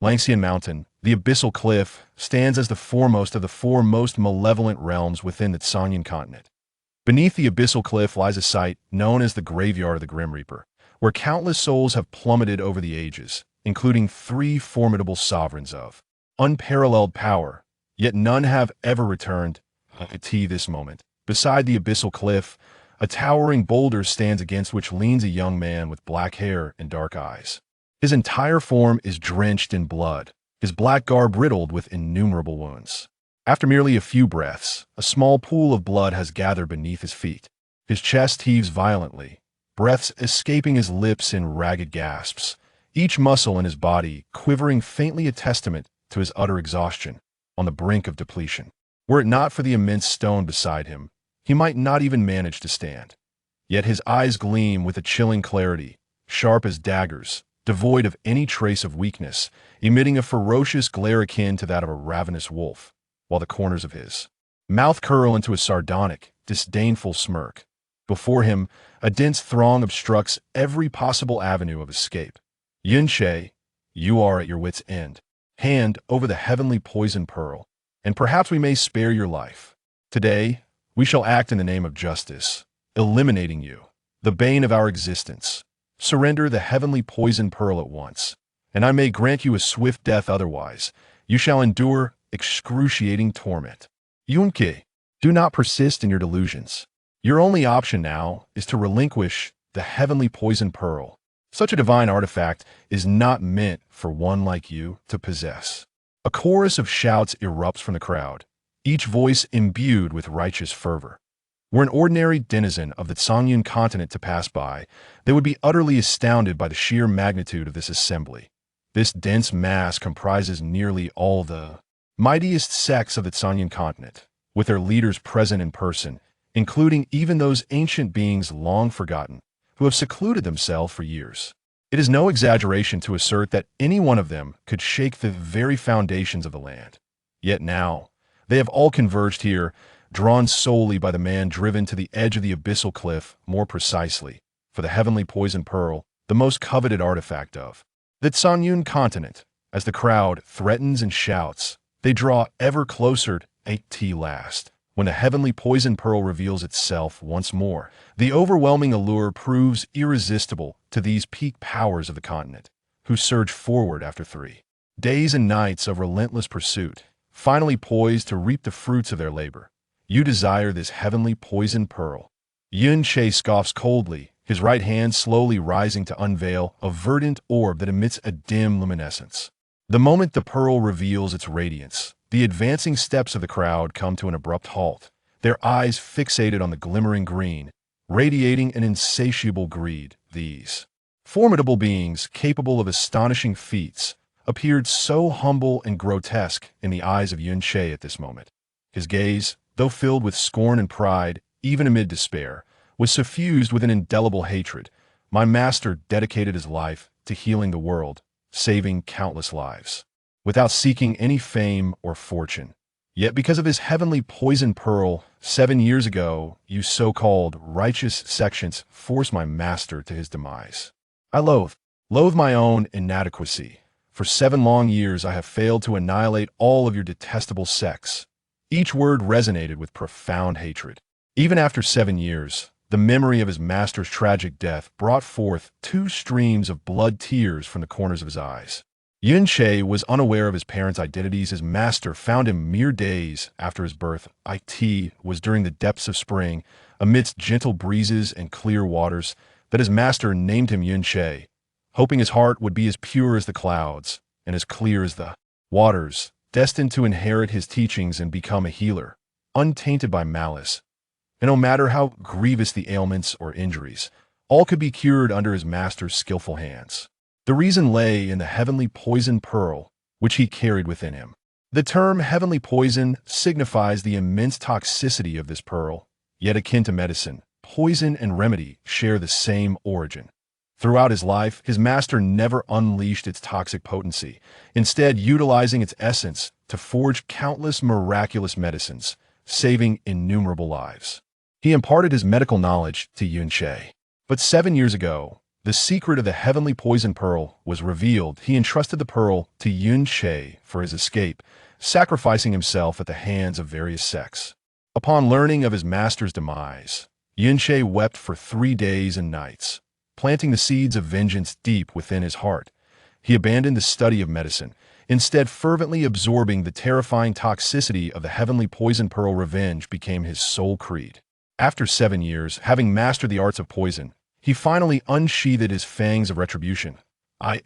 Langxian Mountain, the abyssal cliff, stands as the foremost of the four most malevolent realms within the Tsanyan continent. Beneath the abyssal cliff lies a site known as the Graveyard of the Grim Reaper, where countless souls have plummeted over the ages, including three formidable sovereigns of unparalleled power, yet none have ever returned to this moment. Beside the abyssal cliff, a towering boulder stands against which leans a young man with black hair and dark eyes. His entire form is drenched in blood, his black garb riddled with innumerable wounds. After merely a few breaths, a small pool of blood has gathered beneath his feet. His chest heaves violently, breaths escaping his lips in ragged gasps, each muscle in his body quivering faintly, a testament to his utter exhaustion, on the brink of depletion. Were it not for the immense stone beside him, he might not even manage to stand. Yet his eyes gleam with a chilling clarity, sharp as daggers, devoid of any trace of weakness, emitting a ferocious glare akin to that of a ravenous wolf, while the corners of his mouth curl into a sardonic, disdainful smirk. Before him, a dense throng obstructs every possible avenue of escape. Yunshe, you are at your wit's end. Hand over the heavenly poison pearl, and perhaps we may spare your life. Today, we shall act in the name of justice, eliminating you, the bane of our existence. Surrender the heavenly poison pearl at once, and I may grant you a swift death. Otherwise, you shall endure excruciating torment. Yunke, do not persist in your delusions. Your only option now is to relinquish the heavenly poison pearl. Such a divine artifact is not meant for one like you to possess. A chorus of shouts erupts from the crowd, each voice imbued with righteous fervor. Were an ordinary denizen of the Tsanyan continent to pass by, they would be utterly astounded by the sheer magnitude of this assembly. This dense mass comprises nearly all the mightiest sects of the Tsanyan continent, with their leaders present in person, including even those ancient beings long forgotten, who have secluded themselves for years. It is no exaggeration to assert that any one of them could shake the very foundations of the land. Yet now, they have all converged here, drawn solely by the man driven to the edge of the abyssal cliff, more precisely, for the heavenly poison pearl, the most coveted artifact of the Tsanyan continent. As the crowd threatens and shouts, they draw ever closer at last. When the heavenly poison pearl reveals itself once more, the overwhelming allure proves irresistible to these peak powers of the continent, who surge forward after 3 days and nights of relentless pursuit, finally poised to reap the fruits of their labor. You desire this heavenly poison pearl. Yun Che scoffs coldly, his right hand slowly rising to unveil a verdant orb that emits a dim luminescence. The moment the pearl reveals its radiance, the advancing steps of the crowd come to an abrupt halt, their eyes fixated on the glimmering green, radiating an insatiable greed. These formidable beings, capable of astonishing feats, appeared so humble and grotesque in the eyes of Yun Che at this moment. His gaze, though filled with scorn and pride, even amid despair, was suffused with an indelible hatred. My master dedicated his life to healing the world, saving countless lives, without seeking any fame or fortune. Yet because of his heavenly poison pearl, 7 years ago, you so-called righteous sections forced my master to his demise. I loathe my own inadequacy. For 7 long years I have failed to annihilate all of your detestable sects. Each word resonated with profound hatred. Even after 7 years, the memory of his master's tragic death brought forth 2 streams of blood tears from the corners of his eyes. Yun Che was unaware of his parents' identities. His master found him mere days after his birth. It was during the depths of spring, amidst gentle breezes and clear waters, that his master named him Yun Che, hoping his heart would be as pure as the clouds and as clear as the waters, destined to inherit his teachings and become a healer, untainted by malice. And no matter how grievous the ailments or injuries, all could be cured under his master's skillful hands. The reason lay in the heavenly poison pearl, which he carried within him. The term heavenly poison signifies the immense toxicity of this pearl, yet akin to medicine, poison and remedy share the same origin. Throughout his life, his master never unleashed its toxic potency, instead utilizing its essence to forge countless miraculous medicines, saving innumerable lives. He imparted his medical knowledge to Yun Che. But 7 years ago, The secret of the heavenly poison pearl was revealed. He entrusted the pearl to Yun Che for his escape, sacrificing himself at the hands of various sects. Upon learning of his master's demise, Yun Che wept for 3 days and nights, planting the seeds of vengeance deep within his heart. He abandoned the study of medicine, instead fervently absorbing the terrifying toxicity of the heavenly poison pearl. Revenge became his sole creed. After 7 years, having mastered the arts of poison, he finally unsheathed his fangs of retribution.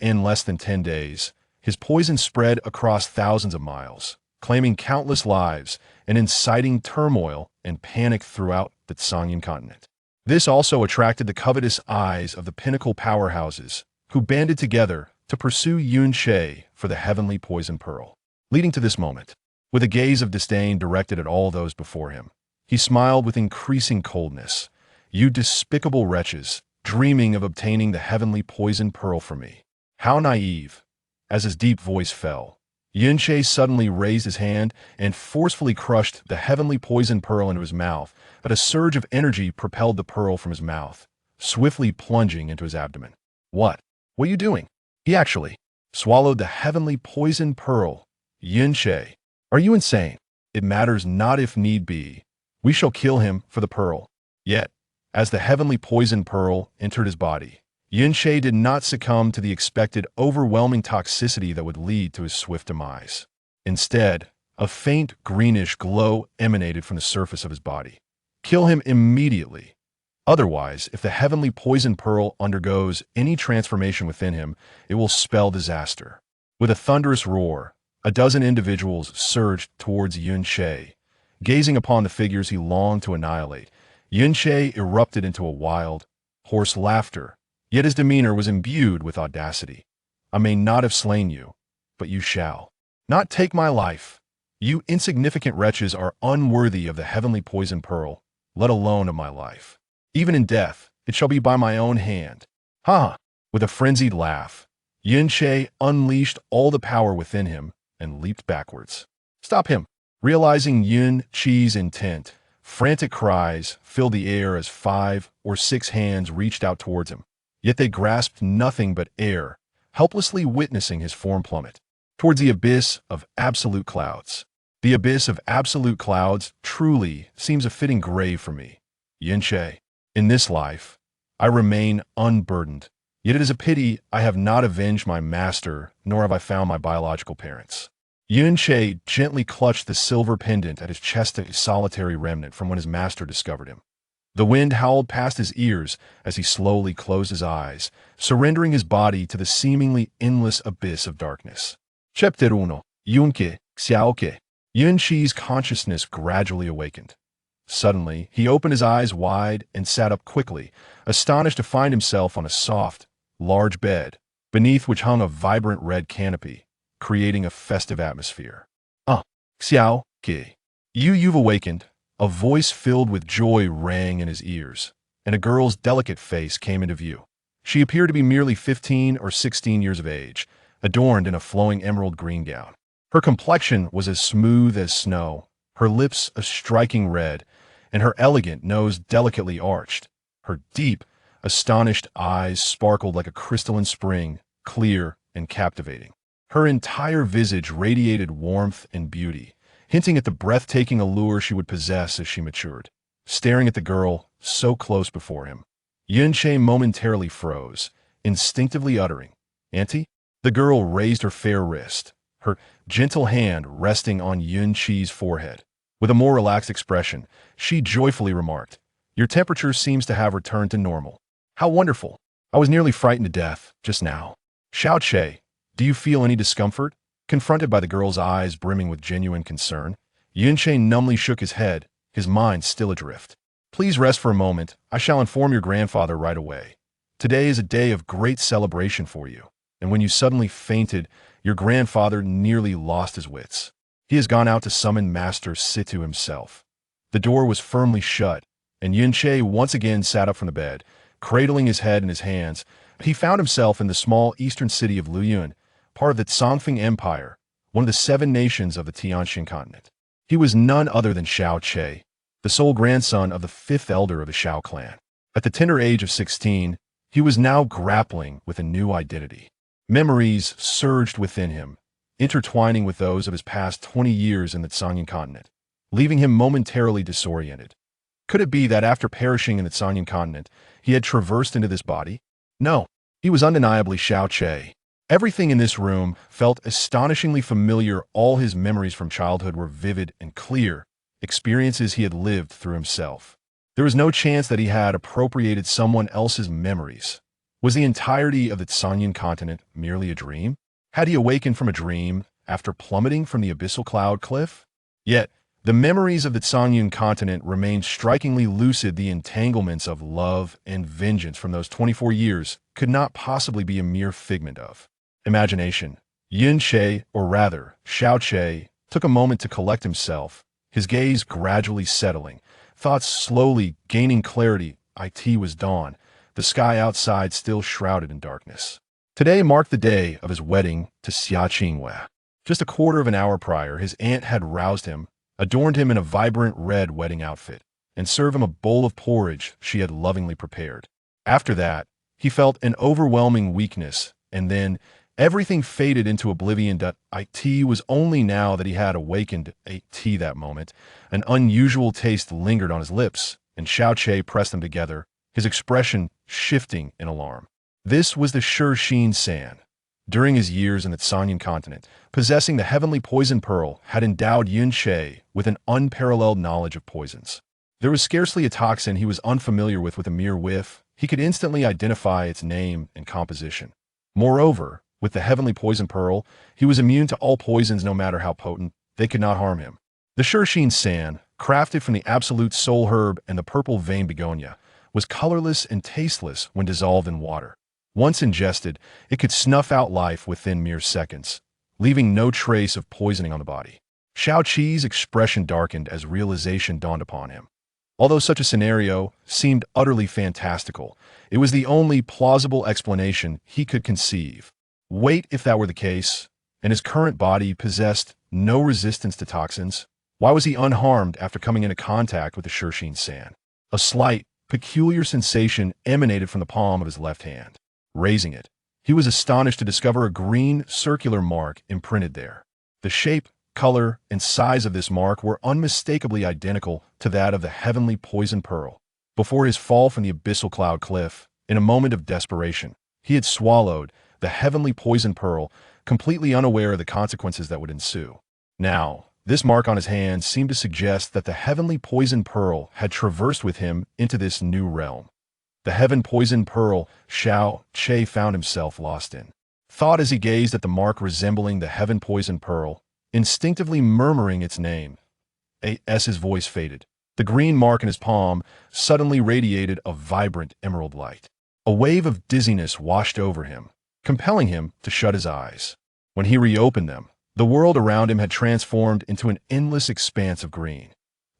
In less than 10 days, his poison spread across thousands of miles, claiming countless lives and inciting turmoil and panic throughout the Sanyin continent. This also attracted the covetous eyes of the pinnacle powerhouses, who banded together to pursue Yun Che for the heavenly poison pearl. Leading to this moment, with a gaze of disdain directed at all those before him, he smiled with increasing coldness. "You despicable wretches, dreaming of obtaining the heavenly poison pearl from me. How naive!" As his deep voice fell, Yun Che suddenly raised his hand and forcefully crushed the heavenly poison pearl into his mouth, but a surge of energy propelled the pearl from his mouth, swiftly plunging into his abdomen. What are you doing?" He actually swallowed the heavenly poison pearl. "Yun Che, are you insane? It matters not if need be. We shall kill him for the pearl." Yet, as the heavenly poison pearl entered his body, Yun Che did not succumb to the expected overwhelming toxicity that would lead to his swift demise. Instead, a faint greenish glow emanated from the surface of his body. "Kill him immediately. Otherwise, if the heavenly poison pearl undergoes any transformation within him, it will spell disaster." With a thunderous roar, a dozen individuals surged towards Yun Che. Gazing upon the figures he longed to annihilate, Yun Che erupted into a wild, hoarse laughter, yet his demeanor was imbued with audacity. "I may not have slain you, but you shall not take my life. You insignificant wretches are unworthy of the heavenly poison pearl, let alone of my life. Even in death, it shall be by my own hand." Ha! With a frenzied laugh, Yun Che unleashed all the power within him and leaped backwards. "Stop him!" Realizing Yun Che's intent, frantic cries filled the air as 5 or 6 hands reached out towards him. Yet they grasped nothing but air, helplessly witnessing his form plummet towards the abyss of absolute clouds. The abyss of absolute clouds truly seems a fitting grave for me, Yun Che. In this life, I remain unburdened, yet it is a pity I have not avenged my master, nor have I found my biological parents. Yun Che gently clutched the silver pendant at his chest, a solitary remnant from when his master discovered him. The wind howled past his ears as he slowly closed his eyes, surrendering his body to the seemingly endless abyss of darkness. Chapter 1. Yunke, Xiaoke. Yun Che's consciousness gradually awakened. Suddenly, he opened his eyes wide and sat up quickly, astonished to find himself on a soft, large bed, beneath which hung a vibrant red canopy, creating a festive atmosphere. Xiao Ke. You've awakened." A voice filled with joy rang in his ears, and a girl's delicate face came into view. She appeared to be merely 15 or 16 years of age, adorned in a flowing emerald green gown. Her complexion was as smooth as snow, her lips a striking red, and her elegant nose delicately arched. Her deep, astonished eyes sparkled like a crystalline spring, clear and captivating. Her entire visage radiated warmth and beauty, hinting at the breathtaking allure she would possess as she matured. Staring at the girl so close before him, Yun Che momentarily froze, instinctively uttering, "Auntie?" The girl raised her fair wrist, her gentle hand resting on Yun Che's forehead. With a more relaxed expression, she joyfully remarked, "Your temperature seems to have returned to normal. How wonderful! I was nearly frightened to death just now." "Xiao Che, do you feel any discomfort?" Confronted by the girl's eyes brimming with genuine concern, Yun Che numbly shook his head, his mind still adrift. "Please rest for a moment. I shall inform your grandfather right away. Today is a day of great celebration for you, and when you suddenly fainted, your grandfather nearly lost his wits. He has gone out to summon Master Situ himself." The door was firmly shut, and Yun Che once again sat up from the bed, cradling his head in his hands. He found himself in the small eastern city of Luyun, part of the Tsangfeng Empire, one of the 7 nations of the Tianxian continent. He was none other than Xiao Che, the sole grandson of the 5th elder of the Xiao clan. At the tender age of 16, He was now grappling with a new identity. Memories surged within him, intertwining with those of his past 20 years in the Sanyan continent, leaving him momentarily disoriented. Could it be that after perishing in the Sanyan continent, he had traversed into this body? No, he was undeniably Xiao Che. Everything in this room felt astonishingly familiar. All his memories from childhood were vivid and clear, experiences he had lived through himself. There was no chance that he had appropriated someone else's memories. Was the entirety of the Sanyan continent merely a dream? Had he awakened from a dream after plummeting from the abyssal cloud cliff? Yet, the memories of the Sanyan continent remained strikingly lucid. The entanglements of love and vengeance from those 24 years could not possibly be a mere figment of imagination. Yin Che, or rather, Xiao Che, took a moment to collect himself, his gaze gradually settling, thoughts slowly gaining clarity. It was dawn, the sky outside still shrouded in darkness. Today marked the day of his wedding to Xia Qingwei. Just a quarter of an hour prior, his aunt had roused him, adorned him in a vibrant red wedding outfit, and served him a bowl of porridge she had lovingly prepared. After that, he felt an overwhelming weakness, and then everything faded into oblivion. It was only now that he had awakened. That moment, an unusual taste lingered on his lips, and Xiao Che pressed them together, his expression shifting in alarm. This was the Shixin San. During his years in the Sanyan continent, possessing the heavenly poison pearl had endowed Yin Che with an unparalleled knowledge of poisons. There was scarcely a toxin he was unfamiliar with a mere whiff. He could instantly identify its name and composition. Moreover, with the heavenly poison pearl, he was immune to all poisons no matter how potent. They could not harm him. The Shixin San, crafted from the absolute soul herb and the purple vein begonia, was colorless and tasteless when dissolved in water. Once ingested, it could snuff out life within mere seconds, leaving no trace of poisoning on the body. Xiao Qi's expression darkened as realization dawned upon him. Although such a scenario seemed utterly fantastical, it was the only plausible explanation he could conceive. Wait, if that were the case, and his current body possessed no resistance to toxins, why was he unharmed after coming into contact with the Shixin San? A slight, peculiar sensation emanated from the palm of his left hand. Raising it, he was astonished to discover a green, circular mark imprinted there. The shape, color, and size of this mark were unmistakably identical to that of the heavenly poison pearl. Before his fall from the abyssal cloud cliff, in a moment of desperation, he had swallowed the heavenly poison pearl, completely unaware of the consequences that would ensue. Now, this mark on his hand seemed to suggest that the heavenly poison pearl had traversed with him into this new realm. The heaven poison pearl Xiao Che found himself lost in thought as he gazed at the mark resembling the heaven poison pearl, instinctively murmuring its name. As his voice faded, the green mark in his palm suddenly radiated a vibrant emerald light. A wave of dizziness washed over him, compelling him to shut his eyes. When he reopened them, the world around him had transformed into an endless expanse of green.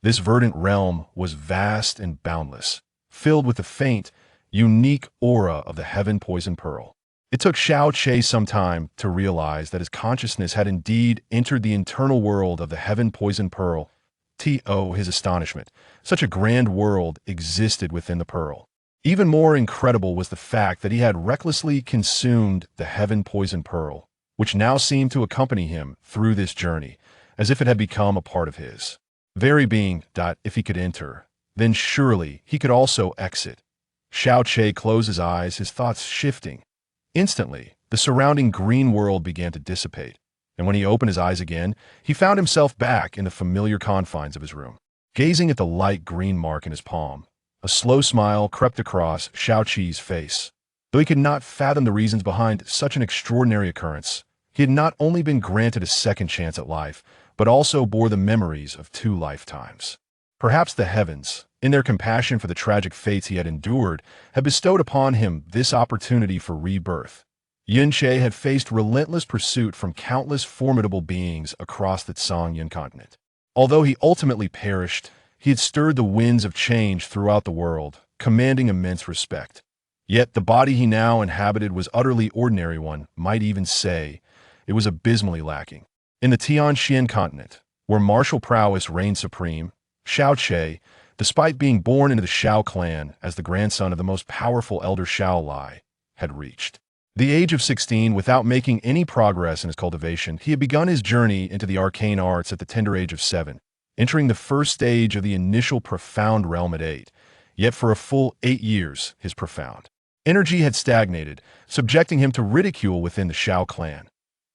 This verdant realm was vast and boundless, filled with the faint, unique aura of the heaven poison pearl. It took Xiao Che some time to realize that his consciousness had indeed entered the internal world of the heaven poison pearl. His astonishment, such a grand world existed within the pearl. Even more incredible was the fact that he had recklessly consumed the heaven poison pearl, which now seemed to accompany him through this journey, as if it had become a part of his very being. If he could enter, then surely he could also exit. Xiao Che closed his eyes, his thoughts shifting. Instantly, the surrounding green world began to dissipate, and when he opened his eyes again, he found himself back in the familiar confines of his room. Gazing at the light green mark in his palm, a slow smile crept across Xiao Qi's face. Though he could not fathom the reasons behind such an extraordinary occurrence, he had not only been granted a second chance at life, but also bore the memories of 2 lifetimes. Perhaps the heavens, in their compassion for the tragic fates he had endured, had bestowed upon him this opportunity for rebirth. Yin Che had faced relentless pursuit from countless formidable beings across the Sanyan continent. Although he ultimately perished, he had stirred the winds of change throughout the world, commanding immense respect. Yet the body he now inhabited was utterly ordinary. One might even say it was abysmally lacking. In the Tianxian continent, where martial prowess reigned supreme, Xiao Che, despite being born into the Shao clan as the grandson of the most powerful elder Shao Lai, had reached the age of 16 without making any progress in his cultivation. He had begun his journey into the arcane arts at the tender age of 7, entering the first stage of the initial profound realm at 8. Yet for a full 8 years, his profound energy had stagnated, subjecting him to ridicule within the Shao clan.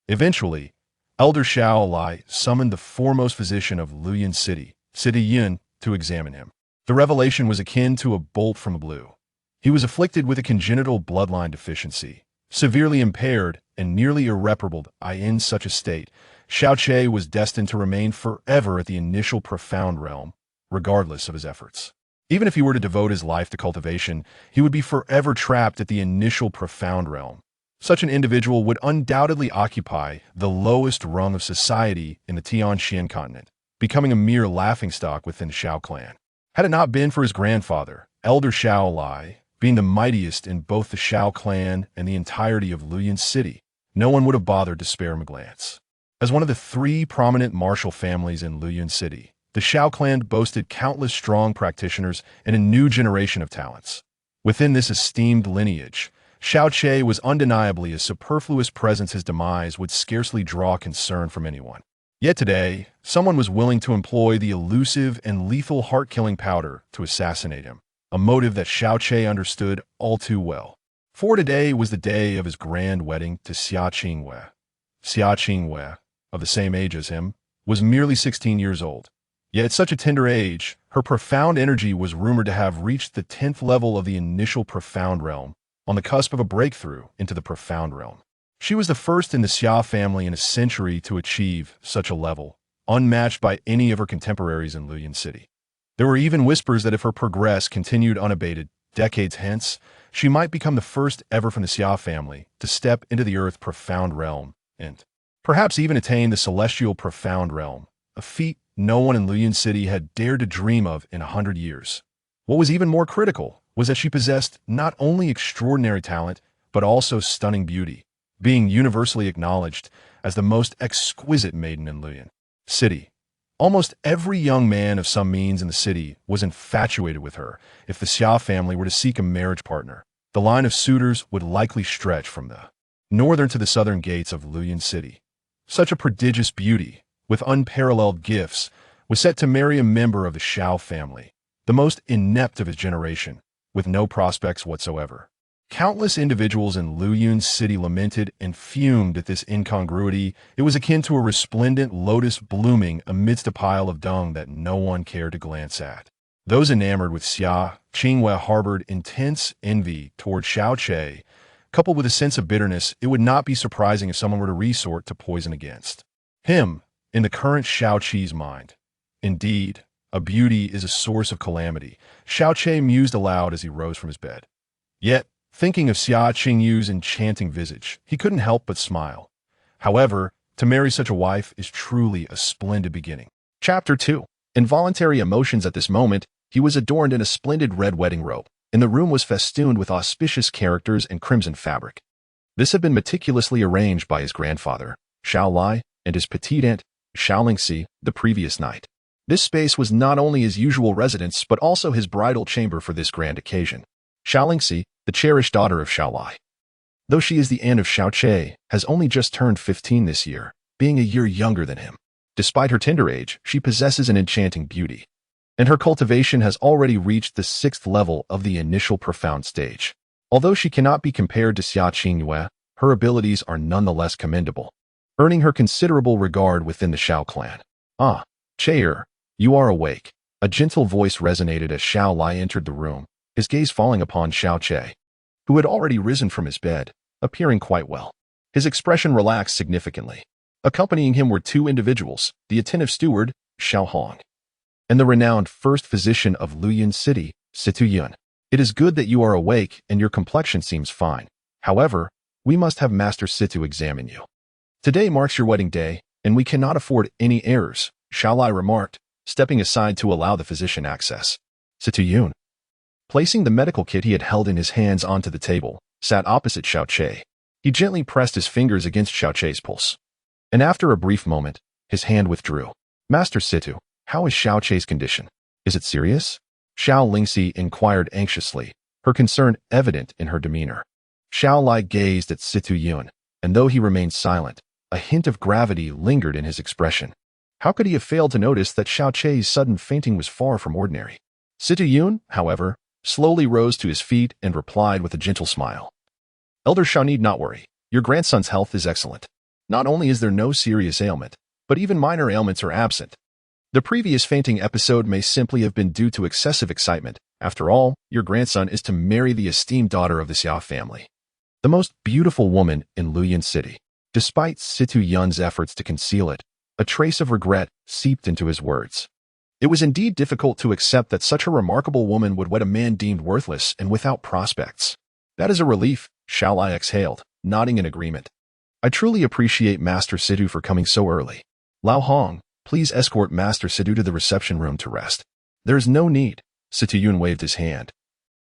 Eventually, Elder Shao Lai summoned the foremost physician of Luoyang City, City Yun, to examine him. The revelation was akin to a bolt from the blue. He was afflicted with a congenital bloodline deficiency, severely impaired and nearly irreparable. In such a state, Shao Che was destined to remain forever at the initial profound realm, regardless of his efforts. Even if he were to devote his life to cultivation, he would be forever trapped at the initial profound realm. Such an individual would undoubtedly occupy the lowest rung of society in the Tianxian continent, becoming a mere laughingstock within the Shao clan. Had it not been for his grandfather, Elder Shao Lai, being the mightiest in both the Shao clan and the entirety of Luoyang City, no one would have bothered to spare him a glance. As one of the 3 prominent martial families in Luoyang City, the Shao clan boasted countless strong practitioners and a new generation of talents. Within this esteemed lineage, Shao Che was undeniably a superfluous presence. His demise would scarcely draw concern from anyone. Yet today, someone was willing to employ the elusive and lethal heart-killing powder to assassinate him, a motive that Shao Che understood all too well. For today was the day of his grand wedding to Xia Qingwei. Xia Qingwei, of the same age as him, was merely 16 years old. Yet at such a tender age, her profound energy was rumored to have reached the 10th level of the initial profound realm, on the cusp of a breakthrough into the profound realm. She was the first in the Xia family in a century to achieve such a level, unmatched by any of her contemporaries in Luoyang City. There were even whispers that if her progress continued unabated, decades hence, she might become the first ever from the Xia family to step into the earth profound realm, and perhaps even attain the celestial profound realm, a feat no one in Luoyang City had dared to dream of in 100 years. What was even more critical was that she possessed not only extraordinary talent, but also stunning beauty, being universally acknowledged as the most exquisite maiden in Luoyang City. Almost every young man of some means in the city was infatuated with her. If the Xia family were to seek a marriage partner, the line of suitors would likely stretch from the northern to the southern gates of Luoyang City. Such a prodigious beauty, with unparalleled gifts, was set to marry a member of the Shao family, the most inept of his generation, with no prospects whatsoever. Countless individuals in Luoyang City lamented and fumed at this incongruity. It was akin to a resplendent lotus blooming amidst a pile of dung that no one cared to glance at. Those enamored with Xia Qingwei harbored intense envy toward Shao Che. Coupled with a sense of bitterness, it would not be surprising if someone were to resort to poison against him in the current Shao Chi's mind. Indeed, a beauty is a source of calamity, Shao Che mused aloud as he rose from his bed. Yet, thinking of Xia Qingyu's enchanting visage, he couldn't help but smile. However, to marry such a wife is truly a splendid beginning. Chapter 2. Involuntary emotions. At this moment, he was adorned in a splendid red wedding robe, and the room was festooned with auspicious characters and crimson fabric. This had been meticulously arranged by his grandfather, Shao Lai, and his petite aunt, Xiaolingxi, the previous night. This space was not only his usual residence but also his bridal chamber for this grand occasion. Xiaolingxi, the cherished daughter of Shao Lai, though she is the aunt of Shao Che, has only just turned 15 this year, being a year younger than him. Despite her tender age, she possesses an enchanting beauty, and her cultivation has already reached the 6th level of the initial profound stage. Although she cannot be compared to Xia Qingyue, her abilities are nonetheless commendable, earning her considerable regard within the Shao clan. Ah, Che-er, you are awake. A gentle voice resonated as Shao Lai entered the room, his gaze falling upon Shao Che, who had already risen from his bed, appearing quite well. His expression relaxed significantly. Accompanying him were 2 individuals, the attentive steward, Shao Hong, and the renowned first physician of Luoyang City, Situ Yun. It is good that you are awake and your complexion seems fine. However, we must have Master Situ examine you. Today marks your wedding day, and we cannot afford any errors, Shao Lai remarked, stepping aside to allow the physician access. Situ Yun, placing the medical kit he had held in his hands onto the table, sat opposite Shao Che. He gently pressed his fingers against Shao Che's pulse, and after a brief moment, his hand withdrew. Master Situ, how is Shao Che's condition? Is it serious? Xiao Lingxi inquired anxiously, her concern evident in her demeanor. Xiao Lai gazed at Situ Yun, and though he remained silent, a hint of gravity lingered in his expression. How could he have failed to notice that Xiao Chei's sudden fainting was far from ordinary? Situ Yun, however, slowly rose to his feet and replied with a gentle smile. Elder Xiao need not worry. Your grandson's health is excellent. Not only is there no serious ailment, but even minor ailments are absent. The previous fainting episode may simply have been due to excessive excitement. After all, your grandson is to marry the esteemed daughter of the Xiao family, the most beautiful woman in Luyan City. Despite Situ Yun's efforts to conceal it, a trace of regret seeped into his words. It was indeed difficult to accept that such a remarkable woman would wed a man deemed worthless and without prospects. That is a relief, Xiao Lai exhaled, nodding in agreement. I truly appreciate Master Situ for coming so early. Lao Hong, please escort Master Situ to the reception room to rest. There is no need. Situ Yun waved his hand,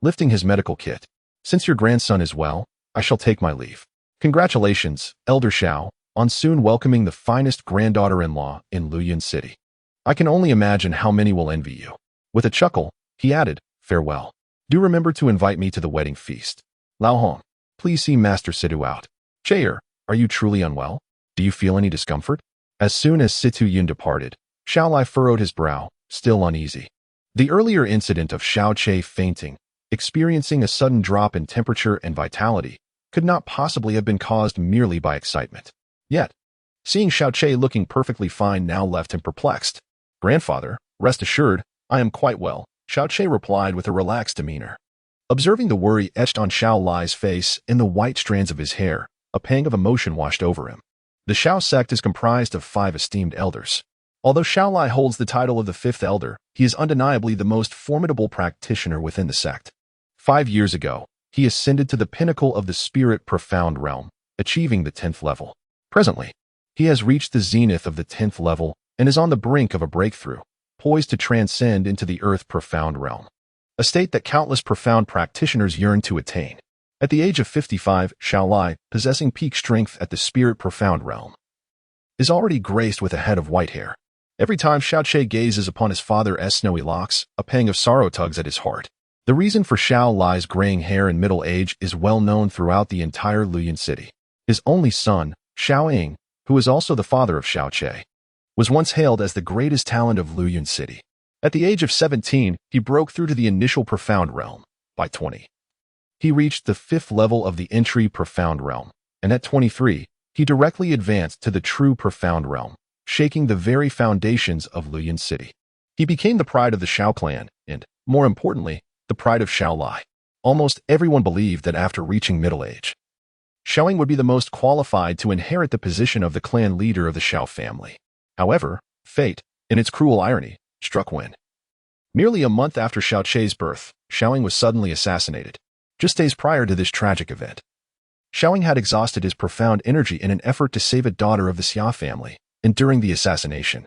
lifting his medical kit. Since your grandson is well, I shall take my leave. Congratulations, Elder Xiao, on soon welcoming the finest granddaughter-in-law in Luyan City. I can only imagine how many will envy you. With a chuckle, he added, farewell. Do remember to invite me to the wedding feast. Lao Hong, please see Master Situ out. Chair, are you truly unwell? Do you feel any discomfort? As soon as Situ Yun departed, Xiao Lai furrowed his brow, still uneasy. The earlier incident of Xiao Chei fainting, experiencing a sudden drop in temperature and vitality, could not possibly have been caused merely by excitement. Yet, seeing Xiao Chei looking perfectly fine now left him perplexed. Grandfather, rest assured, I am quite well, Xiao Chei replied with a relaxed demeanor. Observing the worry etched on Xiao Lai's face and the white strands of his hair, a pang of emotion washed over him. The Xiao sect is comprised of 5 esteemed elders. Although Xiao Lai holds the title of the 5th elder, he is undeniably the most formidable practitioner within the sect. 5 years ago, he ascended to the pinnacle of the spirit profound realm, achieving the 10th level. Presently, he has reached the zenith of the 10th level and is on the brink of a breakthrough, poised to transcend into the earth profound realm, a state that countless profound practitioners yearn to attain. At the age of 55, Xiao Lai, possessing peak strength at the spirit profound realm, is already graced with a head of white hair. Every time Xiao Chei gazes upon his father's snowy locks, a pang of sorrow tugs at his heart. The reason for Xiao Lai's graying hair in middle age is well known throughout the entire Luyan City. His only son, Xiao Ying, who is also the father of Xiao Chei, was once hailed as the greatest talent of Luyan City. At the age of 17, he broke through to the initial profound realm. By 20, he reached the 5th level of the entry profound realm, and at 23, he directly advanced to the true profound realm, shaking the very foundations of Luyan City. He became the pride of the Xiao clan, and, more importantly, the pride of Xiao Lai. Almost everyone believed that after reaching middle age, Xiao Ying would be the most qualified to inherit the position of the clan leader of the Xiao family. However, fate, in its cruel irony, struck when, merely a month after Xiao Chei's birth, Xiao Ying was suddenly assassinated. Just days prior to this tragic event, Xiao Ying had exhausted his profound energy in an effort to save a daughter of the Xia family, and during the assassination,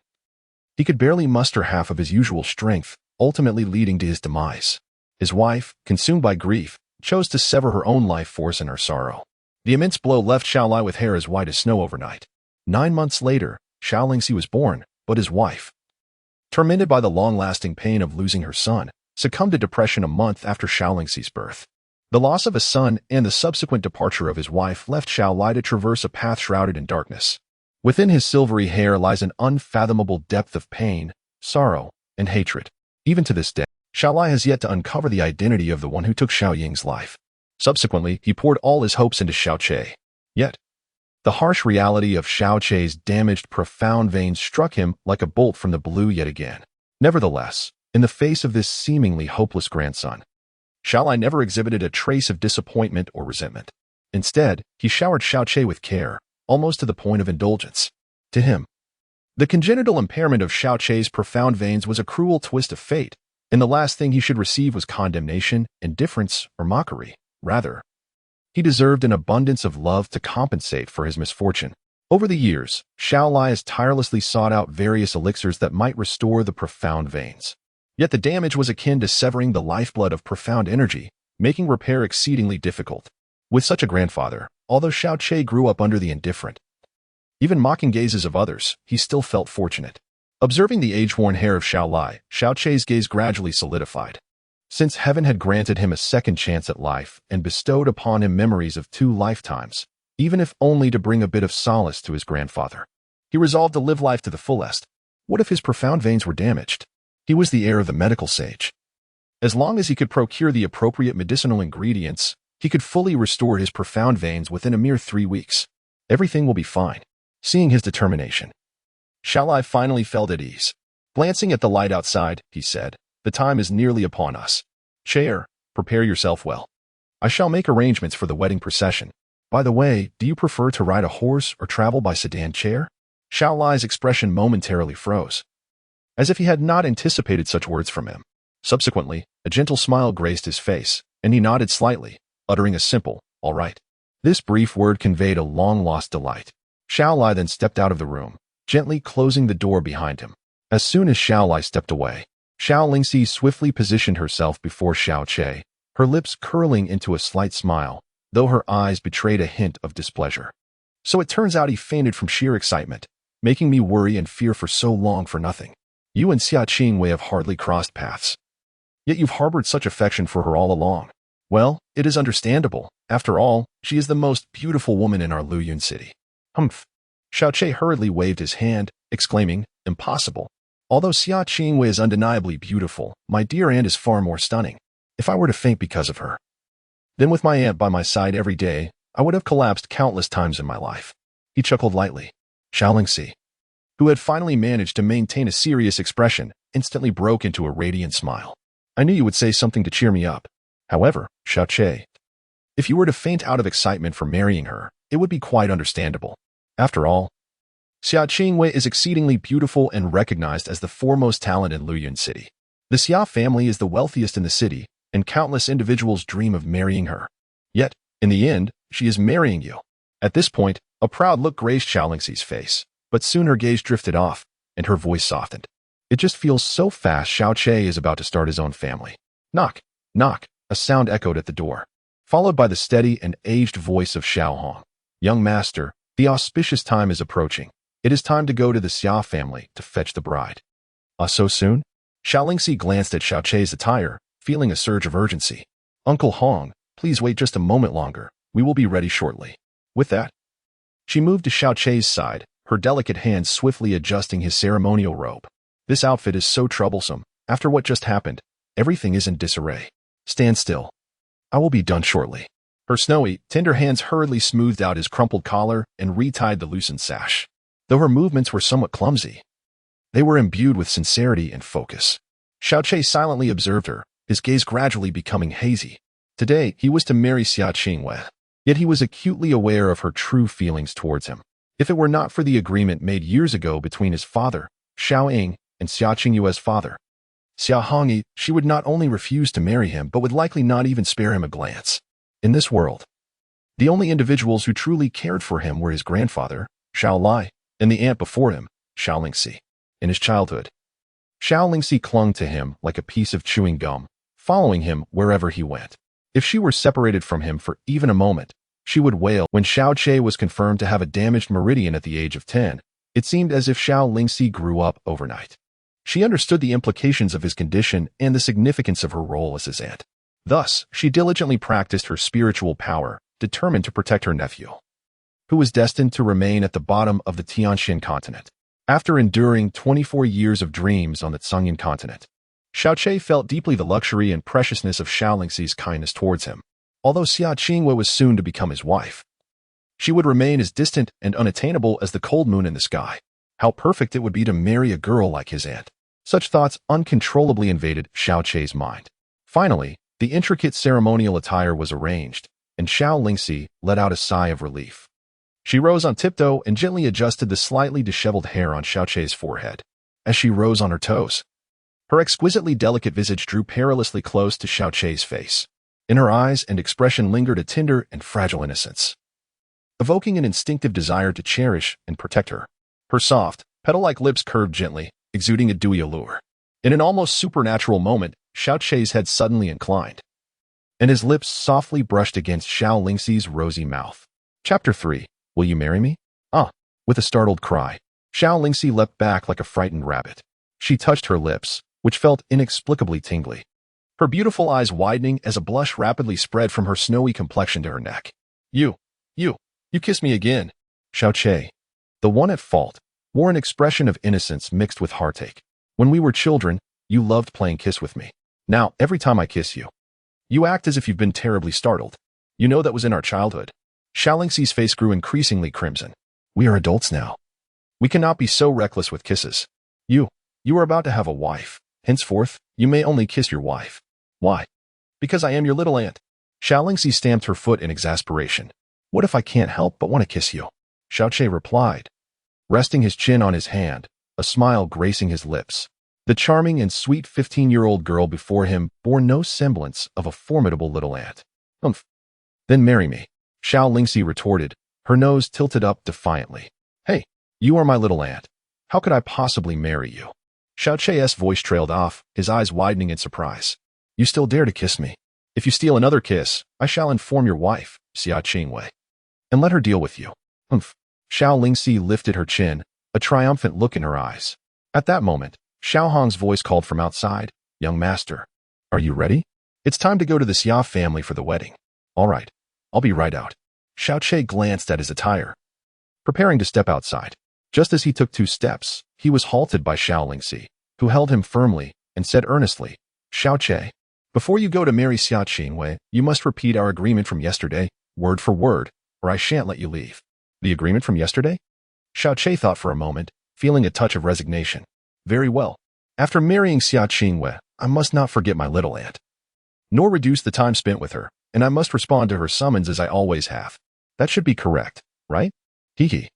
he could barely muster half of his usual strength, ultimately leading to his demise. His wife, consumed by grief, chose to sever her own life force in her sorrow. The immense blow left Xiao Lai with hair as white as snow overnight. 9 months later, Xiao Lingxi was born, but his wife, tormented by the long-lasting pain of losing her son, succumbed to depression a month after Xiao Lingxi's birth. The loss of a son and the subsequent departure of his wife left Xiao Lai to traverse a path shrouded in darkness. Within his silvery hair lies an unfathomable depth of pain, sorrow, and hatred. Even to this day, Xiao Lai has yet to uncover the identity of the one who took Xiao Ying's life. Subsequently, he poured all his hopes into Xiao Chei. Yet, the harsh reality of Xiao Chei's damaged profound veins struck him like a bolt from the blue yet again. Nevertheless, in the face of this seemingly hopeless grandson, Xiao Lai never exhibited a trace of disappointment or resentment. Instead, he showered Xiao Chei with care, almost to the point of indulgence. To him, the congenital impairment of Xiao Chei's profound veins was a cruel twist of fate, and the last thing he should receive was condemnation, indifference, or mockery. Rather, he deserved an abundance of love to compensate for his misfortune. Over the years, Xiao Lai has tirelessly sought out various elixirs that might restore the profound veins. Yet the damage was akin to severing the lifeblood of profound energy, making repair exceedingly difficult. With such a grandfather, although Xiao Chei grew up under the indifferent, even mocking gazes of others, he still felt fortunate. Observing the age-worn hair of Xiao Lai, Xiao Chei's gaze gradually solidified. Since heaven had granted him a second chance at life and bestowed upon him memories of 2 lifetimes, even if only to bring a bit of solace to his grandfather, he resolved to live life to the fullest. What if his profound veins were damaged? He was the heir of the medical sage. As long as he could procure the appropriate medicinal ingredients, he could fully restore his profound veins within a mere 3 weeks. Everything will be fine. Seeing his determination, Xiao Lai finally felt at ease. Glancing at the light outside, he said, "The time is nearly upon us. Chair, prepare yourself well. I shall make arrangements for the wedding procession. By the way, do you prefer to ride a horse or travel by sedan chair?" Xiao Lai's expression momentarily froze, as if he had not anticipated such words from him. Subsequently, a gentle smile graced his face, and he nodded slightly, uttering a simple, "All right." This brief word conveyed a long-lost delight. Xiao Lai then stepped out of the room, gently closing the door behind him. As soon as Xiao Lai stepped away, Xiao Lingxi swiftly positioned herself before Xiao Che, her lips curling into a slight smile, though her eyes betrayed a hint of displeasure. "So it turns out he fainted from sheer excitement, making me worry and fear for so long for nothing. You and Xia Qingwei have hardly crossed paths. Yet you've harbored such affection for her all along. Well, it is understandable. After all, she is the most beautiful woman in our Luyun city." "Humph." Xiao Che hurriedly waved his hand, exclaiming, "Impossible. Although Xia Qingwei is undeniably beautiful, my dear aunt is far more stunning. If I were to faint because of her, then with my aunt by my side every day, I would have collapsed countless times in my life." He chuckled lightly. Xiao Lingxi, who had finally managed to maintain a serious expression, instantly broke into a radiant smile. "I knew you would say something to cheer me up. However, Xiao Che, if you were to faint out of excitement for marrying her, it would be quite understandable. After all, Xia Qingwei is exceedingly beautiful and recognized as the foremost talent in Luyun City. The Xia family is the wealthiest in the city, and countless individuals dream of marrying her. Yet, in the end, she is marrying you." At this point, a proud look graced Xiao Lingxi's face, but soon her gaze drifted off, and her voice softened. "It just feels so fast Xiao Che is about to start his own family." Knock, knock, a sound echoed at the door, followed by the steady and aged voice of Xiao Hong. "Young master, the auspicious time is approaching. It is time to go to the Xia family to fetch the bride." So soon?" Xiao Lingxi glanced at Xiao Che's attire, feeling a surge of urgency. "Uncle Hong, please wait just a moment longer. We will be ready shortly." With that, she moved to Xiao Che's side, her delicate hands swiftly adjusting his ceremonial robe. "This outfit is so troublesome. After what just happened, everything is in disarray. Stand still. I will be done shortly." Her snowy, tender hands hurriedly smoothed out his crumpled collar and retied the loosened sash. Though her movements were somewhat clumsy, they were imbued with sincerity and focus. Xiao Che silently observed her, his gaze gradually becoming hazy. Today, he was to marry Xia Qingwei, yet he was acutely aware of her true feelings towards him. If it were not for the agreement made years ago between his father, Xiao Ying, and Xia Qingyue's father, Xia Hongyi, she would not only refuse to marry him but would likely not even spare him a glance. In this world, the only individuals who truly cared for him were his grandfather, Xiao Lai, and the aunt before him, Xiao Lingxi. In his childhood, Xiao Lingxi clung to him like a piece of chewing gum, following him wherever he went. If she were separated from him for even a moment, she would wail. When Xiao Che was confirmed to have a damaged meridian at the age of 10, it seemed as if Xiao Lingxi grew up overnight. She understood the implications of his condition and the significance of her role as his aunt. Thus, she diligently practiced her spiritual power, determined to protect her nephew, who was destined to remain at the bottom of the Tianxian continent. After enduring 24 years of dreams on the Tsangyan continent, Xiao Che felt deeply the luxury and preciousness of Xiao Lingxi's kindness towards him. Although Xia Qingwei was soon to become his wife, she would remain as distant and unattainable as the cold moon in the sky. How perfect it would be to marry a girl like his aunt. Such thoughts uncontrollably invaded Xiao Che's mind. Finally, the intricate ceremonial attire was arranged, and Xiao Lingxi let out a sigh of relief. She rose on tiptoe and gently adjusted the slightly disheveled hair on Xiao Che's forehead. As she rose on her toes, her exquisitely delicate visage drew perilously close to Xiao Che's face. In her eyes and expression lingered a tender and fragile innocence, evoking an instinctive desire to cherish and protect her. Her soft, petal-like lips curved gently, exuding a dewy allure. In an almost supernatural moment, Xiao Che's head suddenly inclined, and his lips softly brushed against Xiao Lingxi's rosy mouth. Chapter 3. Will you marry me? Ah! With a startled cry, Xiao Lingxi leapt back like a frightened rabbit. She touched her lips, which felt inexplicably tingly. her beautiful eyes widening as a blush rapidly spread from her snowy complexion to her neck. You kissed me again. Xiao Che, the one at fault, wore an expression of innocence mixed with heartache. When we were children, you loved playing kiss with me. Now, every time I kiss you, you act as if you've been terribly startled. You know that was in our childhood. Xiao Lingxi's face grew increasingly crimson. We are adults now. We cannot be so reckless with kisses. You are about to have a wife. Henceforth, you may only kiss your wife. Why? Because I am your little aunt. Xiao Lingxi stamped her foot in exasperation. What if I can't help but want to kiss you? Xiao Che replied, resting his chin on his hand, a smile gracing his lips. The charming and sweet 15-year-old girl before him bore no semblance of a formidable little aunt. Humph. Then marry me, Xiao Lingxi retorted, her nose tilted up defiantly. Hey, you are my little aunt. How could I possibly marry you? Xiao Che's voice trailed off, his eyes widening in surprise. You still dare to kiss me? If you steal another kiss, I shall inform your wife, Xia Qingwei, and let her deal with you. Humph. Xiao Lingxi lifted her chin, a triumphant look in her eyes. At that moment, Xiao Hong's voice called from outside, Young master, are you ready? It's time to go to the Xia family for the wedding. All right, I'll be right out. Xiao Che glanced at his attire, preparing to step outside. Just as he took 2 steps, he was halted by Xiao Lingxi, who held him firmly and said earnestly, Xiao Che, before you go to marry Xia Qingwei, you must repeat our agreement from yesterday, word for word, or I shan't let you leave. The agreement from yesterday? Xiao Che thought for a moment, feeling a touch of resignation. Very well. After marrying Xia Qingwei, I must not forget my little aunt, nor reduce the time spent with her, and I must respond to her summons as I always have. That should be correct, right? Hee.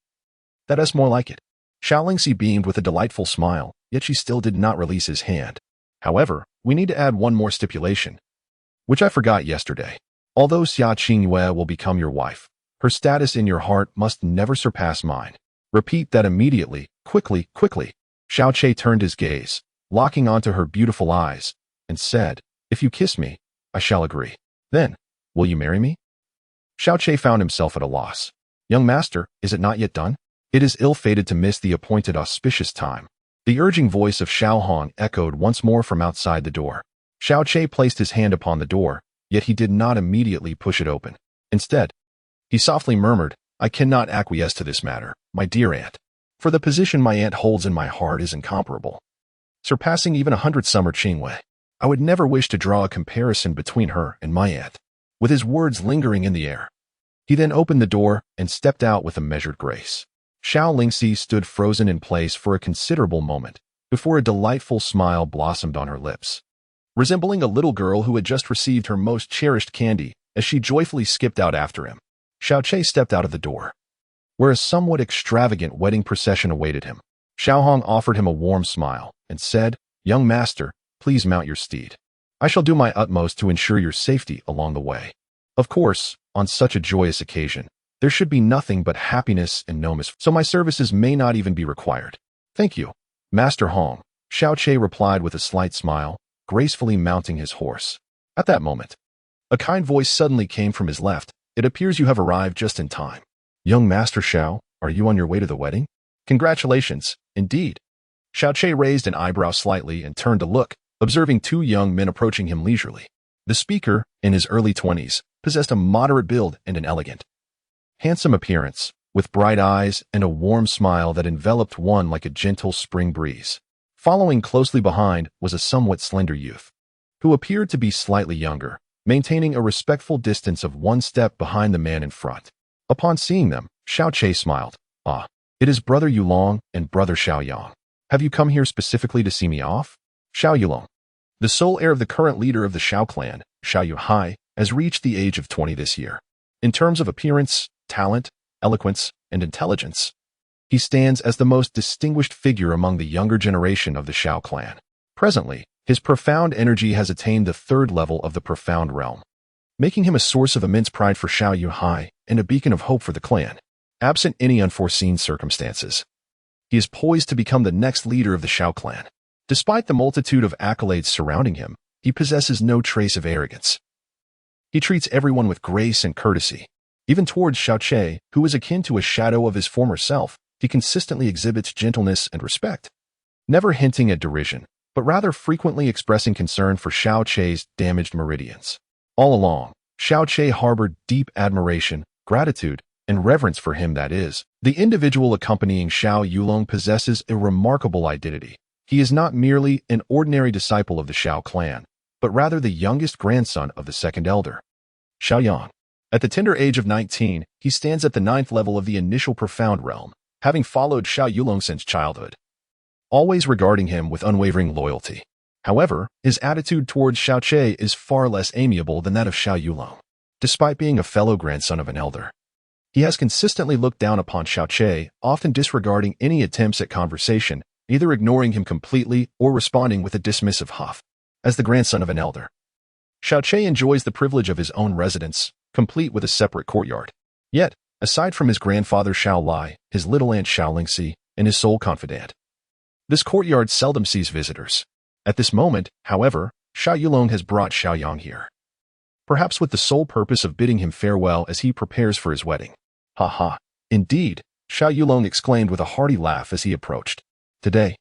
That is more like it. Xiao Lingxi beamed with a delightful smile, yet she still did not release his hand. However, we need to add one more stipulation, which I forgot yesterday. Although Xia Qingwei will become your wife, her status in your heart must never surpass mine. Repeat that immediately, quickly. Xiao Che turned his gaze, locking onto her beautiful eyes, and said, If you kiss me, I shall agree. Then, will you marry me? Xiao Che found himself at a loss. Young master, is it not yet done? It is ill-fated to miss the appointed auspicious time. The urging voice of Xiao Hong echoed once more from outside the door. Xiao Che placed his hand upon the door, yet he did not immediately push it open. Instead, he softly murmured, I cannot acquiesce to this matter, my dear aunt, for the position my aunt holds in my heart is incomparable, surpassing even 100 summer Qingwei. I would never wish to draw a comparison between her and my aunt. With his words lingering in the air, he then opened the door and stepped out with a measured grace. Xiao Lingxi stood frozen in place for a considerable moment, before a delightful smile blossomed on her lips. Resembling a little girl who had just received her most cherished candy, as she joyfully skipped out after him, Xiao Che stepped out of the door, where a somewhat extravagant wedding procession awaited him. Xiao Hong offered him a warm smile, and said, Young master, please mount your steed. I shall do my utmost to ensure your safety along the way. Of course, on such a joyous occasion, there should be nothing but happiness and no misfortune, so my services may not even be required. Thank you, Master Hong, Xiao Che replied with a slight smile, gracefully mounting his horse. At that moment, a kind voice suddenly came from his left. It appears you have arrived just in time. Young Master Xiao, are you on your way to the wedding? Congratulations, indeed. Xiao Che raised an eyebrow slightly and turned to look, observing 2 young men approaching him leisurely. The speaker, in his early 20s, possessed a moderate build and an elegant, handsome appearance, with bright eyes and a warm smile that enveloped one like a gentle spring breeze. Following closely behind was a somewhat slender youth, who appeared to be slightly younger, maintaining a respectful distance of 1 step behind the man in front. Upon seeing them, Xiao Che smiled. Ah, it is Brother Yulong and Brother Xiaoyang. Have you come here specifically to see me off? Xiao Yulong, the sole heir of the current leader of the Xiao clan, Xiao Yuhai, has reached the age of 20 this year. In terms of appearance, talent, eloquence, and intelligence, he stands as the most distinguished figure among the younger generation of the Xiao clan. Presently, his profound energy has attained the 3rd level of the profound realm, making him a source of immense pride for Xiao Yuhai and a beacon of hope for the clan. Absent any unforeseen circumstances, he is poised to become the next leader of the Xiao clan. Despite the multitude of accolades surrounding him, he possesses no trace of arrogance. He treats everyone with grace and courtesy. Even towards Xiao Che, who is akin to a shadow of his former self, he consistently exhibits gentleness and respect, never hinting at derision, but but rather frequently expressing concern for Xiao Che's damaged meridians. All along, Xiao Che harbored deep admiration, gratitude, and reverence for him. That is, the individual accompanying Xiao Yulong possesses a remarkable identity. He is not merely an ordinary disciple of the Xiao clan, but rather the youngest grandson of the second elder, Xiao Yang. At the tender age of 19, he stands at the 9th level of the initial profound realm, having followed Xiao Yulong since childhood, always regarding him with unwavering loyalty. However, his attitude towards Xiao Che is far less amiable than that of Xiao Yulong. Despite being a fellow grandson of an elder, he has consistently looked down upon Xiao Che, often disregarding any attempts at conversation, either ignoring him completely or responding with a dismissive huff. As the grandson of an elder, Xiao Che enjoys the privilege of his own residence, complete with a separate courtyard. Yet, aside from his grandfather Xiao Lai, his little aunt Xiao Lingxi, and his sole confidant, this courtyard seldom sees visitors. At this moment, however, Xiao Yulong has brought Xiao Yang here, perhaps with the sole purpose of bidding him farewell as he prepares for his wedding. Ha ha, indeed, Xiao Yulong exclaimed with a hearty laugh as he approached. Today,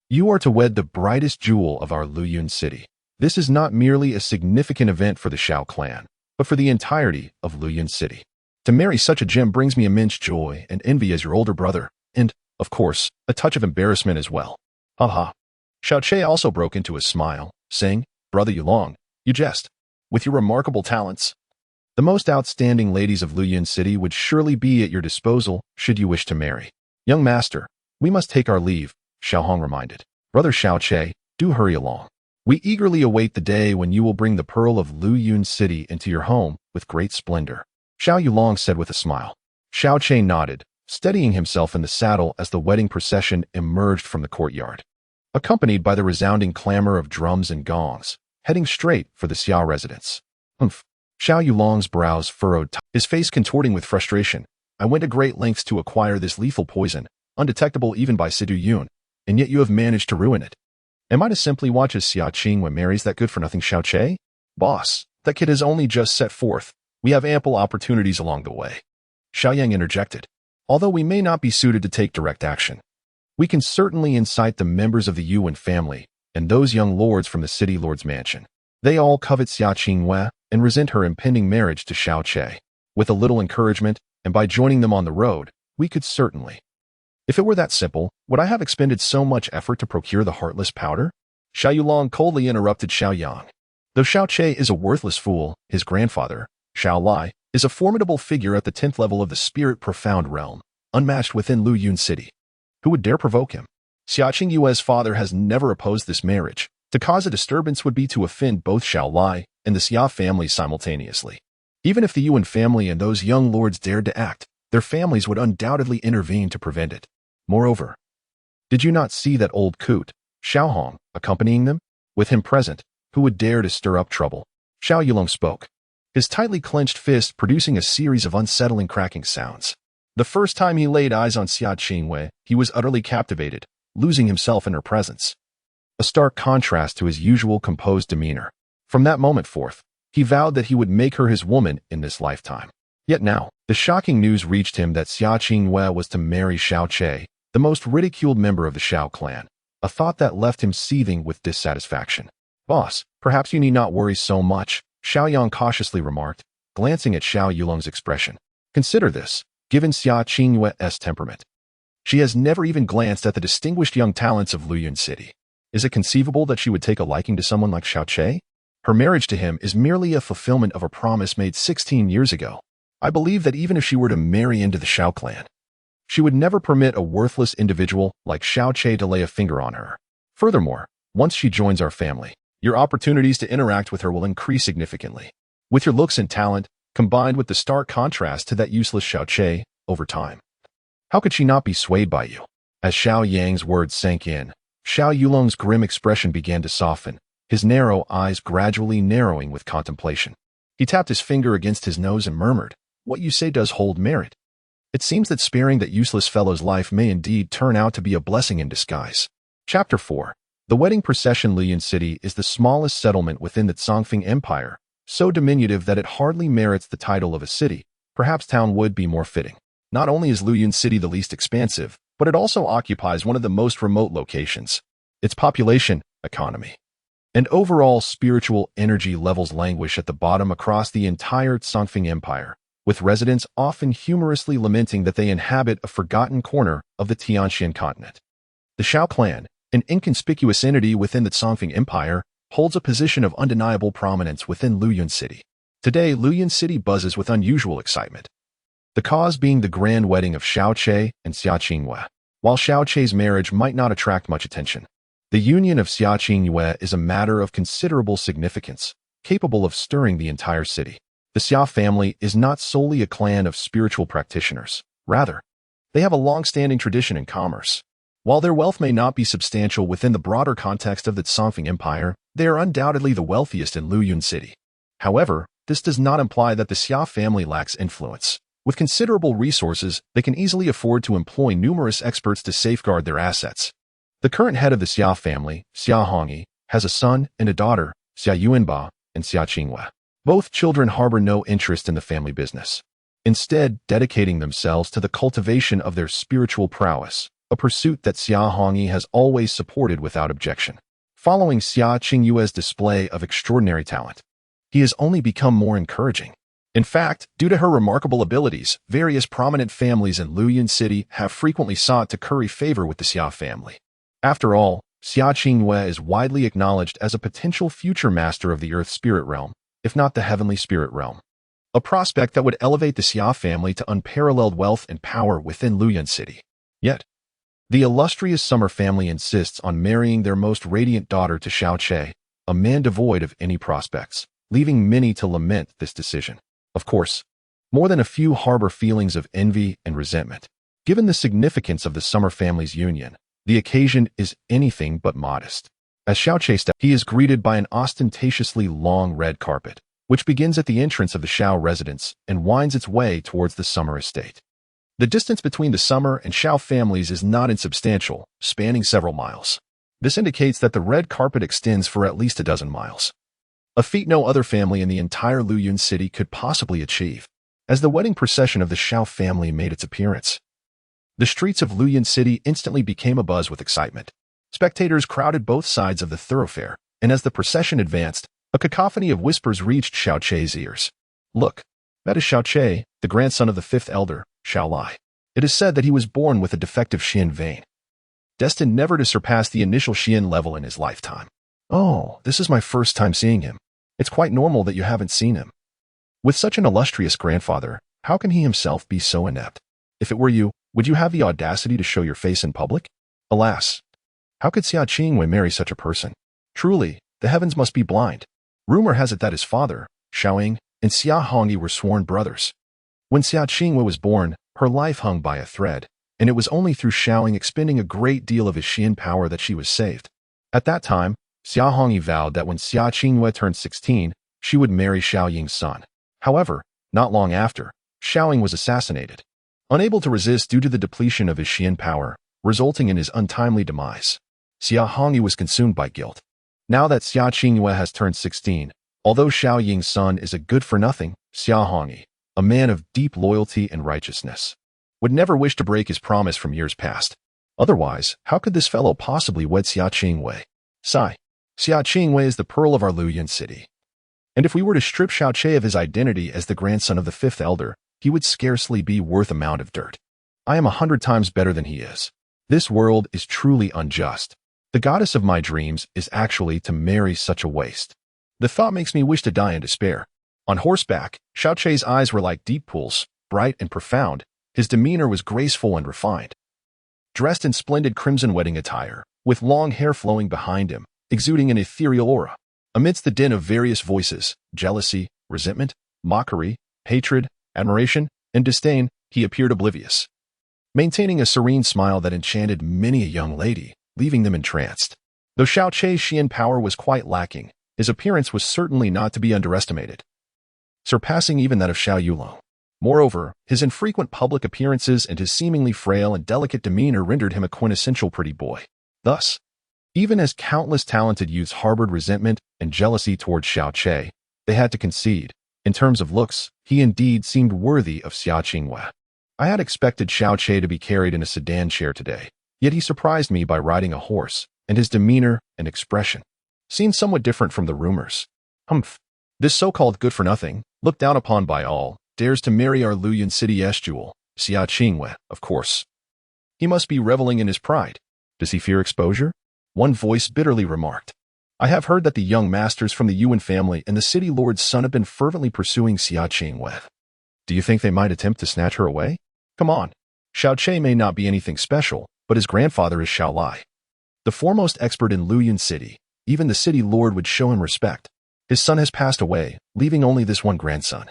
you are to wed the brightest jewel of our Luyun city. This is not merely a significant event for the Xiao clan, but for the entirety of Luyun city. To marry such a gem brings me immense joy and envy as your older brother, and, of course, a touch of embarrassment as well. Ha ha. Xiao Che also broke into a smile, saying, Brother Yulong, you jest. With your remarkable talents, the most outstanding ladies of Luyun City would surely be at your disposal should you wish to marry. Young master, we must take our leave, Xiao Hong reminded. Brother Xiao Che, do hurry along. We eagerly await the day when you will bring the pearl of Luyun City into your home with great splendor, Xiao Yulong said with a smile. Xiao Che nodded, steadying himself in the saddle as the wedding procession emerged from the courtyard, accompanied by the resounding clamor of drums and gongs, heading straight for the Xiao residence. Humph. Xiao Yulong's brows furrowed, his face contorting with frustration. I went to great lengths to acquire this lethal poison, undetectable even by Sidu Yun, and yet you have managed to ruin it. Am I to simply watch as Xia Qingwen marries that good-for-nothing Xiao Che? Boss, that kid has only just set forth. We have ample opportunities along the way. Xiao Yang interjected. Although we may not be suited to take direct action, we can certainly incite the members of the Yuan family and those young lords from the city lord's mansion. They all covet Xia Qingwen and resent her impending marriage to Xiao Che. With a little encouragement, and by joining them on the road, we could certainly. If it were that simple, would I have expended so much effort to procure the heartless powder? Xiao Yulong coldly interrupted Xiao Yang. Though Xiao Che is a worthless fool, his grandfather, Xiao Lai, is a formidable figure at the 10th level of the spirit profound realm, unmatched within Luyun City. Who would dare provoke him? Xia Qingyue's father has never opposed this marriage. To cause a disturbance would be to offend both Xiao Lai and the Xia family simultaneously. Even if the Yuan family and those young lords dared to act, their families would undoubtedly intervene to prevent it. Moreover, did you not see that old coot, Xiao Hong, accompanying them? With him present, who would dare to stir up trouble? Xiao Yulong spoke, his tightly clenched fist producing a series of unsettling cracking sounds. The first time he laid eyes on Xia Qingwei, he was utterly captivated, losing himself in her presence, a stark contrast to his usual composed demeanor. From that moment forth, he vowed that he would make her his woman in this lifetime. Yet now, the shocking news reached him that Xia Qingwei was to marry Xiao Che, the most ridiculed member of the Xiao clan, a thought that left him seething with dissatisfaction. Boss, perhaps you need not worry so much, Xiao Yang cautiously remarked, glancing at Xiao Yulong's expression. Consider this, given Xia Qingwei's temperament. She has never even glanced at the distinguished young talents of Luyun City. Is it conceivable that she would take a liking to someone like Xiao Che? Her marriage to him is merely a fulfillment of a promise made 16 years ago. I believe that even if she were to marry into the Xiao clan, she would never permit a worthless individual like Xiao Che to lay a finger on her. Furthermore, once she joins our family, your opportunities to interact with her will increase significantly. With your looks and talent, combined with the stark contrast to that useless Xiao Che, over time, how could she not be swayed by you? As Xiao Yang's words sank in, Xiao Yulong's grim expression began to soften, his narrow eyes gradually narrowing with contemplation. He tapped his finger against his nose and murmured, "What you say does hold merit. It seems that sparing that useless fellow's life may indeed turn out to be a blessing in disguise." Chapter 4. The wedding procession. Luyun City is the smallest settlement within the Zongfeng Empire, so diminutive that it hardly merits the title of a city. Perhaps town would be more fitting. Not only is Luyun City the least expansive, but it also occupies one of the most remote locations. Its population, economy. And overall spiritual energy levels languish at the bottom across the entire Confronting Empire, with residents often humorously lamenting that they inhabit a forgotten corner of the Tianxian continent. The Xiao clan, an inconspicuous entity within the Confronting Empire, holds a position of undeniable prominence within Luyuan City. Today, Luyuan City buzzes with unusual excitement. The cause being the grand wedding of Xiao Che and Xia Qingyue. While Xiao Che's marriage might not attract much attention, the union of Xia Qingyue is a matter of considerable significance, capable of stirring the entire city. The Xia family is not solely a clan of spiritual practitioners. Rather, they have a long-standing tradition in commerce. While their wealth may not be substantial within the broader context of the Confronting Empire, they are undoubtedly the wealthiest in Luyuan City. However, this does not imply that the Xia family lacks influence. With considerable resources, they can easily afford to employ numerous experts to safeguard their assets. The current head of the Xia family, Xia Hongyi, has a son and a daughter, Xia Yuanba and Xia Qingyue. Both children harbor no interest in the family business, instead dedicating themselves to the cultivation of their spiritual prowess, a pursuit that Xia Hongyi has always supported without objection. Following Xia Qingyue's display of extraordinary talent, he has only become more encouraging. In fact, due to her remarkable abilities, various prominent families in Luyuan City have frequently sought to curry favor with the Xia family. After all, Xia Qingyue is widely acknowledged as a potential future master of the Earth Spirit Realm, if not the Heavenly Spirit Realm. A prospect that would elevate the Xia family to unparalleled wealth and power within Luyuan City. Yet, the illustrious Summer family insists on marrying their most radiant daughter to Xiao Che, a man devoid of any prospects, leaving many to lament this decision. Of course, more than a few harbor feelings of envy and resentment. Given the significance of the Summer family's union, the occasion is anything but modest. As Xiao Che steps, he is greeted by an ostentatiously long red carpet, which begins at the entrance of the Xiao residence and winds its way towards the Summer estate. The distance between the Summer and Xiao families is not insubstantial, spanning several miles. This indicates that the red carpet extends for at least a dozen miles. A feat no other family in the entire Luyuan City could possibly achieve. As the wedding procession of the Xiao family made its appearance, the streets of Luyuan City instantly became abuzz with excitement. Spectators crowded both sides of the thoroughfare, and as the procession advanced, a cacophony of whispers reached Xiao Che's ears. Look, that is Xiao Che, the grandson of the fifth elder, Xiao Lai. It is said that he was born with a defective Xian vein, destined never to surpass the initial Xian level in his lifetime. Oh, this is my first time seeing him. It's quite normal that you haven't seen him. With such an illustrious grandfather, how can he himself be so inept? If it were you, would you have the audacity to show your face in public? Alas, how could Xia Qingyue marry such a person? Truly, the heavens must be blind. Rumor has it that his father, Xiaoying, and Xia Hongyi were sworn brothers. When Xia Qingyue was born, her life hung by a thread, and it was only through Xiaoying expending a great deal of his Xian power that she was saved. At that time, Xia Hongyi vowed that when Xia Qingyue turned 16, she would marry Xiaoying's son. However, not long after, Xiaoying was assassinated, unable to resist due to the depletion of his Xian power, resulting in his untimely demise. Xia Hongyi was consumed by guilt. Now that Xia Qingyue has turned 16, although Xiaoying's son is a good-for-nothing, Xia Hongyi, a man of deep loyalty and righteousness, would never wish to break his promise from years past. Otherwise, how could this fellow possibly wed Xia Qingyue? Sigh. Xia Qingyue is the pearl of our Luyuan City. And if we were to strip Xiao Che of his identity as the grandson of the fifth elder, he would scarcely be worth a mound of dirt. I am 100 times better than he is. This world is truly unjust. The goddess of my dreams is actually to marry such a waste. The thought makes me wish to die in despair. On horseback, Xiao Che's eyes were like deep pools, bright and profound. His demeanor was graceful and refined. Dressed in splendid crimson wedding attire, with long hair flowing behind him, exuding an ethereal aura. Amidst the din of various voices, jealousy, resentment, mockery, hatred, admiration, and disdain, he appeared oblivious, maintaining a serene smile that enchanted many a young lady, leaving them entranced. Though Xiao Che's Xian power was quite lacking, his appearance was certainly not to be underestimated, surpassing even that of Xiao Yulong. Moreover, his infrequent public appearances and his seemingly frail and delicate demeanor rendered him a quintessential pretty boy. Thus, even as countless talented youths harbored resentment and jealousy towards Xiao Che, they had to concede. In terms of looks, he indeed seemed worthy of Xia Qingyue. I had expected Xiao Che to be carried in a sedan chair today, yet he surprised me by riding a horse, and his demeanor and expression seemed somewhat different from the rumors. Humph. This so-called good-for-nothing, looked down upon by all, dares to marry our Luoyang City's jewel, Xia Qingwei, of course. He must be reveling in his pride. Does he fear exposure? One voice bitterly remarked. I have heard that the young masters from the Yuan family and the city lord's son have been fervently pursuing Xia Qingwei. Do you think they might attempt to snatch her away? Come on. Xiao Che may not be anything special, but his grandfather is Xiao Lai, the foremost expert in Luoyang City. Even the city lord would show him respect. His son has passed away, leaving only this one grandson,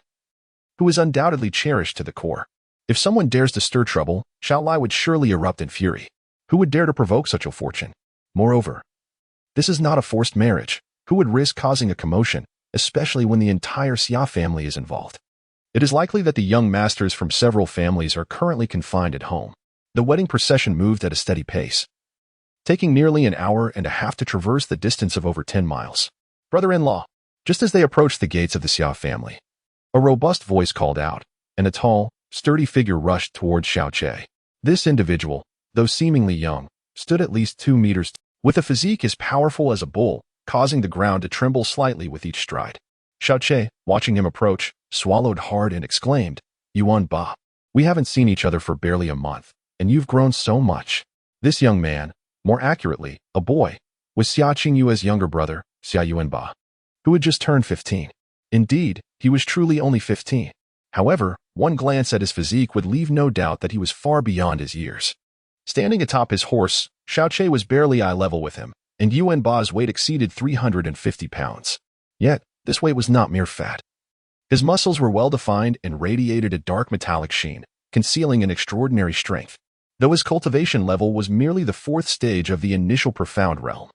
who is undoubtedly cherished to the core. If someone dares to stir trouble, Xiao Lai would surely erupt in fury. Who would dare to provoke such a fortune? Moreover, this is not a forced marriage. Who would risk causing a commotion, especially when the entire Xia family is involved? It is likely that the young masters from several families are currently confined at home. The wedding procession moved at a steady pace, taking nearly an hour and a half to traverse the distance of over 10 miles. Brother-in-law. Just as they approached the gates of the Xia family, a robust voice called out, and a tall, sturdy figure rushed towards Xiao Che. This individual, though seemingly young, stood at least 2 meters, with a physique as powerful as a bull, causing the ground to tremble slightly with each stride. Xiao Che, watching him approach, swallowed hard and exclaimed, Yuan Ba, we haven't seen each other for barely a month, and you've grown so much. This young man, more accurately, a boy, was Xia Qingyue's younger brother, Xia Yuan Ba, who had just turned 15. Indeed, he was truly only 15. However, one glance at his physique would leave no doubt that he was far beyond his years. Standing atop his horse, Xiao Che was barely eye level with him, and Yuan Ba's weight exceeded 350 pounds. Yet, this weight was not mere fat. His muscles were well-defined and radiated a dark metallic sheen, concealing an extraordinary strength, though his cultivation level was merely the 4th stage of the initial profound realm.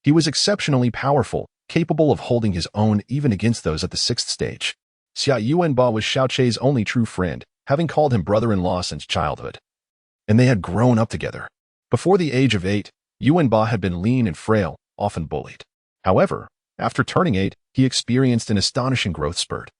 He was exceptionally powerful, capable of holding his own even against those at the 6th stage. Xia Yuanba was Xiao Che's only true friend, having called him brother-in-law since childhood. And they had grown up together. Before the age of 8, Yuanba had been lean and frail, often bullied. However, after turning 8, he experienced an astonishing growth spurt,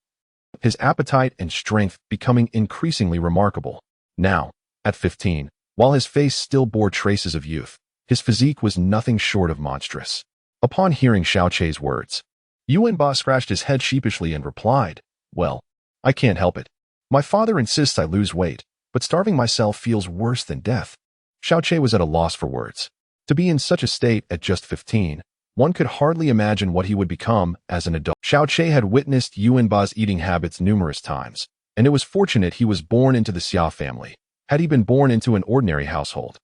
his appetite and strength becoming increasingly remarkable. Now, at 15, while his face still bore traces of youth, his physique was nothing short of monstrous. Upon hearing Xiao Che's words, Yuanba scratched his head sheepishly and replied, Well, I can't help it. My father insists I lose weight, but starving myself feels worse than death. Xiao Che was at a loss for words. To be in such a state at just 15, one could hardly imagine what he would become as an adult. Xiao Che had witnessed Yuanba's eating habits numerous times, and it was fortunate he was born into the Xia family. Had he been born into an ordinary household,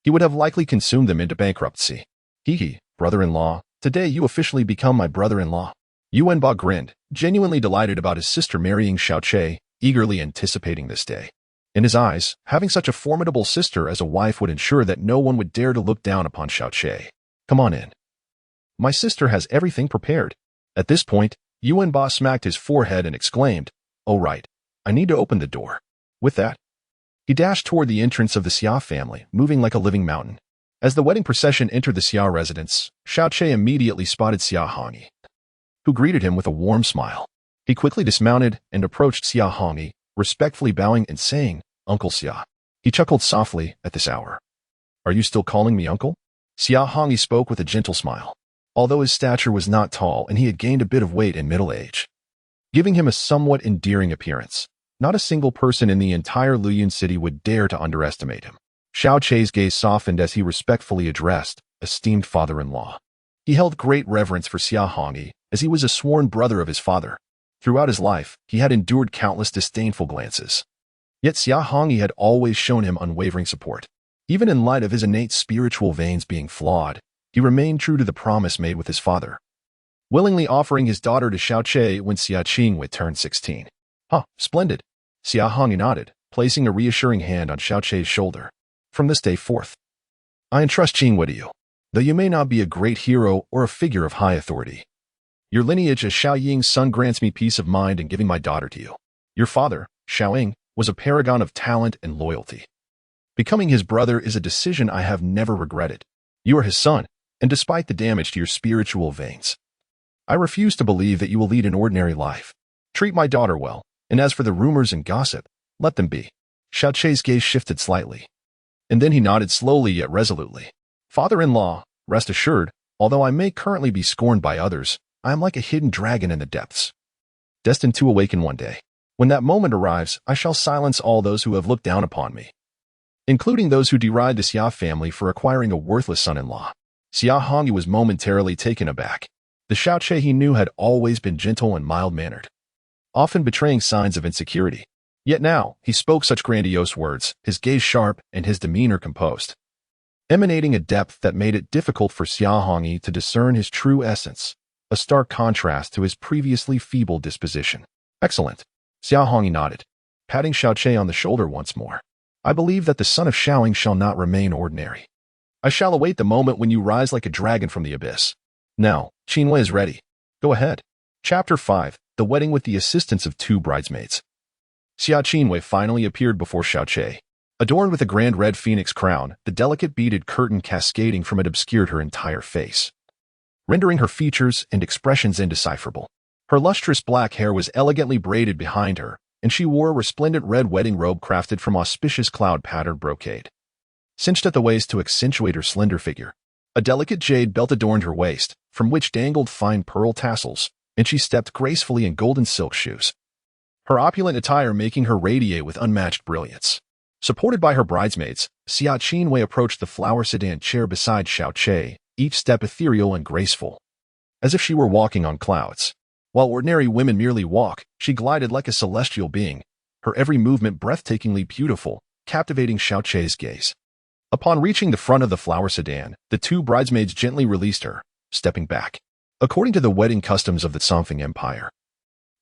he would have likely consumed them into bankruptcy. Hee, brother-in-law, today you officially become my brother-in-law. Yuanba grinned, genuinely delighted about his sister marrying Xiao Che, eagerly anticipating this day. In his eyes, having such a formidable sister as a wife would ensure that no one would dare to look down upon Xiao Che. Come on in. My sister has everything prepared. At this point, Yuanba smacked his forehead and exclaimed, Oh right, I need to open the door. With that, he dashed toward the entrance of the Xia family, moving like a living mountain. As the wedding procession entered the Xia residence, Xiao Che immediately spotted Xia Hongyi, who greeted him with a warm smile. He quickly dismounted and approached Xia Hongyi, respectfully bowing and saying, Uncle Xia. He chuckled softly at this hour. Are you still calling me uncle? Xia Hongyi spoke with a gentle smile, although his stature was not tall and he had gained a bit of weight in middle age, giving him a somewhat endearing appearance. Not a single person in the entire Luoyang city would dare to underestimate him. Xiao Che's gaze softened as he respectfully addressed, esteemed father-in-law. He held great reverence for Xia Hongyi, as he was a sworn brother of his father. Throughout his life, he had endured countless disdainful glances. Yet Xia Hongyi had always shown him unwavering support. Even in light of his innate spiritual veins being flawed, he remained true to the promise made with his father, willingly offering his daughter to Xiao Che when Xia Qingwei turned 16. Splendid. Xia Hongyi nodded, placing a reassuring hand on Xiao Che's shoulder. From this day forth, I entrust Qingwei to you, though you may not be a great hero or a figure of high authority. Your lineage as Xiao Ying's son grants me peace of mind in giving my daughter to you. Your father, Xiao Ying, was a paragon of talent and loyalty. Becoming his brother is a decision I have never regretted. You are his son, and despite the damage to your spiritual veins, I refuse to believe that you will lead an ordinary life. Treat my daughter well, and as for the rumors and gossip, let them be. Xiao Che's gaze shifted slightly, and then he nodded slowly yet resolutely. Father-in-law, Rest assured, although I may currently be scorned by others, I am like a hidden dragon in the depths, destined to awaken one day. When that moment arrives, I shall silence all those who have looked down upon me, including those who deride the Xia family for acquiring a worthless son-in-law. Xia Hongyu was momentarily taken aback. The Xiaoqie he knew had always been gentle and mild-mannered, often betraying signs of insecurity. Yet now, he spoke such grandiose words, his gaze sharp and his demeanor composed, emanating a depth that made it difficult for Xia Hongyu to discern his true essence, a stark contrast to his previously feeble disposition. Excellent. Xia Hongyu nodded, patting Xiaoqie on the shoulder once more. I believe that the son of Xiaoying shall not remain ordinary. I shall await the moment when you rise like a dragon from the abyss. Now, Qinwei is ready. Go ahead. Chapter 5. The Wedding with the Assistance of Two Bridesmaids. Xia Qinwei finally appeared before Xiaoqie. Adorned with a grand red phoenix crown, the delicate beaded curtain cascading from it obscured her entire face, rendering her features and expressions indecipherable. Her lustrous black hair was elegantly braided behind her, and she wore a resplendent red wedding robe crafted from auspicious cloud-patterned brocade, cinched at the waist to accentuate her slender figure. A delicate jade belt adorned her waist, from which dangled fine pearl tassels, and she stepped gracefully in golden silk shoes, her opulent attire making her radiate with unmatched brilliance. Supported by her bridesmaids, Xia Qinwei approached the flower sedan chair beside Xiaoqie, each step ethereal and graceful, as if she were walking on clouds. While ordinary women merely walk, she glided like a celestial being, her every movement breathtakingly beautiful, captivating Xiaoqie's gaze. Upon reaching the front of the flower sedan, the two bridesmaids gently released her, stepping back. According to the wedding customs of the Songfeng Empire,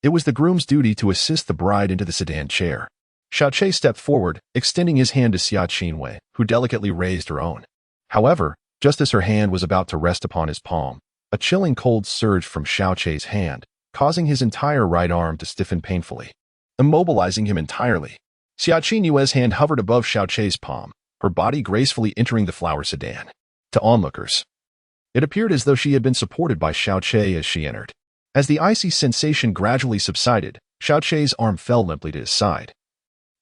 it was the groom's duty to assist the bride into the sedan chair. Xiaoqie stepped forward, extending his hand to Xia Qinwei, who delicately raised her own. However, just as her hand was about to rest upon his palm, a chilling cold surged from Xiaoqie's hand, causing his entire right arm to stiffen painfully, immobilizing him entirely. Xia Qinwei's hand hovered above Xiaoqie's palm, her body gracefully entering the flower sedan. To onlookers, it appeared as though she had been supported by Xiaoqie as she entered. As the icy sensation gradually subsided, Xiaoqie's arm fell limply to his side,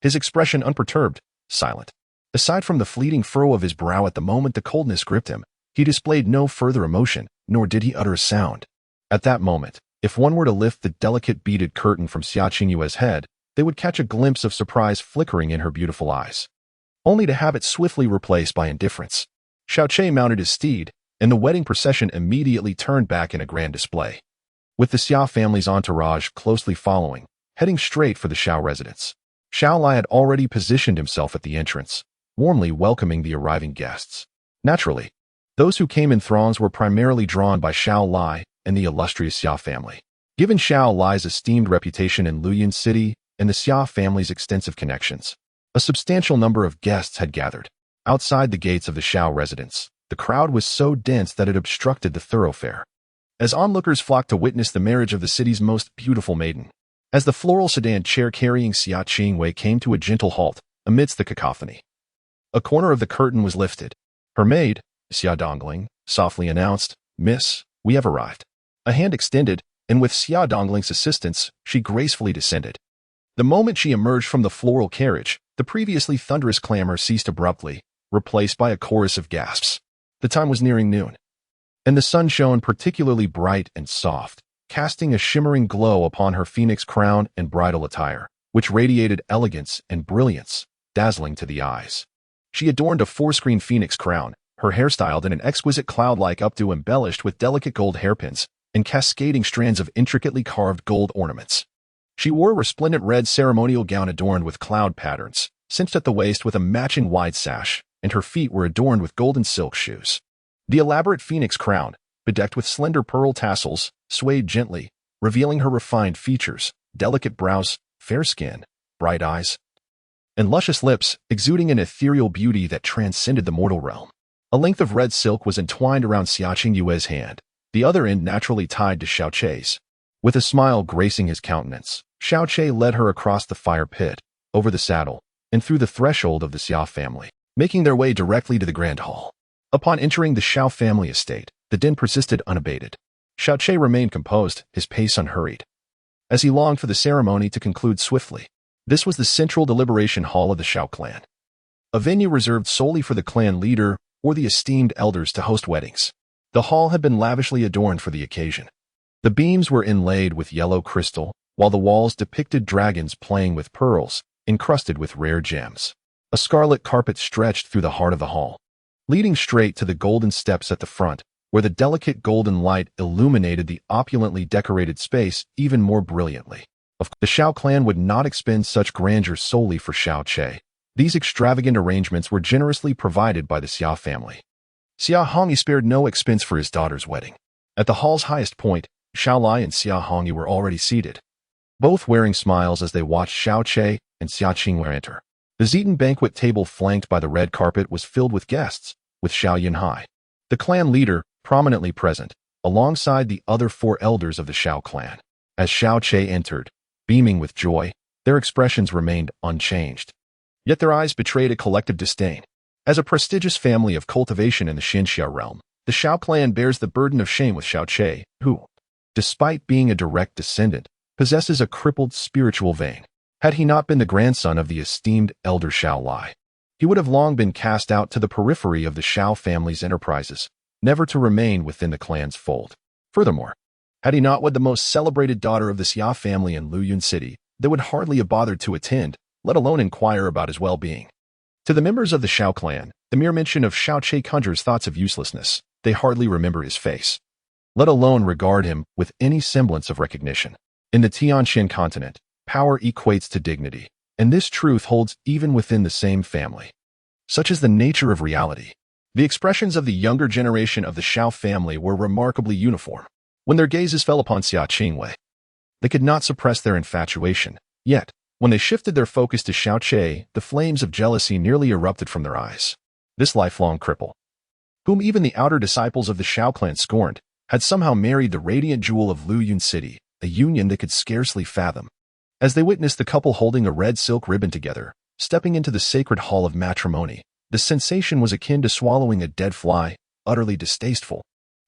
his expression unperturbed, silent. Aside from the fleeting furrow of his brow at the moment the coldness gripped him, he displayed no further emotion, nor did he utter a sound. At that moment, if one were to lift the delicate beaded curtain from Xia Qinwei's head, they would catch a glimpse of surprise flickering in her beautiful eyes, only to have it swiftly replaced by indifference. Xiaoqie mounted his steed, and the wedding procession immediately turned back in a grand display, with the Xia family's entourage closely following, heading straight for the Xiao residence. Xiao Lai had already positioned himself at the entrance, warmly welcoming the arriving guests. Naturally, those who came in throngs were primarily drawn by Xiao Lai and the illustrious Xia family. Given Xiao Lai's esteemed reputation in Luyan City and the Xia family's extensive connections, a substantial number of guests had gathered. Outside the gates of the Xiao residence, the crowd was so dense that it obstructed the thoroughfare, as onlookers flocked to witness the marriage of the city's most beautiful maiden. As the floral sedan chair carrying Xia Qinwei came to a gentle halt amidst the cacophony, a corner of the curtain was lifted. Her maid, Xia Dongling, softly announced, "Miss, we have arrived." A hand extended, and with Xia Dongling's assistance, she gracefully descended. The moment she emerged from the floral carriage, the previously thunderous clamor ceased abruptly, replaced by a chorus of gasps. The time was nearing noon, and the sun shone particularly bright and soft, casting a shimmering glow upon her phoenix crown and bridal attire, which radiated elegance and brilliance, dazzling to the eyes. She adorned a four-screen phoenix crown, her hair styled in an exquisite cloud-like updo embellished with delicate gold hairpins and cascading strands of intricately carved gold ornaments. She wore a resplendent red ceremonial gown adorned with cloud patterns, cinched at the waist with a matching wide sash, and her feet were adorned with golden silk shoes. The elaborate phoenix crown, bedecked with slender pearl tassels, swayed gently, revealing her refined features, delicate brows, fair skin, bright eyes, and luscious lips, exuding an ethereal beauty that transcended the mortal realm. A length of red silk was entwined around Xia Qingyue's hand, the other end naturally tied to Xiaoqie's. With a smile gracing his countenance, Xiaoqie led her across the fire pit, over the saddle, and through the threshold of the Xia family, making their way directly to the grand hall. Upon entering the Xiao family estate, the din persisted unabated. Xiaoqie remained composed, his pace unhurried, as he longed for the ceremony to conclude swiftly. This was the central deliberation hall of the Xiao clan, a venue reserved solely for the clan leader or the esteemed elders to host weddings. The hall had been lavishly adorned for the occasion. The beams were inlaid with yellow crystal, while the walls depicted dragons playing with pearls, encrusted with rare gems. A scarlet carpet stretched through the heart of the hall, leading straight to the golden steps at the front, where the delicate golden light illuminated the opulently decorated space even more brilliantly. The Xiao clan would not expend such grandeur solely for Xiao Che. These extravagant arrangements were generously provided by the Xia family. Xia Hongyi spared no expense for his daughter's wedding. At the hall's highest point, Xiao Lai and Xia Hongyi were already seated, both wearing smiles as they watched Xiao Che and Xia Qingwei enter. The Zetan banquet table flanked by the red carpet was filled with guests, with Xiao Yunhai, the clan leader, prominently present, alongside the other 4 elders of the Xiao clan. As Xiao Che entered, beaming with joy, their expressions remained unchanged. Yet their eyes betrayed a collective disdain. As a prestigious family of cultivation in the Xinxia realm, the Xiao clan bears the burden of shame with Xiao Che, who, despite being a direct descendant, possesses a crippled spiritual vein. Had he not been the grandson of the esteemed elder Xiao Lai, he would have long been cast out to the periphery of the Xiao family's enterprises, never to remain within the clan's fold. Furthermore, had he not wed the most celebrated daughter of the Xia family in Luyun City, they would hardly have bothered to attend, let alone inquire about his well-being. To the members of the Xiao clan, the mere mention of Xiao Che conjures thoughts of uselessness. They hardly remember his face, let alone regard him with any semblance of recognition. In the Tianxin continent, power equates to dignity, and this truth holds even within the same family. Such is the nature of reality. The expressions of the younger generation of the Xiao family were remarkably uniform. When their gazes fell upon Xia Qingwei, they could not suppress their infatuation. Yet, when they shifted their focus to Xiao Che, the flames of jealousy nearly erupted from their eyes. This lifelong cripple, whom even the outer disciples of the Xiao clan scorned, had somehow married the radiant jewel of Luyun City, a union they could scarcely fathom. As they witnessed the couple holding a red silk ribbon together, stepping into the sacred hall of matrimony, the sensation was akin to swallowing a dead fly, utterly distasteful.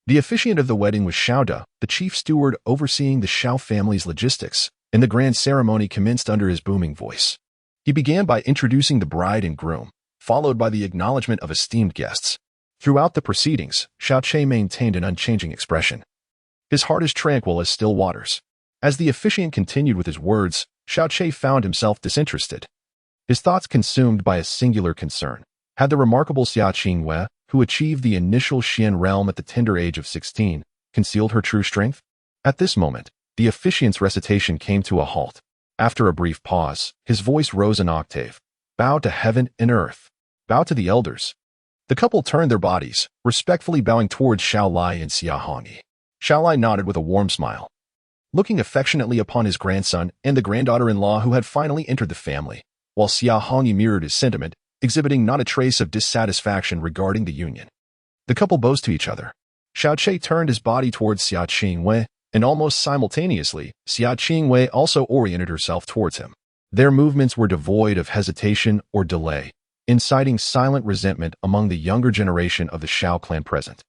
The officiant of the wedding was Xiao De, the chief steward overseeing the Xiao family's logistics, and the grand ceremony commenced under his booming voice. He began by introducing the bride and groom, followed by the acknowledgement of esteemed guests. Throughout the proceedings, Xiao Che maintained an unchanging expression, his heart as tranquil as still waters. As the officiant continued with his words, Xiao Che found himself disinterested, his thoughts consumed by a singular concern. Had the remarkable Xia Qingwei, who achieved the initial Xian realm at the tender age of 16, concealed her true strength? At this moment, the officiant's recitation came to a halt. After a brief pause, his voice rose an octave. Bow to heaven and earth. Bow to the elders. The couple turned their bodies, respectfully bowing towards Xiao Lai and Xia Hongyi. Xiao Lai nodded with a warm smile, looking affectionately upon his grandson and the granddaughter-in-law who had finally entered the family, while Xia Hongyi mirrored his sentiment, exhibiting not a trace of dissatisfaction regarding the union. The couple bowed to each other. Xiao Che turned his body towards Xia Qingwei, and almost simultaneously, Xia Qingwei also oriented herself towards him. Their movements were devoid of hesitation or delay, inciting silent resentment among the younger generation of the Xiao clan present.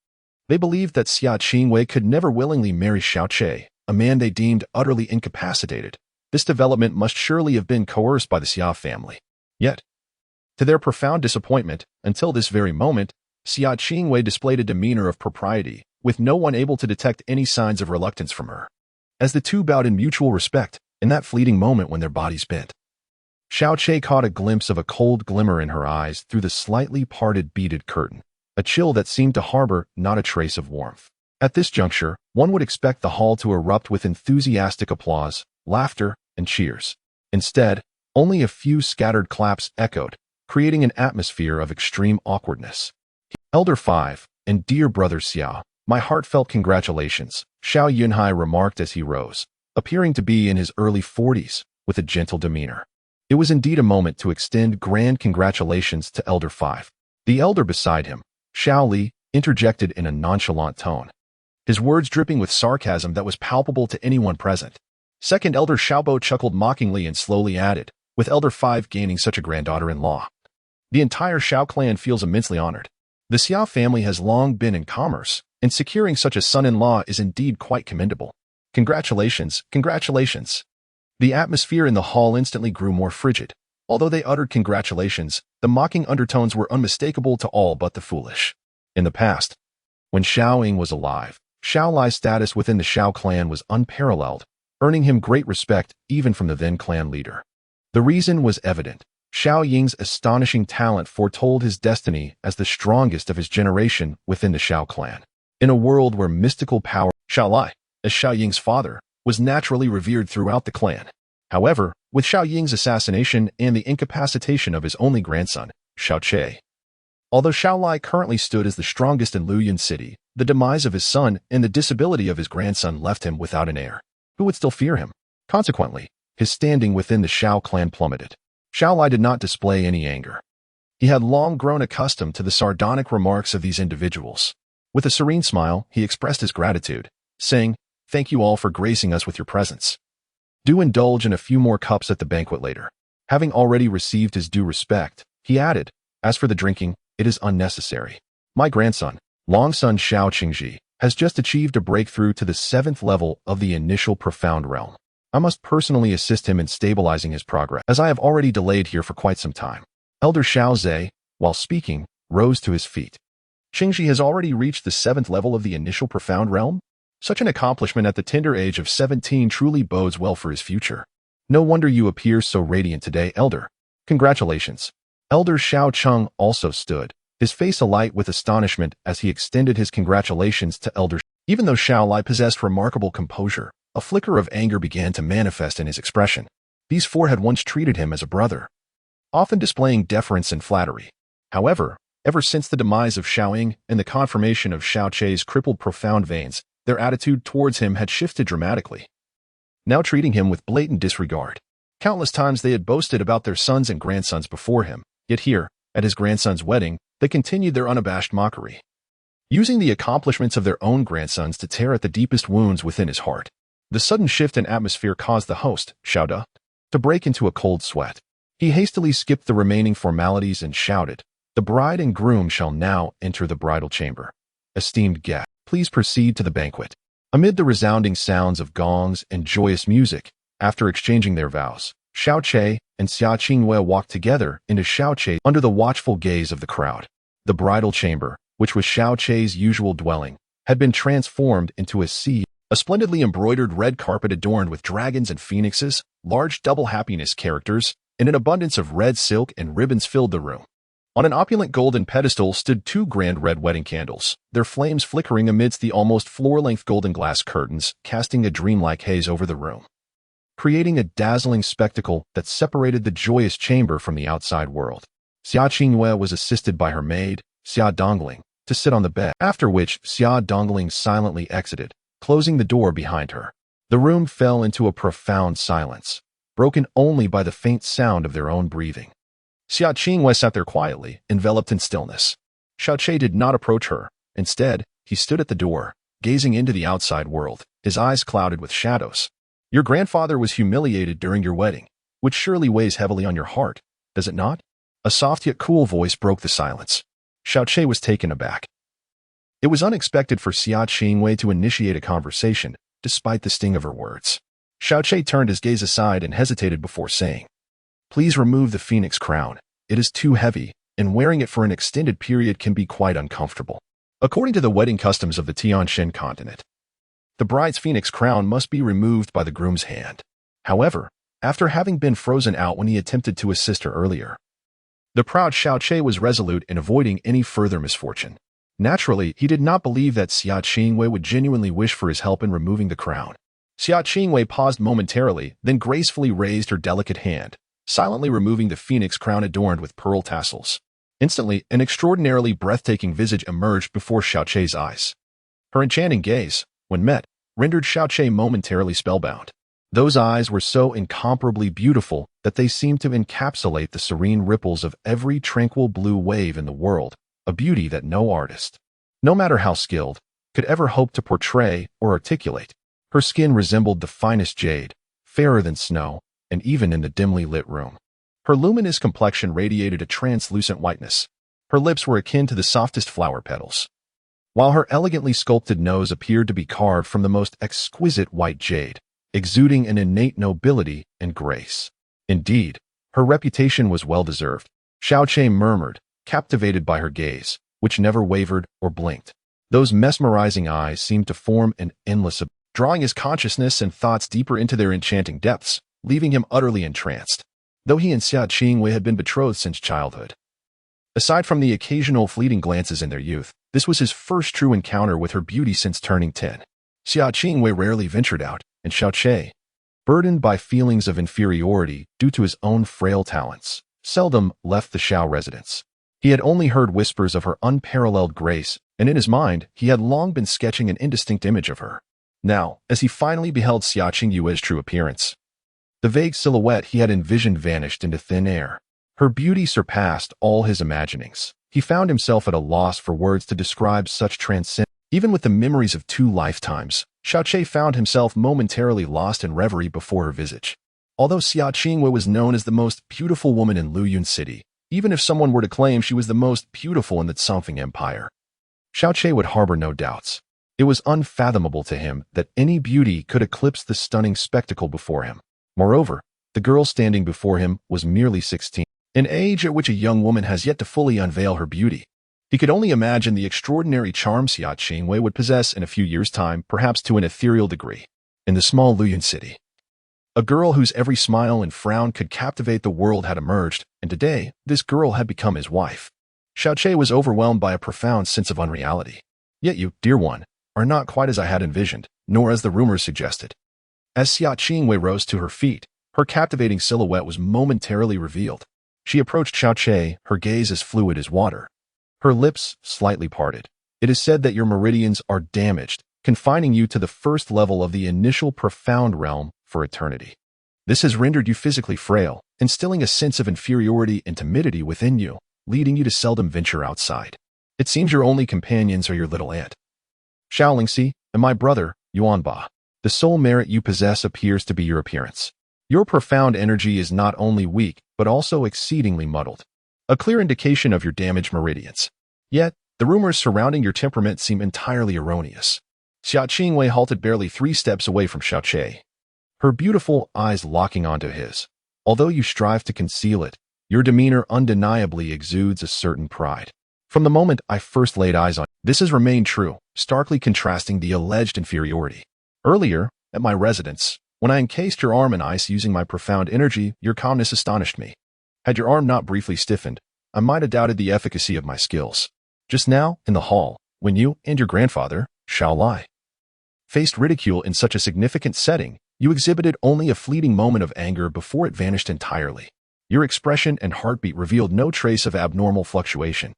They believed that Xia Qingwei could never willingly marry Xiao Che, a man they deemed utterly incapacitated. This development must surely have been coerced by the Xia family. Yet, to their profound disappointment, until this very moment, Xia Qingwei displayed a demeanor of propriety, with no one able to detect any signs of reluctance from her. As the two bowed in mutual respect, in that fleeting moment when their bodies bent, Xiao Che caught a glimpse of a cold glimmer in her eyes through the slightly parted beaded curtain, a chill that seemed to harbor not a trace of warmth. At this juncture, one would expect the hall to erupt with enthusiastic applause, laughter, and cheers. Instead, only a few scattered claps echoed, creating an atmosphere of extreme awkwardness. Elder 5, and dear brother Xiao, my heartfelt congratulations, Xiao Yunhai remarked as he rose, appearing to be in his early 40s, with a gentle demeanor. It was indeed a moment to extend grand congratulations to Elder 5. The elder beside him, Xiao Li, interjected in a nonchalant tone, his words dripping with sarcasm that was palpable to anyone present. Second Elder Xiaobo chuckled mockingly and slowly added, with Elder 5 gaining such a granddaughter-in-law, the entire Xiao clan feels immensely honored. The Xiao family has long been in commerce, and securing such a son-in-law is indeed quite commendable. Congratulations, congratulations. The atmosphere in the hall instantly grew more frigid. Although they uttered congratulations, the mocking undertones were unmistakable to all but the foolish. In the past, when Xiao Ying was alive, Xiao Lai's status within the Xiao clan was unparalleled, earning him great respect even from the then clan leader. The reason was evident. Xiao Ying's astonishing talent foretold his destiny as the strongest of his generation within the Xiao clan. In a world where mystical power, Xiao Lai, as Xiao Ying's father, was naturally revered throughout the clan. However, with Xiao Ying's assassination and the incapacitation of his only grandson, Xiao Che, although Xiao Lai currently stood as the strongest in Luoyuan City, the demise of his son and the disability of his grandson left him without an heir who would still fear him. Consequently, his standing within the Xiao clan plummeted. Xiao Lai did not display any anger. He had long grown accustomed to the sardonic remarks of these individuals. With a serene smile, he expressed his gratitude, saying, "Thank you all for gracing us with your presence. Do indulge in a few more cups at the banquet later." Having already received his due respect, he added, "As for the drinking, it is unnecessary. My grandson, Longsun Xiao Qingji, has just achieved a breakthrough to the 7th level of the initial profound realm. I must personally assist him in stabilizing his progress, as I have already delayed here for quite some time." Elder Xiao Zhe, while speaking, rose to his feet. Qingji has already reached the 7th level of the initial profound realm? Such an accomplishment at the tender age of 17 truly bodes well for his future. No wonder you appear so radiant today, Elder. Congratulations. Elder Xiao Cheng also stood, his face alight with astonishment as he extended his congratulations to Elder. Even though Xiao Lai possessed remarkable composure, a flicker of anger began to manifest in his expression. These four had once treated him as a brother, often displaying deference and flattery. However, ever since the demise of Xiao Ying and the confirmation of Xiao Che's crippled profound veins, their attitude towards him had shifted dramatically, now treating him with blatant disregard. Countless times they had boasted about their sons and grandsons before him, yet here, at his grandson's wedding, they continued their unabashed mockery, using the accomplishments of their own grandsons to tear at the deepest wounds within his heart. The sudden shift in atmosphere caused the host, Xiao De, to break into a cold sweat. He hastily skipped the remaining formalities and shouted, "The bride and groom shall now enter the bridal chamber. Esteemed guest, please proceed to the banquet." Amid the resounding sounds of gongs and joyous music, after exchanging their vows, Xiao Che and Xia Qingwei walked together into Xiao Che under the watchful gaze of the crowd. The bridal chamber, which was Xiao Che's usual dwelling, had been transformed into a sea. A splendidly embroidered red carpet adorned with dragons and phoenixes, large double happiness characters, and an abundance of red silk and ribbons filled the room. On an opulent golden pedestal stood 2 grand red wedding candles, their flames flickering amidst the almost floor-length golden glass curtains, casting a dreamlike haze over the room, creating a dazzling spectacle that separated the joyous chamber from the outside world. Xia Qingwei was assisted by her maid, Xia Dongling, to sit on the bed, after which Xia Dongling silently exited, closing the door behind her. The room fell into a profound silence, broken only by the faint sound of their own breathing. Xia Qingwei sat there quietly, enveloped in stillness. Xiao Che did not approach her. Instead, he stood at the door, gazing into the outside world, his eyes clouded with shadows. "Your grandfather was humiliated during your wedding, which surely weighs heavily on your heart, does it not?" A soft yet cool voice broke the silence. Xiao Che was taken aback. It was unexpected for Xia Qingwei to initiate a conversation, despite the sting of her words. Xiao Che turned his gaze aside and hesitated before saying, "Please remove the phoenix crown. It is too heavy, and wearing it for an extended period can be quite uncomfortable." According to the wedding customs of the Tianshan continent, the bride's phoenix crown must be removed by the groom's hand. However, after having been frozen out when he attempted to assist her earlier, the proud Xiao Che was resolute in avoiding any further misfortune. Naturally, he did not believe that Xia Qingwei would genuinely wish for his help in removing the crown. Xia Qingwei paused momentarily, then gracefully raised her delicate hand, silently removing the phoenix crown adorned with pearl tassels. Instantly, an extraordinarily breathtaking visage emerged before Xiao Che's eyes. Her enchanting gaze, when met, rendered Xiao Che momentarily spellbound. Those eyes were so incomparably beautiful that they seemed to encapsulate the serene ripples of every tranquil blue wave in the world, a beauty that no artist, no matter how skilled, could ever hope to portray or articulate. Her skin resembled the finest jade, fairer than snow, and even in the dimly lit room, her luminous complexion radiated a translucent whiteness. Her lips were akin to the softest flower petals, while her elegantly sculpted nose appeared to be carved from the most exquisite white jade, exuding an innate nobility and grace. Indeed, her reputation was well-deserved. Xiao Che murmured, captivated by her gaze, which never wavered or blinked. Those mesmerizing eyes seemed to form an endless abyss, drawing his consciousness and thoughts deeper into their enchanting depths, leaving him utterly entranced. Though he and Xia Qingwei had been betrothed since childhood, aside from the occasional fleeting glances in their youth, this was his first true encounter with her beauty since turning 10. Xia Qingwei rarely ventured out, and Xiaoqi, burdened by feelings of inferiority due to his own frail talents, seldom left the Xiao residence. He had only heard whispers of her unparalleled grace, and in his mind, he had long been sketching an indistinct image of her. Now, as he finally beheld Xia Qingyue's true appearance, the vague silhouette he had envisioned vanished into thin air. Her beauty surpassed all his imaginings. He found himself at a loss for words to describe such transcendence. Even with the memories of 2 lifetimes, Xiaoqi found himself momentarily lost in reverie before her visage. Although Xia Qingwei was known as the most beautiful woman in Luyun City, even if someone were to claim she was the most beautiful in the Songfeng Empire, Xiaoqi would harbor no doubts. It was unfathomable to him that any beauty could eclipse the stunning spectacle before him. Moreover, the girl standing before him was merely 16, an age at which a young woman has yet to fully unveil her beauty. He could only imagine the extraordinary charm Xia Qingwei would possess in a few years' time, perhaps to an ethereal degree. In the small Luyun city, a girl whose every smile and frown could captivate the world had emerged, and today, this girl had become his wife. Xiaoqi was overwhelmed by a profound sense of unreality. Yet you, dear one, are not quite as I had envisioned, nor as the rumors suggested. As Xia Qingwei rose to her feet, her captivating silhouette was momentarily revealed. She approached Xiaoqi, her gaze as fluid as water, her lips slightly parted. It is said that your meridians are damaged, confining you to the first level of the initial profound realm for eternity. This has rendered you physically frail, instilling a sense of inferiority and timidity within you, leading you to seldom venture outside. It seems your only companions are your little aunt, Xiaolingxi, and my brother, Yuanba. The sole merit you possess appears to be your appearance. Your profound energy is not only weak, but also exceedingly muddled, a clear indication of your damaged meridians. Yet, the rumors surrounding your temperament seem entirely erroneous. Xia Qingwei halted barely 3 steps away from Xiaoqi, her beautiful eyes locking onto his. Although you strive to conceal it, your demeanor undeniably exudes a certain pride. From the moment I first laid eyes on you, this has remained true, starkly contrasting the alleged inferiority. Earlier, at my residence, when I encased your arm in ice using my profound energy, your calmness astonished me. Had your arm not briefly stiffened, I might have doubted the efficacy of my skills. Just now, in the hall, when you and your grandfather, Xiao Lai, faced ridicule in such a significant setting, you exhibited only a fleeting moment of anger before it vanished entirely. Your expression and heartbeat revealed no trace of abnormal fluctuation.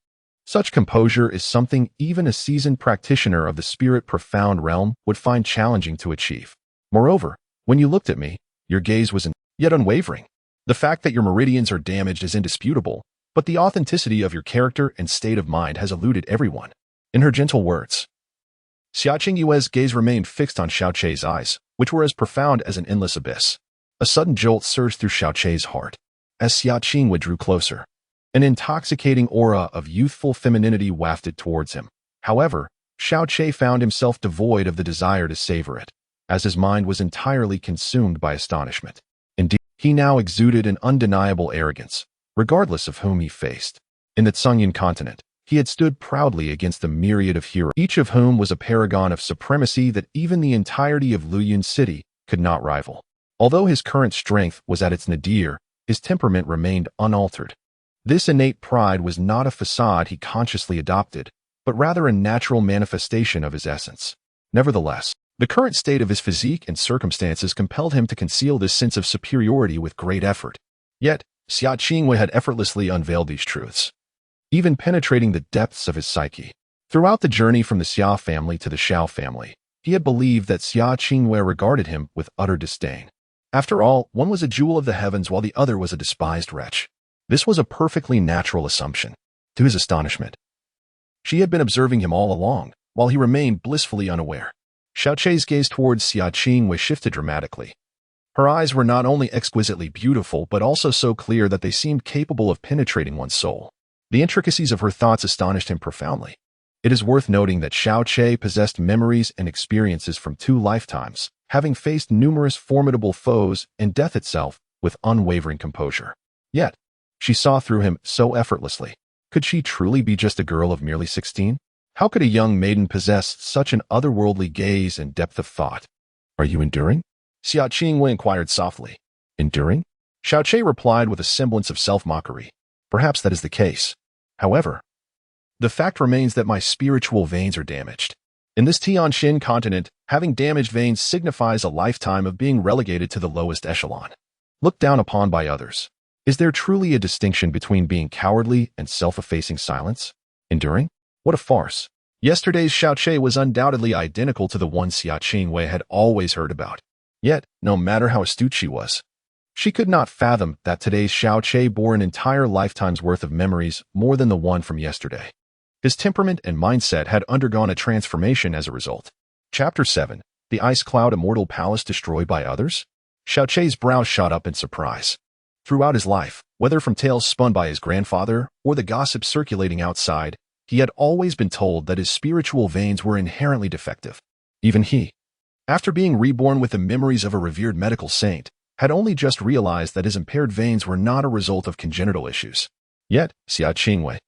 Such composure is something even a seasoned practitioner of the spirit profound realm would find challenging to achieve. Moreover, when you looked at me, your gaze was yet unwavering. The fact that your meridians are damaged is indisputable, but the authenticity of your character and state of mind has eluded everyone. In her gentle words, Xia Qingyue's gaze remained fixed on Xiaoqi's eyes, which were as profound as an endless abyss. A sudden jolt surged through Xiaoqi's heart. As Xia Qingwei drew closer, an intoxicating aura of youthful femininity wafted towards him. However, Xiaoqi found himself devoid of the desire to savor it, as his mind was entirely consumed by astonishment. Indeed, he now exuded an undeniable arrogance, regardless of whom he faced. In the Tsungyan continent, he had stood proudly against a myriad of heroes, each of whom was a paragon of supremacy that even the entirety of Luyun City could not rival. Although his current strength was at its nadir, his temperament remained unaltered. This innate pride was not a facade he consciously adopted, but rather a natural manifestation of his essence. Nevertheless, the current state of his physique and circumstances compelled him to conceal this sense of superiority with great effort. Yet, Xia Qingwei had effortlessly unveiled these truths, even penetrating the depths of his psyche. Throughout the journey from the Xia family to the Xiao family, he had believed that Xia Qingwei regarded him with utter disdain. After all, one was a jewel of the heavens while the other was a despised wretch. This was a perfectly natural assumption. To his astonishment, she had been observing him all along, while he remained blissfully unaware. Xiaoqi's gaze towards Xia Qingwei shifted dramatically. Her eyes were not only exquisitely beautiful, but also so clear that they seemed capable of penetrating one's soul. The intricacies of her thoughts astonished him profoundly. It is worth noting that Xiaoqi possessed memories and experiences from 2 lifetimes, having faced numerous formidable foes and death itself with unwavering composure. Yet, she saw through him so effortlessly. Could she truly be just a girl of merely 16? How could a young maiden possess such an otherworldly gaze and depth of thought? Are you enduring? Xia Qingwei inquired softly. Enduring? Xiao Che replied with a semblance of self-mockery. Perhaps that is the case. However, the fact remains that my spiritual veins are damaged. In this Tianxin continent, having damaged veins signifies a lifetime of being relegated to the lowest echelon, looked down upon by others. Is there truly a distinction between being cowardly and self-effacing silence? Enduring? What a farce. Yesterday's Xiao Che was undoubtedly identical to the one Xia Qingwei had always heard about. Yet, no matter how astute she was, she could not fathom that today's Xiao Che bore an entire lifetime's worth of memories more than the one from yesterday. His temperament and mindset had undergone a transformation as a result. Chapter 7. The Ice Cloud Immortal Palace Destroyed by Others? Xiao Che's brow shot up in surprise. Throughout his life, whether from tales spun by his grandfather or the gossip circulating outside, he had always been told that his spiritual veins were inherently defective. Even he, after being reborn with the memories of a revered medical saint, had only just realized that his impaired veins were not a result of congenital issues. Yet, Xia Qingwei,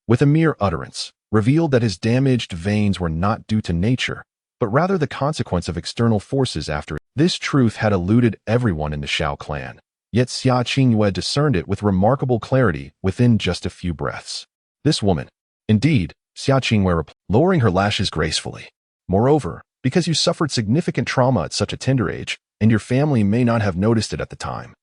with a mere utterance, revealed that his damaged veins were not due to nature, but rather the consequence of external forces after it. This truth had eluded everyone in the Shao clan, yet Xia Qingwei discerned it with remarkable clarity within just a few breaths. This woman, indeed, Xia Qingwei replied, lowering her lashes gracefully. Moreover, because you suffered significant trauma at such a tender age, and your family may not have noticed it at the time,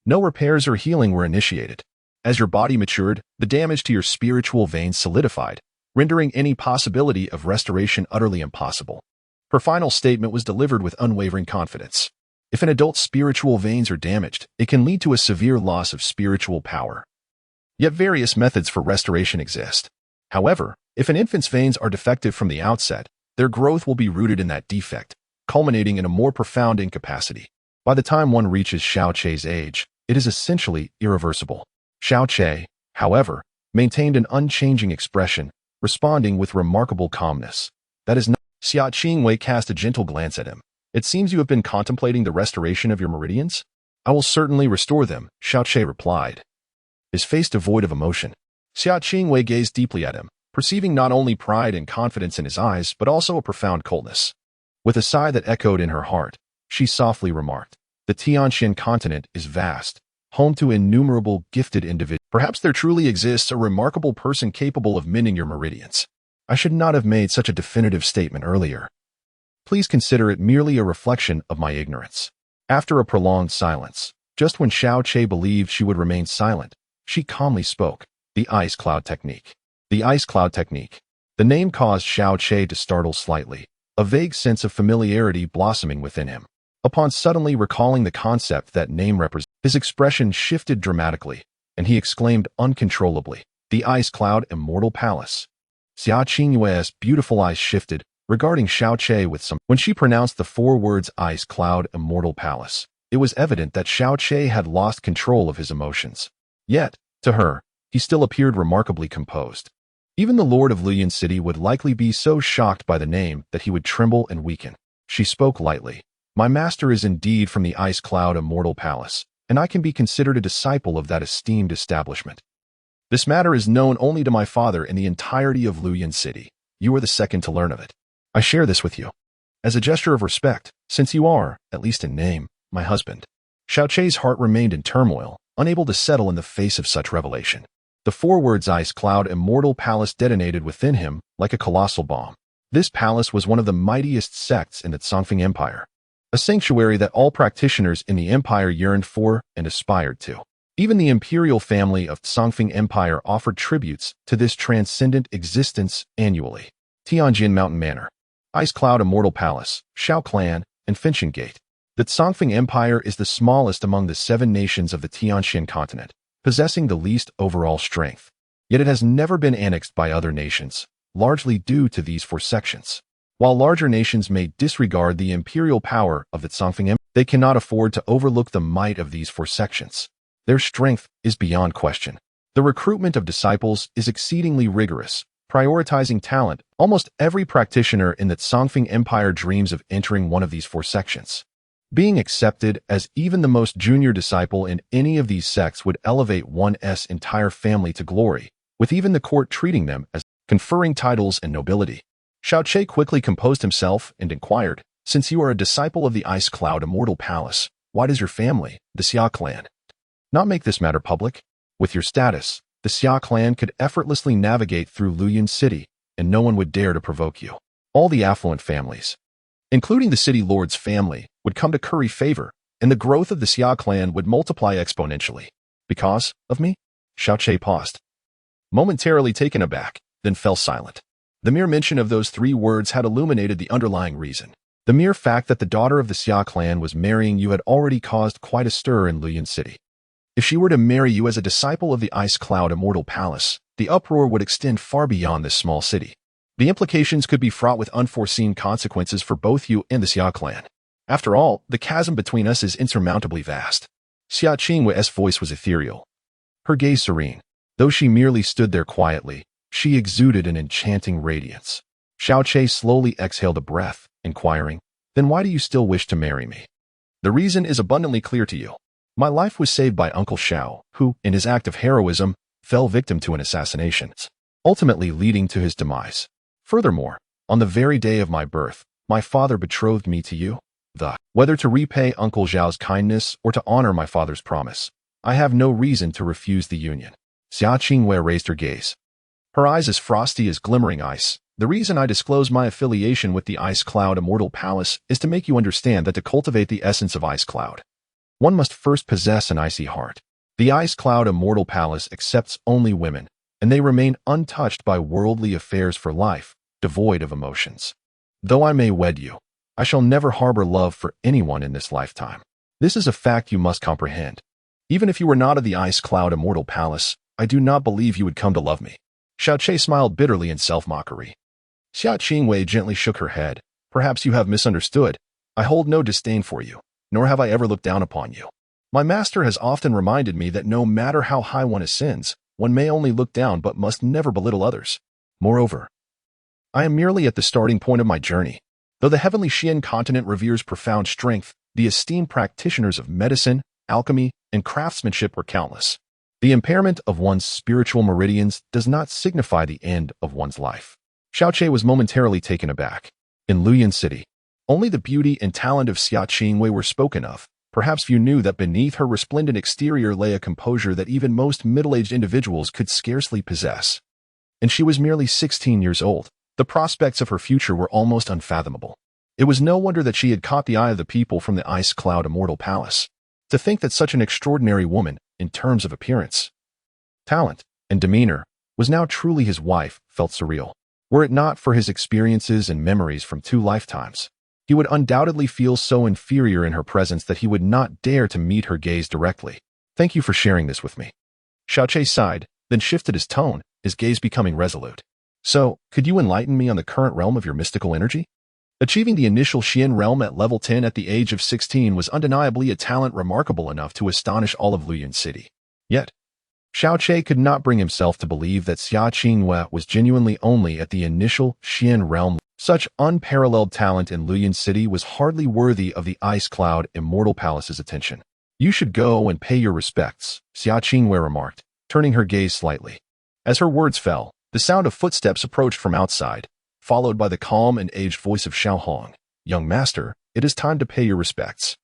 no repairs or healing were initiated. As your body matured, the damage to your spiritual veins solidified, rendering any possibility of restoration utterly impossible. Her final statement was delivered with unwavering confidence. If an adult's spiritual veins are damaged, it can lead to a severe loss of spiritual power. Yet various methods for restoration exist. However, if an infant's veins are defective from the outset, their growth will be rooted in that defect, culminating in a more profound incapacity. By the time one reaches Xiao Che's age, it is essentially irreversible. Xiao Che, however, maintained an unchanging expression, responding with remarkable calmness. That is not. Xia Qingwei cast a gentle glance at him. It seems you have been contemplating the restoration of your meridians? I will certainly restore them, Xiao Che replied, his face devoid of emotion. Xia Qingwei gazed deeply at him, perceiving not only pride and confidence in his eyes, but also a profound coldness. With a sigh that echoed in her heart, she softly remarked, the Tianxin continent is vast, home to innumerable gifted individuals. Perhaps there truly exists a remarkable person capable of mending your meridians. I should not have made such a definitive statement earlier. Please consider it merely a reflection of my ignorance. After a prolonged silence, just when Xiao Che believed she would remain silent, she calmly spoke, the ice cloud technique. The ice cloud technique. The name caused Xiao Che to startle slightly, a vague sense of familiarity blossoming within him. Upon suddenly recalling the concept that name represents, his expression shifted dramatically, and he exclaimed uncontrollably, the ice cloud immortal palace. Xia Qingwei's beautiful eyes shifted, regarding Xiao Che with some. When she pronounced the four words ice cloud immortal palace, it was evident that Xiao Che had lost control of his emotions. Yet, to her, he still appeared remarkably composed. Even the Lord of Luyan City would likely be so shocked by the name that he would tremble and weaken. She spoke lightly. My master is indeed from the Ice Cloud Immortal Palace, and I can be considered a disciple of that esteemed establishment. This matter is known only to my father in the entirety of Luyan City. You are the second to learn of it. I share this with you, as a gesture of respect, since you are, at least in name, my husband. Xiao Che's heart remained in turmoil, unable to settle in the face of such revelation. The four words Ice Cloud Immortal Palace detonated within him like a colossal bomb. This palace was one of the mightiest sects in the Songfeng Empire, a sanctuary that all practitioners in the empire yearned for and aspired to. Even the imperial family of Songfeng Empire offered tributes to this transcendent existence annually. Tianjin Mountain Manor, Ice Cloud Immortal Palace, Shao Clan, and Fencing Gate. The Songfeng Empire is the smallest among the 7 nations of the Tianxin continent, possessing the least overall strength. Yet it has never been annexed by other nations, largely due to these 4 sections. While larger nations may disregard the imperial power of the Songfeng Empire, they cannot afford to overlook the might of these 4 sections. Their strength is beyond question. The recruitment of disciples is exceedingly rigorous, prioritizing talent. Almost every practitioner in the Songfeng Empire dreams of entering one of these 4 sections. Being accepted as even the most junior disciple in any of these sects would elevate one's entire family to glory, with even the court treating them as conferring titles and nobility. Xiao Che quickly composed himself and inquired, "Since you are a disciple of the Ice Cloud Immortal Palace, why does your family, the Xia clan, not make this matter public? With your status, the Xia clan could effortlessly navigate through Luoyang City, and no one would dare to provoke you. All the affluent families, including the city lord's family, would come to curry favor, and the growth of the Xia clan would multiply exponentially. Because of me?" Xiao Che paused, momentarily taken aback, then fell silent. The mere mention of those 3 words had illuminated the underlying reason. The mere fact that the daughter of the Xia clan was marrying you had already caused quite a stir in Luoyang City. If she were to marry you as a disciple of the Ice Cloud Immortal Palace, the uproar would extend far beyond this small city. The implications could be fraught with unforeseen consequences for both you and the Xia clan. After all, the chasm between us is insurmountably vast. Xia Qingwei's voice was ethereal, her gaze serene. Though she merely stood there quietly, she exuded an enchanting radiance. Xiao Che slowly exhaled a breath, inquiring, "Then why do you still wish to marry me?" "The reason is abundantly clear to you. My life was saved by Uncle Xiao, who, in his act of heroism, fell victim to an assassination, ultimately leading to his demise. Furthermore, on the very day of my birth, my father betrothed me to you. Whether to repay Uncle Xiao's kindness or to honor my father's promise, I have no reason to refuse the union." Xia Qingwei raised her gaze, her eyes as frosty as glimmering ice. "The reason I disclose my affiliation with the Ice Cloud Immortal Palace is to make you understand that to cultivate the essence of Ice Cloud, one must first possess an icy heart. The Ice Cloud Immortal Palace accepts only women, and they remain untouched by worldly affairs for life, devoid of emotions. Though I may wed you, I shall never harbor love for anyone in this lifetime. This is a fact you must comprehend. Even if you were not of the Ice Cloud Immortal Palace, I do not believe you would come to love me." Xiao Che smiled bitterly in self-mockery. Xia Qingwei gently shook her head. "Perhaps you have misunderstood. I hold no disdain for you, nor have I ever looked down upon you. My master has often reminded me that no matter how high one ascends, one may only look down but must never belittle others. Moreover, I am merely at the starting point of my journey. Though the heavenly Xian continent reveres profound strength, the esteemed practitioners of medicine, alchemy, and craftsmanship were countless. The impairment of one's spiritual meridians does not signify the end of one's life." Xiao Che was momentarily taken aback. In Luoyang City, only the beauty and talent of Xia Qingwei were spoken of. Perhaps few knew that beneath her resplendent exterior lay a composure that even most middle-aged individuals could scarcely possess. And she was merely 16 years old. The prospects of her future were almost unfathomable. It was no wonder that she had caught the eye of the people from the Ice Cloud Immortal Palace. To think that such an extraordinary woman, in terms of appearance, talent, and demeanor, was now truly his wife felt surreal. Were it not for his experiences and memories from 2 lifetimes, he would undoubtedly feel so inferior in her presence that he would not dare to meet her gaze directly. "Thank you for sharing this with me." Xiao Che sighed, then shifted his tone, his gaze becoming resolute. "So, could you enlighten me on the current realm of your mystical energy?" Achieving the initial Xian realm at level 10 at the age of 16 was undeniably a talent remarkable enough to astonish all of Luoyang City. Yet, Xiao Che could not bring himself to believe that Xia Qingwei was genuinely only at the initial Xian realm. Such unparalleled talent in Luoyang City was hardly worthy of the Ice Cloud Immortal Palace's attention. "You should go and pay your respects," Xia Qingwei remarked, turning her gaze slightly. As her words fell, the sound of footsteps approached from outside, followed by the calm and aged voice of Xiao Hong. "Young master, it is time to pay your respects."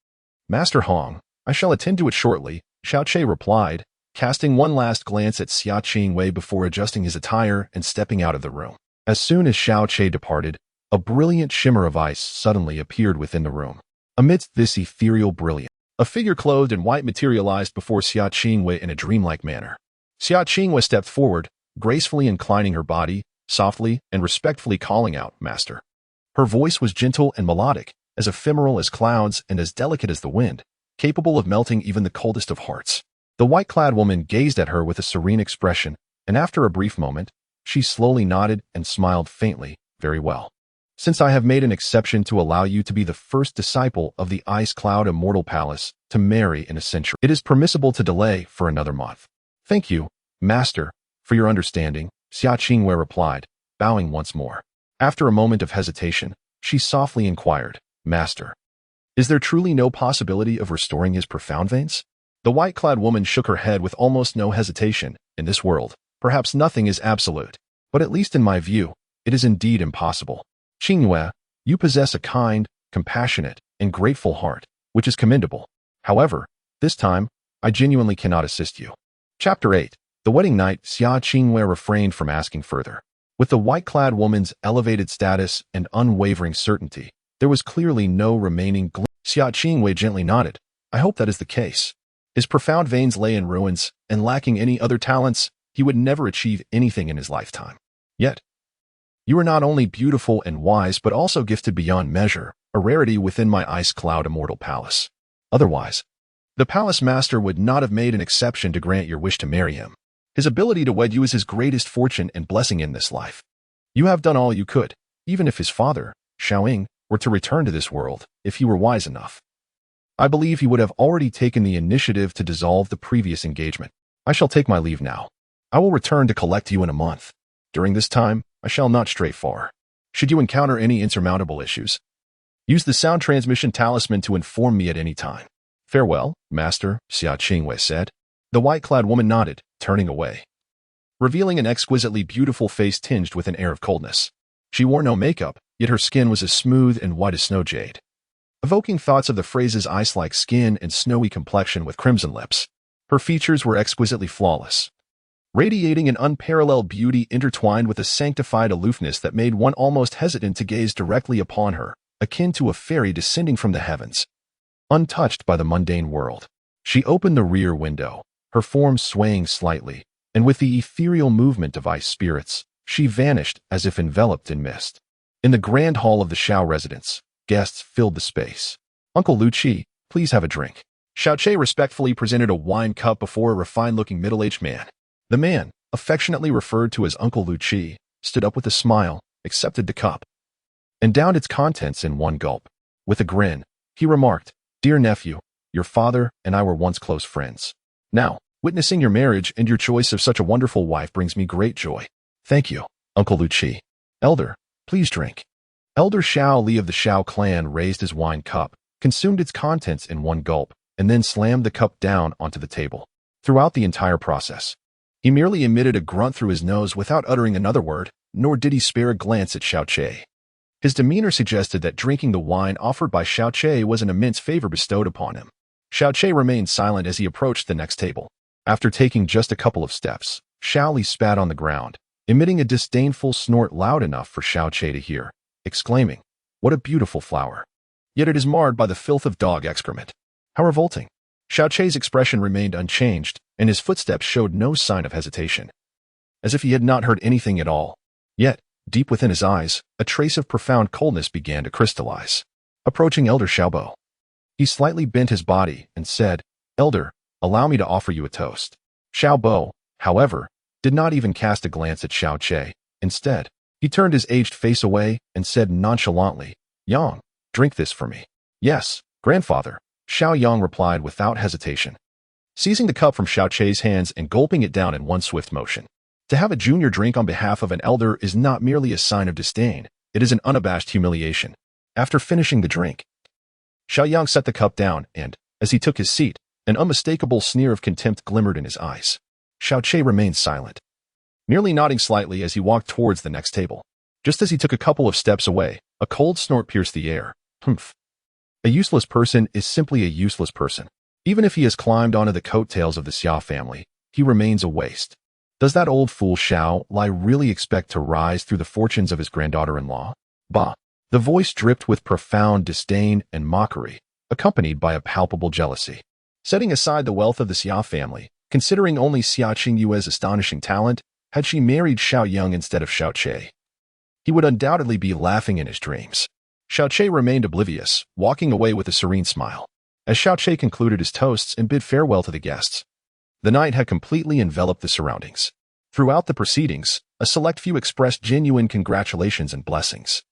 "Master Hong, I shall attend to it shortly," Xiao Che replied, casting one last glance at Xia Qingwei before adjusting his attire and stepping out of the room. As soon as Xiao Che departed, a brilliant shimmer of ice suddenly appeared within the room. Amidst this ethereal brilliance, a figure clothed in white materialized before Xia Qingwei in a dreamlike manner. Xia Qingwei stepped forward, gracefully inclining her body, softly and respectfully calling out, "Master." Her voice was gentle and melodic, as ephemeral as clouds and as delicate as the wind, capable of melting even the coldest of hearts. The white-clad woman gazed at her with a serene expression, and after a brief moment, she slowly nodded and smiled faintly. "Very well. Since I have made an exception to allow you to be the first disciple of the Ice Cloud Immortal Palace to marry in a century, it is permissible to delay for another month." "Thank you, Master, for your understanding," Xia Qingwei replied, bowing once more. After a moment of hesitation, she softly inquired, "Master, is there truly no possibility of restoring his profound veins?" The white-clad woman shook her head with almost no hesitation. "In this world, Perhaps nothing is absolute, but at least in my view, it is indeed impossible. Qingyue, you possess a kind, compassionate, and grateful heart, which is commendable. However, this time, I genuinely cannot assist you. Chapter 8. The wedding night, Xia Qingyue refrained from asking further. With the white-clad woman's elevated status and unwavering certainty, there was clearly no remaining glimpse. Xia Qingyue gently nodded. I hope that is the case. His profound veins lay in ruins, and lacking any other talents, he would never achieve anything in his lifetime. Yet, you are not only beautiful and wise but also gifted beyond measure, a rarity within my ice-cloud immortal palace. Otherwise, the palace master would not have made an exception to grant your wish to marry him. His ability to wed you is his greatest fortune and blessing in this life. You have done all you could, even if his father, Xiaoying, were to return to this world, if he were wise enough. I believe he would have already taken the initiative to dissolve the previous engagement. I shall take my leave now. I will return to collect you in a month. During this time, I shall not stray far. Should you encounter any insurmountable issues, use the sound transmission talisman to inform me at any time. Farewell, master, Xia Qingyue said. The white-clad woman nodded, turning away, revealing an exquisitely beautiful face tinged with an air of coldness. She wore no makeup, yet her skin was as smooth and white as snow jade, evoking thoughts of the phrases ice-like skin and snowy complexion with crimson lips. Her features were exquisitely flawless, radiating an unparalleled beauty intertwined with a sanctified aloofness that made one almost hesitant to gaze directly upon her, akin to a fairy descending from the heavens. Untouched by the mundane world, she opened the rear window, her form swaying slightly, and with the ethereal movement of ice spirits, she vanished as if enveloped in mist. In the grand hall of the Xiao residence, guests filled the space. Uncle Lu Qi, please have a drink. Xiao Che respectfully presented a wine cup before a refined-looking middle-aged man. The man, affectionately referred to as Uncle Lu Qi, stood up with a smile, accepted the cup, and downed its contents in one gulp. With a grin, he remarked, Dear nephew, your father and I were once close friends. Now, witnessing your marriage and your choice of such a wonderful wife brings me great joy. Thank you, Uncle Lu Qi. Elder, please drink. Elder Xiao Li of the Xiao clan raised his wine cup, consumed its contents in one gulp, and then slammed the cup down onto the table. Throughout the entire process, he merely emitted a grunt through his nose without uttering another word, nor did he spare a glance at Xiao Che. His demeanor suggested that drinking the wine offered by Xiao Che was an immense favor bestowed upon him. Xiao Che remained silent as he approached the next table. After taking just a couple of steps, Xiao Li spat on the ground, emitting a disdainful snort loud enough for Xiao Che to hear, exclaiming, What a beautiful flower! Yet it is marred by the filth of dog excrement. How revolting! Xiao Che's expression remained unchanged, and his footsteps showed no sign of hesitation, as if he had not heard anything at all. Yet, deep within his eyes, a trace of profound coldness began to crystallize. Approaching Elder Xiaobo, he slightly bent his body and said, Elder, allow me to offer you a toast. Xiaobo, however, did not even cast a glance at Xiao Che. Instead, he turned his aged face away and said nonchalantly, Yang, drink this for me. Yes, grandfather, Xiao Yang replied without hesitation, seizing the cup from Xiao Che's hands and gulping it down in one swift motion. To have a junior drink on behalf of an elder is not merely a sign of disdain, it is an unabashed humiliation. After finishing the drink, Xiao Yang set the cup down and, as he took his seat, an unmistakable sneer of contempt glimmered in his eyes. Xiao Che remained silent, merely nodding slightly as he walked towards the next table. Just as he took a couple of steps away, a cold snort pierced the air. Humph. A useless person is simply a useless person. Even if he has climbed onto the coattails of the Xia family, he remains a waste. Does that old fool Xiao Li really expect to rise through the fortunes of his granddaughter-in-law? Bah! The voice dripped with profound disdain and mockery, accompanied by a palpable jealousy. Setting aside the wealth of the Xia family, considering only Xia Qingyue's astonishing talent, had she married Xiao Yang instead of Xiao Che, he would undoubtedly be laughing in his dreams. Xiao Che remained oblivious, walking away with a serene smile. As Xiao Che concluded his toasts and bid farewell to the guests, the night had completely enveloped the surroundings. Throughout the proceedings, a select few expressed genuine congratulations and blessings.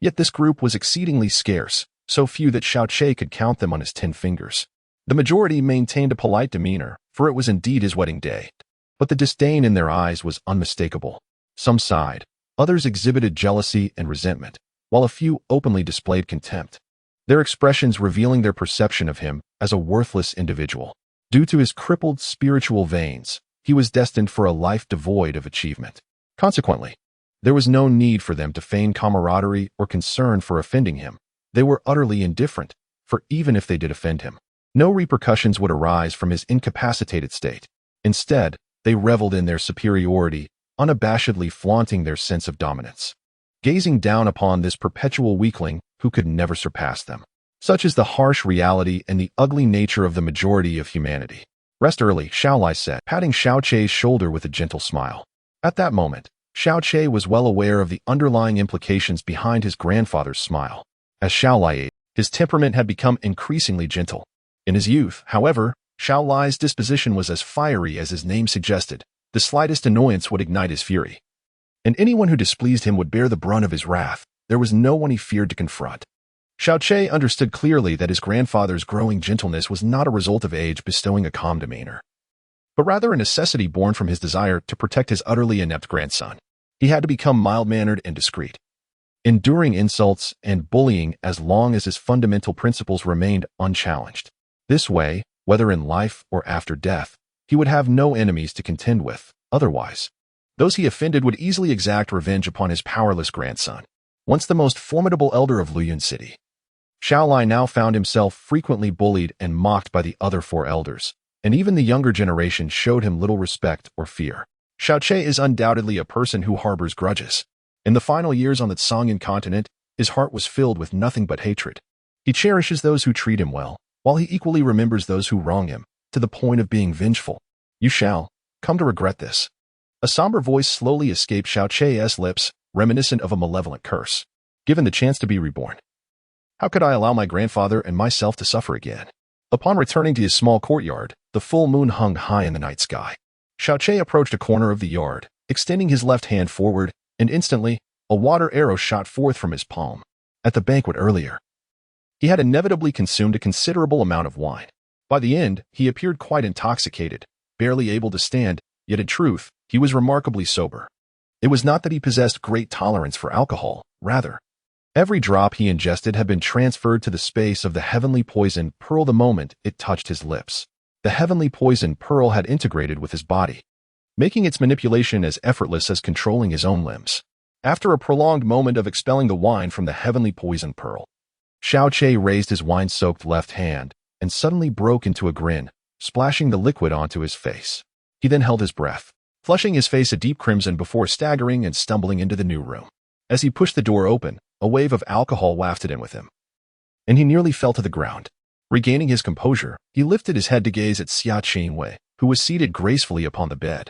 Yet this group was exceedingly scarce, so few that Xiao Che could count them on his 10 fingers. The majority maintained a polite demeanor, for it was indeed his wedding day. But the disdain in their eyes was unmistakable. Some sighed, others exhibited jealousy and resentment, while a few openly displayed contempt, their expressions revealing their perception of him as a worthless individual. Due to his crippled spiritual veins, he was destined for a life devoid of achievement. Consequently, there was no need for them to feign camaraderie or concern for offending him. They were utterly indifferent, for even if they did offend him, no repercussions would arise from his incapacitated state. Instead, they reveled in their superiority, unabashedly flaunting their sense of dominance, gazing down upon this perpetual weakling who could never surpass them. Such is the harsh reality and the ugly nature of the majority of humanity. Rest early, Xiaolai said, patting Xiao Chei's shoulder with a gentle smile. At that moment, Xiao Chei was well aware of the underlying implications behind his grandfather's smile. As Xiaolai aged, his temperament had become increasingly gentle. In his youth, however, Xiaolai's disposition was as fiery as his name suggested. The slightest annoyance would ignite his fury, and anyone who displeased him would bear the brunt of his wrath. There was no one he feared to confront. Xiao Chei understood clearly that his grandfather's growing gentleness was not a result of age bestowing a calm demeanor, but rather a necessity born from his desire to protect his utterly inept grandson. He had to become mild-mannered and discreet, enduring insults and bullying as long as his fundamental principles remained unchallenged. This way, whether in life or after death, he would have no enemies to contend with. Otherwise, those he offended would easily exact revenge upon his powerless grandson, once the most formidable elder of Luyun City. Xiaolai now found himself frequently bullied and mocked by the other four elders, and even the younger generation showed him little respect or fear. Xiao Chei is undoubtedly a person who harbors grudges. In the final years on the Songyan continent, his heart was filled with nothing but hatred. He cherishes those who treat him well, while he equally remembers those who wrong him, to the point of being vengeful. You shall come to regret this. A somber voice slowly escaped Xiao Chei's lips, reminiscent of a malevolent curse. Given the chance to be reborn, how could I allow my grandfather and myself to suffer again? Upon returning to his small courtyard, the full moon hung high in the night sky. Xiao Chei approached a corner of the yard, extending his left hand forward, and instantly, a water arrow shot forth from his palm. At the banquet earlier, he had inevitably consumed a considerable amount of wine. By the end, he appeared quite intoxicated, barely able to stand, yet in truth, he was remarkably sober. It was not that he possessed great tolerance for alcohol, rather, every drop he ingested had been transferred to the space of the heavenly poison pearl the moment it touched his lips. The heavenly poison pearl had integrated with his body, making its manipulation as effortless as controlling his own limbs. After a prolonged moment of expelling the wine from the heavenly poison pearl, Xiao Chei raised his wine-soaked left hand and suddenly broke into a grin, splashing the liquid onto his face. He then held his breath, flushing his face a deep crimson before staggering and stumbling into the new room. As he pushed the door open, a wave of alcohol wafted in with him, and he nearly fell to the ground. Regaining his composure, he lifted his head to gaze at Xia Qingwei, who was seated gracefully upon the bed.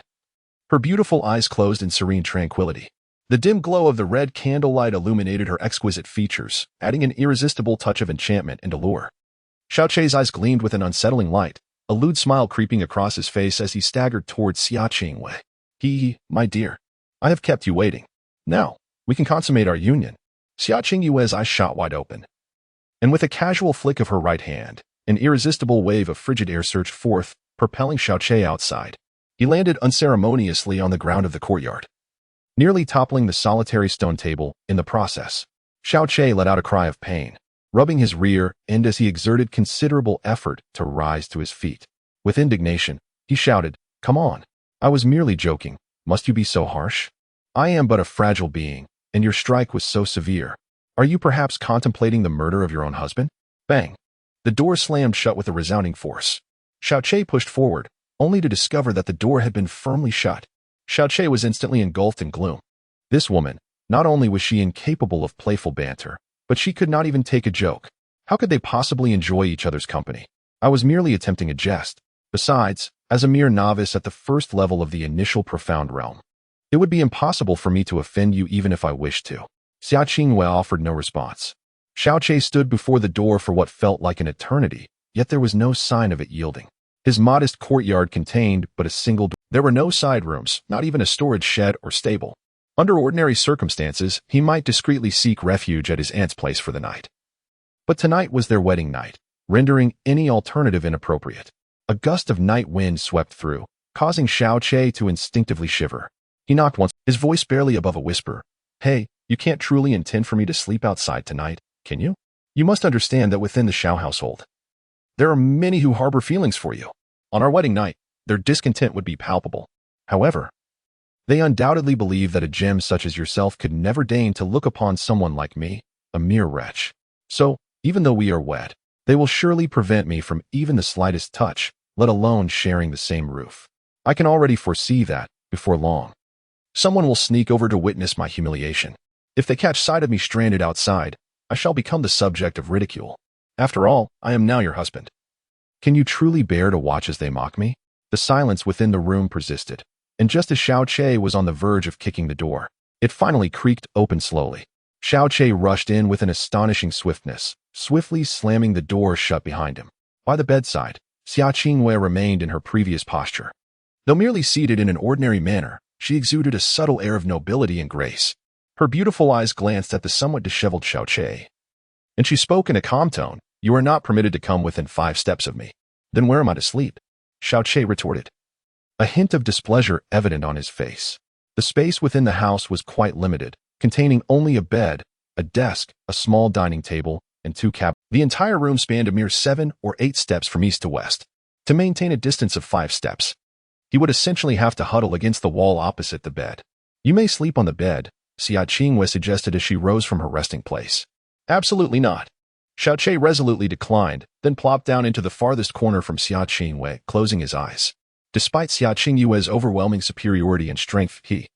Her beautiful eyes closed in serene tranquility. The dim glow of the red candlelight illuminated her exquisite features, adding an irresistible touch of enchantment and allure. Xiao Chei's eyes gleamed with an unsettling light, a lewd smile creeping across his face as he staggered towards Xia Qingwei. My dear, I have kept you waiting. Now, we can consummate our union. Xia Qingwei's eyes shot wide open, and with a casual flick of her right hand, an irresistible wave of frigid air surged forth, propelling Xiao Chei outside. He landed unceremoniously on the ground of the courtyard, nearly toppling the solitary stone table in the process. Xiao Chei let out a cry of pain, rubbing his rear end as he exerted considerable effort to rise to his feet. With indignation, he shouted, "Come on! I was merely joking. Must you be so harsh? I am but a fragile being, and your strike was so severe. Are you perhaps contemplating the murder of your own husband?" Bang! The door slammed shut with a resounding force. Xiao Chei pushed forward, only to discover that the door had been firmly shut. Xiao Chei was instantly engulfed in gloom. This woman, not only was she incapable of playful banter, but she could not even take a joke. How could they possibly enjoy each other's company? I was merely attempting a jest. Besides, as a mere novice at the first level of the initial profound realm, it would be impossible for me to offend you even if I wished to. Xia Qingwei offered no response. Xiao Chei stood before the door for what felt like an eternity, yet there was no sign of it yielding. His modest courtyard contained but a single door. There were no side rooms, not even a storage shed or stable. Under ordinary circumstances, he might discreetly seek refuge at his aunt's place for the night. But tonight was their wedding night, rendering any alternative inappropriate. A gust of night wind swept through, causing Xiao Chei to instinctively shiver. He knocked once, his voice barely above a whisper. "Hey, you can't truly intend for me to sleep outside tonight, can you? You must understand that within the Xiao household, there are many who harbor feelings for you. On our wedding night, their discontent would be palpable. However, they undoubtedly believe that a gem such as yourself could never deign to look upon someone like me, a mere wretch. So, even though we are wed, they will surely prevent me from even the slightest touch, let alone sharing the same roof. I can already foresee that, before long, someone will sneak over to witness my humiliation. If they catch sight of me stranded outside, I shall become the subject of ridicule. After all, I am now your husband. Can you truly bear to watch as they mock me? The silence within the room persisted, and just as Xiao Che was on the verge of kicking the door, it finally creaked open slowly. Xiao Che rushed in with an astonishing swiftness, swiftly slamming the door shut behind him. By the bedside, Xia Qingwei remained in her previous posture. Though merely seated in an ordinary manner, she exuded a subtle air of nobility and grace. Her beautiful eyes glanced at the somewhat disheveled Xiao Che, and she spoke in a calm tone. You are not permitted to come within 5 steps of me. Then where am I to sleep? Xiao Che retorted, a hint of displeasure evident on his face. The space within the house was quite limited, containing only a bed, a desk, a small dining table, and 2 cabinets. The entire room spanned a mere 7 or 8 steps from east to west. To maintain a distance of 5 steps, he would essentially have to huddle against the wall opposite the bed. You may sleep on the bed, Xia Qingwei suggested as she rose from her resting place. Absolutely not. Xiao Che resolutely declined, then plopped down into the farthest corner from Xia Qingwei, closing his eyes. Despite Xia Qingwei's overwhelming superiority and strength, he,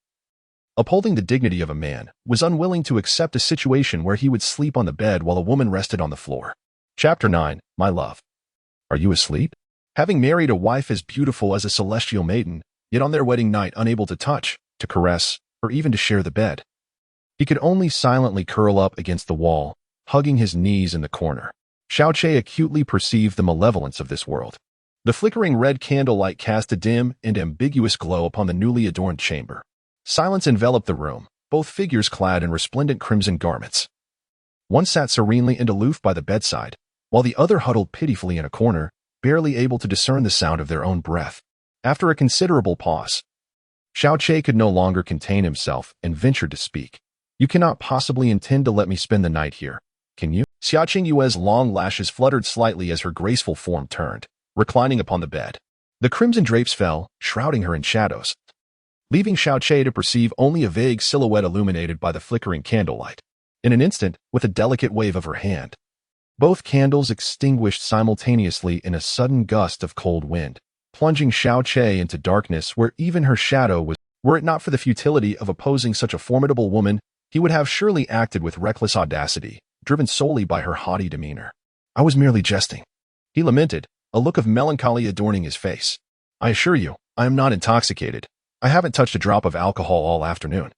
upholding the dignity of a man, was unwilling to accept a situation where he would sleep on the bed while a woman rested on the floor. Chapter 9, My Love. Are you asleep? Having married a wife as beautiful as a celestial maiden, yet on their wedding night unable to touch, to caress, or even to share the bed, he could only silently curl up against the wall, hugging his knees in the corner. Xiao Che acutely perceived the malevolence of this world. The flickering red candlelight cast a dim and ambiguous glow upon the newly adorned chamber. Silence enveloped the room, both figures clad in resplendent crimson garments. One sat serenely and aloof by the bedside, while the other huddled pitifully in a corner, barely able to discern the sound of their own breath. After a considerable pause, Xiao Che could no longer contain himself and ventured to speak. You cannot possibly intend to let me spend the night here, can you? Xia Qingyue's long lashes fluttered slightly as her graceful form turned, reclining upon the bed. The crimson drapes fell, shrouding her in shadows, leaving Xiao Che to perceive only a vague silhouette illuminated by the flickering candlelight. In an instant, with a delicate wave of her hand, both candles extinguished simultaneously in a sudden gust of cold wind, plunging Xiao Che into darkness where even her shadow was. Were it not for the futility of opposing such a formidable woman, he would have surely acted with reckless audacity, driven solely by her haughty demeanor. I was merely jesting, he lamented, a look of melancholy adorning his face. I assure you, I am not intoxicated. I haven't touched a drop of alcohol all afternoon.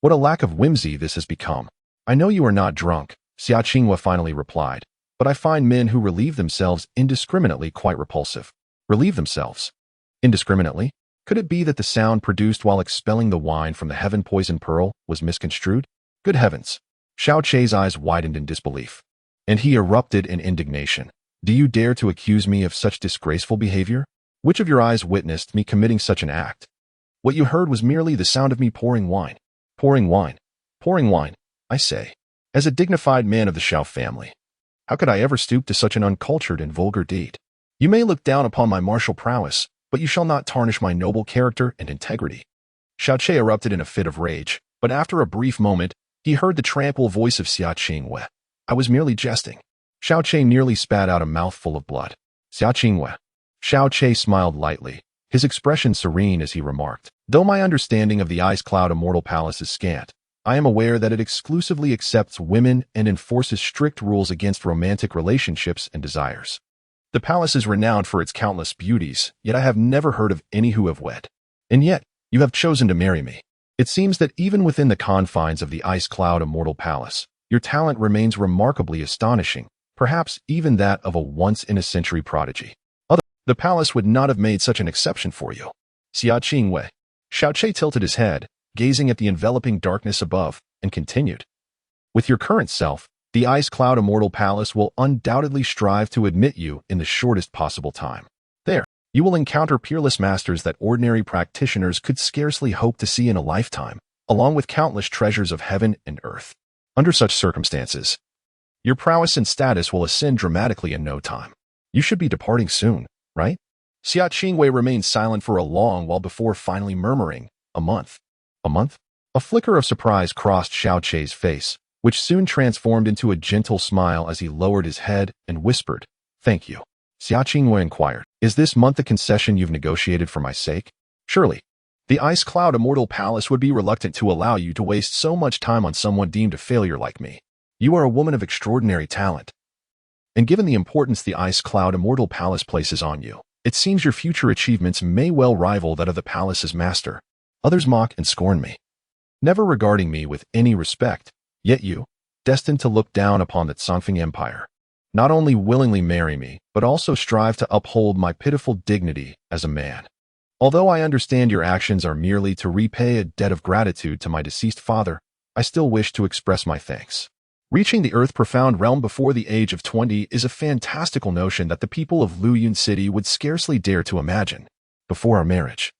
What a lack of whimsy this has become. I know you are not drunk, Xia Qinghua finally replied, but I find men who relieve themselves indiscriminately quite repulsive. Relieve themselves? Indiscriminately? Could it be that the sound produced while expelling the wine from the heaven-poisoned pearl was misconstrued? Good heavens! Xiao Che's eyes widened in disbelief, and he erupted in indignation. Do you dare to accuse me of such disgraceful behavior? Which of your eyes witnessed me committing such an act? What you heard was merely the sound of me pouring wine. Pouring wine. Pouring wine, I say. As a dignified man of the Xiao family, how could I ever stoop to such an uncultured and vulgar deed? You may look down upon my martial prowess, but you shall not tarnish my noble character and integrity. Xiao Che erupted in a fit of rage, but after a brief moment, he heard the tranquil voice of Xia Qingwei. I was merely jesting. Xiao Che nearly spat out a mouthful of blood. Xia Qingwei. Xiao Che smiled lightly, his expression serene as he remarked, though my understanding of the Ice Cloud Immortal Palace is scant, I am aware that it exclusively accepts women and enforces strict rules against romantic relationships and desires. The palace is renowned for its countless beauties, yet I have never heard of any who have wed. And yet, you have chosen to marry me. It seems that even within the confines of the Ice Cloud Immortal Palace, your talent remains remarkably astonishing, perhaps even that of a once-in-a-century prodigy. The palace would not have made such an exception for you. Xia Qingwei. Xiao Che tilted his head, gazing at the enveloping darkness above, and continued. With your current self, the Ice Cloud Immortal Palace will undoubtedly strive to admit you in the shortest possible time. There, you will encounter peerless masters that ordinary practitioners could scarcely hope to see in a lifetime, along with countless treasures of heaven and earth. Under such circumstances, your prowess and status will ascend dramatically in no time. You should be departing soon, right? Xia Qingwei remained silent for a long while before finally murmuring, "A month." "A month?" A flicker of surprise crossed Xiao Chei's face, which soon transformed into a gentle smile as he lowered his head and whispered, "Thank you." Xia Qingwei inquired, "Is this month a concession you've negotiated for my sake?" "Surely. The Ice Cloud Immortal Palace would be reluctant to allow you to waste so much time on someone deemed a failure like me. You are a woman of extraordinary talent. And given the importance the Ice Cloud Immortal Palace places on you, it seems your future achievements may well rival that of the palace's master. Others mock and scorn me, never regarding me with any respect. Yet you, destined to look down upon the Songfeng Empire, not only willingly marry me, but also strive to uphold my pitiful dignity as a man. Although I understand your actions are merely to repay a debt of gratitude to my deceased father, I still wish to express my thanks. Reaching the earth-profound realm before the age of 20 is a fantastical notion that the people of Luyun City would scarcely dare to imagine. Before our marriage,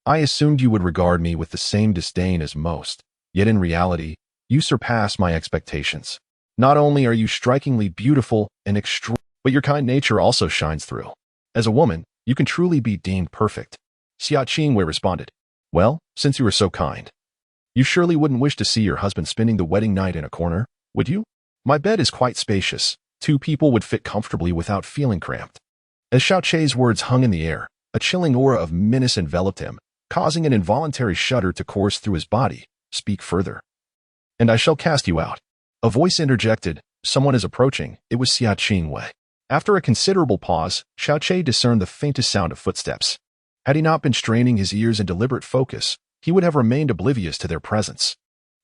I assumed you would regard me with the same disdain as most, yet in reality, you surpass my expectations. Not only are you strikingly beautiful and extraordinary, but your kind nature also shines through. As a woman, you can truly be deemed perfect." Xia Qingwei responded, "Well, since you are so kind, you surely wouldn't wish to see your husband spending the wedding night in a corner, would you? My bed is quite spacious. 2 people would fit comfortably without feeling cramped." As Xiao Chei's words hung in the air, a chilling aura of menace enveloped him, causing an involuntary shudder to course through his body. "Speak further, and I shall cast you out." A voice interjected, "Someone is approaching." It was Xia Qingwei. After a considerable pause, Xiao Chei discerned the faintest sound of footsteps. Had he not been straining his ears in deliberate focus, he would have remained oblivious to their presence.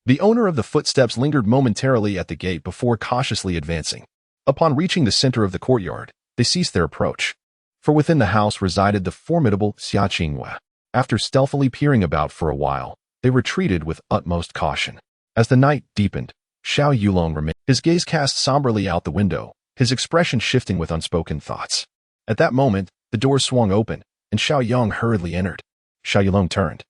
The owner of the footsteps lingered momentarily at the gate before cautiously advancing. Upon reaching the center of the courtyard, they ceased their approach. For within the house resided the formidable Xia Qingwei. After stealthily peering about for a while, they retreated with utmost caution. As the night deepened, Xiao Yulong remained, his gaze cast somberly out the window, his expression shifting with unspoken thoughts. At that moment, the door swung open, and Xiao Yang hurriedly entered. Xiao Yulong turned,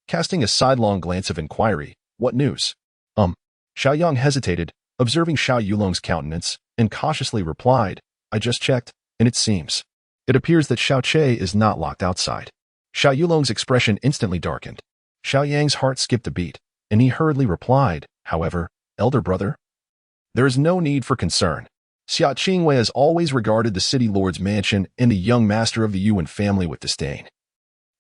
casting a sidelong glance of inquiry. "What news?" Xiao Yang hesitated, observing Xiao Yulong's countenance, and cautiously replied, "I just checked, and it seems. It appears that Xiao Chei is not locked outside." Xiao Yulong's expression instantly darkened. Xiao Yang's heart skipped a beat, and he hurriedly replied, "However, elder brother, there is no need for concern. Xia Qingwei has always regarded the city lord's mansion and the young master of the Yuan family with disdain.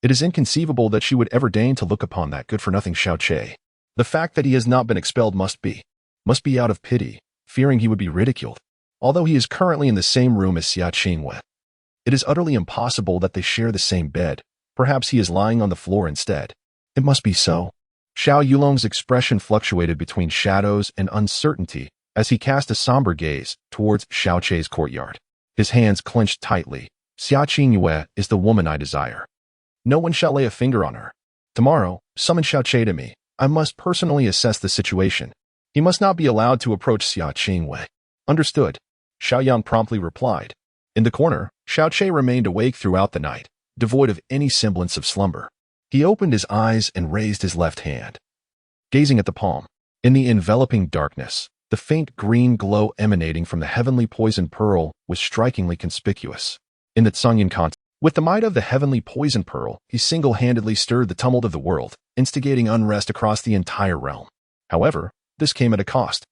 It is inconceivable that she would ever deign to look upon that good-for-nothing Xiao Chei. The fact that he has not been expelled must be out of pity, fearing he would be ridiculed. Although he is currently in the same room as Xia Qingwei, it is utterly impossible that they share the same bed. Perhaps he is lying on the floor instead. It must be so." Xiao Yulong's expression fluctuated between shadows and uncertainty as he cast a somber gaze towards Xiao Chei's courtyard. His hands clenched tightly. "Xia Qingwei is the woman I desire. No one shall lay a finger on her. Tomorrow, summon Xiao Chei to me. I must personally assess the situation. He must not be allowed to approach Xia Qingwei." "Understood," Xiao Yang promptly replied. In the corner, Xiao Chei remained awake throughout the night, devoid of any semblance of slumber. He opened his eyes and raised his left hand, gazing at the palm. In the enveloping darkness, the faint green glow emanating from the heavenly poison pearl was strikingly conspicuous. In the Tsangyan context, with the might of the heavenly poison pearl, he single-handedly stirred the tumult of the world, instigating unrest across the entire realm. However, this came at a cost,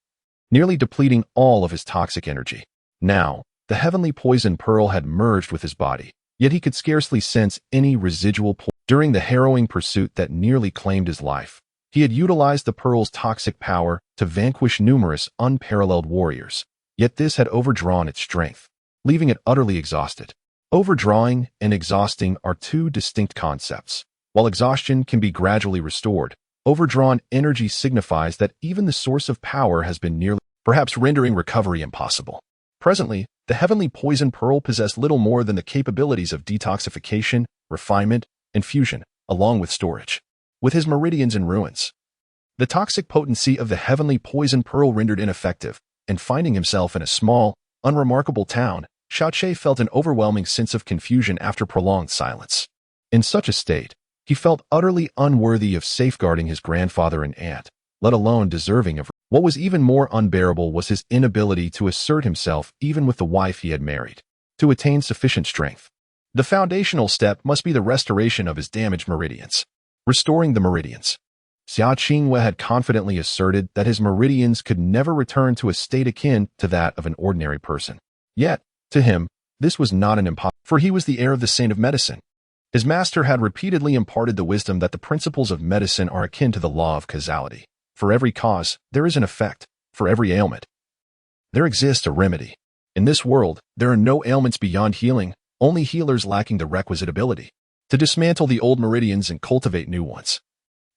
nearly depleting all of his toxic energy. Now, the heavenly poison pearl had merged with his body, yet he could scarcely sense any residual poison. During the harrowing pursuit that nearly claimed his life, he had utilized the pearl's toxic power to vanquish numerous unparalleled warriors, yet this had overdrawn its strength, leaving it utterly exhausted. Overdrawing and exhausting are two distinct concepts. While exhaustion can be gradually restored, overdrawn energy signifies that even the source of power has been nearly, perhaps rendering recovery impossible. Presently, the heavenly poison pearl possessed little more than the capabilities of detoxification, refinement, and fusion, along with storage. With his meridians in ruins, the toxic potency of the heavenly poison pearl rendered ineffective, and finding himself in a small, unremarkable town, Xiao Chei felt an overwhelming sense of confusion after prolonged silence. In such a state, he felt utterly unworthy of safeguarding his grandfather and aunt, let alone deserving of. What was even more unbearable was his inability to assert himself even with the wife he had married. To attain sufficient strength, The foundational step must be the restoration of his damaged meridians. Restoring the meridians. Xia Qingwei had confidently asserted that his meridians could never return to a state akin to that of an ordinary person. Yet, to him, this was not an impossibility, for he was the heir of the saint of medicine. His master had repeatedly imparted the wisdom that the principles of medicine are akin to the law of causality. For every cause, there is an effect. For every ailment, there exists a remedy. In this world, there are no ailments beyond healing, only healers lacking the requisite ability to dismantle the old meridians and cultivate new ones.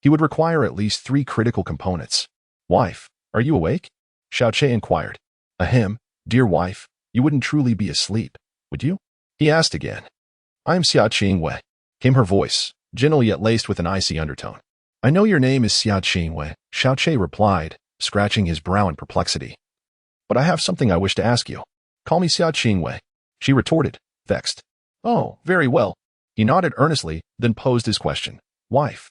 He would require at least 3 critical components. Wife, are you awake? Xiaoqi inquired. Ahem, dear wife, you wouldn't truly be asleep, would you? He asked again. I am Xia Qingwei, came her voice, gentle yet laced with an icy undertone. I know your name is Xia Qingwei, Xiaoqi replied, scratching his brow in perplexity. But I have something I wish to ask you. Call me Xia Qingwei, she retorted, vexed. Oh, very well. He nodded earnestly, then posed his question. Wife,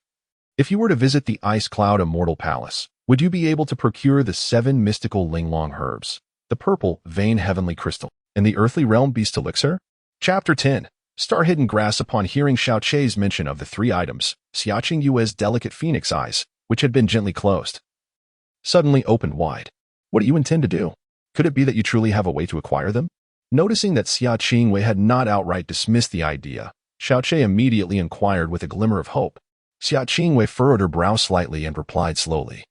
if you were to visit the Ice Cloud Immortal Palace, would you be able to procure the 7 mystical Linglong herbs, the purple, vein heavenly crystal, and the earthly realm beast elixir? Chapter 10. Star-hidden grass. Upon hearing Xiaoqi's mention of the 3 items, Xia Qingyue's delicate phoenix eyes, which had been gently closed, suddenly opened wide. What do you intend to do? Could it be that you truly have a way to acquire them? Noticing that Xia Qingwei had not outright dismissed the idea, Xiaoqi immediately inquired with a glimmer of hope. Xia Qingwei furrowed her brow slightly and replied slowly.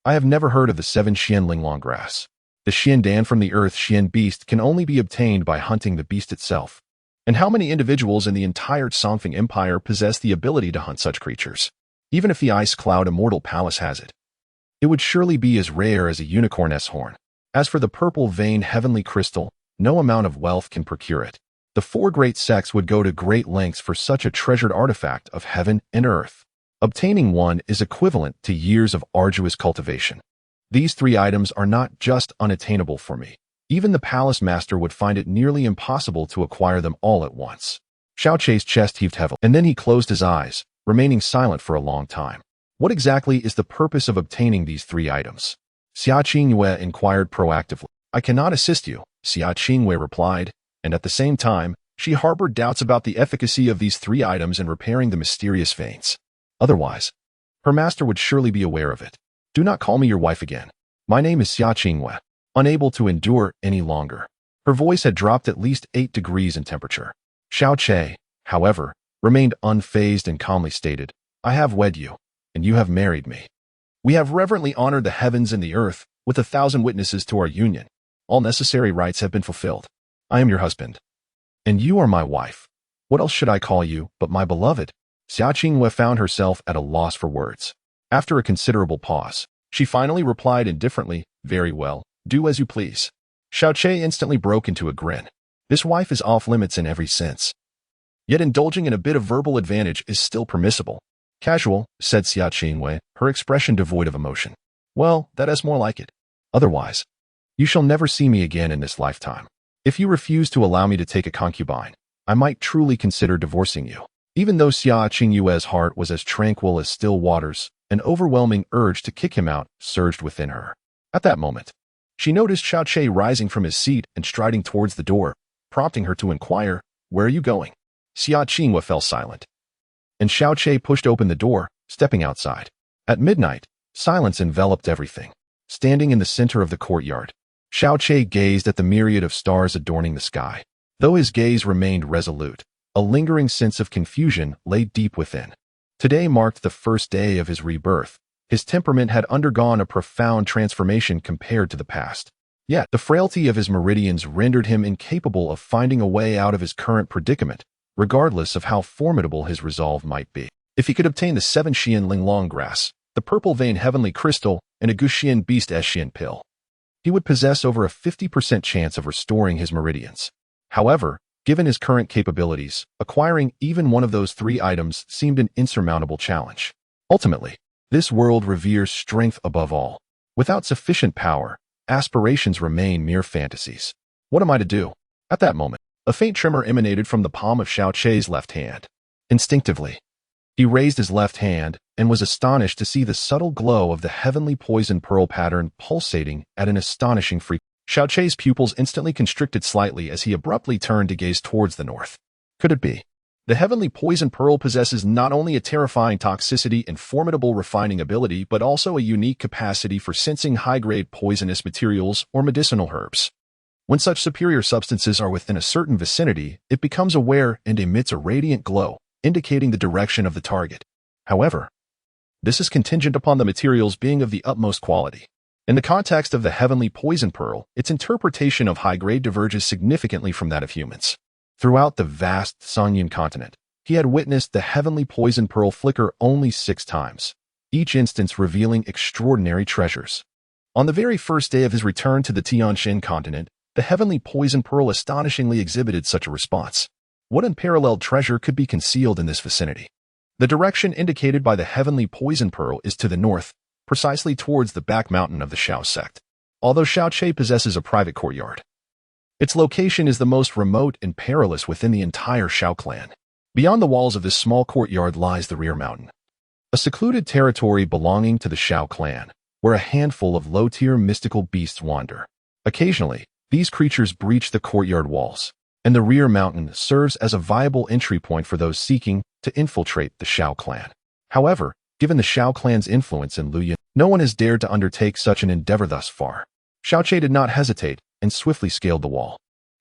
I have never heard of the 7 Xian Linglong grass. The Xiandan from the earth Xian beast can only be obtained by hunting the beast itself. And how many individuals in the entire Songfeng Empire possess the ability to hunt such creatures? Even if the Ice Cloud Immortal Palace has it, it would surely be as rare as a unicorn's horn. As for the purple vein heavenly crystal, no amount of wealth can procure it. The 4 great sects would go to great lengths for such a treasured artifact of heaven and earth. Obtaining one is equivalent to years of arduous cultivation. These 3 items are not just unattainable for me. Even the palace master would find it nearly impossible to acquire them all at once. Xiaoqi's chest heaved heavily, and then he closed his eyes, remaining silent for a long time. What exactly is the purpose of obtaining these 3 items? Xia Qingyue inquired proactively. I cannot assist you, Xia Qingwei replied, and at the same time, she harbored doubts about the efficacy of these 3 items in repairing the mysterious veins. Otherwise, her master would surely be aware of it. Do not call me your wife again. My name is Xia Qingwei. Unable to endure any longer. Her voice had dropped at least 8 degrees in temperature. Xiaoqi, however, remained unfazed and calmly stated, I have wed you, and you have married me. We have reverently honored the heavens and the earth, with 1,000 witnesses to our union. All necessary rites have been fulfilled. I am your husband. And you are my wife. What else should I call you but my beloved? Xia Qingwei found herself at a loss for words. After a considerable pause, she finally replied indifferently, very well. Do as you please. Xiaoqi instantly broke into a grin. This wife is off limits in every sense. Yet indulging in a bit of verbal advantage is still permissible. Casual, said Xia Qingwei, her expression devoid of emotion. Well, that is more like it. Otherwise, you shall never see me again in this lifetime. If you refuse to allow me to take a concubine, I might truly consider divorcing you. Even though Xia Qingyue's heart was as tranquil as still waters, an overwhelming urge to kick him out surged within her. At that moment, she noticed Xiaoqi rising from his seat and striding towards the door, prompting her to inquire, Where are you going? Xia Qingwei fell silent, and Xiaoqi pushed open the door, stepping outside. At midnight, silence enveloped everything. Standing in the center of the courtyard, Xiaoqi gazed at the myriad of stars adorning the sky. Though his gaze remained resolute, a lingering sense of confusion lay deep within. Today marked the first day of his rebirth. His temperament had undergone a profound transformation compared to the past. Yet, the frailty of his meridians rendered him incapable of finding a way out of his current predicament, regardless of how formidable his resolve might be. If he could obtain the 7 Xian Linglong grass, the purple vein heavenly crystal, and a Guxian beast Xian pill, he would possess over a 50% chance of restoring his meridians. However, given his current capabilities, acquiring even one of those 3 items seemed an insurmountable challenge. Ultimately, this world reveres strength above all. Without sufficient power, aspirations remain mere fantasies. What am I to do? At that moment, a faint tremor emanated from the palm of Xiaoqi's left hand. Instinctively, he raised his left hand and was astonished to see the subtle glow of the heavenly poison pearl pattern pulsating at an astonishing frequency. Xiaoqi's pupils instantly constricted slightly as he abruptly turned to gaze towards the north. Could it be? The heavenly poison pearl possesses not only a terrifying toxicity and formidable refining ability, but also a unique capacity for sensing high-grade poisonous materials or medicinal herbs. When such superior substances are within a certain vicinity, it becomes aware and emits a radiant glow, indicating the direction of the target. However, this is contingent upon the materials being of the utmost quality. In the context of the heavenly poison pearl, its interpretation of high-grade diverges significantly from that of humans. Throughout the vast Sanyan continent, he had witnessed the heavenly poison pearl flicker only 6 times, each instance revealing extraordinary treasures. On the very first day of his return to the Tianshan continent, the heavenly poison pearl astonishingly exhibited such a response. What unparalleled treasure could be concealed in this vicinity? The direction indicated by the heavenly poison pearl is to the north, precisely towards the back mountain of the Shao sect. Although Xiaoche possesses a private courtyard, its location is the most remote and perilous within the entire Shao clan. Beyond the walls of this small courtyard lies the rear mountain, a secluded territory belonging to the Shao clan, where a handful of low-tier mystical beasts wander. Occasionally, these creatures breach the courtyard walls, and the rear mountain serves as a viable entry point for those seeking to infiltrate the Shao clan. However, given the Shao clan's influence in Luoyang, no one has dared to undertake such an endeavor thus far. Xiaoche did not hesitate and swiftly scaled the wall.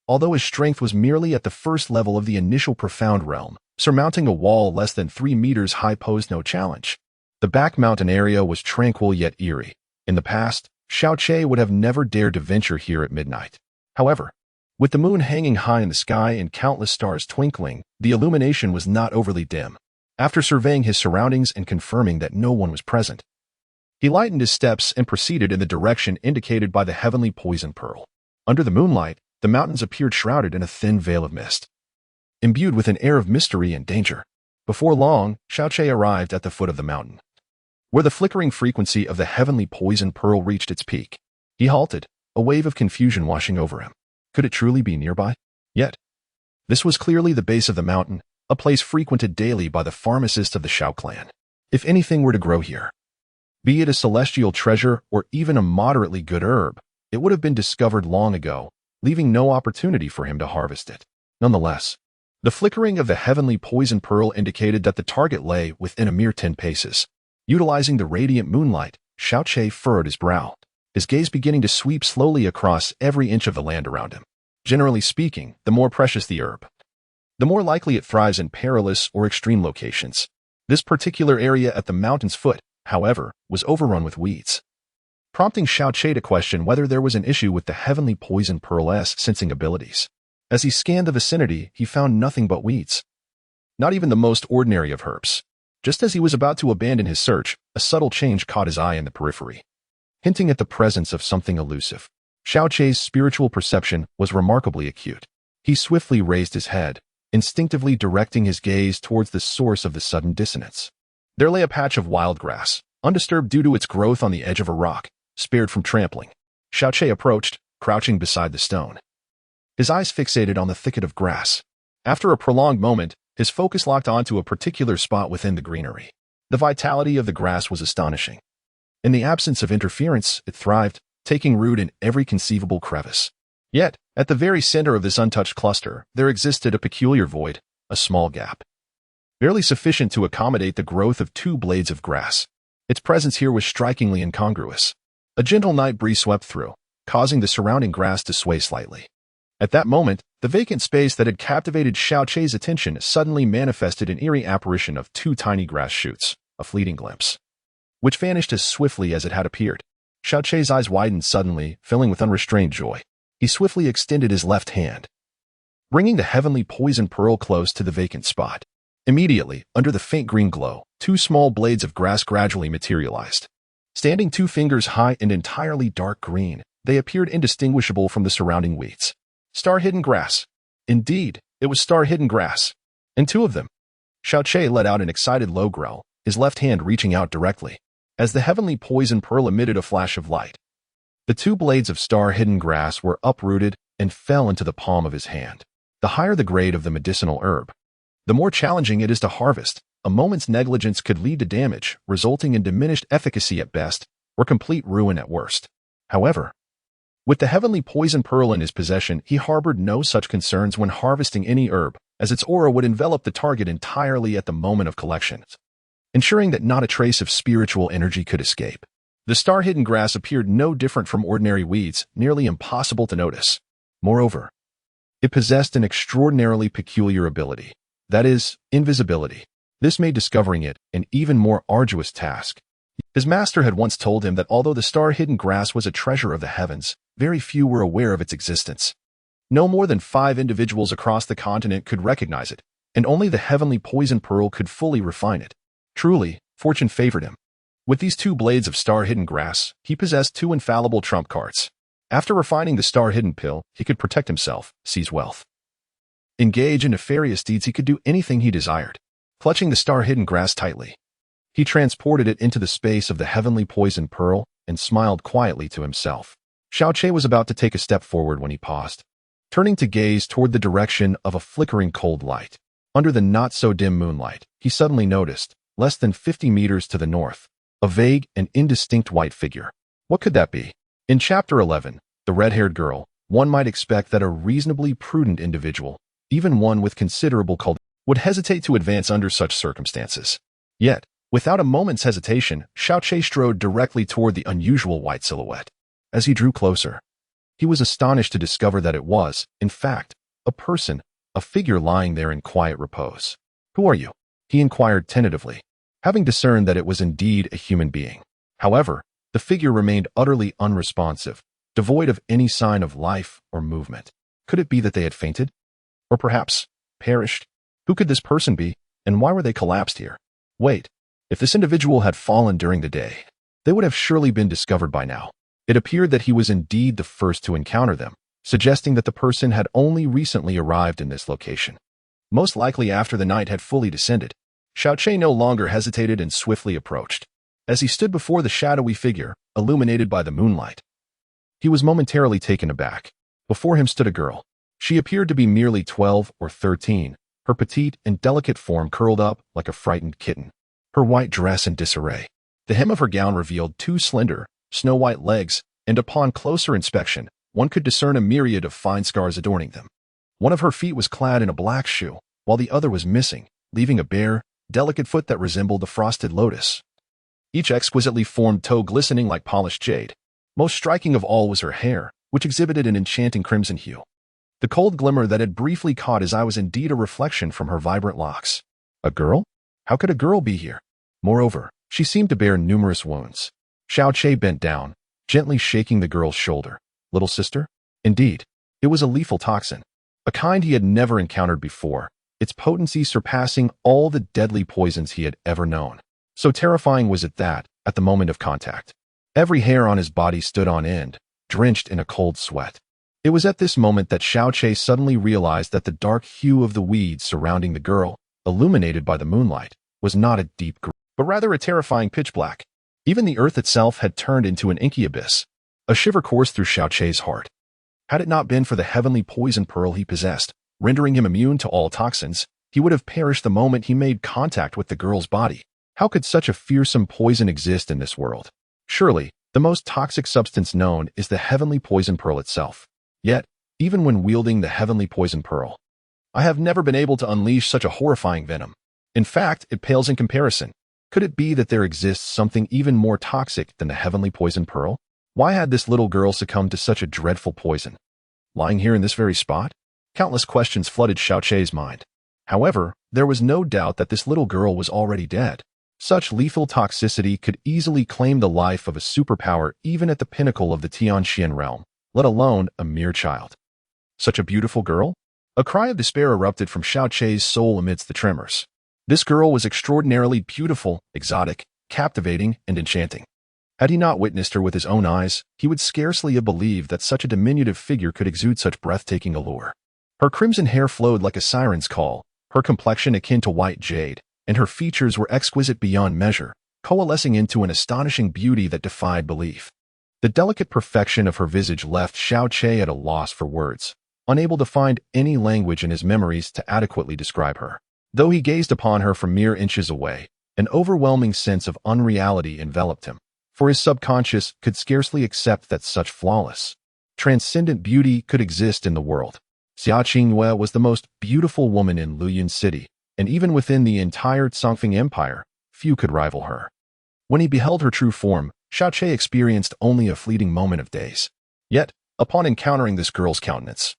Although his strength was merely at the first level of the initial profound realm, surmounting a wall less than 3 meters high posed no challenge. The back mountain area was tranquil yet eerie. In the past, Xiaoche would have never dared to venture here at midnight. However, with the moon hanging high in the sky and countless stars twinkling, the illumination was not overly dim. After surveying his surroundings and confirming that no one was present, he lightened his steps and proceeded in the direction indicated by the heavenly poison pearl. Under the moonlight, the mountains appeared shrouded in a thin veil of mist, imbued with an air of mystery and danger. Before long, Xiaoche arrived at the foot of the mountain, where the flickering frequency of the heavenly poison pearl reached its peak. He halted, a wave of confusion washing over him. Could it truly be nearby? Yet, this was clearly the base of the mountain, a place frequented daily by the pharmacists of the Shao clan. If anything were to grow here, be it a celestial treasure or even a moderately good herb, it would have been discovered long ago, leaving no opportunity for him to harvest it. Nonetheless, the flickering of the heavenly poison pearl indicated that the target lay within a mere 10 paces. Utilizing the radiant moonlight, Xiaoche furrowed his brow, his gaze beginning to sweep slowly across every inch of the land around him. Generally speaking, the more precious the herb, the more likely it thrives in perilous or extreme locations. This particular area at the mountain's foot, however, was overrun with weeds, prompting Xiaoche to question whether there was an issue with the heavenly poison pearl's sensing abilities. As he scanned the vicinity, he found nothing but weeds, not even the most ordinary of herbs. Just as he was about to abandon his search, a subtle change caught his eye in the periphery, hinting at the presence of something elusive. Xiaoche's spiritual perception was remarkably acute. He swiftly raised his head, instinctively directing his gaze towards the source of the sudden dissonance. There lay a patch of wild grass, undisturbed due to its growth on the edge of a rock, spared from trampling. Xiaoche approached, crouching beside the stone, his eyes fixated on the thicket of grass. After a prolonged moment, his focus locked onto a particular spot within the greenery. The vitality of the grass was astonishing. In the absence of interference, it thrived, taking root in every conceivable crevice. Yet, at the very center of this untouched cluster, there existed a peculiar void, a small gap, barely sufficient to accommodate the growth of 2 blades of grass. Its presence here was strikingly incongruous. A gentle night breeze swept through, causing the surrounding grass to sway slightly. At that moment, the vacant space that had captivated Xiaoche's attention suddenly manifested an eerie apparition of 2 tiny grass shoots, a fleeting glimpse, which vanished as swiftly as it had appeared. Xiaoche's eyes widened suddenly, filling with unrestrained joy. He swiftly extended his left hand, bringing the heavenly poison pearl close to the vacant spot. Immediately, under the faint green glow, 2 small blades of grass gradually materialized. Standing 2 fingers high and entirely dark green, they appeared indistinguishable from the surrounding weeds. Star-hidden grass. Indeed, it was star-hidden grass. And 2 of them. Xiaoche let out an excited low growl, his left hand reaching out directly, as the heavenly poison pearl emitted a flash of light. The 2 blades of star-hidden grass were uprooted and fell into the palm of his hand. The higher the grade of the medicinal herb, the more challenging it is to harvest. A moment's negligence could lead to damage, resulting in diminished efficacy at best, or complete ruin at worst. However, with the heavenly poison pearl in his possession, he harbored no such concerns when harvesting any herb, as its aura would envelop the target entirely at the moment of collection, ensuring that not a trace of spiritual energy could escape. The star-hidden grass appeared no different from ordinary weeds, nearly impossible to notice. Moreover, it possessed an extraordinarily peculiar ability, that is, invisibility. This made discovering it an even more arduous task. His master had once told him that although the star-hidden grass was a treasure of the heavens, very few were aware of its existence. No more than 5 individuals across the continent could recognize it, and only the heavenly poison pearl could fully refine it. Truly, fortune favored him. With these 2 blades of star-hidden grass, he possessed 2 infallible trump cards. After refining the star-hidden pill, he could protect himself, seize wealth, engage in nefarious deeds. He could do anything he desired. Clutching the star-hidden grass tightly, he transported it into the space of the heavenly poison pearl and smiled quietly to himself. Xiaoqi was about to take a step forward when he paused, turning to gaze toward the direction of a flickering cold light. Under the not-so-dim moonlight, he suddenly noticed, less than 50 meters to the north, a vague and indistinct white figure. What could that be? In Chapter 11, the red-haired girl, one might expect that a reasonably prudent individual, even one with considerable culture, would hesitate to advance under such circumstances. Yet, without a moment's hesitation, Xiaoqi strode directly toward the unusual white silhouette. As he drew closer, he was astonished to discover that it was, in fact, a person, a figure lying there in quiet repose. "Who are you?" he inquired tentatively, having discerned that it was indeed a human being. However, the figure remained utterly unresponsive, devoid of any sign of life or movement. Could it be that they had fainted? Or perhaps perished? Who could this person be, and why were they collapsed here? Wait, if this individual had fallen during the day, they would have surely been discovered by now. It appeared that he was indeed the first to encounter them, suggesting that the person had only recently arrived in this location, most likely after the night had fully descended. Xiaoqi no longer hesitated and swiftly approached. As he stood before the shadowy figure, illuminated by the moonlight, he was momentarily taken aback. Before him stood a girl. She appeared to be merely 12 or 13, her petite and delicate form curled up like a frightened kitten, her white dress in disarray. The hem of her gown revealed 2 slender, snow-white legs, and upon closer inspection, one could discern a myriad of fine scars adorning them. One of her feet was clad in a black shoe, while the other was missing, leaving a bare, delicate foot that resembled the frosted lotus. Each exquisitely formed toe glistening like polished jade. Most striking of all was her hair, which exhibited an enchanting crimson hue. The cold glimmer that had briefly caught his eye was indeed a reflection from her vibrant locks. A girl? How could a girl be here? Moreover, she seemed to bear numerous wounds. Xiaoqi bent down, gently shaking the girl's shoulder. Little sister? Indeed, it was a lethal toxin, a kind he had never encountered before, its potency surpassing all the deadly poisons he had ever known. So terrifying was it that, at the moment of contact, every hair on his body stood on end, drenched in a cold sweat. It was at this moment that Xiaoqi suddenly realized that the dark hue of the weeds surrounding the girl, illuminated by the moonlight, was not a deep green, but rather a terrifying pitch black. Even the earth itself had turned into an inky abyss. A shiver coursed through Xiaoqi's heart. Had it not been for the heavenly poison pearl he possessed, rendering him immune to all toxins, he would have perished the moment he made contact with the girl's body. How could such a fearsome poison exist in this world? Surely, the most toxic substance known is the heavenly poison pearl itself. Yet, even when wielding the heavenly poison pearl, I have never been able to unleash such a horrifying venom. In fact, it pales in comparison. Could it be that there exists something even more toxic than the heavenly poison pearl? Why had this little girl succumbed to such a dreadful poison? Lying here in this very spot? Countless questions flooded Xiaoqi's mind. However, there was no doubt that this little girl was already dead. Such lethal toxicity could easily claim the life of a superpower even at the pinnacle of the Tianxian realm, let alone a mere child. Such a beautiful girl? A cry of despair erupted from Xiaoqi's soul amidst the tremors. This girl was extraordinarily beautiful, exotic, captivating, and enchanting. Had he not witnessed her with his own eyes, he would scarcely have believed that such a diminutive figure could exude such breathtaking allure. Her crimson hair flowed like a siren's call, her complexion akin to white jade, and her features were exquisite beyond measure, coalescing into an astonishing beauty that defied belief. The delicate perfection of her visage left Xiaoqi at a loss for words, unable to find any language in his memories to adequately describe her. Though he gazed upon her from mere inches away, an overwhelming sense of unreality enveloped him, for his subconscious could scarcely accept that such flawless, transcendent beauty could exist in the world. Xia Qingyue was the most beautiful woman in Luyun City, and even within the entire Congfeng Empire, few could rival her. When he beheld her true form, Xiaoqi experienced only a fleeting moment of daze. Yet, upon encountering this girl's countenance,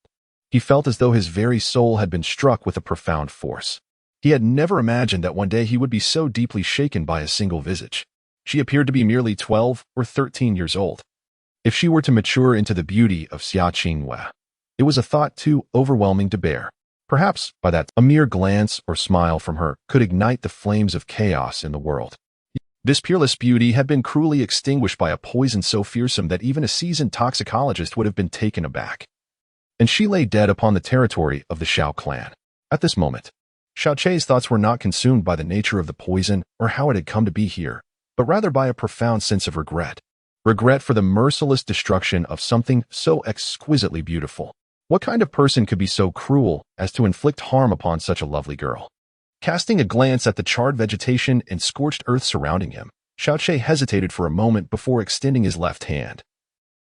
he felt as though his very soul had been struck with a profound force. He had never imagined that one day he would be so deeply shaken by a single visage. She appeared to be merely 12 or 13 years old. If she were to mature into the beauty of Xia Qingyue, it was a thought too overwhelming to bear. Perhaps, by that, a mere glance or smile from her could ignite the flames of chaos in the world. This peerless beauty had been cruelly extinguished by a poison so fearsome that even a seasoned toxicologist would have been taken aback. And she lay dead upon the territory of the Xiao clan. At this moment, Xiaoqi's thoughts were not consumed by the nature of the poison or how it had come to be here, but rather by a profound sense of regret. Regret for the merciless destruction of something so exquisitely beautiful. What kind of person could be so cruel as to inflict harm upon such a lovely girl? Casting a glance at the charred vegetation and scorched earth surrounding him, Xiaoqi hesitated for a moment before extending his left hand.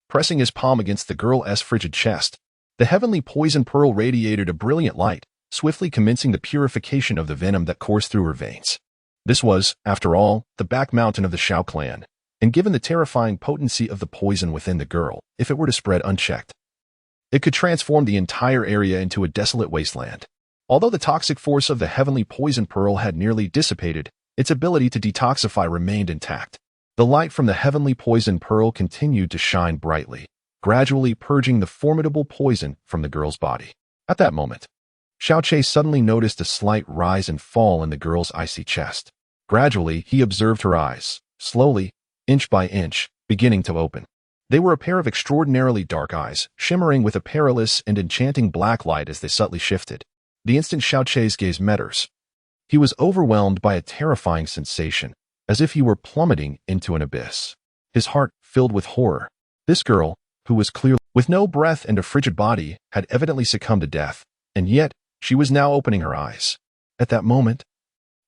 Pressing his palm against the girl's frigid chest, the heavenly poison pearl radiated a brilliant light, swiftly commencing the purification of the venom that coursed through her veins. This was, after all, the back mountain of the Xiao clan, and given the terrifying potency of the poison within the girl, if it were to spread unchecked, it could transform the entire area into a desolate wasteland. Although the toxic force of the heavenly poison pearl had nearly dissipated, its ability to detoxify remained intact. The light from the heavenly poison pearl continued to shine brightly, gradually purging the formidable poison from the girl's body. At that moment, Xiaoqi suddenly noticed a slight rise and fall in the girl's icy chest. Gradually, he observed her eyes, slowly, inch by inch, beginning to open. They were a pair of extraordinarily dark eyes, shimmering with a perilous and enchanting black light as they subtly shifted. The instant Xiaoqi's gaze met hers, he was overwhelmed by a terrifying sensation, as if he were plummeting into an abyss. His heart filled with horror. This girl, who was clearly with no breath and a frigid body, had evidently succumbed to death, and yet she was now opening her eyes. At that moment,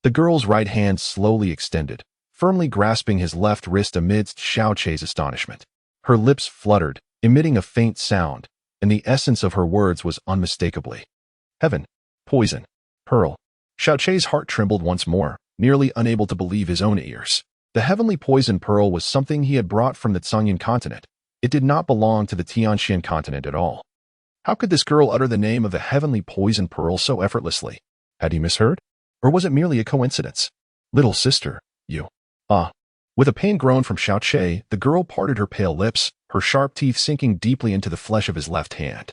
the girl's right hand slowly extended, firmly grasping his left wrist amidst Xiaoqi's astonishment. Her lips fluttered, emitting a faint sound, and the essence of her words was unmistakably heaven, poison, pearl. Xiaoqi's heart trembled once more, nearly unable to believe his own ears. The heavenly poison pearl was something he had brought from the Congfeng continent. It did not belong to the Tianxian continent at all. How could this girl utter the name of the heavenly poison pearl so effortlessly? Had he misheard? Or was it merely a coincidence? Little sister, you. Ah. With a pained groan from Xiaoqi, the girl parted her pale lips, her sharp teeth sinking deeply into the flesh of his left hand.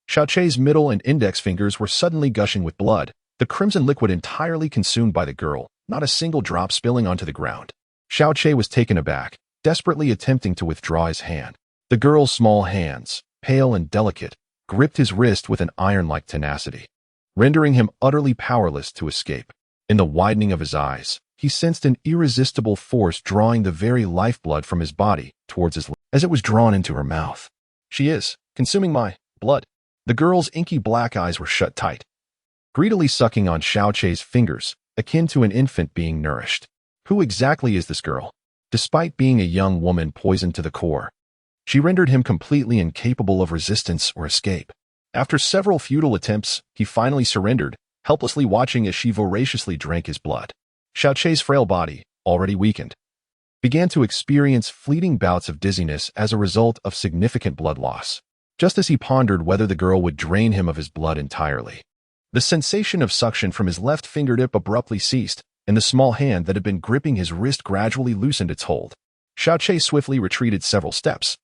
Xiaoqi's middle and index fingers were suddenly gushing with blood, the crimson liquid entirely consumed by the girl, not a single drop spilling onto the ground. Xiaoqi was taken aback, desperately attempting to withdraw his hand. The girl's small hands, pale and delicate, gripped his wrist with an iron-like tenacity, rendering him utterly powerless to escape. In the widening of his eyes, he sensed an irresistible force drawing the very lifeblood from his body towards his lips as it was drawn into her mouth. She is consuming my blood. The girl's inky black eyes were shut tight, greedily sucking on Xiaoqi's fingers, akin to an infant being nourished. Who exactly is this girl? Despite being a young woman poisoned to the core, she rendered him completely incapable of resistance or escape. After several futile attempts, he finally surrendered, helplessly watching as she voraciously drank his blood. Xiaoqi's frail body, already weakened, began to experience fleeting bouts of dizziness as a result of significant blood loss. Just as he pondered whether the girl would drain him of his blood entirely, the sensation of suction from his left fingertip abruptly ceased, and the small hand that had been gripping his wrist gradually loosened its hold. Xiaoqi swiftly retreated several steps,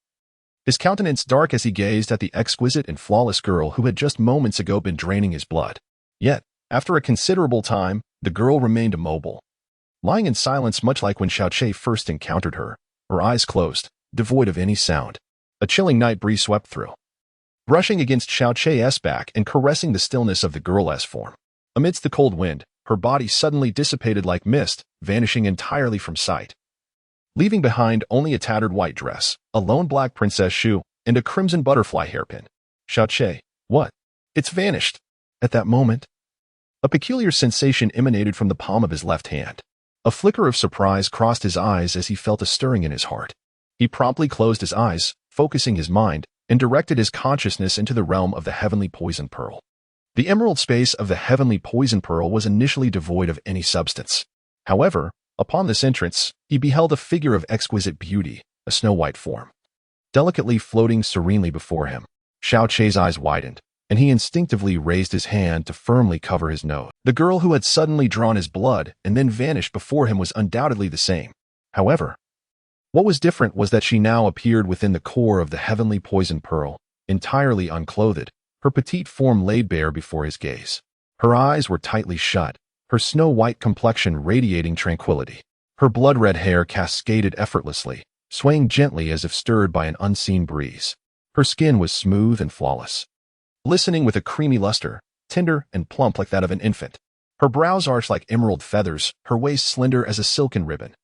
his countenance dark as he gazed at the exquisite and flawless girl who had just moments ago been draining his blood. Yet, after a considerable time, the girl remained immobile, lying in silence much like when Xiaoqi first encountered her, her eyes closed, devoid of any sound. A chilling night breeze swept through, brushing against Xiaoqi's back and caressing the stillness of the girl's form. Amidst the cold wind, her body suddenly dissipated like mist, vanishing entirely from sight, leaving behind only a tattered white dress, a lone black princess shoe, and a crimson butterfly hairpin. Xiaoqi, what? It's vanished. At that moment, a peculiar sensation emanated from the palm of his left hand. A flicker of surprise crossed his eyes as he felt a stirring in his heart. He promptly closed his eyes, focusing his mind, and directed his consciousness into the realm of the heavenly poison pearl. The emerald space of the heavenly poison pearl was initially devoid of any substance. However, upon this entrance, he beheld a figure of exquisite beauty, a snow-white form, delicately floating serenely before him. Xiao Chei's eyes widened, and he instinctively raised his hand to firmly cover his nose. The girl who had suddenly drawn his blood and then vanished before him was undoubtedly the same. However, what was different was that she now appeared within the core of the heavenly poison pearl, entirely unclothed, her petite form laid bare before his gaze. Her eyes were tightly shut, her snow-white complexion radiating tranquility. Her blood-red hair cascaded effortlessly, swaying gently as if stirred by an unseen breeze. Her skin was smooth and flawless, glistening with a creamy luster, tender and plump like that of an infant. Her brows arched like emerald feathers, her waist slender as a silken ribbon,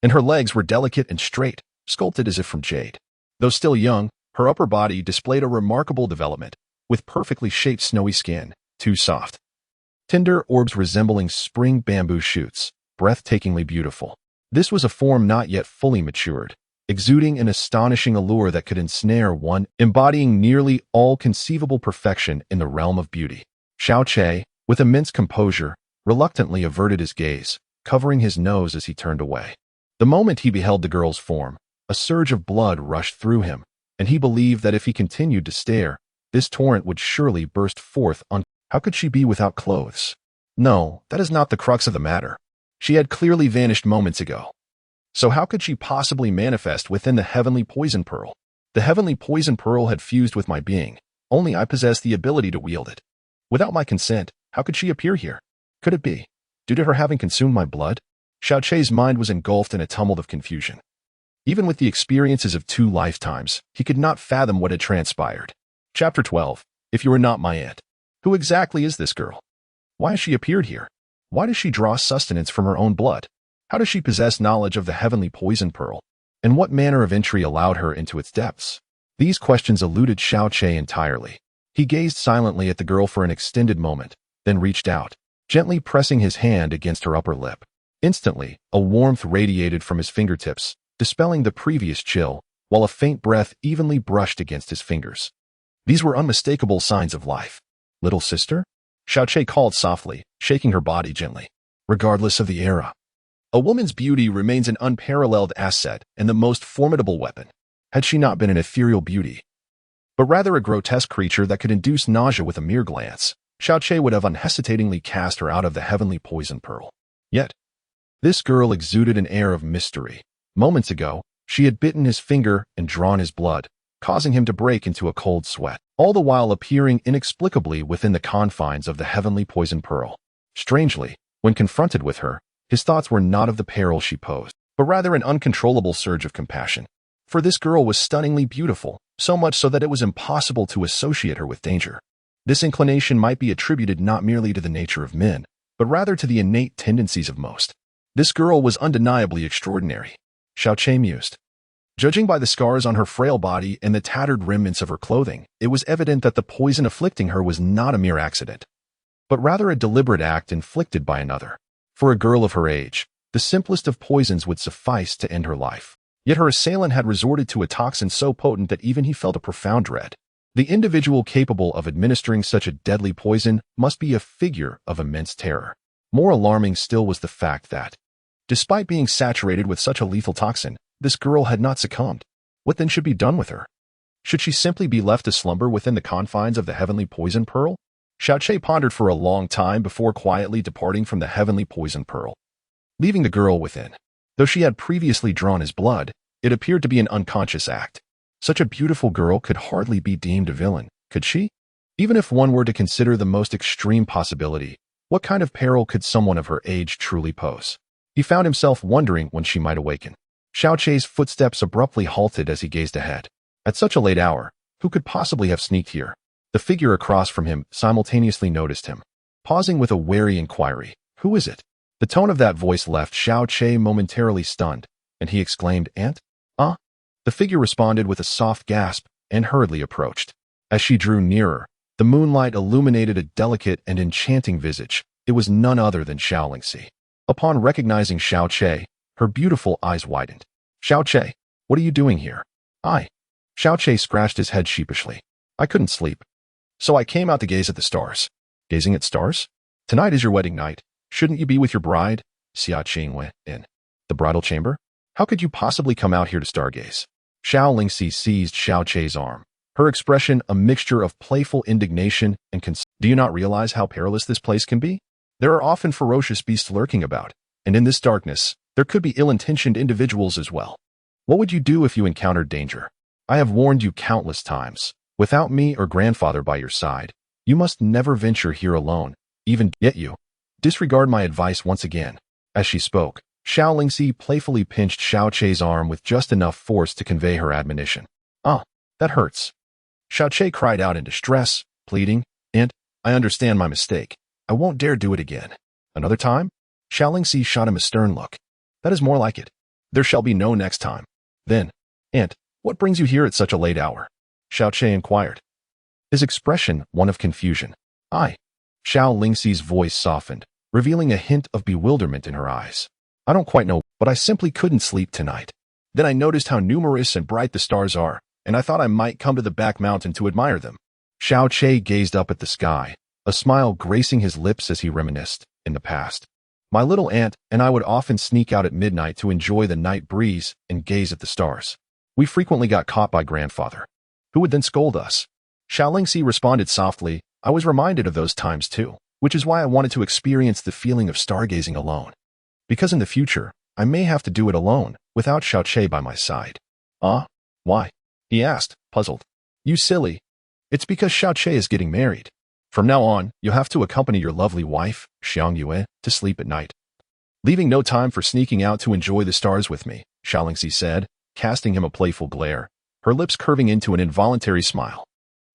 and her legs were delicate and straight, sculpted as if from jade. Though still young, her upper body displayed a remarkable development, with perfectly shaped snowy skin, too soft, tender orbs resembling spring bamboo shoots, breathtakingly beautiful. This was a form not yet fully matured, exuding an astonishing allure that could ensnare one, embodying nearly all conceivable perfection in the realm of beauty. Xiao Chei, with immense composure, reluctantly averted his gaze, covering his nose as he turned away. The moment he beheld the girl's form, a surge of blood rushed through him, and he believed that if he continued to stare, this torrent would surely burst forth on. How could she be without clothes? No, that is not the crux of the matter. She had clearly vanished moments ago. So how could she possibly manifest within the heavenly poison pearl? The heavenly poison pearl had fused with my being. Only I possessed the ability to wield it. Without my consent, how could she appear here? Could it be due to her having consumed my blood? Xiao Chei's mind was engulfed in a tumult of confusion. Even with the experiences of 2 lifetimes, he could not fathom what had transpired. Chapter 12. If you are not my aunt. Who exactly is this girl? Why has she appeared here? Why does she draw sustenance from her own blood? How does she possess knowledge of the heavenly poison pearl? And what manner of entry allowed her into its depths? These questions eluded Xiao Chei entirely. He gazed silently at the girl for an extended moment, then reached out, gently pressing his hand against her upper lip. Instantly, a warmth radiated from his fingertips, dispelling the previous chill, while a faint breath evenly brushed against his fingers. These were unmistakable signs of life. Little sister? Xiao Chei called softly, shaking her body gently. Regardless of the era, a woman's beauty remains an unparalleled asset and the most formidable weapon. Had she not been an ethereal beauty, but rather a grotesque creature that could induce nausea with a mere glance, Xiao Chei would have unhesitatingly cast her out of the heavenly poison pearl. Yet, this girl exuded an air of mystery. Moments ago, she had bitten his finger and drawn his blood, causing him to break into a cold sweat, all the while appearing inexplicably within the confines of the heavenly poison pearl. Strangely, when confronted with her, his thoughts were not of the peril she posed, but rather an uncontrollable surge of compassion. For this girl was stunningly beautiful, so much so that it was impossible to associate her with danger. This inclination might be attributed not merely to the nature of men, but rather to the innate tendencies of most. This girl was undeniably extraordinary, Xiao Chei mused. Judging by the scars on her frail body and the tattered remnants of her clothing, it was evident that the poison afflicting her was not a mere accident, but rather a deliberate act inflicted by another. For a girl of her age, the simplest of poisons would suffice to end her life. Yet her assailant had resorted to a toxin so potent that even he felt a profound dread. The individual capable of administering such a deadly poison must be a figure of immense terror. More alarming still was the fact that, despite being saturated with such a lethal toxin, this girl had not succumbed. What then should be done with her? Should she simply be left to slumber within the confines of the heavenly poison pearl? Xiao Chei pondered for a long time before quietly departing from the heavenly poison pearl, leaving the girl within. Though she had previously drawn his blood, it appeared to be an unconscious act. Such a beautiful girl could hardly be deemed a villain, could she? Even if one were to consider the most extreme possibility, what kind of peril could someone of her age truly pose? He found himself wondering when she might awaken. Xiao Chei's footsteps abruptly halted as he gazed ahead. At such a late hour, who could possibly have sneaked here? The figure across from him simultaneously noticed him, pausing with a wary inquiry. Who is it? The tone of that voice left Xiao Chei momentarily stunned, and he exclaimed, Aunt? The figure responded with a soft gasp and hurriedly approached. As she drew nearer, the moonlight illuminated a delicate and enchanting visage. It was none other than Xiao Lingxi. Upon recognizing Xiao Chei, her beautiful eyes widened. Xiao Chei, what are you doing here? Xiao Che scratched his head sheepishly. I couldn't sleep. So I came out to gaze at the stars. Gazing at stars? Tonight is your wedding night. Shouldn't you be with your bride? Xia Qingwei in the bridal chamber? How could you possibly come out here to stargaze? Xiao Lingxi seized Xiao Che's arm. Her expression a mixture of playful indignation and concern. Do you not realize how perilous this place can be? There are often ferocious beasts lurking about, and in this darkness, there could be ill-intentioned individuals as well. What would you do if you encountered danger? I have warned you countless times. Without me or grandfather by your side, you must never venture here alone, even yet you. Disregard my advice once again. As she spoke, Xiao Lingxi playfully pinched Xiao Che's arm with just enough force to convey her admonition. Ah, that hurts. Xiao Che cried out in distress, pleading, "Aunt, I understand my mistake. I won't dare do it again. Another time?" Xiao Lingxi shot him a stern look. That is more like it. There shall be no next time. Then, Aunt, what brings you here at such a late hour? Xiao Che inquired. His expression one of confusion. I. Xiao Lingxi's voice softened, revealing a hint of bewilderment in her eyes. I don't quite know, but I simply couldn't sleep tonight. Then I noticed how numerous and bright the stars are, and I thought I might come to the back mountain to admire them. Xiao Che gazed up at the sky, a smile gracing his lips as he reminisced, in the past. My little aunt and I would often sneak out at midnight to enjoy the night breeze and gaze at the stars. We frequently got caught by grandfather, who would then scold us. Xiao Lingxi responded softly, I was reminded of those times too, which is why I wanted to experience the feeling of stargazing alone. Because in the future, I may have to do it alone, without Xiao Che by my side. Why? He asked, puzzled. You silly. It's because Xiao Che is getting married. From now on, you'll have to accompany your lovely wife, Xiang Yue, to sleep at night. Leaving no time for sneaking out to enjoy the stars with me, Xiao Lingxi said, casting him a playful glare, her lips curving into an involuntary smile.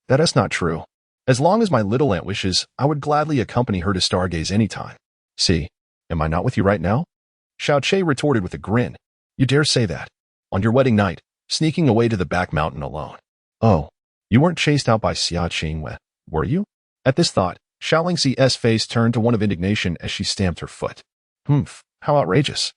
That is not true. As long as my little aunt wishes, I would gladly accompany her to stargaze any time. See, am I not with you right now? Xiao Che retorted with a grin. You dare say that? On your wedding night, sneaking away to the back mountain alone. Oh, you weren't chased out by Xia Qingwei, were you? At this thought, Xiao Lingxi's face turned to one of indignation as she stamped her foot. Humph, how outrageous.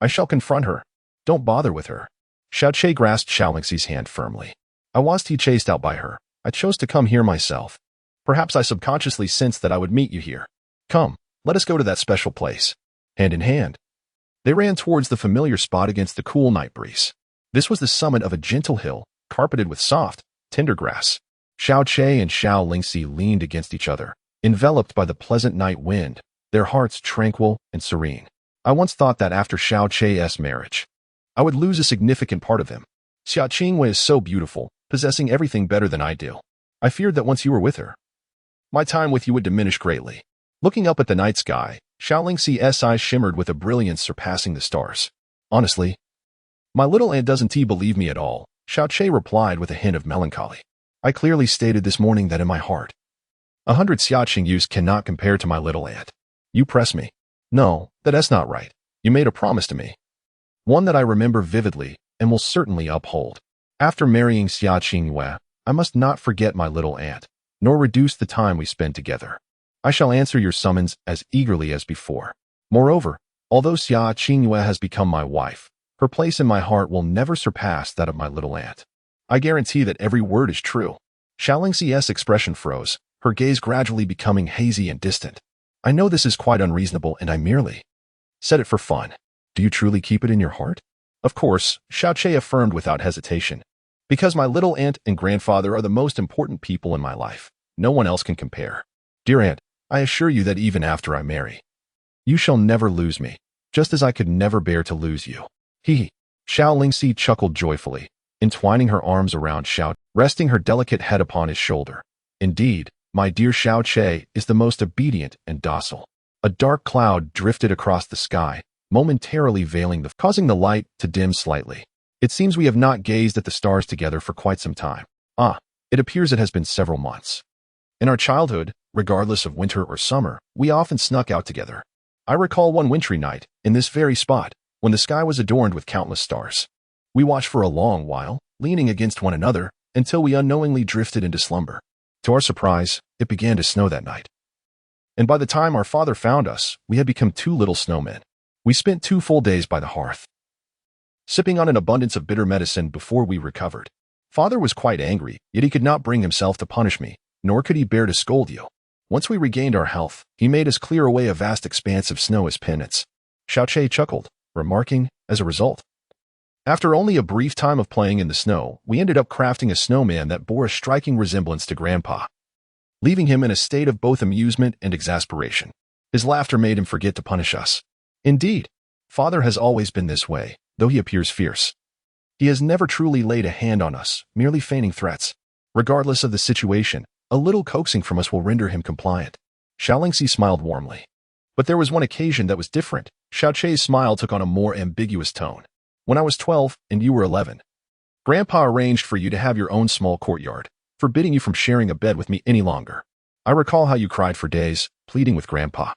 I shall confront her. Don't bother with her. Xiao Che grasped Xiao Lingxi's hand firmly. I wasn't chased out by her. I chose to come here myself. Perhaps I subconsciously sensed that I would meet you here. Come, let us go to that special place. Hand in hand. They ran towards the familiar spot against the cool night breeze. This was the summit of a gentle hill, carpeted with soft, tender grass. Xiao Che and Xiao Lingxi leaned against each other, enveloped by the pleasant night wind, their hearts tranquil and serene. I once thought that after Xiao Che's marriage, I would lose a significant part of him. Xia Qingwei is so beautiful, possessing everything better than I do. I feared that once you were with her, my time with you would diminish greatly. Looking up at the night sky, Xiao Lingxi's eyes shimmered with a brilliance surpassing the stars. Honestly, my little aunt doesn't believe me at all, Xiao Che replied with a hint of melancholy. I clearly stated this morning that in my heart, 100 Xia Qingyus cannot compare to my little aunt. You press me. No, that's not right. You made a promise to me. One that I remember vividly and will certainly uphold. After marrying Xia Qingwei, I must not forget my little aunt, nor reduce the time we spend together. I shall answer your summons as eagerly as before. Moreover, although Xia Qingwei has become my wife, her place in my heart will never surpass that of my little aunt. I guarantee that every word is true. Xiao Lingxi's expression froze, her gaze gradually becoming hazy and distant. I know this is quite unreasonable and I merely said it for fun. Do you truly keep it in your heart? Of course, Xiao Che affirmed without hesitation. Because my little aunt and grandfather are the most important people in my life. No one else can compare. Dear aunt, I assure you that even after I marry, you shall never lose me, just as I could never bear to lose you. Xiao Lingxi chuckled joyfully, entwining her arms around Xiao, resting her delicate head upon his shoulder. Indeed, my dear Xiao Che is the most obedient and docile. A dark cloud drifted across the sky, momentarily causing the light to dim slightly. It seems we have not gazed at the stars together for quite some time. It appears it has been several months. In our childhood, regardless of winter or summer, we often snuck out together. I recall one wintry night, in this very spot, when the sky was adorned with countless stars. We watched for a long while, leaning against one another, until we unknowingly drifted into slumber. To our surprise, it began to snow that night. And by the time our father found us, we had become two little snowmen. We spent 2 full days by the hearth, sipping on an abundance of bitter medicine before we recovered. Father was quite angry, yet he could not bring himself to punish me, nor could he bear to scold you. Once we regained our health, he made us clear away a vast expanse of snow as penance. Xiaoqie chuckled, remarking, as a result. After only a brief time of playing in the snow, we ended up crafting a snowman that bore a striking resemblance to Grandpa, leaving him in a state of both amusement and exasperation. His laughter made him forget to punish us. Indeed, Father has always been this way, though he appears fierce. He has never truly laid a hand on us, merely feigning threats. Regardless of the situation, a little coaxing from us will render him compliant. Xiaolingxi smiled warmly. But there was one occasion that was different. Xiaoqie's smile took on a more ambiguous tone. When I was 12 and you were 11, Grandpa arranged for you to have your own small courtyard, forbidding you from sharing a bed with me any longer. I recall how you cried for days, pleading with Grandpa,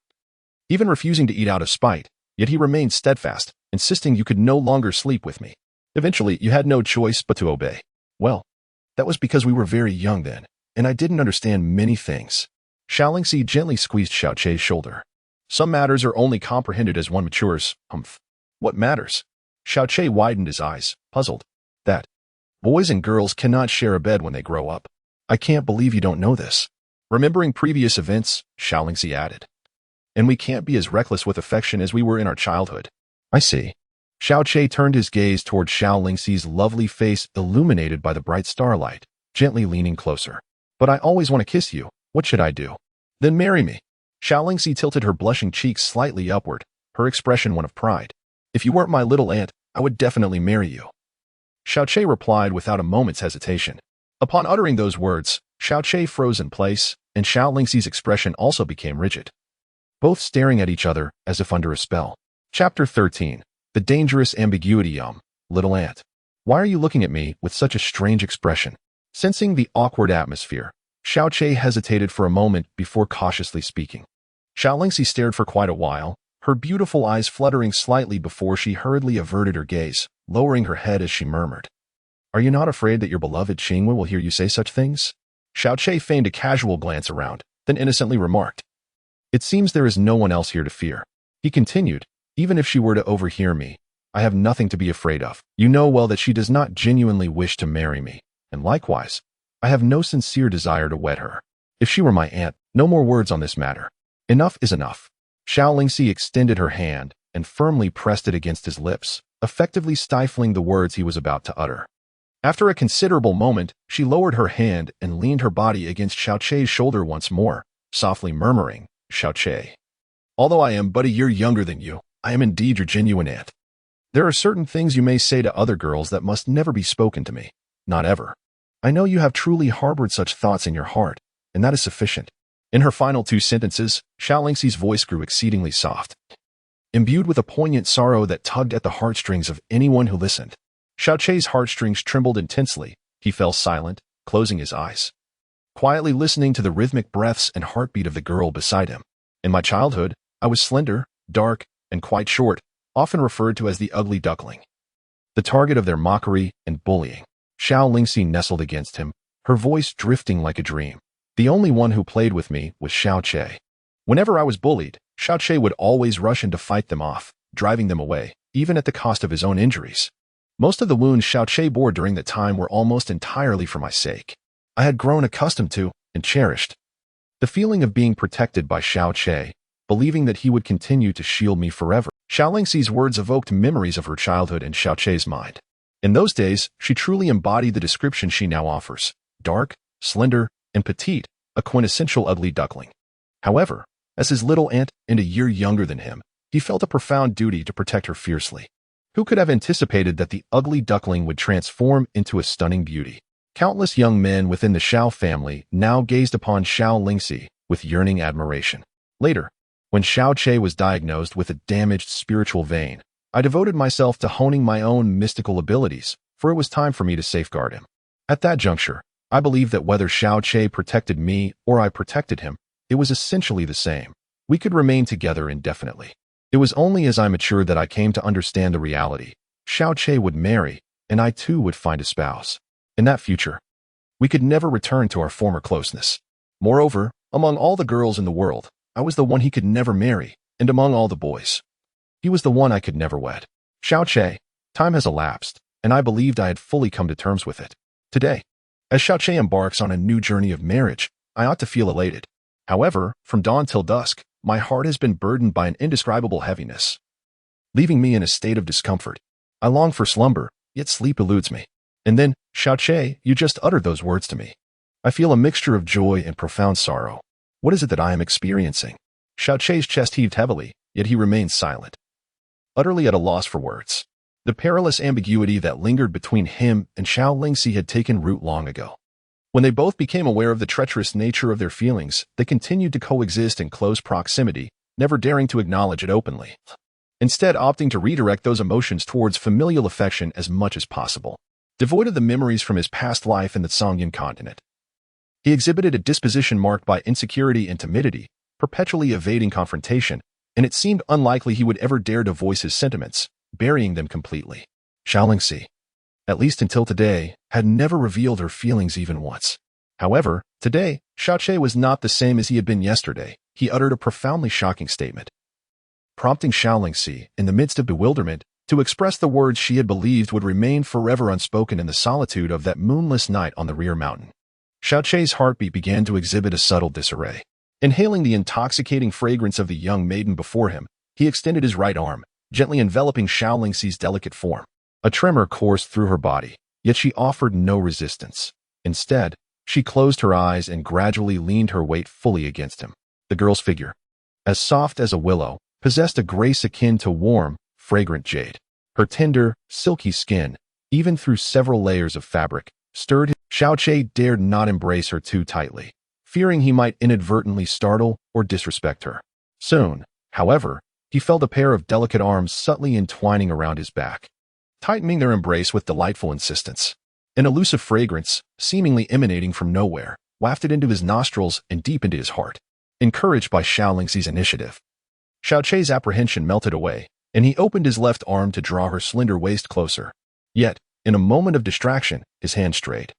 even refusing to eat out of spite, yet he remained steadfast, insisting you could no longer sleep with me. Eventually, you had no choice but to obey. Well, that was because we were very young then, and I didn't understand many things. Xiaolingxi gently squeezed Xiaoqie's shoulder. Some matters are only comprehended as one matures. Humph. What matters? Xiaoqie widened his eyes, puzzled. That boys and girls cannot share a bed when they grow up. I can't believe you don't know this. Remembering previous events, Xiaolingxi added. And we can't be as reckless with affection as we were in our childhood. I see. Xiaoqie turned his gaze toward Xiaolingxi's lovely face illuminated by the bright starlight, gently leaning closer. But I always want to kiss you. What should I do? Then marry me. Xiaolingxi tilted her blushing cheeks slightly upward, her expression one of pride. If you weren't my little aunt, I would definitely marry you. Xiaoqie replied without a moment's hesitation. Upon uttering those words, Xiaoqie froze in place, and Xiaolingxi's expression also became rigid, both staring at each other as if under a spell. Chapter 13. The Dangerous Ambiguity. Little aunt. Why are you looking at me with such a strange expression? Sensing the awkward atmosphere, Xiaoqie hesitated for a moment before cautiously speaking. Xiaolingxi stared for quite a while, her beautiful eyes fluttering slightly before she hurriedly averted her gaze, lowering her head as she murmured. Are you not afraid that your beloved Qingwen will hear you say such things? Xiaoqie feigned a casual glance around, then innocently remarked. It seems there is no one else here to fear. He continued, even if she were to overhear me, I have nothing to be afraid of. You know well that she does not genuinely wish to marry me, and likewise, I have no sincere desire to wed her. If she were my aunt, no more words on this matter. Enough is enough. Xiaolingxi extended her hand and firmly pressed it against his lips, effectively stifling the words he was about to utter. After a considerable moment, she lowered her hand and leaned her body against Xiaoqie's shoulder once more, softly murmuring, Xiaoqie. Although I am but a year younger than you, I am indeed your genuine aunt. There are certain things you may say to other girls that must never be spoken to me. Not ever. I know you have truly harbored such thoughts in your heart, and that is sufficient. In her final two sentences, Xiaolingxi's voice grew exceedingly soft, imbued with a poignant sorrow that tugged at the heartstrings of anyone who listened. Xiaoqie's heartstrings trembled intensely. He fell silent, closing his eyes, quietly listening to the rhythmic breaths and heartbeat of the girl beside him. In my childhood, I was slender, dark, and quite short, often referred to as the ugly duckling, the target of their mockery and bullying. Xiaolingxi nestled against him, her voice drifting like a dream. The only one who played with me was Xiaoqie. Whenever I was bullied, Xiaoqie would always rush in to fight them off, driving them away, even at the cost of his own injuries. Most of the wounds Xiaoqie bore during that time were almost entirely for my sake. I had grown accustomed to and cherished the feeling of being protected by Xiaoqie, believing that he would continue to shield me forever. Xiaolingxi's words evoked memories of her childhood in Xiaoqie's mind. In those days, she truly embodied the description she now offers: dark, slender, and petite, a quintessential ugly duckling. However, as his little aunt and a year younger than him, he felt a profound duty to protect her fiercely. Who could have anticipated that the ugly duckling would transform into a stunning beauty? Countless young men within the Xiao family now gazed upon Xiaolingxi with yearning admiration. Later, when Xiaoqie was diagnosed with a damaged spiritual vein, I devoted myself to honing my own mystical abilities, for it was time for me to safeguard him. At that juncture, I believed that whether Xiaoqie protected me or I protected him, it was essentially the same. We could remain together indefinitely. It was only as I matured that I came to understand the reality. Xiaoqie would marry, and I too would find a spouse. In that future, we could never return to our former closeness. Moreover, among all the girls in the world, I was the one he could never marry, and among all the boys, he was the one I could never wed. Xiaoqie, time has elapsed, and I believed I had fully come to terms with it. Today, as Xiaoqi embarks on a new journey of marriage, I ought to feel elated. However, from dawn till dusk, my heart has been burdened by an indescribable heaviness, leaving me in a state of discomfort. I long for slumber, yet sleep eludes me. And then, Xiaoqi, you just uttered those words to me. I feel a mixture of joy and profound sorrow. What is it that I am experiencing? Xiaoqi's chest heaved heavily, yet he remained silent, utterly at a loss for words. The perilous ambiguity that lingered between him and Xiao Lingxi had taken root long ago. When they both became aware of the treacherous nature of their feelings, they continued to coexist in close proximity, never daring to acknowledge it openly, instead opting to redirect those emotions towards familial affection as much as possible. Devoid of the memories from his past life in the Songyan continent, he exhibited a disposition marked by insecurity and timidity, perpetually evading confrontation, and it seemed unlikely he would ever dare to voice his sentiments, burying them completely. Xiao Lingxi, at least until today, had never revealed her feelings even once. However, today, Xiaoqi was not the same as he had been yesterday. He uttered a profoundly shocking statement, prompting Xiao Lingxi, in the midst of bewilderment, to express the words she had believed would remain forever unspoken in the solitude of that moonless night on the rear mountain. Xiaoqi's heartbeat began to exhibit a subtle disarray. Inhaling the intoxicating fragrance of the young maiden before him, he extended his right arm, gently enveloping Xiao Lingxi's delicate form. A tremor coursed through her body, yet she offered no resistance. Instead, she closed her eyes and gradually leaned her weight fully against him. The girl's figure, as soft as a willow, possessed a grace akin to warm, fragrant jade. Her tender, silky skin, even through several layers of fabric, stirred him. Xiaoqi dared not embrace her too tightly, fearing he might inadvertently startle or disrespect her. Soon, however, he felt a pair of delicate arms subtly entwining around his back, tightening their embrace with delightful insistence. An elusive fragrance, seemingly emanating from nowhere, wafted into his nostrils and deep into his heart. Encouraged by Xiao Lingxi's initiative, Xiaoqi's apprehension melted away, and he opened his left arm to draw her slender waist closer. Yet, in a moment of distraction, his hand strayed,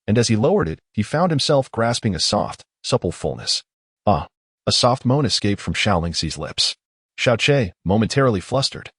and as he lowered it, he found himself grasping a soft, supple fullness. Ah! A soft moan escaped from Xiao Lingxi's lips. Xiaoqi, momentarily flustered,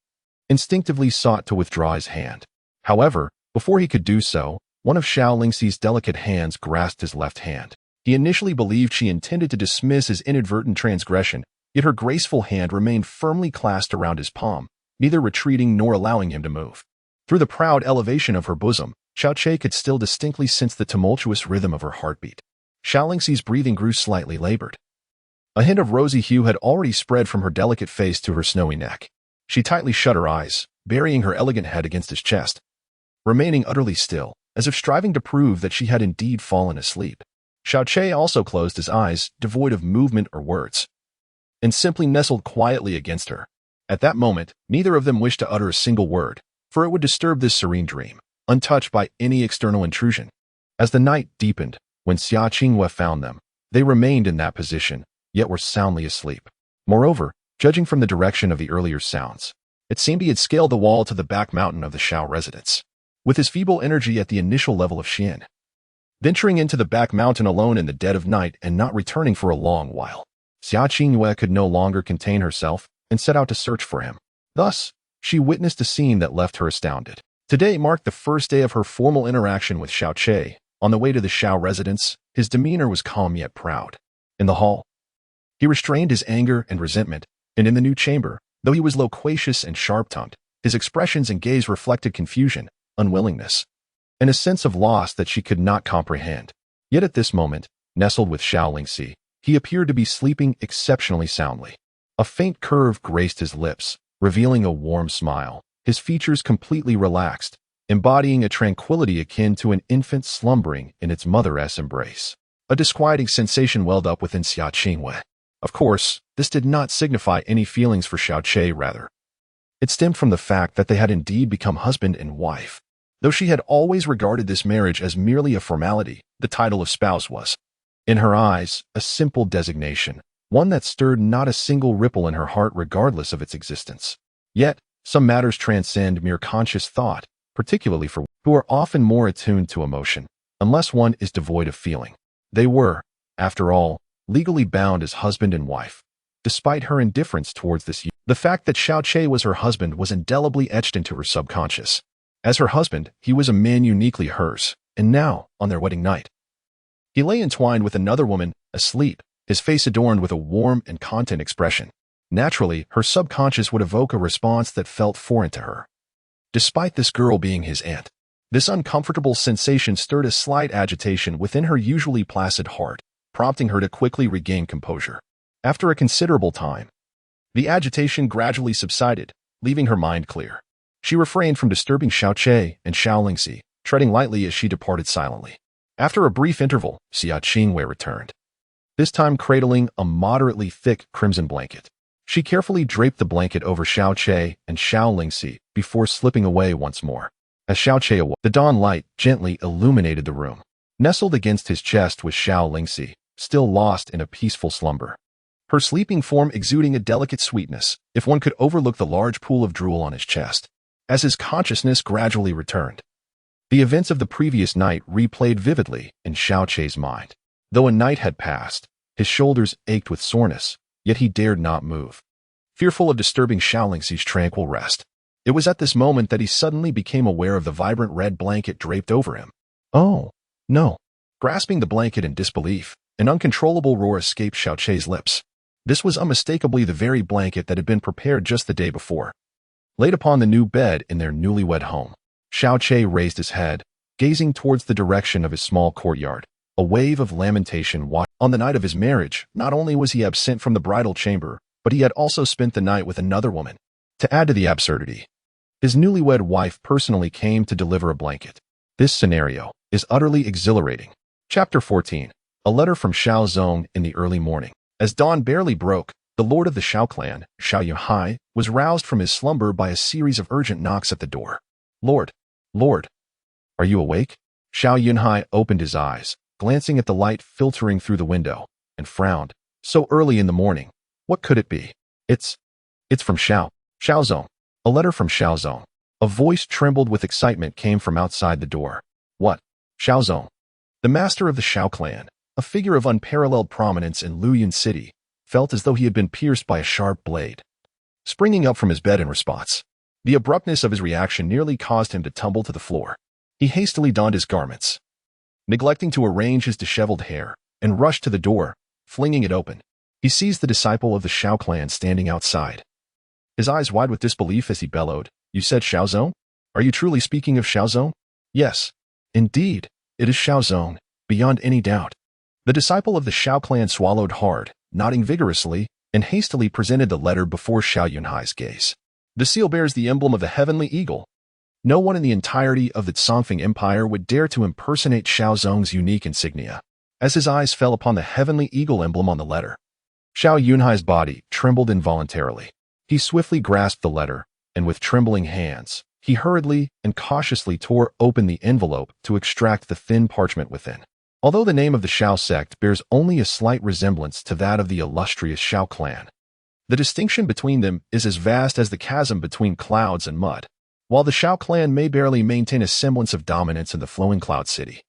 instinctively sought to withdraw his hand. However, before he could do so, one of Xiao Lingxi's delicate hands grasped his left hand. He initially believed she intended to dismiss his inadvertent transgression, yet her graceful hand remained firmly clasped around his palm, neither retreating nor allowing him to move. Through the proud elevation of her bosom, Xiaoqi could still distinctly sense the tumultuous rhythm of her heartbeat. Xiao Lingxi's breathing grew slightly labored. A hint of rosy hue had already spread from her delicate face to her snowy neck. She tightly shut her eyes, burying her elegant head against his chest, remaining utterly still, as if striving to prove that she had indeed fallen asleep. Xiaoqi also closed his eyes, devoid of movement or words, and simply nestled quietly against her. At that moment, neither of them wished to utter a single word, for it would disturb this serene dream, untouched by any external intrusion. As the night deepened, when Xia Qinghua found them, they remained in that position, yet were soundly asleep. Moreover, judging from the direction of the earlier sounds, it seemed he had scaled the wall to the back mountain of the Xiao residence, with his feeble energy at the initial level of Xian, venturing into the back mountain alone in the dead of night and not returning for a long while. Xia Qinghua could no longer contain herself and set out to search for him. Thus, she witnessed a scene that left her astounded. Today marked the first day of her formal interaction with Xiaoqi. On the way to the Xiao residence, his demeanor was calm yet proud. In the hall, he restrained his anger and resentment, and in the new chamber, though he was loquacious and sharp-tongued, his expressions and gaze reflected confusion, unwillingness, and a sense of loss that she could not comprehend. Yet at this moment, nestled with Xiao Lingxi, he appeared to be sleeping exceptionally soundly. A faint curve graced his lips, revealing a warm smile. His features completely relaxed, embodying a tranquility akin to an infant slumbering in its mother's embrace. A disquieting sensation welled up within Xia Qinghua. Of course, this did not signify any feelings for Xiaoqi, rather. It stemmed from the fact that they had indeed become husband and wife. Though she had always regarded this marriage as merely a formality, the title of spouse was, in her eyes, a simple designation, one that stirred not a single ripple in her heart regardless of its existence. Yet, some matters transcend mere conscious thought, particularly for who are often more attuned to emotion, unless one is devoid of feeling. They were, after all, legally bound as husband and wife. Despite her indifference towards this, the fact that Xiaoqi was her husband was indelibly etched into her subconscious. As her husband, he was a man uniquely hers, and now, on their wedding night. He lay entwined with another woman, asleep, his face adorned with a warm and content expression. Naturally, her subconscious would evoke a response that felt foreign to her. Despite this girl being his aunt, this uncomfortable sensation stirred a slight agitation within her usually placid heart, prompting her to quickly regain composure. After a considerable time, the agitation gradually subsided, leaving her mind clear. She refrained from disturbing Xiao Che and Xiao Lingxi, treading lightly as she departed silently. After a brief interval, Xia Qingwei returned, this time cradling a moderately thick crimson blanket. She carefully draped the blanket over Xiao Che and Xiao Lingxi before slipping away once more. As Xiao Che awoke, the dawn light gently illuminated the room. Nestled against his chest was Xiao Lingxi, still lost in a peaceful slumber. Her sleeping form exuding a delicate sweetness, if one could overlook the large pool of drool on his chest. As his consciousness gradually returned, the events of the previous night replayed vividly in Xiao Che's mind. Though a night had passed, his shoulders ached with soreness, yet he dared not move, fearful of disturbing Xiao Lingxi's tranquil rest. It was at this moment that he suddenly became aware of the vibrant red blanket draped over him. Oh, no. Grasping the blanket in disbelief, an uncontrollable roar escaped Xiao Che's lips. This was unmistakably the very blanket that had been prepared just the day before, laid upon the new bed in their newlywed home. Xiao Che raised his head, gazing towards the direction of his small courtyard. A wave of lamentation washed. On the night of his marriage, not only was he absent from the bridal chamber, but he had also spent the night with another woman. To add to the absurdity, his newlywed wife personally came to deliver a blanket. This scenario is utterly exhilarating. Chapter 14. A letter from Xiao Zong in the early morning. As dawn barely broke, the lord of the Xiao clan, Xiao Yunhai, was roused from his slumber by a series of urgent knocks at the door. Lord, are you awake? Xiao Yunhai opened his eyes, glancing at the light filtering through the window, and frowned. So early in the morning, what could it be? It's from Xiao Zong. A letter from Xiao Zong. A voice trembled with excitement came from outside the door. What? Xiao Zong, the master of the Xiao clan, a figure of unparalleled prominence in Luoyuan City, felt as though he had been pierced by a sharp blade. Springing up from his bed in response, the abruptness of his reaction nearly caused him to tumble to the floor. He hastily donned his garments, neglecting to arrange his disheveled hair, and rushed to the door, flinging it open. He seized the disciple of the Xiao clan standing outside, his eyes wide with disbelief as he bellowed, "You said Xiao Zong? Are you truly speaking of Xiao Zong?" "Yes, indeed, it is Xiao Zong, beyond any doubt." The disciple of the Xiao clan swallowed hard, nodding vigorously, and hastily presented the letter before Xiao Yunhai's gaze. The seal bears the emblem of the heavenly eagle. No one in the entirety of the Songfeng Empire would dare to impersonate Xiao Zong's unique insignia. As his eyes fell upon the heavenly eagle emblem on the letter, Xiao Yunhai's body trembled involuntarily. He swiftly grasped the letter, and with trembling hands, he hurriedly and cautiously tore open the envelope to extract the thin parchment within. Although the name of the Xiao sect bears only a slight resemblance to that of the illustrious Xiao clan, the distinction between them is as vast as the chasm between clouds and mud. While the Xiao clan may barely maintain a semblance of dominance in the flowing cloud city,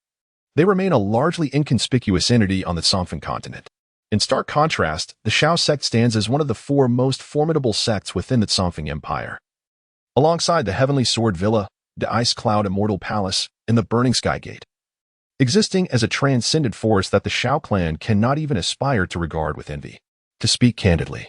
they remain a largely inconspicuous entity on the Songfeng continent. In stark contrast, the Xiao sect stands as one of the four most formidable sects within the Songfeng Empire. Alongside the Heavenly Sword Villa, the Ice Cloud Immortal Palace, and the Burning Sky Gate, existing as a transcendent force that the Xiao clan cannot even aspire to regard with envy. To speak candidly,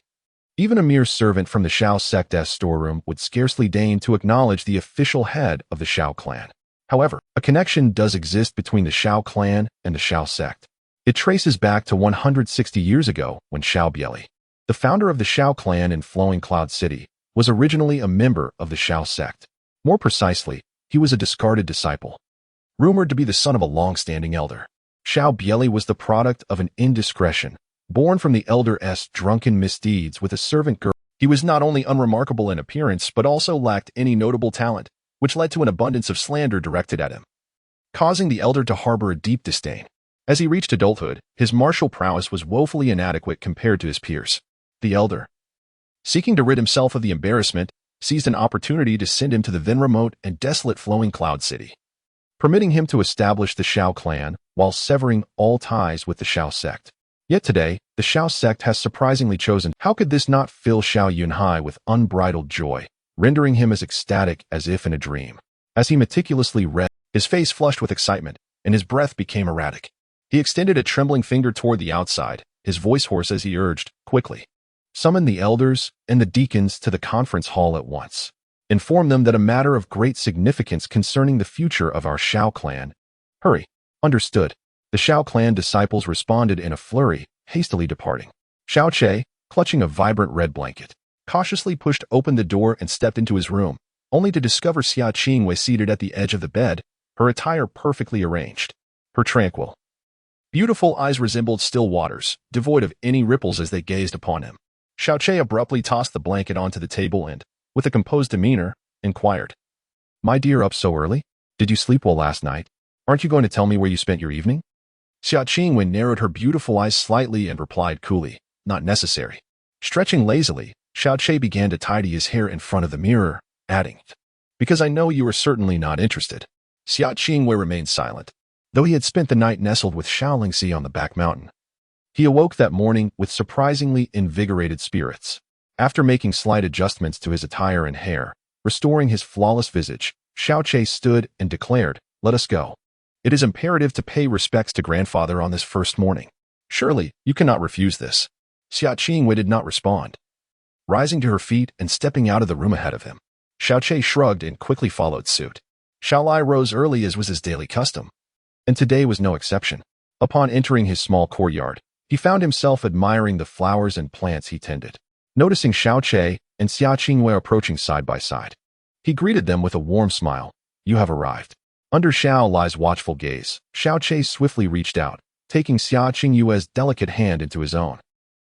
even a mere servant from the Xiao sect's storeroom would scarcely deign to acknowledge the official head of the Xiao clan. However, a connection does exist between the Xiao clan and the Xiao sect. It traces back to 160 years ago when Xiao Bieli, the founder of the Xiao clan in Flowing Cloud City, was originally a member of the Xiao sect. More precisely, he was a discarded disciple, rumored to be the son of a long-standing elder. Xiao Bieli was the product of an indiscretion, born from the elder's drunken misdeeds with a servant girl. He was not only unremarkable in appearance but also lacked any notable talent, which led to an abundance of slander directed at him, causing the elder to harbor a deep disdain. As he reached adulthood, his martial prowess was woefully inadequate compared to his peers. The elder, seeking to rid himself of the embarrassment, seized an opportunity to send him to the then remote and desolate Flowing Cloud City, permitting him to establish the Xiao clan while severing all ties with the Xiao sect. Yet today, the Xiao sect has surprisingly chosen. How could this not fill Xiao Yunhai with unbridled joy, rendering him as ecstatic as if in a dream? As he meticulously read, his face flushed with excitement, and his breath became erratic. He extended a trembling finger toward the outside, his voice hoarse as he urged, quickly. Summon the elders and the deacons to the conference hall at once. Inform them that a matter of great significance concerning the future of our Shao clan. Hurry. Understood. The Shao clan disciples responded in a flurry, hastily departing. Xiao Che, clutching a vibrant red blanket, cautiously pushed open the door and stepped into his room, only to discover Xia Qingwei seated at the edge of the bed, her attire perfectly arranged. Her tranquil, beautiful eyes resembled still waters, devoid of any ripples as they gazed upon him. Xiao Che abruptly tossed the blanket onto the table and, with a composed demeanor, inquired, "My dear, up so early? Did you sleep well last night? Aren't you going to tell me where you spent your evening?" Xia Qingwen narrowed her beautiful eyes slightly and replied coolly, "Not necessary." Stretching lazily, Xiao Che began to tidy his hair in front of the mirror, adding, "Because I know you are certainly not interested." Xia Qingwei remained silent, though he had spent the night nestled with Shaolingxi on the back mountain. He awoke that morning with surprisingly invigorated spirits. After making slight adjustments to his attire and hair, restoring his flawless visage, Xiao Che stood and declared, "Let us go. It is imperative to pay respects to grandfather on this first morning. Surely, you cannot refuse this." Xia Qingwei did not respond. Rising to her feet and stepping out of the room ahead of him, Xiao Che shrugged and quickly followed suit. Xiaolai rose early as was his daily custom, and today was no exception. Upon entering his small courtyard, he found himself admiring the flowers and plants he tended. Noticing Xiao Che and Xia Qingwei approaching side by side, he greeted them with a warm smile. "You have arrived." Under Xiao Lai's watchful gaze, Xiao Che swiftly reached out, taking Xia Qingyue's delicate hand into his own.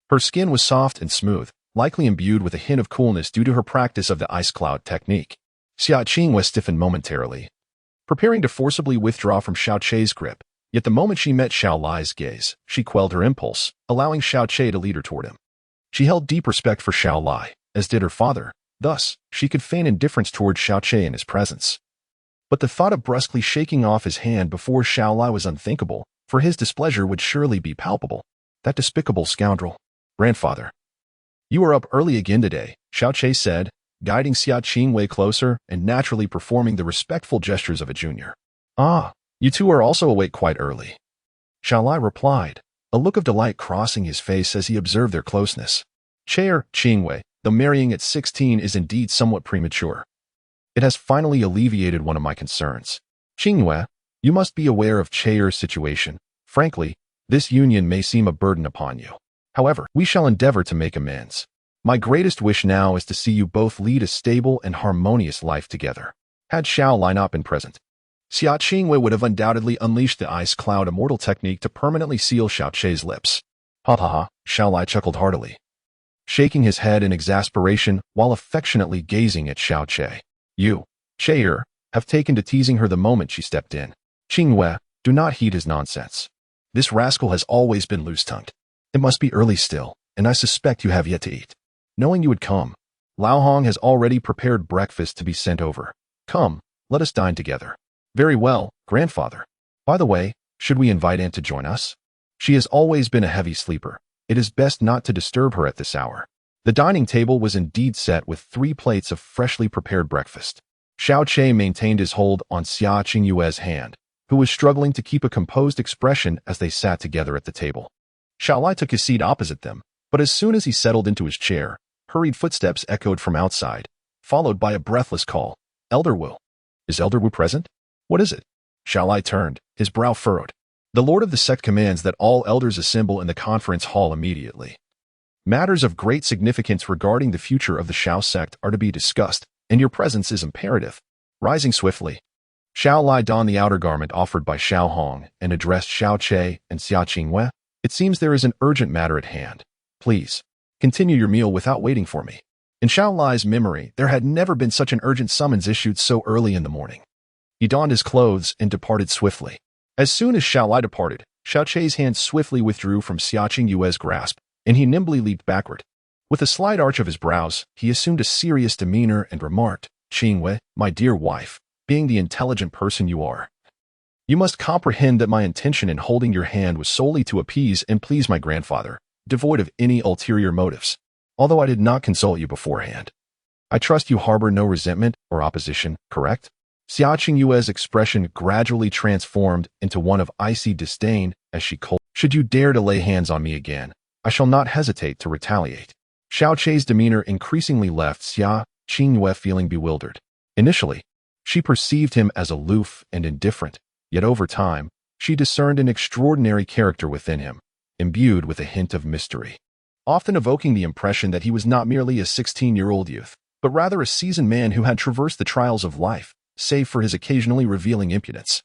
Her skin was soft and smooth, likely imbued with a hint of coolness due to her practice of the ice cloud technique. Xia Qingwei stiffened momentarily, preparing to forcibly withdraw from Xiao Che's grip, yet the moment she met Xiao Lai's gaze, she quelled her impulse, allowing Xiao Che to lead her toward him. She held deep respect for Xiao Lai, as did her father, thus, she could feign indifference toward Xiao Che in his presence. But the thought of brusquely shaking off his hand before Xiao Lai was unthinkable, for his displeasure would surely be palpable. That despicable scoundrel. "Grandfather. You are up early again today," Xiao Che said, guiding Xia Qingwei closer and naturally performing the respectful gestures of a junior. "Ah, you two are also awake quite early," Xiao Lai replied, a look of delight crossing his face as he observed their closeness. "Chair Qingwei, though marrying at 16 is indeed somewhat premature. It has finally alleviated one of my concerns. Qingwei, you must be aware of Chair's situation. Frankly, this union may seem a burden upon you. However, we shall endeavor to make amends. My greatest wish now is to see you both lead a stable and harmonious life together." Had Xiao Lai not been present, Xia Qingwei would have undoubtedly unleashed the ice cloud immortal technique to permanently seal Xiao Che's lips. "Ha ha ha," Xiao Lai chuckled heartily, shaking his head in exasperation while affectionately gazing at Xiao Che. "You, Chair, have taken to teasing her the moment she stepped in. Qingwei, do not heed his nonsense. This rascal has always been loose-tongued. It must be early still, and I suspect you have yet to eat. Knowing you would come, Lao Hong has already prepared breakfast to be sent over. Come, let us dine together." "Very well, grandfather. By the way, should we invite Aunt to join us? She has always been a heavy sleeper. It is best not to disturb her at this hour." The dining table was indeed set with 3 plates of freshly prepared breakfast. Xiao Che maintained his hold on Xia Qingyue's hand, who was struggling to keep a composed expression as they sat together at the table. Xiao Lai took his seat opposite them, but as soon as he settled into his chair, hurried footsteps echoed from outside, followed by a breathless call. "Elder Wu. Is Elder Wu present? What is it?" Xiao Lai turned, his brow furrowed. "The Lord of the sect commands that all elders assemble in the conference hall immediately. Matters of great significance regarding the future of the Shao sect are to be discussed, and your presence is imperative." Rising swiftly, Xiao Lai donned the outer garment offered by Xiao Hong and addressed Xiao Che and Xia Qingwei. "It seems there is an urgent matter at hand. Please, continue your meal without waiting for me." In Xiao Lai's memory, there had never been such an urgent summons issued so early in the morning. He donned his clothes and departed swiftly. As soon as Xiao Lai departed, Xiao Che's hand swiftly withdrew from Xia Qingyue's grasp, and he nimbly leaped backward. With a slight arch of his brows, he assumed a serious demeanor and remarked, "Qingwei, my dear wife, being the intelligent person you are, you must comprehend that my intention in holding your hand was solely to appease and please my grandfather, devoid of any ulterior motives. Although I did not consult you beforehand. I trust you harbor no resentment or opposition, correct?" Xia Qingyue's expression gradually transformed into one of icy disdain as she called, "Should you dare to lay hands on me again, I shall not hesitate to retaliate." Xiao Chei's demeanor increasingly left Xia Qingyue feeling bewildered. Initially, she perceived him as aloof and indifferent, yet over time, she discerned an extraordinary character within him, imbued with a hint of mystery, often evoking the impression that he was not merely a 16-year-old youth, but rather a seasoned man who had traversed the trials of life, save for his occasionally revealing impudence.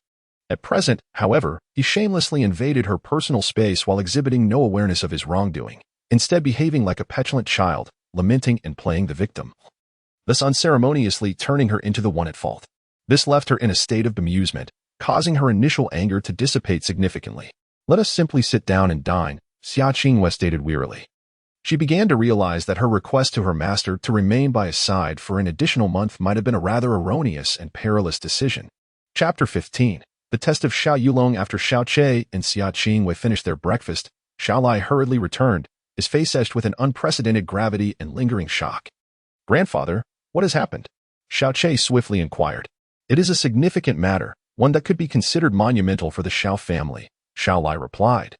At present, however, he shamelessly invaded her personal space while exhibiting no awareness of his wrongdoing, instead behaving like a petulant child, lamenting and playing the victim, thus unceremoniously turning her into the one at fault. This left her in a state of bemusement, causing her initial anger to dissipate significantly. "Let us simply sit down and dine," Xia Qingyue stated wearily. She began to realize that her request to her master to remain by his side for an additional month might have been a rather erroneous and perilous decision. Chapter 15. The Test of Xiao Yulong. After Xiao Che and Xia Qingyue finished their breakfast, Xiao Lai hurriedly returned, his face etched with an unprecedented gravity and lingering shock. "Grandfather, what has happened?" Xiao Che swiftly inquired. "It is a significant matter, one that could be considered monumental for the Xiao family," Xiao Lai replied,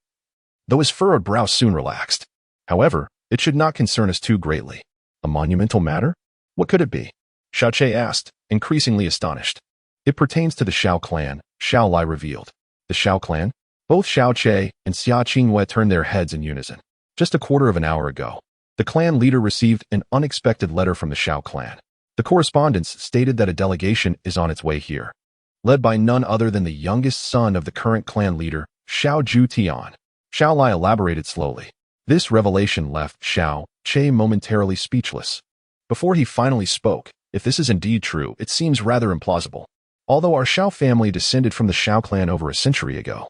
though his furrowed brow soon relaxed. "However, it should not concern us too greatly." "A monumental matter? What could it be?" Xiao Che asked, increasingly astonished. "It pertains to the Xiao clan," Xiao Lai revealed. "The Xiao clan?" Both Xiao Che and Xia Qingyue turned their heads in unison. Just a quarter of an hour ago, the clan leader received an unexpected letter from the Xiao clan. The correspondence stated that a delegation is on its way here, led by none other than the youngest son of the current clan leader, Xiao Zhu. Xiao Lai elaborated slowly. This revelation left Xiao Che momentarily speechless. Before he finally spoke, "If this is indeed true, it seems rather implausible. Although our Xiao family descended from the Xiao clan over a century ago,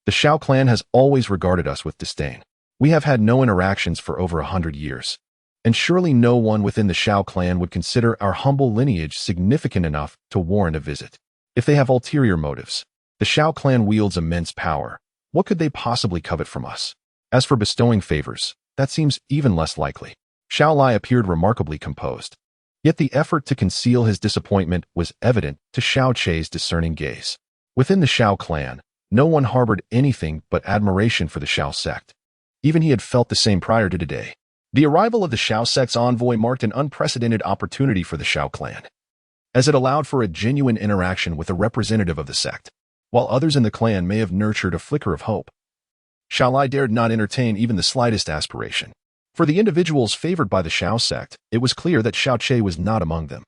the Xiao clan has always regarded us with disdain. We have had no interactions for over 100 years, and surely no one within the Xiao clan would consider our humble lineage significant enough to warrant a visit. If they have ulterior motives, the Xiao clan wields immense power. What could they possibly covet from us? As for bestowing favors, that seems even less likely." Xiao Lai appeared remarkably composed. Yet the effort to conceal his disappointment was evident to Xiao Che's discerning gaze. Within the Xiao clan, no one harbored anything but admiration for the Xiao sect. Even he had felt the same prior to today. The arrival of the Xiao sect's envoy marked an unprecedented opportunity for the Xiao clan, as it allowed for a genuine interaction with a representative of the sect. While others in the clan may have nurtured a flicker of hope, Xiao Lai dared not entertain even the slightest aspiration. For the individuals favored by the Xiao sect, it was clear that Xiao Che was not among them.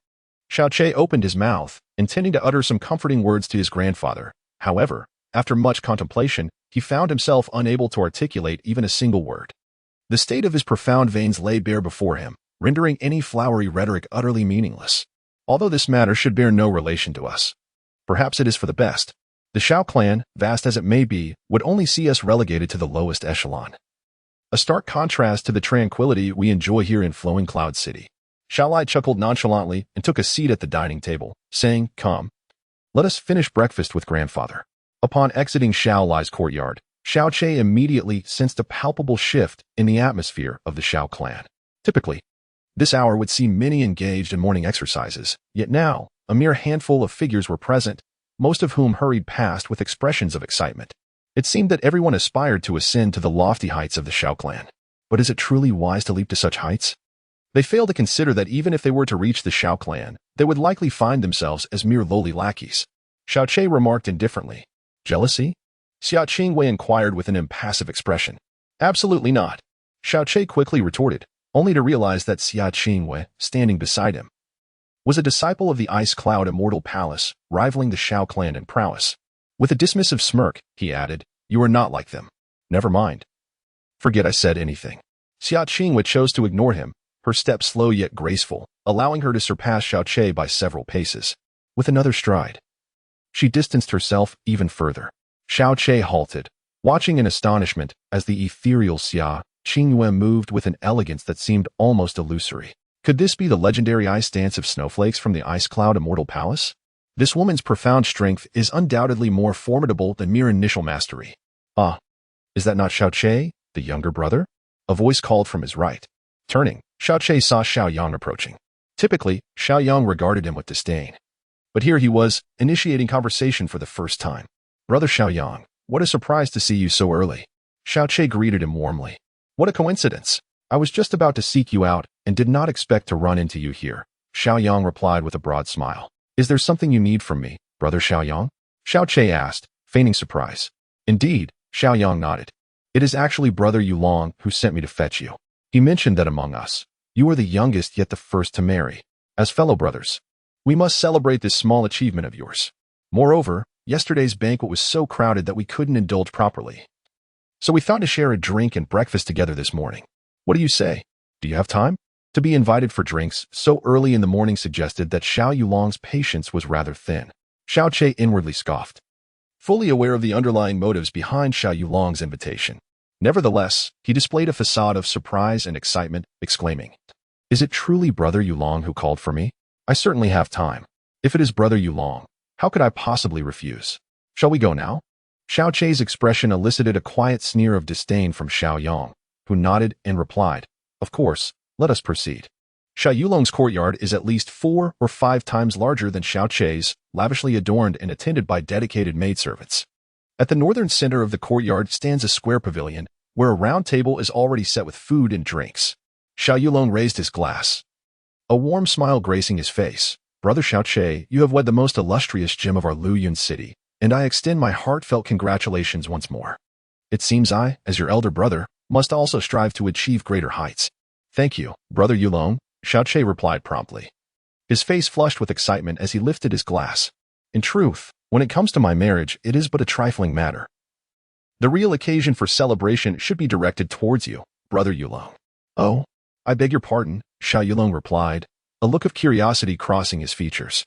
Xiao Che opened his mouth, intending to utter some comforting words to his grandfather. However, after much contemplation, he found himself unable to articulate even a single word. The state of his profound veins lay bare before him, rendering any flowery rhetoric utterly meaningless. Although this matter should bear no relation to us, perhaps it is for the best. The Xiao clan, vast as it may be, would only see us relegated to the lowest echelon. A stark contrast to the tranquility we enjoy here in Flowing Cloud City. Xiao Lai chuckled nonchalantly and took a seat at the dining table, saying, "Come, let us finish breakfast with grandfather." Upon exiting Xiao Lai's courtyard, Xiao Che immediately sensed a palpable shift in the atmosphere of the Xiao clan. Typically, this hour would see many engaged in morning exercises, yet now, a mere handful of figures were present, most of whom hurried past with expressions of excitement. It seemed that everyone aspired to ascend to the lofty heights of the Xiao clan. But is it truly wise to leap to such heights? They failed to consider that even if they were to reach the Xiao clan, they would likely find themselves as mere lowly lackeys. Xiao Che remarked indifferently. "Jealousy?" Xia Qingyue inquired with an impassive expression. "Absolutely not," Xiao Che quickly retorted, only to realize that Xia Qingyue, standing beside him, was a disciple of the Ice Cloud Immortal Palace, rivaling the Xiao clan in prowess. With a dismissive smirk, he added, "You are not like them. Never mind. Forget I said anything." Xia Qingyue chose to ignore him, her step slow yet graceful, allowing her to surpass Xiao Che by several paces. With another stride, she distanced herself even further. Xiao Che halted, watching in astonishment as the ethereal Xia Qingyue moved with an elegance that seemed almost illusory. Could this be the legendary ice dance of snowflakes from the Ice Cloud Immortal Palace? This woman's profound strength is undoubtedly more formidable than mere initial mastery. "Ah, is that not Xiao Che, the younger brother?" A voice called from his right. Turning, Xiao Che saw Xiao Yang approaching. Typically, Xiao Yang regarded him with disdain. But here he was, initiating conversation for the first time. "Brother Xiaoyang, what a surprise to see you so early." Xiao Che greeted him warmly. "What a coincidence. I was just about to seek you out and did not expect to run into you here." Xiaoyang replied with a broad smile. "Is there something you need from me, Brother Xiaoyang?" Xiao Che asked, feigning surprise. "Indeed," Xiaoyang nodded. "It is actually Brother Yulong who sent me to fetch you. He mentioned that among us, you are the youngest yet the first to marry. As fellow brothers, we must celebrate this small achievement of yours. Moreover, yesterday's banquet was so crowded that we couldn't indulge properly. So we thought to share a drink and breakfast together this morning. What do you say? Do you have time?" To be invited for drinks so early in the morning suggested that Xiao Yulong's patience was rather thin. Xiao Che inwardly scoffed, fully aware of the underlying motives behind Xiao Yulong's invitation. Nevertheless, he displayed a facade of surprise and excitement, exclaiming, "Is it truly Brother Yulong who called for me? I certainly have time. If it is Brother Yulong, how could I possibly refuse? Shall we go now?" Xiao Che's expression elicited a quiet sneer of disdain from Xiaoyang, who nodded and replied, "Of course, let us proceed." Xiao Yulong's courtyard is at least 4 or 5 times larger than Xiao Che's, lavishly adorned and attended by dedicated maidservants. At the northern center of the courtyard stands a square pavilion, where a round table is already set with food and drinks. Xiao Yulong raised his glass, a warm smile gracing his face. "Brother Xiao Che, you have wed the most illustrious gem of our Luyun city, and I extend my heartfelt congratulations once more. It seems I, as your elder brother, must also strive to achieve greater heights." "Thank you, Brother Yulong," Xiao Che replied promptly. His face flushed with excitement as he lifted his glass. "In truth, when it comes to my marriage, it is but a trifling matter. The real occasion for celebration should be directed towards you, Brother Yulong." "Oh, I beg your pardon," Xiao Yulong replied, a look of curiosity crossing his features.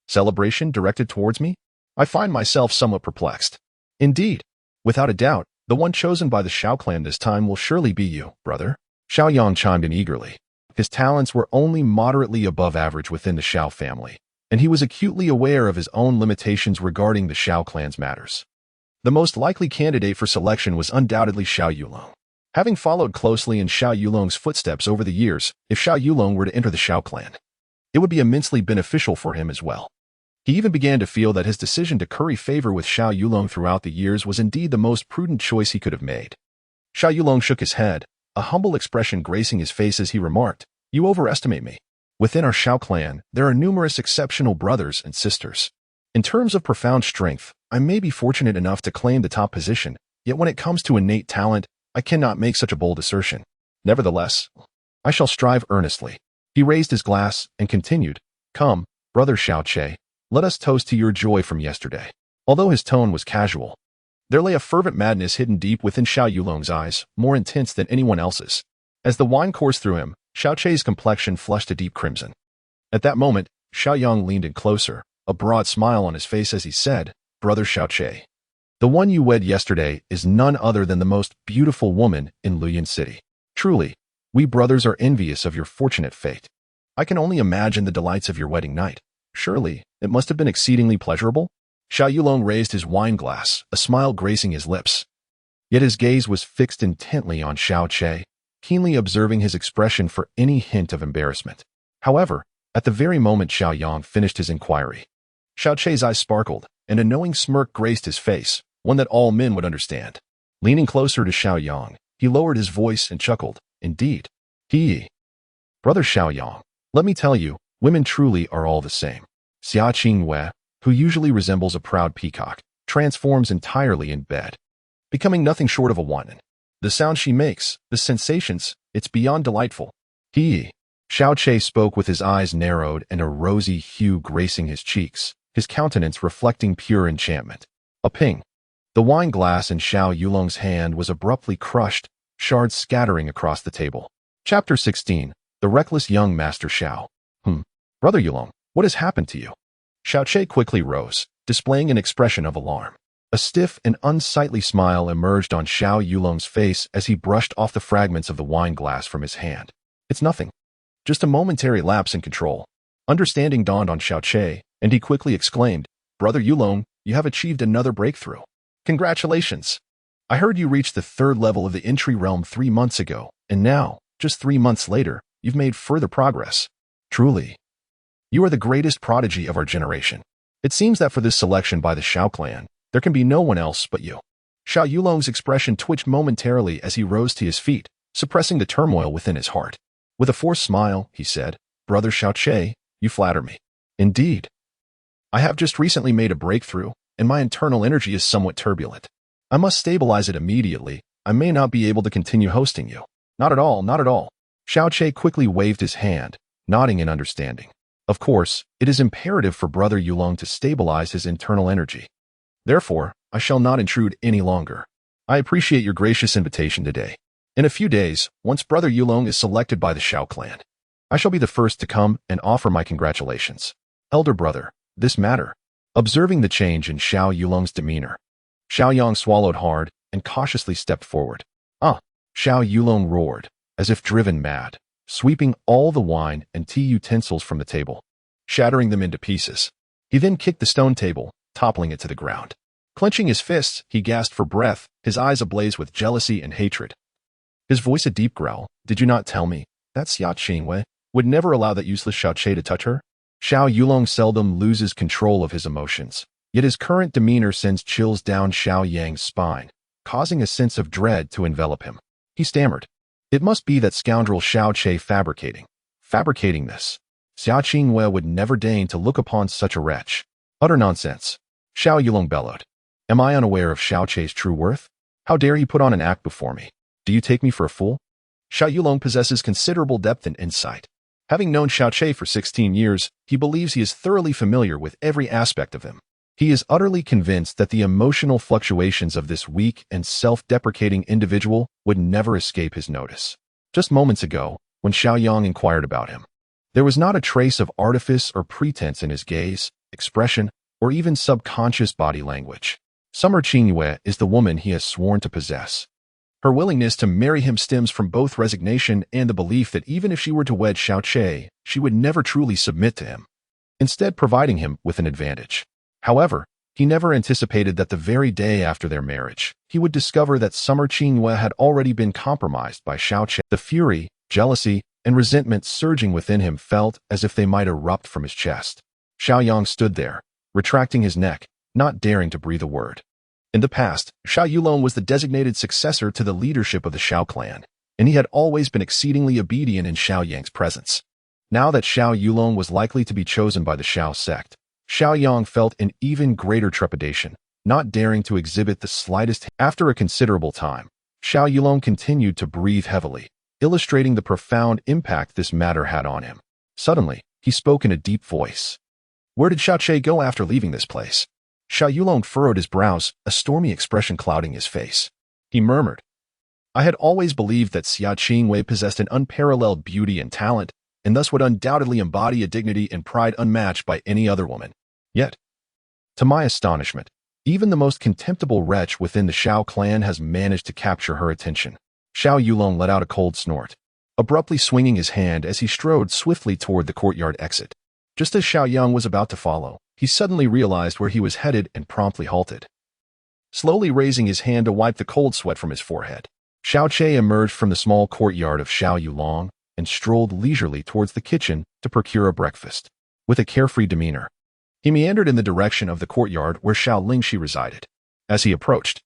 "Celebration directed towards me? I find myself somewhat perplexed." "Indeed, without a doubt, the one chosen by the Xiao clan this time will surely be you, brother." Xiaoyang chimed in eagerly. His talents were only moderately above average within the Xiao family, and he was acutely aware of his own limitations regarding the Xiao clan's matters. The most likely candidate for selection was undoubtedly Xiao Yulong. Having followed closely in Xiao Yulong's footsteps over the years, if Xiao Yulong were to enter the Xiao clan, it would be immensely beneficial for him as well. He even began to feel that his decision to curry favor with Xiao Yulong throughout the years was indeed the most prudent choice he could have made. Xiao Yulong shook his head, a humble expression gracing his face as he remarked, "You overestimate me. Within our Xiao clan, there are numerous exceptional brothers and sisters. In terms of profound strength, I may be fortunate enough to claim the top position, yet when it comes to innate talent, I cannot make such a bold assertion. Nevertheless, I shall strive earnestly." He raised his glass and continued, "Come, Brother Xiao Che, let us toast to your joy from yesterday." Although his tone was casual, there lay a fervent madness hidden deep within Xiao Yulong's eyes, more intense than anyone else's. As the wine coursed through him, Xiao Che's complexion flushed a deep crimson. At that moment, Xiaoyang leaned in closer, a broad smile on his face as he said, "Brother Xiao Che, the one you wed yesterday is none other than the most beautiful woman in Luyun City. Truly, we brothers are envious of your fortunate fate. I can only imagine the delights of your wedding night. Surely, it must have been exceedingly pleasurable?" Xiao Yulong raised his wine glass, a smile gracing his lips. Yet his gaze was fixed intently on Xiao Che, keenly observing his expression for any hint of embarrassment. However, at the very moment Xiaoyang finished his inquiry, Xiao Che's eyes sparkled, and a knowing smirk graced his face, one that all men would understand. Leaning closer to Xiaoyang, he lowered his voice and chuckled, "Indeed. Brother Xiaoyang, let me tell you, women truly are all the same. Xia Qingwei, who usually resembles a proud peacock, transforms entirely in bed, becoming nothing short of a wanton. The sound she makes, the sensations, it's beyond delightful." Xiao Che spoke with his eyes narrowed and a rosy hue gracing his cheeks, his countenance reflecting pure enchantment. A ping. The wine glass in Xiao Yulong's hand was abruptly crushed, shards scattering across the table. Chapter 16. The Reckless Young Master Xiao. Brother Yulong, what has happened to you?" Xiao Che quickly rose, displaying an expression of alarm. A stiff and unsightly smile emerged on Xiao Yulong's face as he brushed off the fragments of the wine glass from his hand. "It's nothing. Just a momentary lapse in control." Understanding dawned on Xiao Che, and he quickly exclaimed, "Brother Yulong, you have achieved another breakthrough. Congratulations. I heard you reached the 3rd level of the entry realm 3 months ago, and now, just 3 months later, you've made further progress. Truly, You are the greatest prodigy of our generation. It seems that for this selection by the Shao clan, there can be no one else but you. Xiao Yulong's expression twitched momentarily as he rose to his feet, suppressing the turmoil within his heart. With a forced smile, he said, "Brother Xiaoqi, you flatter me. Indeed. I have just recently made a breakthrough, and my internal energy is somewhat turbulent. I must stabilize it immediately. I may not be able to continue hosting you." "Not at all, not at all." Xiaoqi quickly waved his hand, nodding in understanding. "Of course, it is imperative for Brother Yulong to stabilize his internal energy. Therefore, I shall not intrude any longer. I appreciate your gracious invitation today. In a few days, once Brother Yulong is selected by the Shao clan, I shall be the first to come and offer my congratulations. Elder brother, this matter." Observing the change in Xiao Yulong's demeanor, Xiao Yang swallowed hard and cautiously stepped forward. "Ah!" Xiao Yulong roared, as if driven mad, sweeping all the wine and tea utensils from the table, shattering them into pieces. He then kicked the stone table, toppling it to the ground. Clenching his fists, he gasped for breath, his eyes ablaze with jealousy and hatred. His voice a deep growl. "Did you not tell me that Xia Qingwei would never allow that useless Xiaoqi to touch her?" Xiao Yulong seldom loses control of his emotions, yet his current demeanor sends chills down Xiao Yang's spine, causing a sense of dread to envelop him. He stammered. "It must be that scoundrel Xiaoqi fabricating this. Xia Qingwei would never deign to look upon such a wretch. Utter nonsense." Xiao Yulong bellowed. "Am I unaware of Xiaoqi's true worth? How dare he put on an act before me? Do you take me for a fool?" Xiao Yulong possesses considerable depth and insight. Having known Xiaoqi for 16 years, he believes he is thoroughly familiar with every aspect of him. He is utterly convinced that the emotional fluctuations of this weak and self-deprecating individual would never escape his notice. Just moments ago, when Xiao Yang inquired about him, there was not a trace of artifice or pretense in his gaze, expression, or even subconscious body language. Summer Qingyue is the woman he has sworn to possess. Her willingness to marry him stems from both resignation and the belief that even if she were to wed Xiaoqi, she would never truly submit to him, instead providing him with an advantage. However, he never anticipated that the very day after their marriage, he would discover that Summer Qingyue had already been compromised by Xiaoqi. The fury, jealousy, and resentment surging within him felt as if they might erupt from his chest. Xiao Yang stood there, retracting his neck, not daring to breathe a word. In the past, Xiao Yulong was the designated successor to the leadership of the Shao clan, and he had always been exceedingly obedient in Xiao Yang's presence. Now that Xiao Yulong was likely to be chosen by the Shao sect, Xiao Yang felt an even greater trepidation, not daring to exhibit the slightest. After a considerable time, Xiao Yulong continued to breathe heavily, illustrating the profound impact this matter had on him. Suddenly, he spoke in a deep voice. "Where did Xiaoqi go after leaving this place?" Xiao Yulong furrowed his brows, a stormy expression clouding his face. He murmured, "I had always believed that Xia Qingwei possessed an unparalleled beauty and talent, and thus would undoubtedly embody a dignity and pride unmatched by any other woman. Yet, to my astonishment, even the most contemptible wretch within the Shao clan has managed to capture her attention." Xiao Yulong let out a cold snort, abruptly swinging his hand as he strode swiftly toward the courtyard exit. Just as Xiao Yang was about to follow, he suddenly realized where he was headed and promptly halted. Slowly raising his hand to wipe the cold sweat from his forehead, Xiaoqi emerged from the small courtyard of Xiao Yulong and strolled leisurely towards the kitchen to procure a breakfast. With a carefree demeanor, he meandered in the direction of the courtyard where Xiao Lingxi resided. As he approached,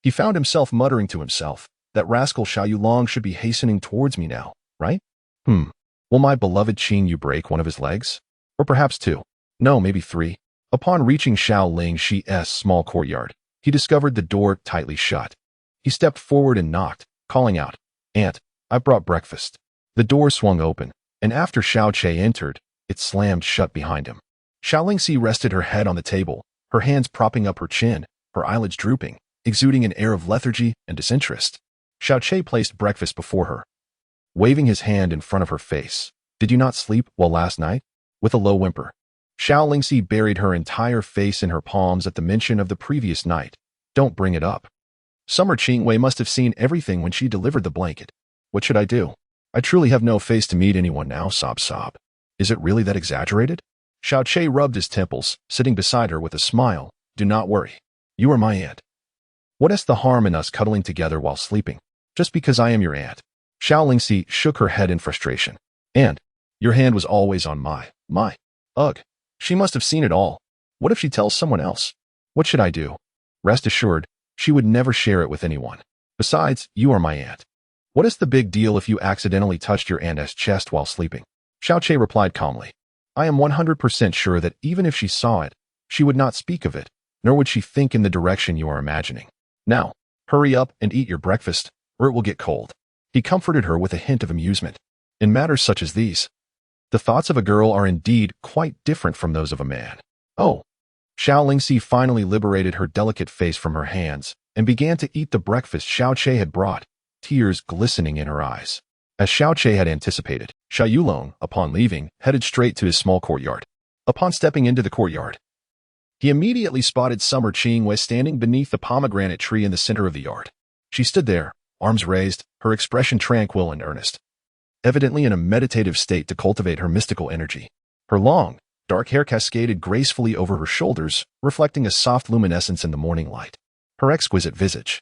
he found himself muttering to himself, "That rascal Xiao Yulong should be hastening towards me now, right? Will my beloved Qin Yu break one of his legs? Or perhaps two. No, maybe three." Upon reaching Xiao Lingxi's small courtyard, he discovered the door tightly shut. He stepped forward and knocked, calling out, "Aunt, I brought breakfast." The door swung open, and after Xiaoqi entered, it slammed shut behind him. Xiao Lingxi rested her head on the table, her hands propping up her chin, her eyelids drooping, exuding an air of lethargy and disinterest. Xiaoqi placed breakfast before her, waving his hand in front of her face. "Did you not sleep well last night?" With a low whimper, Xiao Lingxi buried her entire face in her palms at the mention of the previous night. "Don't bring it up. Summer Qingwei must have seen everything when she delivered the blanket. What should I do? I truly have no face to meet anyone now, sob sob. Is it really that exaggerated?" Xiaoqi rubbed his temples, sitting beside her with a smile. "Do not worry. You are my aunt. What is the harm in us cuddling together while sleeping? Just because I am your aunt." Xiao Lingxi shook her head in frustration. "And your hand was always on my. Ugh, she must have seen it all. What if she tells someone else? What should I do? Rest assured, she would never share it with anyone. Besides, you are my aunt. What is the big deal if you accidentally touched your aunt's chest while sleeping? Xiaoqie replied calmly. I am 100% sure that even if she saw it, she would not speak of it, nor would she think in the direction you are imagining. Now, hurry up and eat your breakfast, or it will get cold. He comforted her with a hint of amusement. In matters such as these, the thoughts of a girl are indeed quite different from those of a man. Oh. Xiao Lingxi finally liberated her delicate face from her hands and began to eat the breakfast Xiaoqie had brought, tears glistening in her eyes. As Xiaoqie had anticipated, Xiao Yulong, upon leaving, headed straight to his small courtyard. Upon stepping into the courtyard, he immediately spotted Summer Qingyue standing beneath the pomegranate tree in the center of the yard. She stood there, arms raised, her expression tranquil and earnest, evidently in a meditative state to cultivate her mystical energy. Her long, dark hair cascaded gracefully over her shoulders, reflecting a soft luminescence in the morning light. Her exquisite visage,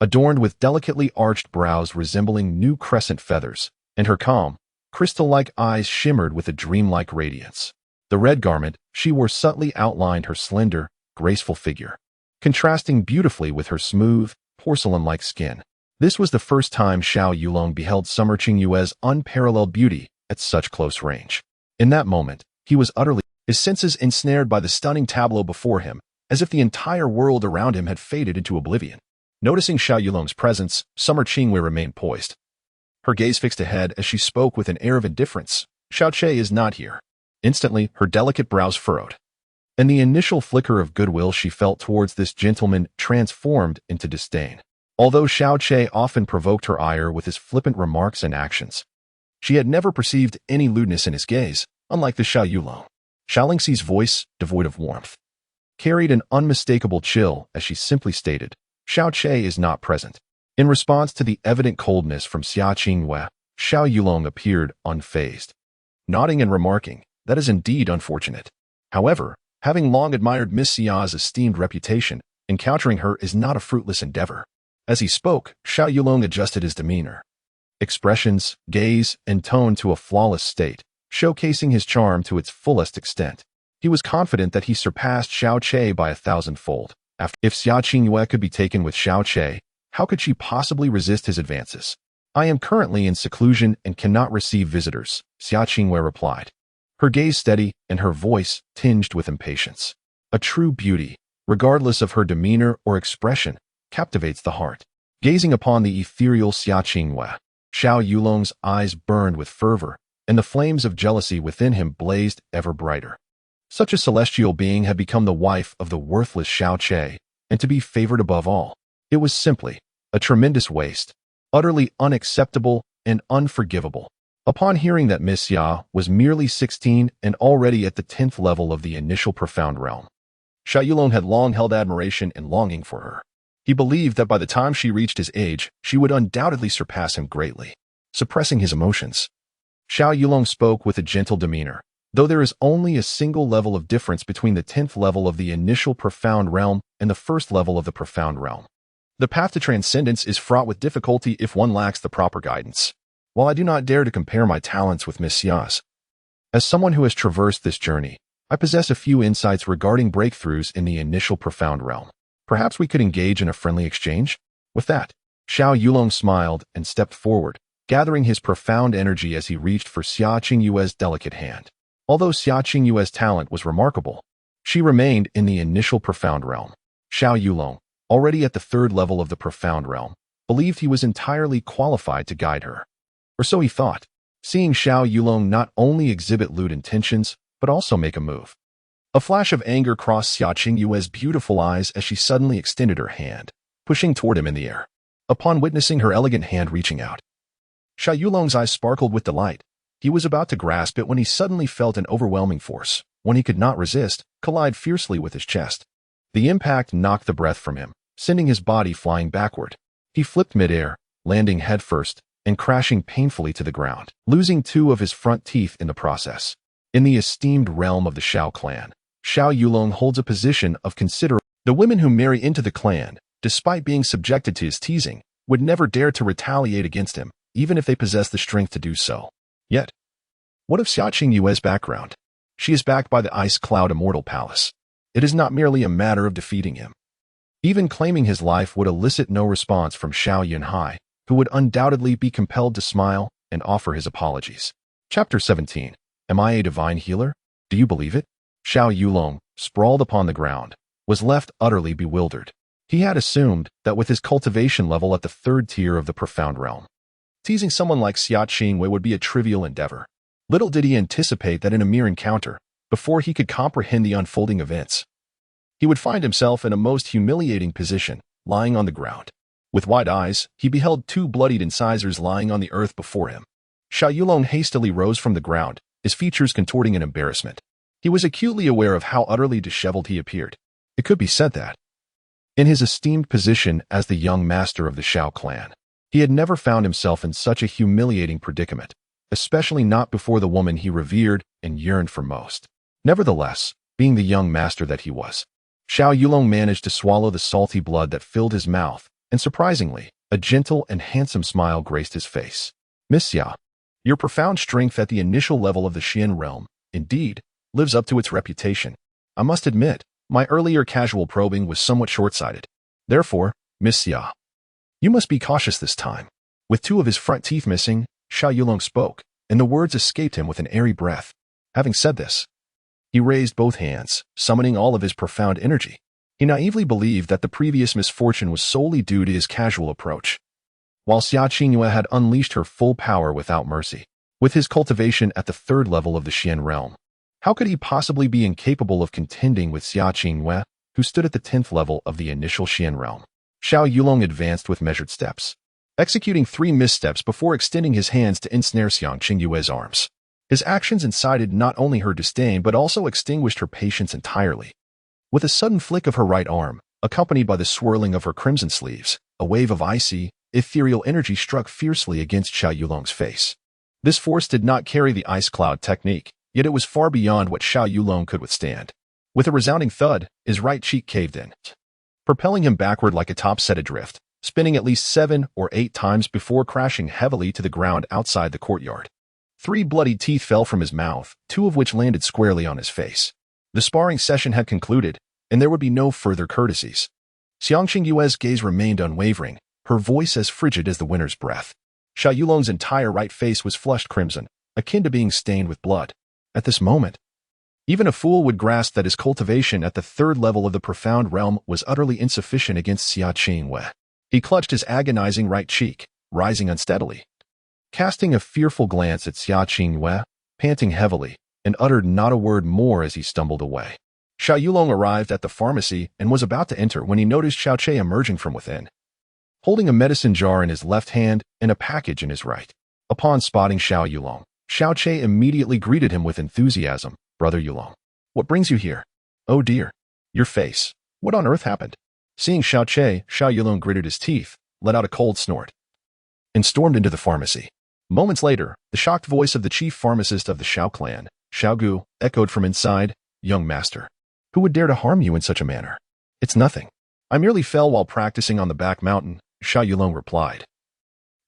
adorned with delicately arched brows resembling new crescent feathers, and her calm, crystal-like eyes shimmered with a dreamlike radiance. The red garment she wore subtly outlined her slender, graceful figure, contrasting beautifully with her smooth, porcelain-like skin. This was the first time Xiao Yulong beheld Summer Qingyue's unparalleled beauty at such close range. In that moment, he was utterly, his senses ensnared by the stunning tableau before him, as if the entire world around him had faded into oblivion. Noticing Xiao Yulong's presence, Summer Qingyue remained poised, her gaze fixed ahead as she spoke with an air of indifference. Xiaoqie is not here. Instantly, her delicate brows furrowed, and the initial flicker of goodwill she felt towards this gentleman transformed into disdain. Although Xiaoqie often provoked her ire with his flippant remarks and actions, she had never perceived any lewdness in his gaze, unlike the Xiao Yulong. Xiao Lingxi's voice, devoid of warmth, carried an unmistakable chill as she simply stated, Xiaoqie is not present. In response to the evident coldness from Xia Qingyue, Xiao Yulong appeared unfazed, nodding and remarking, that is indeed unfortunate. However, having long admired Miss Xia's esteemed reputation, encountering her is not a fruitless endeavor. As he spoke, Xiao Yulong adjusted his demeanor, expressions, gaze, and tone to a flawless state, showcasing his charm to its fullest extent. He was confident that he surpassed Xiaoqie by 1,000-fold. If Xia Qingyue could be taken with Xiaoqie, how could she possibly resist his advances? I am currently in seclusion and cannot receive visitors, Xia Qingyue replied, her gaze steady and her voice tinged with impatience. A true beauty, regardless of her demeanor or expression, captivates the heart. Gazing upon the ethereal Xia Qingyue, Xiao Yulong's eyes burned with fervor, and the flames of jealousy within him blazed ever brighter. Such a celestial being had become the wife of the worthless Xiaoqie, and to be favored above all. It was simply a tremendous waste, utterly unacceptable and unforgivable. Upon hearing that Miss Xia was merely 16 and already at the 10th level of the initial profound realm, Xiao Yulong had long held admiration and longing for her. He believed that by the time she reached his age, she would undoubtedly surpass him greatly. Suppressing his emotions, Xiao Yulong spoke with a gentle demeanor. Though there is only a single level of difference between the 10th level of the initial profound realm and the first level of the profound realm, the path to transcendence is fraught with difficulty if one lacks the proper guidance. While I do not dare to compare my talents with Miss Xia's, as someone who has traversed this journey, I possess a few insights regarding breakthroughs in the initial profound realm. Perhaps we could engage in a friendly exchange? With that, Xiao Yulong smiled and stepped forward, gathering his profound energy as he reached for Xia Qingyue's delicate hand. Although Xia Qingyue's talent was remarkable, she remained in the initial profound realm. Xiao Yulong, already at the 3rd level of the profound realm, believed he was entirely qualified to guide her. Or so he thought, seeing Xiao Yulong not only exhibit lewd intentions, but also make a move. A flash of anger crossed Xia Qingyue's beautiful eyes as she suddenly extended her hand, pushing toward him in the air. Upon witnessing her elegant hand reaching out, Xiao Yulong's eyes sparkled with delight. He was about to grasp it when he suddenly felt an overwhelming force, one he could not resist, collide fiercely with his chest. The impact knocked the breath from him, sending his body flying backward. He flipped midair, landing headfirst, and crashing painfully to the ground, losing 2 of his front teeth in the process. In the esteemed realm of the Xiao clan, Xiao Yulong holds a position of considerable. The women who marry into the clan, despite being subjected to his teasing, would never dare to retaliate against him, even if they possess the strength to do so. Yet, what of Xia Qingyue's background? She is backed by the Ice Cloud Immortal Palace. It is not merely a matter of defeating him. Even claiming his life would elicit no response from Xiao Yunhai, who would undoubtedly be compelled to smile and offer his apologies. Chapter 17. Am I a divine healer? Do you believe it? Xiao Yulong, sprawled upon the ground, was left utterly bewildered. He had assumed that with his cultivation level at the third tier of the profound realm, teasing someone like Xia Qingwei would be a trivial endeavor. Little did he anticipate that in a mere encounter, before he could comprehend the unfolding events, he would find himself in a most humiliating position, lying on the ground. With wide eyes, he beheld two bloodied incisors lying on the earth before him. Xiao Yulong hastily rose from the ground, his features contorting in embarrassment. He was acutely aware of how utterly disheveled he appeared. It could be said that, in his esteemed position as the young master of the Xiao clan, he had never found himself in such a humiliating predicament, especially not before the woman he revered and yearned for most. Nevertheless, being the young master that he was, Xiao Yulong managed to swallow the salty blood that filled his mouth, and surprisingly, a gentle and handsome smile graced his face. Miss Xia, your profound strength at the initial level of the Xian realm, indeed, lives up to its reputation. I must admit, my earlier casual probing was somewhat short-sighted. Therefore, Miss Xia, you must be cautious this time. With two of his front teeth missing, Xiao Yulong spoke, and the words escaped him with an airy breath. Having said this, he raised both hands, summoning all of his profound energy. He naively believed that the previous misfortune was solely due to his casual approach, while Xia Qingyue had unleashed her full power without mercy. With his cultivation at the third level of the Xian realm, how could he possibly be incapable of contending with Xia Qingyue, who stood at the 10th level of the initial Xian realm? Xiao Yulong advanced with measured steps, executing 3 missteps before extending his hands to ensnare Xia Qingyue's arms. His actions incited not only her disdain but also extinguished her patience entirely. With a sudden flick of her right arm, accompanied by the swirling of her crimson sleeves, a wave of icy, ethereal energy struck fiercely against Xiao Yulong's face. This force did not carry the ice cloud technique, yet it was far beyond what Xiao Yulong could withstand. With a resounding thud, his right cheek caved in, propelling him backward like a top set adrift, spinning at least 7 or 8 times before crashing heavily to the ground outside the courtyard. 3 bloody teeth fell from his mouth, 2 of which landed squarely on his face. The sparring session had concluded, and there would be no further courtesies. Xiang Qingyue's gaze remained unwavering, her voice as frigid as the winter's breath. Xiao Yulong's entire right face was flushed crimson, akin to being stained with blood. At this moment, even a fool would grasp that his cultivation at the third level of the profound realm was utterly insufficient against Xia Qingyue. He clutched his agonizing right cheek, rising unsteadily, casting a fearful glance at Xia Qingyue, panting heavily, and uttered not a word more as he stumbled away. Xiao Yulong arrived at the pharmacy and was about to enter when he noticed Xiao Che emerging from within, holding a medicine jar in his left hand and a package in his right. Upon spotting Xiao Yulong, Xiao Che immediately greeted him with enthusiasm. Brother Yulong, what brings you here? Oh dear, your face. What on earth happened? Seeing Xiao Che, Xiao Yulong gritted his teeth, let out a cold snort, and stormed into the pharmacy. Moments later, the shocked voice of the chief pharmacist of the Xiao clan, Xiao Gu, echoed from inside. Young master, who would dare to harm you in such a manner? It's nothing. I merely fell while practicing on the back mountain, Xiao Yulong replied,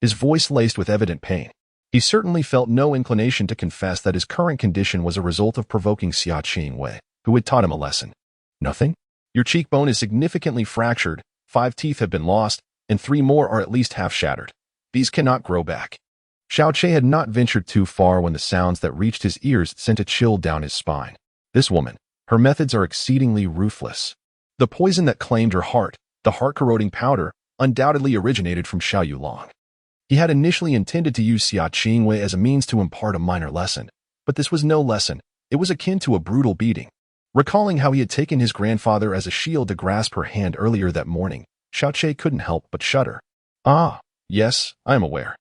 his voice laced with evident pain. He certainly felt no inclination to confess that his current condition was a result of provoking Xia Qingyue, who had taught him a lesson. Nothing? Your cheekbone is significantly fractured, 5 teeth have been lost, and 3 more are at least half shattered. These cannot grow back. Xiao Che had not ventured too far when the sounds that reached his ears sent a chill down his spine. This woman, her methods are exceedingly ruthless. The poison that claimed her heart, the heart-corroding powder, undoubtedly originated from Xiao Yulong. He had initially intended to use Xia Qingyue as a means to impart a minor lesson, but this was no lesson. It was akin to a brutal beating. Recalling how he had taken his grandfather as a shield to grasp her hand earlier that morning, Xiao Che couldn't help but shudder. Ah, yes, I am aware.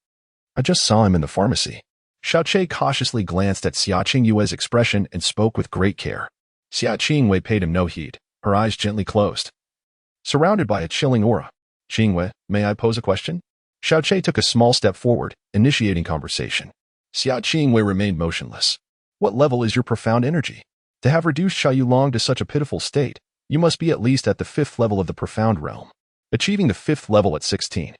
I just saw him in the pharmacy. Xiao Che cautiously glanced at Xia Qingyue's expression and spoke with great care. Xia Qingyue paid him no heed, her eyes gently closed, surrounded by a chilling aura. Qingyue, may I pose a question? Xiao Che took a small step forward, initiating conversation. Xia Qingyue remained motionless. What level is your profound energy? To have reduced Xiao Yulong to such a pitiful state, you must be at least at the 5th level of the profound realm, achieving the 5th level at 16.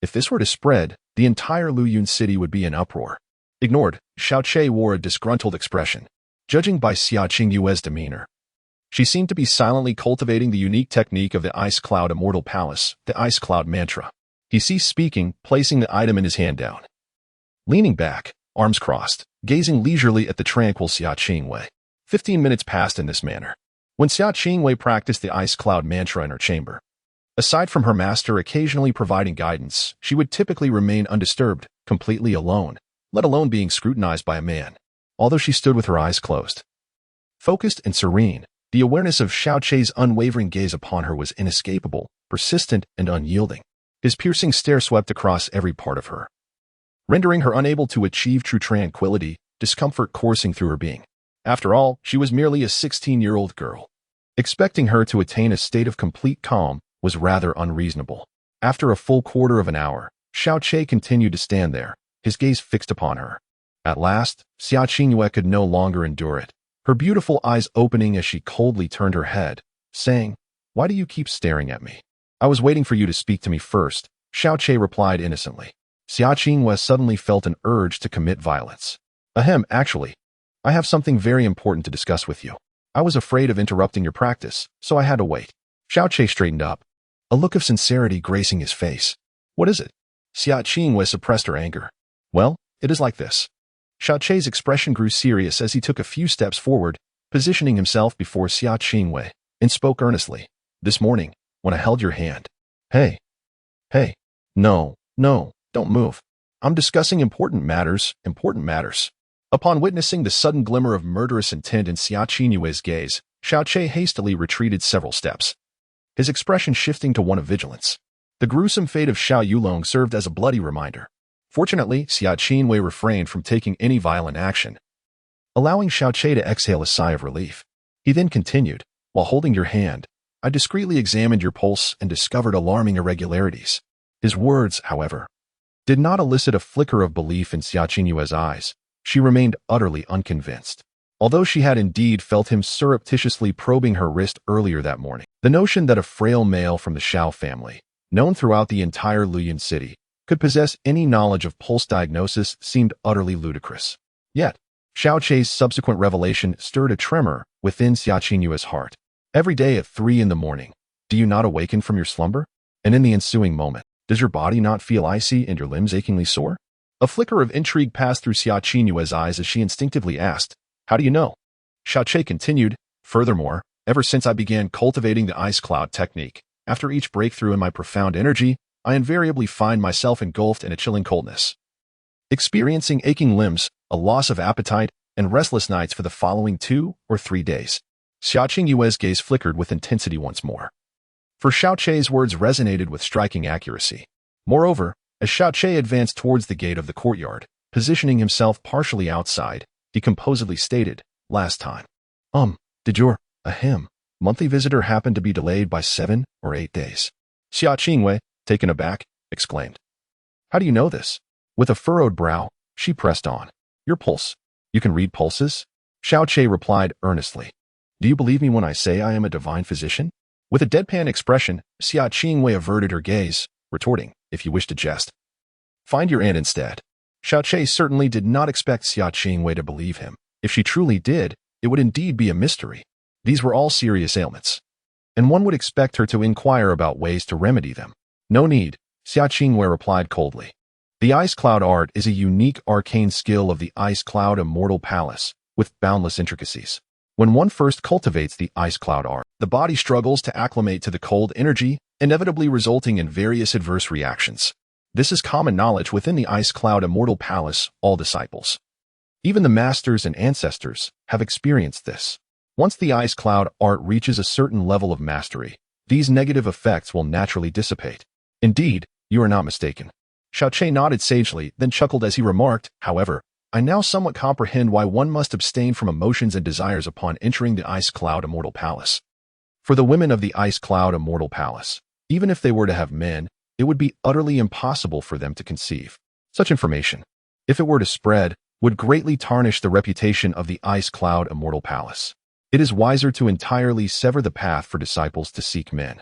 If this were to spread, the entire Luyun city would be in uproar. Ignored, Xiao Che wore a disgruntled expression. judging by Xia Qingyue's demeanor. She seemed to be silently cultivating the unique technique of the Ice Cloud Immortal Palace, the Ice Cloud Mantra. He ceased speaking, placing the item in his hand down. Leaning back, arms crossed, gazing leisurely at the tranquil Xia Qingwei. 15 minutes passed in this manner. When Xia Qingwei practiced the Ice Cloud Mantra in her chamber, aside from her master occasionally providing guidance, she would typically remain undisturbed, completely alone, let alone being scrutinized by a man. Although she stood with her eyes closed, focused and serene, the awareness of Xiao Chei's unwavering gaze upon her was inescapable, persistent, and unyielding. His piercing stare swept across every part of her, rendering her unable to achieve true tranquility, discomfort coursing through her being. After all, she was merely a 16-year-old girl. Expecting her to attain a state of complete calm was rather unreasonable. After a full quarter of an hour, Xiao Chei continued to stand there, his gaze fixed upon her. At last, Xia Qingyue could no longer endure it, her beautiful eyes opening as she coldly turned her head, saying, "Why do you keep staring at me?" "I was waiting for you to speak to me first," Xiao Chei replied innocently. Xia Qingyue suddenly felt an urge to commit violence. "Ahem, actually, I have something very important to discuss with you. I was afraid of interrupting your practice, so I had to wait." Xiao Chei straightened up, a look of sincerity gracing his face. "What is it?" Xia Qingyue suppressed her anger. "Well, it is like this." Xiao Chei's expression grew serious as he took a few steps forward, positioning himself before Xia Qingyue, and spoke earnestly. "This morning, when I held your hand..." Hey. No, don't move. I'm discussing important matters. Upon witnessing the sudden glimmer of murderous intent in Xia Qingyue's gaze, Xiao Chei hastily retreated several steps, his expression shifting to one of vigilance. The gruesome fate of Xiao Yulong served as a bloody reminder. Fortunately, Xia Qingyue refrained from taking any violent action, allowing Xiao Chei to exhale a sigh of relief. He then continued, "While holding your hand, I discreetly examined your pulse and discovered alarming irregularities." His words, however, did not elicit a flicker of belief in Xia Qingyue's eyes. She remained utterly unconvinced. Although she had indeed felt him surreptitiously probing her wrist earlier that morning, the notion that a frail male from the Xiao family, known throughout the entire Luyan city, could possess any knowledge of pulse diagnosis seemed utterly ludicrous. Yet, Xiao Chei's subsequent revelation stirred a tremor within Xia Qingyue's heart. "Every day at 3 in the morning, do you not awaken from your slumber? And in the ensuing moment, does your body not feel icy and your limbs achingly sore?" A flicker of intrigue passed through Xia Qingyue's eyes as she instinctively asked, "How do you know?" Xiao Chei continued, "Furthermore, ever since I began cultivating the ice cloud technique, after each breakthrough in my profound energy, I invariably find myself engulfed in a chilling coldness, experiencing aching limbs, a loss of appetite, and restless nights for the following 2 or 3 days. Xia Qingyue's gaze flickered with intensity once more. For Xiao Chei's words resonated with striking accuracy. Moreover, as Xiao Chei advanced towards the gate of the courtyard, positioning himself partially outside, he composedly stated, "Last time. Did your, monthly visitor happen to be delayed by 7 or 8 days?" Xia Qingyue, taken aback, exclaimed, "How do you know this?" With a furrowed brow, she pressed on. "Your pulse. You can read pulses?" Xiao Chei replied earnestly. "Do you believe me when I say I am a divine physician?" With a deadpan expression, Xia Qingyue averted her gaze, retorting, "If you wish to jest, find your aunt instead." Xiao Chei certainly did not expect Xia Qingyue to believe him. If she truly did, it would indeed be a mystery. These were all serious ailments, and one would expect her to inquire about ways to remedy them. "No need," Xia Qingyue replied coldly. "The Ice Cloud art is a unique arcane skill of the Ice Cloud Immortal Palace, with boundless intricacies. When one first cultivates the Ice Cloud art, the body struggles to acclimate to the cold energy, inevitably resulting in various adverse reactions. This is common knowledge within the Ice Cloud Immortal Palace, all disciples, even the masters and ancestors, have experienced this. Once the Ice Cloud art reaches a certain level of mastery, these negative effects will naturally dissipate." "Indeed, you are not mistaken." Xiao Chei nodded sagely, then chuckled as he remarked, "However, I now somewhat comprehend why one must abstain from emotions and desires upon entering the Ice Cloud Immortal Palace. For the women of the Ice Cloud Immortal Palace, even if they were to have men, it would be utterly impossible for them to conceive. Such information, if it were to spread, would greatly tarnish the reputation of the Ice Cloud Immortal Palace. It is wiser to entirely sever the path for disciples to seek men,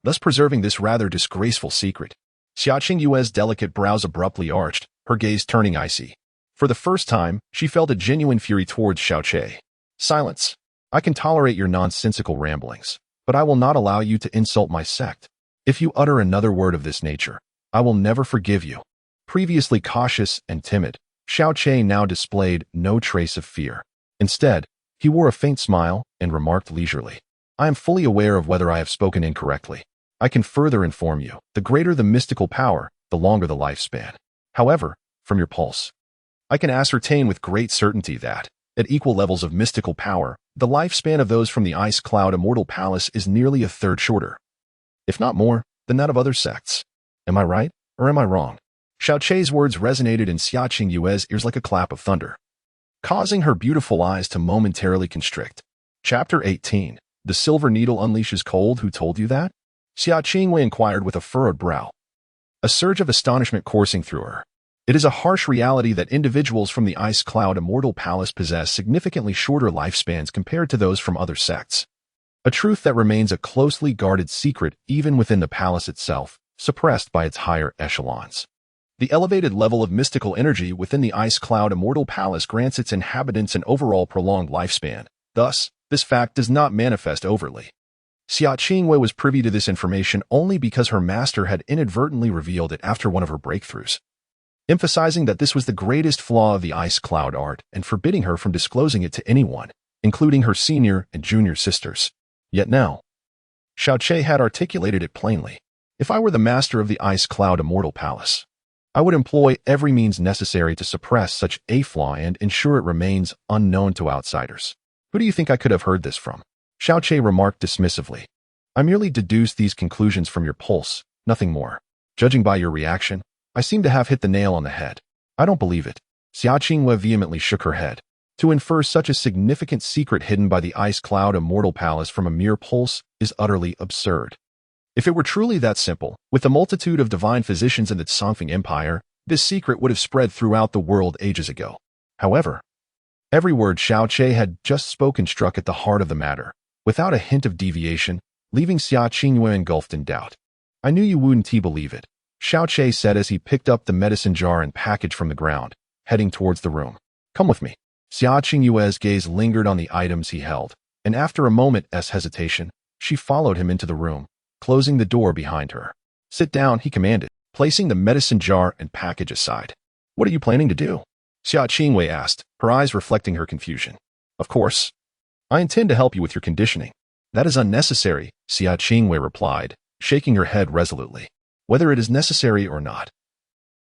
thus preserving this rather disgraceful secret." Xia Qingyue's delicate brows abruptly arched, her gaze turning icy. For the first time, she felt a genuine fury towards Xiao Chei. Silence. I can tolerate your nonsensical ramblings, but I will not allow you to insult my sect. If you utter another word of this nature, I will never forgive you. Previously cautious and timid, Xiao Che now displayed no trace of fear. Instead, he wore a faint smile and remarked leisurely, I am fully aware of whether I have spoken incorrectly. I can further inform you, the greater the mystical power, the longer the lifespan. However, from your pulse, I can ascertain with great certainty that, at equal levels of mystical power, the lifespan of those from the Ice Cloud Immortal Palace is nearly a third shorter, if not more, than that of other sects. Am I right, or am I wrong? Xiao Che's words resonated in Xia Qingyue's ears like a clap of thunder, causing her beautiful eyes to momentarily constrict. Chapter 18. The Silver Needle Unleashes Cold. Who told you that? Xia Qingyue inquired with a furrowed brow, a surge of astonishment coursing through her. It is a harsh reality that individuals from the Ice Cloud Immortal Palace possess significantly shorter lifespans compared to those from other sects. A truth that remains a closely guarded secret even within the palace itself, suppressed by its higher echelons. The elevated level of mystical energy within the Ice Cloud Immortal Palace grants its inhabitants an overall prolonged lifespan. Thus, this fact does not manifest overtly. Xia Qingyue was privy to this information only because her master had inadvertently revealed it after one of her breakthroughs, emphasizing that this was the greatest flaw of the Ice Cloud art and forbidding her from disclosing it to anyone, including her senior and junior sisters. Yet now, Xiao Che had articulated it plainly. If I were the master of the Ice Cloud Immortal Palace, I would employ every means necessary to suppress such a flaw and ensure it remains unknown to outsiders. Who do you think I could have heard this from? Xiao Che remarked dismissively. I merely deduced these conclusions from your pulse, nothing more. Judging by your reaction, I seem to have hit the nail on the head. I don't believe it. Xia Qingyue vehemently shook her head. To infer such a significant secret hidden by the Ice Cloud Immortal Palace from a mere pulse is utterly absurd. If it were truly that simple, with the multitude of divine physicians in the Songfeng Empire, this secret would have spread throughout the world ages ago. However, every word Xiao Che had just spoken struck at the heart of the matter, without a hint of deviation, leaving Xia Qingyue engulfed in doubt. I knew you wouldn't believe it, Xiao Che said as he picked up the medicine jar and package from the ground, heading towards the room. Come with me. Xia Qingyue's gaze lingered on the items he held, and after a moment's hesitation, she followed him into the room, closing the door behind her. Sit down, he commanded, placing the medicine jar and package aside. What are you planning to do? Xia Qingyue asked, her eyes reflecting her confusion. Of course. I intend to help you with your conditioning. That is unnecessary, Xia Qingyue replied, shaking her head resolutely. Whether it is necessary or not,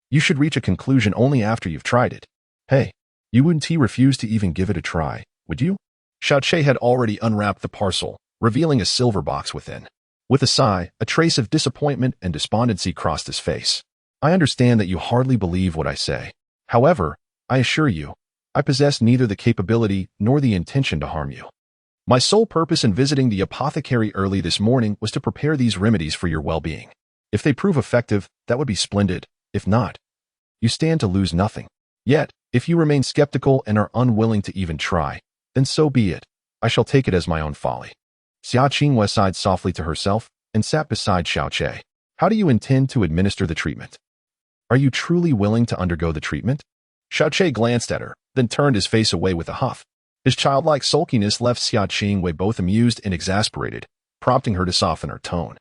you should reach a conclusion only after you've tried it. Hey, you wouldn't refuse to even give it a try, would you? Xiao Che had already unwrapped the parcel, revealing a silver box within. With a sigh, a trace of disappointment and despondency crossed his face. I understand that you hardly believe what I say. However, I assure you, I possess neither the capability nor the intention to harm you. My sole purpose in visiting the apothecary early this morning was to prepare these remedies for your well-being. If they prove effective, that would be splendid. If not, you stand to lose nothing. Yet, if you remain skeptical and are unwilling to even try, then so be it. I shall take it as my own folly. Xia Qingyue sighed softly to herself and sat beside Xiao Che. How do you intend to administer the treatment? Are you truly willing to undergo the treatment? Xiao Che glanced at her, then turned his face away with a huff. His childlike sulkiness left Xia Qingyue both amused and exasperated, prompting her to soften her tone.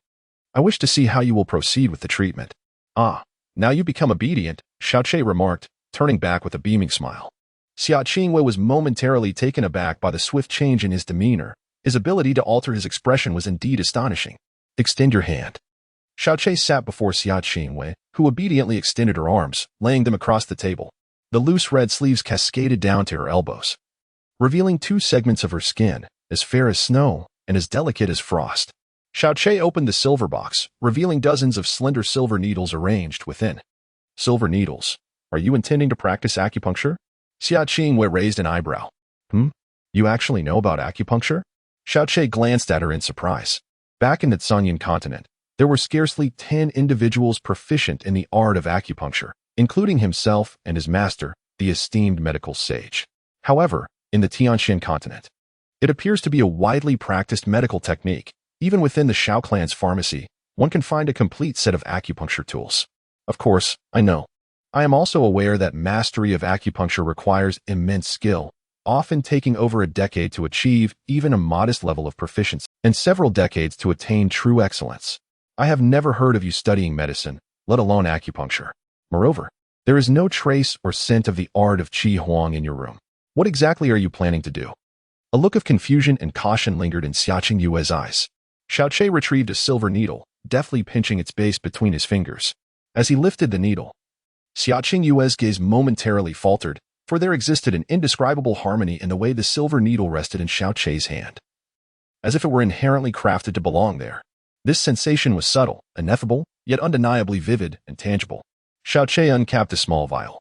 I wish to see how you will proceed with the treatment. Ah, now you become obedient, Xiao Che remarked, turning back with a beaming smile. Xia Qingyue was momentarily taken aback by the swift change in his demeanor. His ability to alter his expression was indeed astonishing. Extend your hand. Xiao Che sat before Xia Qingyue, who obediently extended her arms, laying them across the table. The loose red sleeves cascaded down to her elbows, revealing two segments of her skin, as fair as snow and as delicate as frost. Xiao Che opened the silver box, revealing dozens of slender silver needles arranged within. Silver needles. Are you intending to practice acupuncture? Xia Qingyue raised an eyebrow. You actually know about acupuncture? Xiao Che glanced at her in surprise. Back in the Sanyin continent, there were scarcely 10 individuals proficient in the art of acupuncture, including himself and his master, the esteemed medical sage. However, in the Tianxian continent, it appears to be a widely practiced medical technique. Even within the Shao clan's pharmacy, one can find a complete set of acupuncture tools. Of course, I know. I am also aware that mastery of acupuncture requires immense skill, often taking over a decade to achieve even a modest level of proficiency, and several decades to attain true excellence. I have never heard of you studying medicine, let alone acupuncture. Moreover, there is no trace or scent of the art of Qi Huang in your room. What exactly are you planning to do? A look of confusion and caution lingered in Xiaqing Yue's eyes. Xiaoqi retrieved a silver needle, deftly pinching its base between his fingers. As he lifted the needle, Xiaqing Yue's gaze momentarily faltered, for there existed an indescribable harmony in the way the silver needle rested in Xiaoqi's hand, as if it were inherently crafted to belong there. This sensation was subtle, ineffable, yet undeniably vivid and tangible. Xiaoqi uncapped a small vial,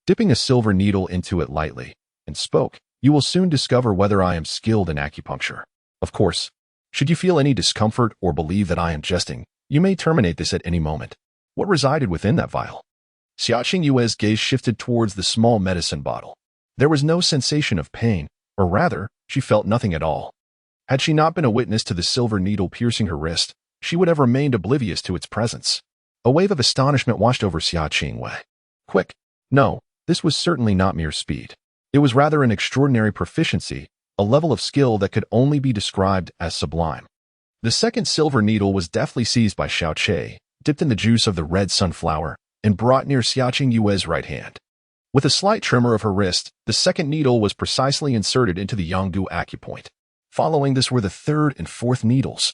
dipping a silver needle into it lightly, and spoke, "You will soon discover whether I am skilled in acupuncture. Of course, should you feel any discomfort or believe that I am jesting, you may terminate this at any moment." What resided within that vial? Xiaqing Yue's gaze shifted towards the small medicine bottle. There was no sensation of pain, or rather, she felt nothing at all. Had she not been a witness to the silver needle piercing her wrist, she would have remained oblivious to its presence. A wave of astonishment washed over Xiaqing Yue. Quick! No, this was certainly not mere speed. It was rather an extraordinary proficiency, a level of skill that could only be described as sublime. The second silver needle was deftly seized by Xiaoqi, dipped in the juice of the red sunflower, and brought near Xiaqing Yue's right hand. With a slight tremor of her wrist, the second needle was precisely inserted into the Yanggu acupoint. Following this were the third and fourth needles,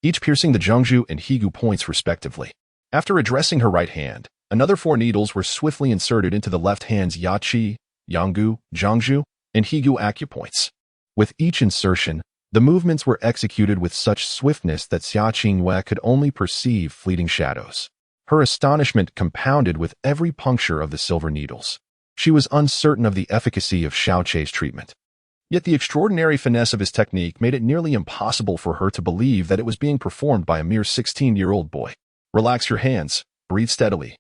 each piercing the Zhengzhou and Higu points respectively. After addressing her right hand, another 4 needles were swiftly inserted into the left hand's Yaqi, Yanggu, Zhengzhou, and Higu acupoints. With each insertion, the movements were executed with such swiftness that Xiaqing Yue could only perceive fleeting shadows. Her astonishment compounded with every puncture of the silver needles. She was uncertain of the efficacy of Xiaoqi's treatment. Yet the extraordinary finesse of his technique made it nearly impossible for her to believe that it was being performed by a mere 16-year-old boy. Relax your hands, breathe steadily,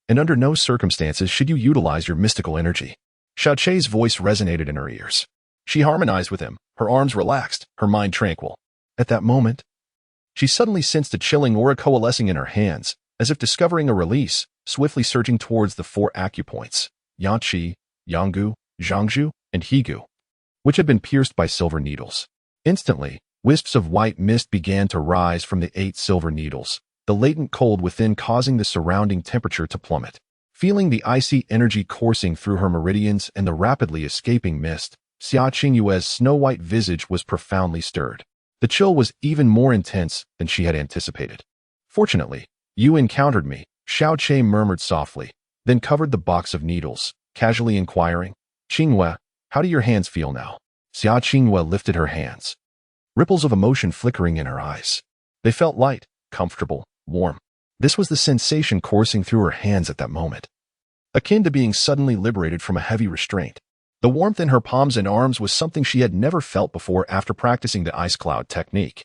and under no circumstances should you utilize your mystical energy. Xiaoqi's voice resonated in her ears. She harmonized with him, her arms relaxed, her mind tranquil. At that moment, she suddenly sensed a chilling aura coalescing in her hands, as if discovering a release, swiftly surging towards the 4 acupoints, Yanqi, Yanggu, Zhengzhou, and Higu, which had been pierced by silver needles. Instantly, wisps of white mist began to rise from the 8 silver needles, the latent cold within causing the surrounding temperature to plummet. Feeling the icy energy coursing through her meridians and the rapidly escaping mist, Xiaqing Yue's snow-white visage was profoundly stirred. The chill was even more intense than she had anticipated. Fortunately, you encountered me, Xiaoqi murmured softly, then covered the box of needles, casually inquiring, "Qingyue, how do your hands feel now?" Xiaqing Yue lifted her hands, ripples of emotion flickering in her eyes. They felt light, comfortable, warm. This was the sensation coursing through her hands at that moment, akin to being suddenly liberated from a heavy restraint. The warmth in her palms and arms was something she had never felt before after practicing the ice cloud technique.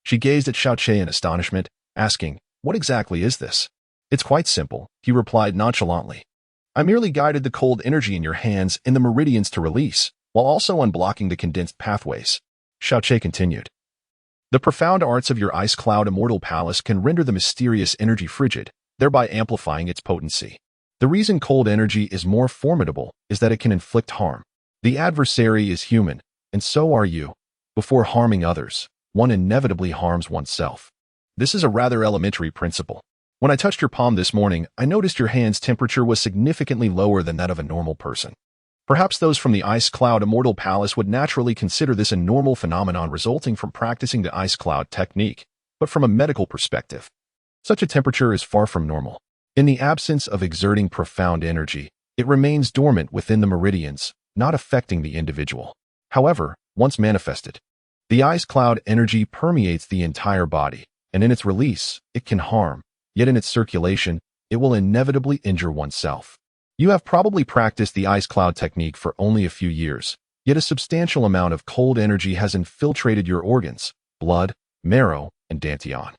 She gazed at Xiaoqi in astonishment, asking, "What exactly is this?" "It's quite simple," he replied nonchalantly. "I merely guided the cold energy in your hands and the meridians to release, while also unblocking the condensed pathways." Xiaoqi continued, "The profound arts of your ice cloud immortal palace can render the mysterious energy frigid, thereby amplifying its potency. The reason cold energy is more formidable is that it can inflict harm. The adversary is human, and so are you. Before harming others, one inevitably harms oneself. This is a rather elementary principle. When I touched your palm this morning, I noticed your hand's temperature was significantly lower than that of a normal person. Perhaps those from the Ice Cloud Immortal Palace would naturally consider this a normal phenomenon resulting from practicing the Ice Cloud technique, but from a medical perspective, such a temperature is far from normal. In the absence of exerting profound energy, it remains dormant within the meridians, not affecting the individual. However, once manifested, the Ice Cloud energy permeates the entire body, and in its release, it can harm, yet in its circulation, it will inevitably injure oneself. You have probably practiced the ice cloud technique for only a few years, yet a substantial amount of cold energy has infiltrated your organs, blood, marrow, and dantian,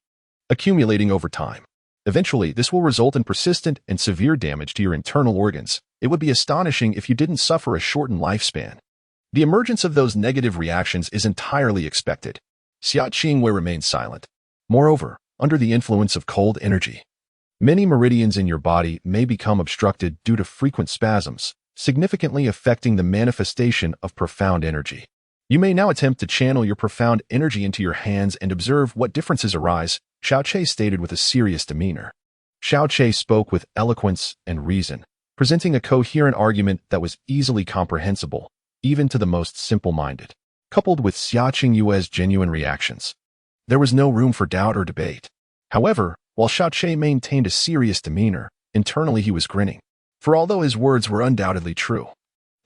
accumulating over time. Eventually, this will result in persistent and severe damage to your internal organs. It would be astonishing if you didn't suffer a shortened lifespan. The emergence of those negative reactions is entirely expected." Xiaqing Yue remained silent. Moreover, under the influence of cold energy, many meridians in your body may become obstructed due to frequent spasms, significantly affecting the manifestation of profound energy. You may now attempt to channel your profound energy into your hands and observe what differences arise, Xiaoqi stated with a serious demeanor. Xiaoqi spoke with eloquence and reason, presenting a coherent argument that was easily comprehensible, even to the most simple-minded. Coupled with Xia Qingyue's genuine reactions, there was no room for doubt or debate. However, while Xiaoqi maintained a serious demeanor, internally he was grinning. For although his words were undoubtedly true,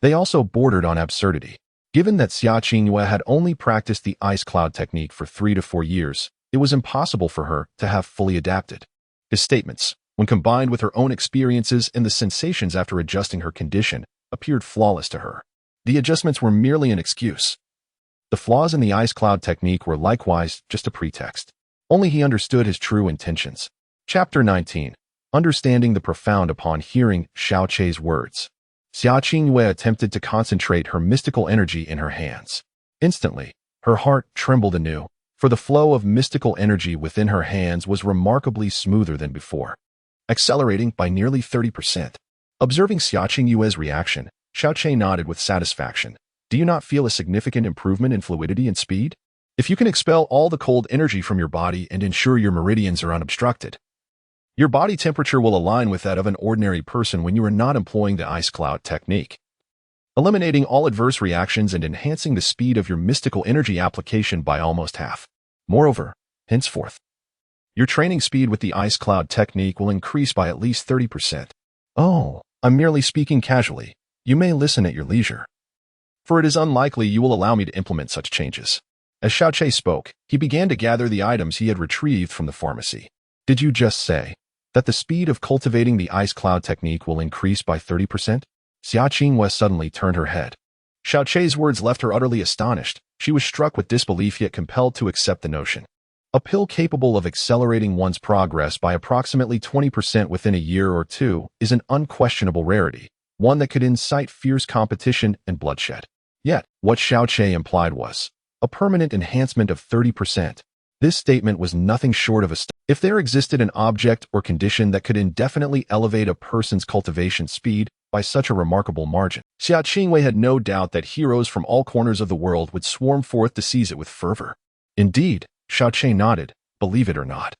they also bordered on absurdity. Given that Xia Qingyue had only practiced the ice cloud technique for 3 to 4 years, it was impossible for her to have fully adapted. His statements, when combined with her own experiences and the sensations after adjusting her condition, appeared flawless to her. The adjustments were merely an excuse. The flaws in the ice cloud technique were likewise just a pretext. Only he understood his true intentions. Chapter 19. Understanding the profound upon hearing Xiaoqi's words. Xia Qingyue attempted to concentrate her mystical energy in her hands. Instantly, her heart trembled anew, for the flow of mystical energy within her hands was remarkably smoother than before, accelerating by nearly 30%. Observing Xia Qingyue's reaction, Xiaoqi nodded with satisfaction. Do you not feel a significant improvement in fluidity and speed? If you can expel all the cold energy from your body and ensure your meridians are unobstructed, your body temperature will align with that of an ordinary person when you are not employing the ice cloud technique, eliminating all adverse reactions and enhancing the speed of your mystical energy application by almost half. Moreover, henceforth, your training speed with the ice cloud technique will increase by at least 30%. Oh, I'm merely speaking casually. You may listen at your leisure, for it is unlikely you will allow me to implement such changes. As Xiaoqi spoke, he began to gather the items he had retrieved from the pharmacy. Did you just say that the speed of cultivating the ice cloud technique will increase by 30%? Xia Qingyue suddenly turned her head. Xiaoqi's words left her utterly astonished. She was struck with disbelief yet compelled to accept the notion. A pill capable of accelerating one's progress by approximately 20% within a year or two is an unquestionable rarity, one that could incite fierce competition and bloodshed. Yet, what Xiaoqi implied was a permanent enhancement of 30%. This statement was nothing short of astounding. If there existed an object or condition that could indefinitely elevate a person's cultivation speed by such a remarkable margin, Xia Qingyue had no doubt that heroes from all corners of the world would swarm forth to seize it with fervor. Indeed, Xiaoqi nodded, believe it or not.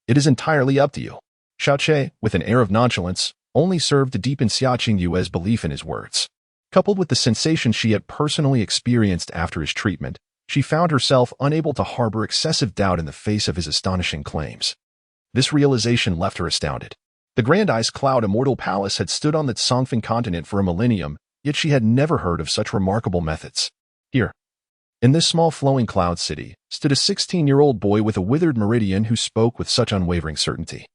It is entirely up to you. Xiaoqi, with an air of nonchalance, only served to deepen Xia Qingyue's belief in his words. Coupled with the sensation she had personally experienced after his treatment, she found herself unable to harbor excessive doubt in the face of his astonishing claims. This realization left her astounded. The Grand Ice Cloud Immortal Palace had stood on the Songfeng continent for a millennium, yet she had never heard of such remarkable methods. Here, in this small flowing cloud city, stood a 16-year-old boy with a withered meridian who spoke with such unwavering certainty.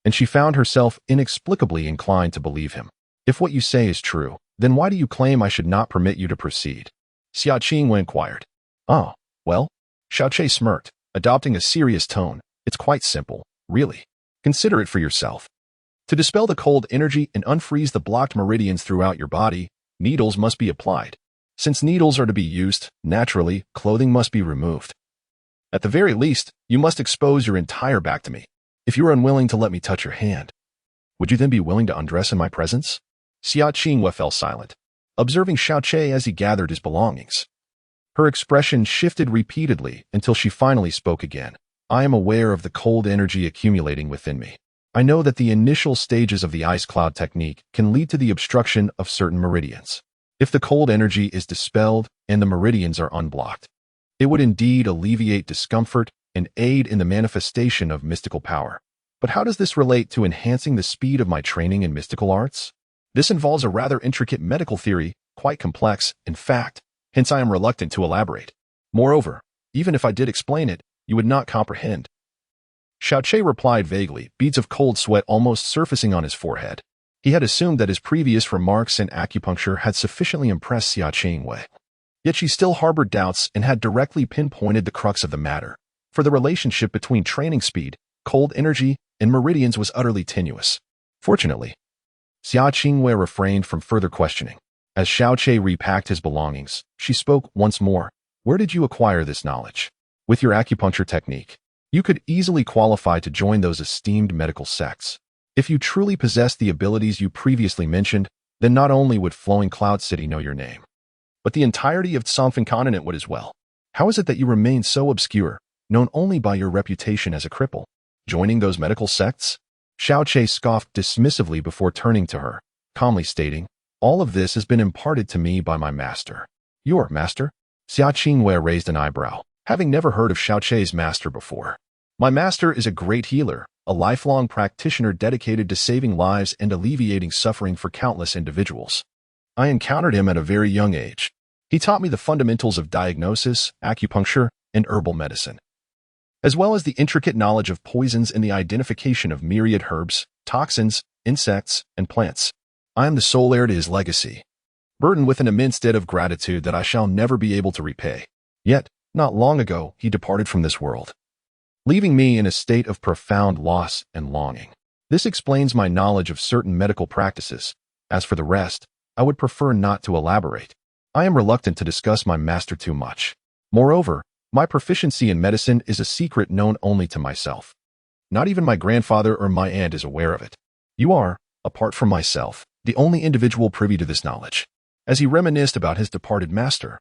And she found herself inexplicably inclined to believe him. If what you say is true, then why do you claim I should not permit you to proceed? Xia Qingyue inquired. Oh, well, Xiaoqi smirked, adopting a serious tone. It's quite simple, really. Consider it for yourself. To dispel the cold energy and unfreeze the blocked meridians throughout your body, needles must be applied. Since needles are to be used, naturally, clothing must be removed. At the very least, you must expose your entire back to me. If you are unwilling to let me touch your hand, would you then be willing to undress in my presence? Xia Qingyue fell silent, observing Xiaoqi as he gathered his belongings. Her expression shifted repeatedly until she finally spoke again. I am aware of the cold energy accumulating within me. I know that the initial stages of the ice cloud technique can lead to the obstruction of certain meridians. If the cold energy is dispelled and the meridians are unblocked, it would indeed alleviate discomfort and aid in the manifestation of mystical power. But how does this relate to enhancing the speed of my training in mystical arts? This involves a rather intricate medical theory, quite complex, in fact, hence I am reluctant to elaborate. Moreover, even if I did explain it, you would not comprehend. Xiaoqi replied vaguely, beads of cold sweat almost surfacing on his forehead. He had assumed that his previous remarks in acupuncture had sufficiently impressed Xia Qingyue. Yet she still harbored doubts and had directly pinpointed the crux of the matter. For the relationship between training speed, cold energy, and meridians was utterly tenuous. Fortunately, Xia Qingyue refrained from further questioning. As Xiaoqi repacked his belongings, she spoke once more. Where did you acquire this knowledge? With your acupuncture technique, you could easily qualify to join those esteemed medical sects. If you truly possess the abilities you previously mentioned, then not only would flowing Cloud City know your name, but the entirety of Somfin continent would as well. How is it that you remain so obscure, known only by your reputation as a cripple? Joining those medical sects? Xiao Che scoffed dismissively before turning to her, calmly stating, all of this has been imparted to me by my master. Your master? Xia Qingwei raised an eyebrow, having never heard of Xiao Che's master before. My master is a great healer, a lifelong practitioner dedicated to saving lives and alleviating suffering for countless individuals. I encountered him at a very young age. He taught me the fundamentals of diagnosis, acupuncture, and herbal medicine, as well as the intricate knowledge of poisons and the identification of myriad herbs, toxins, insects, and plants. I am the sole heir to his legacy, burdened with an immense debt of gratitude that I shall never be able to repay. Yet, not long ago, he departed from this world, leaving me in a state of profound loss and longing. This explains my knowledge of certain medical practices. As for the rest, I would prefer not to elaborate. I am reluctant to discuss my master too much. Moreover, my proficiency in medicine is a secret known only to myself. Not even my grandfather or my aunt is aware of it. You are, apart from myself, the only individual privy to this knowledge. As he reminisced about his departed master,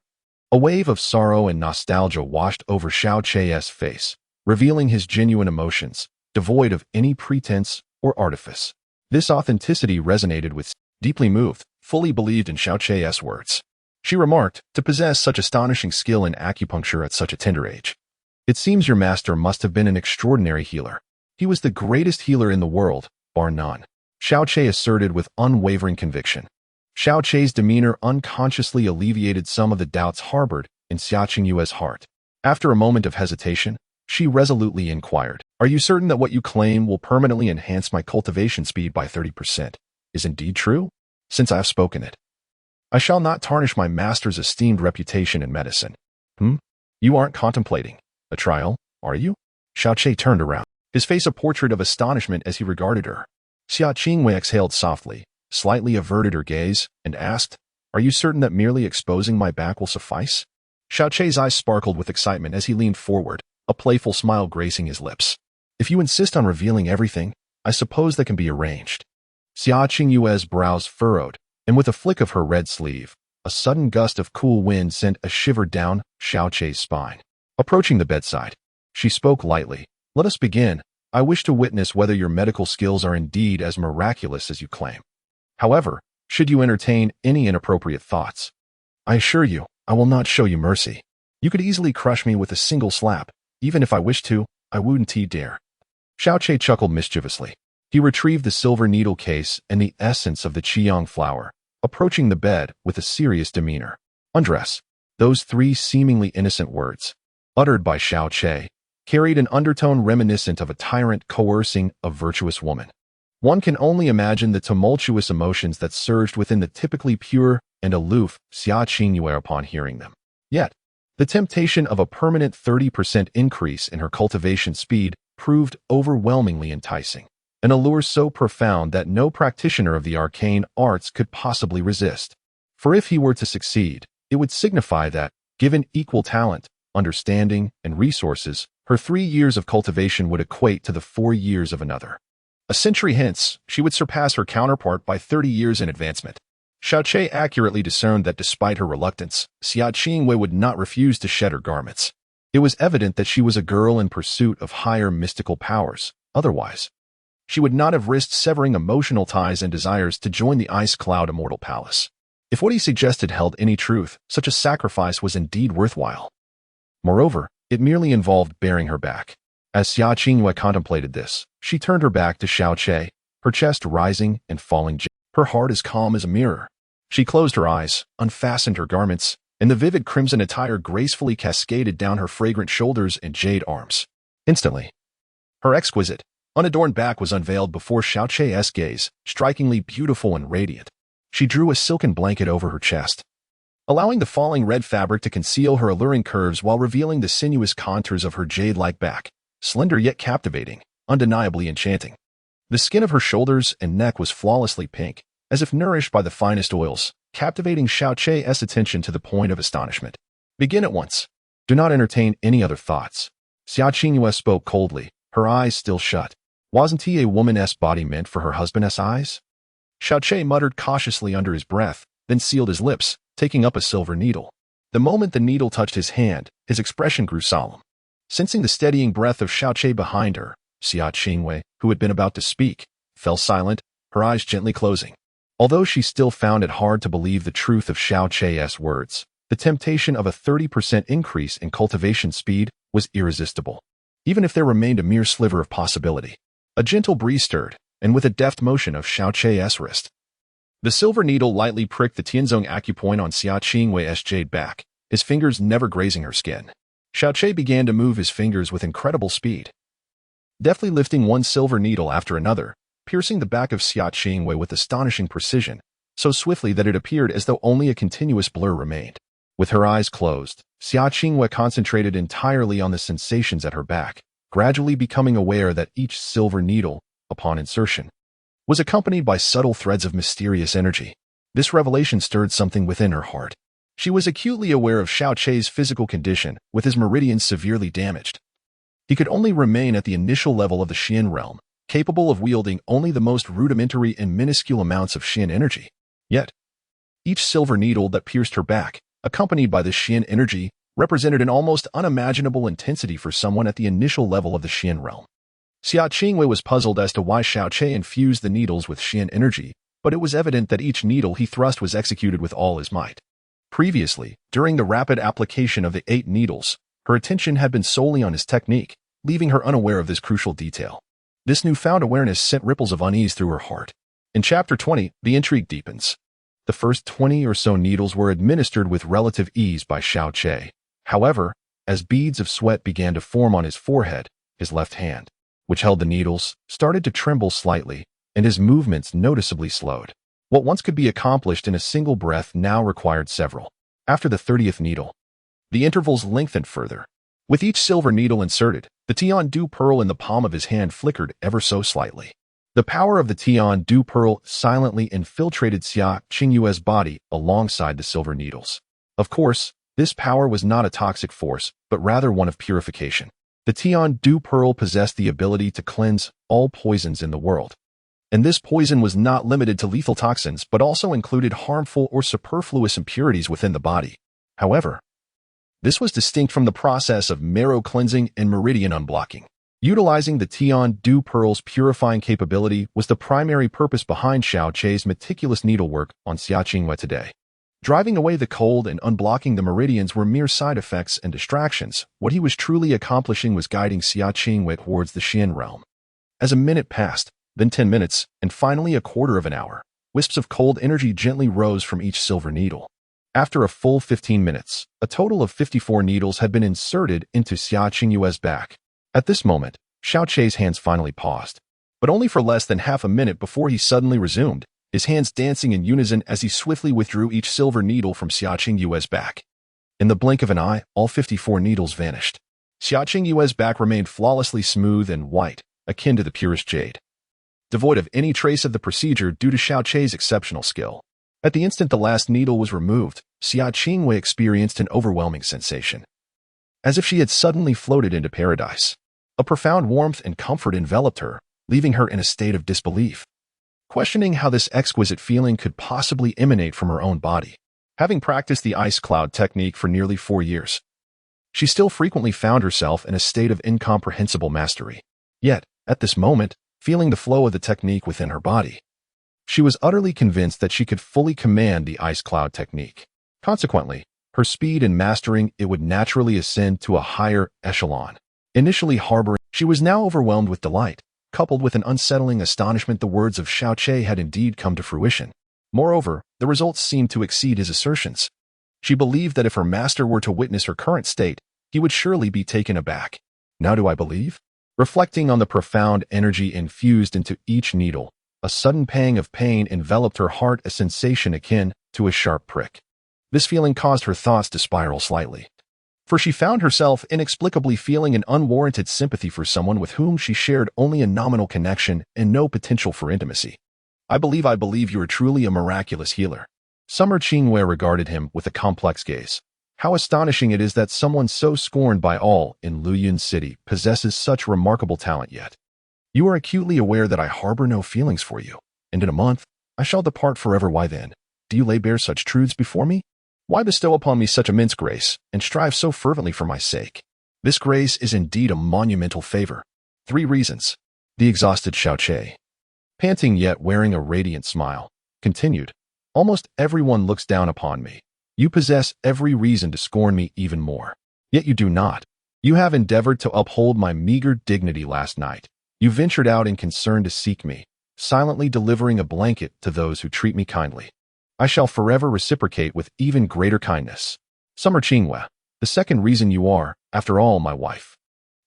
a wave of sorrow and nostalgia washed over Xiao Che's face, revealing his genuine emotions, devoid of any pretense or artifice. This authenticity resonated with, deeply moved, fully believed in Xiao Che's words. She remarked, to possess such astonishing skill in acupuncture at such a tender age. It seems your master must have been an extraordinary healer. He was the greatest healer in the world, bar none. Xiao Che asserted with unwavering conviction. Xiao Che's demeanor unconsciously alleviated some of the doubts harbored in Xia Qingyue's heart. After a moment of hesitation, she resolutely inquired, are you certain that what you claim will permanently enhance my cultivation speed by 30% is indeed true? Since I have spoken it, I shall not tarnish my master's esteemed reputation in medicine. You aren't contemplating a trial, are you? Xiao Che turned around, his face a portrait of astonishment as he regarded her. Xia Qingwei exhaled softly, slightly averted her gaze, and asked, are you certain that merely exposing my back will suffice? Xiao Che's eyes sparkled with excitement as he leaned forward, a playful smile gracing his lips. If you insist on revealing everything, I suppose that can be arranged. Xia Qingyue's brows furrowed, and with a flick of her red sleeve, a sudden gust of cool wind sent a shiver down Xiao Che's spine. Approaching the bedside, she spoke lightly. Let us begin. I wish to witness whether your medical skills are indeed as miraculous as you claim. However, should you entertain any inappropriate thoughts, I assure you, I will not show you mercy. You could easily crush me with a single slap. Even if I wished to, I wouldn't dare. Xiao Che chuckled mischievously. He retrieved the silver needle case and the essence of the Qiyang flower, approaching the bed with a serious demeanor. Undress. Those three seemingly innocent words, uttered by Xiao Che, carried an undertone reminiscent of a tyrant coercing a virtuous woman. One can only imagine the tumultuous emotions that surged within the typically pure and aloof Xia Qingyue upon hearing them. Yet, the temptation of a permanent 30% increase in her cultivation speed proved overwhelmingly enticing, an allure so profound that no practitioner of the arcane arts could possibly resist. For if he were to succeed, it would signify that, given equal talent, understanding, and resources, her 3 years of cultivation would equate to the 4 years of another. A century hence, she would surpass her counterpart by 30 years in advancement. Xiao Che accurately discerned that despite her reluctance, Xia Qingwei would not refuse to shed her garments. It was evident that she was a girl in pursuit of higher mystical powers. Otherwise, she would not have risked severing emotional ties and desires to join the Ice Cloud Immortal Palace. If what he suggested held any truth, such a sacrifice was indeed worthwhile. Moreover, it merely involved baring her back. As Xia Qingyue contemplated this, she turned her back to Xiao Che, her chest rising and falling, her heart as calm as a mirror. She closed her eyes, unfastened her garments, and the vivid crimson attire gracefully cascaded down her fragrant shoulders and jade arms. Instantly, her exquisite, unadorned back was unveiled before Xiao Che's gaze, strikingly beautiful and radiant. She drew a silken blanket over her chest, allowing the falling red fabric to conceal her alluring curves while revealing the sinuous contours of her jade-like back, slender yet captivating, undeniably enchanting. The skin of her shoulders and neck was flawlessly pink, as if nourished by the finest oils, captivating Xiao Che's attention to the point of astonishment. Begin at once. Do not entertain any other thoughts. Xia Qingyue spoke coldly, her eyes still shut. Wasn't he a woman's body meant for her husband's eyes? Xiaoqi muttered cautiously under his breath, then sealed his lips, taking up a silver needle. The moment the needle touched his hand, his expression grew solemn. Sensing the steadying breath of Xiaoqi behind her, Xia Qingwei, who had been about to speak, fell silent, her eyes gently closing. Although she still found it hard to believe the truth of Xiaoqi's words, the temptation of a 30% increase in cultivation speed was irresistible. Even if there remained a mere sliver of possibility. A gentle breeze stirred, and with a deft motion of Xiaoqi's wrist, the silver needle lightly pricked the Tianzong acupoint on Xia Qingwei's jade back, his fingers never grazing her skin. Xiaoqi began to move his fingers with incredible speed, deftly lifting one silver needle after another, piercing the back of Xia Qingwei with astonishing precision, so swiftly that it appeared as though only a continuous blur remained. With her eyes closed, Xia Qingwei concentrated entirely on the sensations at her back, gradually becoming aware that each silver needle, upon insertion, was accompanied by subtle threads of mysterious energy. This revelation stirred something within her heart. She was acutely aware of Xiaoqi's physical condition, with his meridians severely damaged. He could only remain at the initial level of the Xian realm, capable of wielding only the most rudimentary and minuscule amounts of Xian energy. Yet, each silver needle that pierced her back, accompanied by the Xian energy, represented an almost unimaginable intensity for someone at the initial level of the Xian realm. Xia Qingwei was puzzled as to why Xiaoqi infused the needles with Xian energy, but it was evident that each needle he thrust was executed with all his might. Previously, during the rapid application of the 8 needles, her attention had been solely on his technique, leaving her unaware of this crucial detail. This newfound awareness sent ripples of unease through her heart. In Chapter 20, the intrigue deepens. The first 20 or so needles were administered with relative ease by Xiaoqi. However, as beads of sweat began to form on his forehead, his left hand, which held the needles, started to tremble slightly, and his movements noticeably slowed. What once could be accomplished in a single breath now required several. After the 30th needle, the intervals lengthened further. With each silver needle inserted, the Tian Du pearl in the palm of his hand flickered ever so slightly. The power of the Tian Du pearl silently infiltrated Xia Qingwei's body alongside the silver needles. Of course, this power was not a toxic force, but rather one of purification. The Tian Du pearl possessed the ability to cleanse all poisons in the world. And this poison was not limited to lethal toxins, but also included harmful or superfluous impurities within the body. However, this was distinct from the process of marrow cleansing and meridian unblocking. Utilizing the Tian Du pearl's purifying capability was the primary purpose behind Xiaoqi's meticulous needlework on Xia Qingwei today. Driving away the cold and unblocking the meridians were mere side effects and distractions. What he was truly accomplishing was guiding Xia Qingwei towards the Xian realm. As a minute passed, then 10 minutes, and finally a quarter of an hour, wisps of cold energy gently rose from each silver needle. After a full 15 minutes, a total of 54 needles had been inserted into Xia Qingwei's back. At this moment, Xiaoqi's hands finally paused, but only for less than half a minute before he suddenly resumed, his hands dancing in unison as he swiftly withdrew each silver needle from Xia Qingwei's back. In the blink of an eye, all 54 needles vanished. Xia Qingwei's back remained flawlessly smooth and white, akin to the purest jade, devoid of any trace of the procedure due to Xiaoqi's exceptional skill. At the instant the last needle was removed, Xia Qingwei experienced an overwhelming sensation, as if she had suddenly floated into paradise. A profound warmth and comfort enveloped her, leaving her in a state of disbelief, questioning how this exquisite feeling could possibly emanate from her own body. Having practiced the ice cloud technique for nearly 4 years, she still frequently found herself in a state of incomprehensible mastery. Yet, at this moment, feeling the flow of the technique within her body, she was utterly convinced that she could fully command the ice cloud technique. Consequently, her speed in mastering it would naturally ascend to a higher echelon. Initially harboring, she was now overwhelmed with delight, coupled with an unsettling astonishment the words of Xiaoqi had indeed come to fruition. Moreover, the results seemed to exceed his assertions. She believed that if her master were to witness her current state, he would surely be taken aback. Now do I believe? Reflecting on the profound energy infused into each needle, a sudden pang of pain enveloped her heart, a sensation akin to a sharp prick. This feeling caused her thoughts to spiral slightly, for she found herself inexplicably feeling an unwarranted sympathy for someone with whom she shared only a nominal connection and no potential for intimacy. I believe you are truly a miraculous healer. Summer Qingwei regarded him with a complex gaze. How astonishing it is that someone so scorned by all in Luyun City possesses such remarkable talent yet. You are acutely aware that I harbor no feelings for you, and in a month, I shall depart forever. Why then do you lay bare such truths before me? Why bestow upon me such immense grace, and strive so fervently for my sake? This grace is indeed a monumental favor. 3 reasons. The exhausted Xiao Che, panting yet wearing a radiant smile, continued, almost everyone looks down upon me. You possess every reason to scorn me even more. Yet you do not. You have endeavored to uphold my meager dignity last night. You ventured out in concern to seek me, silently delivering a blanket to those who treat me kindly. I shall forever reciprocate with even greater kindness. Summer Qingwei, the second reason you are, after all, my wife.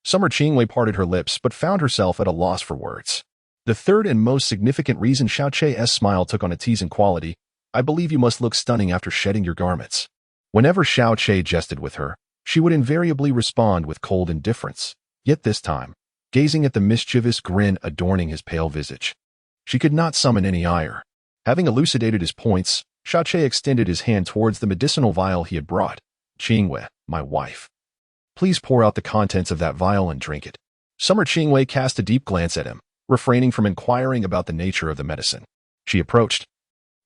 Summer Qingwei parted her lips but found herself at a loss for words. The third and most significant reason. Xiao Che's smile took on a teasing quality. I believe you must look stunning after shedding your garments. Whenever Xiao Che jested with her, she would invariably respond with cold indifference. Yet this time, gazing at the mischievous grin adorning his pale visage, she could not summon any ire. Having elucidated his points, Xiao Che extended his hand towards the medicinal vial he had brought. Qingwei, my wife, please pour out the contents of that vial and drink it. Summer Qingwei cast a deep glance at him, refraining from inquiring about the nature of the medicine. She approached,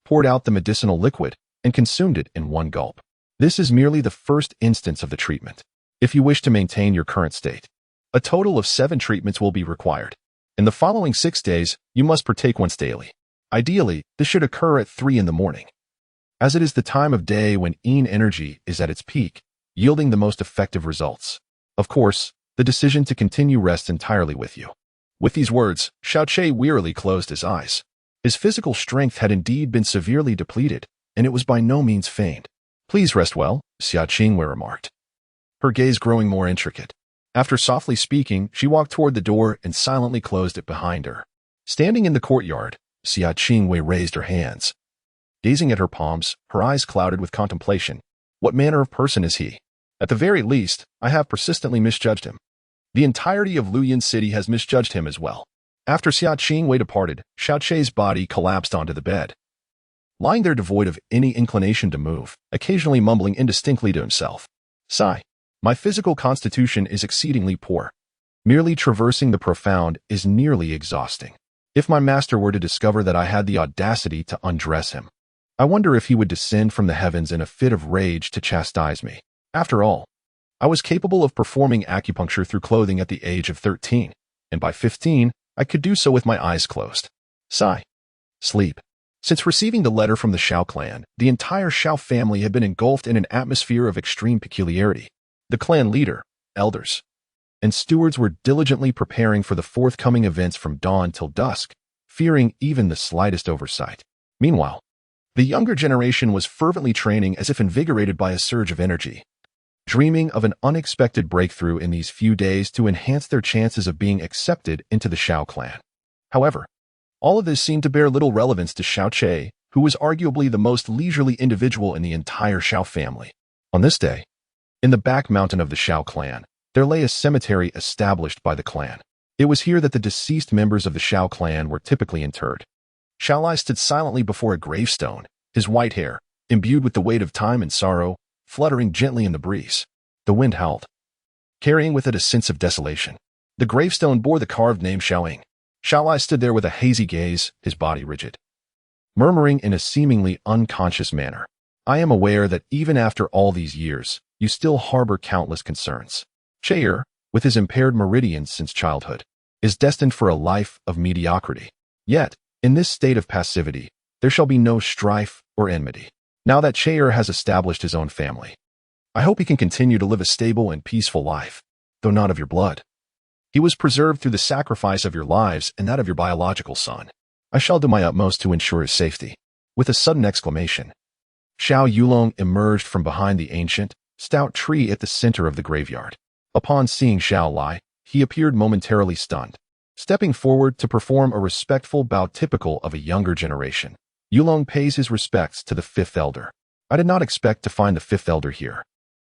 poured out the medicinal liquid, and consumed it in one gulp. This is merely the first instance of the treatment. If you wish to maintain your current state, a total of 7 treatments will be required. In the following 6 days, you must partake once daily. Ideally, this should occur at 3 in the morning, as it is the time of day when yin energy is at its peak, yielding the most effective results. Of course, the decision to continue rests entirely with you. With these words, Xiao Che wearily closed his eyes. His physical strength had indeed been severely depleted, and it was by no means feigned. Please rest well, Xia Qingwei remarked, her gaze growing more intricate. After softly speaking, she walked toward the door and silently closed it behind her. Standing in the courtyard, Xia Qingwei raised her hands. Gazing at her palms, her eyes clouded with contemplation. What manner of person is he? At the very least, I have persistently misjudged him. The entirety of Luoyan City has misjudged him as well. After Xia Qingwei departed, Xiao Che's body collapsed onto the bed, lying there devoid of any inclination to move, occasionally mumbling indistinctly to himself. Sigh. My physical constitution is exceedingly poor. Merely traversing the profound is nearly exhausting. If my master were to discover that I had the audacity to undress him, I wonder if he would descend from the heavens in a fit of rage to chastise me. After all, I was capable of performing acupuncture through clothing at the age of 13, and by 15, I could do so with my eyes closed. Sigh. Sleep. Since receiving the letter from the Xiao clan, the entire Xiao family had been engulfed in an atmosphere of extreme peculiarity. The clan leader, elders, and stewards were diligently preparing for the forthcoming events from dawn till dusk, fearing even the slightest oversight. Meanwhile, the younger generation was fervently training as if invigorated by a surge of energy, dreaming of an unexpected breakthrough in these few days to enhance their chances of being accepted into the Xiao clan. However, all of this seemed to bear little relevance to Xiao Che, who was arguably the most leisurely individual in the entire Xiao family. On this day, in the back mountain of the Xiao clan, there lay a cemetery established by the clan. It was here that the deceased members of the Xiao clan were typically interred. Xiao Lai stood silently before a gravestone, his white hair, imbued with the weight of time and sorrow, fluttering gently in the breeze. The wind howled, carrying with it a sense of desolation. The gravestone bore the carved name Xiaoying. Xiao Lai stood there with a hazy gaze, his body rigid, murmuring in a seemingly unconscious manner, I am aware that even after all these years, you still harbor countless concerns. Cheer, with his impaired meridians since childhood, is destined for a life of mediocrity. Yet, in this state of passivity, there shall be no strife or enmity. Now that Cheer has established his own family, I hope he can continue to live a stable and peaceful life, though not of your blood. He was preserved through the sacrifice of your lives and that of your biological son. I shall do my utmost to ensure his safety. With a sudden exclamation, Xiao Yulong emerged from behind the ancient, stout tree at the center of the graveyard. Upon seeing Xiao Lai, he appeared momentarily stunned, stepping forward to perform a respectful bow typical of a younger generation. Yulong pays his respects to the 5th elder. I did not expect to find the 5th elder here.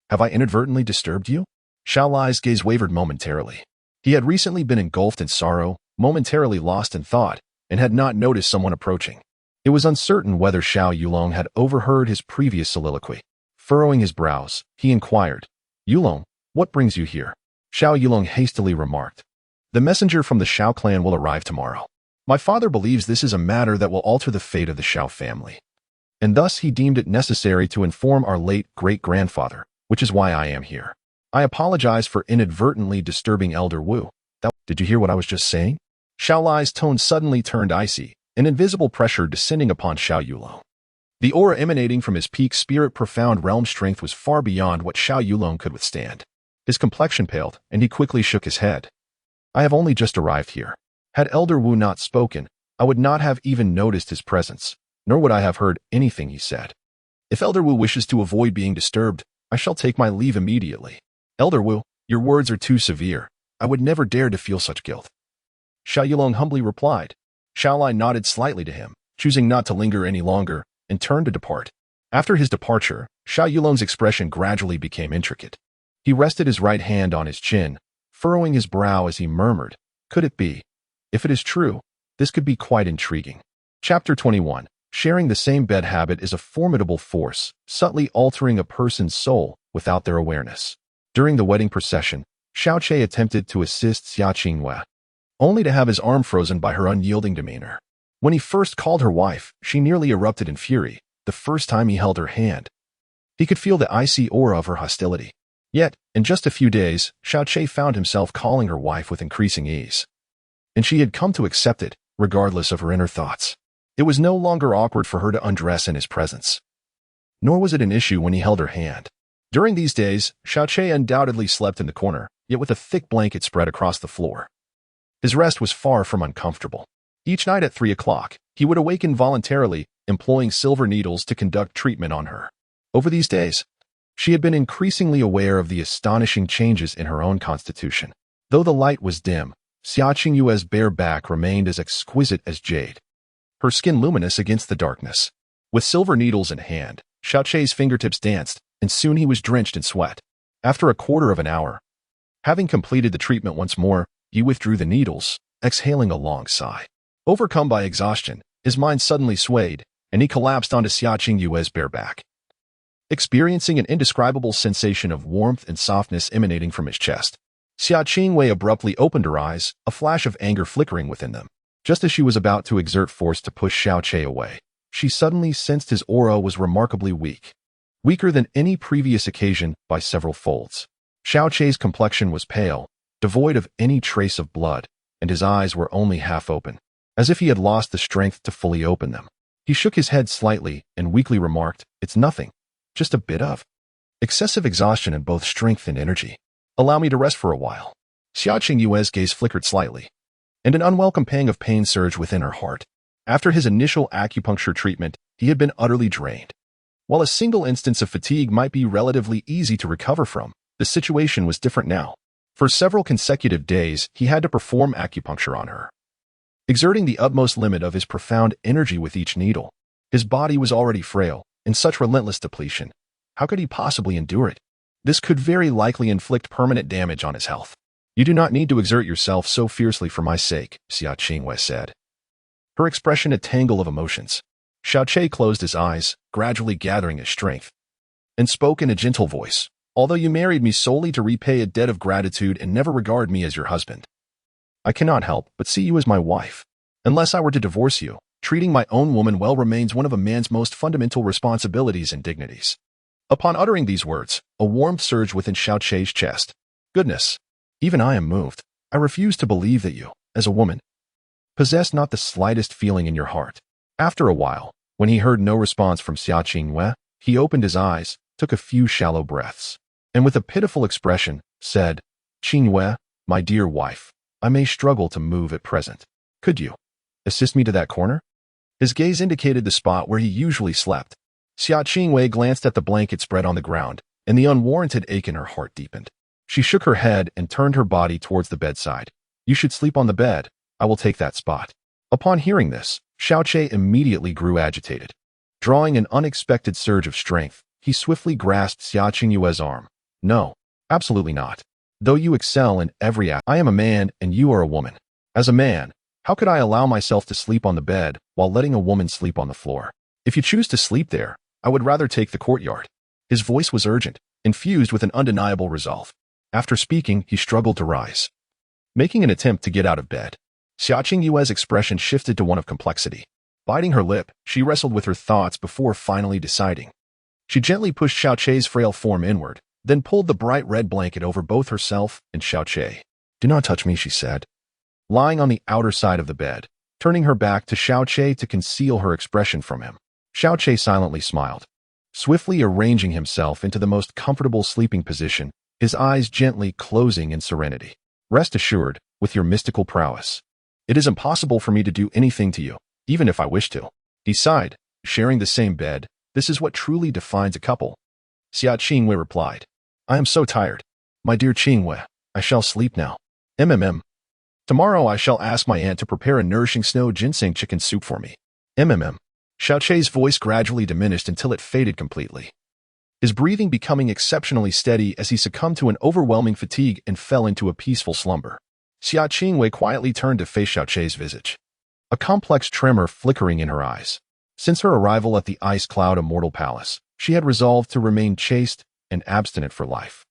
Have I inadvertently disturbed you? Xiao Lai's gaze wavered momentarily. He had recently been engulfed in sorrow, momentarily lost in thought, and had not noticed someone approaching. It was uncertain whether Xiao Yulong had overheard his previous soliloquy. Furrowing his brows, he inquired, Yulong, what brings you here? Xiao Yulong hastily remarked, the messenger from the Xiao clan will arrive tomorrow. My father believes this is a matter that will alter the fate of the Shao family, and thus he deemed it necessary to inform our late great-grandfather, which is why I am here. I apologize for inadvertently disturbing Elder Wu. Did you hear what I was just saying? Xiao Lai's tone suddenly turned icy, an invisible pressure descending upon Xiao Yulong. The aura emanating from his peak spirit profound realm strength was far beyond what Xiao Yulong could withstand. His complexion paled, and he quickly shook his head. I have only just arrived here. Had Elder Wu not spoken, I would not have even noticed his presence, nor would I have heard anything he said. If Elder Wu wishes to avoid being disturbed, I shall take my leave immediately. Elder Wu, your words are too severe. I would never dare to feel such guilt. Xiao Yulong humbly replied. Xiao Lai nodded slightly to him, choosing not to linger any longer, and turned to depart. After his departure, Xiao Yulong's expression gradually became intricate. He rested his right hand on his chin, furrowing his brow as he murmured, could it be? If it is true, this could be quite intriguing. Chapter 21. Sharing the same bed habit is a formidable force, subtly altering a person's soul without their awareness. During the wedding procession, Xiao Che attempted to assist Xia Qingwei, only to have his arm frozen by her unyielding demeanor. When he first called her wife, she nearly erupted in fury, the first time he held her hand. He could feel the icy aura of her hostility. Yet, in just a few days, Xiao Che found himself calling her wife with increasing ease. And she had come to accept it, regardless of her inner thoughts. It was no longer awkward for her to undress in his presence. Nor was it an issue when he held her hand. During these days, Xiao Che undoubtedly slept in the corner, yet with a thick blanket spread across the floor. His rest was far from uncomfortable. Each night at 3 o'clock, he would awaken voluntarily, employing silver needles to conduct treatment on her. Over these days, she had been increasingly aware of the astonishing changes in her own constitution. Though the light was dim, Xia Qingyue's bare back remained as exquisite as jade, her skin luminous against the darkness. With silver needles in hand, Xiao Che's fingertips danced, and soon he was drenched in sweat. After a quarter of an hour, having completed the treatment once more, he withdrew the needles, exhaling a long sigh. Overcome by exhaustion, his mind suddenly swayed, and he collapsed onto Xia Qingyue's bare back, experiencing an indescribable sensation of warmth and softness emanating from his chest. Xia Qingyue abruptly opened her eyes, a flash of anger flickering within them. Just as she was about to exert force to push Xiao Che away, she suddenly sensed his aura was remarkably weak, weaker than any previous occasion by several folds. Xiao Che's complexion was pale, devoid of any trace of blood, and his eyes were only half open, as if he had lost the strength to fully open them. He shook his head slightly and weakly remarked, "It's nothing, just a bit of excessive exhaustion in both strength and energy. Allow me to rest for a while." Xia Qingyue's gaze flickered slightly, and an unwelcome pang of pain surged within her heart. After his initial acupuncture treatment, he had been utterly drained. While a single instance of fatigue might be relatively easy to recover from, the situation was different now. For several consecutive days, he had to perform acupuncture on her, exerting the utmost limit of his profound energy with each needle. His body was already frail, in such relentless depletion. How could he possibly endure it? This could very likely inflict permanent damage on his health. "You do not need to exert yourself so fiercely for my sake," Xia Qingyue said, her expression a tangle of emotions. Xiao Che closed his eyes, gradually gathering his strength, and spoke in a gentle voice. "Although you married me solely to repay a debt of gratitude and never regard me as your husband, I cannot help but see you as my wife. Unless I were to divorce you, treating my own woman well remains one of a man's most fundamental responsibilities and dignities." Upon uttering these words, a warmth surged within Xiao Che's chest. "Goodness, even I am moved. I refuse to believe that you, as a woman, possess not the slightest feeling in your heart." After a while, when he heard no response from Xia Qingyue, he opened his eyes, took a few shallow breaths, and with a pitiful expression, said, "Qingyue, my dear wife, I may struggle to move at present. Could you assist me to that corner?" His gaze indicated the spot where he usually slept. Xia Qingyue glanced at the blanket spread on the ground, and the unwarranted ache in her heart deepened. She shook her head and turned her body towards the bedside. "You should sleep on the bed. I will take that spot." Upon hearing this, Xiao Che immediately grew agitated. Drawing an unexpected surge of strength, he swiftly grasped Xia Qingyue's arm. "No, absolutely not. Though you excel in every aspect, I am a man and you are a woman. As a man, how could I allow myself to sleep on the bed while letting a woman sleep on the floor? If you choose to sleep there, I would rather take the courtyard." His voice was urgent, infused with an undeniable resolve. After speaking, he struggled to rise, making an attempt to get out of bed. Xia Qingyue's expression shifted to one of complexity. Biting her lip, she wrestled with her thoughts before finally deciding. She gently pushed Xiao Chei's frail form inward, then pulled the bright red blanket over both herself and Xiao Chei. "Do not touch me," she said. Lying on the outer side of the bed, turning her back to Xiao Chei to conceal her expression from him, Xiao Chei silently smiled. Swiftly arranging himself into the most comfortable sleeping position, his eyes gently closing in serenity. "Rest assured, with your mystical prowess, it is impossible for me to do anything to you, even if I wish to." He sighed. "Sharing the same bed, this is what truly defines a couple." Xia Qingwei replied. "I am so tired. My dear Qingwei, I shall sleep now. Tomorrow I shall ask my aunt to prepare a nourishing snow ginseng chicken soup for me. Xiao Chei's voice gradually diminished until it faded completely, his breathing becoming exceptionally steady as he succumbed to an overwhelming fatigue and fell into a peaceful slumber. Xia Qingwei quietly turned to face Xiao Chei's visage, a complex tremor flickering in her eyes. Since her arrival at the Ice Cloud Immortal Palace, she had resolved to remain chaste and abstinent for life,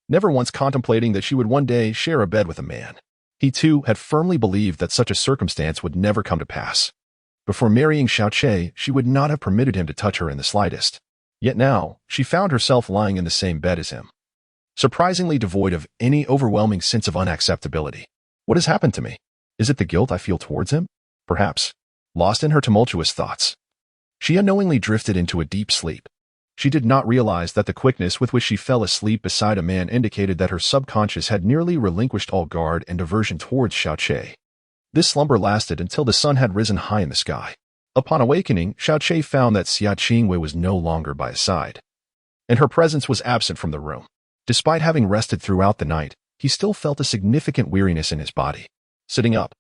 never once contemplating that she would one day share a bed with a man. He too had firmly believed that such a circumstance would never come to pass. Before marrying Xiao Chei, she would not have permitted him to touch her in the slightest. Yet now, she found herself lying in the same bed as him, surprisingly devoid of any overwhelming sense of unacceptability. What has happened to me? Is it the guilt I feel towards him? Perhaps. Lost in her tumultuous thoughts, she unknowingly drifted into a deep sleep. She did not realize that the quickness with which she fell asleep beside a man indicated that her subconscious had nearly relinquished all guard and aversion towards Xiao Chei. This slumber lasted until the sun had risen high in the sky. Upon awakening, Xiao Chei found that Xia Qingwei was no longer by his side, and her presence was absent from the room. Despite having rested throughout the night, he still felt a significant weariness in his body. Sitting up,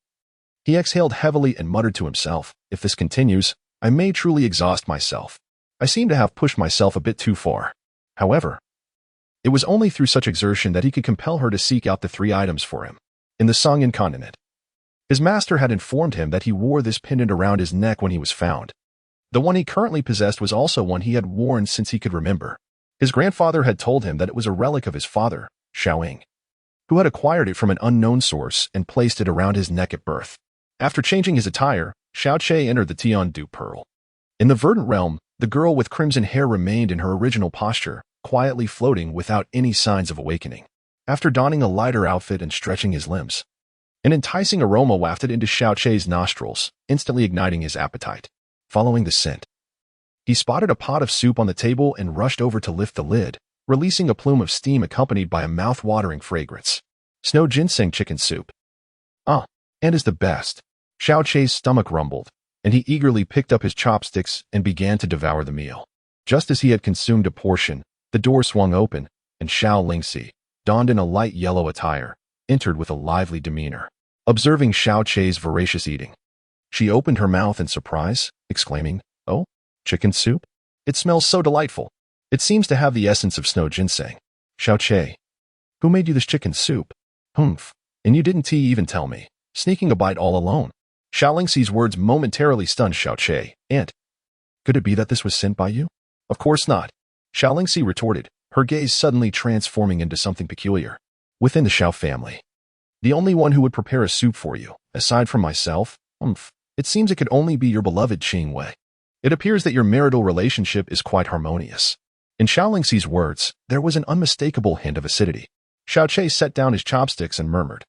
he exhaled heavily and muttered to himself, "If this continues, I may truly exhaust myself. I seem to have pushed myself a bit too far." However, it was only through such exertion that he could compel her to seek out the 3 items for him. In the Songyan continent, his master had informed him that he wore this pendant around his neck when he was found. The one he currently possessed was also one he had worn since he could remember. His grandfather had told him that it was a relic of his father, Xiaoying, who had acquired it from an unknown source and placed it around his neck at birth. After changing his attire, Xiao Chei entered the Tiandu Pearl. In the verdant realm, the girl with crimson hair remained in her original posture, quietly floating without any signs of awakening. After donning a lighter outfit and stretching his limbs, an enticing aroma wafted into Xiao Chei's nostrils, instantly igniting his appetite. Following the scent, he spotted a pot of soup on the table and rushed over to lift the lid, releasing a plume of steam accompanied by a mouth-watering fragrance. Snow ginseng chicken soup. Ah, and is the best. Xiao Chei's stomach rumbled, and he eagerly picked up his chopsticks and began to devour the meal. Just as he had consumed a portion, the door swung open, and Xiao Lingxi, donned in a light yellow attire, entered with a lively demeanor. Observing Xiao Chei's voracious eating, she opened her mouth in surprise, exclaiming, "Oh, chicken soup? It smells so delightful. It seems to have the essence of snow ginseng." "Xiao Chei, who made you this chicken soup?" "Humph, and you didn't even tell me, sneaking a bite all alone." Xiao Lingxi's words momentarily stunned Xiao Chei. "Aunt, could it be that this was sent by you?" "Of course not," Xiao Lingxi retorted, her gaze suddenly transforming into something peculiar. "Within the Xiao family, the only one who would prepare a soup for you, aside from myself, it seems it could only be your beloved Qingwei. It appears that your marital relationship is quite harmonious." In Xiao Lingxi's words, there was an unmistakable hint of acidity. Xiao Chei set down his chopsticks and murmured,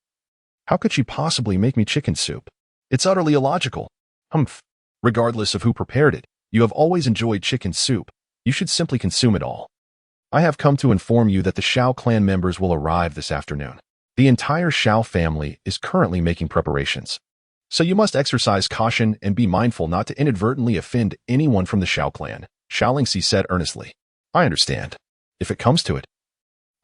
"How could she possibly make me chicken soup? It's utterly illogical." "Regardless of who prepared it, you have always enjoyed chicken soup. You should simply consume it all. I have come to inform you that the Xiao clan members will arrive this afternoon. The entire Xiao family is currently making preparations, so you must exercise caution and be mindful not to inadvertently offend anyone from the Xiao clan," Xiao Lingxi said earnestly. "I understand. If it comes to it,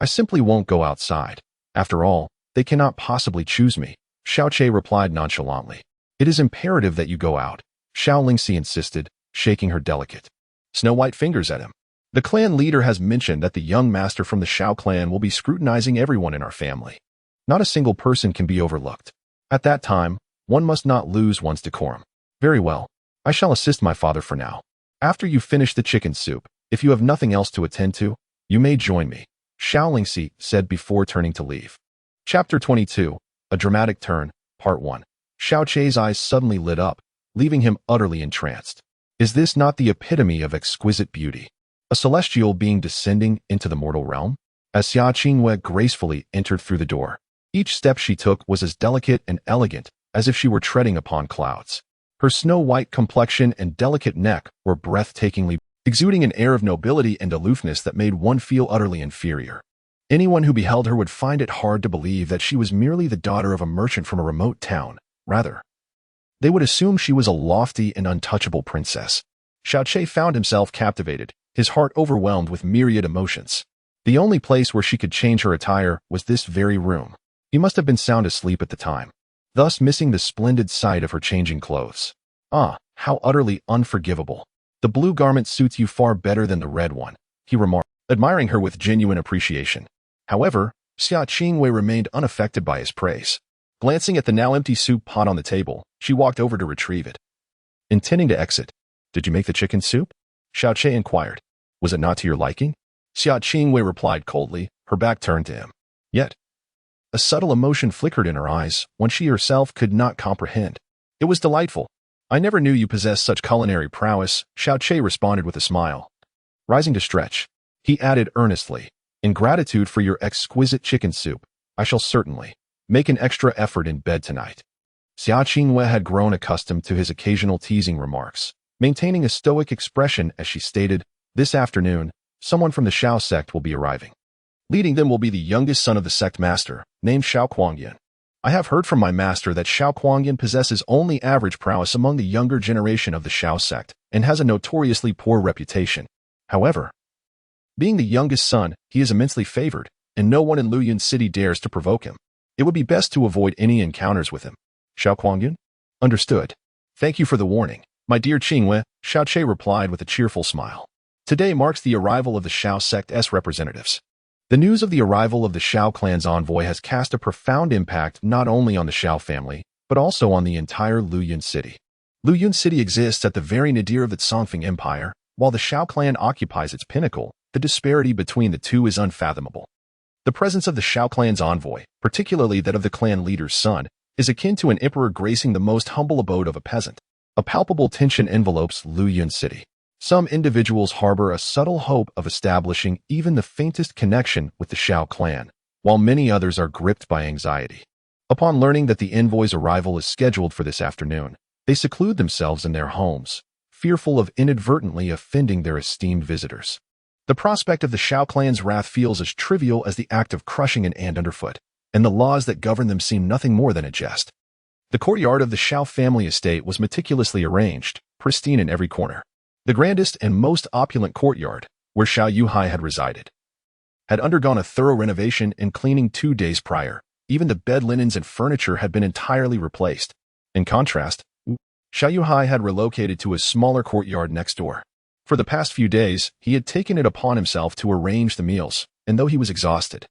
I simply won't go outside. After all, they cannot possibly choose me," Xiao Chei replied nonchalantly. "It is imperative that you go out," Xiao Lingxi insisted, shaking her delicate, snow-white fingers at him. "The clan leader has mentioned that the young master from the Xiao clan will be scrutinizing everyone in our family. Not a single person can be overlooked. At that time, one must not lose one's decorum." "Very well. I shall assist my father for now. After you finish the chicken soup, if you have nothing else to attend to, you may join me," Xiao Lingxi said before turning to leave. Chapter 22, A Dramatic Turn, Part 1. Xiao Chei's eyes suddenly lit up, leaving him utterly entranced. Is this not the epitome of exquisite beauty? A celestial being descending into the mortal realm? As Xia Qingwei gracefully entered through the door, each step she took was as delicate and elegant as if she were treading upon clouds. Her snow-white complexion and delicate neck were breathtakingly, exuding an air of nobility and aloofness that made one feel utterly inferior. Anyone who beheld her would find it hard to believe that she was merely the daughter of a merchant from a remote town. Rather, they would assume she was a lofty and untouchable princess. Xiao Chei found himself captivated, his heart overwhelmed with myriad emotions. The only place where she could change her attire was this very room. He must have been sound asleep at the time, thus missing the splendid sight of her changing clothes. Ah, how utterly unforgivable. The blue garment suits you far better than the red one, he remarked, admiring her with genuine appreciation. However, Xia Qingwei remained unaffected by his praise. Glancing at the now empty soup pot on the table, she walked over to retrieve it. Intending to exit, "Did you make the chicken soup?" Xiao Chei inquired. "Was it not to your liking?" Xia Qingwei replied coldly, her back turned to him. Yet, a subtle emotion flickered in her eyes, one she herself could not comprehend. "It was delightful. I never knew you possessed such culinary prowess," Xiao Chei responded with a smile. Rising to stretch, he added earnestly, "In gratitude for your exquisite chicken soup, I shall certainly make an extra effort in bed tonight." Xia Qingwei had grown accustomed to his occasional teasing remarks, maintaining a stoic expression as she stated, "This afternoon, someone from the Shao sect will be arriving. Leading them will be the youngest son of the sect master, named Shao Kuangyan. I have heard from my master that Shao Kuangyan possesses only average prowess among the younger generation of the Shao sect and has a notoriously poor reputation. However, being the youngest son, he is immensely favored, and no one in Luyun City dares to provoke him. It would be best to avoid any encounters with him." Shao Kuangyan? Understood. Thank you for the warning, my dear Qingwei, Xiao Chei replied with a cheerful smile. Today marks the arrival of the Shao sect's representatives. The news of the arrival of the Shao clan's envoy has cast a profound impact not only on the Shao family, but also on the entire Luyun City. Luyun City exists at the very nadir of the Songfeng Empire, while the Shao clan occupies its pinnacle. The disparity between the two is unfathomable. The presence of the Shao clan's envoy, particularly that of the clan leader's son, is akin to an emperor gracing the most humble abode of a peasant. A palpable tension envelopes Luyun City. Some individuals harbor a subtle hope of establishing even the faintest connection with the Shao clan, while many others are gripped by anxiety. Upon learning that the envoy's arrival is scheduled for this afternoon, they seclude themselves in their homes, fearful of inadvertently offending their esteemed visitors. The prospect of the Shao clan's wrath feels as trivial as the act of crushing an ant underfoot, and the laws that govern them seem nothing more than a jest. The courtyard of the Shao family estate was meticulously arranged, pristine in every corner. The grandest and most opulent courtyard, where Xiao Yuhai had resided, had undergone a thorough renovation and cleaning 2 days prior. Even the bed linens and furniture had been entirely replaced. In contrast, Xiao Yuhai had relocated to a smaller courtyard next door. For the past few days, he had taken it upon himself to arrange the meals, and though he was exhausted,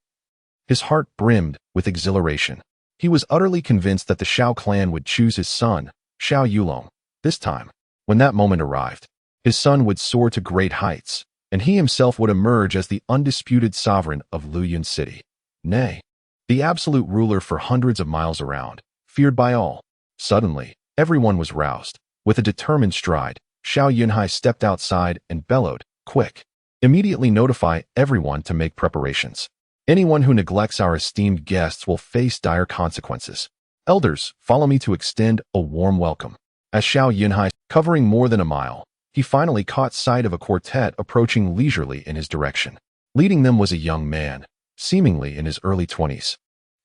his heart brimmed with exhilaration. He was utterly convinced that the Shao clan would choose his son, Xiao Yulong. This time, when that moment arrived, his son would soar to great heights, and he himself would emerge as the undisputed sovereign of Luyun City. Nay, the absolute ruler for hundreds of miles around, feared by all. Suddenly, everyone was roused. With a determined stride, Xiao Yunhai stepped outside and bellowed, "Quick! Immediately notify everyone to make preparations. Anyone who neglects our esteemed guests will face dire consequences. Elders, follow me to extend a warm welcome." As Xiao Yunhai, covering more than a mile, he finally caught sight of a quartet approaching leisurely in his direction. Leading them was a young man, seemingly in his early 20s,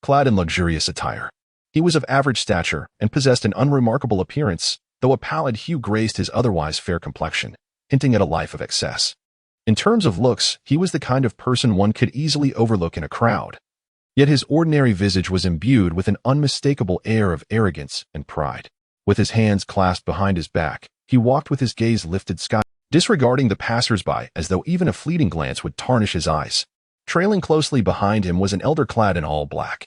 clad in luxurious attire. He was of average stature and possessed an unremarkable appearance, though a pallid hue graced his otherwise fair complexion, hinting at a life of excess. In terms of looks, he was the kind of person one could easily overlook in a crowd. Yet his ordinary visage was imbued with an unmistakable air of arrogance and pride. With his hands clasped behind his back, he walked with his gaze lifted sky, disregarding the passers-by as though even a fleeting glance would tarnish his eyes. Trailing closely behind him was an elder clad in all black,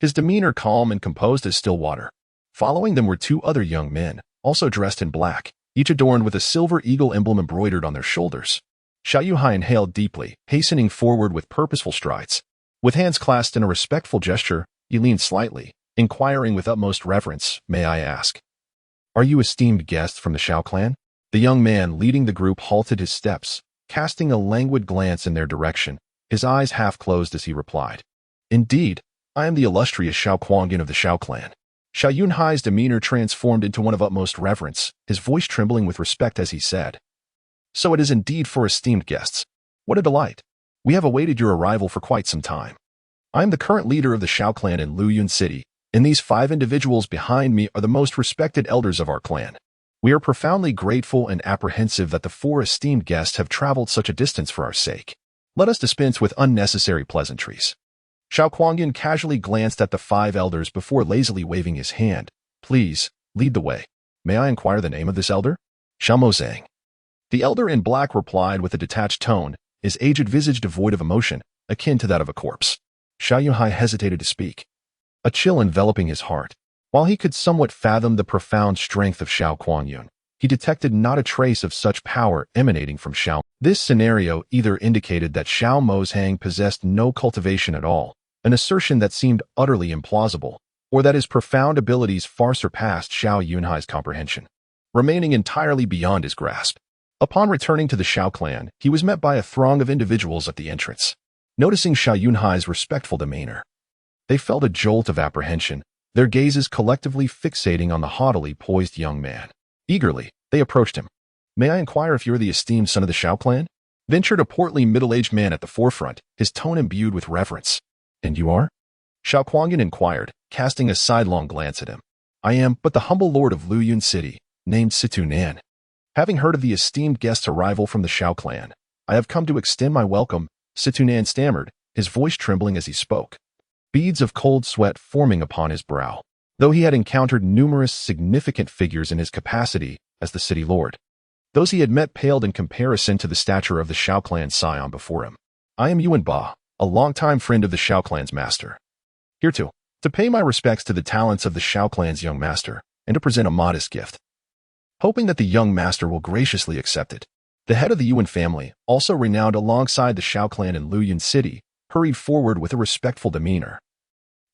his demeanor calm and composed as still water. Following them were 2 other young men, also dressed in black, each adorned with a silver eagle emblem embroidered on their shoulders. Xiao Yuhai inhaled deeply, hastening forward with purposeful strides. With hands clasped in a respectful gesture, he leaned slightly, Inquiring with utmost reverence, "May I ask, are you esteemed guests from the Shao clan?" The young man leading the group halted his steps, casting a languid glance in their direction, his eyes half closed as he replied, "Indeed, I am the illustrious Shao Kuangyan of the Shao clan." Xiao Yunhai's demeanor transformed into one of utmost reverence, his voice trembling with respect as he said, "So it is indeed for esteemed guests. What a delight. We have awaited your arrival for quite some time. I am the current leader of the Shao clan in Luyun City, and these 5 individuals behind me are the most respected elders of our clan. We are profoundly grateful and apprehensive that the 4 esteemed guests have traveled such a distance for our sake. Let us dispense with unnecessary pleasantries." Shao Kuangyan casually glanced at the 5 elders before lazily waving his hand. "Please, lead the way. May I inquire the name of this elder?" "Xiao Mozang." The elder in black replied with a detached tone, his aged visage devoid of emotion, akin to that of a corpse. Xiao Yunhai hesitated to speak, a chill enveloping his heart. While he could somewhat fathom the profound strength of Shao Kuangyan, he detected not a trace of such power emanating from Xiao. This scenario either indicated that Xiao Mozang possessed no cultivation at all, an assertion that seemed utterly implausible, or that his profound abilities far surpassed Xiao Yunhai's comprehension, remaining entirely beyond his grasp. Upon returning to the Shao clan, he was met by a throng of individuals at the entrance. Noticing Xiao Yunhai's respectful demeanor, they felt a jolt of apprehension, their gazes collectively fixating on the haughtily poised young man. Eagerly, they approached him. "May I inquire if you're the esteemed son of the Shao clan?" ventured a portly middle-aged man at the forefront, his tone imbued with reverence. "And you are?" Shao Kuangyan inquired, casting a sidelong glance at him. "I am but the humble lord of Luyun City, named Situ Nan. Having heard of the esteemed guest's arrival from the Shao clan, I have come to extend my welcome," Situ Nan stammered, his voice trembling as he spoke, beads of cold sweat forming upon his brow. Though he had encountered numerous significant figures in his capacity as the city lord, those he had met paled in comparison to the stature of the Shao clan scion before him. "I am Yuan Ba, a longtime friend of the Shao clan's master. Here to pay my respects to the talents of the Shao clan's young master, and to present a modest gift." Hoping that the young master will graciously accept it, the head of the Yuan family, also renowned alongside the Shao clan in Luyun City, hurried forward with a respectful demeanor,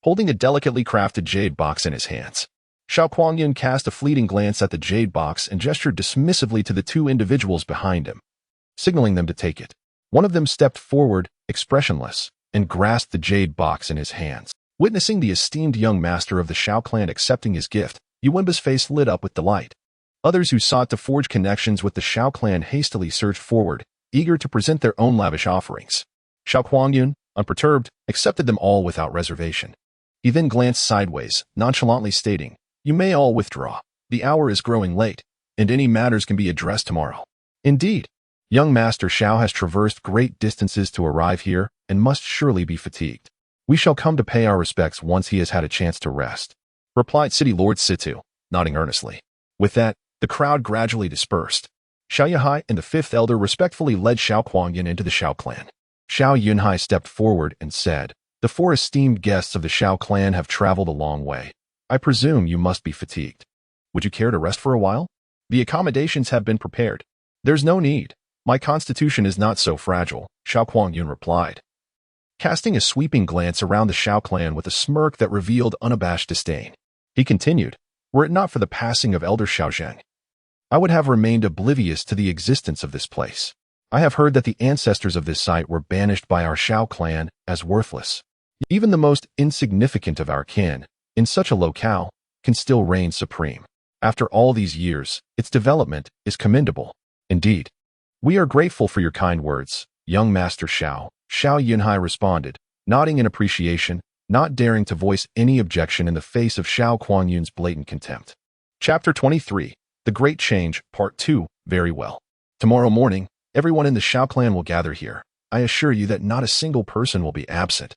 holding a delicately crafted jade box in his hands. Shao Kuangyan cast a fleeting glance at the jade box and gestured dismissively to the 2 individuals behind him, signaling them to take it. One of them stepped forward, expressionless, and grasped the jade box in his hands. Witnessing the esteemed young master of the Shao clan accepting his gift, Yuanba's face lit up with delight. Others who sought to forge connections with the Shao clan hastily surged forward, eager to present their own lavish offerings. Shao Kuangyan, unperturbed, accepted them all without reservation. He then glanced sideways, nonchalantly stating, "You may all withdraw. The hour is growing late, and any matters can be addressed tomorrow." "Indeed, young Master Shao has traversed great distances to arrive here and must surely be fatigued. We shall come to pay our respects once he has had a chance to rest," replied City Lord Situ, nodding earnestly. With that, the crowd gradually dispersed. Xiao Yunhai and the 5th elder respectfully led Shao Kuangyan into the Shao clan. Xiao Yunhai stepped forward and said, "The 4 esteemed guests of the Shao clan have traveled a long way. I presume you must be fatigued. Would you care to rest for a while? The accommodations have been prepared." "There's no need. My constitution is not so fragile," Shao Kuangyan replied, casting a sweeping glance around the Shao clan with a smirk that revealed unabashed disdain. He continued, "Were it not for the passing of Elder Xiaozheng, I would have remained oblivious to the existence of this place. I have heard that the ancestors of this site were banished by our Shao clan as worthless. Even the most insignificant of our kin, in such a locale, can still reign supreme. After all these years, its development is commendable. Indeed, we are grateful for your kind words, young Master Shao," Xiao Yunhai responded, nodding in appreciation, not daring to voice any objection in the face of Shao Kuangyan's blatant contempt. Chapter 23, The Great Change, Part 2, Very well. Tomorrow morning, everyone in the Shao clan will gather here. I assure you that not a single person will be absent,"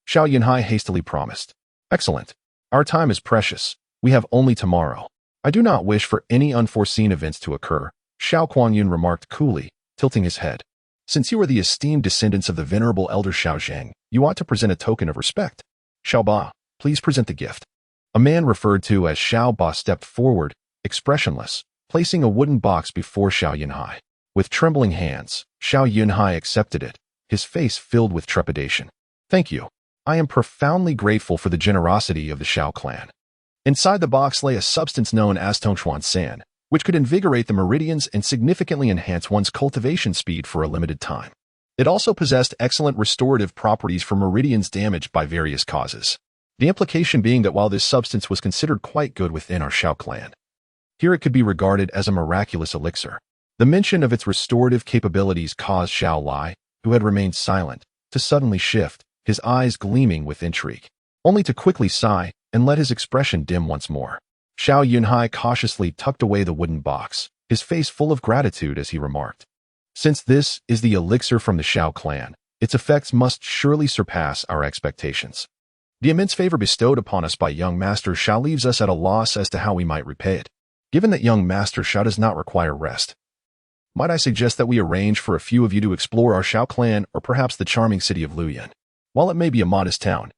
Xiao Yunhai hastily promised. "Excellent. Our time is precious. We have only tomorrow. I do not wish for any unforeseen events to occur," Shao Kuangyan remarked coolly, tilting his head. "Since you are the esteemed descendants of the venerable elder Xiaozheng, you ought to present a token of respect. Xiao Ba, please present the gift." A man referred to as Xiao Ba stepped forward, expressionless, placing a wooden box before Xiao Yunhai. With trembling hands, Xiao Yunhai accepted it, his face filled with trepidation. "Thank you. I am profoundly grateful for the generosity of the Shao clan. Inside the box lay a substance known as Tongchuan San, which could invigorate the meridians and significantly enhance one's cultivation speed for a limited time. It also possessed excellent restorative properties for meridians damaged by various causes. The implication being that while this substance was considered quite good within our Shao clan, here it could be regarded as a miraculous elixir. The mention of its restorative capabilities caused Xiao Lai, who had remained silent, to suddenly shift, his eyes gleaming with intrigue, only to quickly sigh and let his expression dim once more. Xiao Yunhai cautiously tucked away the wooden box, his face full of gratitude as he remarked, "Since this is the elixir from the Shao clan, its effects must surely surpass our expectations. The immense favor bestowed upon us by young Master Xiao leaves us at a loss as to how we might repay it. Given that young Master Xiao does not require rest, might I suggest that we arrange for a few of you to explore our Shao clan or perhaps the charming city of Luoyuan? While it may be a modest town,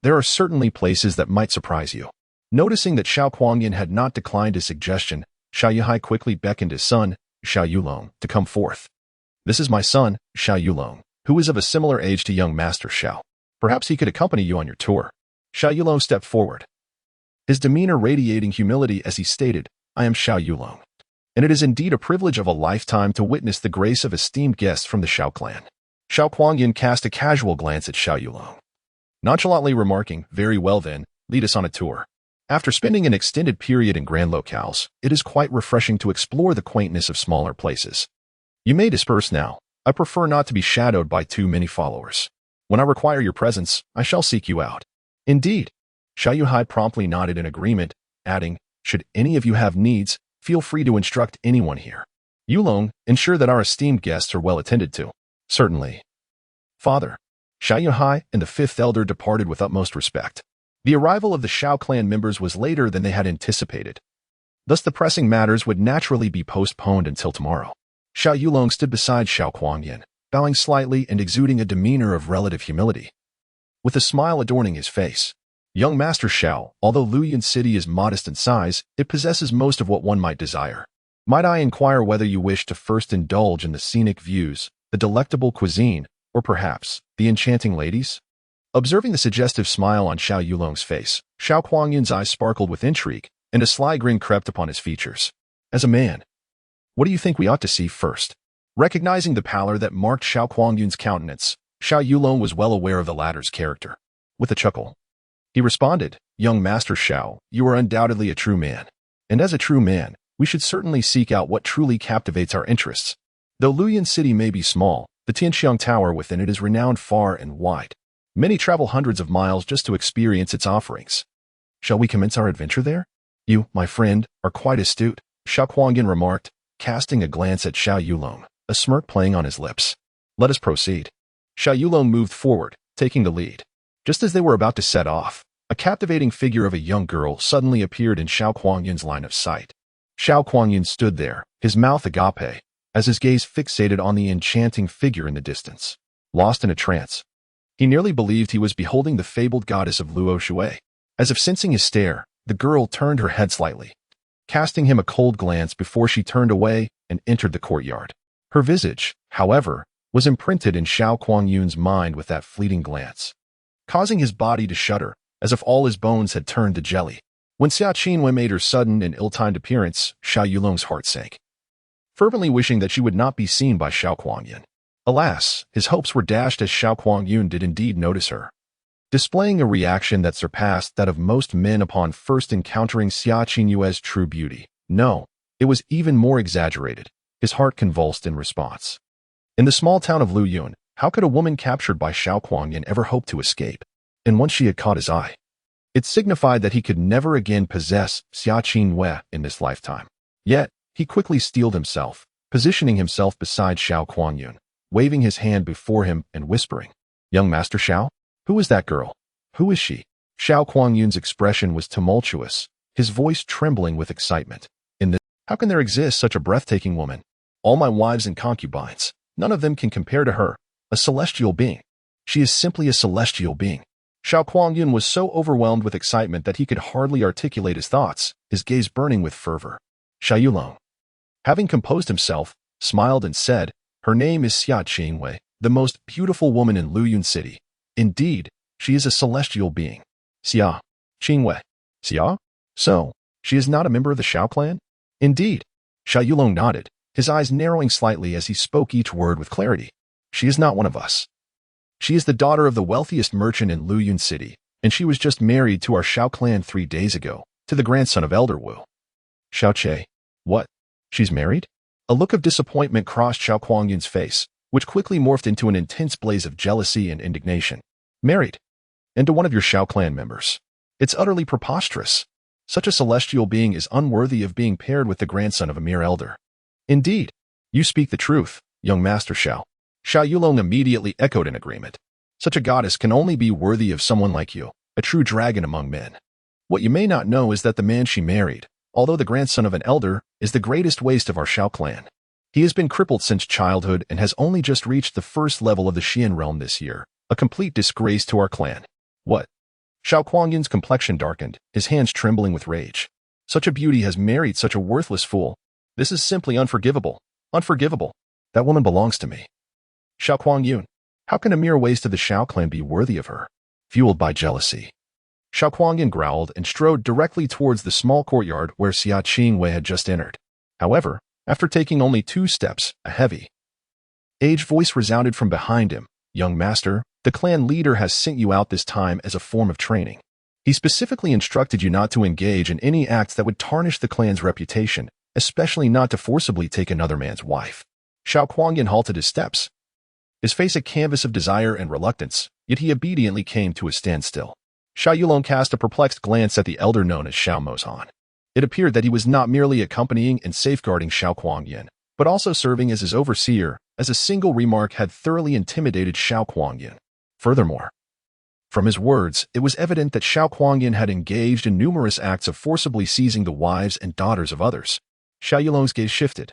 there are certainly places that might surprise you." Noticing that Xiao Kuangyan had not declined his suggestion, Xiao Yuhai quickly beckoned his son, Xiao Yulong, to come forth. "This is my son, Xiao Yulong, who is of a similar age to young Master Xiao. Perhaps he could accompany you on your tour." Xiao Yulong stepped forward, his demeanor radiating humility as he stated, "I am Xiao Yulong, and it is indeed a privilege of a lifetime to witness the grace of esteemed guests from the Shao clan." Xiao Kuangyan cast a casual glance at Xiao Yulong, nonchalantly remarking, "Very well then, lead us on a tour." After spending an extended period in grand locales, it is quite refreshing to explore the quaintness of smaller places. You may disperse now. I prefer not to be shadowed by too many followers. When I require your presence, I shall seek you out. Indeed. Xiao Yuhai promptly nodded in agreement, adding, "Should any of you have needs, feel free to instruct anyone here. Yulong, ensure that our esteemed guests are well attended to." "Certainly, Father." Xiao Yuhai and the fifth elder departed with utmost respect. The arrival of the Shao clan members was later than they had anticipated. Thus the pressing matters would naturally be postponed until tomorrow. Xiao Yulong stood beside Xiao Kuangyan, bowing slightly and exuding a demeanor of relative humility, with a smile adorning his face. "Young Master Xiao, although Luoyuan City is modest in size, it possesses most of what one might desire. Might I inquire whether you wish to first indulge in the scenic views, the delectable cuisine, or perhaps the enchanting ladies?" Observing the suggestive smile on Xiao Yulong's face, Xiao Kuangyan's eyes sparkled with intrigue, and a sly grin crept upon his features. "As a man, what do you think we ought to see first?" Recognizing the pallor that marked Xiao Kuangyan's countenance, Xiao Yulong was well aware of the latter's character. With a chuckle, he responded, "Young Master Xiao, you are undoubtedly a true man. And as a true man, we should certainly seek out what truly captivates our interests. Though Luoyuan City may be small, the Tianxiang Tower within it is renowned far and wide. Many travel hundreds of miles just to experience its offerings. Shall we commence our adventure there?" "You, my friend, are quite astute," Xiao Kuangyan remarked, casting a glance at Xiao Yulong, a smirk playing on his lips. "Let us proceed." Xiao Yulong moved forward, taking the lead. Just as they were about to set off, a captivating figure of a young girl suddenly appeared in Xiao Kuangyan's line of sight. Xiao Kuangyan stood there, his mouth agape, as his gaze fixated on the enchanting figure in the distance. Lost in a trance, he nearly believed he was beholding the fabled goddess of Luo Shui. As if sensing his stare, the girl turned her head slightly, casting him a cold glance before she turned away and entered the courtyard. Her visage, however, was imprinted in Xiao Kuangyun's mind with that fleeting glance, causing his body to shudder, as if all his bones had turned to jelly. When Xia Qinwen made her sudden and ill-timed appearance, Xiao Yulong's heart sank, fervently wishing that she would not be seen by Xiao Kuangyan. Alas, his hopes were dashed as Xiao Kuangyun did indeed notice her, displaying a reaction that surpassed that of most men upon first encountering Xia Qinyue's true beauty. No, it was even more exaggerated. His heart convulsed in response. In the small town of Luoyuan, how could a woman captured by Xiao Kuangyan ever hope to escape? And once she had caught his eye, it signified that he could never again possess Xia Qinwei in this lifetime. Yet, he quickly steeled himself, positioning himself beside Xiao Kuangyun, waving his hand before him and whispering, "Young Master Xiao? Who is that girl? Who is she?" Xiao Kuangyun's expression was tumultuous, his voice trembling with excitement. How can there exist such a breathtaking woman? All my wives and concubines, none of them can compare to her, a celestial being. She is simply a celestial being. Xiao Kuangyun was so overwhelmed with excitement that he could hardly articulate his thoughts, his gaze burning with fervor. Xiao Yulong, having composed himself, smiled and said, "Her name is Xia Qinwei, the most beautiful woman in Luoyuan City. Indeed, She is a celestial being. Xia. Qingwei. Xia? So, she is not a member of the Shao clan? Indeed. Xiao Yulong nodded, his eyes narrowing slightly as he spoke each word with clarity. She is not one of us. She is the daughter of the wealthiest merchant in Luyun City, and she was just married to our Shao clan 3 days ago, to the grandson of Elder Wu. Xiao Che. What? She's married? A look of disappointment crossed Xiao Kuangyun's face, which quickly morphed into an intense blaze of jealousy and indignation. Married? And to one of your Shao clan members. It's utterly preposterous. Such a celestial being is unworthy of being paired with the grandson of a mere elder. Indeed. You speak the truth, young Master Xiao. Xiao Yulong immediately echoed in agreement. Such a goddess can only be worthy of someone like you, a true dragon among men. What you may not know is that the man she married, although the grandson of an elder, is the greatest waste of our Shao clan. He has been crippled since childhood and has only just reached the first level of the Xian realm this year, a complete disgrace to our clan. What? Xiao Kuangyun's complexion darkened, his hands trembling with rage. Such a beauty has married such a worthless fool. This is simply unforgivable. Unforgivable. That woman belongs to me. Xiao Kuangyun. How can a mere waste of the Shao clan be worthy of her? Fueled by jealousy. Xiao Kuangyun growled and strode directly towards the small courtyard where Xia Qingwei had just entered. However, after taking only 2 steps, a heavy, aged voice resounded from behind him. Young master, the clan leader has sent you out this time as a form of training. He specifically instructed you not to engage in any acts that would tarnish the clan's reputation, especially not to forcibly take another man's wife. Xiao Kuangyun halted his steps, his face a canvas of desire and reluctance, yet he obediently came to a standstill. Xiao Yulong cast a perplexed glance at the elder known as Xiao Mozhan. It appeared that he was not merely accompanying and safeguarding Xiao Kuangyun, but also serving as his overseer, as a single remark had thoroughly intimidated Xiao Kuangyun. Furthermore, from his words, it was evident that Xiao Kuangyun had engaged in numerous acts of forcibly seizing the wives and daughters of others. Xiao Yulong's gaze shifted,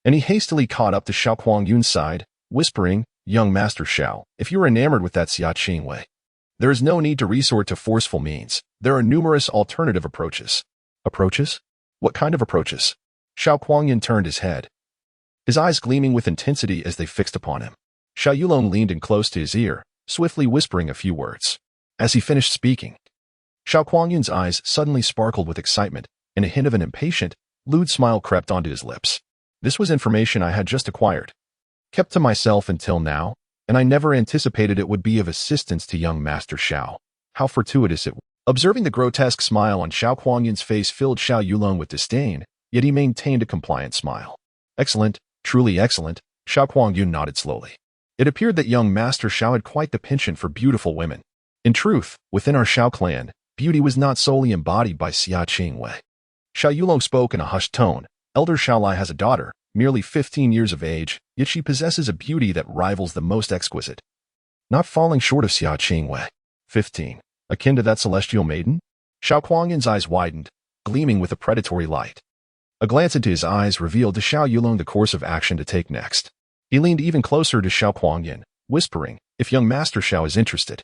and he hastily caught up to Xiao Kuangyun's side, whispering, Young Master Xiao, if you are enamored with that Xia Qingwei, there is no need to resort to forceful means. There are numerous alternative approaches. Approaches? What kind of approaches? Xiao Kuangyun turned his head, his eyes gleaming with intensity as they fixed upon him. Xiao Yulong leaned in close to his ear, swiftly whispering a few words. As he finished speaking, Xiao Kuangyun's eyes suddenly sparkled with excitement, and a hint of an impatient, lewd smile crept onto his lips. This was information I had just acquired, kept to myself until now, and I never anticipated it would be of assistance to young Master Xiao. How fortuitous it was. Observing the grotesque smile on Xiao Kuangyun's face filled Xiao Yulong with disdain, yet he maintained a compliant smile. Excellent, truly excellent, Xiao Kuangyun nodded slowly. It appeared that young Master Xiao had quite the penchant for beautiful women. In truth, within our Shao clan, beauty was not solely embodied by Xia Qingwei. Xiao Yulong spoke in a hushed tone. Elder Xiaolai has a daughter, merely 15 years of age, yet she possesses a beauty that rivals the most exquisite, not falling short of Xia Qingwei. 15. Akin to that celestial maiden? Xiao Kuangyun's eyes widened, gleaming with a predatory light. A glance into his eyes revealed to Xiao Yulong the course of action to take next. He leaned even closer to Xiao Kuangyun, whispering, if young Master Xiao is interested,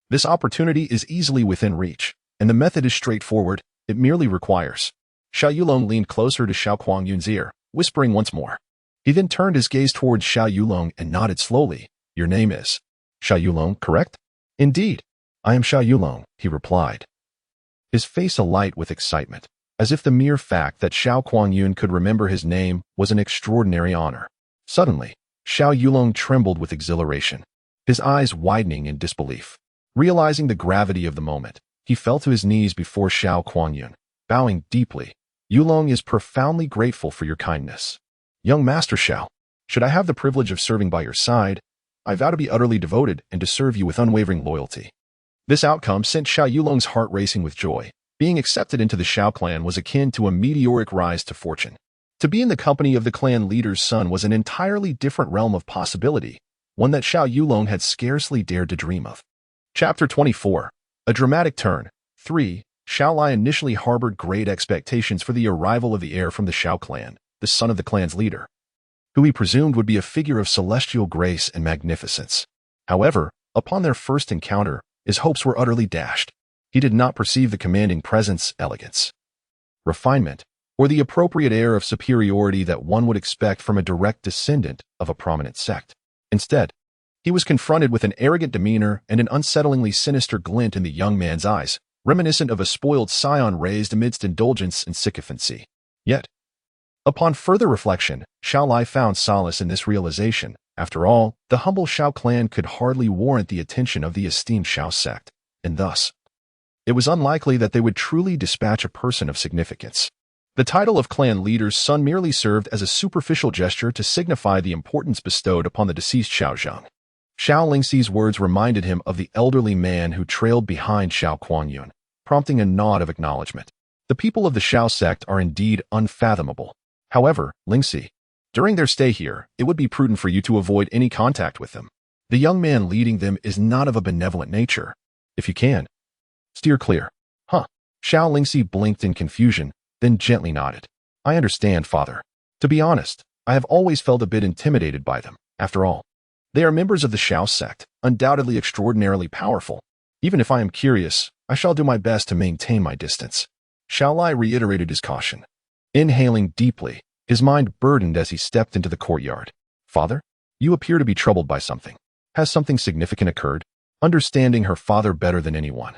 this opportunity is easily within reach, and the method is straightforward. It merely requires. Xiao Yulong leaned closer to Xiao Kuangyun's ear, whispering once more. He then turned his gaze towards Xiao Yulong and nodded slowly. Your name is Xiao Yulong, correct? Indeed. I am Xiao Yulong, he replied, his face alight with excitement, as if the mere fact that Xiao Kuangyun could remember his name was an extraordinary honor. Suddenly, Xiao Yulong trembled with exhilaration, his eyes widening in disbelief. Realizing the gravity of the moment, he fell to his knees before Xiao Kuangyun, bowing deeply. Yulong is profoundly grateful for your kindness. Young Master Xiao, should I have the privilege of serving by your side, I vow to be utterly devoted and to serve you with unwavering loyalty. This outcome sent Xiao Yulong's heart racing with joy. Being accepted into the Shao clan was akin to a meteoric rise to fortune. To be in the company of the clan leader's son was an entirely different realm of possibility, one that Xiao Yulong had scarcely dared to dream of. Chapter 24. A dramatic turn. 3. Xiaolai initially harbored great expectations for the arrival of the heir from the Shao clan, the son of the clan's leader, who he presumed would be a figure of celestial grace and magnificence. However, upon their first encounter, his hopes were utterly dashed. He did not perceive the commanding presence, elegance, refinement, or the appropriate air of superiority that one would expect from a direct descendant of a prominent sect. Instead, He was confronted with an arrogant demeanor and an unsettlingly sinister glint in the young man's eyes, reminiscent of a spoiled scion raised amidst indulgence and sycophancy. Yet, upon further reflection, Xiao Lai found solace in this realization. After all, the humble Xiao clan could hardly warrant the attention of the esteemed Xiao sect, and thus, it was unlikely that they would truly dispatch a person of significance. The title of clan leader's son merely served as a superficial gesture to signify the importance bestowed upon the deceased Xiao Zheng. Xiao Lingxi's words reminded him of the elderly man who trailed behind Xiao Kuangyun, prompting a nod of acknowledgement. The people of the Xiao sect are indeed unfathomable. However, Lingxi, during their stay here, it would be prudent for you to avoid any contact with them. The young man leading them is not of a benevolent nature. If you can, steer clear. Huh. Xiao Lingxi blinked in confusion, then gently nodded. I understand, father. To be honest, I have always felt a bit intimidated by them. After all, they are members of the Xiao sect, undoubtedly extraordinarily powerful. Even if I am curious, I shall do my best to maintain my distance. Xiao Lai reiterated his caution. Inhaling deeply, his mind burdened as he stepped into the courtyard. Father, you appear to be troubled by something. Has something significant occurred? Understanding her father better than anyone,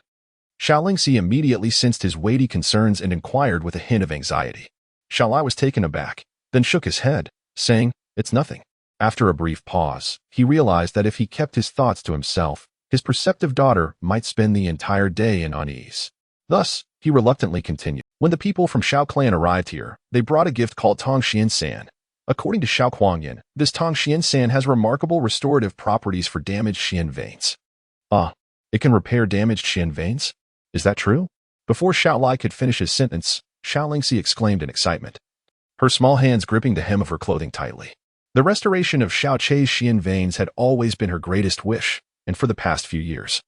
Xiao Lingxi immediately sensed his weighty concerns and inquired with a hint of anxiety. Xiao Lai was taken aback, then shook his head, saying, It's nothing. After a brief pause, he realized that if he kept his thoughts to himself, his perceptive daughter might spend the entire day in unease. Thus, he reluctantly continued. When the people from Xiao clan arrived here, they brought a gift called Tong Xian San. According to Xiao Kuangyun, this Tong Xian San has remarkable restorative properties for damaged Xian veins. It can repair damaged Xian veins? Is that true? Before Xiao Lai could finish his sentence, Xiao Lingxi exclaimed in excitement, her small hands gripping the hem of her clothing tightly. The restoration of Xiao Chei's Xian veins had always been her greatest wish, and for the past few years,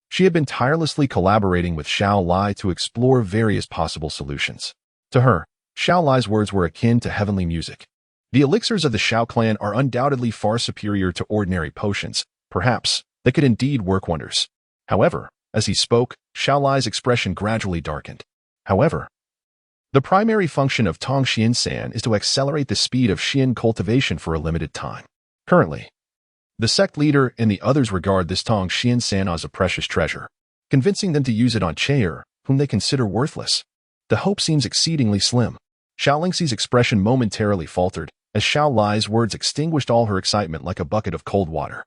she had been tirelessly collaborating with Xiao Lai to explore various possible solutions. To her, Xiao Lai's words were akin to heavenly music. The elixirs of the Xiao clan are undoubtedly far superior to ordinary potions. Perhaps they could indeed work wonders. However, as he spoke, Xiao Lai's expression gradually darkened. However, the primary function of Tong Xian San is to accelerate the speed of Xian cultivation for a limited time. Currently, the sect leader and the others regard this Tong Xian San as a precious treasure, convincing them to use it on Chair, whom they consider worthless. The hope seems exceedingly slim. Xiao Lingxi's expression momentarily faltered, as Xiao Lai's words extinguished all her excitement like a bucket of cold water.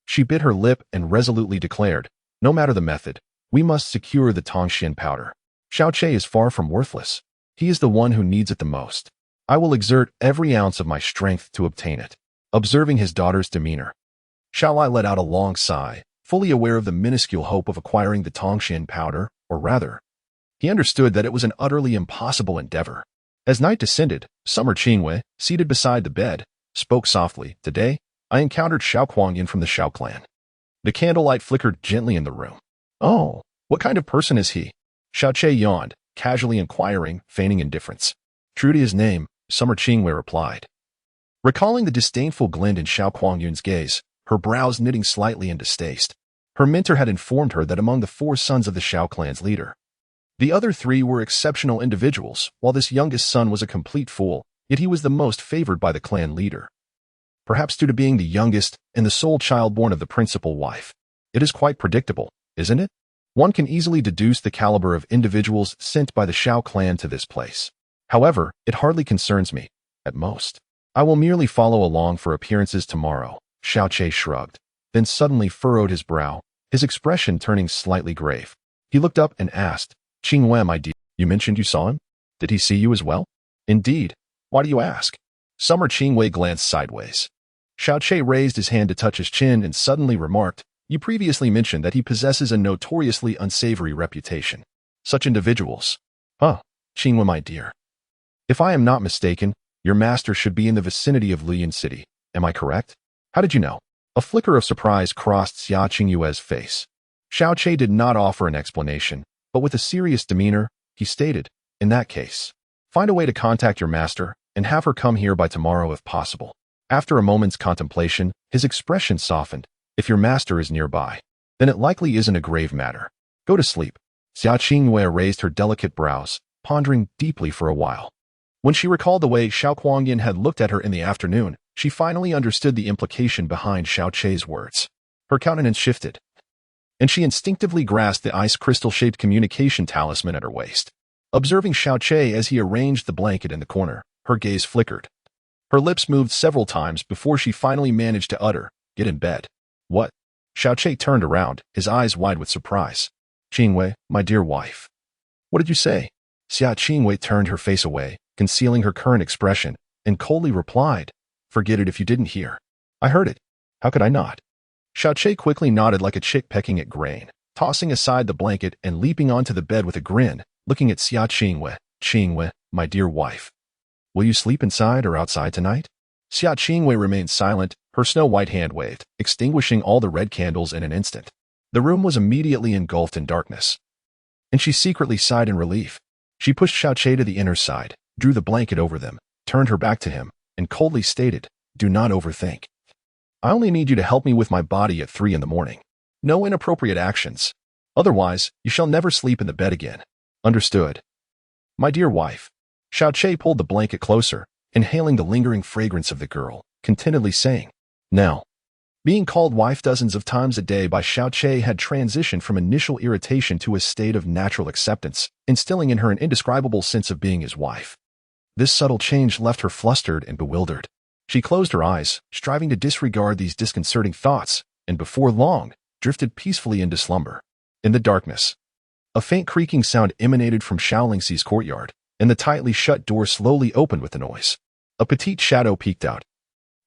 She bit her lip and resolutely declared, no matter the method, we must secure the Tong Xian powder. Xiao Chei is far from worthless. He is the one who needs it the most. I will exert every ounce of my strength to obtain it. Observing his daughter's demeanor, Xiao Lai let out a long sigh, fully aware of the minuscule hope of acquiring the Tong Xian powder, or rather, he understood that it was an utterly impossible endeavor. As night descended, Summer Qingwei, seated beside the bed, spoke softly. Today, I encountered Xiao Kuangyun from the Xiao clan. The candlelight flickered gently in the room. Oh, what kind of person is he? Xiao Chei yawned, casually inquiring, feigning indifference. True to his name, Summer Qingwei replied. Recalling the disdainful glint in Xiao Kuangyun's gaze, her brows knitting slightly in distaste, her mentor had informed her that among the 4 sons of the Xiao clan's leader, the other 3 were exceptional individuals, while this youngest son was a complete fool, yet he was the most favored by the clan leader. Perhaps due to being the youngest and the sole child born of the principal wife. It is quite predictable, isn't it? One can easily deduce the caliber of individuals sent by the Xiao clan to this place. However, it hardly concerns me. At most, I will merely follow along for appearances tomorrow. Xiao Chei shrugged, then suddenly furrowed his brow, his expression turning slightly grave. He looked up and asked, Qingwei, my dear, you mentioned you saw him? Did he see you as well? Indeed. Why do you ask? Summer Qingwei glanced sideways. Xiao Chei raised his hand to touch his chin and suddenly remarked, You previously mentioned that he possesses a notoriously unsavory reputation. Such individuals. Qingwei, my dear. If I am not mistaken, your master should be in the vicinity of Liyan City. Am I correct? How did you know? A flicker of surprise crossed Xia Qingyue's face. Xiao Chei did not offer an explanation, but with a serious demeanor, he stated, In that case, find a way to contact your master and have her come here by tomorrow if possible. After a moment's contemplation, his expression softened. If your master is nearby, then it likely isn't a grave matter. Go to sleep. Xia Qingyue raised her delicate brows, pondering deeply for a while. When she recalled the way Xiao Kuangyun had looked at her in the afternoon, She finally understood the implication behind Xiao Chei's words. Her countenance shifted, and she instinctively grasped the ice crystal-shaped communication talisman at her waist. Observing Xiao Chei as he arranged the blanket in the corner, her gaze flickered. Her lips moved several times before she finally managed to utter, "Get in bed." "What?" Xiao Chei turned around, his eyes wide with surprise. "Qingwei, my dear wife." "What did you say?" Xia Qingwei turned her face away, concealing her current expression, and coldly replied, "Forget it if you didn't hear." "I heard it. How could I not?" Xiao Chei quickly nodded like a chick pecking at grain, tossing aside the blanket and leaping onto the bed with a grin, looking at Xia Qingwei. "Qingwei, my dear wife. Will you sleep inside or outside tonight?" Xia Qingwei remained silent, her snow-white hand waved, extinguishing all the red candles in an instant. The room was immediately engulfed in darkness, and she secretly sighed in relief. She pushed Xiao Chei to the inner side, drew the blanket over them, turned her back to him, and coldly stated, "Do not overthink. I only need you to help me with my body at 3 in the morning. No inappropriate actions. Otherwise, you shall never sleep in the bed again. Understood?" "My dear wife." Xiao Chei pulled the blanket closer, inhaling the lingering fragrance of the girl, contentedly saying, "Now." Being called wife dozens of times a day by Xiao Chei had transitioned from initial irritation to a state of natural acceptance, instilling in her an indescribable sense of being his wife. This subtle change left her flustered and bewildered. She closed her eyes, striving to disregard these disconcerting thoughts, and before long, drifted peacefully into slumber. In the darkness, a faint creaking sound emanated from Xiaolingxi's courtyard, and the tightly shut door slowly opened with a noise. A petite shadow peeked out,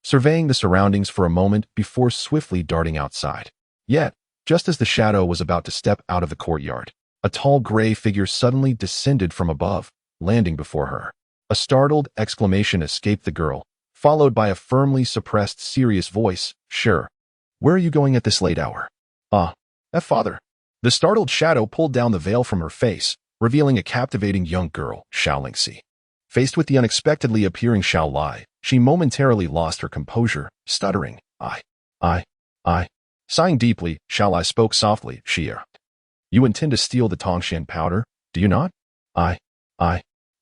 surveying the surroundings for a moment before swiftly darting outside. Yet, just as the shadow was about to step out of the courtyard, a tall gray figure suddenly descended from above, landing before her. A startled exclamation escaped the girl, followed by a firmly suppressed, serious voice, "Sure. Where are you going at this late hour?" Father." The startled shadow pulled down the veil from her face, revealing a captivating young girl, Xiaolingxi. Faced with the unexpectedly appearing Xiao Lai, she momentarily lost her composure, stuttering, I. Sighing deeply, Xiao Lai spoke softly, "Xia. You intend to steal the Tongshan powder, do you not?" I.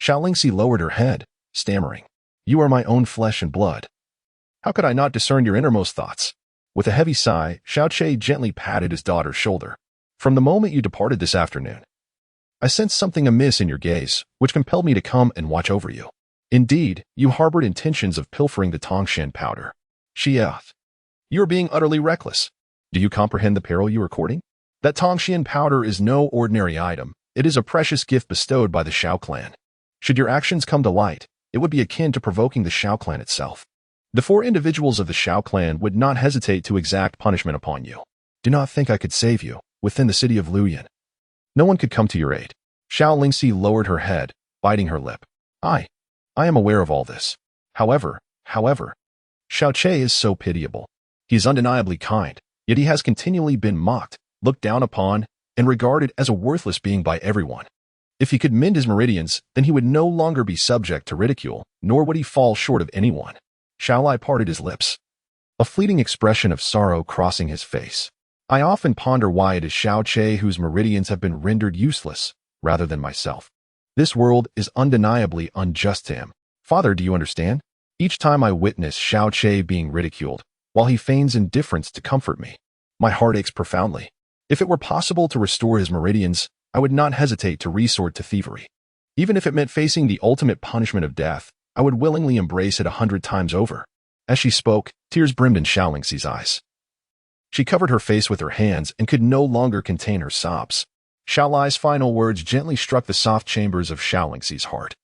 Xiaolingxi lowered her head, stammering, "You are my own flesh and blood. How could I not discern your innermost thoughts?" With a heavy sigh, Xiao Chei gently patted his daughter's shoulder. "From the moment you departed this afternoon, I sensed something amiss in your gaze, which compelled me to come and watch over you. Indeed, you harbored intentions of pilfering the Tongshan powder. Xia, you are being utterly reckless. Do you comprehend the peril you are courting? That Tongshan powder is no ordinary item. It is a precious gift bestowed by the Xiao clan. Should your actions come to light, it would be akin to provoking the Xiao clan itself. The 4 individuals of the Xiao clan would not hesitate to exact punishment upon you. Do not think I could save you, within the city of Luoyan. No one could come to your aid." Xiaolingxi lowered her head, biting her lip. I am aware of all this. However, Xiao Chei is so pitiable. He is undeniably kind, yet he has continually been mocked, looked down upon, and regarded as a worthless being by everyone. If he could mend his meridians, then he would no longer be subject to ridicule, nor would he fall short of anyone. Xiao Lai parted his lips, a fleeting expression of sorrow crossing his face. I often ponder why it is Xiao Chei whose meridians have been rendered useless, rather than myself. This world is undeniably unjust to him. Father, do you understand? Each time I witness Xiao Chei being ridiculed, while he feigns indifference to comfort me, my heart aches profoundly. If it were possible to restore his meridians, I would not hesitate to resort to thievery. Even if it meant facing the ultimate punishment of death, I would willingly embrace it 100 times over." As she spoke, tears brimmed in Xiaolingxi's eyes. She covered her face with her hands and could no longer contain her sobs. Xiao Lai's final words gently struck the soft chambers of Xiaolingxi's heart,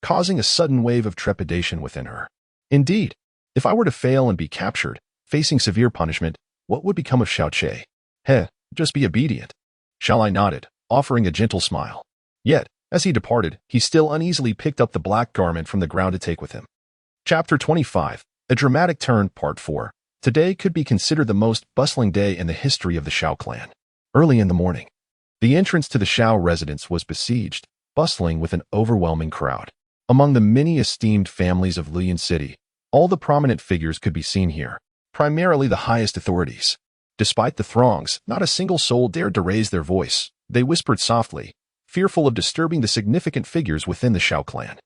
causing a sudden wave of trepidation within her. Indeed, if I were to fail and be captured, facing severe punishment, what would become of Xiao Chei? Just be obedient." Xiao Lai nodded, offering a gentle smile. Yet, as he departed, he still uneasily picked up the black garment from the ground to take with him. Chapter 25, A Dramatic Turn, Part 4. Today could be considered the most bustling day in the history of the Xiao clan. Early in the morning, the entrance to the Xiao residence was besieged, bustling with an overwhelming crowd. Among the many esteemed families of Luoyan City, all the prominent figures could be seen here, primarily the highest authorities. Despite the throngs, not a single soul dared to raise their voice. They whispered softly, fearful of disturbing the significant figures within the Xiao clan.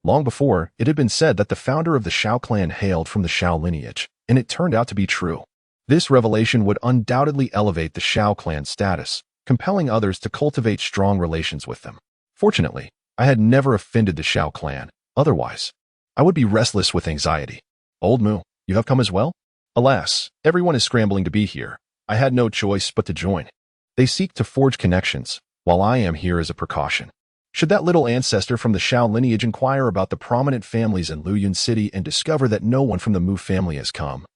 Long before, it had been said that the founder of the Shao clan hailed from the Shao lineage, and it turned out to be true. This revelation would undoubtedly elevate the Shao clan's status, compelling others to cultivate strong relations with them. Fortunately, I had never offended the Shao clan. Otherwise, I would be restless with anxiety. Old Mu, you have come as well? Alas, everyone is scrambling to be here. I had no choice but to join. They seek to forge connections, while I am here as a precaution. Should that little ancestor from the Shao lineage inquire about the prominent families in Luyun City and discover that no one from the Mu family has come,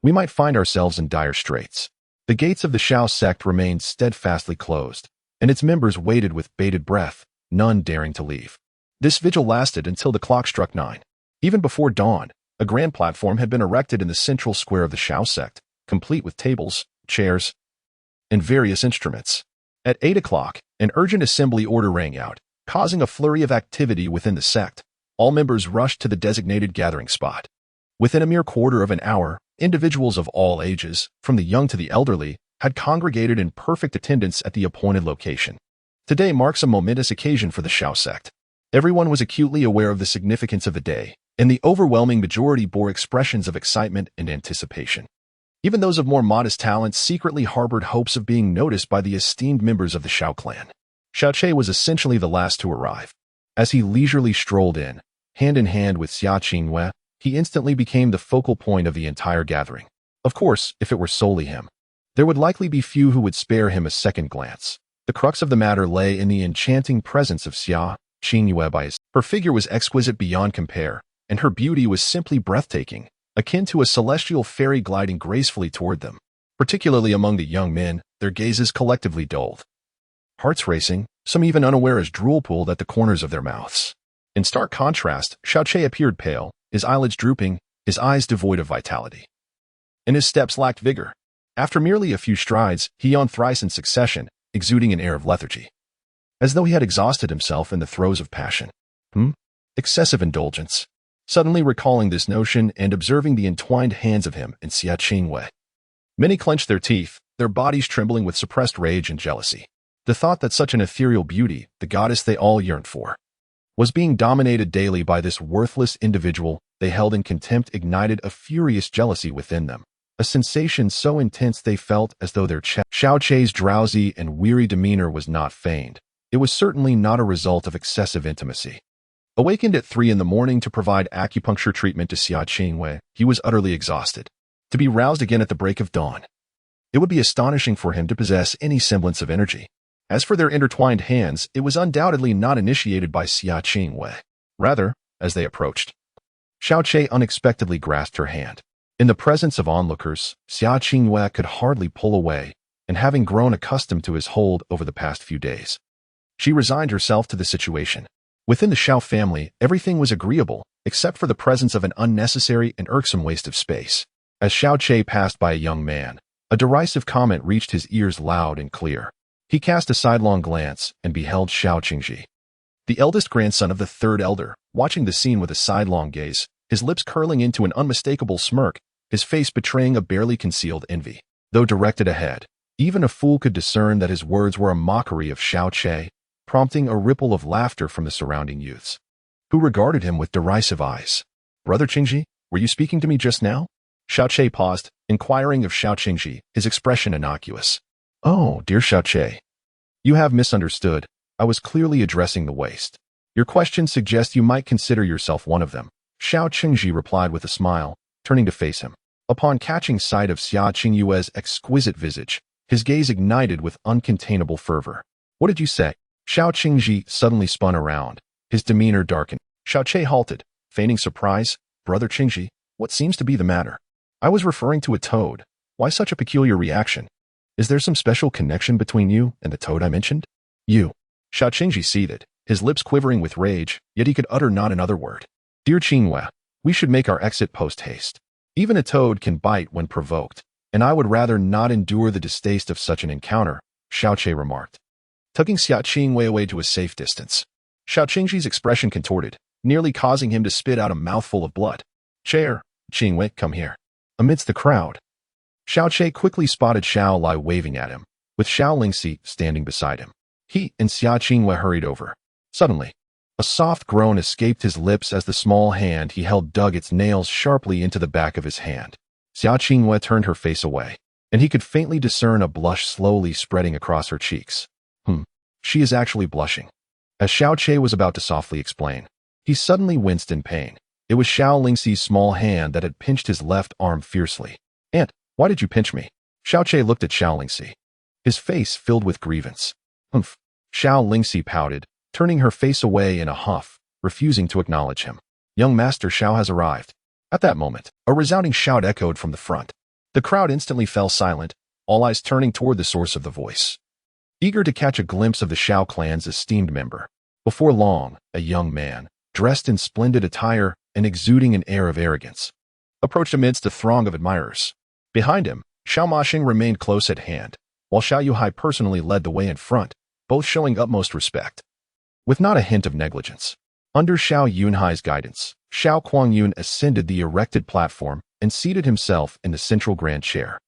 we might find ourselves in dire straits. The gates of the Shao sect remained steadfastly closed, and its members waited with bated breath, none daring to leave. This vigil lasted until the clock struck 9. Even before dawn, a grand platform had been erected in the central square of the Shao sect, complete with tables, chairs, and various instruments. At 8 o'clock, an urgent assembly order rang out, causing a flurry of activity within the sect. All members rushed to the designated gathering spot. Within a mere quarter of an hour, individuals of all ages, from the young to the elderly, had congregated in perfect attendance at the appointed location. Today marks a momentous occasion for the Shao sect. Everyone was acutely aware of the significance of the day, and the overwhelming majority bore expressions of excitement and anticipation. Even those of more modest talents secretly harbored hopes of being noticed by the esteemed members of the Shao clan. Xiao Che was essentially the last to arrive. As he leisurely strolled in hand with Xia Qingyue, he instantly became the focal point of the entire gathering. Of course, if it were solely him, there would likely be few who would spare him a second glance. The crux of the matter lay in the enchanting presence of Xia Qingyue by his. Her figure was exquisite beyond compare, and her beauty was simply breathtaking, akin to a celestial fairy gliding gracefully toward them. Particularly among the young men, their gazes collectively dulled. Hearts racing, some even unaware as drool pooled at the corners of their mouths. In stark contrast, Xiao Che appeared pale, his eyelids drooping, his eyes devoid of vitality. And his steps lacked vigor. After merely a few strides, he yawned thrice in succession, exuding an air of lethargy, as though he had exhausted himself in the throes of passion. Excessive indulgence. Suddenly recalling this notion and observing the entwined hands of him and Xia Qingyue, many clenched their teeth, their bodies trembling with suppressed rage and jealousy. The thought that such an ethereal beauty, the goddess they all yearned for, was being dominated daily by this worthless individual they held in contempt ignited a furious jealousy within them, a sensation so intense they felt as though their Xiao Che's drowsy and weary demeanor was not feigned. It was certainly not a result of excessive intimacy. Awakened at 3 in the morning to provide acupuncture treatment to Xia Qingyue, he was utterly exhausted. To be roused again at the break of dawn, it would be astonishing for him to possess any semblance of energy. As for their intertwined hands, it was undoubtedly not initiated by Xia Qingyue. Rather, as they approached, Xiao Che unexpectedly grasped her hand. In the presence of onlookers, Xia Qingyue could hardly pull away, and having grown accustomed to his hold over the past few days, she resigned herself to the situation. Within the Shao family, everything was agreeable, except for the presence of an unnecessary and irksome waste of space. As Xiao Che passed by a young man, a derisive comment reached his ears loud and clear. He cast a sidelong glance and beheld Xiao Qingji, the eldest grandson of the third elder, watching the scene with a sidelong gaze, his lips curling into an unmistakable smirk, his face betraying a barely concealed envy. Though directed ahead, even a fool could discern that his words were a mockery of Xiao Che, prompting a ripple of laughter from the surrounding youths, who regarded him with derisive eyes. "Brother Qingji, were you speaking to me just now?" Xiao Che paused, inquiring of Xiao Qingji, his expression innocuous. "Oh, dear Xiao Che, you have misunderstood. I was clearly addressing the waste. Your question suggests you might consider yourself one of them." Xiao Qingji replied with a smile, turning to face him. Upon catching sight of Xia Qingyue's exquisite visage, his gaze ignited with uncontainable fervor. "What did you say?" Xiao Qingji suddenly spun around, his demeanor darkened. Xiao Che halted, feigning surprise. "Brother Qingji, what seems to be the matter?" "I was referring to a toad. Why such a peculiar reaction? Is there some special connection between you and the toad I mentioned?" "You." Xiao Qingji seethed, his lips quivering with rage, yet he could utter not another word. "Dear Qingyue, we should make our exit post-haste. Even a toad can bite when provoked, and I would rather not endure the distaste of such an encounter," Xiao Che remarked, tugging Xia Qingyue away to a safe distance. Xiao Qingji's expression contorted, nearly causing him to spit out a mouthful of blood. "Chair, Qingyue, come here." Amidst the crowd, Xiao Che quickly spotted Xiao Lai waving at him, with Xiao Lingxi standing beside him. He and Xia Qingyue hurried over. Suddenly, A soft groan escaped his lips as the small hand he held dug its nails sharply into the back of his hand. Xia Qinghua turned her face away, and he could faintly discern a blush slowly spreading across her cheeks. She is actually blushing. As Xiao Che was about to softly explain, he suddenly winced in pain. It was Xiao Lingxi's small hand that had pinched his left arm fiercely. "Aunt, why did you pinch me?" Xiao Che looked at Xiao Lingxi, his face filled with grievance. "Humph." Xiao Lingxi pouted, turning her face away in a huff, refusing to acknowledge him. "Young Master Xiao has arrived." At that moment, a resounding shout echoed from the front. The crowd instantly fell silent, all eyes turning toward the source of the voice, eager to catch a glimpse of the Xiao clan's esteemed member. Before long, a young man, dressed in splendid attire and exuding an air of arrogance, approached amidst a throng of admirers. Behind him, Xiao Mashing remained close at hand, while Xiao Yuhai personally led the way in front, both showing utmost respect. With not a hint of negligence, under Xiao Yunhai's guidance, Xiao Kuangyun ascended the erected platform and seated himself in the central grand chair,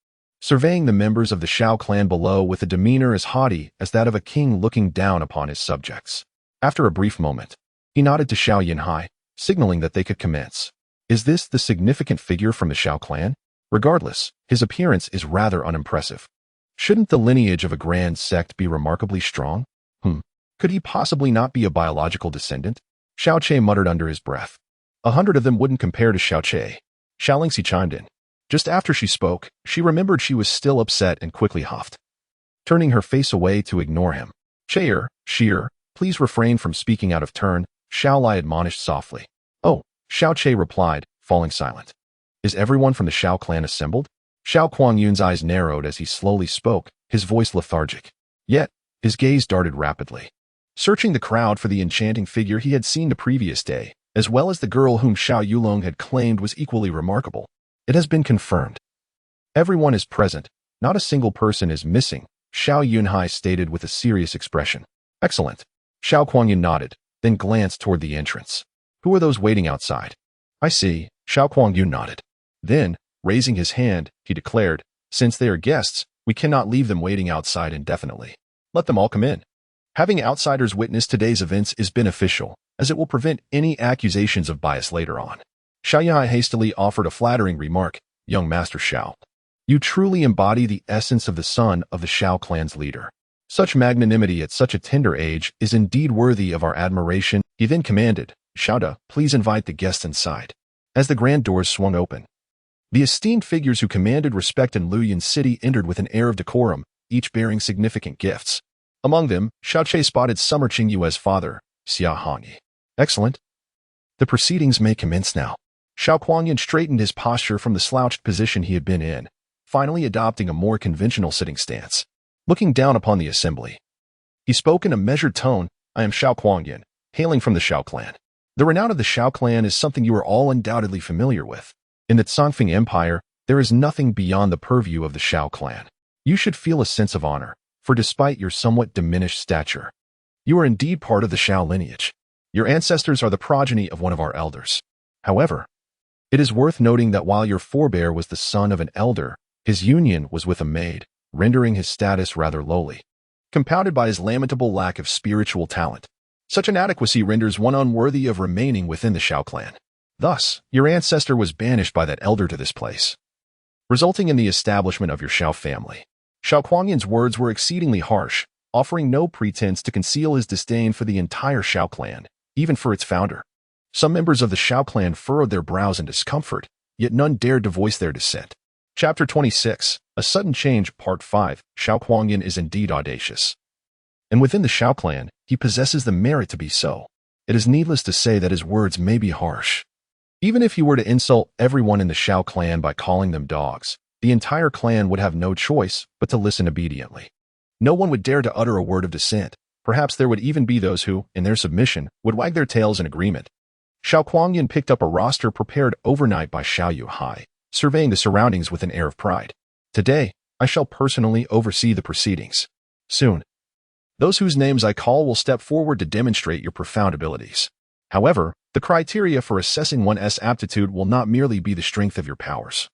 surveying the members of the Xiao clan below with a demeanor as haughty as that of a king looking down upon his subjects. After a brief moment, he nodded to Xiao Yunhai, signaling that they could commence. Is this the significant figure from the Xiao clan? Regardless, his appearance is rather unimpressive. Shouldn't the lineage of a grand sect be remarkably strong? Could he possibly not be a biological descendant? Xiao Che muttered under his breath. 100 of them wouldn't compare to Xiao Che. Xiao Lingxi chimed in. Just after she spoke, she remembered she was still upset and quickly huffed, turning her face away to ignore him. Sheer, please refrain from speaking out of turn, Xiao Lai admonished softly. Oh, Xiao Che replied, falling silent. Is everyone from the Xiao clan assembled? Xiao Kuangyun's eyes narrowed as he slowly spoke, his voice lethargic. Yet, his gaze darted rapidly, searching the crowd for the enchanting figure he had seen the previous day, as well as the girl whom Xiao Yulong had claimed was equally remarkable. It has been confirmed. Everyone is present, not a single person is missing, Xiao Yunhai stated with a serious expression. Excellent. Xiao Kuangyun nodded, then glanced toward the entrance. Who are those waiting outside? I see, Xiao Kuangyun nodded. Then, raising his hand, he declared, since they are guests, we cannot leave them waiting outside indefinitely. Let them all come in. Having outsiders witness today's events is beneficial, as it will prevent any accusations of bias later on. Xiao Yunhai hastily offered a flattering remark. Young Master Xiao, you truly embody the essence of the son of the Xiao clan's leader. Such magnanimity at such a tender age is indeed worthy of our admiration. He then commanded, Xiao, please invite the guests inside. As the grand doors swung open, the esteemed figures who commanded respect in Luyan City entered with an air of decorum, each bearing significant gifts. Among them, Xiao Che spotted Summer Qingyue's father, Xia Hongyi. Excellent. The proceedings may commence now. Xiao Kuangyun straightened his posture from the slouched position he had been in, finally adopting a more conventional sitting stance. Looking down upon the assembly, he spoke in a measured tone. I am Xiao Kuangyun, hailing from the Xiao clan. The renown of the Xiao clan is something you are all undoubtedly familiar with. In the Tsongfeng Empire, there is nothing beyond the purview of the Xiao clan. You should feel a sense of honor, for despite your somewhat diminished stature, you are indeed part of the Xiao lineage. Your ancestors are the progeny of one of our elders. However, it is worth noting that while your forebear was the son of an elder, his union was with a maid, rendering his status rather lowly, compounded by his lamentable lack of spiritual talent. Such inadequacy renders one unworthy of remaining within the Xiao clan. Thus, your ancestor was banished by that elder to this place, resulting in the establishment of your Xiao family. Xiao Kuangyun's words were exceedingly harsh, offering no pretense to conceal his disdain for the entire Xiao clan, even for its founder. Some members of the Xiao clan furrowed their brows in discomfort, yet none dared to voice their dissent. Chapter 26, A Sudden Change, Part 5, Xiao Kuangyun is indeed audacious. And within the Xiao clan, he possesses the merit to be so. It is needless to say that his words may be harsh. Even if he were to insult everyone in the Xiao clan by calling them dogs, the entire clan would have no choice but to listen obediently. No one would dare to utter a word of dissent. Perhaps there would even be those who, in their submission, would wag their tails in agreement. Xiao Kuangyun picked up a roster prepared overnight by Xiao Yuhai, surveying the surroundings with an air of pride. Today, I shall personally oversee the proceedings. Soon, those whose names I call will step forward to demonstrate your profound abilities. However, the criteria for assessing one's aptitude will not merely be the strength of your powers,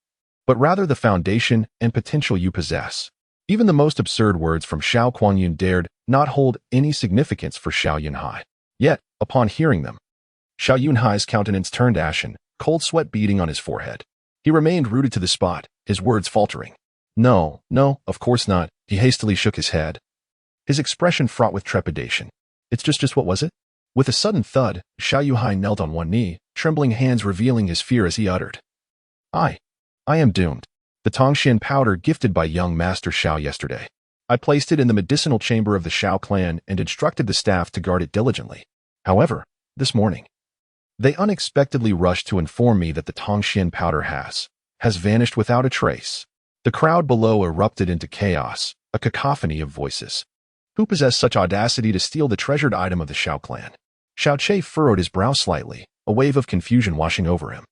but rather the foundation and potential you possess. Even the most absurd words from Xiao Kuangyun dared not hold any significance for Xiao Yunhai. Yet, upon hearing them, Xiao Yunhai's countenance turned ashen, cold sweat beading on his forehead. He remained rooted to the spot, his words faltering. No, no, of course not. He hastily shook his head, his expression fraught with trepidation. It's just what was it? With a sudden thud, Xiao Yuhai knelt on one knee, trembling hands revealing his fear as he uttered, I am doomed. The Tongxian powder gifted by young Master Xiao yesterday. I placed it in the medicinal chamber of the Xiao clan and instructed the staff to guard it diligently. However, this morning, they unexpectedly rushed to inform me that the Tongxian powder has vanished without a trace. The crowd below erupted into chaos, a cacophony of voices. Who possessed such audacity to steal the treasured item of the Xiao clan? Xiao Che furrowed his brow slightly, a wave of confusion washing over him.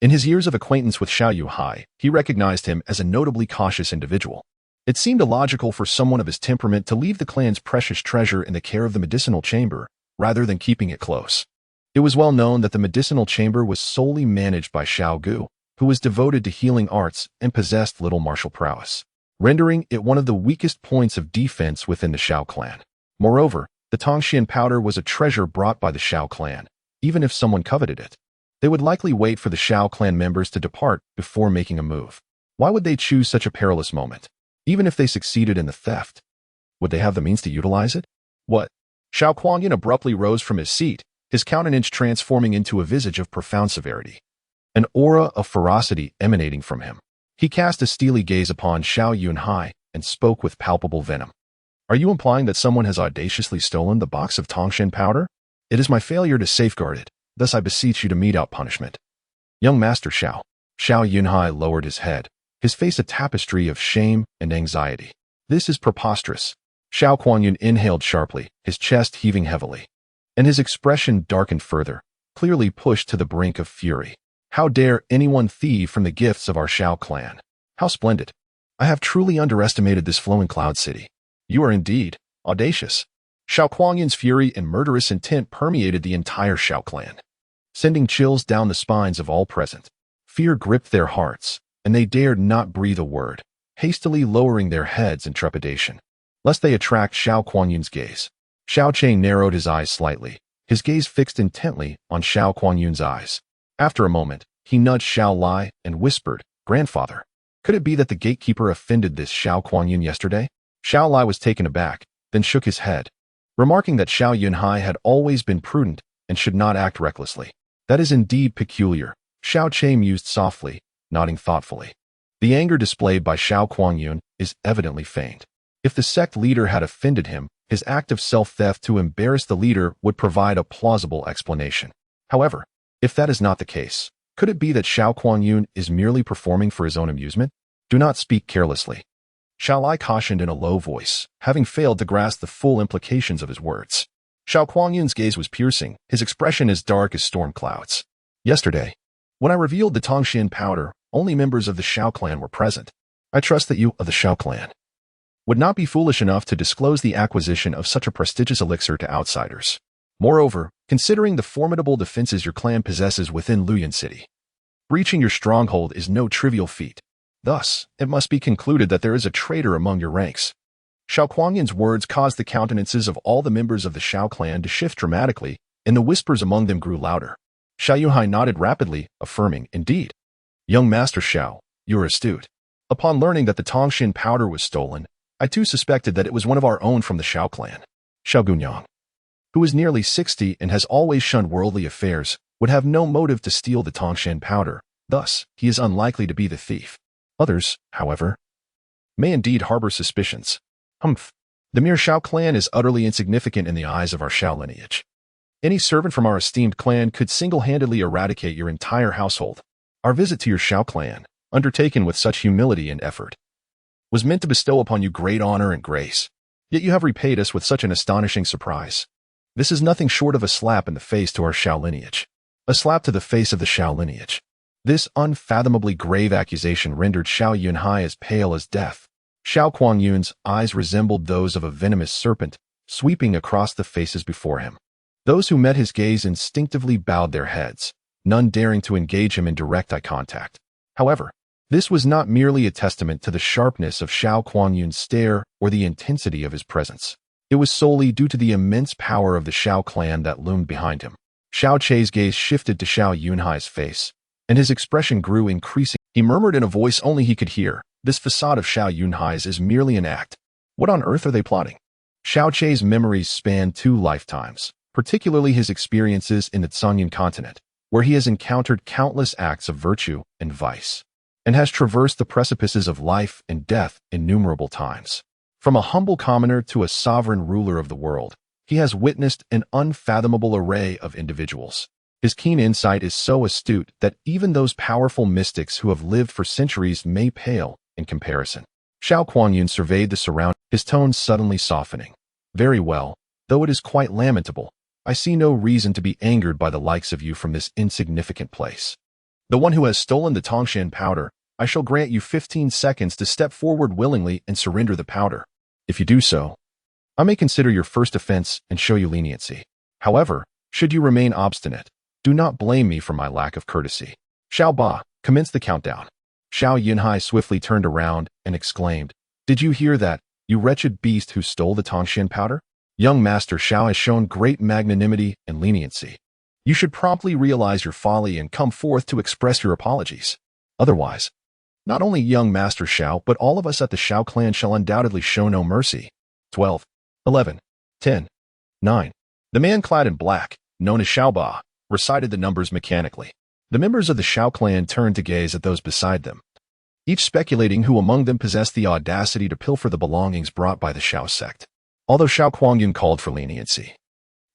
In his years of acquaintance with Xiao Yuhai, he recognized him as a notably cautious individual. It seemed illogical for someone of his temperament to leave the clan's precious treasure in the care of the medicinal chamber, rather than keeping it close. It was well known that the medicinal chamber was solely managed by Xiao Gu, who was devoted to healing arts and possessed little martial prowess, rendering it one of the weakest points of defense within the Xiao clan. Moreover, the Tongxian powder was a treasure brought by the Xiao clan. Even if someone coveted it, they would likely wait for the Xiao clan members to depart before making a move. Why would they choose such a perilous moment? Even if they succeeded in the theft, would they have the means to utilize it? What? Xiao Kuangyan abruptly rose from his seat, his countenance transforming into a visage of profound severity, an aura of ferocity emanating from him. He cast a steely gaze upon Xiao Yunhai and spoke with palpable venom. Are you implying that someone has audaciously stolen the box of Tongxian powder? It is my failure to safeguard it, thus I beseech you to mete out punishment. Young Master Xiao. Xiao Yunhai lowered his head, his face a tapestry of shame and anxiety. This is preposterous. Xiao Kuangyun inhaled sharply, his chest heaving heavily, and his expression darkened further, clearly pushed to the brink of fury. How dare anyone thieve from the gifts of our Xiao clan? How splendid! I have truly underestimated this flowing cloud city. You are indeed audacious. Xiao Kuangyun's fury and murderous intent permeated the entire Xiao clan, sending chills down the spines of all present. Fear gripped their hearts, and they dared not breathe a word, hastily lowering their heads in trepidation, lest they attract Xiao Kuangyun's gaze. Xiao Che narrowed his eyes slightly, his gaze fixed intently on Xiao Kuangyun's eyes. After a moment, he nudged Xiao Lai and whispered, Grandfather, could it be that the gatekeeper offended this Xiao Kuangyun yesterday? Xiao Lai was taken aback, then shook his head, remarking that Xiao Yunhai had always been prudent and should not act recklessly. That is indeed peculiar, Xiao Che mused softly, nodding thoughtfully. The anger displayed by Xiao Kuangyun is evidently feigned. If the sect leader had offended him, his act of self-theft to embarrass the leader would provide a plausible explanation. However, if that is not the case, could it be that Xiao Kuangyun is merely performing for his own amusement? Do not speak carelessly. Xiao Lai cautioned in a low voice, having failed to grasp the full implications of his words. Xiao Kuangyun's gaze was piercing, his expression as dark as storm clouds. Yesterday, when I revealed the Tongxian powder, only members of the Xiao clan were present. I trust that you of the Xiao clan would not be foolish enough to disclose the acquisition of such a prestigious elixir to outsiders. Moreover, considering the formidable defenses your clan possesses within Luyan City, breaching your stronghold is no trivial feat. Thus, it must be concluded that there is a traitor among your ranks. Xiao Kuangyun's words caused the countenances of all the members of the Xiao clan to shift dramatically, and the whispers among them grew louder. Xiao Yuhai nodded rapidly, affirming, Indeed. Young Master Xiao, you are astute. Upon learning that the Tongxian powder was stolen, I too suspected that it was one of our own from the Xiao clan. Xiao Gunyang, who is nearly 60 and has always shunned worldly affairs, would have no motive to steal the Tongxian powder. Thus, he is unlikely to be the thief. Others, however, may indeed harbor suspicions. Humph. The mere Xiao clan is utterly insignificant in the eyes of our Xiao lineage. Any servant from our esteemed clan could single-handedly eradicate your entire household. Our visit to your Xiao clan, undertaken with such humility and effort, was meant to bestow upon you great honor and grace. Yet you have repaid us with such an astonishing surprise. This is nothing short of a slap in the face to our Xiao lineage. A slap to the face of the Xiao lineage. This unfathomably grave accusation rendered Xiao Yunhai as pale as death. Xiao Kuangyun's eyes resembled those of a venomous serpent, sweeping across the faces before him. Those who met his gaze instinctively bowed their heads, none daring to engage him in direct eye contact. However, this was not merely a testament to the sharpness of Xiao Kuangyun's stare or the intensity of his presence. It was solely due to the immense power of the Shao clan that loomed behind him. Xiao Chei's gaze shifted to Xiao Yunhai's face, and his expression grew increasing. He murmured in a voice only he could hear, "This facade of Xiao Yunhai's is merely an act. What on earth are they plotting?" Xiao Chei's memories span 2 lifetimes, particularly his experiences in the Sanyin continent, where he has encountered countless acts of virtue and vice, and has traversed the precipices of life and death innumerable times. From a humble commoner to a sovereign ruler of the world, he has witnessed an unfathomable array of individuals. His keen insight is so astute that even those powerful mystics who have lived for centuries may pale in comparison. Xiao Kuangyun surveyed the surroundings, his tone suddenly softening. "Very well, though it is quite lamentable. I see no reason to be angered by the likes of you from this insignificant place. The one who has stolen the Tongshan powder, I shall grant you 15 seconds to step forward willingly and surrender the powder. If you do so, I may consider your first offense and show you leniency. However, should you remain obstinate, do not blame me for my lack of courtesy." Xiao Ba, commence the countdown. Xiao Yunhai swiftly turned around and exclaimed, "Did you hear that, you wretched beast who stole the Tongshan powder? Young Master Xiao has shown great magnanimity and leniency. You should promptly realize your folly and come forth to express your apologies. Otherwise, not only young Master Xiao, but all of us at the Xiao clan shall undoubtedly show no mercy." 12, 11, 10, 9. The man clad in black, known as Xiao Ba, recited the numbers mechanically. The members of the Xiao clan turned to gaze at those beside them, each speculating who among them possessed the audacity to pilfer the belongings brought by the Xiao sect. Although Xiao Kuangyun called for leniency,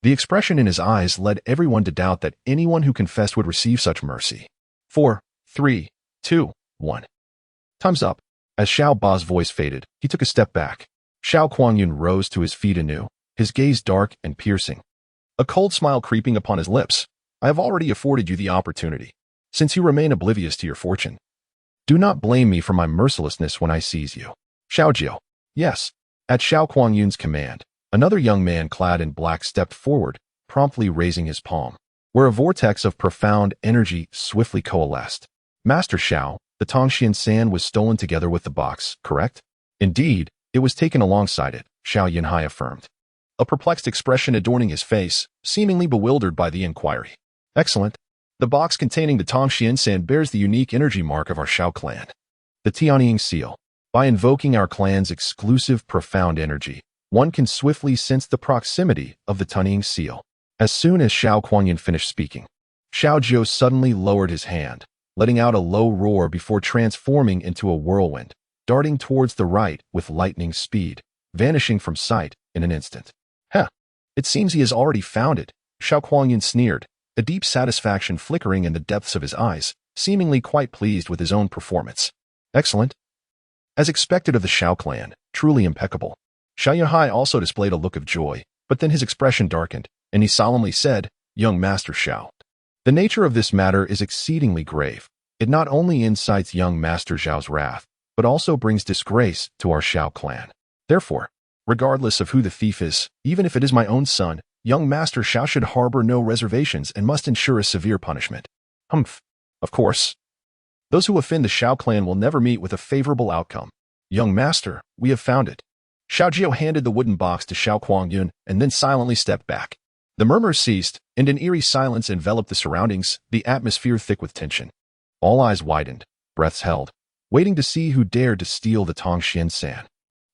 the expression in his eyes led everyone to doubt that anyone who confessed would receive such mercy. 4, 3, 2, 1. Time's up. As Xiao Ba's voice faded, he took a step back. Xiao Kuangyun rose to his feet anew, his gaze dark and piercing, a cold smile creeping upon his lips. "I have already afforded you the opportunity. Since you remain oblivious to your fortune, do not blame me for my mercilessness when I seize you." Xiao Jiao. Yes. At Xiao Kuangyun's command, another young man clad in black stepped forward, promptly raising his palm, where a vortex of profound energy swiftly coalesced. "Master Xiao, the Tongshan sand was stolen together with the box, correct?" "Indeed, it was taken alongside it," Xiao Yunhai affirmed, a perplexed expression adorning his face, seemingly bewildered by the inquiry. "Excellent. The box containing the Tongshan sand bears the unique energy mark of our Xiao clan, the Tianying seal. By invoking our clan's exclusive profound energy, one can swiftly sense the proximity of the Tianying seal." As soon as Xiao Kuangyun finished speaking, Xiao Jiao suddenly lowered his hand, letting out a low roar before transforming into a whirlwind, darting towards the right with lightning speed, vanishing from sight in an instant. "Huh, it seems he has already found it," Xiao Kuangyun sneered, a deep satisfaction flickering in the depths of his eyes, seemingly quite pleased with his own performance. "Excellent. As expected of the Xiao clan, truly impeccable." Xiao Yunhai also displayed a look of joy, but then his expression darkened, and he solemnly said, "Young Master Xiao, the nature of this matter is exceedingly grave. It not only incites young Master Xiao's wrath, but also brings disgrace to our Xiao clan. Therefore, regardless of who the thief is, even if it is my own son, young Master Xiao should harbor no reservations and must ensure a severe punishment." "Humph. Of course. Those who offend the Xiao clan will never meet with a favorable outcome. Young Master, we have found it." Xiao Jiao handed the wooden box to Xiao Kuangyun and then silently stepped back. The murmurs ceased, and an eerie silence enveloped the surroundings, the atmosphere thick with tension. All eyes widened, breaths held, waiting to see who dared to steal the Tongshan sand.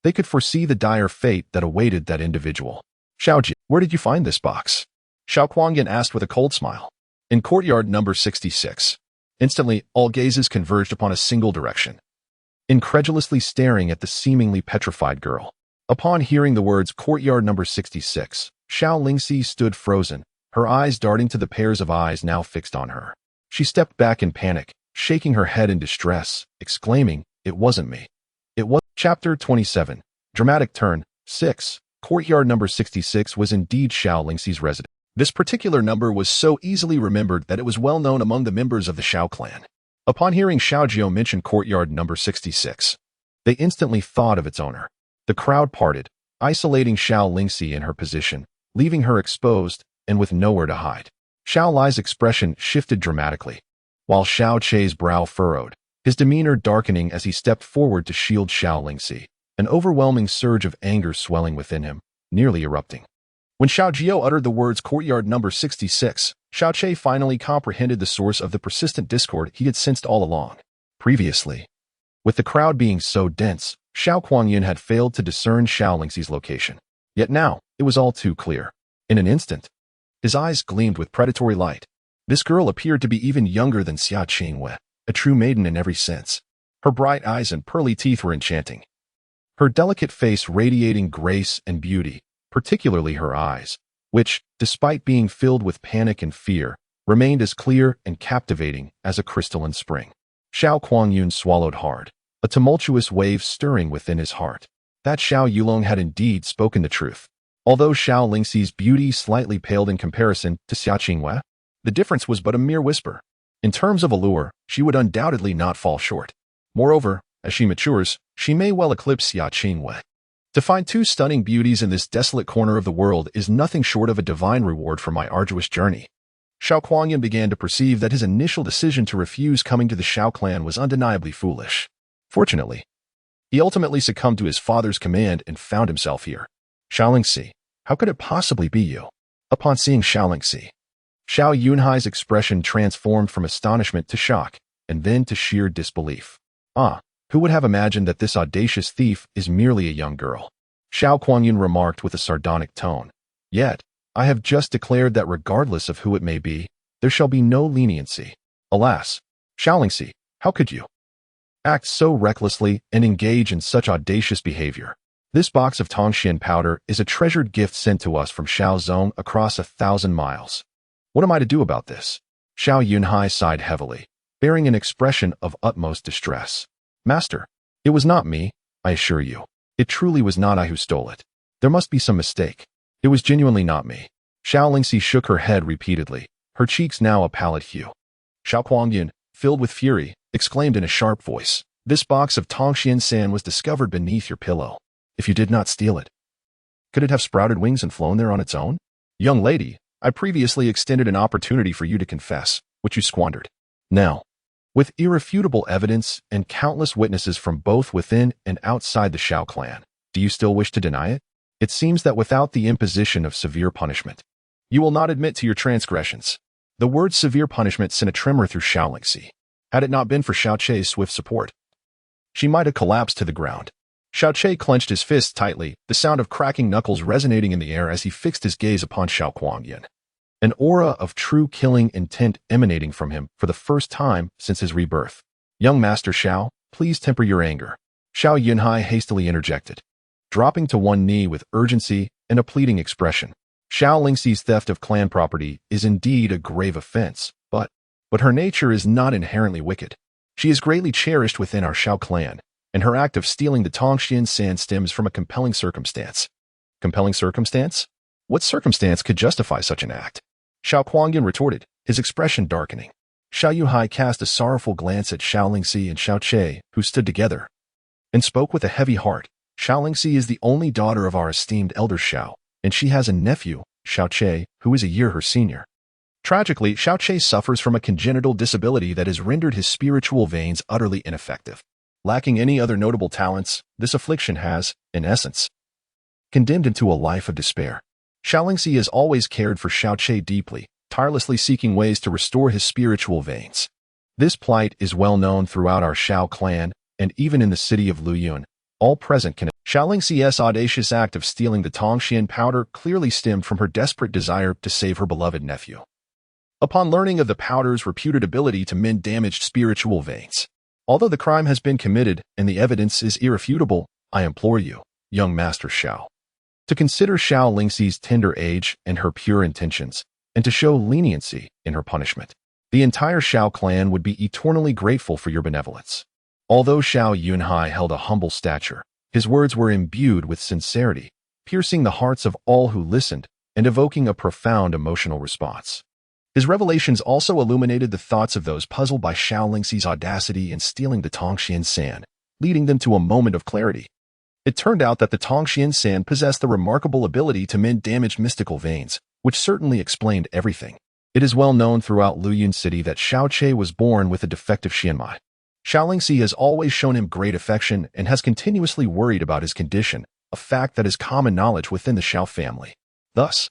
They could foresee the dire fate that awaited that individual. "Xiao Jiao, where did you find this box?" Xiao Kuangyun asked with a cold smile. "In courtyard number 66. Instantly, all gazes converged upon a single direction, incredulously staring at the seemingly petrified girl. Upon hearing the words courtyard number 66, Xiao Lingxi stood frozen, her eyes darting to the pairs of eyes now fixed on her. She stepped back in panic, shaking her head in distress, exclaiming, "It wasn't me. It was..." Chapter 27. Dramatic turn. 6. Courtyard number 66 was indeed Xiao Lingxi's residence. This particular number was so easily remembered that it was well known among the members of the Xiao clan. Upon hearing Xiao Jiao mention courtyard number 66, they instantly thought of its owner. The crowd parted, isolating Xiao Lingxi in her position, leaving her exposed and with nowhere to hide. Xiao Lai's expression shifted dramatically, while Xiao Chei's brow furrowed, his demeanor darkening as he stepped forward to shield Xiao Lingxi, an overwhelming surge of anger swelling within him. nearly erupting. When Xiao Jiao uttered the words courtyard number 66, Xiao Che finally comprehended the source of the persistent discord he had sensed all along. Previously, with the crowd being so dense, Xiao Kuangyan had failed to discern Xiao Lingxi's location. Yet now, it was all too clear. In an instant, his eyes gleamed with predatory light. This girl appeared to be even younger than Xia Qingwei, a true maiden in every sense. Her bright eyes and pearly teeth were enchanting. Her delicate face radiating grace and beauty, particularly her eyes, which, despite being filled with panic and fear, remained as clear and captivating as a crystalline spring. Xiao Kuangyun swallowed hard, a tumultuous wave stirring within his heart. That Xiao Yulong had indeed spoken the truth. Although Xiao Lingxi's beauty slightly paled in comparison to Xia Qingwei, the difference was but a mere whisper. In terms of allure, she would undoubtedly not fall short. Moreover, as she matures, she may well eclipse Xia Qingwei. To find two stunning beauties in this desolate corner of the world is nothing short of a divine reward for my arduous journey. Xiao Kuangyan began to perceive that his initial decision to refuse coming to the Xiao clan was undeniably foolish. Fortunately, he ultimately succumbed to his father's command and found himself here. Xiao Lingxi, how could it possibly be you? Upon seeing Xiao Lingxi, Xiao Yunhai's expression transformed from astonishment to shock, and then to sheer disbelief. Ah, who would have imagined that this audacious thief is merely a young girl? Xiao Kuangyan remarked with a sardonic tone. Yet, I have just declared that regardless of who it may be, there shall be no leniency. Alas, Xiao Lingxi, how could you act so recklessly and engage in such audacious behavior? This box of Tongxian powder is a treasured gift sent to us from Xiao Zong across 1,000 miles. What am I to do about this? Xiao Yunhai sighed heavily, bearing an expression of utmost distress. Master, it was not me, I assure you. It truly was not I who stole it. There must be some mistake. It was genuinely not me. Xiao Lingxi shook her head repeatedly, her cheeks now a pallid hue. Xiao Kuangyan, filled with fury, exclaimed in a sharp voice, "This box of Tongxian sand was discovered beneath your pillow. If you did not steal it, could it have sprouted wings and flown there on its own? Young lady, I previously extended an opportunity for you to confess, which you squandered. Now, with irrefutable evidence and countless witnesses from both within and outside the Xiao clan, do you still wish to deny it? It seems that without the imposition of severe punishment, you will not admit to your transgressions." The word severe punishment sent a tremor through Xiao Lingxi. Had it not been for Xiao Che's swift support, she might have collapsed to the ground. Xiao Che clenched his fists tightly, the sound of cracking knuckles resonating in the air as he fixed his gaze upon Xiao Kuangyan. An aura of true killing intent emanating from him for the first time since his rebirth. "Young Master Xiao, please temper your anger," Xiao Yunhai hastily interjected, dropping to one knee with urgency and a pleading expression. Xiao Lingxi's theft of clan property is indeed a grave offense, but her nature is not inherently wicked. She is greatly cherished within our Xiao clan, and her act of stealing the Tongxian sand stems from a compelling circumstance. Compelling circumstance? What circumstance could justify such an act? Xiao Kuangyan retorted, his expression darkening. Xiao Yuhai cast a sorrowful glance at Xiao Lingxi and Xiao Che, who stood together, and spoke with a heavy heart. Xiao Lingxi is the only daughter of our esteemed elder Xiao, and she has a nephew, Xiao Che, who is a year her senior. Tragically, Xiao Che suffers from a congenital disability that has rendered his spiritual veins utterly ineffective. Lacking any other notable talents, this affliction has, in essence, condemned him to a life of despair. Xiao Lingxi has always cared for Xiao Che deeply, tirelessly seeking ways to restore his spiritual veins. This plight is well known throughout our Xiao clan, and even in the city of Luyun, all present can. Xiao Lingxi's audacious act of stealing the Tongxian powder clearly stemmed from her desperate desire to save her beloved nephew. Upon learning of the powder's reputed ability to mend damaged spiritual veins, although the crime has been committed and the evidence is irrefutable, I implore you, young Master Xiao, to consider Xiao Lingxi's tender age and her pure intentions, and to show leniency in her punishment. The entire Xiao clan would be eternally grateful for your benevolence. Although Xiao Yunhai held a humble stature, his words were imbued with sincerity, piercing the hearts of all who listened and evoking a profound emotional response. His revelations also illuminated the thoughts of those puzzled by Xiao Lingxi's audacity in stealing the Tongxian sand, leading them to a moment of clarity. It turned out that the Tongxian sand possessed the remarkable ability to mend damaged mystical veins, which certainly explained everything. It is well known throughout Luyun City that Xiao Che was born with a defective xianmai. Xiao Lingxi has always shown him great affection and has continuously worried about his condition, a fact that is common knowledge within the Xiao family. Thus,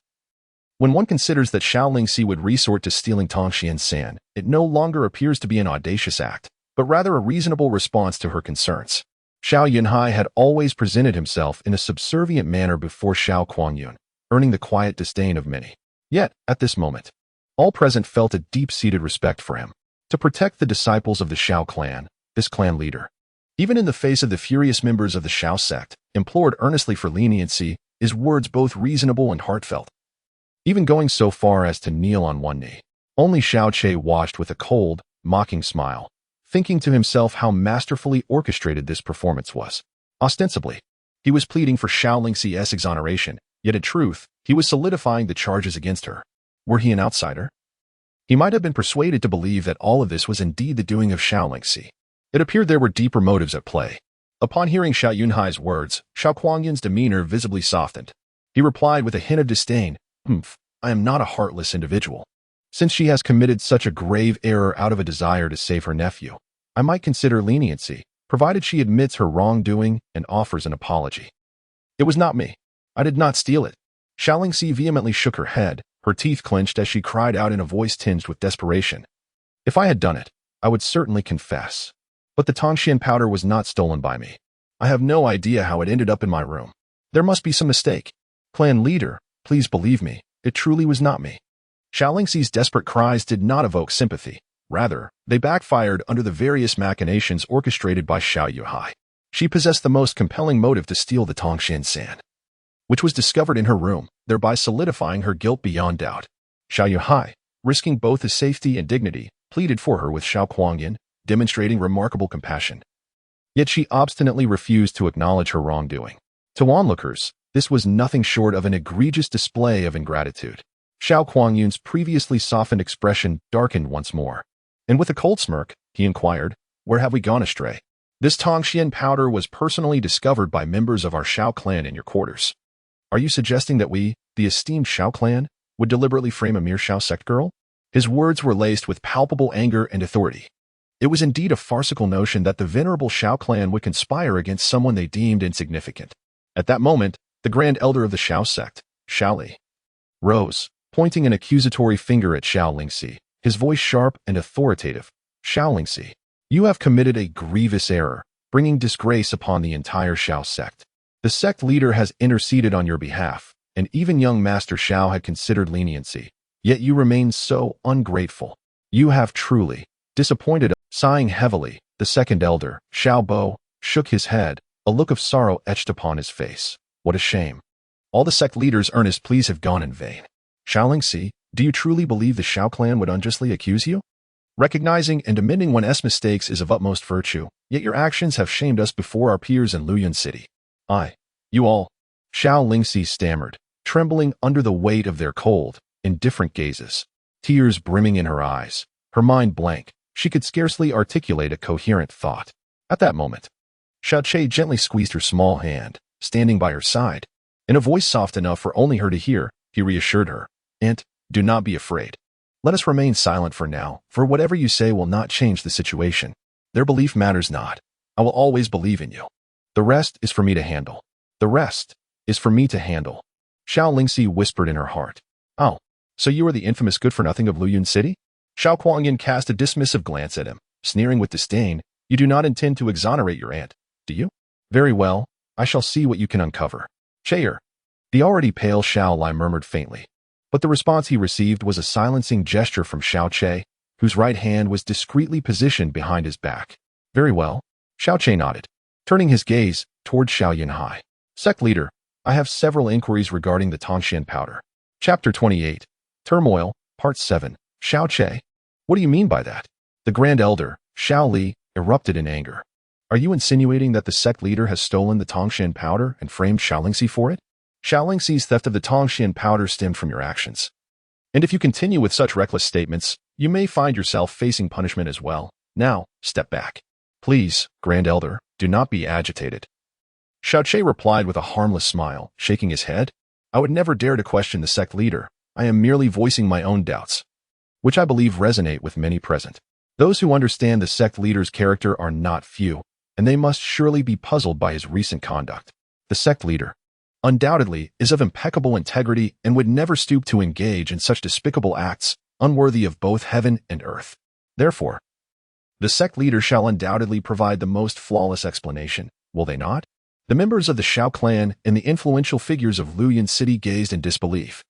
when one considers that Xiao Lingxi would resort to stealing Tongxian's sand, it no longer appears to be an audacious act, but rather a reasonable response to her concerns. Xiao Yunhai had always presented himself in a subservient manner before Xiao Kuangyun, earning the quiet disdain of many. Yet, at this moment, all present felt a deep-seated respect for him. To protect the disciples of the Xiao clan, this clan leader, even in the face of the furious members of the Xiao sect, implored earnestly for leniency, his words both reasonable and heartfelt, even going so far as to kneel on one knee. Only Xiao Che watched with a cold, mocking smile, thinking to himself how masterfully orchestrated this performance was. Ostensibly, he was pleading for Xiao Lingxi's exoneration, yet in truth, he was solidifying the charges against her. Were he an outsider? He might have been persuaded to believe that all of this was indeed the doing of Xiao Lingxi. It appeared there were deeper motives at play. Upon hearing Xiao Yunhai's words, Xiao Kuangyun's demeanor visibly softened. He replied with a hint of disdain, I am not a heartless individual. Since she has committed such a grave error out of a desire to save her nephew, I might consider leniency, provided she admits her wrongdoing and offers an apology. It was not me. I did not steal it. Xiao Lingxi vehemently shook her head, her teeth clenched as she cried out in a voice tinged with desperation. If I had done it, I would certainly confess. But the Tongxian powder was not stolen by me. I have no idea how it ended up in my room. There must be some mistake. Clan leader, please believe me, it truly was not me. Xiao Lingxi's desperate cries did not evoke sympathy. Rather, they backfired under the various machinations orchestrated by Xiao Yuhai. She possessed the most compelling motive to steal the Tongxian sand, which was discovered in her room, thereby solidifying her guilt beyond doubt. Xiao Yuhai, risking both his safety and dignity, pleaded for her with Xiao Kuangyun, demonstrating remarkable compassion. Yet she obstinately refused to acknowledge her wrongdoing. To onlookers, this was nothing short of an egregious display of ingratitude. Xiao Kuangyun's previously softened expression darkened once more, and with a cold smirk, he inquired, Where have we gone astray? This Tongxian powder was personally discovered by members of our Xiao clan in your quarters. Are you suggesting that we, the esteemed Xiao clan, would deliberately frame a mere Xiao sect girl? His words were laced with palpable anger and authority. It was indeed a farcical notion that the venerable Xiao clan would conspire against someone they deemed insignificant. At that moment, the grand elder of the Xiao sect, Xiao Li, rose, pointing an accusatory finger at Xiao Lingxi, his voice sharp and authoritative. Xiao Lingxi, you have committed a grievous error, bringing disgrace upon the entire Xiao sect. The sect leader has interceded on your behalf, and even young Master Xiao had considered leniency, yet you remain so ungrateful. You have truly disappointed us. Sighing heavily, the second elder, Xiao Bo, shook his head, a look of sorrow etched upon his face. What a shame. All the sect leaders' earnest pleas have gone in vain. Xiao Lingxi, do you truly believe the Xiao clan would unjustly accuse you? Recognizing and amending one's mistakes is of utmost virtue, yet your actions have shamed us before our peers in Luyuan City. You all, Xiao Lingxi stammered, trembling under the weight of their cold, indifferent gazes, tears brimming in her eyes, her mind blank. She could scarcely articulate a coherent thought. At that moment, Xiao Che gently squeezed her small hand, standing by her side. In a voice soft enough for only her to hear, he reassured her, "Aunt, do not be afraid. Let us remain silent for now, for whatever you say will not change the situation. Their belief matters not. I will always believe in you. The rest is for me to handle. The rest is for me to handle." Xiao Lingxi whispered in her heart. "Oh, so you are the infamous good-for-nothing of Luyuan City?" Xiao Kuangyun cast a dismissive glance at him, sneering with disdain. "You do not intend to exonerate your aunt, do you? Very well, I shall see what you can uncover." "Chair." The already pale Xiao Lai murmured faintly, but the response he received was a silencing gesture from Xiao Che, whose right hand was discreetly positioned behind his back. "Very well." Xiao Che nodded, turning his gaze toward Xiao Yunhai. "Sect leader, I have several inquiries regarding the Tongxian powder." Chapter 28, Turmoil, Part 7. Xiao Che, what do you mean by that? The grand elder, Xiao Li, erupted in anger. Are you insinuating that the sect leader has stolen the Tongxian powder and framed Xiao Lingxi for it? Xiao Lingxi's theft of the Tongxian powder stemmed from your actions. And if you continue with such reckless statements, you may find yourself facing punishment as well. Now, step back. Please, grand elder, do not be agitated. Xiao Che replied with a harmless smile, shaking his head. I would never dare to question the sect leader. I am merely voicing my own doubts, which I believe resonate with many present. Those who understand the sect leader's character are not few, and they must surely be puzzled by his recent conduct. The sect leader, undoubtedly, is of impeccable integrity and would never stoop to engage in such despicable acts, unworthy of both heaven and earth. Therefore, the sect leader shall undoubtedly provide the most flawless explanation, will they not? The members of the Shao clan and the influential figures of Luoyan City gazed in disbelief.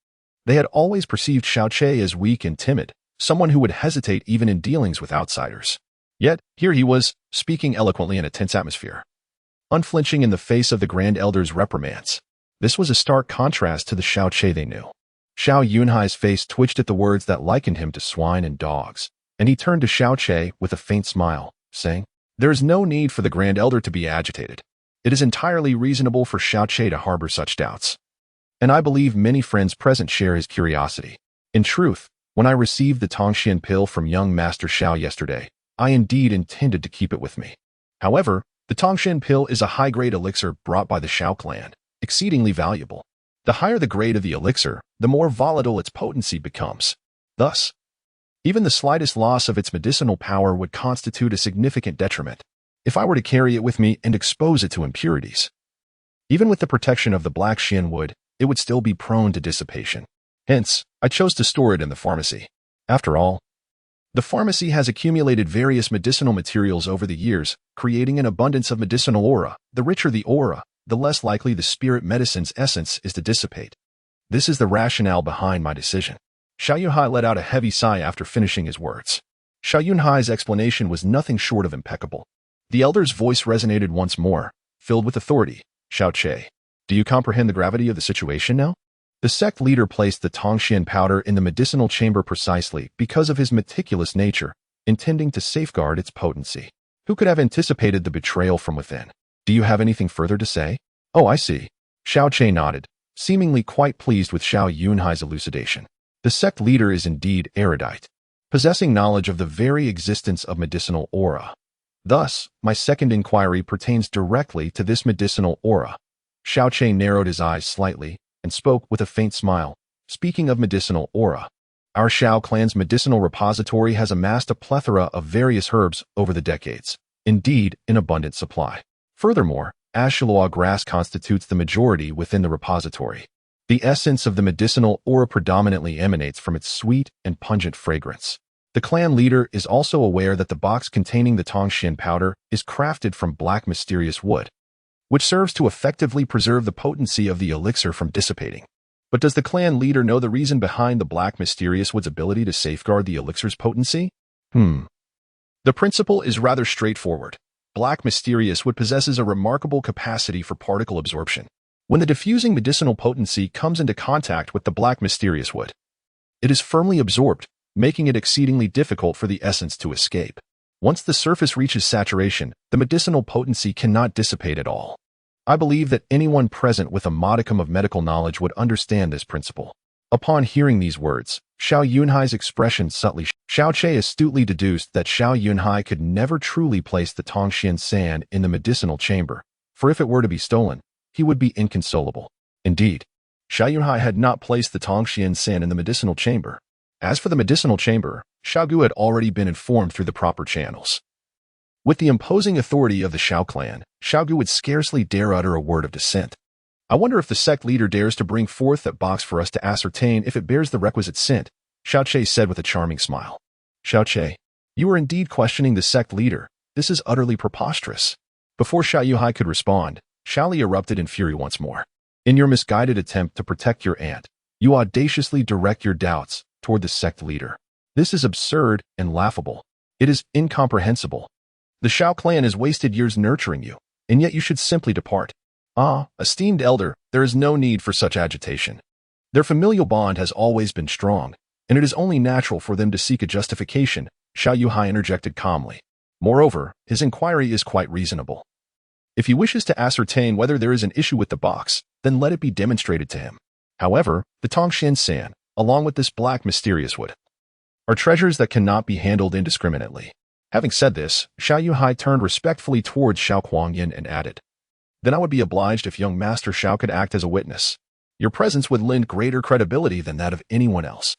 They had always perceived Xiao Che as weak and timid, someone who would hesitate even in dealings with outsiders. Yet, here he was, speaking eloquently in a tense atmosphere, unflinching in the face of the Grand Elder's reprimands. This was a stark contrast to the Xiao Che they knew. Xiao Yunhai's face twitched at the words that likened him to swine and dogs, and he turned to Xiao Che with a faint smile, saying, "There is no need for the Grand Elder to be agitated. It is entirely reasonable for Xiao Che to harbor such doubts. And I believe many friends present share his curiosity. In truth, when I received the Tongxian pill from young Master Xiao yesterday, I indeed intended to keep it with me. However, the Tongxian pill is a high-grade elixir brought by the Shao clan, exceedingly valuable. The higher the grade of the elixir, the more volatile its potency becomes. Thus, even the slightest loss of its medicinal power would constitute a significant detriment if I were to carry it with me and expose it to impurities. Even with the protection of the black Xian wood, it would still be prone to dissipation. Hence, I chose to store it in the pharmacy. After all, the pharmacy has accumulated various medicinal materials over the years, creating an abundance of medicinal aura. The richer the aura, the less likely the spirit medicine's essence is to dissipate. This is the rationale behind my decision." Xiao Yunhai let out a heavy sigh after finishing his words. Xiao Yunhai's explanation was nothing short of impeccable. The elder's voice resonated once more, filled with authority. "Xiao Che, do you comprehend the gravity of the situation now?" The sect leader placed the Tongxian powder in the medicinal chamber precisely because of his meticulous nature, intending to safeguard its potency. Who could have anticipated the betrayal from within? "Do you have anything further to say?" "Oh, I see." Xiao Che nodded, seemingly quite pleased with Xiao Yunhai's elucidation. The sect leader is indeed erudite, possessing knowledge of the very existence of medicinal aura. Thus, my second inquiry pertains directly to this medicinal aura. Xiao Che narrowed his eyes slightly and spoke with a faint smile. "Speaking of medicinal aura, our Shao clan's medicinal repository has amassed a plethora of various herbs over the decades, indeed in abundant supply. Furthermore, Ashaloa grass constitutes the majority within the repository. The essence of the medicinal aura predominantly emanates from its sweet and pungent fragrance. The clan leader is also aware that the box containing the Tongxian powder is crafted from black mysterious wood, which serves to effectively preserve the potency of the elixir from dissipating. But does the clan leader know the reason behind the black mysterious wood's ability to safeguard the elixir's potency? The principle is rather straightforward. Black mysterious wood possesses a remarkable capacity for particle absorption. When the diffusing medicinal potency comes into contact with the black mysterious wood, it is firmly absorbed, making it exceedingly difficult for the essence to escape. Once the surface reaches saturation, the medicinal potency cannot dissipate at all. I believe that anyone present with a modicum of medical knowledge would understand this principle. Upon hearing these words, Xiao Yunhai's expression subtly Xiao Che astutely deduced that Xiao Yunhai could never truly place the Tongxian sand in the medicinal chamber, for if it were to be stolen, he would be inconsolable. Indeed, Xiao Yunhai had not placed the Tongxian sand in the medicinal chamber. As for the medicinal chamber, Xiao Gu had already been informed through the proper channels. With the imposing authority of the Shao clan, Xiao Gu would scarcely dare utter a word of dissent. "I wonder if the sect leader dares to bring forth that box for us to ascertain if it bears the requisite scent," Xiao Che said with a charming smile. "Xiao Che, you are indeed questioning the sect leader. This is utterly preposterous." Before Xiao Yunhai could respond, Xiao Li erupted in fury once more. "In your misguided attempt to protect your aunt, you audaciously direct your doubts toward the sect leader. This is absurd and laughable. It is incomprehensible. The Shao clan has wasted years nurturing you, and yet you should simply depart. Ah, esteemed elder, there is no need for such agitation. Their familial bond has always been strong, and it is only natural for them to seek a justification," Xiao Yunhai interjected calmly. "Moreover, his inquiry is quite reasonable. If he wishes to ascertain whether there is an issue with the box, then let it be demonstrated to him. However, the Tongxian sand, along with this black mysterious wood, are treasures that cannot be handled indiscriminately." Having said this, Xiao Yunhai turned respectfully towards Xiao Kuangyan and added, "Then I would be obliged if young Master Xiao could act as a witness. Your presence would lend greater credibility than that of anyone else."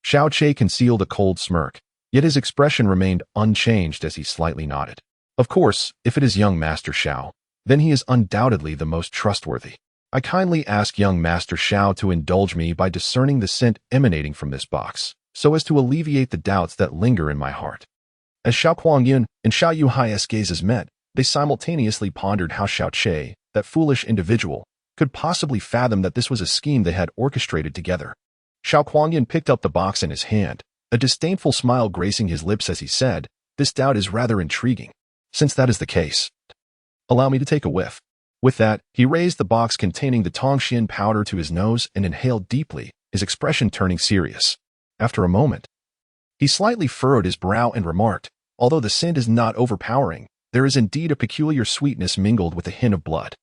Xiao Che concealed a cold smirk, yet his expression remained unchanged as he slightly nodded. "Of course, if it is young Master Xiao, then he is undoubtedly the most trustworthy. I kindly ask young Master Xiao to indulge me by discerning the scent emanating from this box, so as to alleviate the doubts that linger in my heart." As Xiao Kuangyun and Xiao Yuhai's gazes met, they simultaneously pondered how Xiao Che, that foolish individual, could possibly fathom that this was a scheme they had orchestrated together. Xiao Kuangyun picked up the box in his hand, a disdainful smile gracing his lips as he said, "This doubt is rather intriguing. Since that is the case, allow me to take a whiff." With that, he raised the box containing the Tongxian powder to his nose and inhaled deeply, his expression turning serious. After a moment, he slightly furrowed his brow and remarked, "Although the scent is not overpowering, there is indeed a peculiar sweetness mingled with a hint of blood."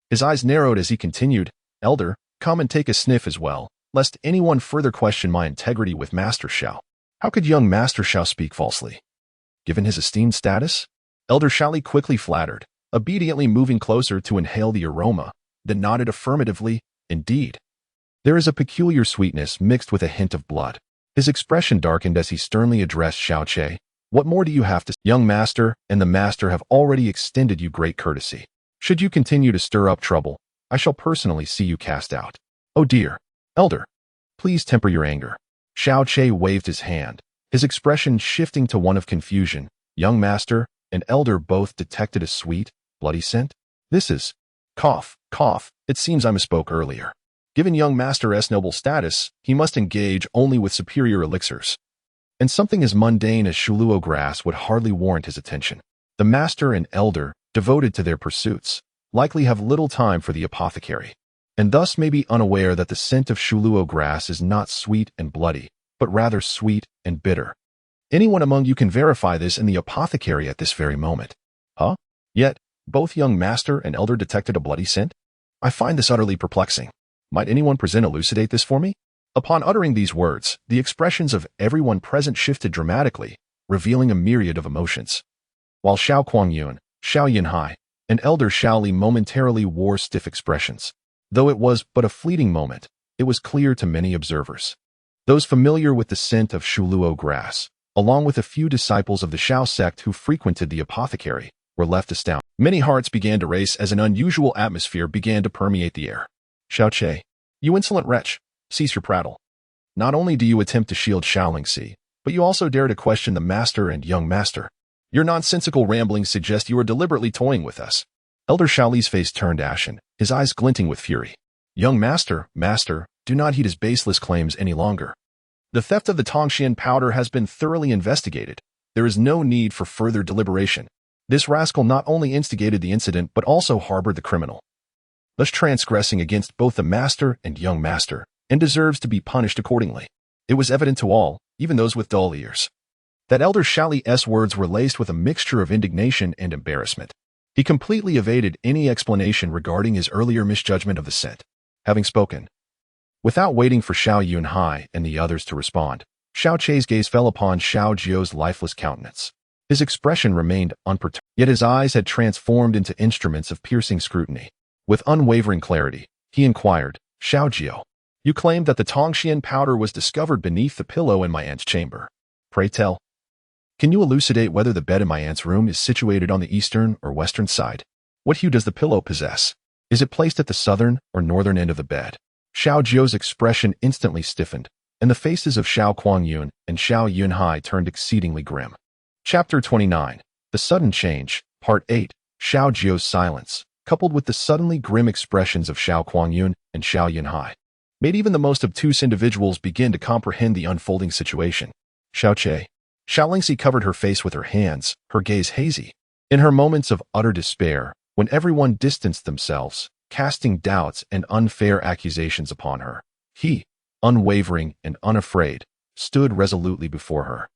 His eyes narrowed as he continued, "Elder, come and take a sniff as well, lest anyone further question my integrity with Master Xiao." How could young Master Xiao speak falsely? Given his esteemed status? Elder Xiaoli quickly flattered, obediently moving closer to inhale the aroma, then nodded affirmatively, "Indeed. There is a peculiar sweetness mixed with a hint of blood." His expression darkened as he sternly addressed Xiao Che. "What more do you have to say? Young master and the master have already extended you great courtesy. Should you continue to stir up trouble, I shall personally see you cast out." "Oh dear, Elder, please temper your anger." Xiao Che waved his hand, his expression shifting to one of confusion. Young master and Elder both detected a sweet, bloody scent. "This is..." Cough, cough, "It seems I misspoke earlier. Given young Master's noble status, he must engage only with superior elixirs, and something as mundane as shuluo grass would hardly warrant his attention. The master and elder, devoted to their pursuits, likely have little time for the apothecary, and thus may be unaware that the scent of shuluo grass is not sweet and bloody, but rather sweet and bitter. Anyone among you can verify this in the apothecary at this very moment. Huh? Yet, both young master and elder detected a bloody scent? I find this utterly perplexing. Might anyone present elucidate this for me? Upon uttering these words, the expressions of everyone present shifted dramatically, revealing a myriad of emotions. While Xiao Kuangyun, Xiao Yunhai, and Elder Xiaoli momentarily wore stiff expressions. Though it was but a fleeting moment, it was clear to many observers. Those familiar with the scent of shuluo grass, along with a few disciples of the Xiao sect who frequented the apothecary, were left astounded. Many hearts began to race as an unusual atmosphere began to permeate the air. "Xiao Che, you insolent wretch, cease your prattle. Not only do you attempt to shield Shaolingxi, but you also dare to question the master and young master. Your nonsensical ramblings suggest you are deliberately toying with us." Elder Shaoli's face turned ashen, his eyes glinting with fury. "Young master, do not heed his baseless claims any longer. The theft of the Tongxian powder has been thoroughly investigated. There is no need for further deliberation. This rascal not only instigated the incident but also harbored the criminal, thus transgressing against both the master and young master, and deserves to be punished accordingly." It was evident to all, even those with dull ears, that Elder Shaoli's words were laced with a mixture of indignation and embarrassment. He completely evaded any explanation regarding his earlier misjudgment of the scent. Having spoken, without waiting for Xiao Yunhai and the others to respond, Xiao Che's gaze fell upon Xiao Jiu's lifeless countenance. His expression remained unperturbed, yet his eyes had transformed into instruments of piercing scrutiny. With unwavering clarity, he inquired, "Xiao Jiu, you claimed that the Tongxian powder was discovered beneath the pillow in my aunt's chamber. Pray tell, can you elucidate whether the bed in my aunt's room is situated on the eastern or western side? What hue does the pillow possess? Is it placed at the southern or northern end of the bed?" Xiao Jiu's expression instantly stiffened, and the faces of Xiao Kuangyun and Xiao Yunhai turned exceedingly grim. Chapter 29. The Sudden Change, Part 8. Xiao Jiu's silence, coupled with the suddenly grim expressions of Xiao Kuangyun and Xiao Yunhai, made even the most obtuse individuals begin to comprehend the unfolding situation. Xiao Che. Shaolingxi covered her face with her hands, her gaze hazy. In her moments of utter despair, when everyone distanced themselves, casting doubts and unfair accusations upon her, he, unwavering and unafraid, stood resolutely before her,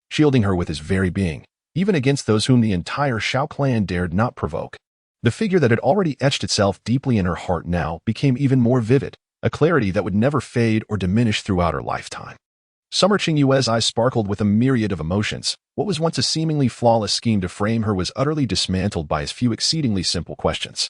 shielding her with his very being, even against those whom the entire Xiao clan dared not provoke. The figure that had already etched itself deeply in her heart now became even more vivid, a clarity that would never fade or diminish throughout her lifetime. Summer Qingyue's eyes sparkled with a myriad of emotions. What was once a seemingly flawless scheme to frame her was utterly dismantled by his few exceedingly simple questions.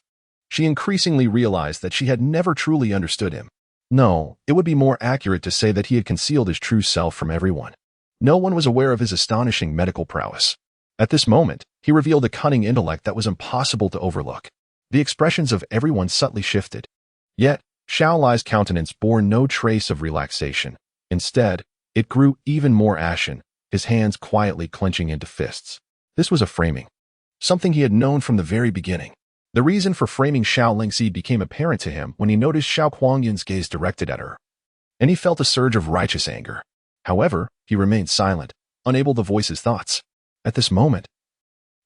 She increasingly realized that she had never truly understood him. No, it would be more accurate to say that he had concealed his true self from everyone. No one was aware of his astonishing medical prowess. At this moment, he revealed a cunning intellect that was impossible to overlook. The expressions of everyone subtly shifted. Yet, Xiao Lai's countenance bore no trace of relaxation. Instead, it grew even more ashen, his hands quietly clenching into fists. This was a framing. Something he had known from the very beginning. The reason for framing Xiao Lingxi became apparent to him when he noticed Xiao Kuangyin's gaze directed at her. And he felt a surge of righteous anger. However, he remained silent, unable to voice his thoughts. At this moment,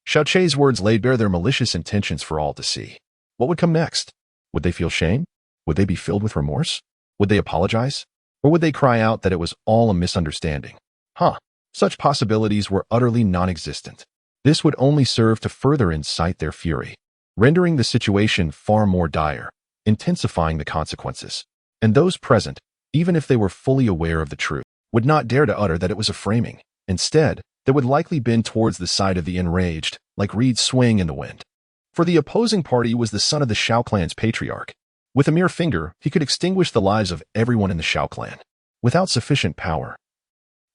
Xiao Chei's words laid bare their malicious intentions for all to see. What would come next? Would they feel shame? Would they be filled with remorse? Would they apologize? Or would they cry out that it was all a misunderstanding? Such possibilities were utterly non-existent. This would only serve to further incite their fury, rendering the situation far more dire, intensifying the consequences. And those present, even if they were fully aware of the truth, would not dare to utter that it was a framing. Instead, they would likely bend towards the side of the enraged, like reeds swaying in the wind. For the opposing party was the son of the Xiao clan's patriarch. With a mere finger, he could extinguish the lives of everyone in the Xiao clan. Without sufficient power,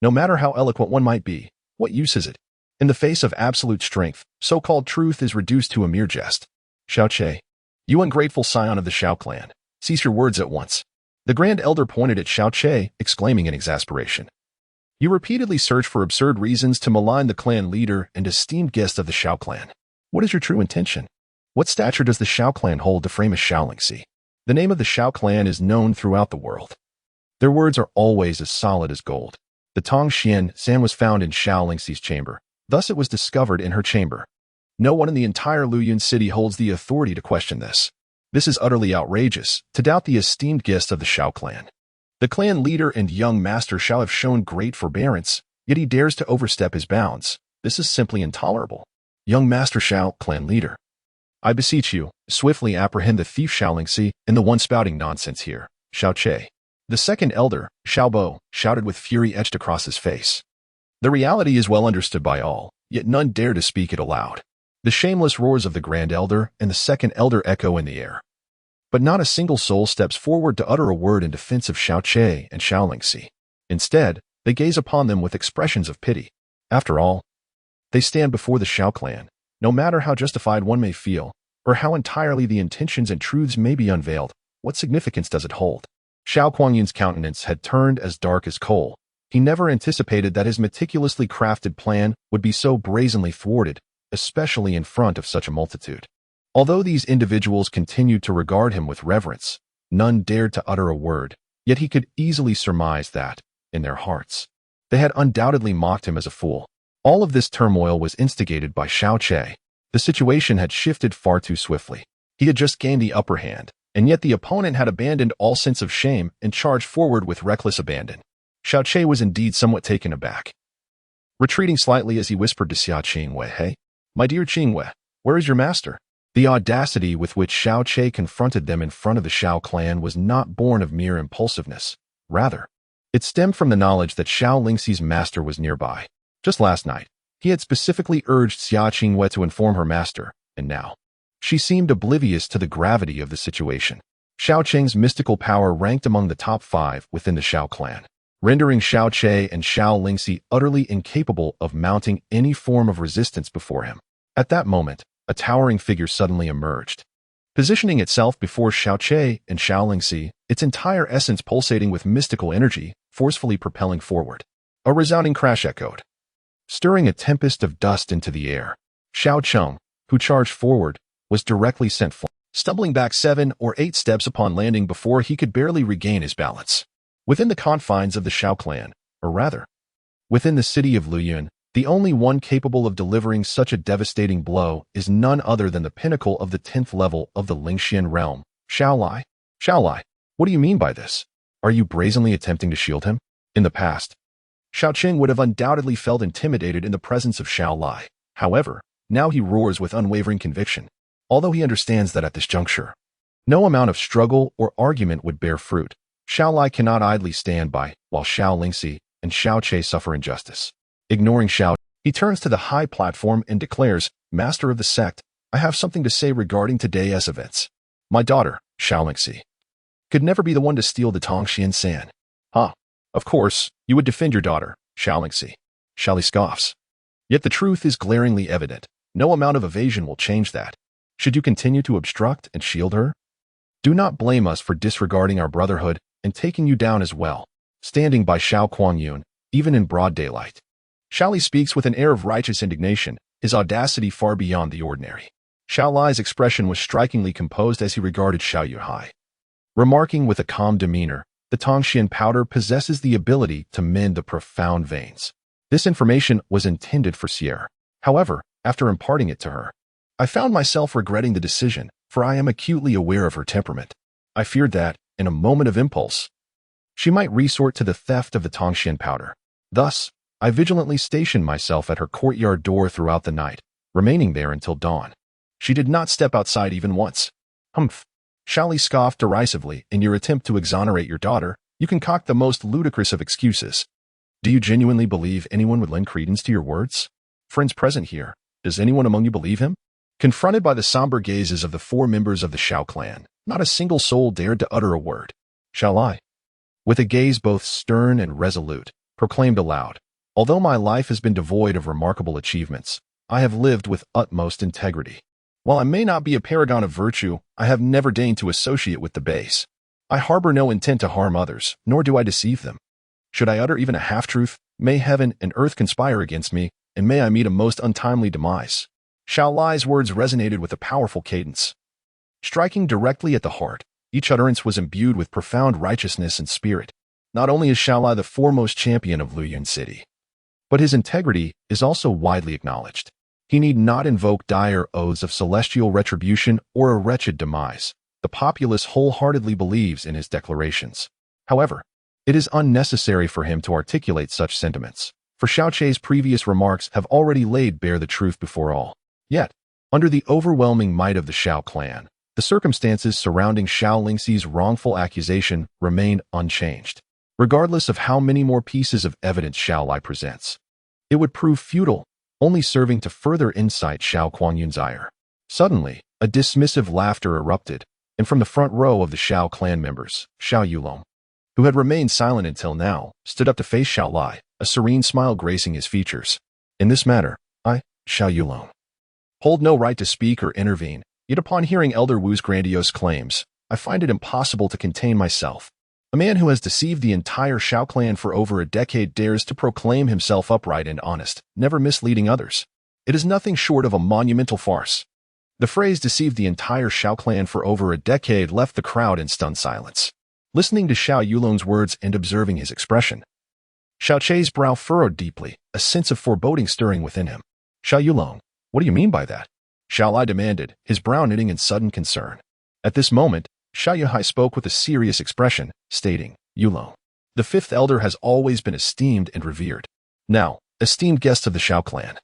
no matter how eloquent one might be, what use is it? In the face of absolute strength, so-called truth is reduced to a mere jest. Xiao Chei, you ungrateful scion of the Xiao clan, cease your words at once. The Grand Elder pointed at Xiao Chei, exclaiming in exasperation. You repeatedly search for absurd reasons to malign the clan leader and esteemed guest of the Xiao clan. What is your true intention? What stature does the Xiao clan hold to frame a Xiao Lingxi? The name of the Xiao clan is known throughout the world. Their words are always as solid as gold. The Tong Xian San was found in Xiao Lingxi's chamber. Thus it was discovered in her chamber. No one in the entire Luyuan city holds the authority to question this. This is utterly outrageous, to doubt the esteemed guest of the Xiao clan. The clan leader and young master Xiao have shown great forbearance, yet he dares to overstep his bounds. This is simply intolerable. Young master Xiao, clan leader, I beseech you, swiftly apprehend the thief Xiao Lingxi and the one spouting nonsense here, Xiao Chei. The second elder, Xiao Bo, shouted with fury etched across his face. The reality is well understood by all, yet none dare to speak it aloud. The shameless roars of the Grand Elder and the second elder echo in the air. But not a single soul steps forward to utter a word in defense of Xiao Chei and Xiao Lingxi. Instead, they gaze upon them with expressions of pity. After all, they stand before the Xiao clan. No matter how justified one may feel, or how entirely the intentions and truths may be unveiled, what significance does it hold? Xiao Kuangyin's countenance had turned as dark as coal. He never anticipated that his meticulously crafted plan would be so brazenly thwarted, especially in front of such a multitude. Although these individuals continued to regard him with reverence, none dared to utter a word, yet he could easily surmise that, in their hearts, they had undoubtedly mocked him as a fool. All of this turmoil was instigated by Xiao Chei. The situation had shifted far too swiftly. He had just gained the upper hand, and yet the opponent had abandoned all sense of shame and charged forward with reckless abandon. Xiao Chei was indeed somewhat taken aback. Retreating slightly as he whispered to Xia Qingwei, "Hey, my dear Qingwei, where is your master?" The audacity with which Xiao Chei confronted them in front of the Xiao clan was not born of mere impulsiveness. Rather, it stemmed from the knowledge that Xiao Lingxi's master was nearby. Just last night, he had specifically urged Xia Qingwei to inform her master, and now, she seemed oblivious to the gravity of the situation. Xiao Cheng's mystical power ranked among the top 5 within the Xiao clan, rendering Xiao Chei and Xiao Lingxi utterly incapable of mounting any form of resistance before him. At that moment, a towering figure suddenly emerged. Positioning itself before Xiao Chei and Xiao Lingxi, its entire essence pulsating with mystical energy, forcefully propelling forward. A resounding crash echoed, stirring a tempest of dust into the air. Xiao Cheng, who charged forward, was directly sent flying, stumbling back 7 or 8 steps upon landing before he could barely regain his balance. Within the confines of the Xiao clan, or rather, within the city of Luyuan, the only one capable of delivering such a devastating blow is none other than the pinnacle of the 10th level of the Lingxian realm, Xiao Lai. Xiao Lai, what do you mean by this? Are you brazenly attempting to shield him? In the past, Xiao Qing would have undoubtedly felt intimidated in the presence of Xiao Lai. However, now he roars with unwavering conviction. Although he understands that at this juncture, no amount of struggle or argument would bear fruit, Xiao Lai cannot idly stand by while Xiao Lingxi and Xiao Chei suffer injustice. Ignoring Xiao, he turns to the high platform and declares, "Master of the sect, I have something to say regarding today's events. My daughter, Xiao Lingxi, could never be the one to steal the Tongxian San." Of course, you would defend your daughter, Xiao Lingxi. Xiao Li scoffs. Yet the truth is glaringly evident. No amount of evasion will change that. Should you continue to obstruct and shield her? Do not blame us for disregarding our brotherhood and taking you down as well, standing by Xiao Kuangyun, even in broad daylight. Xiao Li speaks with an air of righteous indignation, his audacity far beyond the ordinary. Xiao Lai's expression was strikingly composed as he regarded Xiao Yuhai. Remarking with a calm demeanor, the Tongxian powder possesses the ability to mend the profound veins. This information was intended for Sierra. However, after imparting it to her, I found myself regretting the decision, for I am acutely aware of her temperament. I feared that, in a moment of impulse, she might resort to the theft of the Tongxian powder. Thus, I vigilantly stationed myself at her courtyard door throughout the night, remaining there until dawn. She did not step outside even once. Humph. Xiao Li scoffed derisively. In your attempt to exonerate your daughter, you concoct the most ludicrous of excuses. Do you genuinely believe anyone would lend credence to your words? Friends present here, does anyone among you believe him? Confronted by the somber gazes of the 4 members of the Xiao clan, not a single soul dared to utter a word. Xiao Lai, with a gaze both stern and resolute, proclaimed aloud, although my life has been devoid of remarkable achievements, I have lived with utmost integrity. While I may not be a paragon of virtue, I have never deigned to associate with the base. I harbor no intent to harm others, nor do I deceive them. Should I utter even a half-truth, may heaven and earth conspire against me, and may I meet a most untimely demise. Xiao Lai's words resonated with a powerful cadence. Striking directly at the heart, each utterance was imbued with profound righteousness and spirit. Not only is Xiao Lai the foremost champion of Luoyuan City, but his integrity is also widely acknowledged. He need not invoke dire oaths of celestial retribution or a wretched demise. The populace wholeheartedly believes in his declarations. However, it is unnecessary for him to articulate such sentiments, for Xiao Chei's previous remarks have already laid bare the truth before all. Yet, under the overwhelming might of the Xiao clan, the circumstances surrounding Xiao Lingxi's wrongful accusation remain unchanged. Regardless of how many more pieces of evidence Xiao Lai presents, it would prove futile, only serving to further incite Xiao Kuangyun's ire. Suddenly, a dismissive laughter erupted, and from the front row of the Xiao clan members, Xiao Yulong, who had remained silent until now, stood up to face Xiao Lai, a serene smile gracing his features. In this matter, I, Xiao Yulong, hold no right to speak or intervene, yet upon hearing Elder Wu's grandiose claims, I find it impossible to contain myself. A man who has deceived the entire Xiao clan for over a decade dares to proclaim himself upright and honest, never misleading others. It is nothing short of a monumental farce. The phrase deceived the entire Xiao clan for over a decade left the crowd in stunned silence. Listening to Xiao Yulong's words and observing his expression, Xiao Chei's brow furrowed deeply, a sense of foreboding stirring within him. Xiao Yulong, what do you mean by that? Xiao Lai demanded, his brow knitting in sudden concern. At this moment, Xiao Yuhai spoke with a serious expression, stating, Yulong, the 5th elder has always been esteemed and revered. Now, esteemed guests of the Xiao clan,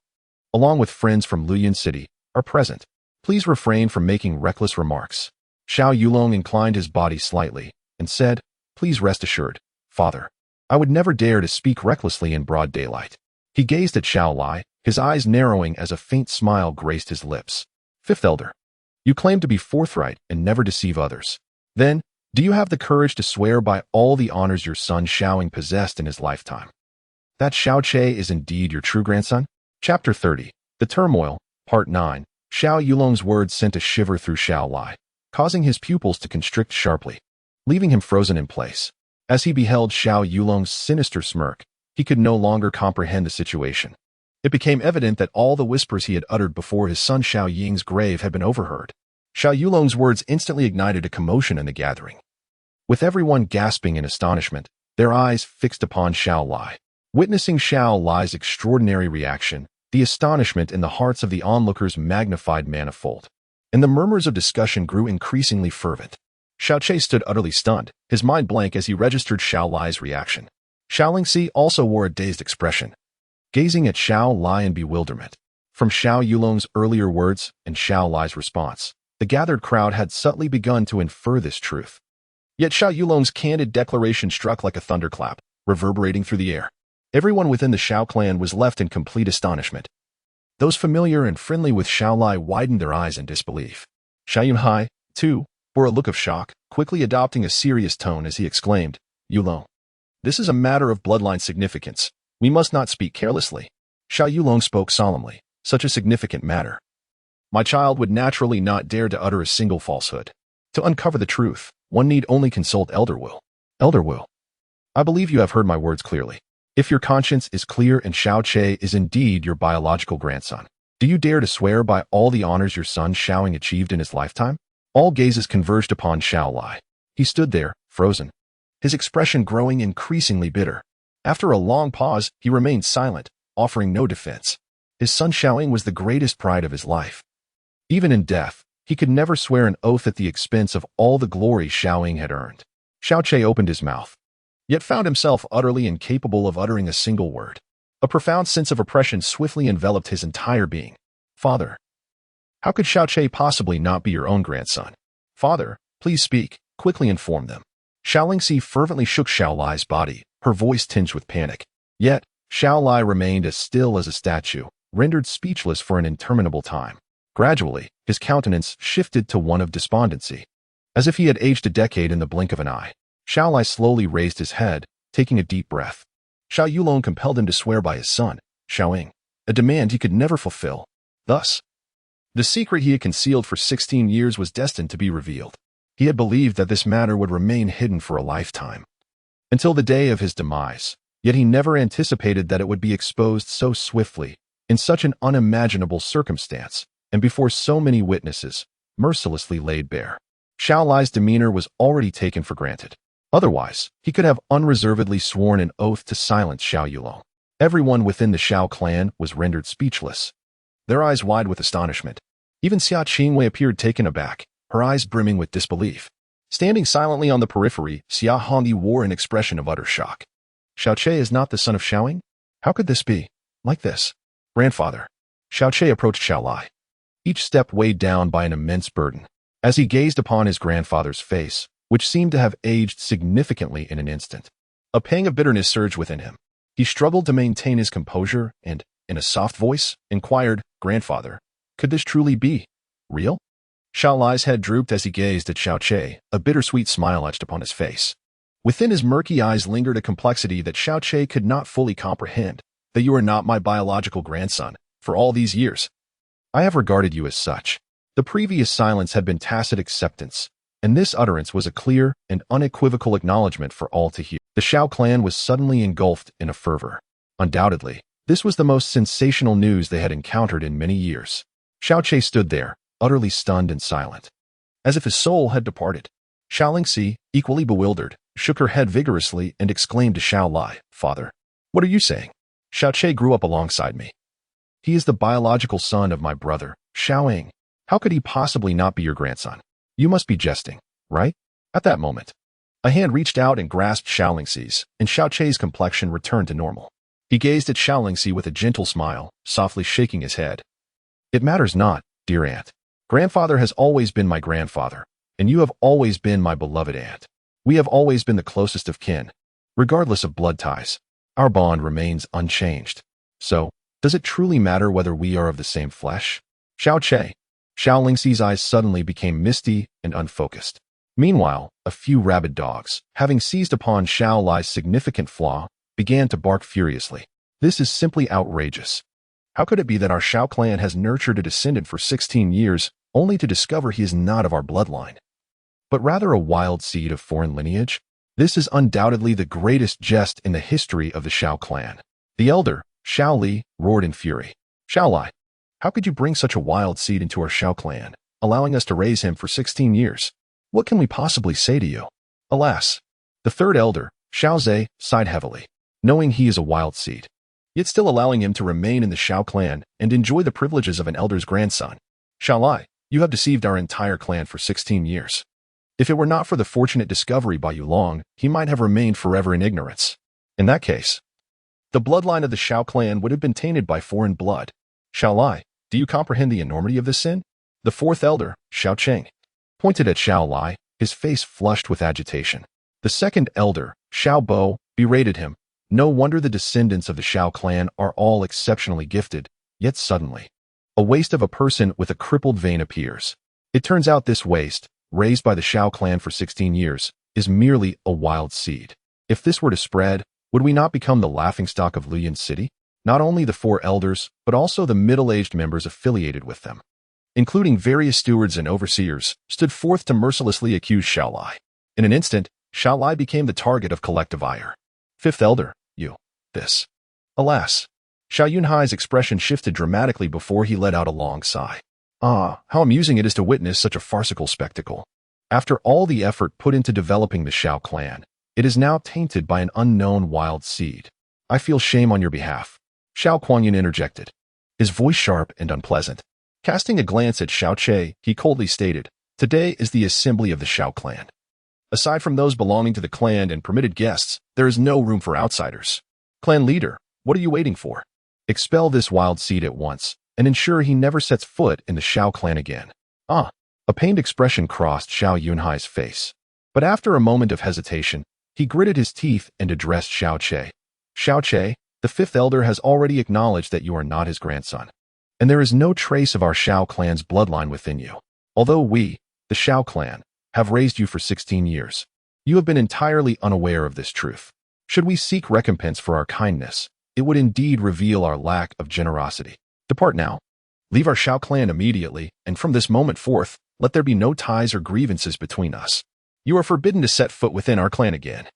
along with friends from Luoyuan City, are present. Please refrain from making reckless remarks. Xiao Yulong inclined his body slightly and said, please rest assured, Father, I would never dare to speak recklessly in broad daylight. He gazed at Xiao Lai, his eyes narrowing as a faint smile graced his lips. 5th elder, you claim to be forthright and never deceive others. Then, do you have the courage to swear by all the honors your son Xiaoying possessed in his lifetime, that Xiao Chei is indeed your true grandson? Chapter 30, The Turmoil, Part 9. Xiao Yulong's words sent a shiver through Xiao Lai, causing his pupils to constrict sharply, leaving him frozen in place. As he beheld Xiao Yulong's sinister smirk, he could no longer comprehend the situation. It became evident that all the whispers he had uttered before his son Xiao Ying's grave had been overheard. Xiao Yulong's words instantly ignited a commotion in the gathering. With everyone gasping in astonishment, their eyes fixed upon Xiao Lai. Witnessing Xiao Lai's extraordinary reaction, the astonishment in the hearts of the onlookers magnified manifold, and the murmurs of discussion grew increasingly fervent. Xiao Chei stood utterly stunned, his mind blank as he registered Xiao Lai's reaction. Xiao Lingxi also wore a dazed expression, gazing at Xiao Lai in bewilderment. From Xiao Yulong's earlier words and Xiao Lai's response, the gathered crowd had subtly begun to infer this truth. Yet Xiao Yulong's candid declaration struck like a thunderclap, reverberating through the air. Everyone within the Xiao clan was left in complete astonishment. Those familiar and friendly with Xiao Lai widened their eyes in disbelief. Xiao Yunhai, too, bore a look of shock, quickly adopting a serious tone as he exclaimed, Yulong, this is a matter of bloodline significance. We must not speak carelessly. Xiao Yulong spoke solemnly. Such a significant matter My child would naturally not dare to utter a single falsehood. To uncover the truth, one need only consult Elder Will. Elder Will, I believe you have heard my words clearly. If your conscience is clear and Xiao Che is indeed your biological grandson, do you dare to swear by all the honors your son Xiaoing achieved in his lifetime? All gazes converged upon Xiao Lai. He stood there, frozen, his expression growing increasingly bitter. After a long pause, he remained silent, offering no defense. His son Xiaoing was the greatest pride of his life. Even in death, he could never swear an oath at the expense of all the glory Xiaoing had earned. Xiao Che opened his mouth, yet found himself utterly incapable of uttering a single word. A profound sense of oppression swiftly enveloped his entire being. Father, how could Xiao Che possibly not be your own grandson? Father, please speak, quickly inform them. Xiao Lingxi fervently shook Xiao Lai's body, her voice tinged with panic. Yet, Xiao Lai remained as still as a statue, rendered speechless for an interminable time. Gradually, his countenance shifted to one of despondency. As if he had aged a decade in the blink of an eye, Xiao Lai slowly raised his head, taking a deep breath. Xiao Yulong compelled him to swear by his son, Xiaoing, a demand he could never fulfill. Thus, the secret he had concealed for 16 years was destined to be revealed. He had believed that this matter would remain hidden for a lifetime, until the day of his demise, yet he never anticipated that it would be exposed so swiftly, in such an unimaginable circumstance, and before so many witnesses, mercilessly laid bare. Xiao Lai's demeanor was already taken for granted. Otherwise, he could have unreservedly sworn an oath to silence Xiao Yulong. Everyone within the Xiao clan was rendered speechless, their eyes wide with astonishment. Even Xia Qingwei appeared taken aback, her eyes brimming with disbelief. Standing silently on the periphery, Xia Hongyi wore an expression of utter shock. Xiao Che is not the son of Xiaoing? How could this be? Like this? Grandfather. Xiao Che approached Xiao Lai, each step weighed down by an immense burden. As he gazed upon his grandfather's face, which seemed to have aged significantly in an instant, a pang of bitterness surged within him. He struggled to maintain his composure and, in a soft voice, inquired, Grandfather, could this truly be real? Xiao Lai's head drooped as he gazed at Xiao Che, a bittersweet smile etched upon his face. Within his murky eyes lingered a complexity that Xiao Che could not fully comprehend. That you are not my biological grandson, for all these years, I have regarded you as such. The previous silence had been tacit acceptance, and this utterance was a clear and unequivocal acknowledgement for all to hear. The Xiao clan was suddenly engulfed in a fervor. Undoubtedly, this was the most sensational news they had encountered in many years. Xiao Che stood there, utterly stunned and silent, as if his soul had departed. Xiao Lingxi, equally bewildered, shook her head vigorously and exclaimed to Xiao Lai, Father, what are you saying? Xiao Che grew up alongside me. He is the biological son of my brother, Xiaoing. How could he possibly not be your grandson? You must be jesting, right? At that moment, a hand reached out and grasped Xiao Lingxi's, and Xiao Che's complexion returned to normal. He gazed at Xiao Lingxi with a gentle smile, softly shaking his head. It matters not, dear aunt. Grandfather has always been my grandfather, and you have always been my beloved aunt. We have always been the closest of kin. Regardless of blood ties, our bond remains unchanged. So, does it truly matter whether we are of the same flesh? Xiao Che. Xiao Lingxi's eyes suddenly became misty and unfocused. Meanwhile, a few rabid dogs, having seized upon Xiao Lai's significant flaw, began to bark furiously. This is simply outrageous. How could it be that our Xiao clan has nurtured a descendant for 16 years, only to discover he is not of our bloodline, but rather a wild seed of foreign lineage? This is undoubtedly the greatest jest in the history of the Xiao clan. The elder, Xiao Li, roared in fury. Xiao Lai, how could you bring such a wild seed into our Xiao clan, allowing us to raise him for 16 years? What can we possibly say to you? Alas. The third elder, Xiao Zhe, sighed heavily, knowing he is a wild seed, yet still allowing him to remain in the Xiao clan and enjoy the privileges of an elder's grandson. Xiao Lai, you have deceived our entire clan for 16 years. If it were not for the fortunate discovery by Yulong, he might have remained forever in ignorance. In that case, the bloodline of the Xiao clan would have been tainted by foreign blood. Xiao Lai, do you comprehend the enormity of this sin? The fourth elder, Xiao Cheng, pointed at Xiao Lai, his face flushed with agitation. The second elder, Xiao Bo, berated him. No wonder the descendants of the Xiao clan are all exceptionally gifted, yet suddenly, a waste of a person with a crippled vein appears. It turns out this waste, raised by the Xiao clan for 16 years, is merely a wild seed. If this were to spread, would we not become the laughingstock of Luyan City? Not only the four elders, but also the middle-aged members affiliated with them, including various stewards and overseers, stood forth to mercilessly accuse Xiaolai. In an instant, Xiaolai became the target of collective ire. Fifth Elder, you. This. Alas. Xiao Yunhai's expression shifted dramatically before he let out a long sigh. Ah, how amusing it is to witness such a farcical spectacle. After all the effort put into developing the Xiao clan, it is now tainted by an unknown wild seed. I feel shame on your behalf. Xiao Kuangyun interjected, his voice sharp and unpleasant. Casting a glance at Xiao Che, he coldly stated, today is the assembly of the Xiao clan. Aside from those belonging to the clan and permitted guests, there is no room for outsiders. Clan leader, what are you waiting for? Expel this wild seed at once, and ensure he never sets foot in the Xiao clan again. Ah, a pained expression crossed Xiao Yunhai's face. But after a moment of hesitation, he gritted his teeth and addressed Xiao Che. Xiao Che, the fifth elder has already acknowledged that you are not his grandson, and there is no trace of our Xiao clan's bloodline within you. Although we, the Xiao clan, have raised you for 16 years, you have been entirely unaware of this truth. Should we seek recompense for our kindness, it would indeed reveal our lack of generosity. Depart now. Leave our Xiao clan immediately, and from this moment forth, let there be no ties or grievances between us. You are forbidden to set foot within our clan again.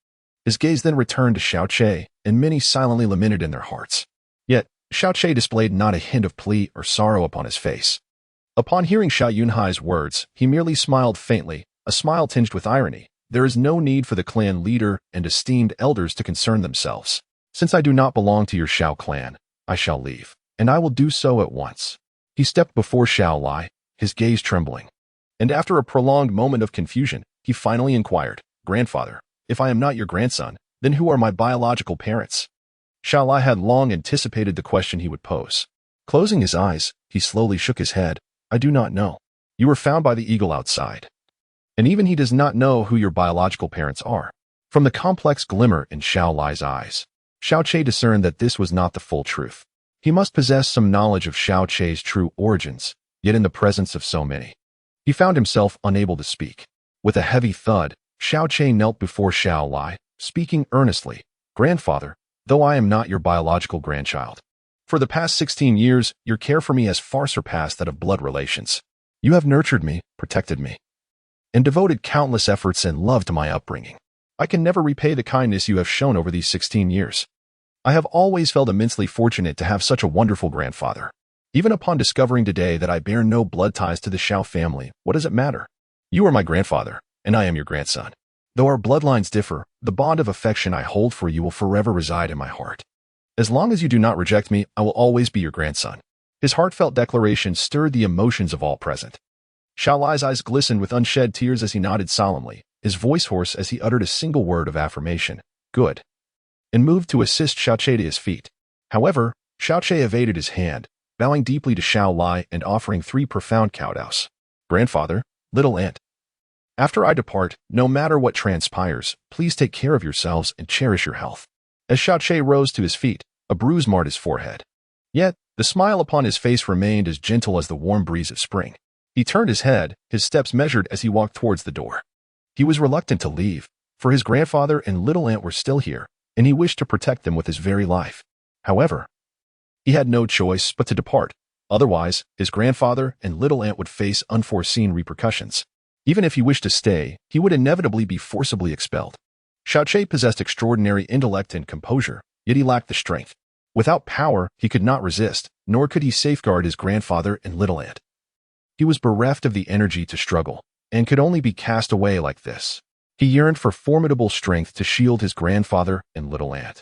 His gaze then returned to Xiao Che, and many silently lamented in their hearts. Yet, Xiao Che displayed not a hint of plea or sorrow upon his face. Upon hearing Xiao Yunhai's words, he merely smiled faintly, a smile tinged with irony. There is no need for the clan leader and esteemed elders to concern themselves. Since I do not belong to your Xiao clan, I shall leave, and I will do so at once. He stepped before Xiaolai, his gaze trembling. And after a prolonged moment of confusion, he finally inquired, Grandfather, if I am not your grandson, then who are my biological parents? Xiaolai had long anticipated the question he would pose. Closing his eyes, he slowly shook his head. I do not know. You were found by the eagle outside. And even he does not know who your biological parents are. From the complex glimmer in Xiaolai's eyes, Xiao Che discerned that this was not the full truth. He must possess some knowledge of Xiao Che's true origins, yet in the presence of so many, he found himself unable to speak. With a heavy thud, Xiao Che knelt before Xiaolai, speaking earnestly, Grandfather, though I am not your biological grandchild, for the past 16 years, your care for me has far surpassed that of blood relations. You have nurtured me, protected me, and devoted countless efforts and love to my upbringing. I can never repay the kindness you have shown over these 16 years. I have always felt immensely fortunate to have such a wonderful grandfather. Even upon discovering today that I bear no blood ties to the Xiao family, what does it matter? You are my grandfather, and I am your grandson. Though our bloodlines differ, the bond of affection I hold for you will forever reside in my heart. As long as you do not reject me, I will always be your grandson. His heartfelt declaration stirred the emotions of all present. Xiaolai's eyes glistened with unshed tears as he nodded solemnly, his voice hoarse as he uttered a single word of affirmation, good, and moved to assist Xiao Che to his feet. However, Xiao Che evaded his hand, bowing deeply to Xiaolai and offering 3 profound kowtows. Grandfather, little aunt. After I depart, no matter what transpires, please take care of yourselves and cherish your health. As Xiao Che rose to his feet, a bruise marred his forehead. Yet, the smile upon his face remained as gentle as the warm breeze of spring. He turned his head, his steps measured as he walked towards the door. He was reluctant to leave, for his grandfather and little aunt were still here, and he wished to protect them with his very life. However, he had no choice but to depart. Otherwise, his grandfather and little aunt would face unforeseen repercussions. Even if he wished to stay, he would inevitably be forcibly expelled. Xiao Che possessed extraordinary intellect and composure, yet he lacked the strength. Without power, he could not resist, nor could he safeguard his grandfather and little aunt. He was bereft of the energy to struggle, and could only be cast away like this. He yearned for formidable strength to shield his grandfather and little aunt,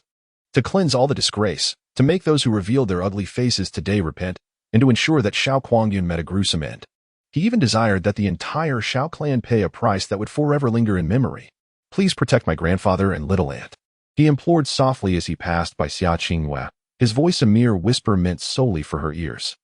to cleanse all the disgrace, to make those who revealed their ugly faces today repent, and to ensure that Xiao Kuangyun met a gruesome end. He even desired that the entire Xiao clan pay a price that would forever linger in memory. Please protect my grandfather and little aunt, he implored softly as he passed by Xia Qinghua, his voice a mere whisper meant solely for her ears.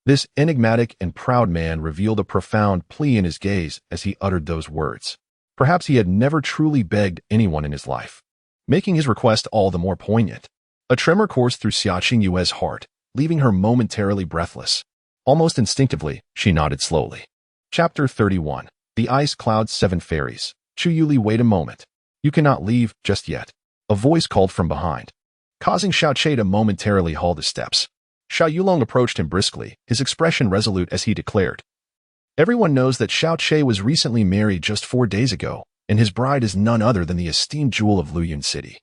This enigmatic and proud man revealed a profound plea in his gaze as he uttered those words. Perhaps he had never truly begged anyone in his life, making his request all the more poignant. A tremor coursed through Xia Qingyue's heart, leaving her momentarily breathless. Almost instinctively, she nodded slowly. Chapter 31. The Ice Cloud's 7 Fairies. Chu Yuli, wait a moment. You cannot leave just yet. A voice called from behind, causing Xiao Che to momentarily halt his steps. Xiao Yulong approached him briskly, his expression resolute as he declared, Everyone knows that Xiao Che was recently married just 4 days ago, and his bride is none other than the esteemed jewel of Luyun City,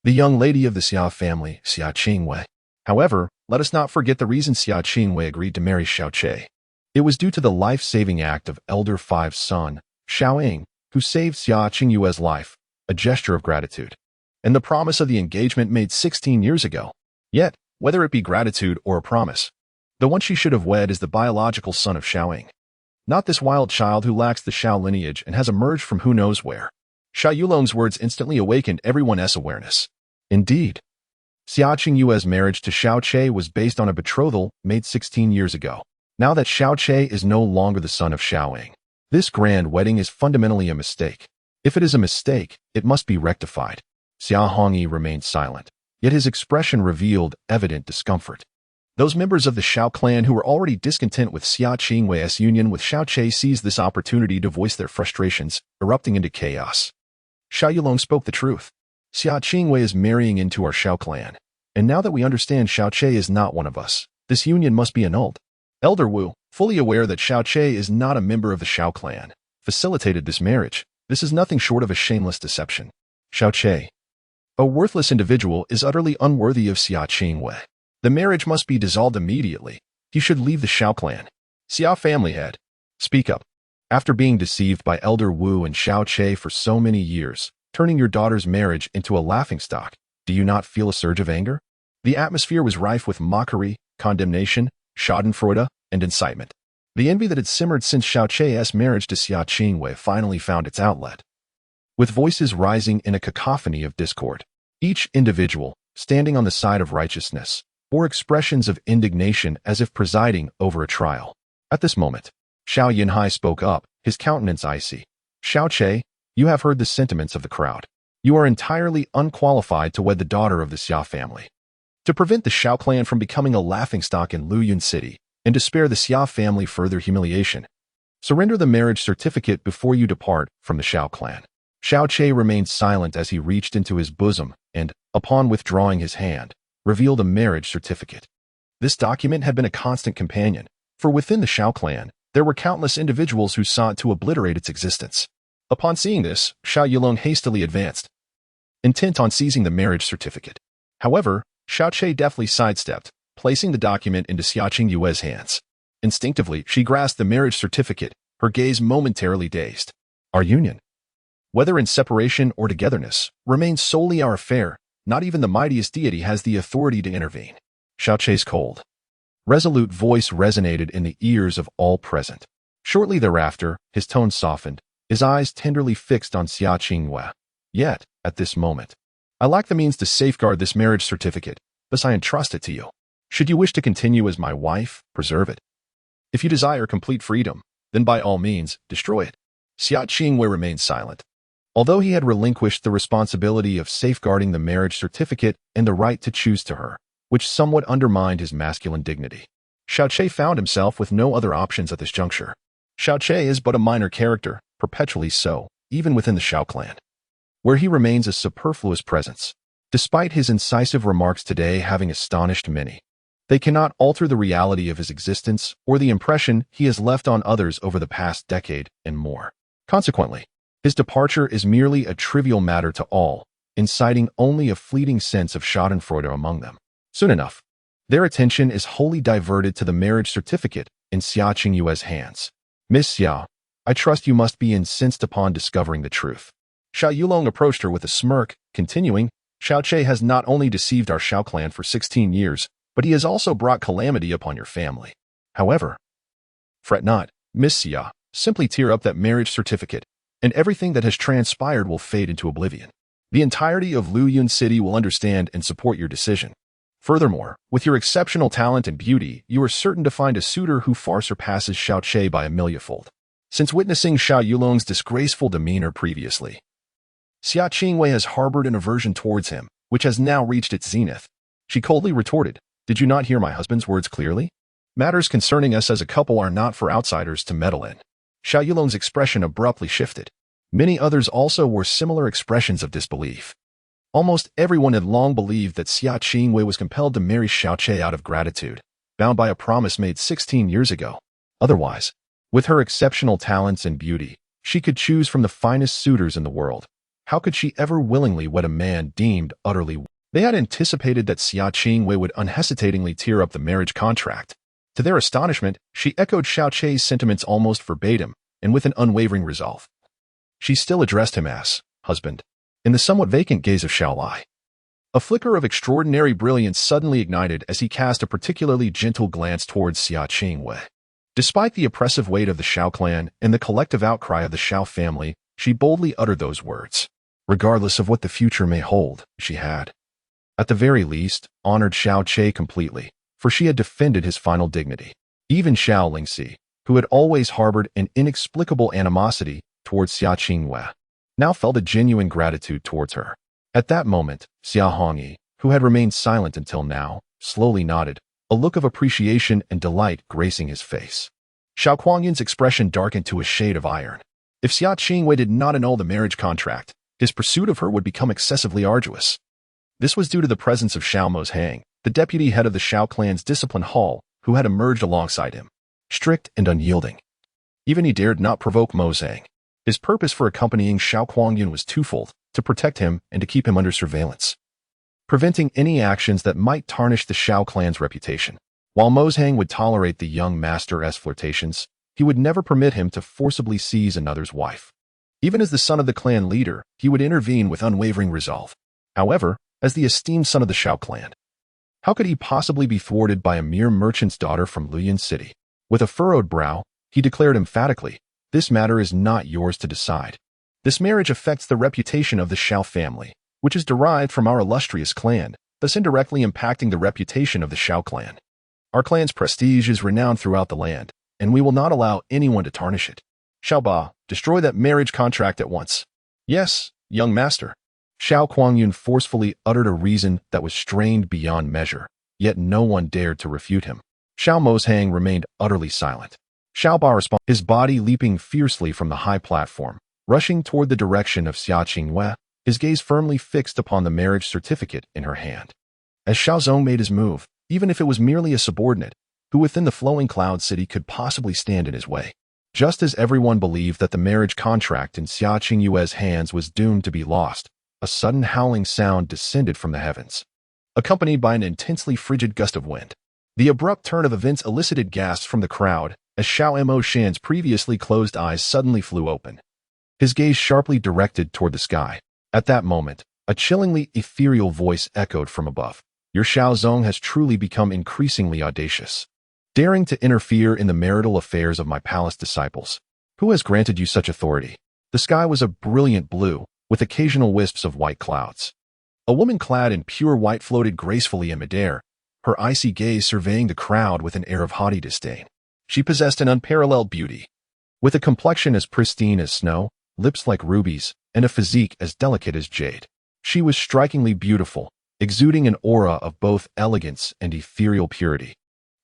the young lady of the Xia family, Xia Qingwei. However, let us not forget the reason Xia Qingwei agreed to marry Xiao Che. It was due to the life-saving act of Elder Five's son, Xiao Ying, who saved Xia Qingyue's life, a gesture of gratitude, and the promise of the engagement made 16 years ago. Yet, whether it be gratitude or a promise, the one she should have wed is the biological son of Xiao Ying, not this wild child who lacks the Xiao lineage and has emerged from who knows where. Xia Yulong's words instantly awakened everyone's awareness. Indeed, Xia Qingyue's marriage to Xiao Che was based on a betrothal made 16 years ago. Now that Xiao Che is no longer the son of Xiao Ying, this grand wedding is fundamentally a mistake. If it is a mistake, it must be rectified. Xia Hongyi remained silent, yet his expression revealed evident discomfort. Those members of the Xiao clan who were already discontent with Xia Qingwei's union with Xiao Che seized this opportunity to voice their frustrations, erupting into chaos. Xia Yulong spoke the truth. Xia Qingwei is marrying into our Xiao clan, and now that we understand Xiao Che is not one of us, this union must be annulled. Elder Wu, fully aware that Xiao Che is not a member of the Xiao clan, facilitated this marriage. This is nothing short of a shameless deception. Xiao Che, a worthless individual, is utterly unworthy of Xia Qingwei. The marriage must be dissolved immediately. He should leave the Xiao clan. Xia family head, speak up. After being deceived by Elder Wu and Xiao Che for so many years, turning your daughter's marriage into a laughingstock, do you not feel a surge of anger? The atmosphere was rife with mockery, condemnation, schadenfreude, and incitement. The envy that had simmered since Xiao Che's marriage to Xia Qingwei finally found its outlet. With voices rising in a cacophony of discord, each individual, standing on the side of righteousness, bore expressions of indignation as if presiding over a trial. At this moment, Xiao Yinhai spoke up, his countenance icy. Xiao Che, you have heard the sentiments of the crowd. You are entirely unqualified to wed the daughter of the Xia family. To prevent the Xiao clan from becoming a laughingstock in Luyun City, and to spare the Xia family further humiliation, surrender the marriage certificate before you depart from the Xiao clan. Xiao Che remained silent as he reached into his bosom and, upon withdrawing his hand, revealed a marriage certificate. This document had been a constant companion, for within the Xiao clan, there were countless individuals who sought to obliterate its existence. Upon seeing this, Xiao Yulong hastily advanced, intent on seizing the marriage certificate. However, Xiao Che deftly sidestepped, placing the document into Xia Qingyue's hands. Instinctively, she grasped the marriage certificate, her gaze momentarily dazed. Our union, whether in separation or togetherness, remains solely our affair. Not even the mightiest deity has the authority to intervene. Xiao Che's cold, resolute voice resonated in the ears of all present. Shortly thereafter, his tone softened, his eyes tenderly fixed on Xia Qingwei. Yet, at this moment, I lack the means to safeguard this marriage certificate, thus I entrust it to you. Should you wish to continue as my wife, preserve it. If you desire complete freedom, then by all means, destroy it. Xia Qingwei remained silent. Although he had relinquished the responsibility of safeguarding the marriage certificate and the right to choose to her, which somewhat undermined his masculine dignity, Xiao Che found himself with no other options at this juncture. Xiao Che is but a minor character, perpetually so, even within the Xiao clan, where he remains a superfluous presence. Despite his incisive remarks today having astonished many, they cannot alter the reality of his existence or the impression he has left on others over the past decade and more. Consequently, his departure is merely a trivial matter to all, inciting only a fleeting sense of schadenfreude among them. Soon enough, their attention is wholly diverted to the marriage certificate in Xia Qingyue's hands. Miss Xia, I trust you must be incensed upon discovering the truth. Xiao Yulong approached her with a smirk, continuing, Xiao Che has not only deceived our Xiao clan for 16 years, but he has also brought calamity upon your family. However, fret not, Miss Xia, simply tear up that marriage certificate, and everything that has transpired will fade into oblivion. The entirety of Luyun City will understand and support your decision. Furthermore, with your exceptional talent and beauty, you are certain to find a suitor who far surpasses Xiao Che by a millionfold. Since witnessing Xiao Yulong's disgraceful demeanor previously, Xia Qingwei has harbored an aversion towards him, which has now reached its zenith. She coldly retorted, did you not hear my husband's words clearly? Matters concerning us as a couple are not for outsiders to meddle in. Xiao Yulong's expression abruptly shifted. Many others also wore similar expressions of disbelief. Almost everyone had long believed that Xia Qingwei was compelled to marry Xiao Che out of gratitude, bound by a promise made 16 years ago. Otherwise, With her exceptional talents and beauty, she could choose from the finest suitors in the world. How could she ever willingly wed a man deemed utterly? They had anticipated that Xia Qingwei would unhesitatingly tear up the marriage contract. To their astonishment, she echoed Xiao Chei's sentiments almost verbatim, and with an unwavering resolve. She still addressed him as husband, in the somewhat vacant gaze of Xiao Lai. A flicker of extraordinary brilliance suddenly ignited as he cast a particularly gentle glance towards Xia Qingwei. Despite the oppressive weight of the Xiao clan and the collective outcry of the Xiao family, she boldly uttered those words. Regardless of what the future may hold, she had, at the very least, honored Xiao Chei completely, for she had defended his final dignity. Even Xiao Lingxi, who had always harbored an inexplicable animosity towards Xia Qingwei, now felt a genuine gratitude towards her. At that moment, Xia Hongyi, who had remained silent until now, slowly nodded, a look of appreciation and delight gracing his face. Xiao Kuangyun's expression darkened to a shade of iron. If Xia Qingwei did not annul the marriage contract, his pursuit of her would become excessively arduous. This was due to the presence of Xiao Mozhang, the deputy head of the Xiao clan's discipline hall, who had emerged alongside him, strict and unyielding. Even he dared not provoke Mozhang. His purpose for accompanying Xiao Kuangyun was twofold: to protect him and to keep him under surveillance, preventing any actions that might tarnish the Xiao clan's reputation. While Mozhang would tolerate the young master's flirtations, he would never permit him to forcibly seize another's wife. Even as the son of the clan leader, he would intervene with unwavering resolve. However, as the esteemed son of the Xiao clan, how could he possibly be thwarted by a mere merchant's daughter from Luyan City? With a furrowed brow, he declared emphatically, "This matter is not yours to decide. This marriage affects the reputation of the Xiao family, which is derived from our illustrious clan, thus indirectly impacting the reputation of the Xiao clan. Our clan's prestige is renowned throughout the land, and we will not allow anyone to tarnish it. Xiao Ba, destroy that marriage contract at once." "Yes, young master." Xiao Kuangyun forcefully uttered a reason that was strained beyond measure, yet no one dared to refute him. Xiao Mozhang remained utterly silent. Xiao Ba responded, his body leaping fiercely from the high platform, rushing toward the direction of Xia Qingwei, his gaze firmly fixed upon the marriage certificate in her hand. As Xiao Zong made his move, even if it was merely a subordinate, who within the flowing cloud city could possibly stand in his way. Just as everyone believed that the marriage contract in Xia Qingwei's hands was doomed to be lost, a sudden howling sound descended from the heavens, accompanied by an intensely frigid gust of wind. The abrupt turn of events elicited gasps from the crowd as Xiao Mo Shan's previously closed eyes suddenly flew open, his gaze sharply directed toward the sky. At that moment, a chillingly ethereal voice echoed from above. "Your Xiao Zong has truly become increasingly audacious, daring to interfere in the marital affairs of my palace disciples. Who has granted you such authority?" The sky was a brilliant blue, with occasional wisps of white clouds. A woman clad in pure white floated gracefully in midair, her icy gaze surveying the crowd with an air of haughty disdain. She possessed an unparalleled beauty, with a complexion as pristine as snow, lips like rubies, and a physique as delicate as jade. She was strikingly beautiful, exuding an aura of both elegance and ethereal purity,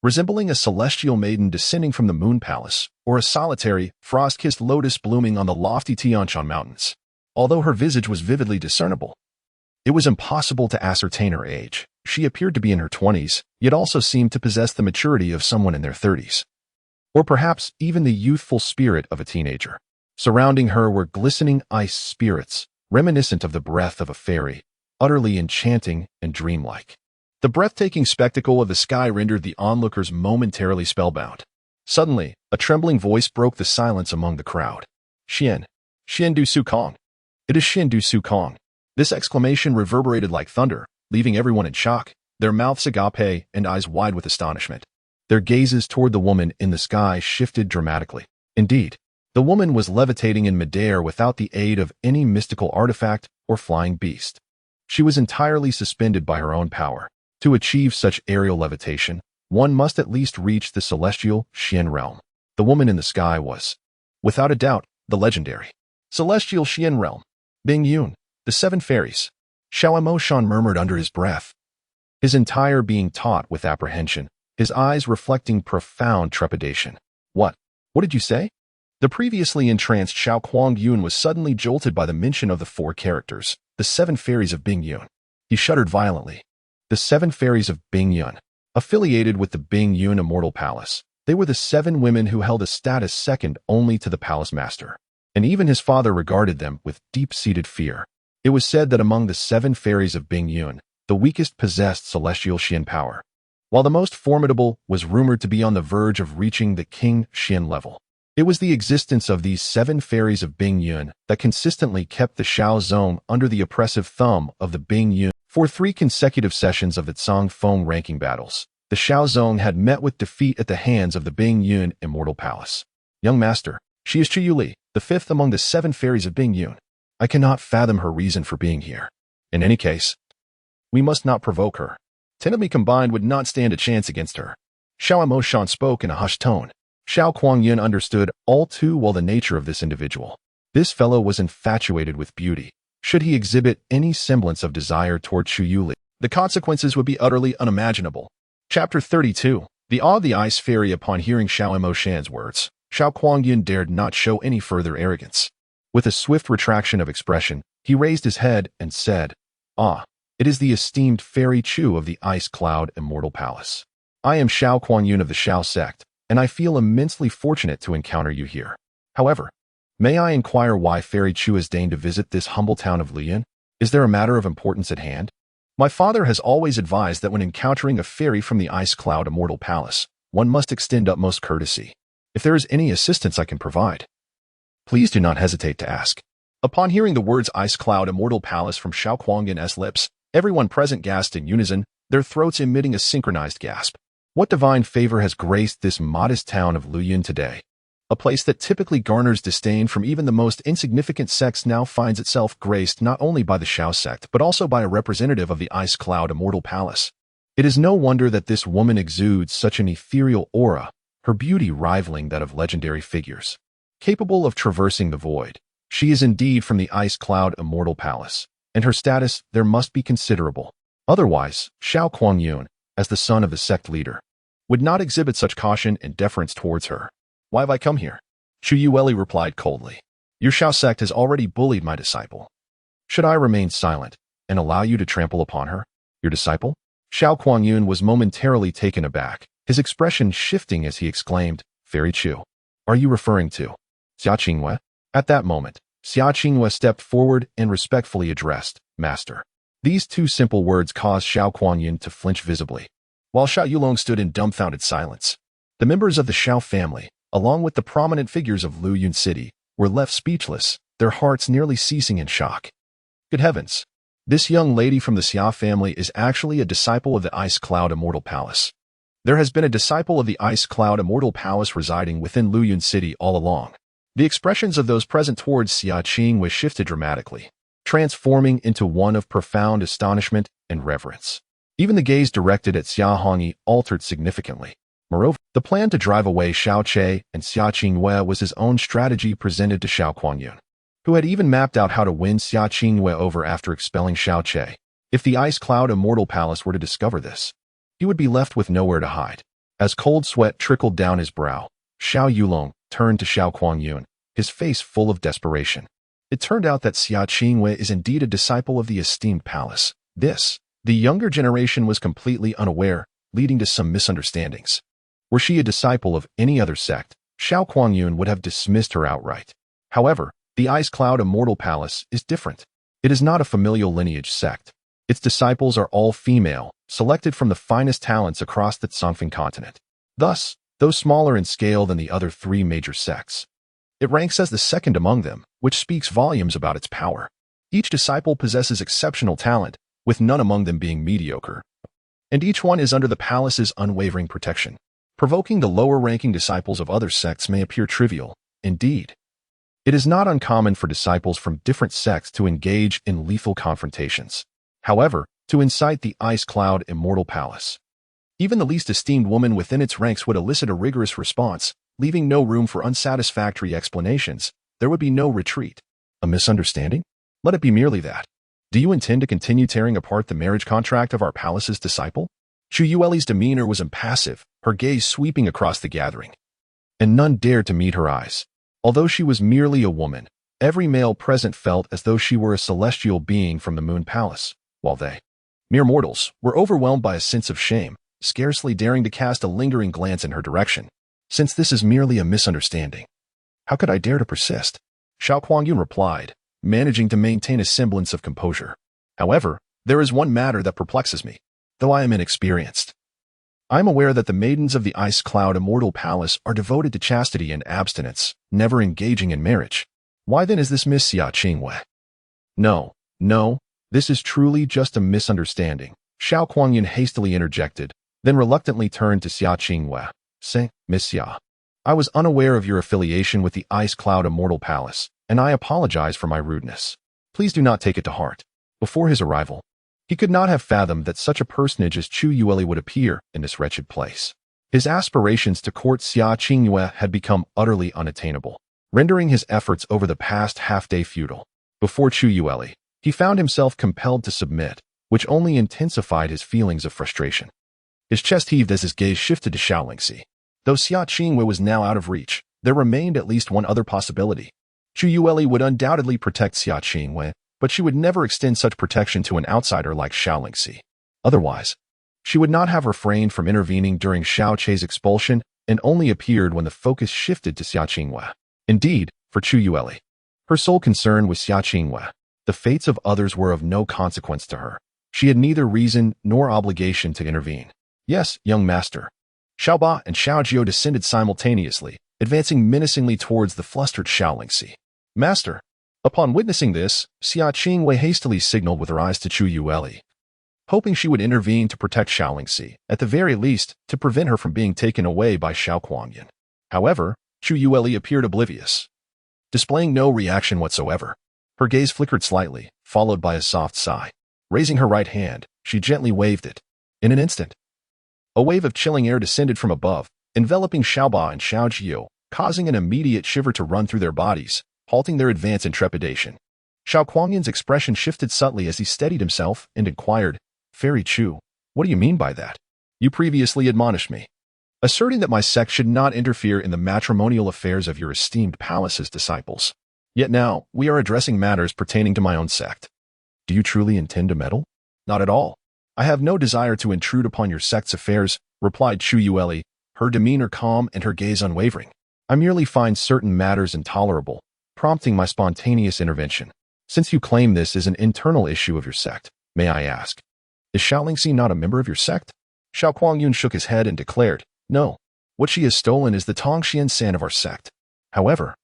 resembling a celestial maiden descending from the moon palace, or a solitary, frost-kissed lotus blooming on the lofty Tianshan mountains. Although her visage was vividly discernible, it was impossible to ascertain her age. She appeared to be in her 20s, yet also seemed to possess the maturity of someone in their 30s. Or perhaps even the youthful spirit of a teenager. Surrounding her were glistening ice spirits, reminiscent of the breath of a fairy, utterly enchanting and dreamlike. The breathtaking spectacle of the sky rendered the onlookers momentarily spellbound. Suddenly, a trembling voice broke the silence among the crowd. "Xian Du Su Kong. It is Xian Du Su Kong." This exclamation reverberated like thunder, leaving everyone in shock, their mouths agape and eyes wide with astonishment. Their gazes toward the woman in the sky shifted dramatically. Indeed, the woman was levitating in midair without the aid of any mystical artifact or flying beast. She was entirely suspended by her own power. To achieve such aerial levitation, one must at least reach the celestial Xian realm. The woman in the sky was, without a doubt, the legendary celestial Xian realm. Bing Yun, the seven fairies. Xiao Emoshan murmured under his breath, his entire being taut with apprehension, his eyes reflecting profound trepidation. What did you say?" The previously entranced Xiao Kuangyun was suddenly jolted by the mention of the four characters, the seven fairies of Bing Yun. He shuddered violently. The seven fairies of Bing Yun, affiliated with the Bing Yun Immortal Palace, They were the 7 women who held a status second only to the palace master, and even his father regarded them with deep-seated fear. It was said that among the 7 fairies of Bingyun, the weakest possessed celestial Xian power, while the most formidable was rumored to be on the verge of reaching the King Xian level. It was the existence of these 7 fairies of Bingyun that consistently kept the Shao Zone under the oppressive thumb of the Bingyun. For 3 consecutive sessions of the Cangfeng ranking battles, the Shao Zone had met with defeat at the hands of the Bingyun Immortal Palace. Young master, she is Chuyuli, the 5th among the 7 fairies of Bingyun. I cannot fathom her reason for being here. In any case, we must not provoke her. 10 of me combined would not stand a chance against her. Xiao Emoshan spoke in a hushed tone. Xiao Kuangyun understood all too well the nature of this individual. This fellow was infatuated with beauty. Should he exhibit any semblance of desire toward Chuyuli, the consequences would be utterly unimaginable. Chapter 32. The awe of the Ice Fairy. Upon hearing Xiao Emoshan's words, Xiao Kuangyun dared not show any further arrogance. With a swift retraction of expression, he raised his head and said, "Ah, it is the esteemed Fairy Chu of the Ice Cloud Immortal Palace. I am Xiao Kuangyun of the Shao sect, and I feel immensely fortunate to encounter you here. However, may I inquire why Fairy Chu has deigned to visit this humble town of Liyun? Is there a matter of importance at hand? My father has always advised that when encountering a fairy from the Ice Cloud Immortal Palace, one must extend utmost courtesy. If there is any assistance I can provide, please do not hesitate to ask." Upon hearing the words Ice Cloud Immortal Palace from Xiao Kuangyun's lips, everyone present gasped in unison, their throats emitting a synchronized gasp. What divine favor has graced this modest town of Liyun today? A place that typically garners disdain from even the most insignificant sects now finds itself graced not only by the Shao sect but also by a representative of the Ice Cloud Immortal Palace. It is no wonder that this woman exudes such an ethereal aura, her beauty rivaling that of legendary figures. Capable of traversing the void, she is indeed from the Ice Cloud Immortal Palace, and her status there must be considerable. Otherwise, Xiao Kuangyun, as the son of the sect leader, would not exhibit such caution and deference towards her. "Why have I come here?" Chuyuli replied coldly. "Your Shao sect has already bullied my disciple. Should I remain silent and allow you to trample upon her? Your disciple?" Xiao Kuangyun was momentarily taken aback, his expression shifting as he exclaimed, "Fairy Chu, are you referring to Xia Qingyue?" At that moment, Xia Qingyue stepped forward and respectfully addressed, "Master." These 2 simple words caused Xiao Kuangyun to flinch visibly, while Xiao Yulong stood in dumbfounded silence. The members of the Shao family, along with the prominent figures of Liyun City, were left speechless, their hearts nearly ceasing in shock. Good heavens! This young lady from the Xia family is actually a disciple of the Ice Cloud Immortal Palace. There has been a disciple of the Ice Cloud Immortal Palace residing within Liyun City all along. The expressions of those present towards Xia Qingyue shifted dramatically, transforming into one of profound astonishment and reverence. Even the gaze directed at Xia Hongyi altered significantly. Moreover, the plan to drive away Xiao Che and Xia Qingyue was his own strategy presented to Xiao Kuangyun, who had even mapped out how to win Xia Qingyue over after expelling Xiao Che. If the Ice Cloud Immortal Palace were to discover this, he would be left with nowhere to hide. As cold sweat trickled down his brow, Xiao Yulong turned to Xiao Kuangyun, his face full of desperation. It turned out that Xia Qingyue is indeed a disciple of the esteemed palace. This, the younger generation was completely unaware, leading to some misunderstandings. Were she a disciple of any other sect, Xiao Kuangyun would have dismissed her outright. However, the Ice Cloud Immortal Palace is different. It is not a familial lineage sect. Its disciples are all female, selected from the finest talents across the Cangfeng continent. Thus, though smaller in scale than the other 3 major sects, it ranks as the second among them, which speaks volumes about its power. Each disciple possesses exceptional talent, with none among them being mediocre, and each one is under the palace's unwavering protection. Provoking the lower-ranking disciples of other sects may appear trivial. Indeed, it is not uncommon for disciples from different sects to engage in lethal confrontations. However, to incite the Ice Cloud Immortal Palace, even the least esteemed woman within its ranks would elicit a rigorous response, leaving no room for unsatisfactory explanations. There would be no retreat. A misunderstanding? Let it be merely that. Do you intend to continue tearing apart the marriage contract of our palace's disciple? Chuyueli's demeanor was impassive, her gaze sweeping across the gathering, and none dared to meet her eyes. Although she was merely a woman, every male present felt as though she were a celestial being from the Moon Palace, while they, mere mortals, were overwhelmed by a sense of shame, scarcely daring to cast a lingering glance in her direction. Since this is merely a misunderstanding, how could I dare to persist? Xiao Kuangyun replied, managing to maintain a semblance of composure. However, there is one matter that perplexes me, though I am inexperienced. I am aware that the maidens of the Ice Cloud Immortal Palace are devoted to chastity and abstinence, never engaging in marriage. Why then is this Miss Xia Qingwei? No, this is truly just a misunderstanding, Xiao Kuangyun hastily interjected, then reluctantly turned to Xia Qingwei, saying, Miss Xia, I was unaware of your affiliation with the Ice Cloud Immortal Palace, and I apologize for my rudeness. Please do not take it to heart. Before his arrival, he could not have fathomed that such a personage as Chu Yueli would appear in this wretched place. His aspirations to court Xia Qingwei had become utterly unattainable, rendering his efforts over the past half-day futile. Before Chu Yueli, he found himself compelled to submit, which only intensified his feelings of frustration. His chest heaved as his gaze shifted to Xiaolingxi. Though Xia Qingwei was now out of reach, there remained at least one other possibility. Chu Yueli would undoubtedly protect Xia Qingwei, but she would never extend such protection to an outsider like Xiaolingxi. Otherwise, she would not have refrained from intervening during Xiao Chei's expulsion and only appeared when the focus shifted to Xia Qingwei. Indeed, for Chu Yueli, her sole concern was Xia Qingwei. The fates of others were of no consequence to her. She had neither reason nor obligation to intervene. Yes, young master. Xiaoba and Xiao Jiu descended simultaneously, advancing menacingly towards the flustered Xiaolingxi. Master. Upon witnessing this, Xia Qingwei hastily signaled with her eyes to Chu Yueli, hoping she would intervene to protect Xiaolingxi, at the very least, to prevent her from being taken away by Xiao Kuangyun. However, Chu Yueli appeared oblivious, displaying no reaction whatsoever. Her gaze flickered slightly, followed by a soft sigh. Raising her right hand, she gently waved it. In an instant, a wave of chilling air descended from above, enveloping Xiaoba and Xiao Jiu, causing an immediate shiver to run through their bodies, halting their advance in trepidation. Xiao Kuangyun's expression shifted subtly as he steadied himself and inquired, Fairy Chu, what do you mean by that? You previously admonished me, asserting that my sect should not interfere in the matrimonial affairs of your esteemed palace's disciples. Yet now, we are addressing matters pertaining to my own sect. Do you truly intend to meddle? Not at all. I have no desire to intrude upon your sect's affairs, replied Chu Yueli, her demeanor calm and her gaze unwavering. I merely find certain matters intolerable, prompting my spontaneous intervention. Since you claim this is an internal issue of your sect, may I ask, is Xiaolingxi not a member of your sect? Xiao Kuangyun shook his head and declared, No. What she has stolen is the Tongxian San of our sect. However,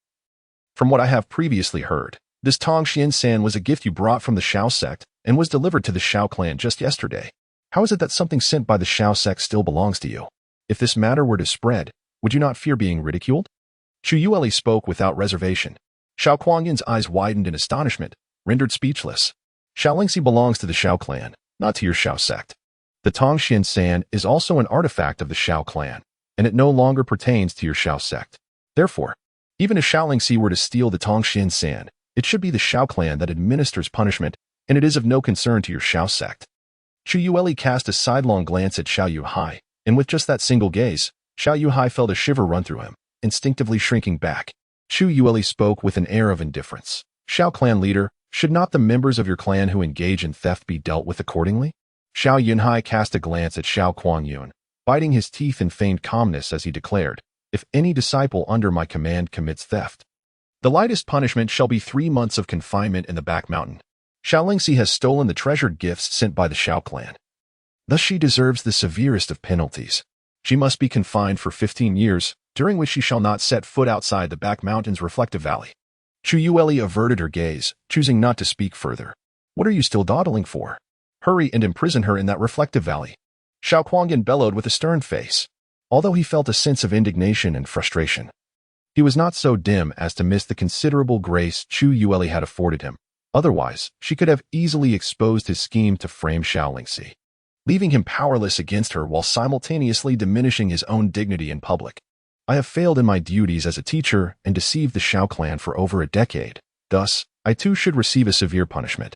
from what I have previously heard, this Tongxian San was a gift you brought from the Xiao sect and was delivered to the Xiao clan just yesterday. How is it that something sent by the Xiao sect still belongs to you? If this matter were to spread, would you not fear being ridiculed? Chu Yueli spoke without reservation. Xiao Kuangyun's eyes widened in astonishment, rendered speechless. Xiaolingxi belongs to the Xiao clan, not to your Xiao sect. The Tongxian San is also an artifact of the Xiao clan, and it no longer pertains to your Xiao sect. Therefore, even if Xiaolingxi were to steal the Tongxian San, it should be the Xiao clan that administers punishment, and it is of no concern to your Xiao sect. Chu Yueli cast a sidelong glance at Xiao Yuhai, and with just that single gaze, Xiao Yuhai felt a shiver run through him, instinctively shrinking back. Chu Yueli spoke with an air of indifference. Xiao clan leader, should not the members of your clan who engage in theft be dealt with accordingly? Xiao Yunhai cast a glance at Xiao Kuangyun, biting his teeth in feigned calmness as he declared, If any disciple under my command commits theft, the lightest punishment shall be 3 months of confinement in the back mountain. Xiaolingxi has stolen the treasured gifts sent by the Xiao clan. Thus she deserves the severest of penalties. She must be confined for 15 years, during which she shall not set foot outside the back mountain's reflective valley. Chu Yueli averted her gaze, choosing not to speak further. What are you still dawdling for? Hurry and imprison her in that reflective valley. Xiao Kuangyun bellowed with a stern face. Although he felt a sense of indignation and frustration, he was not so dim as to miss the considerable grace Chu Yueli had afforded him. Otherwise, she could have easily exposed his scheme to frame Xiaolingxi, leaving him powerless against her while simultaneously diminishing his own dignity in public. I have failed in my duties as a teacher and deceived the Xiao clan for over a decade. Thus, I too should receive a severe punishment.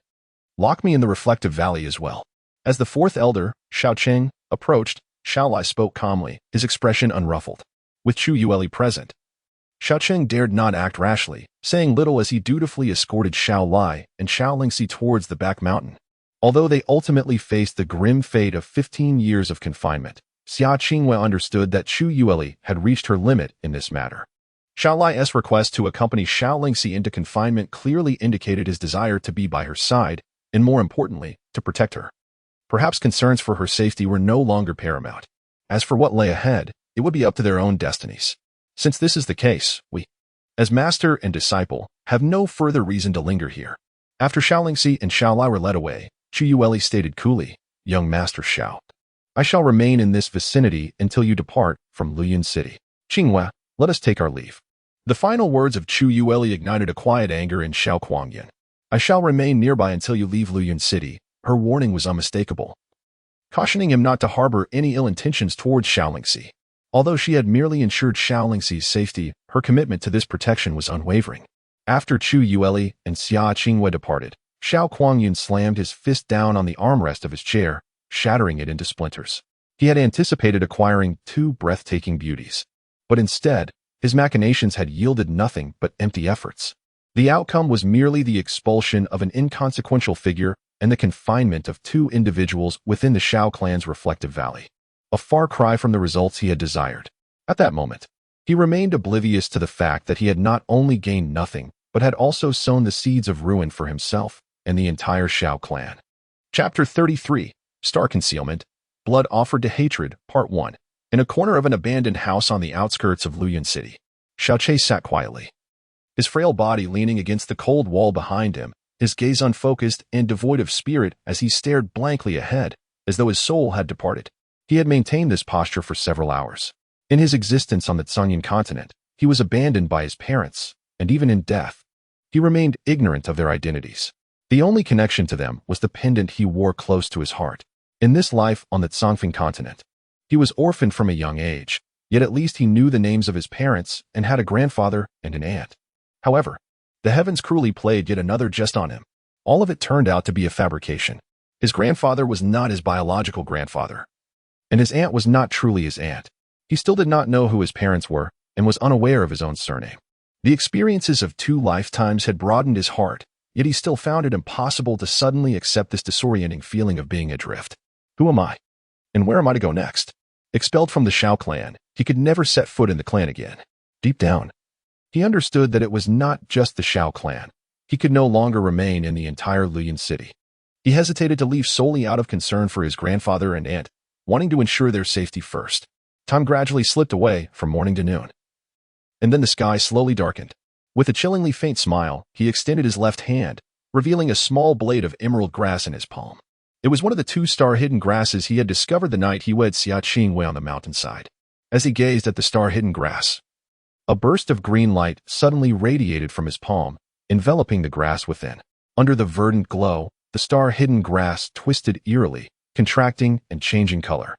Lock me in the reflective valley as well. As the fourth elder, Xiao Cheng, approached, Xiao Lai spoke calmly, his expression unruffled. With Chu Yueli present, Xiao Cheng dared not act rashly, saying little as he dutifully escorted Xiao Lai and Xiaolingxi towards the back mountain. Although they ultimately faced the grim fate of 15 years of confinement, Xia Qingwei understood that Chu Yueli had reached her limit in this matter. Xiao Lai's request to accompany Xiao Lingxi into confinement clearly indicated his desire to be by her side, and more importantly, to protect her. Perhaps concerns for her safety were no longer paramount. As for what lay ahead, it would be up to their own destinies. Since this is the case, we, as master and disciple, have no further reason to linger here. After Xiao Lingxi and Xiao Lai were led away, Chu Yueli stated coolly, "Young Master Xiao, I shall remain in this vicinity until you depart from Luyun City. Qingwei, let us take our leave." The final words of Chu Yueli ignited a quiet anger in Xiao Kuangyan. "I shall remain nearby until you leave Luyun City." Her warning was unmistakable, cautioning him not to harbor any ill intentions towards Xiao Lingxi. Although she had merely ensured Xiao Lingxi's safety, her commitment to this protection was unwavering. After Chu Yueli and Xia Qingwei departed, Xiao Kuangyun slammed his fist down on the armrest of his chair, shattering it into splinters. He had anticipated acquiring two breathtaking beauties, but instead, his machinations had yielded nothing but empty efforts. The outcome was merely the expulsion of an inconsequential figure and the confinement of two individuals within the Xiao clan's reflective valley. A far cry from the results he had desired. At that moment, he remained oblivious to the fact that he had not only gained nothing, but had also sown the seeds of ruin for himself and the entire Xiao clan. Chapter 33, Star Concealment, Blood Offered to Hatred, Part 1. In a corner of an abandoned house on the outskirts of Luyun City, Xiaoqi sat quietly, his frail body leaning against the cold wall behind him, his gaze unfocused and devoid of spirit as he stared blankly ahead, as though his soul had departed. He had maintained this posture for several hours. In his existence on the Tsunyan continent, he was abandoned by his parents, and even in death, he remained ignorant of their identities. The only connection to them was the pendant he wore close to his heart. In this life on the Tsangfeng continent, he was orphaned from a young age, yet at least he knew the names of his parents and had a grandfather and an aunt. However, the heavens cruelly played yet another jest on him. All of it turned out to be a fabrication. His grandfather was not his biological grandfather, and his aunt was not truly his aunt. He still did not know who his parents were and was unaware of his own surname. The experiences of 2 lifetimes had broadened his heart, yet he still found it impossible to suddenly accept this disorienting feeling of being adrift. Who am I? And where am I to go next? Expelled from the Xiao clan, he could never set foot in the clan again. Deep down, he understood that it was not just the Xiao clan. He could no longer remain in the entire Luyun city. He hesitated to leave solely out of concern for his grandfather and aunt, wanting to ensure their safety first. Time gradually slipped away from morning to noon. And then the sky slowly darkened. With a chillingly faint smile, he extended his left hand, revealing a small blade of emerald grass in his palm. It was one of the 2 star-hidden grasses he had discovered the night he wed Xia Qingwei on the mountainside. As he gazed at the star-hidden grass, a burst of green light suddenly radiated from his palm, enveloping the grass within. Under the verdant glow, the star-hidden grass twisted eerily, contracting and changing color,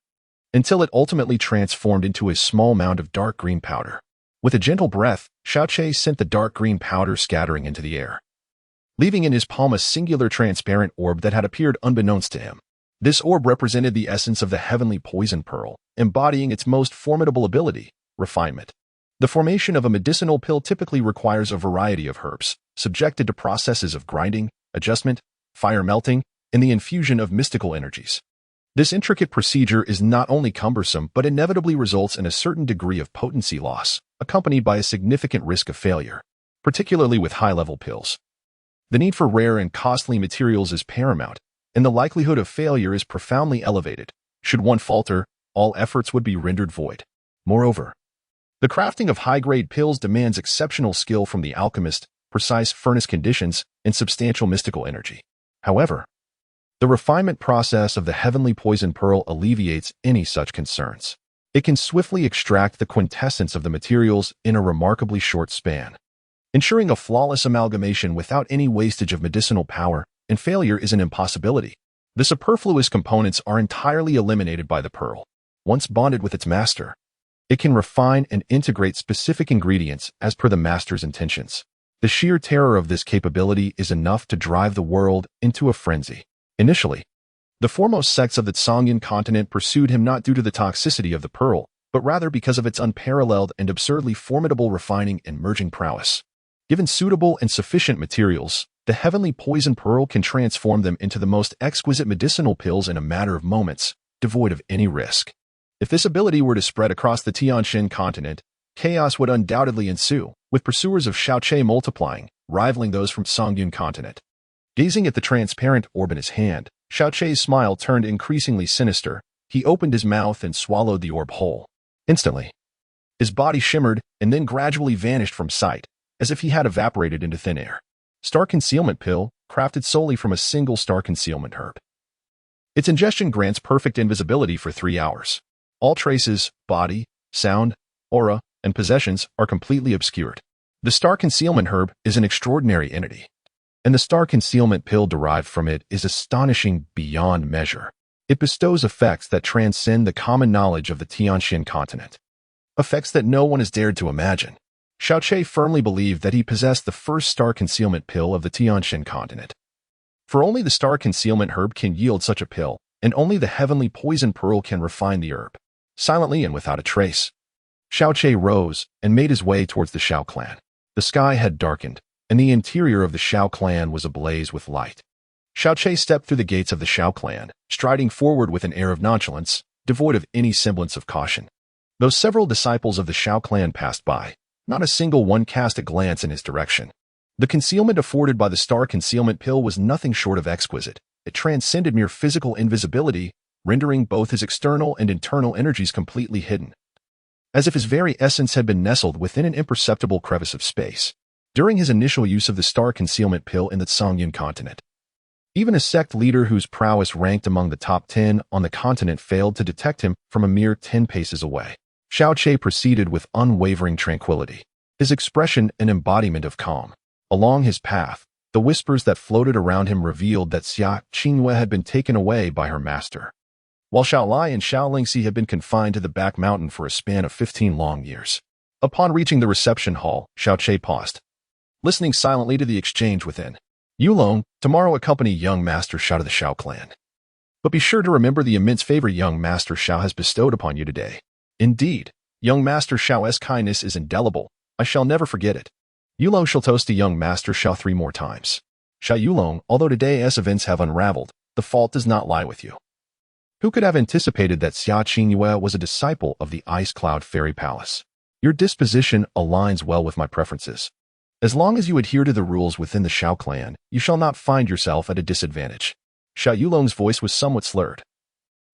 until it ultimately transformed into a small mound of dark green powder. With a gentle breath, Xiaoqi sent the dark green powder scattering into the air, leaving in his palm a singular transparent orb that had appeared unbeknownst to him. This orb represented the essence of the heavenly poison pearl, embodying its most formidable ability, refinement. The formation of a medicinal pill typically requires a variety of herbs, subjected to processes of grinding, adjustment, fire melting, and the infusion of mystical energies. This intricate procedure is not only cumbersome but inevitably results in a certain degree of potency loss, accompanied by a significant risk of failure, particularly with high-level pills. The need for rare and costly materials is paramount, and the likelihood of failure is profoundly elevated. Should one falter, all efforts would be rendered void. Moreover, the crafting of high-grade pills demands exceptional skill from the alchemist, precise furnace conditions, and substantial mystical energy. However, the refinement process of the heavenly poison pearl alleviates any such concerns. It can swiftly extract the quintessence of the materials in a remarkably short span, ensuring a flawless amalgamation without any wastage of medicinal power, and failure is an impossibility. The superfluous components are entirely eliminated by the pearl. Once bonded with its master, it can refine and integrate specific ingredients as per the master's intentions. The sheer terror of this capability is enough to drive the world into a frenzy. Initially, the foremost sects of the Tsangyan continent pursued him not due to the toxicity of the pearl, but rather because of its unparalleled and absurdly formidable refining and merging prowess. Given suitable and sufficient materials, the heavenly poison pearl can transform them into the most exquisite medicinal pills in a matter of moments, devoid of any risk. If this ability were to spread across the Tianxin continent, chaos would undoubtedly ensue, with pursuers of Xiaoqi multiplying, rivaling those from Songyun continent. Gazing at the transparent orb in his hand, Xiaoqi's smile turned increasingly sinister. He opened his mouth and swallowed the orb whole. Instantly, his body shimmered and then gradually vanished from sight, as if he had evaporated into thin air. Star Concealment Pill, crafted solely from a single star concealment herb. Its ingestion grants perfect invisibility for 3 hours. All traces, body, sound, aura, and possessions are completely obscured. The Star Concealment Herb is an extraordinary entity, and the Star Concealment Pill derived from it is astonishing beyond measure. It bestows effects that transcend the common knowledge of the Tianxin continent. Effects that no one has dared to imagine. Xiaoqi firmly believed that he possessed the first Star Concealment Pill of the Tianxin continent. For only the Star Concealment Herb can yield such a pill, and only the heavenly poison pearl can refine the herb, silently and without a trace. Xiaoqi rose and made his way towards the Xiao clan. The sky had darkened, and the interior of the Xiao clan was ablaze with light. Xiaoqi stepped through the gates of the Xiao clan, striding forward with an air of nonchalance, devoid of any semblance of caution. Though several disciples of the Xiao clan passed by, not a single one cast a glance in his direction. The concealment afforded by the Star Concealment Pill was nothing short of exquisite. It transcended mere physical invisibility, rendering both his external and internal energies completely hidden, as if his very essence had been nestled within an imperceptible crevice of space. During his initial use of the Star Concealment Pill in the Songyun continent, even a sect leader whose prowess ranked among the top 10 on the continent failed to detect him from a mere 10 paces away. Xiaoqi proceeded with unwavering tranquility, his expression an embodiment of calm. Along his path, the whispers that floated around him revealed that Xia Qingyue had been taken away by her master, while Xiaolai and Xiaolingxi had been confined to the back mountain for a span of 15 long years. Upon reaching the reception hall, Xiaoqi paused, listening silently to the exchange within. Yulong, tomorrow accompany young Master Xiao to the Xiao clan. But be sure to remember the immense favor young Master Xiao has bestowed upon you today. Indeed, young Master Xiao's kindness is indelible. I shall never forget it. Yulong shall toast to young Master Xiao 3 more times. Xia Yulong, although today's events have unraveled, the fault does not lie with you. Who could have anticipated that Xia Qingyue was a disciple of the Ice Cloud Fairy Palace? Your disposition aligns well with my preferences. As long as you adhere to the rules within the Xiao clan, you shall not find yourself at a disadvantage. Xia Yulong's voice was somewhat slurred,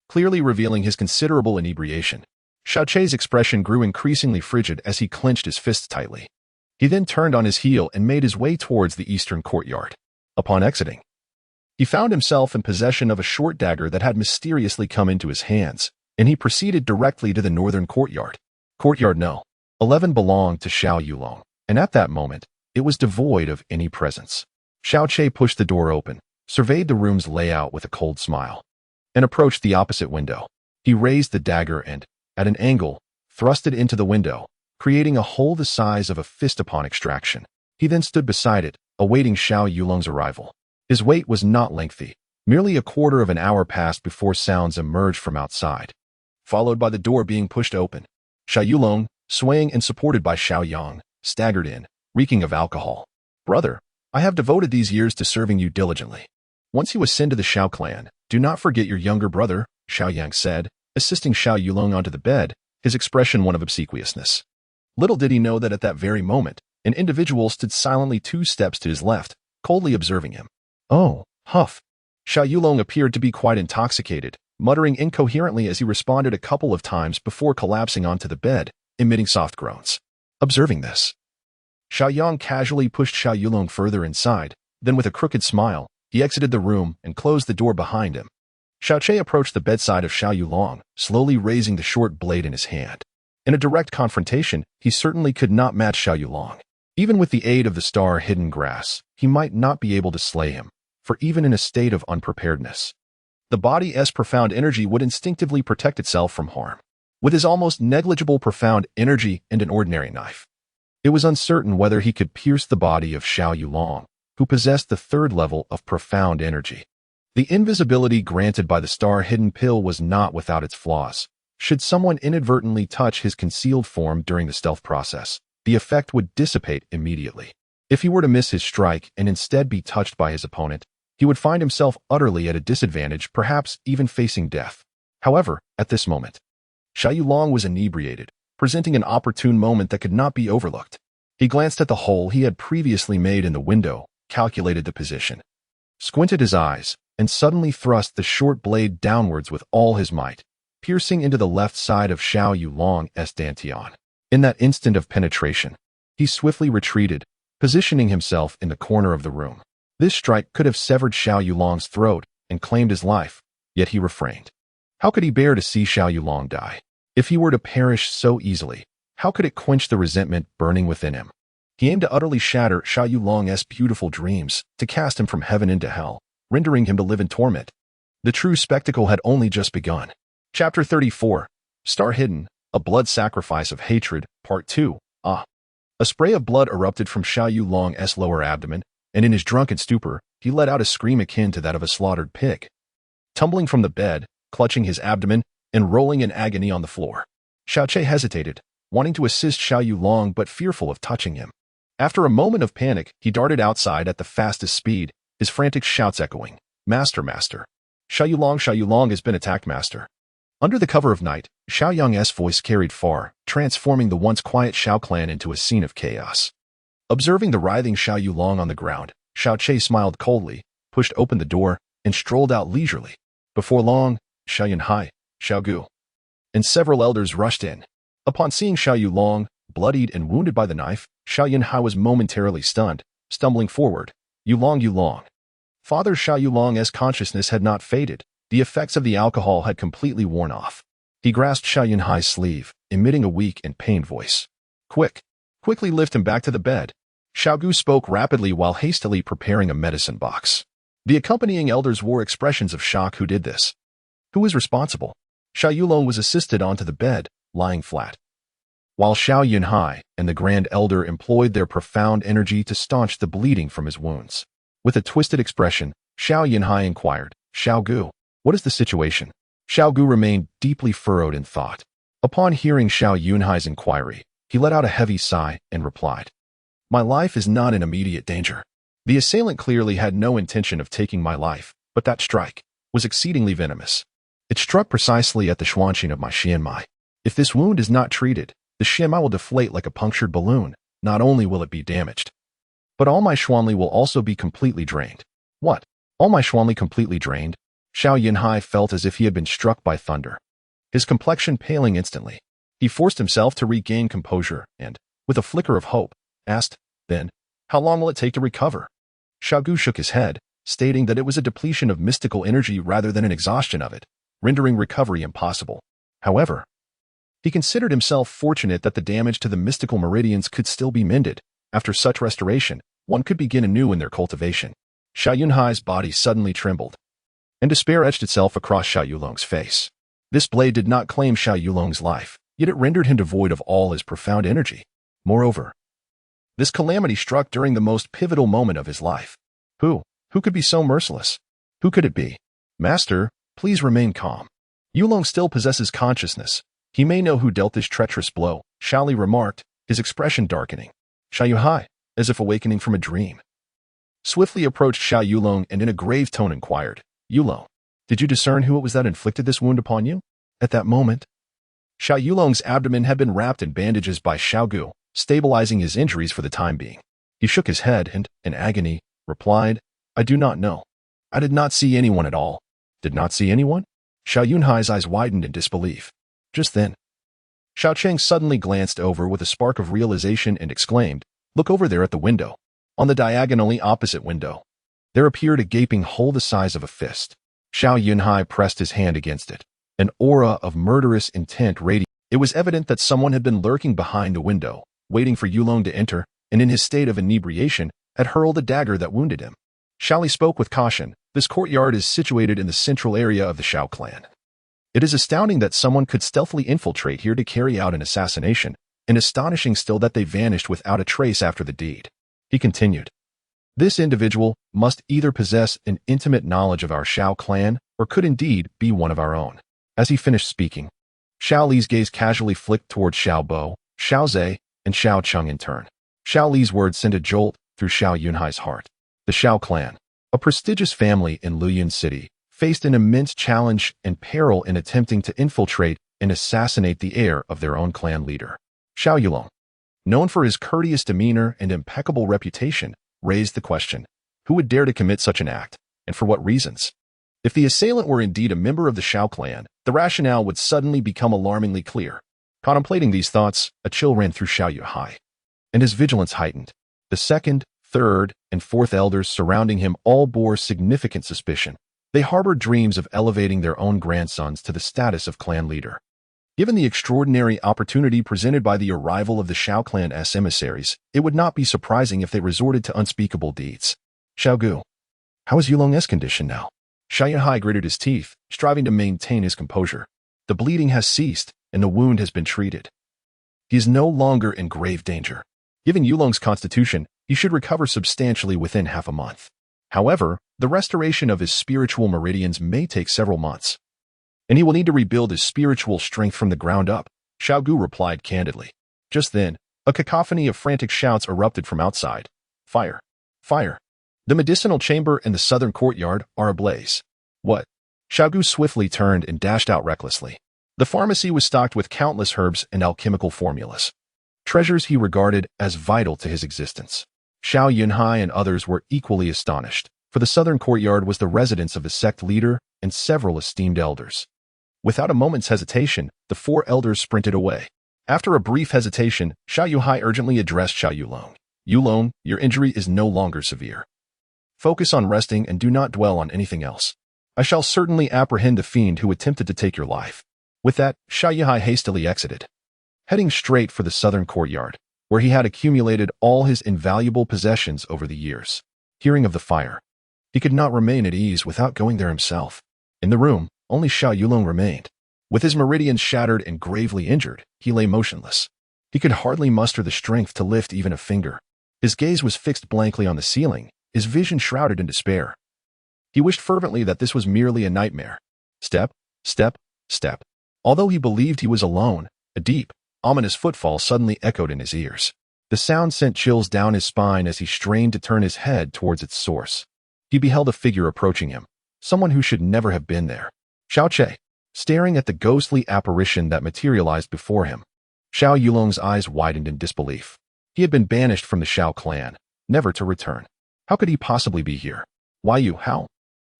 clearly revealing his considerable inebriation. Xiaoqi's expression grew increasingly frigid as he clenched his fists tightly. He then turned on his heel and made his way towards the eastern courtyard. Upon exiting, he found himself in possession of a short dagger that had mysteriously come into his hands, and he proceeded directly to the northern courtyard. Courtyard No. 11 belonged to Xiao Yulong, and at that moment, it was devoid of any presence. Xiaoqi pushed the door open, surveyed the room's layout with a cold smile, and approached the opposite window. He raised the dagger and, at an angle, thrust it into the window, creating a hole the size of a fist upon extraction. He then stood beside it, awaiting Xiao Yulong's arrival. His wait was not lengthy. Merely a quarter of an hour passed before sounds emerged from outside, followed by the door being pushed open. Xiao Yulong, swaying and supported by Xiao Yang, staggered in, reeking of alcohol. Brother, I have devoted these years to serving you diligently. Once you ascend to the Xiao clan, do not forget your younger brother, Xiao Yang said, assisting Xiao Yulong onto the bed, his expression one of obsequiousness. Little did he know that at that very moment, an individual stood silently 2 steps to his left, coldly observing him. Oh, huff. Xiao Yulong appeared to be quite intoxicated, muttering incoherently as he responded a couple of times before collapsing onto the bed, emitting soft groans. Observing this, Xiao Yang casually pushed Xiao Yulong further inside, then with a crooked smile, he exited the room and closed the door behind him. Xiaoqi approached the bedside of Xiao Yulong, slowly raising the short blade in his hand. In a direct confrontation, he certainly could not match Xiao Yulong. Even with the aid of the star-hidden grass, he might not be able to slay him, for even in a state of unpreparedness, the body's profound energy would instinctively protect itself from harm. With his almost negligible profound energy and an ordinary knife, it was uncertain whether he could pierce the body of Xiao Yulong, who possessed the 3rd level of profound energy. The invisibility granted by the star-hidden pill was not without its flaws. Should someone inadvertently touch his concealed form during the stealth process, the effect would dissipate immediately. If he were to miss his strike and instead be touched by his opponent, he would find himself utterly at a disadvantage, perhaps even facing death. However, at this moment, Xiao Yulong was inebriated, presenting an opportune moment that could not be overlooked. He glanced at the hole he had previously made in the window, calculated the position, squinted his eyes, and suddenly thrust the short blade downwards with all his might, piercing into the left side of Xiao Yulong's dantian. In that instant of penetration, he swiftly retreated, positioning himself in the corner of the room. This strike could have severed Xiao Yulong's throat and claimed his life, yet he refrained. How could he bear to see Xiao Yulong die? If he were to perish so easily, how could it quench the resentment burning within him? He aimed to utterly shatter Xiao Yulong's beautiful dreams, to cast him from heaven into hell, rendering him to live in torment. The true spectacle had only just begun. Chapter 34, Star Hidden, A Blood Sacrifice of Hatred, Part 2. A spray of blood erupted from Xiao Yulong's lower abdomen, and in his drunken stupor, he let out a scream akin to that of a slaughtered pig. Tumbling from the bed, clutching his abdomen, and rolling in agony on the floor, Xiao Che hesitated, wanting to assist Xiao Yulong but fearful of touching him. After a moment of panic, he darted outside at the fastest speed, his frantic shouts echoing, "Master, master! Xiao Yulong has been attacked, master!" Under the cover of night, Xiao Yang's voice carried far, transforming the once quiet Xiao clan into a scene of chaos. Observing the writhing Xiao Yulong on the ground, Xiao Che smiled coldly, pushed open the door, and strolled out leisurely. Before long, Xiao Yunhai, Xiao Gu, and several elders rushed in. Upon seeing Xiao Yulong, bloodied and wounded by the knife, Xiao Yunhai was momentarily stunned, stumbling forward. Yulong. Father Xiao Yulong's consciousness had not faded. The effects of the alcohol had completely worn off. He grasped Xiao Yunhai's sleeve, emitting a weak and pained voice. Quickly lift him back to the bed. Xiao Gu spoke rapidly while hastily preparing a medicine box. The accompanying elders wore expressions of shock. Who did this? Who was responsible? Xiao Yulong was assisted onto the bed, lying flat, while Xiao Yunhai and the Grand Elder employed their profound energy to staunch the bleeding from his wounds. With a twisted expression, Xiao Yunhai inquired, "Xiao Gu, what is the situation?" Xiao Gu remained deeply furrowed in thought. Upon hearing Xiao Yunhai's inquiry, he let out a heavy sigh and replied, "My life is not in immediate danger. The assailant clearly had no intention of taking my life, but that strike was exceedingly venomous. It struck precisely at the xuanqing of my xianmai. If this wound is not treated, the xianmai will deflate like a punctured balloon. Not only will it be damaged, but all my xuanli will also be completely drained." "What? All my xuanli completely drained?" Xiao Yunhai felt as if he had been struck by thunder. His complexion paling instantly. He forced himself to regain composure and, with a flicker of hope, asked, "Then, how long will it take to recover?" Xiao Gu shook his head, stating that it was a depletion of mystical energy rather than an exhaustion of it, rendering recovery impossible. However, he considered himself fortunate that the damage to the mystical meridians could still be mended. After such restoration, one could begin anew in their cultivation. Xiao Yunhai's body suddenly trembled, and despair etched itself across Xiao Yulong's face. This blade did not claim Xiao Yulong's life, yet it rendered him devoid of all his profound energy. Moreover, this calamity struck during the most pivotal moment of his life. Who could be so merciless? Who could it be? "Master, please remain calm. Yulong still possesses consciousness. He may know who dealt this treacherous blow," Xiao Li remarked, his expression darkening. Xiao Yunhai, as if awakening from a dream, swiftly approached Xiao Yulong and in a grave tone inquired, "Yulong, did you discern who it was that inflicted this wound upon you?" At that moment, Xiao Yulong's abdomen had been wrapped in bandages by Xiao Gu, stabilizing his injuries for the time being. He shook his head and, in agony, replied, "I do not know. I did not see anyone at all." "Did not see anyone?" Xiao Yunhai's eyes widened in disbelief. Just then, Xiao Cheng suddenly glanced over with a spark of realization and exclaimed, "Look over there at the window." On the diagonally opposite window, there appeared a gaping hole the size of a fist. Xiao Yunhai pressed his hand against it. An aura of murderous intent radiated. It was evident that someone had been lurking behind the window, waiting for Yulong to enter, and in his state of inebriation, had hurled a dagger that wounded him. Xiao Li spoke with caution. "This courtyard is situated in the central area of the Xiao clan. It is astounding that someone could stealthily infiltrate here to carry out an assassination, and astonishing still that they vanished without a trace after the deed." He continued, "This individual must either possess an intimate knowledge of our Xiao clan, or could indeed be one of our own." As he finished speaking, Xiao Li's gaze casually flicked towards Xiao Bo, Xiao Zhe, and Xiao Cheng in turn. Xiao Li's words sent a jolt through Xiao Yunhai's heart. The Xiao clan, a prestigious family in Luoyuan City, faced an immense challenge and peril in attempting to infiltrate and assassinate the heir of their own clan leader. Xiao Yulong, known for his courteous demeanor and impeccable reputation, raised the question, who would dare to commit such an act, and for what reasons? If the assailant were indeed a member of the Xiao clan, the rationale would suddenly become alarmingly clear. Contemplating these thoughts, a chill ran through Xiao Yuhai, and his vigilance heightened. The second, third, and fourth elders surrounding him all bore significant suspicion. They harbored dreams of elevating their own grandsons to the status of clan leader. Given the extraordinary opportunity presented by the arrival of the Xiao clan's emissaries, it would not be surprising if they resorted to unspeakable deeds. Xiao Gu, how is Yulong's condition now? Xiao Yuhai gritted his teeth, striving to maintain his composure. The bleeding has ceased, and the wound has been treated. He is no longer in grave danger. Given Yulong's constitution, he should recover substantially within half a month. However, the restoration of his spiritual meridians may take several months, and he will need to rebuild his spiritual strength from the ground up, Xiao Gu replied candidly. Just then, a cacophony of frantic shouts erupted from outside. Fire! Fire! The medicinal chamber and the southern courtyard are ablaze. What? Xiao Gu swiftly turned and dashed out recklessly. The pharmacy was stocked with countless herbs and alchemical formulas, treasures he regarded as vital to his existence. Xiao Yunhai and others were equally astonished, for the southern courtyard was the residence of the sect leader and several esteemed elders. Without a moment's hesitation, the four elders sprinted away. After a brief hesitation, Xiao Yuhai urgently addressed Xiao Yulong. Yulong, your injury is no longer severe. Focus on resting and do not dwell on anything else. I shall certainly apprehend the fiend who attempted to take your life. With that, Xiao Yuhai hastily exited, heading straight for the southern courtyard, where he had accumulated all his invaluable possessions over the years. Hearing of the fire, he could not remain at ease without going there himself. In the room, only Xiao Yulong remained. With his meridians shattered and gravely injured, he lay motionless. He could hardly muster the strength to lift even a finger. His gaze was fixed blankly on the ceiling, his vision shrouded in despair. He wished fervently that this was merely a nightmare. Step, step, step. Although he believed he was alone, a deep, ominous footfall suddenly echoed in his ears. The sound sent chills down his spine as he strained to turn his head towards its source. He beheld a figure approaching him, someone who should never have been there. Xiao Che, staring at the ghostly apparition that materialized before him. Xiao Yulong's eyes widened in disbelief. He had been banished from the Xiao clan, never to return. How could he possibly be here? Why you, how?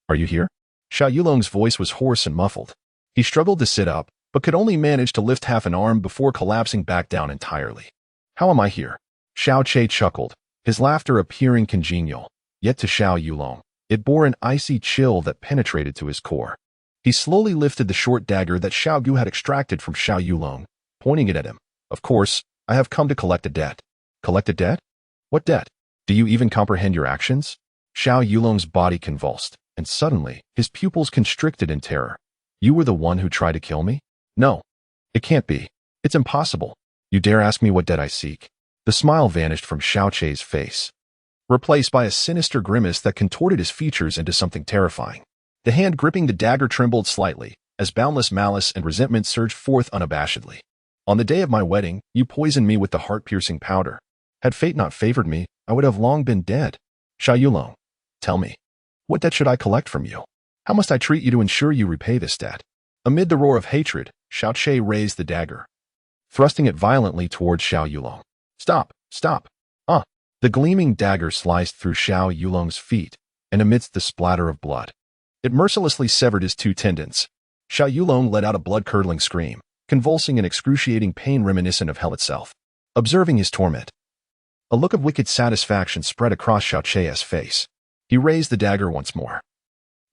Are you here? Xiao Yulong's voice was hoarse and muffled. He struggled to sit up, but could only manage to lift half an arm before collapsing back down entirely. How am I here? Xiao Che chuckled, his laughter appearing congenial. Yet to Xiao Yulong, it bore an icy chill that penetrated to his core. He slowly lifted the short dagger that Xiao Gu had extracted from Xiao Yulong, pointing it at him. Of course, I have come to collect a debt. Collect a debt? What debt? Do you even comprehend your actions? Xiao Yulong's body convulsed, and suddenly, his pupils constricted in terror. You were the one who tried to kill me? No. It can't be. It's impossible. You dare ask me what debt I seek? The smile vanished from Xiao Che's face, replaced by a sinister grimace that contorted his features into something terrifying. The hand gripping the dagger trembled slightly, as boundless malice and resentment surged forth unabashedly. On the day of my wedding, you poisoned me with the heart-piercing powder. Had fate not favored me, I would have long been dead. Xiao Yulong, tell me, what debt should I collect from you? How must I treat you to ensure you repay this debt? Amid the roar of hatred, Xiao Che raised the dagger, thrusting it violently towards Xiao Yulong. Stop, stop. The gleaming dagger sliced through Xiao Yulong's feet, and amidst the splatter of blood, it mercilessly severed his two tendons. Xiao Yulong let out a blood-curdling scream, convulsing in excruciating pain reminiscent of hell itself. Observing his torment, a look of wicked satisfaction spread across Xiao Che's face. He raised the dagger once more,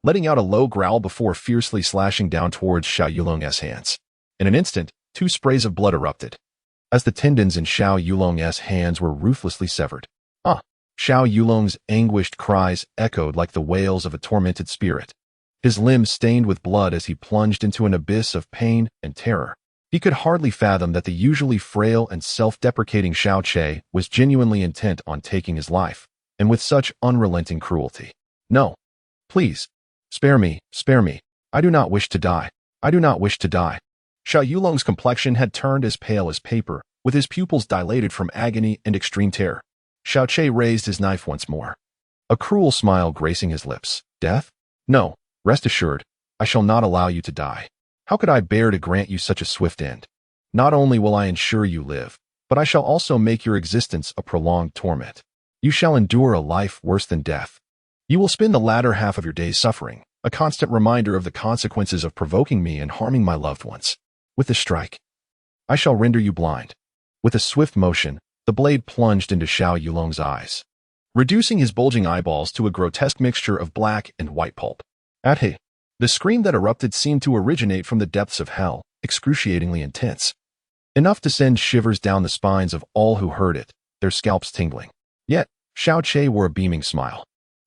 letting out a low growl before fiercely slashing down towards Xiao Yulong's hands. In an instant, two sprays of blood erupted, as the tendons in Xiao Yulong's hands were ruthlessly severed. Xiao Yulong's anguished cries echoed like the wails of a tormented spirit, his limbs stained with blood as he plunged into an abyss of pain and terror. He could hardly fathom that the usually frail and self-deprecating Xiao Che was genuinely intent on taking his life, and with such unrelenting cruelty. No. Please. Spare me, spare me. I do not wish to die. I do not wish to die. Xiao Yulong's complexion had turned as pale as paper, with his pupils dilated from agony and extreme terror. Xiao Che raised his knife once more, a cruel smile gracing his lips. Death? No. Rest assured, I shall not allow you to die. How could I bear to grant you such a swift end? Not only will I ensure you live, but I shall also make your existence a prolonged torment. You shall endure a life worse than death. You will spend the latter half of your days suffering, a constant reminder of the consequences of provoking me and harming my loved ones. With this strike, I shall render you blind. With a swift motion, the blade plunged into Xiao Yulong's eyes, reducing his bulging eyeballs to a grotesque mixture of black and white pulp. Hey! The scream that erupted seemed to originate from the depths of hell, excruciatingly intense. Enough to send shivers down the spines of all who heard it, their scalps tingling. Yet, Xiao Che wore a beaming smile,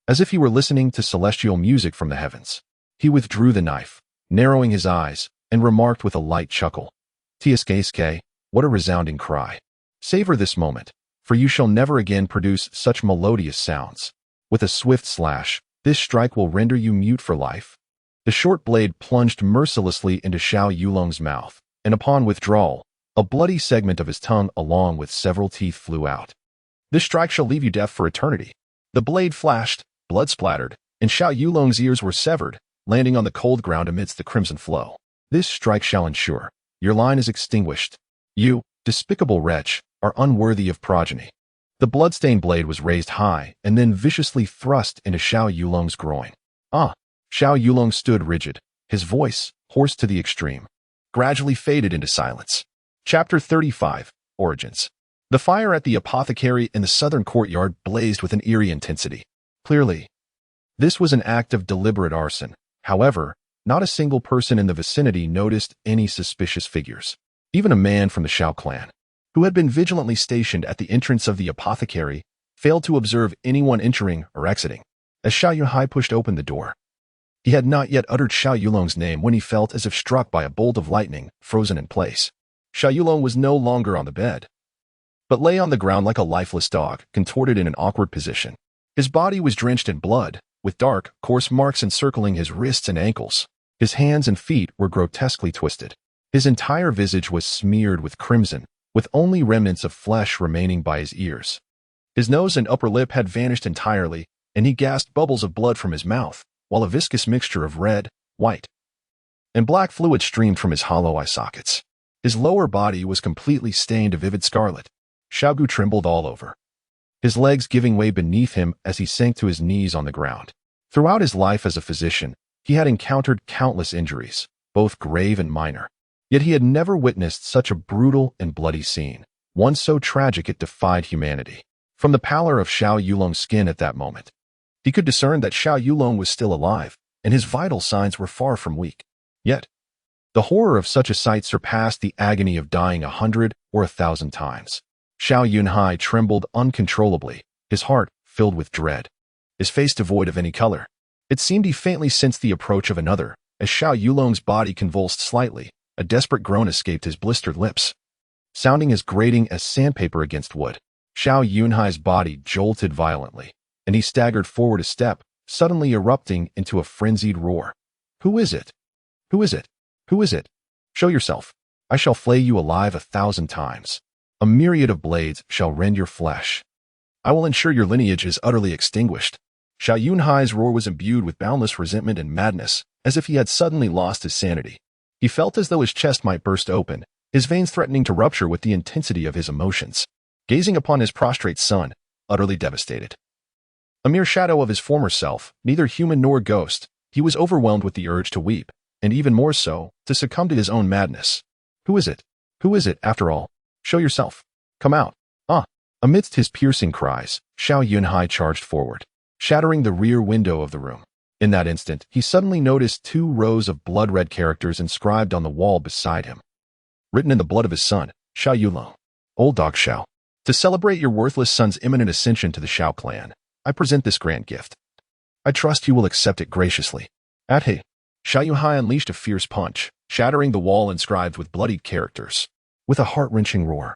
as if he were listening to celestial music from the heavens. He withdrew the knife, narrowing his eyes, and remarked with a light chuckle, "Tsk, what a resounding cry. Savor this moment, for you shall never again produce such melodious sounds. With a swift slash, this strike will render you mute for life." The short blade plunged mercilessly into Xiao Yulong's mouth, and upon withdrawal, a bloody segment of his tongue along with several teeth flew out. "This strike shall leave you deaf for eternity." The blade flashed, blood splattered, and Xiao Yulong's ears were severed, landing on the cold ground amidst the crimson flow. "This strike shall ensure your line is extinguished. You, despicable wretch, are unworthy of progeny." The bloodstained blade was raised high and then viciously thrust into Xiao Yulong's groin. Xiao Yulong stood rigid, his voice, hoarse to the extreme, gradually faded into silence. Chapter 35, Origins. The fire at the apothecary in the southern courtyard blazed with an eerie intensity. Clearly, this was an act of deliberate arson. However, not a single person in the vicinity noticed any suspicious figures. Even a man from the Xiao clan, who had been vigilantly stationed at the entrance of the apothecary, failed to observe anyone entering or exiting. As Xiao Yunhai pushed open the door, he had not yet uttered Xiao Yulong's name when he felt as if struck by a bolt of lightning, frozen in place. Xiao Yulong was no longer on the bed, but lay on the ground like a lifeless dog, contorted in an awkward position. His body was drenched in blood, with dark, coarse marks encircling his wrists and ankles. His hands and feet were grotesquely twisted. His entire visage was smeared with crimson, with only remnants of flesh remaining by his ears. His nose and upper lip had vanished entirely, and he gasped bubbles of blood from his mouth, while a viscous mixture of red, white, and black fluid streamed from his hollow eye sockets. His lower body was completely stained a vivid scarlet. Xiaogu trembled all over, his legs giving way beneath him as he sank to his knees on the ground. Throughout his life as a physician, he had encountered countless injuries, both grave and minor. Yet he had never witnessed such a brutal and bloody scene, one so tragic it defied humanity. From the pallor of Xiao Yulong's skin at that moment, he could discern that Xiao Yulong was still alive, and his vital signs were far from weak. Yet, the horror of such a sight surpassed the agony of dying 100 or 1,000 times. Xiao Yunhai trembled uncontrollably, his heart filled with dread, his face devoid of any color. It seemed he faintly sensed the approach of another. As Xiao Yulong's body convulsed slightly, a desperate groan escaped his blistered lips, sounding as grating as sandpaper against wood. Xiao Yunhai's body jolted violently, and he staggered forward a step, suddenly erupting into a frenzied roar. "Who is it? Who is it? Who is it? Show yourself. I shall flay you alive 1,000 times. A myriad of blades shall rend your flesh. I will ensure your lineage is utterly extinguished." Xiao Yunhai's roar was imbued with boundless resentment and madness, as if he had suddenly lost his sanity. He felt as though his chest might burst open, his veins threatening to rupture with the intensity of his emotions. Gazing upon his prostrate son, utterly devastated, a mere shadow of his former self, neither human nor ghost, he was overwhelmed with the urge to weep, and even more so, to succumb to his own madness. "Who is it? Who is it, after all? Show yourself. Come out." Amidst his piercing cries, Xiao Yunhai charged forward, shattering the rear window of the room. In that instant, he suddenly noticed 2 rows of blood-red characters inscribed on the wall beside him. Written in the blood of his son, Xiao Yulong. "Old dog Xiao, to celebrate your worthless son's imminent ascension to the Xiao clan, I present this grand gift. I trust you will accept it graciously." Xiao Yunhai unleashed a fierce punch, shattering the wall inscribed with bloodied characters. With a heart-wrenching roar,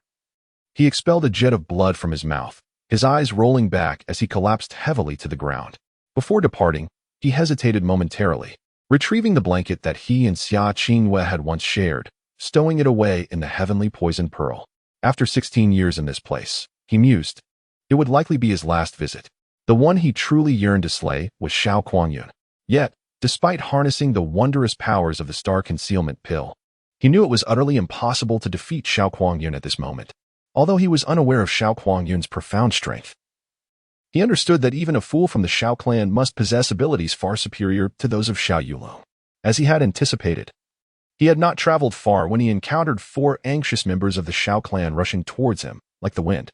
he expelled a jet of blood from his mouth, his eyes rolling back as he collapsed heavily to the ground. Before departing, he hesitated momentarily, retrieving the blanket that he and Xia Qingwei had once shared, stowing it away in the heavenly poisoned pearl. After 16 years in this place, he mused, it would likely be his last visit. The one he truly yearned to slay was Xiao Kuangyun. Yet, Despite harnessing the wondrous powers of the star concealment pill, he knew it was utterly impossible to defeat Xiao Kuangyun at this moment. Although he was unaware of Xiao Kuangyun's profound strength, he understood that even a fool from the Xiao clan must possess abilities far superior to those of Xiao Yulo. As he had anticipated, he had not traveled far when he encountered 4 anxious members of the Xiao clan rushing towards him, like the wind.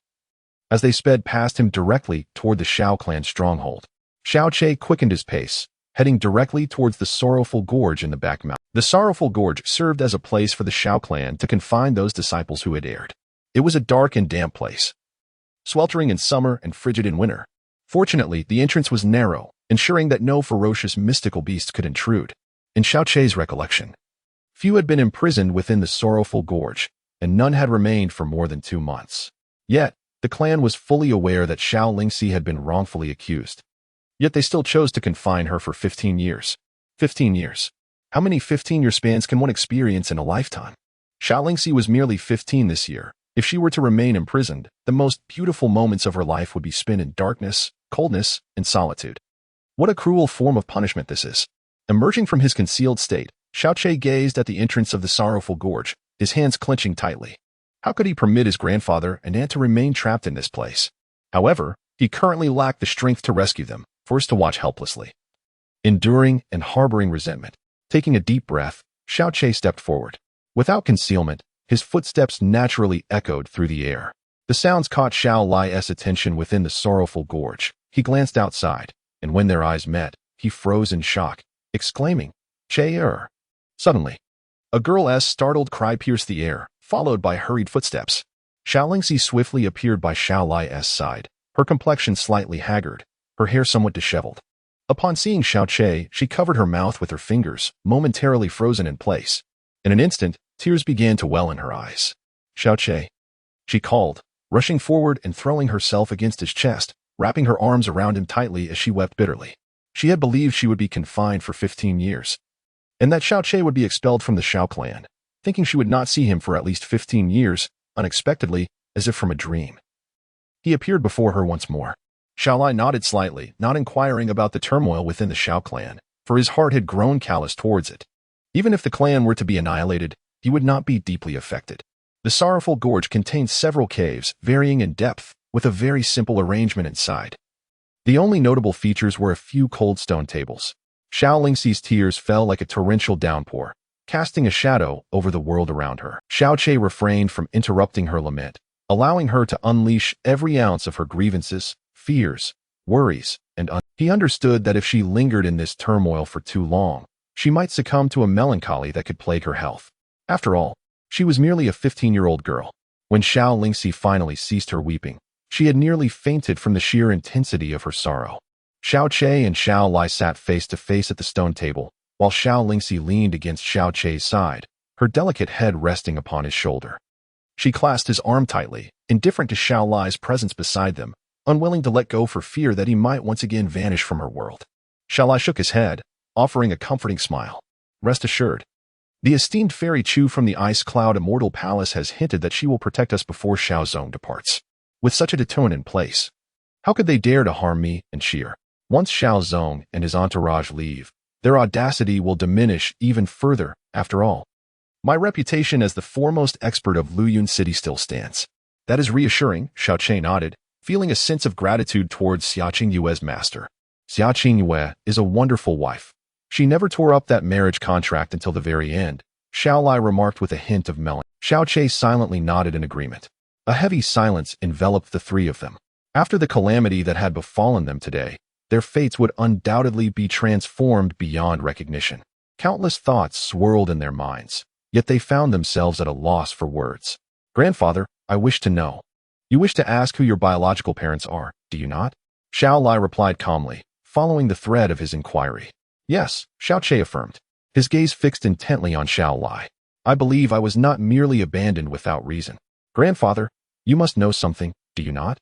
As they sped past him directly toward the Xiao clan stronghold, Xiao Che quickened his pace, heading directly towards the Sorrowful Gorge in the back mountain. The Sorrowful Gorge served as a place for the Xiao clan to confine those disciples who had erred. It was a dark and damp place, sweltering in summer and frigid in winter. Fortunately, the entrance was narrow, ensuring that no ferocious mystical beast could intrude. In Xiao Che's recollection, few had been imprisoned within the Sorrowful Gorge, and none had remained for more than 2 months. Yet, the clan was fully aware that Xiao Lingxi had been wrongfully accused. Yet they still chose to confine her for 15 years. 15 years. How many 15-year spans can one experience in a lifetime? Xiao Lingxi was merely 15 this year. If she were to remain imprisoned, the most beautiful moments of her life would be spent in darkness, coldness, and solitude. What a cruel form of punishment this is. Emerging from his concealed state, Xiao Che gazed at the entrance of the Sorrowful Gorge, his hands clenching tightly. How could he permit his grandfather and aunt to remain trapped in this place? However, he currently lacked the strength to rescue them, forced to watch helplessly. Enduring and harboring resentment, taking a deep breath, Xiao Che stepped forward. Without concealment, his footsteps naturally echoed through the air. The sounds caught Xiao Lai's attention within the Sorrowful Gorge. He glanced outside, and when their eyes met, he froze in shock, exclaiming, "Che-er!" Suddenly, a girl's startled cry pierced the air, followed by hurried footsteps. Xiao Lingxi swiftly appeared by Xiao Lai's side, her complexion slightly haggard, her hair somewhat disheveled. Upon seeing Xiao Che, she covered her mouth with her fingers, momentarily frozen in place. In an instant, tears began to well in her eyes. "Xiao Che," she called, rushing forward and throwing herself against his chest, wrapping her arms around him tightly as she wept bitterly. She had believed she would be confined for 15 years, and that Xiao Che would be expelled from the Xiao clan. Thinking she would not see him for at least 15 years, unexpectedly, as if from a dream, he appeared before her once more. Xiao Lai nodded slightly, not inquiring about the turmoil within the Xiao clan, for his heart had grown callous towards it. Even if the clan were to be annihilated, he would not be deeply affected. The Sorrowful Gorge contained several caves, varying in depth, with a very simple arrangement inside. The only notable features were a few cold stone tables. Xiao Lingxi's tears fell like a torrential downpour, casting a shadow over the world around her. Xiao Che refrained from interrupting her lament, allowing her to unleash every ounce of her grievances, fears, worries, and he understood that if she lingered in this turmoil for too long, she might succumb to a melancholy that could plague her health. After all, she was merely a 15-year-old girl. When Xiao Lingxi finally ceased her weeping, she had nearly fainted from the sheer intensity of her sorrow. Xiao Che and Xiao Lai sat face to face at the stone table, while Xiao Lingxi leaned against Xiao Che's side, her delicate head resting upon his shoulder. She clasped his arm tightly, indifferent to Xiao Lai's presence beside them, unwilling to let go for fear that he might once again vanish from her world. Xiao Lai shook his head, offering a comforting smile. "Rest assured, the esteemed fairy Chu from the Ice Cloud Immortal Palace has hinted that she will protect us before Xiao Zong departs. With such a deterrent in place, how could they dare to harm me and Sheer? Once Xiao Zong and his entourage leave, their audacity will diminish even further. After all, my reputation as the foremost expert of Luyun City still stands." "That is reassuring," Xiao Che nodded, feeling a sense of gratitude towards Xia Qingyue's master. Xia Qingyue is a wonderful wife. She never tore up that marriage contract until the very end, Xiao Lai remarked with a hint of melancholy. Xiao Che silently nodded in agreement. A heavy silence enveloped the three of them. After the calamity that had befallen them today, their fates would undoubtedly be transformed beyond recognition. Countless thoughts swirled in their minds, yet they found themselves at a loss for words. "Grandfather, I wish to know. You wish to ask who your biological parents are, do you not?" Xiao Lai replied calmly, following the thread of his inquiry. "Yes," Xiao Che affirmed, his gaze fixed intently on Xiao Lai. "I believe I was not merely abandoned without reason. Grandfather, you must know something, do you not?"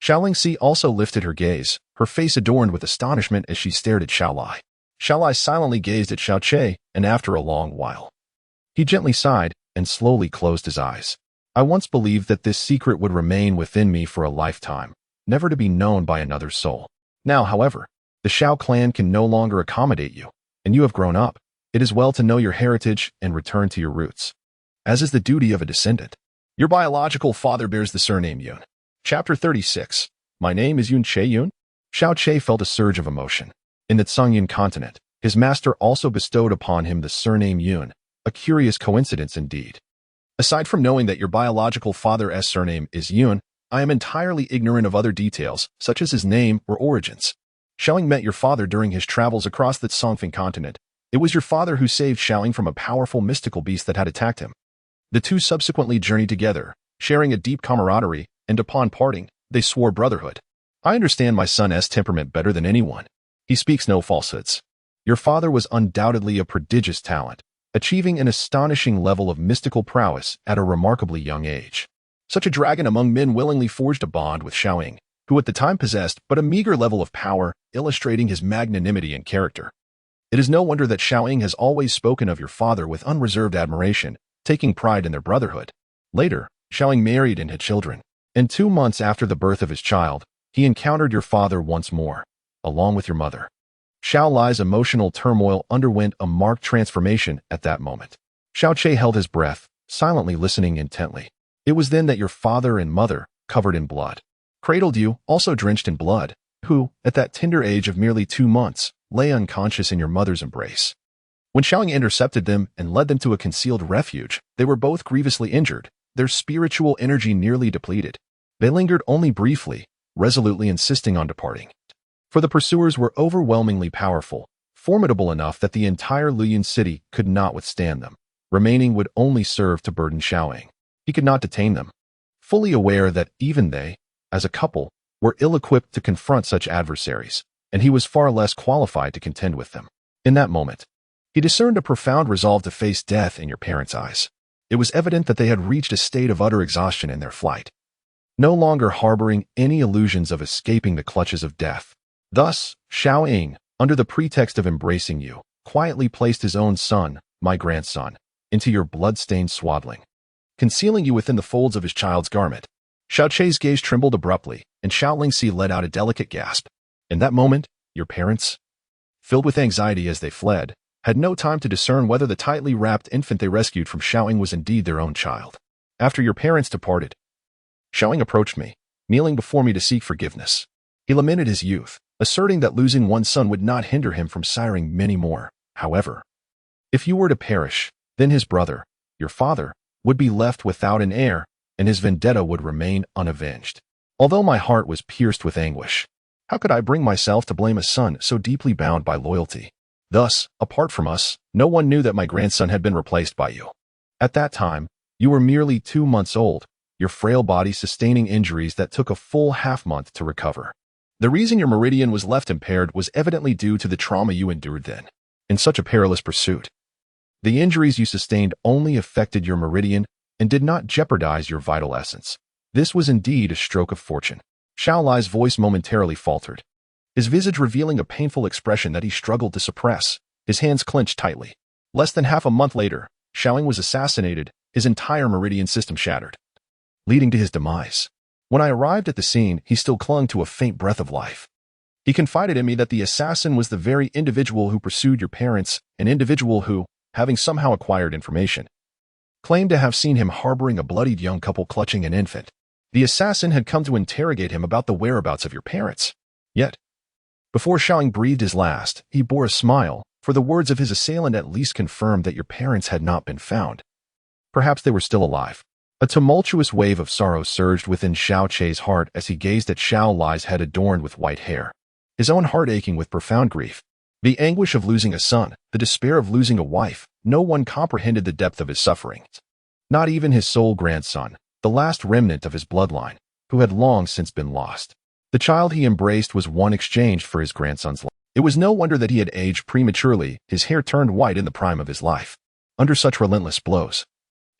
Xiao Lingxi also lifted her gaze, her face adorned with astonishment as she stared at Xiao Lai. Xiao Lai silently gazed at Xiao Che, and after a long while, he gently sighed and slowly closed his eyes. "I once believed that this secret would remain within me for a lifetime, never to be known by another soul. Now, however, the Xiao clan can no longer accommodate you. and you have grown up. It is well to know your heritage and return to your roots, as is the duty of a descendant. Your biological father bears the surname Yun. Chapter 36. My name is Yun Che Yun. Xiao Che felt a surge of emotion. In the Tsangyan continent, his master also bestowed upon him the surname Yun, a curious coincidence indeed. Aside from knowing that your biological father's surname is Yun, I am entirely ignorant of other details, such as his name or origins. Xiaoying met your father during his travels across the Tsangfeng continent. It was your father who saved Xiaoying from a powerful mystical beast that had attacked him. The two subsequently journeyed together, sharing a deep camaraderie, and upon parting, they swore brotherhood. I understand my son's temperament better than anyone. He speaks no falsehoods. Your father was undoubtedly a prodigious talent, achieving an astonishing level of mystical prowess at a remarkably young age. Such a dragon among men willingly forged a bond with Xiaoying, who at the time possessed but a meager level of power, illustrating his magnanimity and character. It is no wonder that Xiaoying has always spoken of your father with unreserved admiration, taking pride in their brotherhood. Later, Xiaoying married and had children, and 2 months after the birth of his child, he encountered your father once more, along with your mother. Xiao Lai's emotional turmoil underwent a marked transformation at that moment. Xiao Che held his breath, silently listening intently. It was then that your father and mother, covered in blood, cradled you, also drenched in blood, who, at that tender age of merely 2 months, lay unconscious in your mother's embrace. When Xiaoying intercepted them and led them to a concealed refuge, they were both grievously injured, their spiritual energy nearly depleted. They lingered only briefly, resolutely insisting on departing. For the pursuers were overwhelmingly powerful, formidable enough that the entire Luoyuan city could not withstand them. Remaining would only serve to burden Xiaoying. He could not detain them, fully aware that even they, as a couple, were ill-equipped to confront such adversaries, and he was far less qualified to contend with them. In that moment, he discerned a profound resolve to face death in your parents' eyes. It was evident that they had reached a state of utter exhaustion in their flight, no longer harboring any illusions of escaping the clutches of death. Thus, Xiaoying, under the pretext of embracing you, quietly placed his own son, my grandson, into your blood-stained swaddling, concealing you within the folds of his child's garment. Xiao Che's gaze trembled abruptly, and Xiao Lingxi let out a delicate gasp. In that moment, your parents, filled with anxiety as they fled, had no time to discern whether the tightly wrapped infant they rescued from Xiaoying was indeed their own child. After your parents departed, Xiaoying approached me, kneeling before me to seek forgiveness. He lamented his youth, asserting that losing one son would not hinder him from siring many more. However, if you were to perish, then his brother, your father, would be left without an heir, and his vendetta would remain unavenged. Although my heart was pierced with anguish, how could I bring myself to blame a son so deeply bound by loyalty? Thus, apart from us, no one knew that my grandson had been replaced by you. At that time, you were merely 2 months old, your frail body sustaining injuries that took a full half-month to recover. The reason your meridian was left impaired was evidently due to the trauma you endured then, in such a perilous pursuit. The injuries you sustained only affected your meridian and did not jeopardize your vital essence. This was indeed a stroke of fortune. Xiao Lai's voice momentarily faltered, his visage revealing a painful expression that he struggled to suppress. His hands clenched tightly. Less than half a month later, Xiaoying was assassinated, his entire meridian system shattered, leading to his demise. When I arrived at the scene, he still clung to a faint breath of life. He confided in me that the assassin was the very individual who pursued your parents, an individual who, having somehow acquired information, claimed to have seen him harboring a bloodied young couple clutching an infant. The assassin had come to interrogate him about the whereabouts of your parents. Yet, before Xiaoying breathed his last, he bore a smile, for the words of his assailant at least confirmed that your parents had not been found. Perhaps they were still alive. A tumultuous wave of sorrow surged within Xiao Che's heart as he gazed at Xiao Lai's head adorned with white hair, his own heart aching with profound grief. The anguish of losing a son, the despair of losing a wife, no one comprehended the depth of his sufferings. Not even his sole grandson, the last remnant of his bloodline, who had long since been lost. The child he embraced was one exchanged for his grandson's life. It was no wonder that he had aged prematurely, his hair turned white in the prime of his life. Under such relentless blows,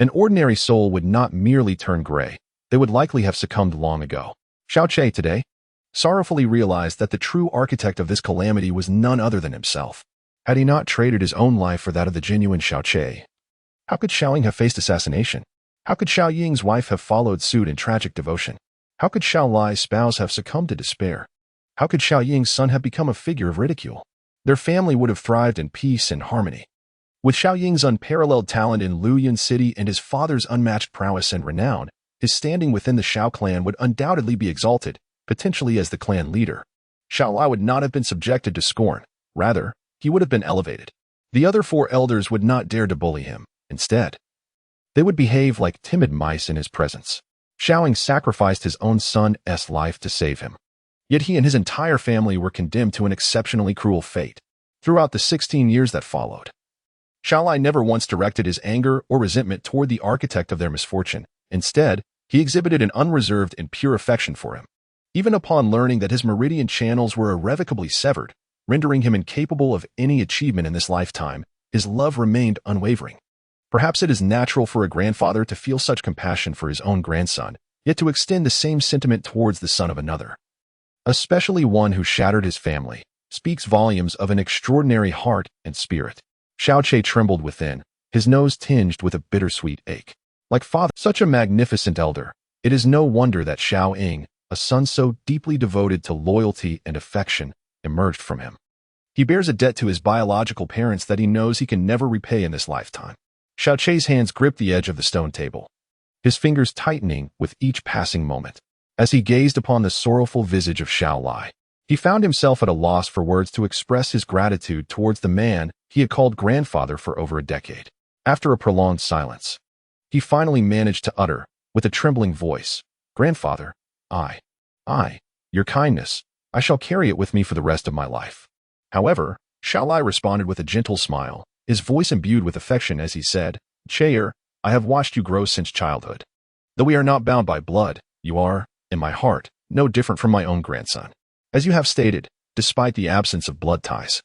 an ordinary soul would not merely turn gray, they would likely have succumbed long ago. Xiao Che today sorrowfully realized that the true architect of this calamity was none other than himself. Had he not traded his own life for that of the genuine Xiao Che, how could Xiaoying have faced assassination? How could Xiao Ying's wife have followed suit in tragic devotion? How could Xiao Lai's spouse have succumbed to despair? How could Xiao Ying's son have become a figure of ridicule? their family would have thrived in peace and harmony. With Xiao Ying's unparalleled talent in Luoyuan City and his father's unmatched prowess and renown, his standing within the Xiao clan would undoubtedly be exalted, potentially as the clan leader. Xiao Lai would not have been subjected to scorn. Rather, he would have been elevated. The other 4 elders would not dare to bully him. Instead, they would behave like timid mice in his presence. Xiao Ying sacrificed his own son's life to save him. Yet he and his entire family were condemned to an exceptionally cruel fate. Throughout the 16 years that followed, Xiao Lai never once directed his anger or resentment toward the architect of their misfortune. Instead, he exhibited an unreserved and pure affection for him. Even upon learning that his meridian channels were irrevocably severed, rendering him incapable of any achievement in this lifetime, his love remained unwavering. Perhaps it is natural for a grandfather to feel such compassion for his own grandson, yet to extend the same sentiment towards the son of another, especially one who shattered his family, speaks volumes of an extraordinary heart and spirit. Xiao Che trembled within, his nose tinged with a bittersweet ache. Like father, such a magnificent elder, it is no wonder that Xiao Ying, a son so deeply devoted to loyalty and affection, emerged from him. He bears a debt to his biological parents that he knows he can never repay in this lifetime. Xiao Che's hands gripped the edge of the stone table, his fingers tightening with each passing moment. As he gazed upon the sorrowful visage of Xiao Lai, he found himself at a loss for words to express his gratitude towards the man he had called grandfather for over a decade. After a prolonged silence, he finally managed to utter, with a trembling voice, "Grandfather, your kindness, I shall carry it with me for the rest of my life." However, Xiao Lai responded with a gentle smile, his voice imbued with affection as he said, "Chair, I have watched you grow since childhood. Though we are not bound by blood, you are, in my heart, no different from my own grandson. As you have stated, despite the absence of blood ties,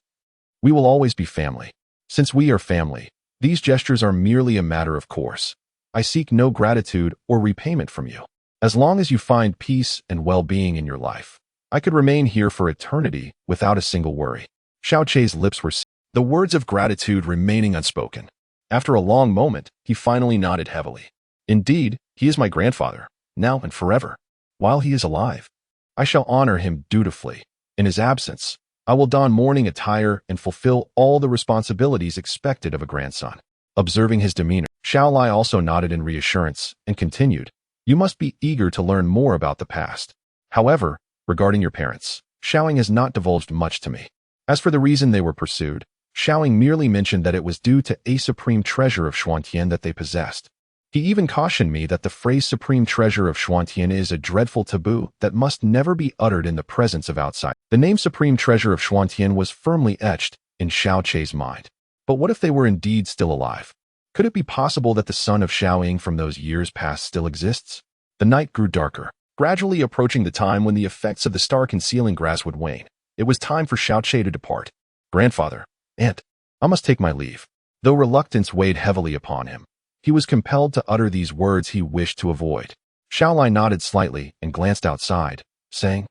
we will always be family. Since we are family, these gestures are merely a matter of course. I seek no gratitude or repayment from you. As long as you find peace and well-being in your life, I could remain here for eternity without a single worry." Xiao Che's lips were sealed, the words of gratitude remaining unspoken. After a long moment, he finally nodded heavily. "Indeed, he is my grandfather, now and forever. While he is alive, I shall honor him dutifully. In his absence, I will don mourning attire and fulfill all the responsibilities expected of a grandson." Observing his demeanor, Xiao Lai also nodded in reassurance and continued, "You must be eager to learn more about the past. However, regarding your parents, Xiao Ying has not divulged much to me. As for the reason they were pursued, Xiao Ying merely mentioned that it was due to a supreme treasure of Xuantian that they possessed. He even cautioned me that the phrase supreme treasure of Xuantian is a dreadful taboo that must never be uttered in the presence of outsiders." The name supreme treasure of Xuantian was firmly etched in Xiao Che's mind. But what if they were indeed still alive? Could it be possible that the son of Xiao Ying from those years past still exists? The night grew darker, gradually approaching the time when the effects of the star-concealing grass would wane. It was time for Xiao Che to depart. "Grandfather, aunt, I must take my leave." Though reluctance weighed heavily upon him, he was compelled to utter these words he wished to avoid. Xiao Lai nodded slightly and glanced outside, saying,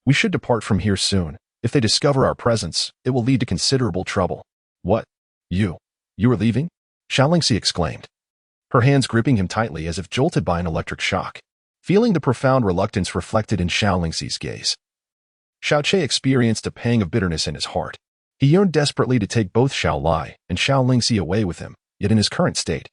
"We should depart from here soon. If they discover our presence, it will lead to considerable trouble." "What? You are leaving?" Xiao Lingxi exclaimed, her hands gripping him tightly as if jolted by an electric shock. Feeling the profound reluctance reflected in Xiao Lingxi's gaze, Xiao Che experienced a pang of bitterness in his heart. He yearned desperately to take both Xiao Lai and Xiao Lingxi away with him, yet in his current state,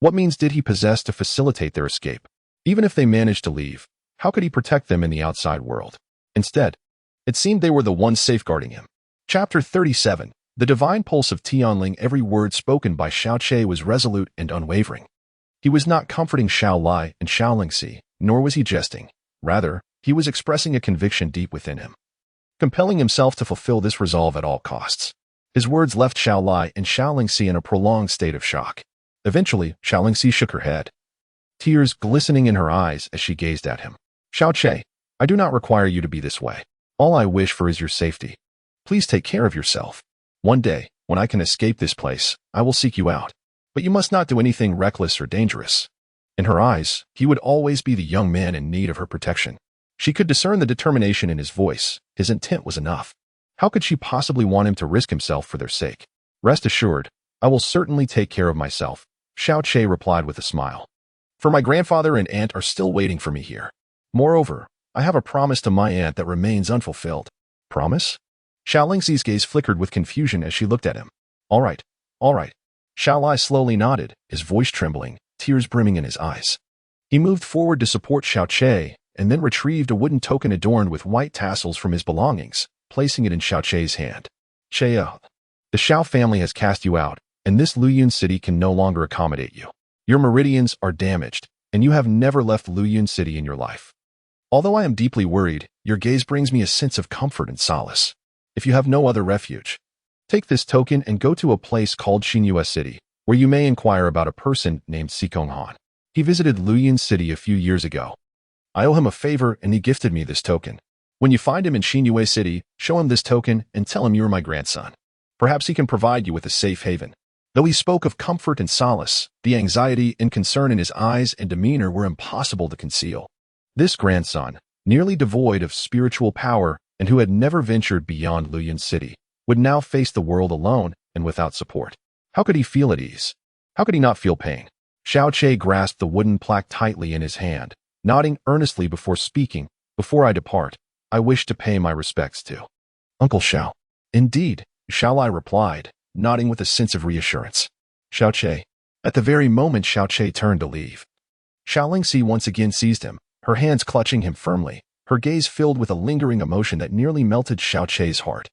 what means did he possess to facilitate their escape? Even if they managed to leave, how could he protect them in the outside world? Instead, it seemed they were the ones safeguarding him. Chapter 37. The divine pulse of Tianling. Every word spoken by Xiao Che was resolute and unwavering. He was not comforting Xiao Lai and Xiao Lingxi, nor was he jesting. Rather, he was expressing a conviction deep within him, compelling himself to fulfill this resolve at all costs. His words left Xiao Lai and Xiao Lingxi in a prolonged state of shock. Eventually, Xiao Lingxi shook her head, tears glistening in her eyes as she gazed at him. "Xiao Che, I do not require you to be this way. All I wish for is your safety. Please take care of yourself. One day, when I can escape this place, I will seek you out. But you must not do anything reckless or dangerous." In her eyes, he would always be the young man in need of her protection. She could discern the determination in his voice. His intent was enough. How could she possibly want him to risk himself for their sake? "Rest assured, I will certainly take care of myself," Xiao Che replied with a smile. "For my grandfather and aunt are still waiting for me here. Moreover, I have a promise to my aunt that remains unfulfilled." "Promise?" Xiao Lingxi's gaze flickered with confusion as she looked at him. All right, all right. Xiao Lai slowly nodded, his voice trembling, tears brimming in his eyes. He moved forward to support Xiao Che, and then retrieved a wooden token adorned with white tassels from his belongings, placing it in Xiao Che's hand. Chea, the Xiao family has cast you out, and this Luyun city can no longer accommodate you. Your meridians are damaged, and you have never left Luyun city in your life. Although I am deeply worried, your gaze brings me a sense of comfort and solace. If you have no other refuge, take this token and go to a place called Xinyue City, where you may inquire about a person named Sikong Han. He visited Luyun City a few years ago. I owe him a favor and he gifted me this token. When you find him in Xinyue City, show him this token and tell him you are my grandson. Perhaps he can provide you with a safe haven. Though he spoke of comfort and solace, the anxiety and concern in his eyes and demeanor were impossible to conceal. This grandson, nearly devoid of spiritual power and who had never ventured beyond Luyun City, would now face the world alone and without support. How could he feel at ease? How could he not feel pain? Xiao Che grasped the wooden plaque tightly in his hand, nodding earnestly before speaking. Before I depart, I wish to pay my respects to Uncle Xiao. Indeed, Xiao Lai replied, nodding with a sense of reassurance. Xiao Che. At the very moment Xiao Che turned to leave, Xiao Lingxi once again seized him, her hands clutching him firmly, her gaze filled with a lingering emotion that nearly melted Xiao Che's heart.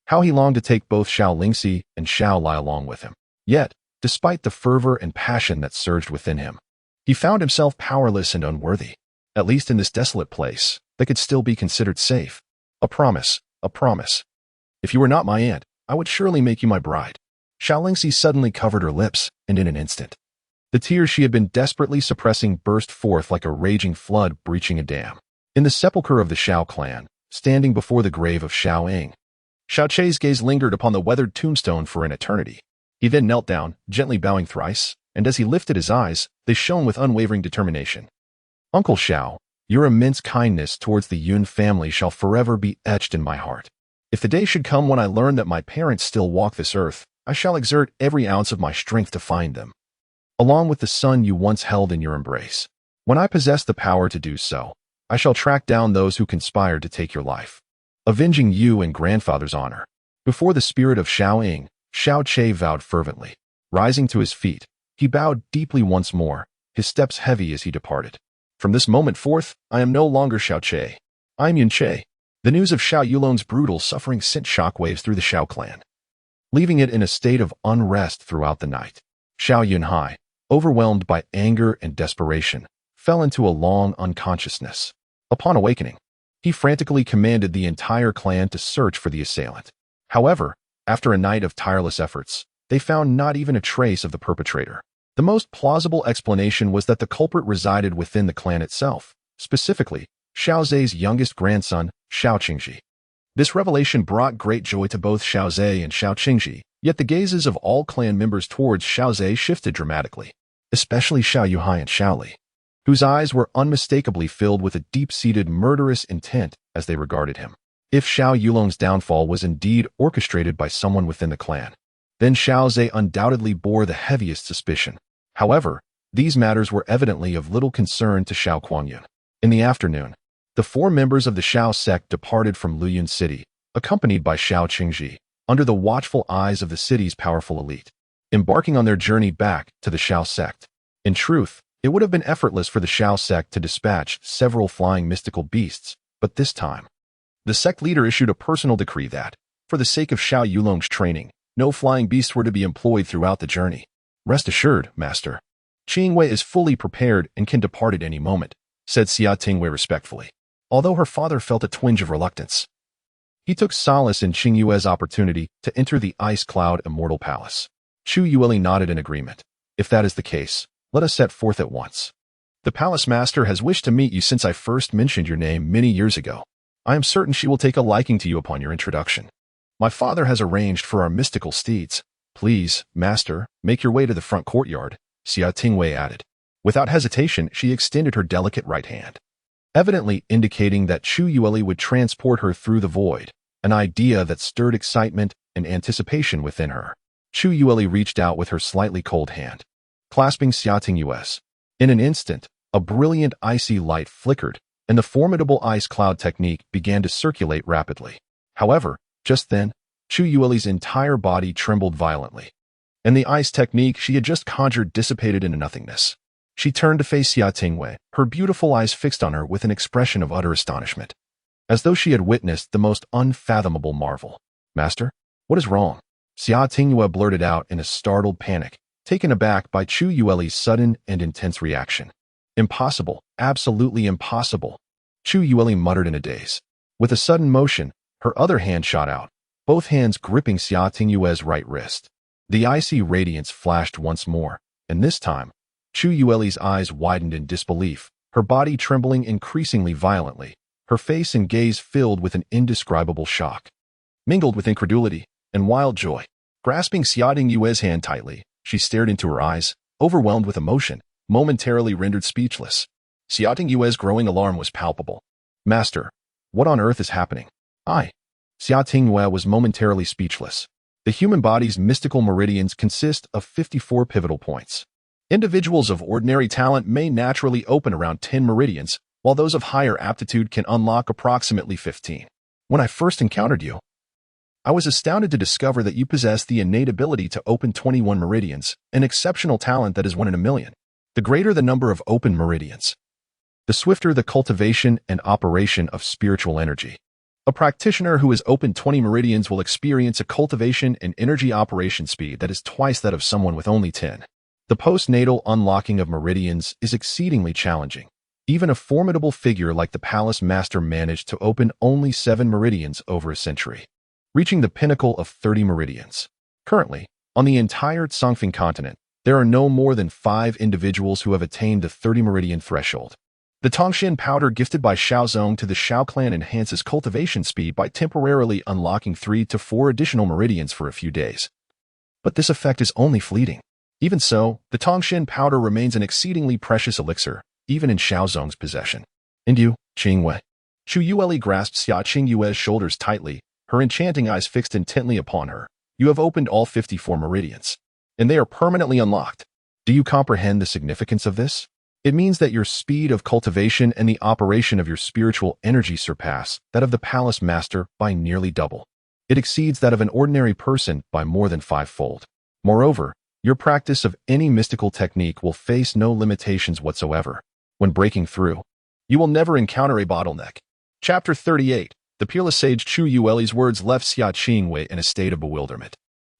How he longed to take both Xiao Lingxi and Xiao Lai along with him. Yet, despite the fervor and passion that surged within him, he found himself powerless and unworthy. At least in this desolate place, that could still be considered safe. A promise, a promise. If you were not my aunt, I would surely make you my bride. Xiao Lingxi suddenly covered her lips, and in an instant, the tears she had been desperately suppressing burst forth like a raging flood breaching a dam. In the sepulchre of the Xiao clan, standing before the grave of Xiao Ying, Xiao Che's gaze lingered upon the weathered tombstone for an eternity. He then knelt down, gently bowing thrice, and as he lifted his eyes, they shone with unwavering determination. Uncle Xiao, your immense kindness towards the Yun family shall forever be etched in my heart. If the day should come when I learn that my parents still walk this earth, I shall exert every ounce of my strength to find them, along with the son you once held in your embrace. When I possess the power to do so, I shall track down those who conspired to take your life, avenging you and grandfather's honor. Before the spirit of Xiao Ying, Xiao Che vowed fervently. Rising to his feet, he bowed deeply once more, his steps heavy as he departed. From this moment forth, I am no longer Xiao Che. I am Yun Che. The news of Xiao Yulong's brutal suffering sent shockwaves through the Xiao clan, leaving it in a state of unrest throughout the night. Xiao Yunhai, overwhelmed by anger and desperation, fell into a long unconsciousness. Upon awakening, he frantically commanded the entire clan to search for the assailant. However, after a night of tireless efforts, they found not even a trace of the perpetrator. The most plausible explanation was that the culprit resided within the clan itself, specifically, Xiao Zhe's youngest grandson, Xiao Qingji. This revelation brought great joy to both Xiao Zhe and Xiao Qingji, yet the gazes of all clan members towards Xiao Zhe shifted dramatically, especially Xiao Yuhai and Xiao Li, whose eyes were unmistakably filled with a deep-seated murderous intent as they regarded him. If Xiao Yulong's downfall was indeed orchestrated by someone within the clan, then Xiao Zhe undoubtedly bore the heaviest suspicion. However, these matters were evidently of little concern to Xiao Kuangyun. In the afternoon, the 4 members of the Xiao sect departed from Luyun City, accompanied by Xiao Qingji, under the watchful eyes of the city's powerful elite, embarking on their journey back to the Xiao sect. In truth, it would have been effortless for the Xiao sect to dispatch several flying mystical beasts, but this time, the sect leader issued a personal decree that, for the sake of Xiao Yulong's training, no flying beasts were to be employed throughout the journey. Rest assured, Master. Qingwei is fully prepared and can depart at any moment, said Xia Tingwei respectfully, although her father felt a twinge of reluctance. He took solace in Qingyue's opportunity to enter the Ice Cloud Immortal Palace. Chu Yueli nodded in agreement. If that is the case, let us set forth at once. The palace master has wished to meet you since I first mentioned your name many years ago. I am certain she will take a liking to you upon your introduction. My father has arranged for our mystical steeds. Please, master, make your way to the front courtyard, Xia Tingwei added. Without hesitation, she extended her delicate right hand, evidently indicating that Chu Yueli would transport her through the void, an idea that stirred excitement and anticipation within her. Chu Yueli reached out with her slightly cold hand, clasping Xia Tingyue's. In an instant, a brilliant icy light flickered, and the formidable ice cloud technique began to circulate rapidly. However, Just then, Chu Yueli's entire body trembled violently, and the ice technique she had just conjured dissipated into nothingness. She turned to face Xia Tingwei, her beautiful eyes fixed on her with an expression of utter astonishment, as though she had witnessed the most unfathomable marvel. "Master, what is wrong?" Xia Tingwei blurted out in a startled panic, taken aback by Chu Yueli's sudden and intense reaction. "Impossible, absolutely impossible," Chu Yueli muttered in a daze. With a sudden motion, her other hand shot out, both hands gripping Xia Tingyue's right wrist. The icy radiance flashed once more, and this time, Chu Yueli's eyes widened in disbelief, her body trembling increasingly violently, her face and gaze filled with an indescribable shock, mingled with incredulity and wild joy. Grasping Xia Tingyue's hand tightly, she stared into her eyes, overwhelmed with emotion, momentarily rendered speechless. Xia Tingyue's growing alarm was palpable. "Master, what on earth is happening?" Xia Tingyue was momentarily speechless. The human body's mystical meridians consist of 54 pivotal points. Individuals of ordinary talent may naturally open around 10 meridians, while those of higher aptitude can unlock approximately 15. When I first encountered you, I was astounded to discover that you possess the innate ability to open 21 meridians, an exceptional talent that is 1 in a million. The greater the number of open meridians, the swifter the cultivation and operation of spiritual energy. A practitioner who has opened 20 meridians will experience a cultivation and energy operation speed that is twice that of someone with only 10. The postnatal unlocking of meridians is exceedingly challenging. Even a formidable figure like the Palace Master managed to open only 7 meridians over a century, reaching the pinnacle of 30 meridians. Currently, on the entire Tsongfing continent, there are no more than 5 individuals who have attained the 30 meridian threshold. The Tongshan powder gifted by Shaozong to the Shao clan enhances cultivation speed by temporarily unlocking 3 to 4 additional meridians for a few days. But this effect is only fleeting. Even so, the Tongshan powder remains an exceedingly precious elixir, even in Shaozong's possession. "And you, Qingwei?" Chu Yueli grasped Xia Qingyue's shoulders tightly, her enchanting eyes fixed intently upon her. "You have opened all 54 meridians, and they are permanently unlocked. Do you comprehend the significance of this? It means that your speed of cultivation and the operation of your spiritual energy surpass that of the Palace Master by nearly double. It exceeds that of an ordinary person by more than 5-fold. Moreover, your practice of any mystical technique will face no limitations whatsoever. When breaking through, you will never encounter a bottleneck." Chapter 38. The peerless sage Chu Yueli's words left Xia Qingwei in a state of bewilderment.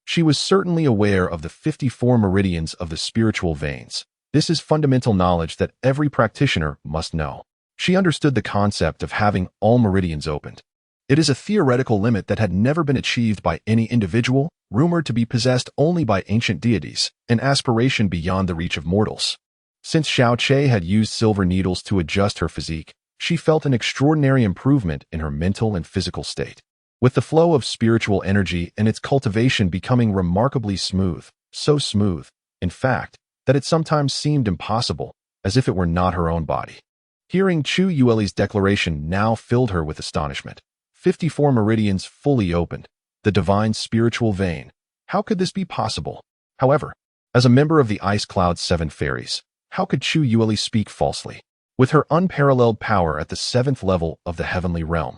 She was certainly aware of the 54 meridians of the spiritual veins. This is fundamental knowledge that every practitioner must know. She understood the concept of having all meridians opened. It is a theoretical limit that had never been achieved by any individual, rumored to be possessed only by ancient deities, an aspiration beyond the reach of mortals. Since Xiao Che had used silver needles to adjust her physique, she felt an extraordinary improvement in her mental and physical state. With the flow of spiritual energy and its cultivation becoming remarkably smooth, so smooth, in fact, that it sometimes seemed impossible, as if it were not her own body. Hearing Chu Yueli's declaration now filled her with astonishment. 54 meridians fully opened, the divine spiritual vein. How could this be possible? However, as a member of the Ice Cloud's 7 fairies, how could Chu Yueli speak falsely? With her unparalleled power at the 7th level of the heavenly realm,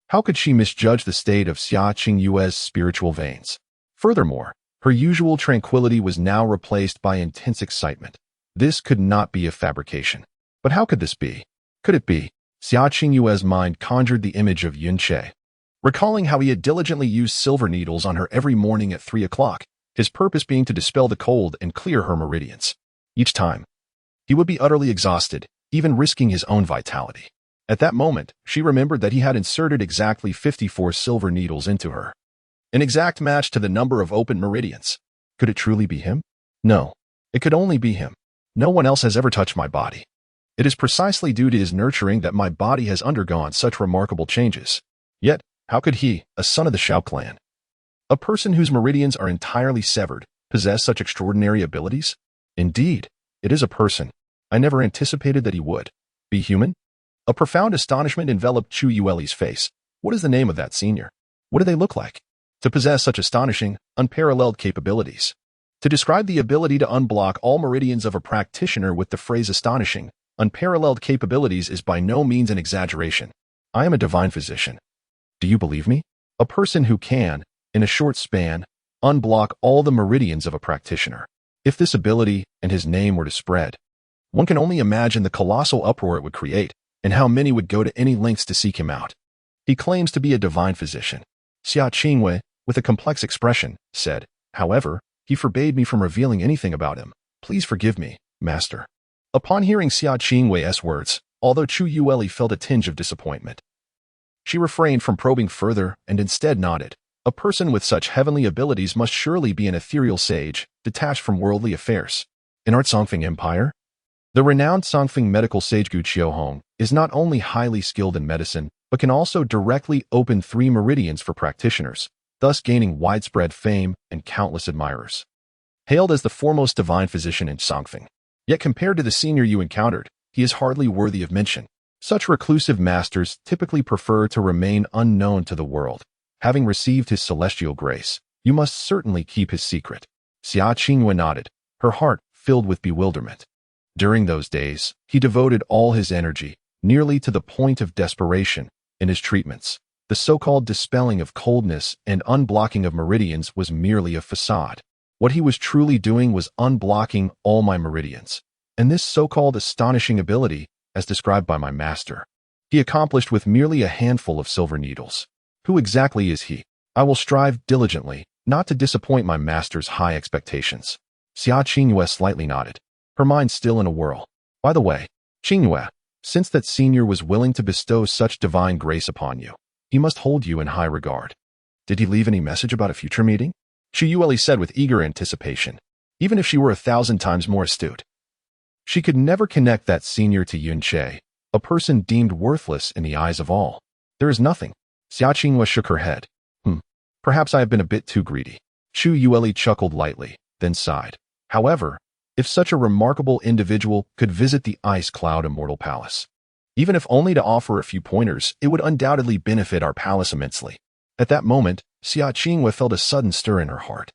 how could she misjudge the state of Xia Qingyue's spiritual veins? Furthermore, her usual tranquility was now replaced by intense excitement. This could not be a fabrication. But how could this be? Could it be? Xia Qingyue's mind conjured the image of Yun Che. Recalling how he had diligently used silver needles on her every morning at 3 o'clock, his purpose being to dispel the cold and clear her meridians. Each time, he would be utterly exhausted, even risking his own vitality. At that moment, she remembered that he had inserted exactly 54 silver needles into her. An exact match to the number of open meridians. Could it truly be him? No, it could only be him. No one else has ever touched my body. It is precisely due to his nurturing that my body has undergone such remarkable changes. Yet, how could he, a son of the Shao clan, a person whose meridians are entirely severed, possess such extraordinary abilities? Indeed, it is a person. I never anticipated that he would. Be human? A profound astonishment enveloped Chu Yueli's face. What is the name of that senior? What do they look like? To possess such astonishing, unparalleled capabilities. To describe the ability to unblock all meridians of a practitioner with the phrase astonishing, unparalleled capabilities is by no means an exaggeration. I am a divine physician. Do you believe me? A person who can, in a short span, unblock all the meridians of a practitioner. If this ability and his name were to spread, one can only imagine the colossal uproar it would create and how many would go to any lengths to seek him out. He claims to be a divine physician. Xia Qingwei, with a complex expression, said, however, he forbade me from revealing anything about him. Please forgive me, master. Upon hearing Xia Qingwei's words, although Chu Yueli felt a tinge of disappointment, she refrained from probing further and instead nodded. A person with such heavenly abilities must surely be an ethereal sage, detached from worldly affairs. In our Songfeng Empire, the renowned Songfeng medical sage Gu Qiuhong is not only highly skilled in medicine, but can also directly open 3 meridians for practitioners, thus gaining widespread fame and countless admirers. Hailed as the foremost divine physician in Songfeng, yet compared to the senior you encountered, he is hardly worthy of mention. Such reclusive masters typically prefer to remain unknown to the world. Having received his celestial grace, you must certainly keep his secret. Xia Qingwei nodded, her heart filled with bewilderment. During those days, he devoted all his energy, nearly to the point of desperation, in his treatments. The so-called dispelling of coldness and unblocking of meridians was merely a facade. What he was truly doing was unblocking all my meridians. And this so-called astonishing ability, as described by my master, he accomplished with merely a handful of silver needles. Who exactly is he? I will strive diligently not to disappoint my master's high expectations. Xia Qingwei slightly nodded, her mind still in a whirl. By the way, Qingwei, since that senior was willing to bestow such divine grace upon you, he must hold you in high regard. Did he leave any message about a future meeting? Chu Yueli said with eager anticipation, even if she were 1,000 times more astute. She could never connect that senior to Yun Che, a person deemed worthless in the eyes of all. There is nothing. Xia Qingwei shook her head. Perhaps I have been a bit too greedy. Chu Yueli chuckled lightly, then sighed. However, if such a remarkable individual could visit the Ice Cloud Immortal Palace, even if only to offer a few pointers, it would undoubtedly benefit our palace immensely. At that moment, Xia Qingwei felt a sudden stir in her heart.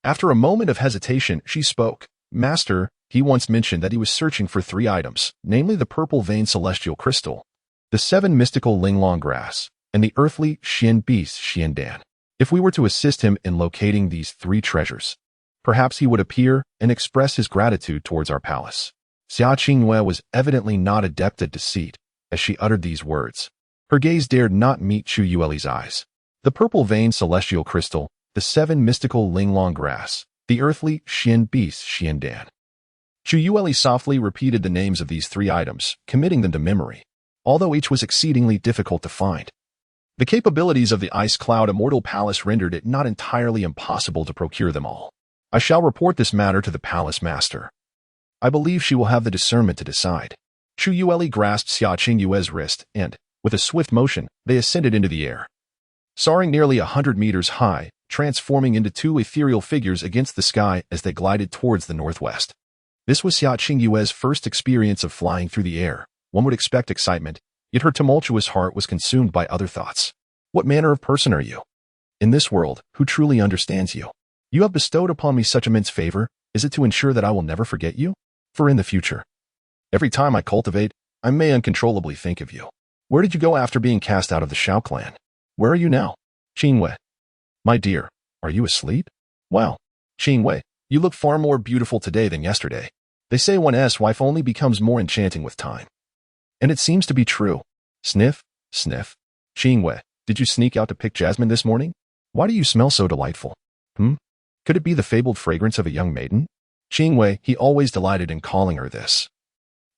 After a moment of hesitation, she spoke. Master, he once mentioned that he was searching for 3 items, namely the purple vein celestial crystal, the 7 mystical linglong grass, and the earthly Xian beast Xiandan. If we were to assist him in locating these 3 treasures, perhaps he would appear and express his gratitude towards our palace. Xia Qingwei was evidently not adept at deceit as she uttered these words. Her gaze dared not meet Chu Yueli's eyes. The purple vein celestial crystal, the 7 mystical linglong grass, the earthly Xian beast Xiandan. Chu Yueli softly repeated the names of these 3 items, committing them to memory, although each was exceedingly difficult to find. The capabilities of the Ice Cloud Immortal Palace rendered it not entirely impossible to procure them all. I shall report this matter to the palace master. I believe she will have the discernment to decide. Chu Yueli grasped Xia Qingyue's wrist and, with a swift motion, they ascended into the air, soaring nearly 100 meters high, transforming into 2 ethereal figures against the sky as they glided towards the northwest. This was Xia Qingyue's first experience of flying through the air. One would expect excitement, yet her tumultuous heart was consumed by other thoughts. What manner of person are you? In this world, who truly understands you? You have bestowed upon me such immense favor. Is it to ensure that I will never forget you? For in the future, every time I cultivate, I may uncontrollably think of you. Where did you go after being cast out of the Shao clan? Where are you now? Qingwei. My dear, are you asleep? Well, Qingwei, you look far more beautiful today than yesterday. They say one's wife only becomes more enchanting with time. And it seems to be true. Sniff, sniff. Qingwei, did you sneak out to pick jasmine this morning? Why do you smell so delightful? Could it be the fabled fragrance of a young maiden? Qingwei, he always delighted in calling her this,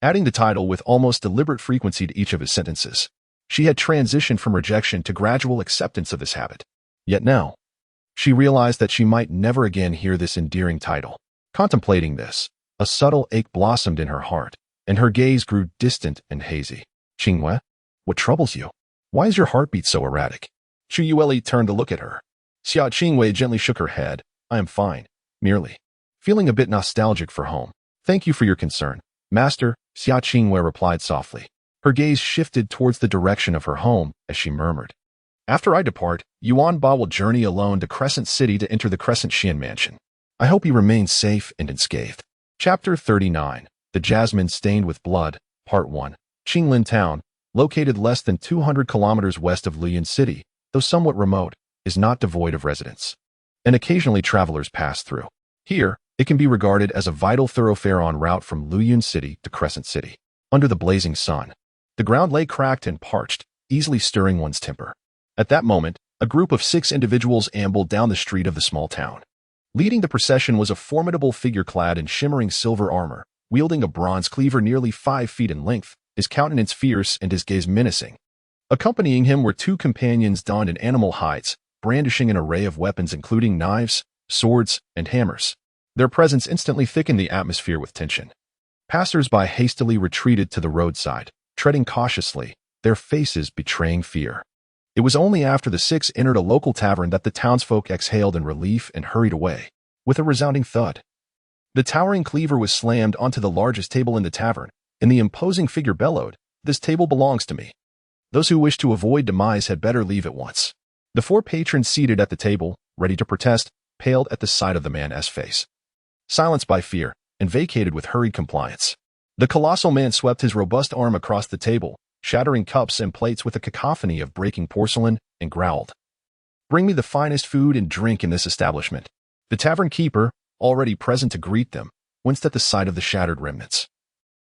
adding the title with almost deliberate frequency to each of his sentences. She had transitioned from rejection to gradual acceptance of this habit. Yet now, she realized that she might never again hear this endearing title. Contemplating this, a subtle ache blossomed in her heart, and her gaze grew distant and hazy. Qingwei, what troubles you? Why is your heartbeat so erratic? Chu Yueli turned to look at her. Xia Qingwei gently shook her head. I am fine, merely feeling a bit nostalgic for home. Thank you for your concern, Master, Xia Qingwei replied softly. Her gaze shifted towards the direction of her home as she murmured. After I depart, Yuan Ba will journey alone to Crescent City to enter the Crescent Xian Mansion. I hope he remains safe and unscathed. Chapter 39. The Jasmine Stained with Blood, Part 1. Qinglin Town, located less than 200 kilometers west of Liyan City, though somewhat remote, is not devoid of residents, and occasionally travelers pass through. Here, it can be regarded as a vital thoroughfare en route from Luyun City to Crescent City. Under the blazing sun, the ground lay cracked and parched, easily stirring one's temper. At that moment, a group of 6 individuals ambled down the street of the small town. Leading the procession was a formidable figure clad in shimmering silver armor, wielding a bronze cleaver nearly 5 feet in length, his countenance fierce and his gaze menacing. Accompanying him were 2 companions donned in animal hides, brandishing an array of weapons including knives, swords, and hammers. Their presence instantly thickened the atmosphere with tension. Passers-by hastily retreated to the roadside, treading cautiously, their faces betraying fear. It was only after the 6 entered a local tavern that the townsfolk exhaled in relief and hurried away, with a resounding thud. The towering cleaver was slammed onto the largest table in the tavern, and the imposing figure bellowed, "This table belongs to me. Those who wish to avoid demise had better leave at once." The 4 patrons seated at the table, ready to protest, paled at the sight of the man's face. Silenced by fear, and vacated with hurried compliance. The colossal man swept his robust arm across the table, shattering cups and plates with a cacophony of breaking porcelain, and growled, "Bring me the finest food and drink in this establishment." The tavern keeper, already present to greet them, winced at the sight of the shattered remnants.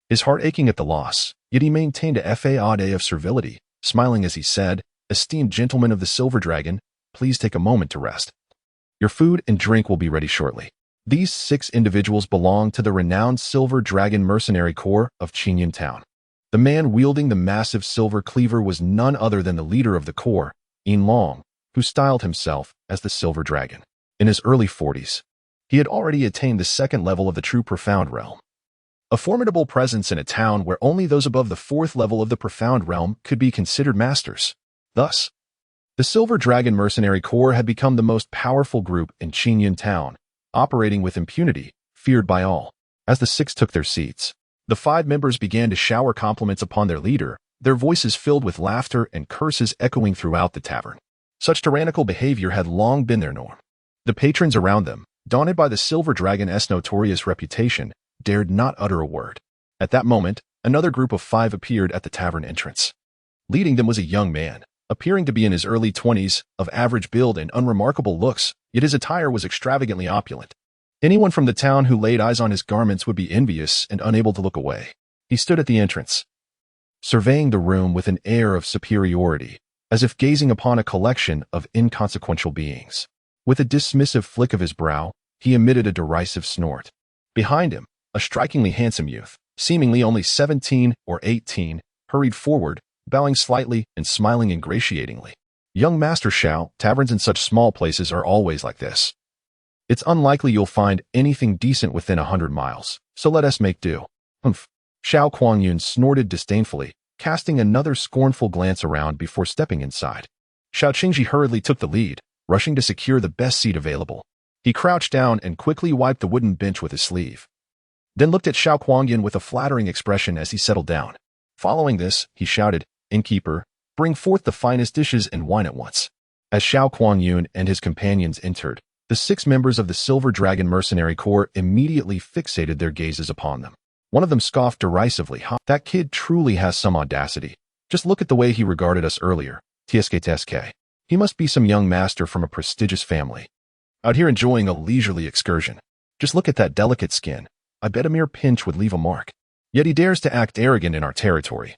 His heart aching at the loss, yet he maintained a facade of servility, smiling as he said, "Esteemed gentlemen of the Silver Dragon, please take a moment to rest. Your food and drink will be ready shortly." These 6 individuals belonged to the renowned Silver Dragon Mercenary Corps of Qingyun Town. The man wielding the massive silver cleaver was none other than the leader of the corps, Yin Long, who styled himself as the Silver Dragon. In his early 40s, he had already attained the 2nd level of the true Profound Realm. A formidable presence in a town where only those above the 4th level of the Profound Realm could be considered masters. Thus, the Silver Dragon Mercenary Corps had become the most powerful group in Qingyun Town, operating with impunity, feared by all. As the 6 took their seats, the 5 members began to shower compliments upon their leader, their voices filled with laughter and curses echoing throughout the tavern. Such tyrannical behavior had long been their norm. The patrons around them, daunted by the Silver Dragon's notorious reputation, dared not utter a word. At that moment, another group of 5 appeared at the tavern entrance. Leading them was a young man, appearing to be in his early 20s, of average build and unremarkable looks, yet his attire was extravagantly opulent. Anyone from the town who laid eyes on his garments would be envious and unable to look away. He stood at the entrance, surveying the room with an air of superiority, as if gazing upon a collection of inconsequential beings. With a dismissive flick of his brow, he emitted a derisive snort. Behind him, a strikingly handsome youth, seemingly only 17 or 18, hurried forward, bowing slightly and smiling ingratiatingly. "Young Master Xiao, taverns in such small places are always like this. It's unlikely you'll find anything decent within 100 miles, so let us make do." "Humph." Xiao Kuangyun snorted disdainfully, casting another scornful glance around before stepping inside. Xiao Qingji hurriedly took the lead, rushing to secure the best seat available. He crouched down and quickly wiped the wooden bench with his sleeve, then looked at Xiao Kuangyun with a flattering expression as he settled down. Following this, he shouted, "Innkeeper, bring forth the finest dishes and wine at once." As Xiao Kuangyun and his companions entered, the 6 members of the Silver Dragon Mercenary Corps immediately fixated their gazes upon them. One of them scoffed derisively, "Ha, that kid truly has some audacity. Just look at the way he regarded us earlier. TSK. He must be some young master from a prestigious family, out here enjoying a leisurely excursion. Just look at that delicate skin. I bet a mere pinch would leave a mark. Yet he dares to act arrogant in our territory.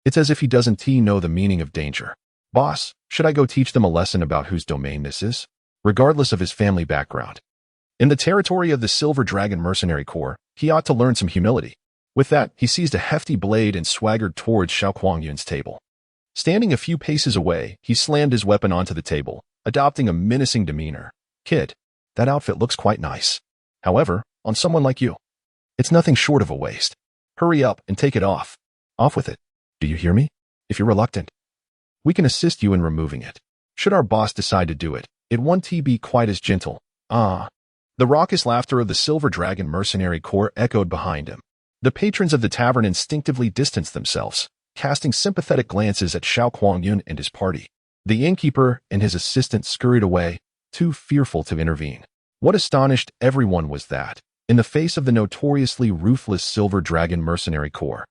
It's as if he doesn't know the meaning of danger. Boss, should I go teach them a lesson about whose domain this is? Regardless of his family background. In the territory of the Silver Dragon Mercenary Corps, he ought to learn some humility." With that, he seized a hefty blade and swaggered towards Xiao Kuangyun's table. Standing a few paces away, he slammed his weapon onto the table, adopting a menacing demeanor. "Kid, that outfit looks quite nice. However, on someone like you, it's nothing short of a waste. Hurry up and take it off. Off with it. Do you hear me? If you're reluctant, we can assist you in removing it. Should our boss decide to do it, it won't be quite as gentle." "Ah." The raucous laughter of the Silver Dragon Mercenary Corps echoed behind him. The patrons of the tavern instinctively distanced themselves, casting sympathetic glances at Xiao Kuangyun and his party. The innkeeper and his assistant scurried away, too fearful to intervene. What astonished everyone was that, in the face of the notoriously ruthless Silver Dragon Mercenary Corps,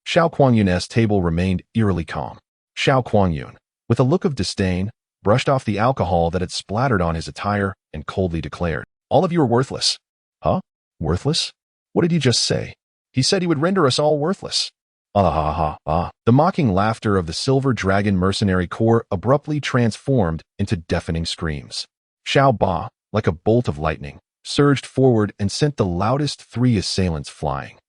Xiao Kuangyun's table remained eerily calm. Xiao Kuangyun, with a look of disdain, brushed off the alcohol that had splattered on his attire, and coldly declared, "All of you are worthless." "Huh? Worthless? What did he just say?" "He said he would render us all worthless." Ah ha ha ah. The mocking laughter of the Silver Dragon Mercenary Corps abruptly transformed into deafening screams. Xiao Ba, like a bolt of lightning, surged forward and sent the loudest 3 assailants flying,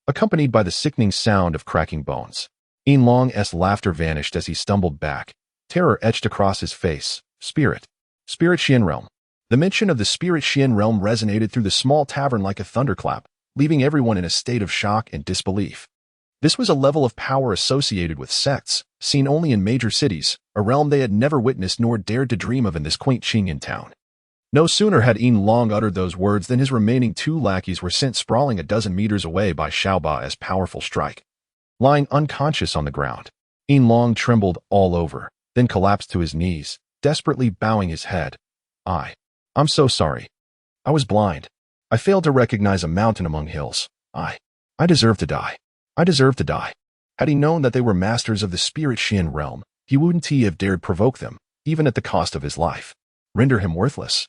accompanied by the sickening sound of cracking bones. Yin Long's laughter vanished as he stumbled back, terror etched across his face. Spirit Xian Realm. The mention of the Spirit Xian Realm resonated through the small tavern like a thunderclap, leaving everyone in a state of shock and disbelief. This was a level of power associated with sects, seen only in major cities, a realm they had never witnessed nor dared to dream of in this quaint Qingyan town. No sooner had Yin Long uttered those words than his remaining 2 lackeys were sent sprawling a dozen meters away by Xiao Ba's powerful strike. Lying unconscious on the ground, Yin Long trembled all over, then collapsed to his knees, desperately bowing his head. I'm so sorry. I was blind. I failed to recognize a mountain among hills. I deserve to die. I deserve to die. Had he known that they were masters of the Spirit Xian realm, he wouldn't have dared provoke them, even at the cost of his life. Render him worthless.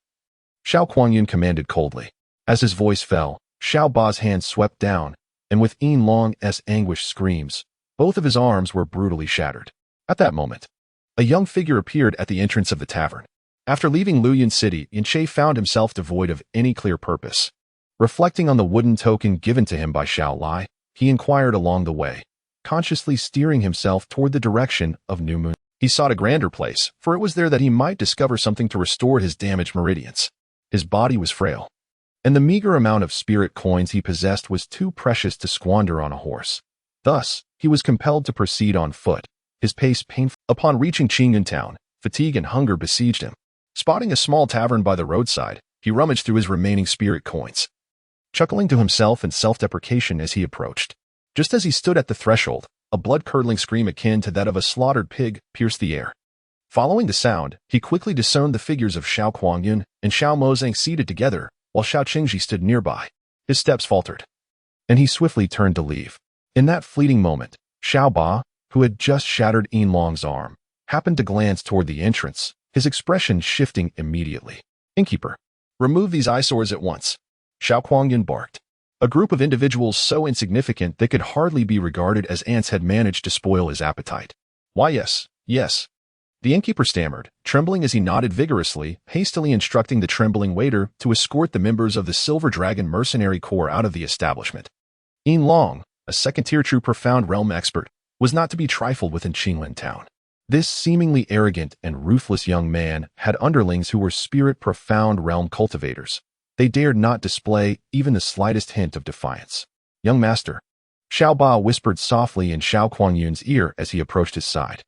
Xiao Kuangyun commanded coldly. As his voice fell, Xiao Ba's hand swept down, and with Yin Long's anguished screams, both of his arms were brutally shattered. At that moment, a young figure appeared at the entrance of the tavern. After leaving Luoyuan City, Yin Che found himself devoid of any clear purpose. Reflecting on the wooden token given to him by Xiao Lai, he inquired along the way, consciously steering himself toward the direction of New Moon. He sought a grander place, for it was there that he might discover something to restore his damaged meridians. His body was frail, and the meager amount of spirit coins he possessed was too precious to squander on a horse. Thus, he was compelled to proceed on foot, his pace painful. Upon reaching Qingyan town, fatigue and hunger besieged him. Spotting a small tavern by the roadside, he rummaged through his remaining spirit coins, chuckling to himself in self-deprecation as he approached. Just as he stood at the threshold, a blood-curdling scream akin to that of a slaughtered pig pierced the air. Following the sound, he quickly discerned the figures of Xiao Kuangyun and Xiao Mozang seated together, while Xiao Qingji stood nearby. His steps faltered, and he swiftly turned to leave. In that fleeting moment, Xiao Ba, who had just shattered Yin Long's arm, happened to glance toward the entrance, his expression shifting immediately. "Innkeeper, remove these eyesores at once," Xiao Kuangyun barked. A group of individuals so insignificant they could hardly be regarded as ants had managed to spoil his appetite. "Why, yes. The innkeeper stammered, trembling as he nodded vigorously, hastily instructing the trembling waiter to escort the members of the Silver Dragon Mercenary Corps out of the establishment. Yin Long, a second-tier true profound realm expert, was not to be trifled with in Qinglan town. This seemingly arrogant and ruthless young man had underlings who were spirit profound realm cultivators. They dared not display even the slightest hint of defiance. "Young master," Xiao Ba whispered softly in Xiao Kuangyun's ear as he approached his side.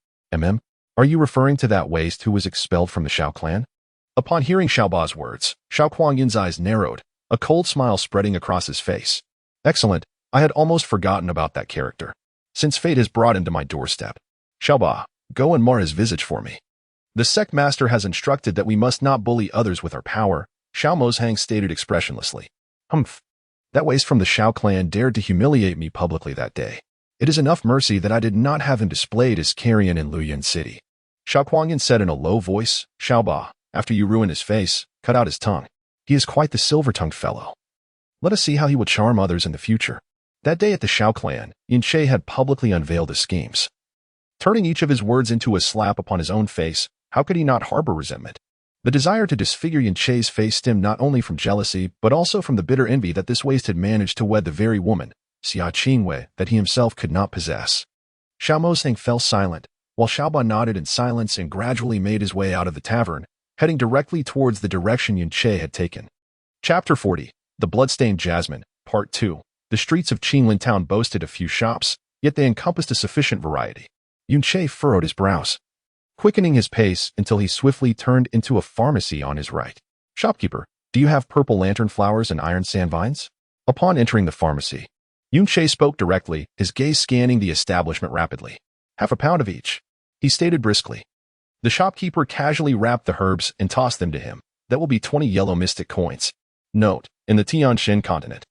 Are you referring to that waste who was expelled from the Xiao clan?" Upon hearing Xiao Ba's words, Xiao Kuangyun's eyes narrowed, a cold smile spreading across his face. "Excellent. I had almost forgotten about that character. Since fate has brought him to my doorstep. Xiao Ba, go and mar his visage for me." "The sect master has instructed that we must not bully others with our power," Xiao Mozhang stated expressionlessly. "Humph. That waste from the Xiao clan dared to humiliate me publicly that day. It is enough mercy that I did not have him displayed as carrion in Luoyuan City." Xiao Kuangyun said in a low voice, "Xiao Ba, after you ruin his face, cut out his tongue. He is quite the silver-tongued fellow. Let us see how he will charm others in the future." That day at the Xiao clan, Yin Che had publicly unveiled his schemes. Turning each of his words into a slap upon his own face, how could he not harbor resentment? The desire to disfigure Yin Che's face stemmed not only from jealousy, but also from the bitter envy that this waste had managed to wed the very woman, Xia Qingwei, that he himself could not possess. Xiao Mozhang fell silent, while Xiao Ba nodded in silence and gradually made his way out of the tavern, heading directly towards the direction Yin Che had taken. Chapter 40, The Bloodstained Jasmine, Part 2. The streets of Qinglan town boasted a few shops, yet they encompassed a sufficient variety. Yin Che furrowed his brows, quickening his pace until he swiftly turned into a pharmacy on his right. "Shopkeeper, do you have purple lantern flowers and iron sand vines?" Upon entering the pharmacy, Yin Che spoke directly, his gaze scanning the establishment rapidly. "Half a pound of each," he stated briskly. The shopkeeper casually wrapped the herbs and tossed them to him. "That will be 20 yellow mystic coins." Note: in the Tianshan continent,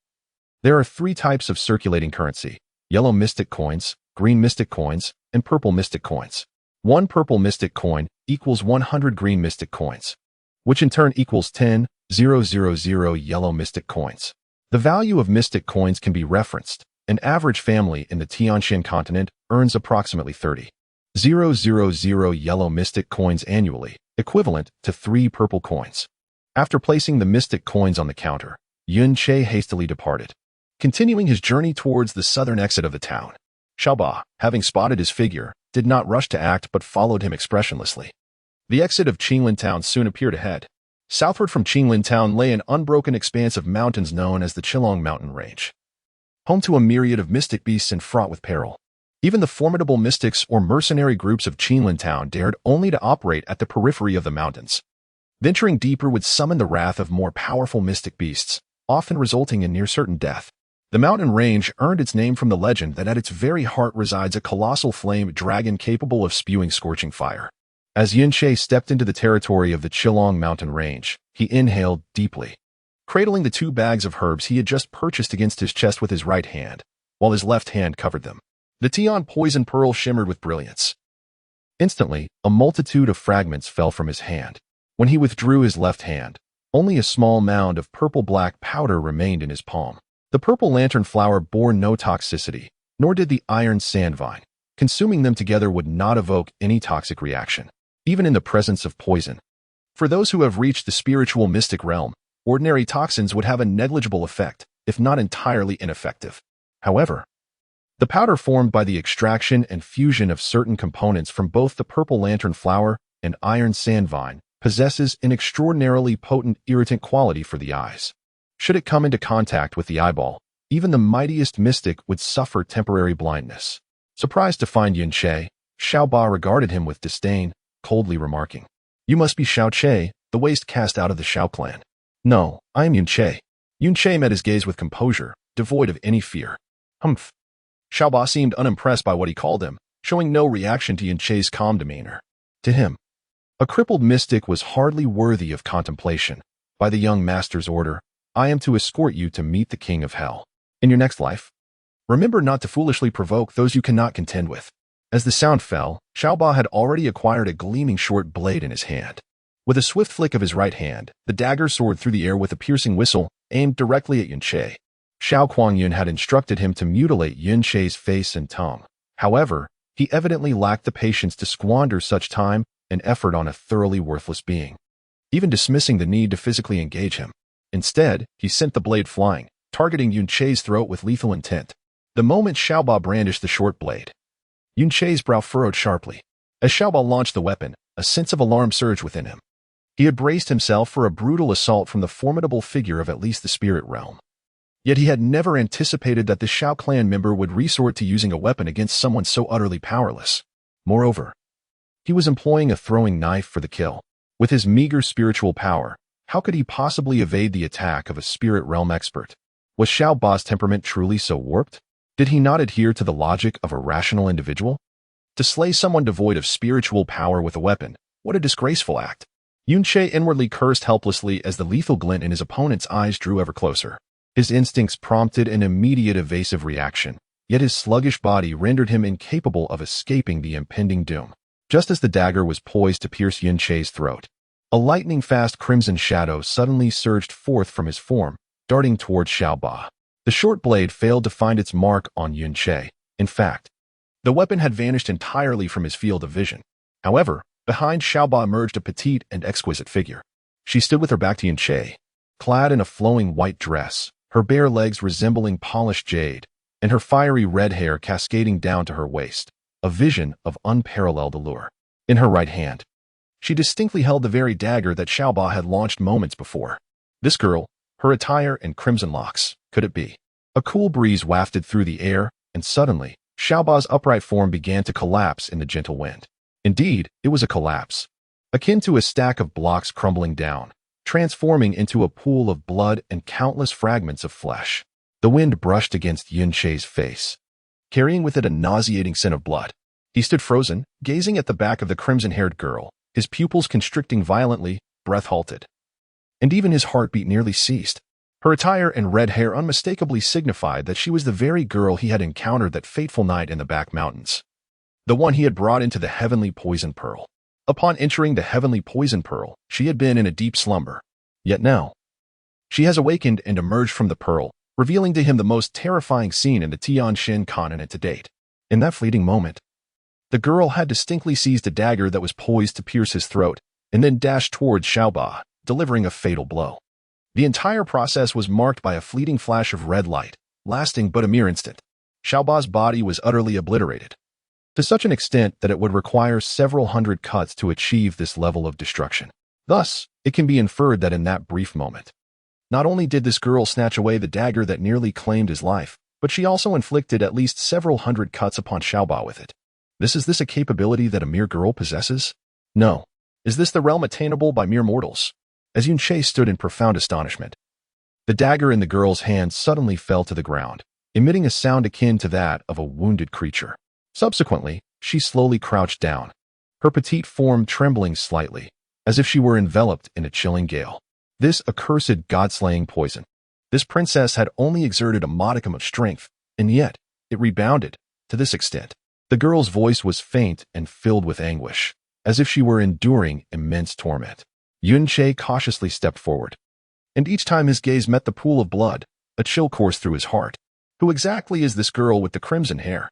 there are 3 types of circulating currency: yellow mystic coins, green mystic coins, and purple mystic coins. 1 purple mystic coin equals 100 green mystic coins, which in turn equals 10,000 yellow mystic coins. The value of mystic coins can be referenced. An average family in the Tianxian continent earns approximately 30,000 yellow mystic coins annually, equivalent to 3 purple coins. After placing the mystic coins on the counter, Yun Che hastily departed, continuing his journey towards the southern exit of the town. Xiaoba, having spotted his figure, did not rush to act but followed him expressionlessly. The exit of Qinglin Town soon appeared ahead. Southward from Qinglin Town lay an unbroken expanse of mountains known as the Qilong Mountain Range, home to a myriad of mystic beasts and fraught with peril. Even the formidable mystics or mercenary groups of Qinglin Town dared only to operate at the periphery of the mountains. Venturing deeper would summon the wrath of more powerful mystic beasts, often resulting in near-certain death. The mountain range earned its name from the legend that at its very heart resides a colossal flame dragon capable of spewing scorching fire. As Yun Che stepped into the territory of the Qilong Mountain Range, he inhaled deeply, cradling the 2 bags of herbs he had just purchased against his chest with his right hand, while his left hand covered them. The Tian poison pearl shimmered with brilliance. Instantly, a multitude of fragments fell from his hand. When he withdrew his left hand, only a small mound of purple-black powder remained in his palm. The purple lantern flower bore no toxicity, nor did the iron sandvine. Consuming them together would not evoke any toxic reaction, even in the presence of poison. For those who have reached the spiritual mystic realm, ordinary toxins would have a negligible effect, if not entirely ineffective. However, the powder formed by the extraction and fusion of certain components from both the purple lantern flower and iron sandvine possesses an extraordinarily potent irritant quality for the eyes. Should it come into contact with the eyeball, even the mightiest mystic would suffer temporary blindness. Surprised to find Yun Che, Xiaoba regarded him with disdain, coldly remarking, "You must be Xiao Che, the waste cast out of the Xiao clan." "No, I am Yun Che." Yun Che met his gaze with composure, devoid of any fear. "Humph." Xiaoba seemed unimpressed by what he called him, showing no reaction to Yun Che's calm demeanor. To him, a crippled mystic was hardly worthy of contemplation. By the young master's order, I am to escort you to meet the king of hell. In your next life, remember not to foolishly provoke those you cannot contend with. As the sound fell, Xiaoba had already acquired a gleaming short blade in his hand. With a swift flick of his right hand, the dagger soared through the air with a piercing whistle, aimed directly at Yun Che. Xiao Kuangyun had instructed him to mutilate Yun Che's face and tongue. However, he evidently lacked the patience to squander such time and effort on a thoroughly worthless being, even dismissing the need to physically engage him. Instead, he sent the blade flying, targeting Yun Che's throat with lethal intent. The moment Xiaoba brandished the short blade, Yun Che's brow furrowed sharply. As Xiaoba launched the weapon, a sense of alarm surged within him. He had braced himself for a brutal assault from the formidable figure of at least the spirit realm. Yet he had never anticipated that the Xiao clan member would resort to using a weapon against someone so utterly powerless. Moreover, he was employing a throwing knife for the kill. With his meager spiritual power, how could he possibly evade the attack of a spirit realm expert? Was Xiaoba's temperament truly so warped? Did he not adhere to the logic of a rational individual? To slay someone devoid of spiritual power with a weapon, what a disgraceful act. Yun Che inwardly cursed helplessly as the lethal glint in his opponent's eyes drew ever closer. His instincts prompted an immediate evasive reaction, yet his sluggish body rendered him incapable of escaping the impending doom. Just as the dagger was poised to pierce Yun Che's throat, a lightning-fast crimson shadow suddenly surged forth from his form, darting towards Xiaoba. The short blade failed to find its mark on Yun Che. In fact, the weapon had vanished entirely from his field of vision. However, behind Xiaoba emerged a petite and exquisite figure. She stood with her back to Yun Che, clad in a flowing white dress, her bare legs resembling polished jade, and her fiery red hair cascading down to her waist, a vision of unparalleled allure. In her right hand, she distinctly held the very dagger that Xiaoba had launched moments before. This girl, her attire and crimson locks, could it be? A cool breeze wafted through the air, and suddenly, Xiaoba's upright form began to collapse in the gentle wind. Indeed, it was a collapse, akin to a stack of blocks crumbling down, transforming into a pool of blood and countless fragments of flesh. The wind brushed against Yun Che's face, carrying with it a nauseating scent of blood. He stood frozen, gazing at the back of the crimson-haired girl, his pupils constricting violently, breath halted, and even his heartbeat nearly ceased. Her attire and red hair unmistakably signified that she was the very girl he had encountered that fateful night in the back mountains, the one he had brought into the heavenly poison pearl. Upon entering the heavenly poison pearl, she had been in a deep slumber. Yet now, she has awakened and emerged from the pearl, revealing to him the most terrifying scene in the Tianxin continent to date. In that fleeting moment, the girl had distinctly seized a dagger that was poised to pierce his throat, and then dashed towards Xiaoba, delivering a fatal blow. The entire process was marked by a fleeting flash of red light, lasting but a mere instant. Xiaoba's body was utterly obliterated, to such an extent that it would require several hundred cuts to achieve this level of destruction. Thus, it can be inferred that in that brief moment, not only did this girl snatch away the dagger that nearly claimed his life, but she also inflicted at least several hundred cuts upon Xiaoba with it. Is this a capability that a mere girl possesses? No. Is this the realm attainable by mere mortals? As Yunche stood in profound astonishment, the dagger in the girl's hand suddenly fell to the ground, emitting a sound akin to that of a wounded creature. Subsequently, she slowly crouched down, her petite form trembling slightly, as if she were enveloped in a chilling gale. This accursed god-slaying poison. This princess had only exerted a modicum of strength, and yet it rebounded to this extent. The girl's voice was faint and filled with anguish, as if she were enduring immense torment. Yunche cautiously stepped forward, and each time his gaze met the pool of blood, a chill coursed through his heart. Who exactly is this girl with the crimson hair?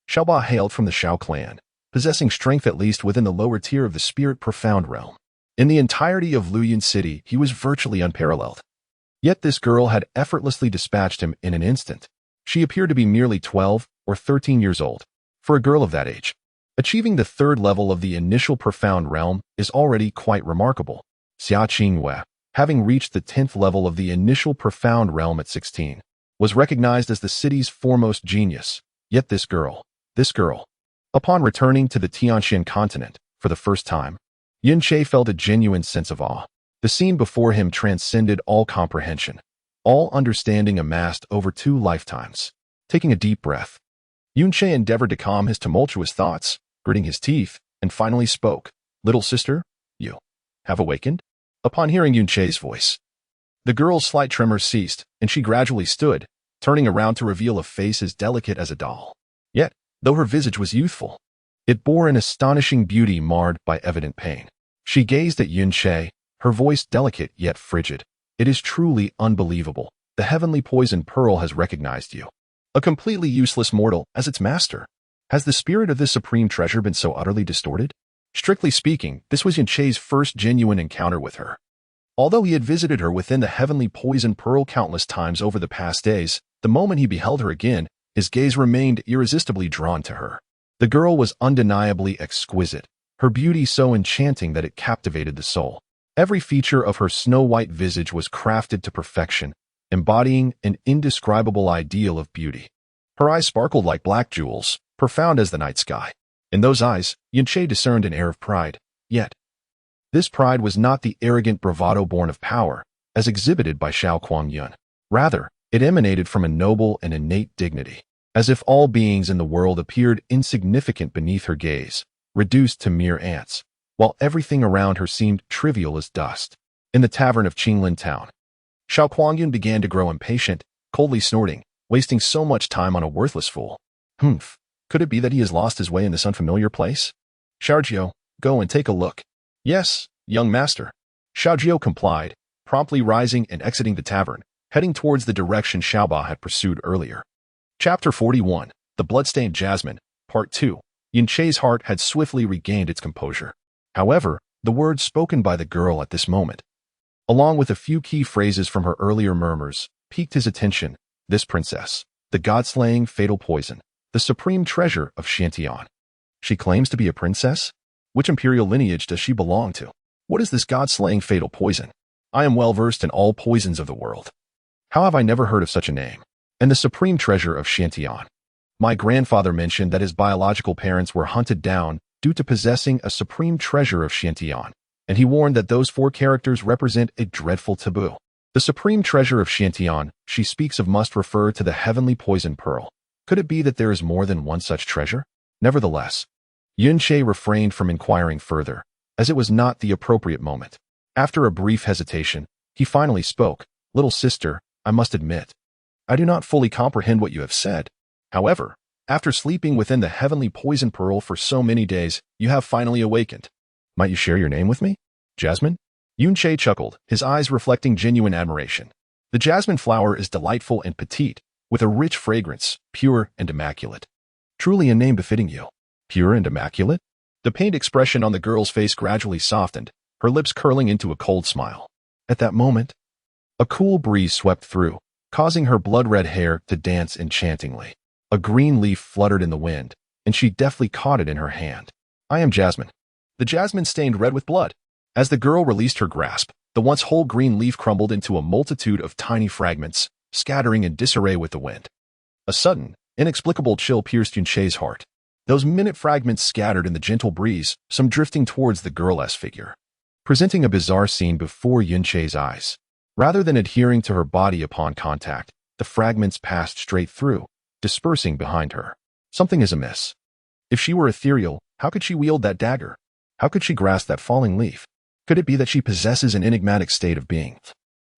Xiaoba hailed from the Xiao clan, possessing strength at least within the lower tier of the spirit profound realm. In the entirety of Luoyuan City, he was virtually unparalleled. Yet this girl had effortlessly dispatched him in an instant. She appeared to be merely 12 or 13 years old. For a girl of that age, achieving the third level of the initial profound realm is already quite remarkable. Xia Qingwei, having reached the 10th level of the initial profound realm at 16, was recognized as the city's foremost genius. Yet this girl, upon returning to the Tianxin continent for the first time, Yunche felt a genuine sense of awe. The scene before him transcended all comprehension, all understanding amassed over 2 lifetimes. Taking a deep breath, Yunche endeavored to calm his tumultuous thoughts, gritting his teeth, and finally spoke. "Little sister, you have awakened?" Upon hearing Yunche's voice, the girl's slight tremor ceased, and she gradually stood, turning around to reveal a face as delicate as a doll. Yet, though her visage was youthful, it bore an astonishing beauty marred by evident pain. She gazed at Yunche, her voice delicate yet frigid. "It is truly unbelievable. The heavenly poison pearl has recognized you. A completely useless mortal as its master. Has the spirit of this supreme treasure been so utterly distorted?" Strictly speaking, this was Yunche's first genuine encounter with her. Although he had visited her within the heavenly poison pearl countless times over the past days, the moment he beheld her again, his gaze remained irresistibly drawn to her. The girl was undeniably exquisite, her beauty so enchanting that it captivated the soul. Every feature of her snow-white visage was crafted to perfection, embodying an indescribable ideal of beauty. Her eyes sparkled like black jewels, profound as the night sky. In those eyes, Yunche discerned an air of pride. Yet, this pride was not the arrogant bravado born of power, as exhibited by Xiao Kuangyun. Rather, it emanated from a noble and innate dignity, as if all beings in the world appeared insignificant beneath her gaze, reduced to mere ants, while everything around her seemed trivial as dust. In the tavern of Qinglin Town, Xiao Kuangyun began to grow impatient, coldly snorting, wasting so much time on a worthless fool. Could it be that he has lost his way in this unfamiliar place? Xiaojiu, go and take a look. Yes, young master. Xiaojiu complied, promptly rising and exiting the tavern, heading towards the direction Xiaoba had pursued earlier. Chapter 41, The Bloodstained Jasmine, Part 2. Yunche's heart had swiftly regained its composure. However, the words spoken by the girl at this moment, along with a few key phrases from her earlier murmurs, piqued his attention. This princess, the god-slaying fatal poison, the supreme treasure of Shantian. She claims to be a princess? Which imperial lineage does she belong to? What is this god-slaying fatal poison? I am well versed in all poisons of the world. How have I never heard of such a name? And the supreme treasure of Shantian. My grandfather mentioned that his biological parents were hunted down due to possessing a supreme treasure of Shantian, and he warned that those 4 characters represent a dreadful taboo. The supreme treasure of Shantian she speaks of must refer to the heavenly poison pearl. Could it be that there is more than one such treasure? Nevertheless, Yunche refrained from inquiring further, as it was not the appropriate moment. After a brief hesitation, he finally spoke. Little sister, I must admit, I do not fully comprehend what you have said. However, after sleeping within the heavenly poison pearl for so many days, you have finally awakened. Might you share your name with me? Jasmine? Yunche chuckled, his eyes reflecting genuine admiration. The jasmine flower is delightful and petite, with a rich fragrance, pure and immaculate. Truly a name befitting you. Pure and immaculate? The pained expression on the girl's face gradually softened, her lips curling into a cold smile. At that moment, a cool breeze swept through, causing her blood-red hair to dance enchantingly. A green leaf fluttered in the wind, and she deftly caught it in her hand. I am Jasmine. The jasmine stained red with blood. As the girl released her grasp, the once whole green leaf crumbled into a multitude of tiny fragments, scattering in disarray with the wind. A sudden, inexplicable chill pierced Yunche's heart. Those minute fragments scattered in the gentle breeze, some drifting towards the girl's figure, presenting a bizarre scene before Yunche's eyes. Rather than adhering to her body upon contact, the fragments passed straight through, dispersing behind her. Something is amiss. If she were ethereal, how could she wield that dagger? How could she grasp that falling leaf? Could it be that she possesses an enigmatic state of being,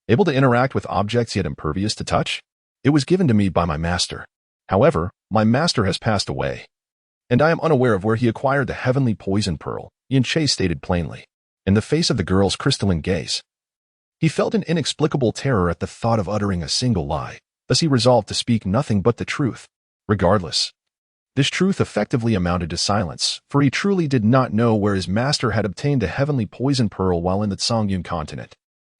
able to interact with objects yet impervious to touch? It was given to me by my master. However, my master has passed away, and I am unaware of where he acquired the heavenly poison pearl, Yunche stated plainly. In the face of the girl's crystalline gaze, he felt an inexplicable terror at the thought of uttering a single lie, thus he resolved to speak nothing but the truth. Regardless, this truth effectively amounted to silence, for he truly did not know where his master had obtained the heavenly poison pearl while in the Songyun continent.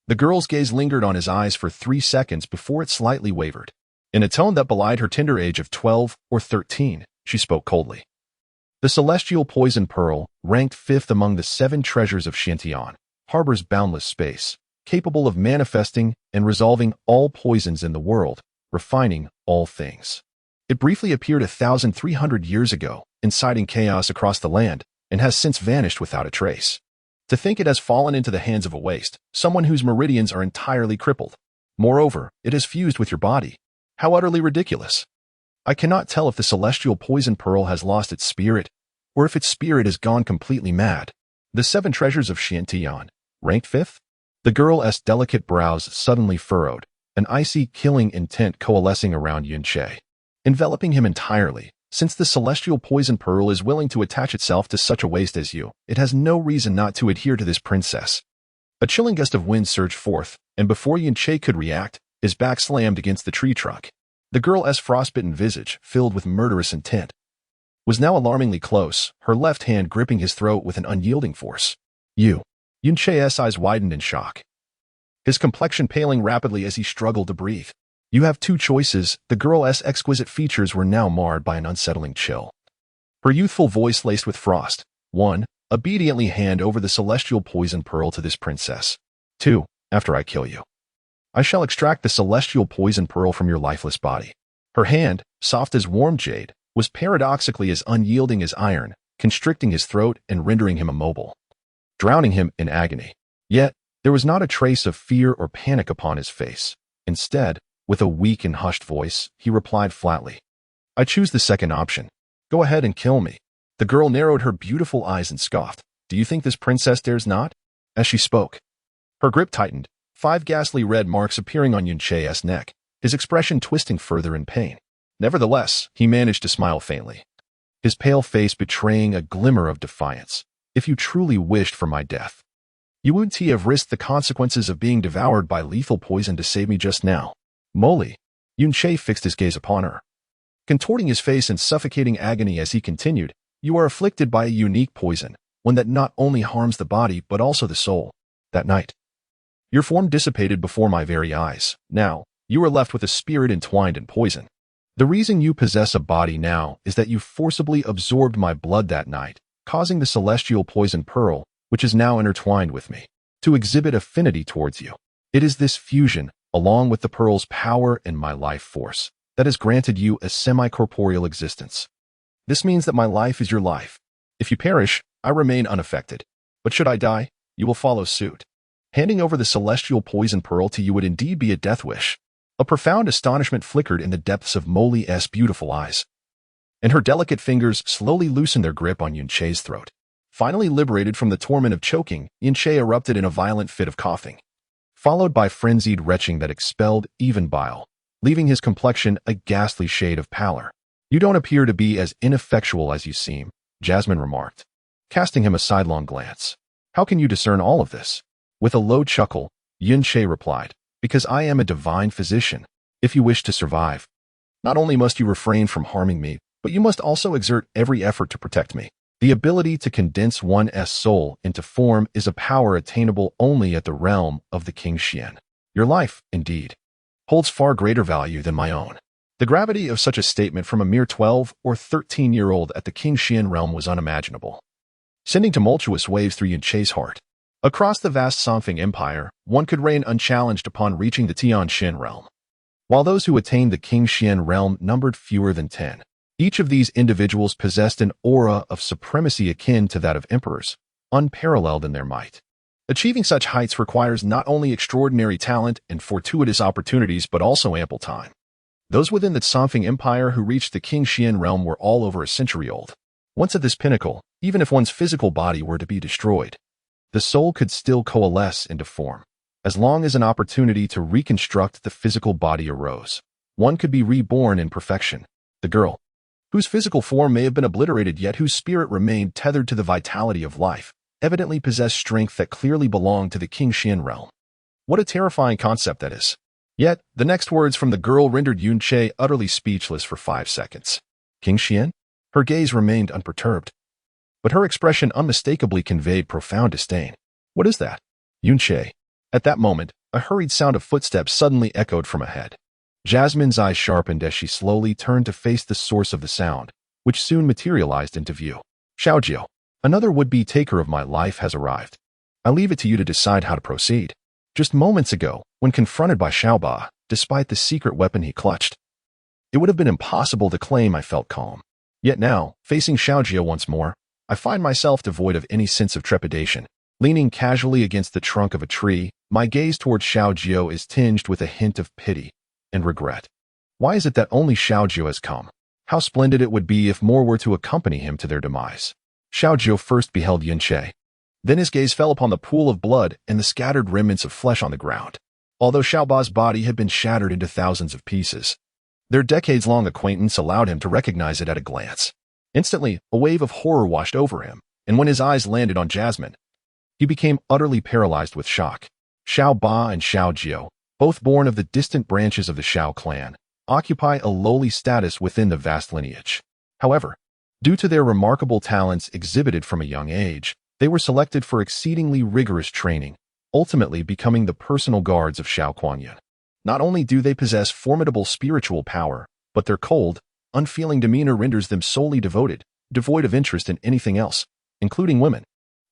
The girl's gaze lingered on his eyes for 3 seconds before it slightly wavered. In a tone that belied her tender age of 12 or 13, she spoke coldly. The celestial poison pearl, ranked 5th among the 7 treasures of Xiantian, harbors boundless space, capable of manifesting and resolving all poisons in the world, refining all things. It briefly appeared 1,300 years ago, inciting chaos across the land, and has since vanished without a trace. To think it has fallen into the hands of a waste, someone whose meridians are entirely crippled. Moreover, it has fused with your body. How utterly ridiculous. I cannot tell if the celestial poison pearl has lost its spirit, or if its spirit has gone completely mad. The 7 treasures of Xiantian, ranked 5th? The girl's delicate brows suddenly furrowed, an icy, killing intent coalescing around Yunche, enveloping him entirely. Since the celestial poison pearl is willing to attach itself to such a waste as you, it has no reason not to adhere to this princess. A chilling gust of wind surged forth, and before Yunche could react, his back slammed against the tree trunk. The girl's frostbitten visage, filled with murderous intent, was now alarmingly close, her left hand gripping his throat with an unyielding force. Yunche's eyes widened in shock, his complexion paling rapidly as he struggled to breathe. You have 2 choices. The girl's exquisite features were now marred by an unsettling chill. Her youthful voice laced with frost. 1. Obediently hand over the celestial poison pearl to this princess. 2. After I kill you, I shall extract the celestial poison pearl from your lifeless body. Her hand, soft as warm jade, was paradoxically as unyielding as iron, constricting his throat and rendering him immobile, drowning him in agony. Yet, there was not a trace of fear or panic upon his face. Instead, with a weak and hushed voice, he replied flatly, I choose the second option. Go ahead and kill me. The girl narrowed her beautiful eyes and scoffed. Do you think this princess dares not? As she spoke, her grip tightened, 5 ghastly red marks appearing on Yunche's neck, his expression twisting further in pain. Nevertheless, he managed to smile faintly, his pale face betraying a glimmer of defiance. If you truly wished for my death, you wouldn't have risked the consequences of being devoured by lethal poison to save me just now. Moly. Yunche fixed his gaze upon her, contorting his face in suffocating agony as he continued, you are afflicted by a unique poison, one that not only harms the body but also the soul. That night, your form dissipated before my very eyes. Now, you are left with a spirit entwined in poison. The reason you possess a body now is that you forcibly absorbed my blood that night, causing the celestial poison pearl, which is now intertwined with me, to exhibit affinity towards you. It is this fusion, along with the pearl's power and my life force, that has granted you a semi-corporeal existence. This means that my life is your life. If you perish, I remain unaffected. But should I die, you will follow suit. Handing over the celestial poison pearl to you would indeed be a death wish. A profound astonishment flickered in the depths of Molly's beautiful eyes, and her delicate fingers slowly loosened their grip on Yunche's throat. Finally liberated from the torment of choking, Yunche erupted in a violent fit of coughing, followed by frenzied retching that expelled even bile, leaving his complexion a ghastly shade of pallor. You don't appear to be as ineffectual as you seem, Jasmine remarked, casting him a sidelong glance. How can you discern all of this? With a low chuckle, Yun-Che replied, because I am a divine physician. If you wish to survive, not only must you refrain from harming me, but you must also exert every effort to protect me. The ability to condense one's soul into form is a power attainable only at the realm of the King Xian. Your life, indeed, holds far greater value than my own. The gravity of such a statement from a mere 12 or 13-year-old at the King Xian realm was unimaginable, sending tumultuous waves through Yun-Che's heart. Across the vast Songfeng Empire, one could reign unchallenged upon reaching the Tianxin realm, while those who attained the King Xian realm numbered fewer than 10. Each of these individuals possessed an aura of supremacy akin to that of emperors, unparalleled in their might. Achieving such heights requires not only extraordinary talent and fortuitous opportunities but also ample time. Those within the Songfeng Empire who reached the King Xian realm were all over a century old. Once at this pinnacle, even if one's physical body were to be destroyed, the soul could still coalesce into form. As long as an opportunity to reconstruct the physical body arose, one could be reborn in perfection. The girl, whose physical form may have been obliterated yet whose spirit remained tethered to the vitality of life, evidently possessed strength that clearly belonged to the King Xian realm. What a terrifying concept that is. Yet, the next words from the girl rendered Yun-Che utterly speechless for 5 seconds. King Xian? Her gaze remained unperturbed, but her expression unmistakably conveyed profound disdain. What is that? Yun-Che. At that moment, a hurried sound of footsteps suddenly echoed from ahead. Jasmine's eyes sharpened as she slowly turned to face the source of the sound, which soon materialized into view. Xiaojiao, another would-be taker of my life has arrived. I leave it to you to decide how to proceed. Just moments ago, when confronted by Xiaoba, despite the secret weapon he clutched, it would have been impossible to claim I felt calm. Yet now, facing Xiaojiao once more, I find myself devoid of any sense of trepidation. Leaning casually against the trunk of a tree, my gaze towards Xiaojiao is tinged with a hint of pity and regret. Why is it that only Xiaojiao has come? How splendid it would be if more were to accompany him to their demise. Xiaojiao first beheld Yun-Che. Then his gaze fell upon the pool of blood and the scattered remnants of flesh on the ground. Although Xiaoba's body had been shattered into thousands of pieces, their decades-long acquaintance allowed him to recognize it at a glance. Instantly, a wave of horror washed over him, and when his eyes landed on Jasmine, he became utterly paralyzed with shock. Xiaoba and Xiaojiao, both born of the distant branches of the Xiao clan, occupy a lowly status within the vast lineage. However, due to their remarkable talents exhibited from a young age, they were selected for exceedingly rigorous training, ultimately becoming the personal guards of Xiao Kuanyuan. Not only do they possess formidable spiritual power, but their cold, unfeeling demeanor renders them solely devoted, devoid of interest in anything else, including women.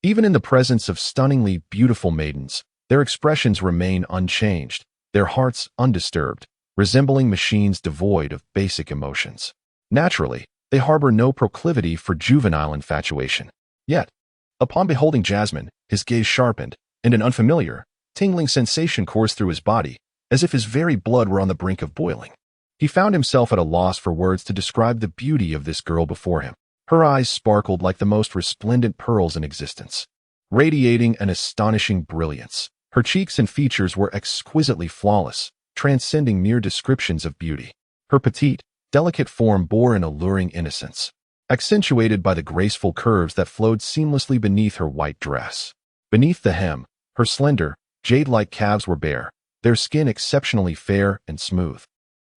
Even in the presence of stunningly beautiful maidens, their expressions remain unchanged, their hearts undisturbed, resembling machines devoid of basic emotions. Naturally, they harbor no proclivity for juvenile infatuation. Yet, upon beholding Jasmine, his gaze sharpened, and an unfamiliar, tingling sensation coursed through his body, as if his very blood were on the brink of boiling. He found himself at a loss for words to describe the beauty of this girl before him. Her eyes sparkled like the most resplendent pearls in existence, radiating an astonishing brilliance. Her cheeks and features were exquisitely flawless, transcending mere descriptions of beauty. Her petite, delicate form bore an alluring innocence, accentuated by the graceful curves that flowed seamlessly beneath her white dress. Beneath the hem, her slender, jade-like calves were bare, their skin exceptionally fair and smooth,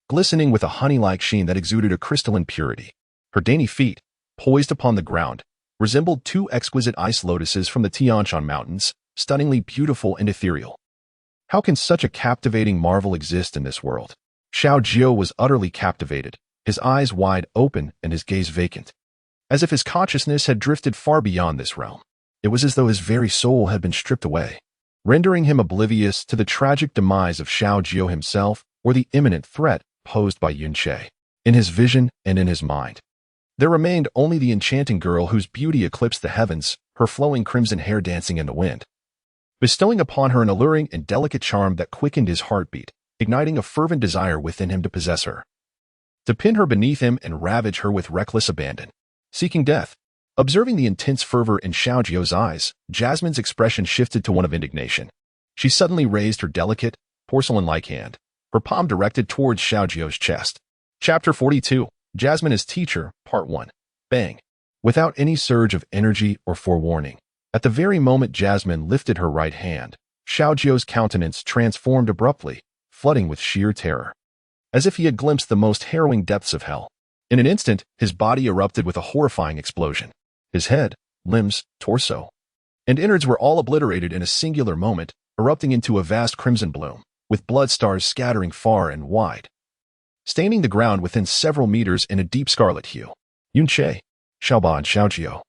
glistening with a honey-like sheen that exuded a crystalline purity. Her dainty feet, poised upon the ground, resembled 2 exquisite ice lotuses from the Tianshan Mountains, stunningly beautiful and ethereal. How can such a captivating marvel exist in this world? Xiaojiao was utterly captivated, his eyes wide open and his gaze vacant, as if his consciousness had drifted far beyond this realm. It was as though his very soul had been stripped away, rendering him oblivious to the tragic demise of Xiaojiao himself or the imminent threat posed by Yun-Che. In his vision and in his mind, there remained only the enchanting girl whose beauty eclipsed the heavens, her flowing crimson hair dancing in the wind, bestowing upon her an alluring and delicate charm that quickened his heartbeat, igniting a fervent desire within him to possess her, to pin her beneath him and ravage her with reckless abandon. Seeking death. Observing the intense fervor in Xiaojiao's eyes, Jasmine's expression shifted to one of indignation. She suddenly raised her delicate, porcelain-like hand, her palm directed towards Xiaojiao's chest. Chapter 42. Jasmine as Teacher, Part 1. Bang. Without any surge of energy or forewarning, At the very moment Jasmine lifted her right hand, Xiaojiu's countenance transformed abruptly, flooding with sheer terror. As if he had glimpsed the most harrowing depths of hell. In an instant, his body erupted with a horrifying explosion. His head, limbs, torso, and innards were all obliterated in a singular moment, erupting into a vast crimson bloom, with blood stars scattering far and wide, staining the ground within several meters in a deep scarlet hue. Yunche, Xiaoba and Xiaojiu,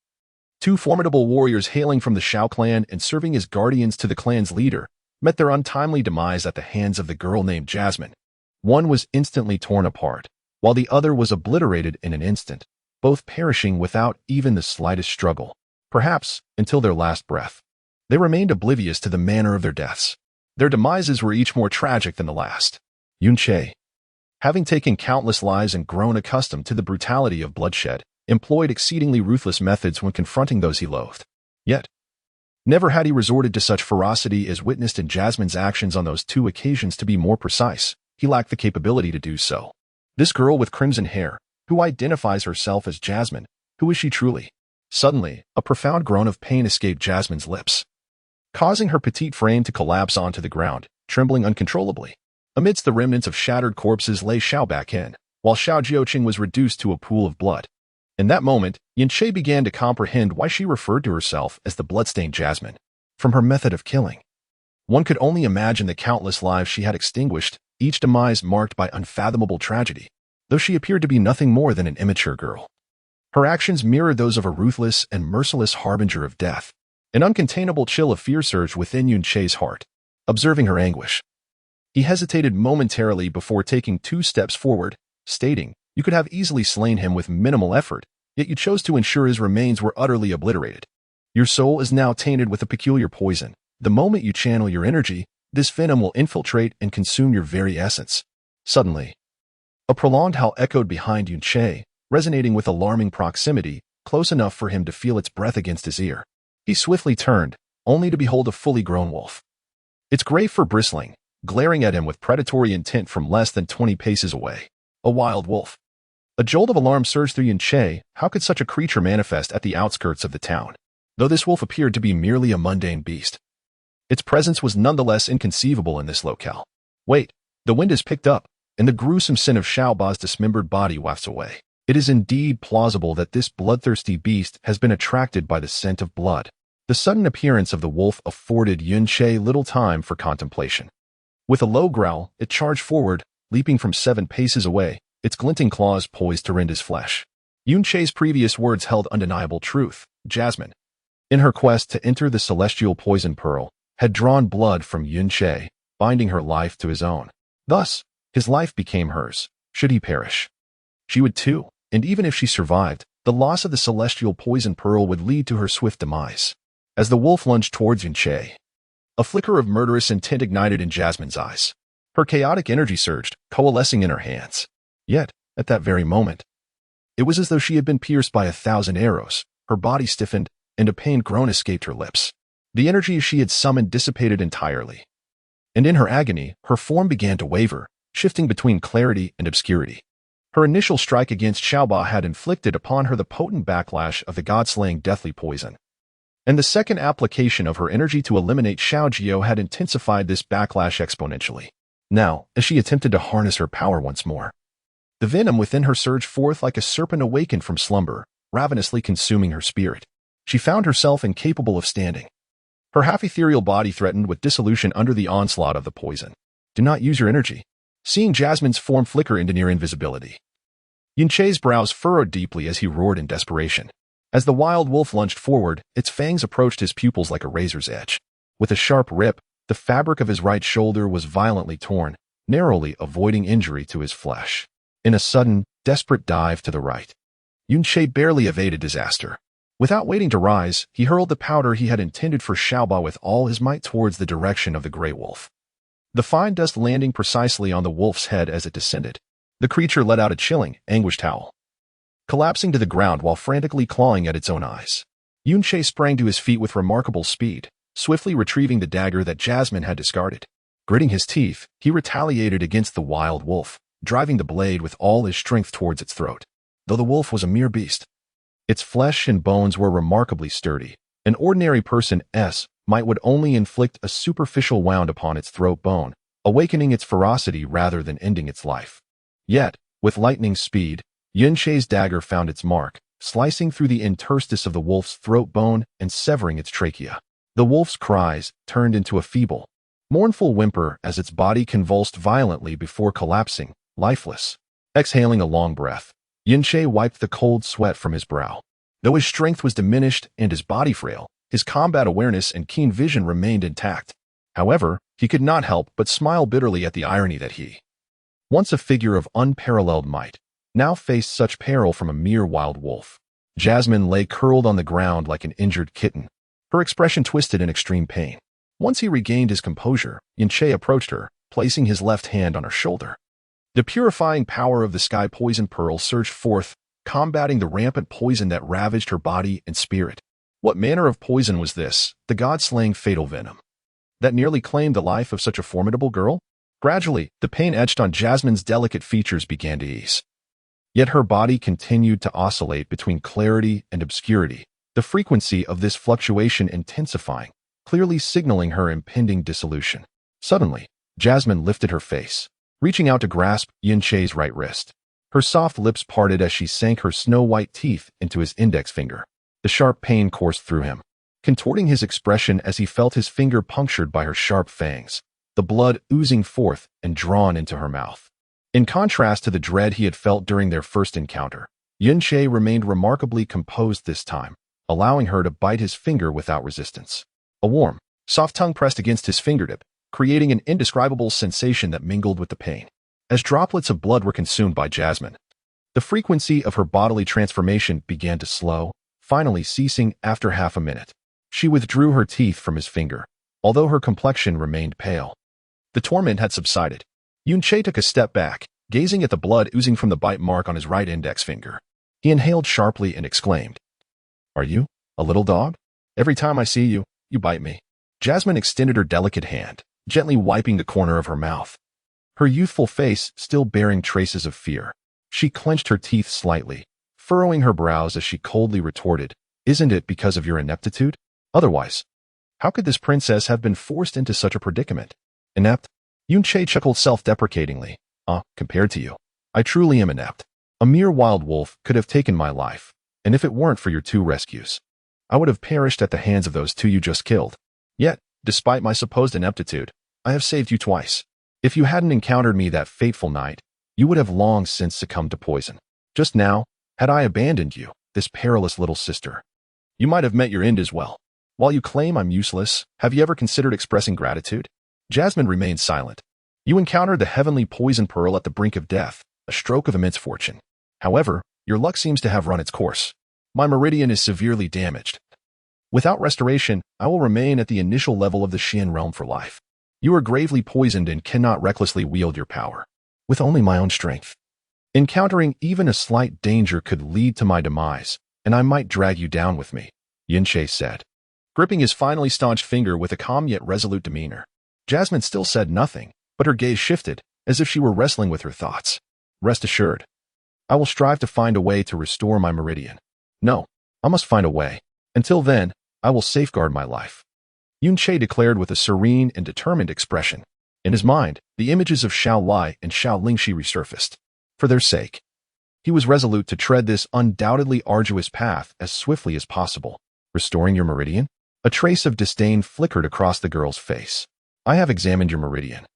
two formidable warriors hailing from the Xiao clan and serving as guardians to the clan's leader, met their untimely demise at the hands of the girl named Jasmine. One was instantly torn apart, while the other was obliterated in an instant, both perishing without even the slightest struggle, perhaps until their last breath. They remained oblivious to the manner of their deaths. Their demises were each more tragic than the last. Yunche, having taken countless lives and grown accustomed to the brutality of bloodshed, employed exceedingly ruthless methods when confronting those he loathed. Yet, never had he resorted to such ferocity as witnessed in Jasmine's actions on those two occasions. To be more precise, he lacked the capability to do so. This girl with crimson hair, who identifies herself as Jasmine, who is she truly? Suddenly, a profound groan of pain escaped Jasmine's lips, causing her petite frame to collapse onto the ground, trembling uncontrollably. Amidst the remnants of shattered corpses lay Xiao Baqian, while Xiao Jiuqing was reduced to a pool of blood. In that moment, Yunche began to comprehend why she referred to herself as the bloodstained Jasmine. From her method of killing, one could only imagine the countless lives she had extinguished, each demise marked by unfathomable tragedy, though she appeared to be nothing more than an immature girl. Her actions mirrored those of a ruthless and merciless harbinger of death. An uncontainable chill of fear surged within Yunche's heart, observing her anguish. He hesitated momentarily before taking 2 steps forward, stating, "You could have easily slain him with minimal effort, yet you chose to ensure his remains were utterly obliterated. Your soul is now tainted with a peculiar poison. The moment you channel your energy, this venom will infiltrate and consume your very essence." Suddenly, a prolonged howl echoed behind Yunche, resonating with alarming proximity, close enough for him to feel its breath against his ear. He swiftly turned, only to behold a fully grown wolf, its gray fur bristling, glaring at him with predatory intent from less than 20 paces away. A wild wolf. A jolt of alarm surged through Yunche. How could such a creature manifest at the outskirts of the town? Though this wolf appeared to be merely a mundane beast, its presence was nonetheless inconceivable in this locale. Wait, the wind has picked up, and the gruesome scent of Xiaoba's dismembered body wafts away. It is indeed plausible that this bloodthirsty beast has been attracted by the scent of blood. The sudden appearance of the wolf afforded Yunche little time for contemplation. With a low growl, it charged forward, leaping from 7 paces away, its glinting claws poised to rend his flesh. Yunche's previous words held undeniable truth. Jasmine, in her quest to enter the celestial poison pearl, had drawn blood from Yunche, binding her life to his own. Thus, his life became hers. Should he perish, she would too, and even if she survived, the loss of the celestial poison pearl would lead to her swift demise. As the wolf lunged towards Yunche, a flicker of murderous intent ignited in Jasmine's eyes. Her chaotic energy surged, coalescing in her hands. Yet, at that very moment, it was as though she had been pierced by 1,000 arrows. Her body stiffened, and a pained groan escaped her lips. The energy she had summoned dissipated entirely, and in her agony, her form began to waver, shifting between clarity and obscurity. Her initial strike against Xiaoba had inflicted upon her the potent backlash of the god-slaying deathly poison, and the second application of her energy to eliminate Xiaojiu had intensified this backlash exponentially. Now, as she attempted to harness her power once more, the venom within her surged forth like a serpent awakened from slumber, ravenously consuming her spirit. She found herself incapable of standing, her half-ethereal body threatened with dissolution under the onslaught of the poison. Do not use your energy. Seeing Jasmine's form flicker into near invisibility, Yunche's brows furrowed deeply as he roared in desperation. As the wild wolf lunged forward, its fangs approached his pupils like a razor's edge. With a sharp rip, the fabric of his right shoulder was violently torn, narrowly avoiding injury to his flesh. In a sudden, desperate dive to the right, Yunche barely evaded disaster. Without waiting to rise, he hurled the powder he had intended for Xiaoba with all his might towards the direction of the gray wolf. The fine dust landing precisely on the wolf's head as it descended. The creature let out a chilling, anguished howl, collapsing to the ground while frantically clawing at its own eyes. Yunche sprang to his feet with remarkable speed, swiftly retrieving the dagger that Jasmine had discarded. Gritting his teeth, he retaliated against the wild wolf, driving the blade with all his strength towards its throat. Though the wolf was a mere beast, its flesh and bones were remarkably sturdy, An ordinary person would only inflict a superficial wound upon its throat bone, awakening its ferocity rather than ending its life. Yet, with lightning speed, Yunchei's dagger found its mark, slicing through the interstice of the wolf's throat bone and severing its trachea. The wolf's cries turned into a feeble, mournful whimper as its body convulsed violently before collapsing, lifeless. Exhaling a long breath, Yunchei wiped the cold sweat from his brow. Though his strength was diminished and his body frail, his combat awareness and keen vision remained intact. However, he could not help but smile bitterly at the irony that he, once a figure of unparalleled might, now faced such peril from a mere wild wolf. Jasmine lay curled on the ground like an injured kitten, her expression twisted in extreme pain. Once he regained his composure, Yunchei approached her, placing his left hand on her shoulder. The purifying power of the sky poison pearl surged forth, combating the rampant poison that ravaged her body and spirit. What manner of poison was this, the god-slaying fatal venom, that nearly claimed the life of such a formidable girl? Gradually, the pain etched on Jasmine's delicate features began to ease. Yet her body continued to oscillate between clarity and obscurity, the frequency of this fluctuation intensifying, clearly signaling her impending dissolution. Suddenly, Jasmine lifted her face, reaching out to grasp Yunchei's right wrist. Her soft lips parted as she sank her snow-white teeth into his index finger. The sharp pain coursed through him, contorting his expression as he felt his finger punctured by her sharp fangs, the blood oozing forth and drawn into her mouth. In contrast to the dread he had felt during their first encounter, Yunchei remained remarkably composed this time, allowing her to bite his finger without resistance. A warm, soft tongue pressed against his fingertip, creating an indescribable sensation that mingled with the pain. As droplets of blood were consumed by Jasmine, the frequency of her bodily transformation began to slow, finally ceasing after half a minute. She withdrew her teeth from his finger, although her complexion remained pale. The torment had subsided. Yunchei took a step back, gazing at the blood oozing from the bite mark on his right index finger. He inhaled sharply and exclaimed, "Are you a little dog? Every time I see you, you bite me." Jasmine extended her delicate hand, gently wiping the corner of her mouth. Her youthful face still bearing traces of fear. She clenched her teeth slightly, furrowing her brows as she coldly retorted, "Isn't it because of your ineptitude? Otherwise, how could this princess have been forced into such a predicament?" "Inept?" Yunchei chuckled self-deprecatingly. Compared to you, I truly am inept. A mere wild wolf could have taken my life, and if it weren't for your 2 rescues, I would have perished at the hands of those 2 you just killed. Yet, despite my supposed ineptitude, I have saved you twice. If you hadn't encountered me that fateful night, you would have long since succumbed to poison. Just now, had I abandoned you, this perilous little sister, you might have met your end as well. While you claim I'm useless, have you ever considered expressing gratitude?" Jasmine remained silent. "You encountered the heavenly poison pearl at the brink of death, a stroke of immense fortune. However, your luck seems to have run its course. My meridian is severely damaged. Without restoration, I will remain at the initial level of the Xian realm for life. You are gravely poisoned and cannot recklessly wield your power. With only my own strength. Encountering even a slight danger could lead to my demise, and I might drag you down with me," Yunchei said, gripping his finely staunched finger with a calm yet resolute demeanor. Jasmine still said nothing, but her gaze shifted, as if she were wrestling with her thoughts. "Rest assured, I will strive to find a way to restore my meridian. No, I must find a way. Until then, I will safeguard my life," Yunchei declared with a serene and determined expression. In his mind, the images of Xiao Lai and Xiao Lingxi resurfaced. For their sake, he was resolute to tread this undoubtedly arduous path as swiftly as possible. "Restoring your meridian?" A trace of disdain flickered across the girl's face. "I have examined your meridian.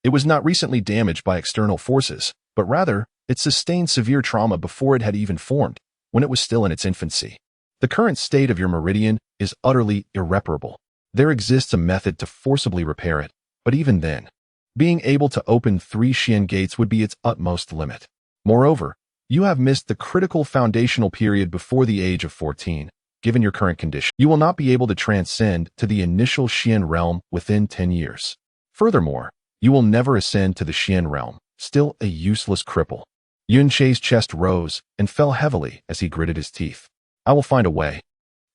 It was not recently damaged by external forces, but rather, it sustained severe trauma before it had even formed, when it was still in its infancy. The current state of your meridian is utterly irreparable. There exists a method to forcibly repair it, but even then, being able to open 3 Xian gates would be its utmost limit. Moreover, you have missed the critical foundational period before the age of 14. Given your current condition, you will not be able to transcend to the initial Xian realm within 10 years. Furthermore, you will never ascend to the Xian realm, still a useless cripple." Yunchei's chest rose and fell heavily as he gritted his teeth. "I will find a way.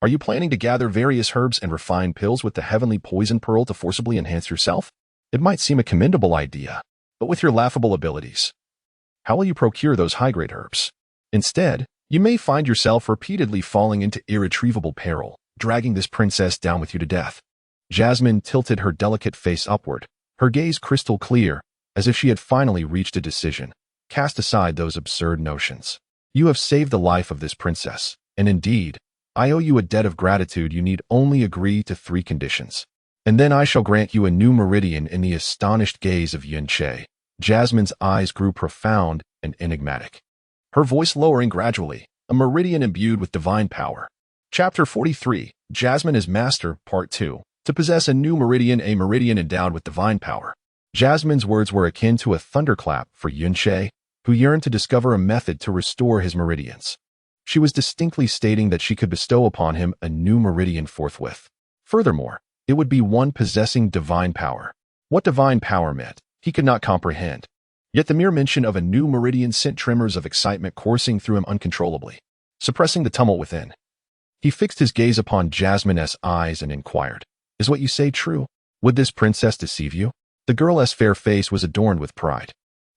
Are you planning to gather various herbs and refine pills with the heavenly poison pearl to forcibly enhance yourself? It might seem a commendable idea, but with your laughable abilities, how will you procure those high-grade herbs? Instead, you may find yourself repeatedly falling into irretrievable peril, dragging this princess down with you to death." Jasmine tilted her delicate face upward, her gaze crystal clear, as if she had finally reached a decision. "Cast aside those absurd notions. You have saved the life of this princess, and indeed, I owe you a debt of gratitude. You need only agree to 3 conditions. And then I shall grant you a new meridian." In the astonished gaze of Yunche, Jasmine's eyes grew profound and enigmatic, her voice lowering gradually. "A meridian imbued with divine power." Chapter 43, Jasmine as Master, Part 2. To possess a new meridian, a meridian endowed with divine power. Jasmine's words were akin to a thunderclap for Yunche, who yearned to discover a method to restore his meridians. She was distinctly stating that she could bestow upon him a new meridian forthwith. Furthermore, it would be one possessing divine power. What divine power meant, he could not comprehend. Yet the mere mention of a new meridian sent tremors of excitement coursing through him uncontrollably, suppressing the tumult within. He fixed his gaze upon Jasmine's eyes and inquired, "Is what you say true? Would this princess deceive you?" The girl's fair face was adorned with pride.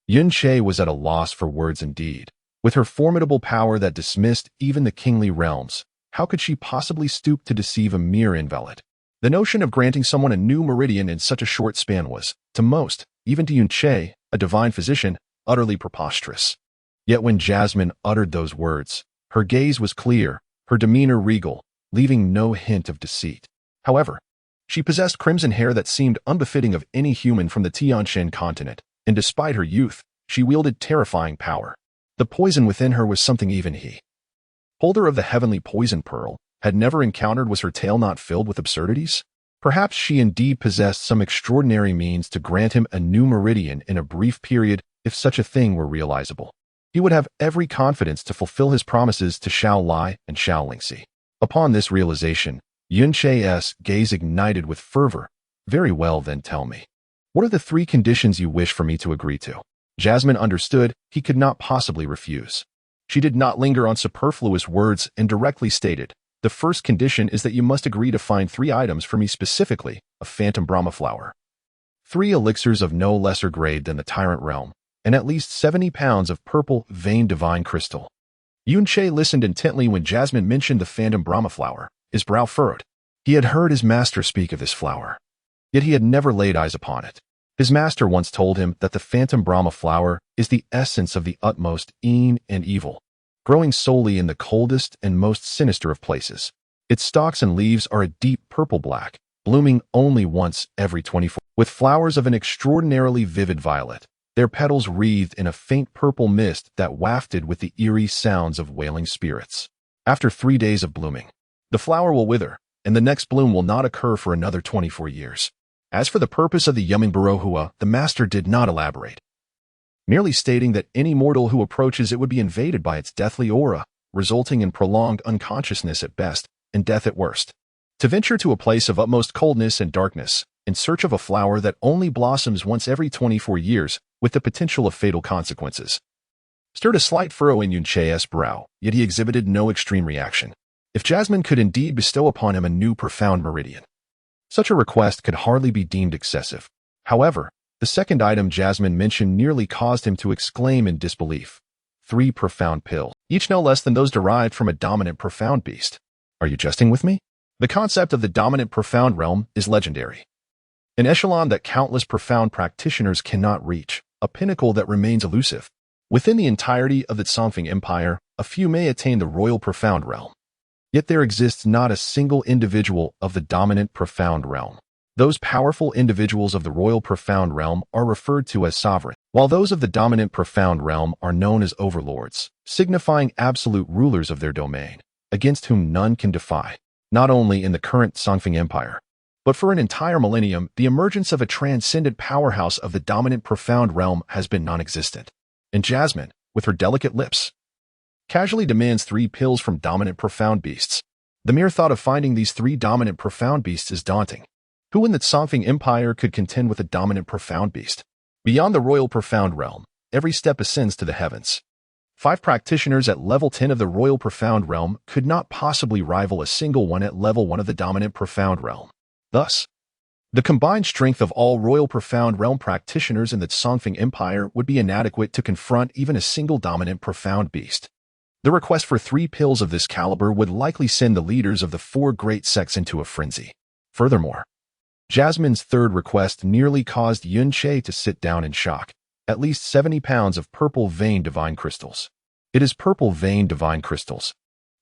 Yunche was at a loss for words indeed. With her formidable power that dismissed even the kingly realms, how could she possibly stoop to deceive a mere invalid? The notion of granting someone a new meridian in such a short span was, to most, even to Yunche, a divine physician, utterly preposterous. Yet when Jasmine uttered those words, her gaze was clear, her demeanor regal, leaving no hint of deceit. However, she possessed crimson hair that seemed unbefitting of any human from the Tianshan continent, and despite her youth, she wielded terrifying power. The poison within her was something even he, holder of the heavenly poison pearl, had never encountered. Was her tale not filled with absurdities? Perhaps she indeed possessed some extraordinary means to grant him a new meridian in a brief period. If such a thing were realizable, he would have every confidence to fulfill his promises to Xiao Lai and Xiao Lingxi. Upon this realization, Yunche's gaze ignited with fervor. "Very well, then tell me. What are the 3 conditions you wish for me to agree to?" Jasmine understood he could not possibly refuse. She did not linger on superfluous words and directly stated, "The first condition is that you must agree to find 3 items for me, specifically a phantom Brahma flower, 3 elixirs of no lesser grade than the tyrant realm, and at least 70 pounds of purple veined divine crystal." Yunche listened intently when Jasmine mentioned the phantom Brahma flower. His brow furrowed. He had heard his master speak of this flower, yet he had never laid eyes upon it. His master once told him that the phantom Brahma flower is the essence of the utmost yin and evil, growing solely in the coldest and most sinister of places. Its stalks and leaves are a deep purple-black, blooming only once every 24, with flowers of an extraordinarily vivid violet, their petals wreathed in a faint purple mist that wafted with the eerie sounds of wailing spirits. After 3 days of blooming, the flower will wither, and the next bloom will not occur for another 24 years. As for the purpose of the Yumming Barohua, the master did not elaborate, merely stating that any mortal who approaches it would be invaded by its deathly aura, resulting in prolonged unconsciousness at best and death at worst. To venture to a place of utmost coldness and darkness, in search of a flower that only blossoms once every 24 years, with the potential of fatal consequences, stirred a slight furrow in Yunche's brow, yet he exhibited no extreme reaction. If Jasmine could indeed bestow upon him a new profound meridian, such a request could hardly be deemed excessive. However, the second item Jasmine mentioned nearly caused him to exclaim in disbelief. 3 profound pills, each no less than those derived from a dominant profound beast. Are you jesting with me? The concept of the dominant profound realm is legendary. An echelon that countless profound practitioners cannot reach, a pinnacle that remains elusive. Within the entirety of the Songfeng Empire, a few may attain the royal profound realm. Yet there exists not a single individual of the dominant profound realm. Those powerful individuals of the royal profound realm are referred to as sovereign, while those of the dominant profound realm are known as overlords, signifying absolute rulers of their domain, against whom none can defy. Not only in the current Songfeng Empire, but for an entire millennium, the emergence of a transcendent powerhouse of the dominant profound realm has been non-existent. And Jasmine, with her delicate lips, casually demands 3 pills from dominant profound beasts. The mere thought of finding these 3 dominant profound beasts is daunting. Who in the Songfeng Empire could contend with a dominant profound beast? Beyond the royal profound realm, every step ascends to the heavens. 5 practitioners at level 10 of the royal profound realm could not possibly rival a single one at level 1 of the dominant profound realm. Thus, the combined strength of all royal profound realm practitioners in the Songfeng Empire would be inadequate to confront even a single dominant profound beast. The request for 3 pills of this caliber would likely send the leaders of the 4 great sects into a frenzy. Furthermore, Jasmine's third request nearly caused Yunche to sit down in shock. At least 70 pounds of purple vein divine crystals. It is purple vein divine crystals,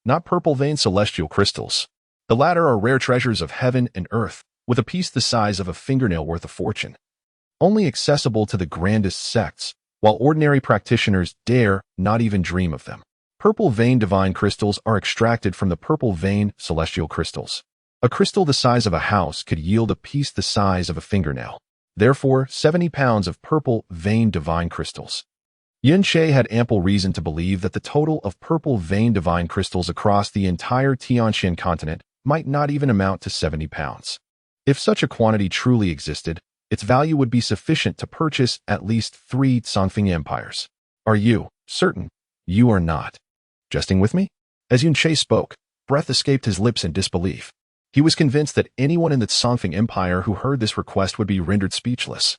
not purple vein celestial crystals. The latter are rare treasures of heaven and earth, with a piece the size of a fingernail worth a fortune. Only accessible to the grandest sects, while ordinary practitioners dare not even dream of them. Purple vein divine crystals are extracted from the purple vein celestial crystals. A crystal the size of a house could yield a piece the size of a fingernail. Therefore, 70 pounds of purple vein divine crystals. Yunche had ample reason to believe that the total of purple vein divine crystals across the entire Tianqian continent might not even amount to 70 pounds. If such a quantity truly existed, its value would be sufficient to purchase at least 3 Confronting empires. Are you certain you are not jesting with me? As Yunche spoke, breath escaped his lips in disbelief. He was convinced that anyone in the Confronting Empire who heard this request would be rendered speechless.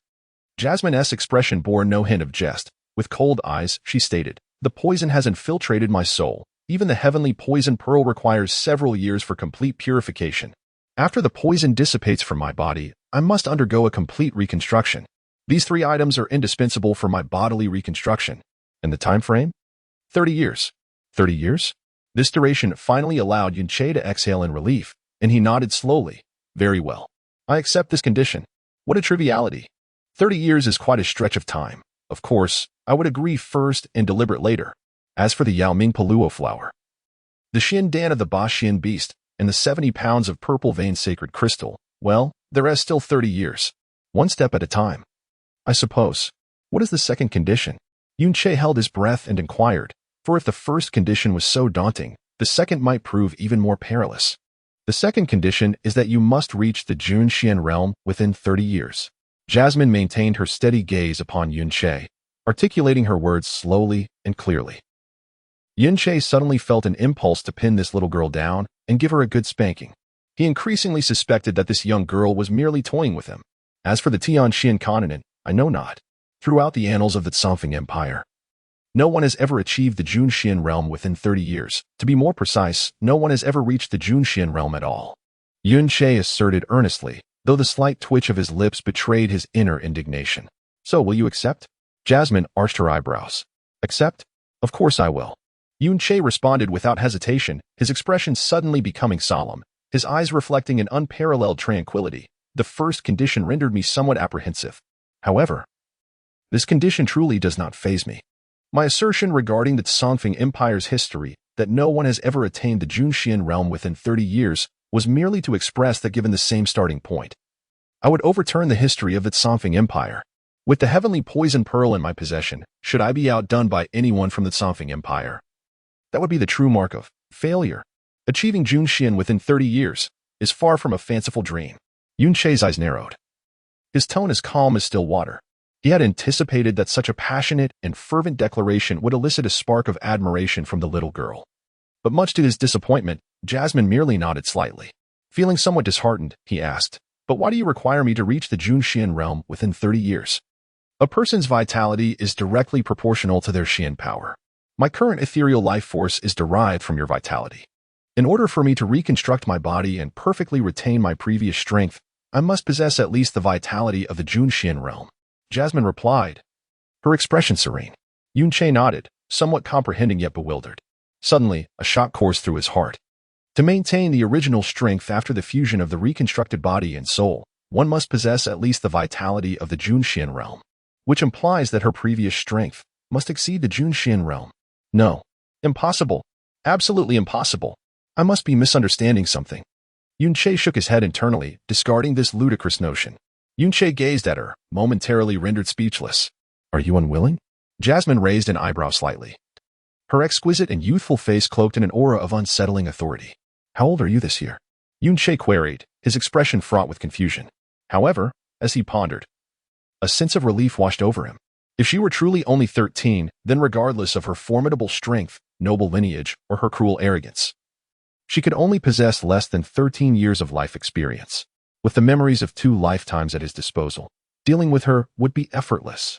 Jasmine's expression bore no hint of jest. With cold eyes, she stated, "The poison has infiltrated my soul. Even the heavenly poison pearl requires several years for complete purification. After the poison dissipates from my body, I must undergo a complete reconstruction. These 3 items are indispensable for my bodily reconstruction. And the time frame? 30 years. 30 years? This duration finally allowed Yunche to exhale in relief, and he nodded slowly. Very well. I accept this condition. What a triviality. 30 years is quite a stretch of time. Of course, I would agree first and deliberate later. As for the Yao Ming Paluo flower, the Xian Dan of the Ba Xian beast, and the 70 pounds of purple vein sacred crystal, well, there is still 30 years. One step at a time. I suppose. What is the second condition? Yunche held his breath and inquired, for if the first condition was so daunting, the second might prove even more perilous. The second condition is that you must reach the Jun Xian realm within 30 years. Jasmine maintained her steady gaze upon Yunche, articulating her words slowly and clearly. Yunche suddenly felt an impulse to pin this little girl down and give her a good spanking. He increasingly suspected that this young girl was merely toying with him. As for the Tianqian continent, I know not. Throughout the annals of the Confronting Empire, no one has ever achieved the Jun Xian realm within 30 years. To be more precise, no one has ever reached the Jun Xian realm at all. Yunche asserted earnestly, though the slight twitch of his lips betrayed his inner indignation. So, will you accept? Jasmine arched her eyebrows. Accept? Of course I will. Yunche responded without hesitation, his expression suddenly becoming solemn, his eyes reflecting an unparalleled tranquility. The first condition rendered me somewhat apprehensive. However, this condition truly does not faze me. My assertion regarding the Confronting Empire's history, that no one has ever attained the Jun Xian realm within 30 years, was merely to express that given the same starting point, I would overturn the history of the Confronting Empire. With the heavenly poison pearl in my possession, should I be outdone by anyone from the Confronting Empire? That would be the true mark of failure. Achieving Jun Xian within 30 years is far from a fanciful dream. Yunche's eyes narrowed. His tone as calm as still water. He had anticipated that such a passionate and fervent declaration would elicit a spark of admiration from the little girl. But much to his disappointment, Jasmine merely nodded slightly. Feeling somewhat disheartened, he asked, "But why do you require me to reach the Jun Xian realm within 30 years? A person's vitality is directly proportional to their Xian power. My current ethereal life force is derived from your vitality. In order for me to reconstruct my body and perfectly retain my previous strength, I must possess at least the vitality of the Jun Xian realm." Jasmine replied, her expression serene. Yunche nodded, somewhat comprehending yet bewildered. Suddenly, a shock coursed through his heart. To maintain the original strength after the fusion of the reconstructed body and soul, one must possess at least the vitality of the Jun Xian realm, which implies that her previous strength must exceed the Jun Xian realm. No. Impossible. Absolutely impossible. I must be misunderstanding something. Yunche shook his head internally, discarding this ludicrous notion. Yunche gazed at her, momentarily rendered speechless. Are you unwilling? Jasmine raised an eyebrow slightly. Her exquisite and youthful face cloaked in an aura of unsettling authority. How old are you this year? Yunche queried, his expression fraught with confusion. However, as he pondered, a sense of relief washed over him. If she were truly only 13, then regardless of her formidable strength, noble lineage, or her cruel arrogance, she could only possess less than 13 years of life experience. With the memories of 2 lifetimes at his disposal, dealing with her would be effortless.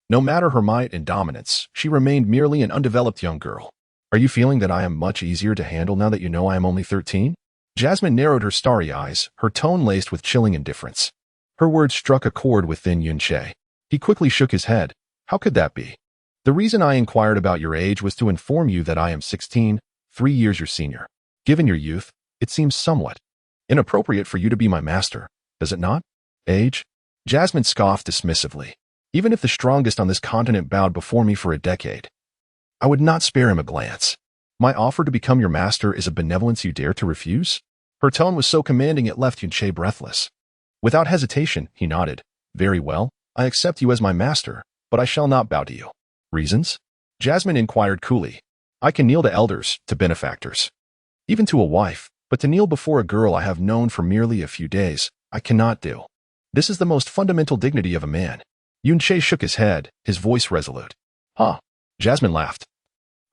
No matter her might and dominance, she remained merely an undeveloped young girl. Are you feeling that I am much easier to handle now that you know I am only 13? Jasmine narrowed her starry eyes, her tone laced with chilling indifference. Her words struck a chord within Yunche. He quickly shook his head. How could that be? The reason I inquired about your age was to inform you that I am 16, 3 years your senior. Given your youth, it seems somewhat inappropriate for you to be my master, does it not? Age? Jasmine scoffed dismissively. Even if the strongest on this continent bowed before me for a decade, I would not spare him a glance. My offer to become your master is a benevolence you dare to refuse? Her tone was so commanding it left Yunche breathless. Without hesitation, he nodded. Very well, I accept you as my master, but I shall not bow to you. Reasons? Jasmine inquired coolly. I can kneel to elders, to benefactors, even to a wife, but to kneel before a girl I have known for merely a few days, I cannot do. This is the most fundamental dignity of a man. Yunche shook his head, his voice resolute. Huh. Jasmine laughed.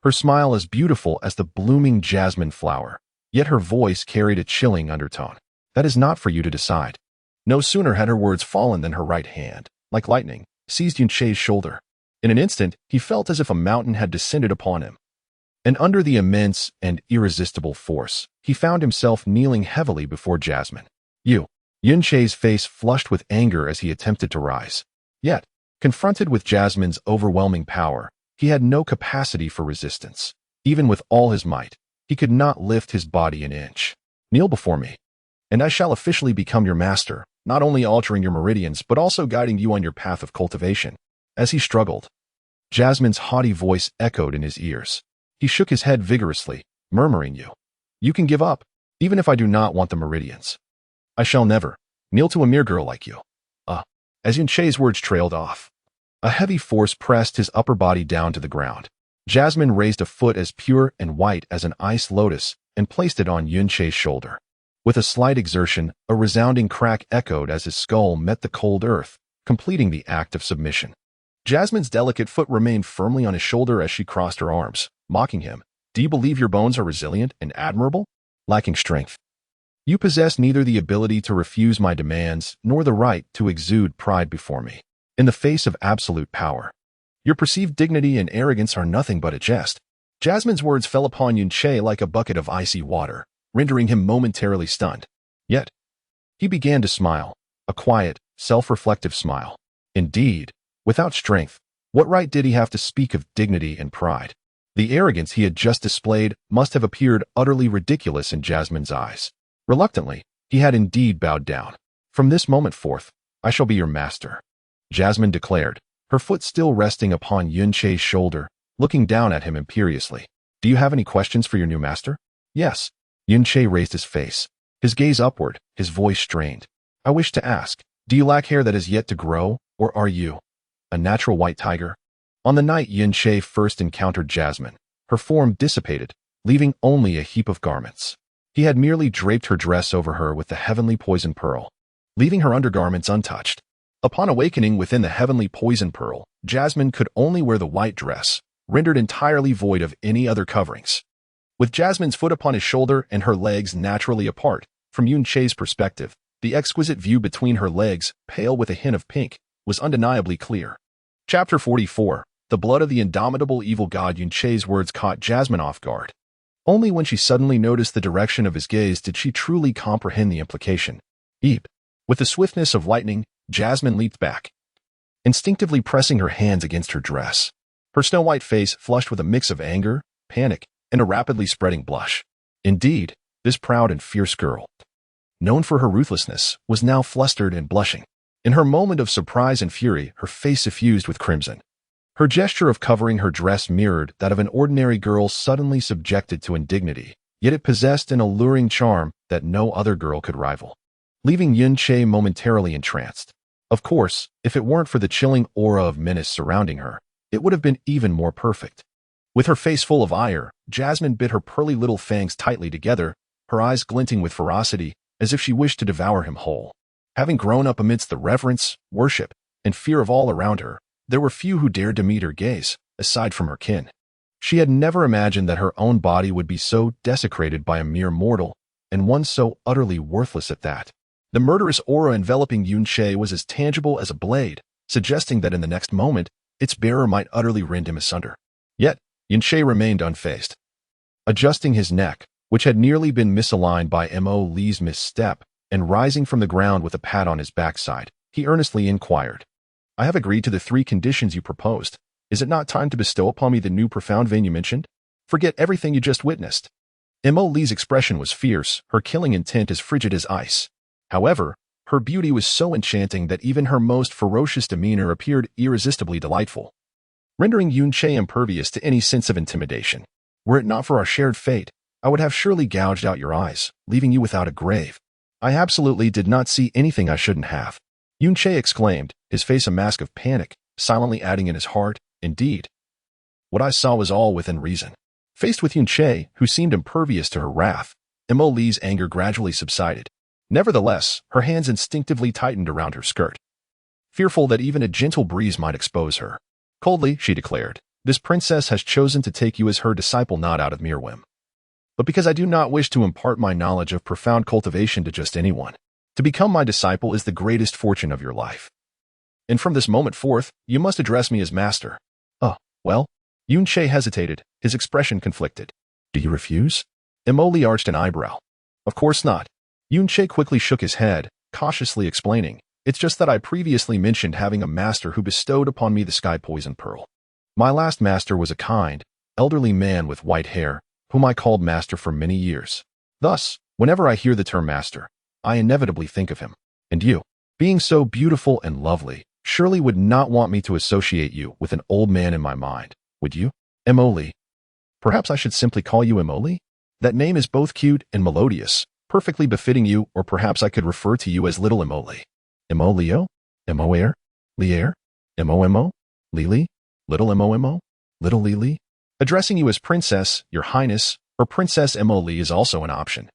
Her smile as beautiful as the blooming jasmine flower, yet her voice carried a chilling undertone. That is not for you to decide. No sooner had her words fallen than her right hand, like lightning, seized Yunche's shoulder. In an instant, he felt as if a mountain had descended upon him. And under the immense and irresistible force, he found himself kneeling heavily before Jasmine. You. Yunche's face flushed with anger as he attempted to rise. Yet, confronted with Jasmine's overwhelming power, he had no capacity for resistance. Even with all his might, he could not lift his body an inch. Kneel before me, and I shall officially become your master, not only altering your meridians but also guiding you on your path of cultivation. As he struggled, Jasmine's haughty voice echoed in his ears. He shook his head vigorously, murmuring, You can give up, even if I do not want the meridians. I shall never kneel to a mere girl like you. As Yunche's words trailed off, a heavy force pressed his upper body down to the ground. Jasmine raised a foot as pure and white as an ice lotus and placed it on Yunche's shoulder. With a slight exertion, a resounding crack echoed as his skull met the cold earth, completing the act of submission. Jasmine's delicate foot remained firmly on his shoulder as she crossed her arms, mocking him. Do you believe your bones are resilient and admirable? Lacking strength. You possess neither the ability to refuse my demands nor the right to exude pride before me. In the face of absolute power, your perceived dignity and arrogance are nothing but a jest. Jasmine's words fell upon Yunche like a bucket of icy water, rendering him momentarily stunned. Yet, he began to smile, a quiet, self-reflective smile. Indeed, without strength, what right did he have to speak of dignity and pride? The arrogance he had just displayed must have appeared utterly ridiculous in Jasmine's eyes. Reluctantly, he had indeed bowed down. From this moment forth, I shall be your master, Jasmine declared, her foot still resting upon Yunche's shoulder, looking down at him imperiously. Do you have any questions for your new master? Yes. Yunche raised his face, his gaze upward, his voice strained. I wish to ask, do you lack hair that is yet to grow, or are you a natural white tiger? On the night Yunche first encountered Jasmine, her form dissipated, leaving only a heap of garments. He had merely draped her dress over her with the heavenly poison pearl, leaving her undergarments untouched. Upon awakening within the heavenly poison pearl, Jasmine could only wear the white dress, rendered entirely void of any other coverings. With Jasmine's foot upon his shoulder and her legs naturally apart, from Yunche's perspective, the exquisite view between her legs, pale with a hint of pink, was undeniably clear. Chapter 44. The blood of the indomitable evil god. Yunche's words caught Jasmine off guard. Only when she suddenly noticed the direction of his gaze did she truly comprehend the implication. Eep. With the swiftness of lightning, Jasmine leaped back, instinctively pressing her hands against her dress. Her snow-white face flushed with a mix of anger, panic, and a rapidly spreading blush. Indeed, this proud and fierce girl, known for her ruthlessness, was now flustered and blushing. In her moment of surprise and fury, her face suffused with crimson. Her gesture of covering her dress mirrored that of an ordinary girl suddenly subjected to indignity, yet it possessed an alluring charm that no other girl could rival, leaving Yunche momentarily entranced. Of course, if it weren't for the chilling aura of menace surrounding her, it would have been even more perfect. With her face full of ire, Jasmine bit her pearly little fangs tightly together, her eyes glinting with ferocity, as if she wished to devour him whole. Having grown up amidst the reverence, worship, and fear of all around her, there were few who dared to meet her gaze, aside from her kin. She had never imagined that her own body would be so desecrated by a mere mortal, and one so utterly worthless at that. The murderous aura enveloping Yunche was as tangible as a blade, suggesting that in the next moment, its bearer might utterly rend him asunder. Yet, Yunche remained unfazed. Adjusting his neck, which had nearly been misaligned by Mo Lee's misstep, and rising from the ground with a pat on his backside, he earnestly inquired, "I have agreed to the 3 conditions you proposed. Is it not time to bestow upon me the new profound vein you mentioned? Forget everything you just witnessed." Mo Lee's expression was fierce, her killing intent as frigid as ice. However, her beauty was so enchanting that even her most ferocious demeanor appeared irresistibly delightful, rendering Yun-Che impervious to any sense of intimidation. "Were it not for our shared fate, I would have surely gouged out your eyes, leaving you without a grave. I absolutely did not see anything I shouldn't have," Yun-Che exclaimed, his face a mask of panic, silently adding in his heart, "Indeed. What I saw was all within reason." Faced with Yun-Che, who seemed impervious to her wrath, Mo Lee's anger gradually subsided. Nevertheless, her hands instinctively tightened around her skirt, fearful that even a gentle breeze might expose her. Coldly, she declared, "This princess has chosen to take you as her disciple not out of mere whim, but because I do not wish to impart my knowledge of profound cultivation to just anyone. To become my disciple is the greatest fortune of your life. And from this moment forth, you must address me as master." "Oh, well?" Yun-Che hesitated, his expression conflicted. "Do you refuse?" Mo Lee arched an eyebrow. "Of course not." Yun-Che quickly shook his head, cautiously explaining, "It's just that I previously mentioned having a master who bestowed upon me the sky poison pearl. My last master was a kind, elderly man with white hair, whom I called master for many years. Thus, whenever I hear the term master, I inevitably think of him. And you, being so beautiful and lovely, surely would not want me to associate you with an old man in my mind, would you, Mo Lee? Perhaps I should simply call you Mo Lee? That name is both cute and melodious, perfectly befitting you, or perhaps I could refer to you as Little Mo Lee. Mo Leo? Mo Air? Lier? Mo? Lili? Little Mo? Little Lili? Addressing you as Princess, Your Highness, or Princess Mo Lee is also an option."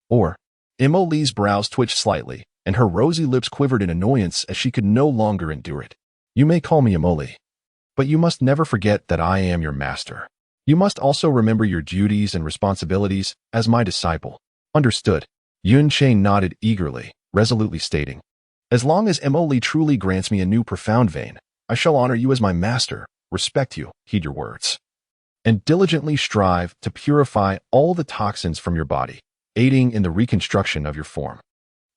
Or, Mo Lee's brows twitched slightly, and her rosy lips quivered in annoyance as she could no longer endure it. "You may call me Mo Lee, but you must never forget that I am your master. You must also remember your duties and responsibilities as my disciple." "Understood." Yun-Che nodded eagerly, resolutely stating, "As long as Mo Lee truly grants me a new profound vein, I shall honor you as my master, respect you, heed your words, and diligently strive to purify all the toxins from your body, aiding in the reconstruction of your form."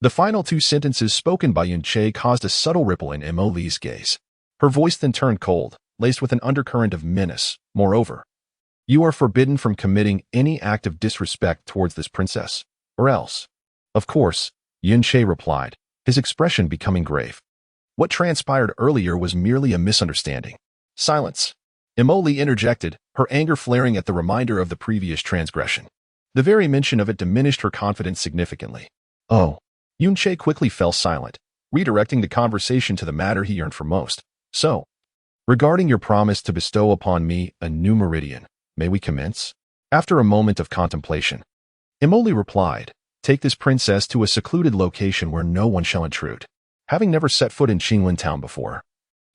The final 2 sentences spoken by Yun-Che caused a subtle ripple in Mo Lee's gaze. Her voice then turned cold, laced with an undercurrent of menace. "Moreover, you are forbidden from committing any act of disrespect towards this princess, or else." "Of course," Yun-Che replied, his expression becoming grave. "What transpired earlier was merely a misunderstanding." "Silence," Mo Lee interjected, her anger flaring at the reminder of the previous transgression. The very mention of it diminished her confidence significantly. "Oh." Yun-Che quickly fell silent, redirecting the conversation to the matter he yearned for most. "So, regarding your promise to bestow upon me a new meridian, may we commence?" After a moment of contemplation, Mo Lee replied, "Take this princess to a secluded location where no one shall intrude." Having never set foot in Qinglin town before,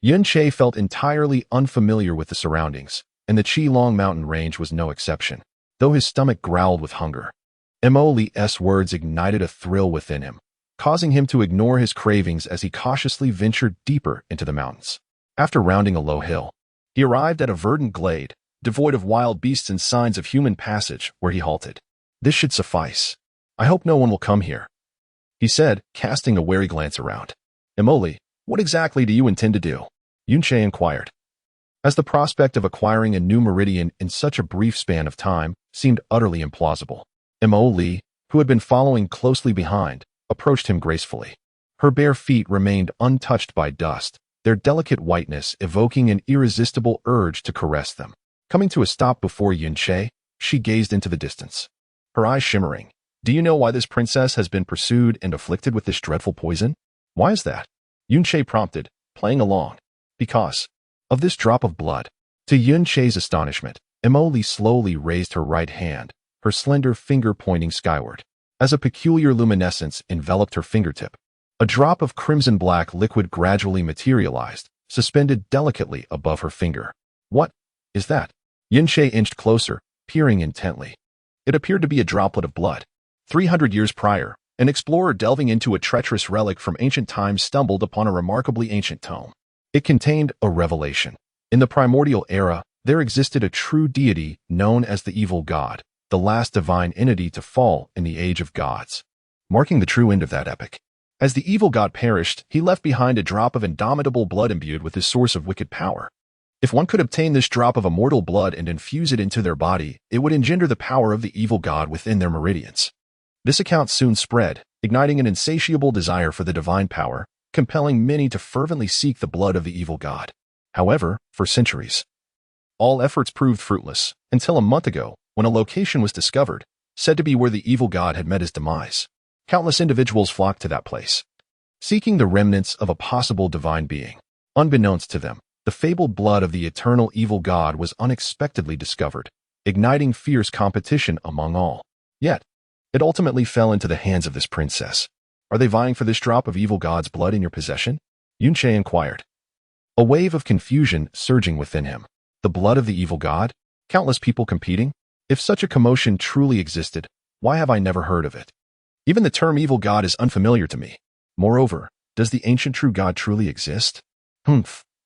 Yun-Che felt entirely unfamiliar with the surroundings, and the Qilong mountain range was no exception. Though his stomach growled with hunger, Mo Lee's words ignited a thrill within him, causing him to ignore his cravings as he cautiously ventured deeper into the mountains. After rounding a low hill, he arrived at a verdant glade, devoid of wild beasts and signs of human passage, where he halted. "This should suffice. I hope no one will come here," he said, casting a wary glance around. "Mo Lee, what exactly do you intend to do?" Yun-Che inquired, as the prospect of acquiring a new meridian in such a brief span of time seemed utterly implausible. Mo Lee, who had been following closely behind, approached him gracefully. Her bare feet remained untouched by dust, their delicate whiteness evoking an irresistible urge to caress them. Coming to a stop before Yun-Che, she gazed into the distance, her eyes shimmering. "Do you know why this princess has been pursued and afflicted with this dreadful poison?" "Why is that?" Yun-Che prompted, playing along. "Because of this drop of blood." To Yun-Che's astonishment, Mo Lee slowly raised her right hand, her slender finger pointing skyward. As a peculiar luminescence enveloped her fingertip, a drop of crimson-black liquid gradually materialized, suspended delicately above her finger. "What is that?" Yun-Che inched closer, peering intently. It appeared to be a droplet of blood. 300 years prior, an explorer delving into a treacherous relic from ancient times stumbled upon a remarkably ancient tome. It contained a revelation. In the primordial era, there existed a true deity known as the evil god, the last divine entity to fall in the age of gods, marking the true end of that epic. As the evil god perished, he left behind a drop of indomitable blood imbued with his source of wicked power. If one could obtain this drop of immortal blood and infuse it into their body, it would engender the power of the evil god within their meridians. This account soon spread, igniting an insatiable desire for the divine power, compelling many to fervently seek the blood of the evil god. However, for centuries, all efforts proved fruitless, until a month ago, when a location was discovered, said to be where the evil god had met his demise. Countless individuals flocked to that place, seeking the remnants of a possible divine being. Unbeknownst to them, the fabled blood of the eternal evil god was unexpectedly discovered, igniting fierce competition among all. Yet, it ultimately fell into the hands of this princess. Are they vying for this drop of evil god's blood in your possession? Yunche inquired, a wave of confusion surging within him. The blood of the evil god? Countless people competing? If such a commotion truly existed, why have I never heard of it? Even the term evil god is unfamiliar to me. Moreover, does the ancient true god truly exist?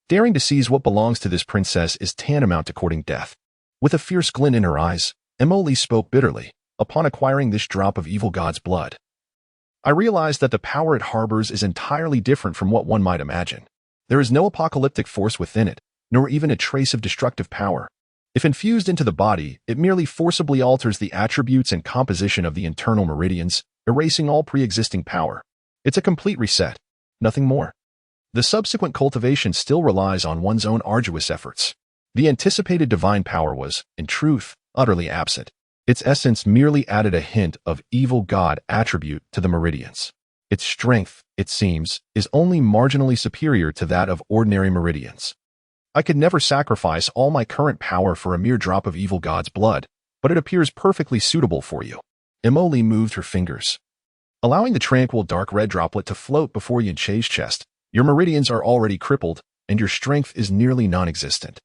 Daring to seize what belongs to this princess is tantamount to courting death. With a fierce glint in her eyes, Emily spoke bitterly. Upon acquiring this drop of evil god's blood, I realized that the power it harbors is entirely different from what one might imagine. There is no apocalyptic force within it, nor even a trace of destructive power. If infused into the body, it merely forcibly alters the attributes and composition of the internal meridians, erasing all pre-existing power. It's a complete reset, nothing more. The subsequent cultivation still relies on one's own arduous efforts. The anticipated divine power was, in truth, utterly absent. Its essence merely added a hint of evil god attribute to the meridians. Its strength, it seems, is only marginally superior to that of ordinary meridians. I could never sacrifice all my current power for a mere drop of evil god's blood, but it appears perfectly suitable for you. Emily moved her fingers, allowing the tranquil dark red droplet to float before Yunche's chest. Your meridians are already crippled, and your strength is nearly non-existent.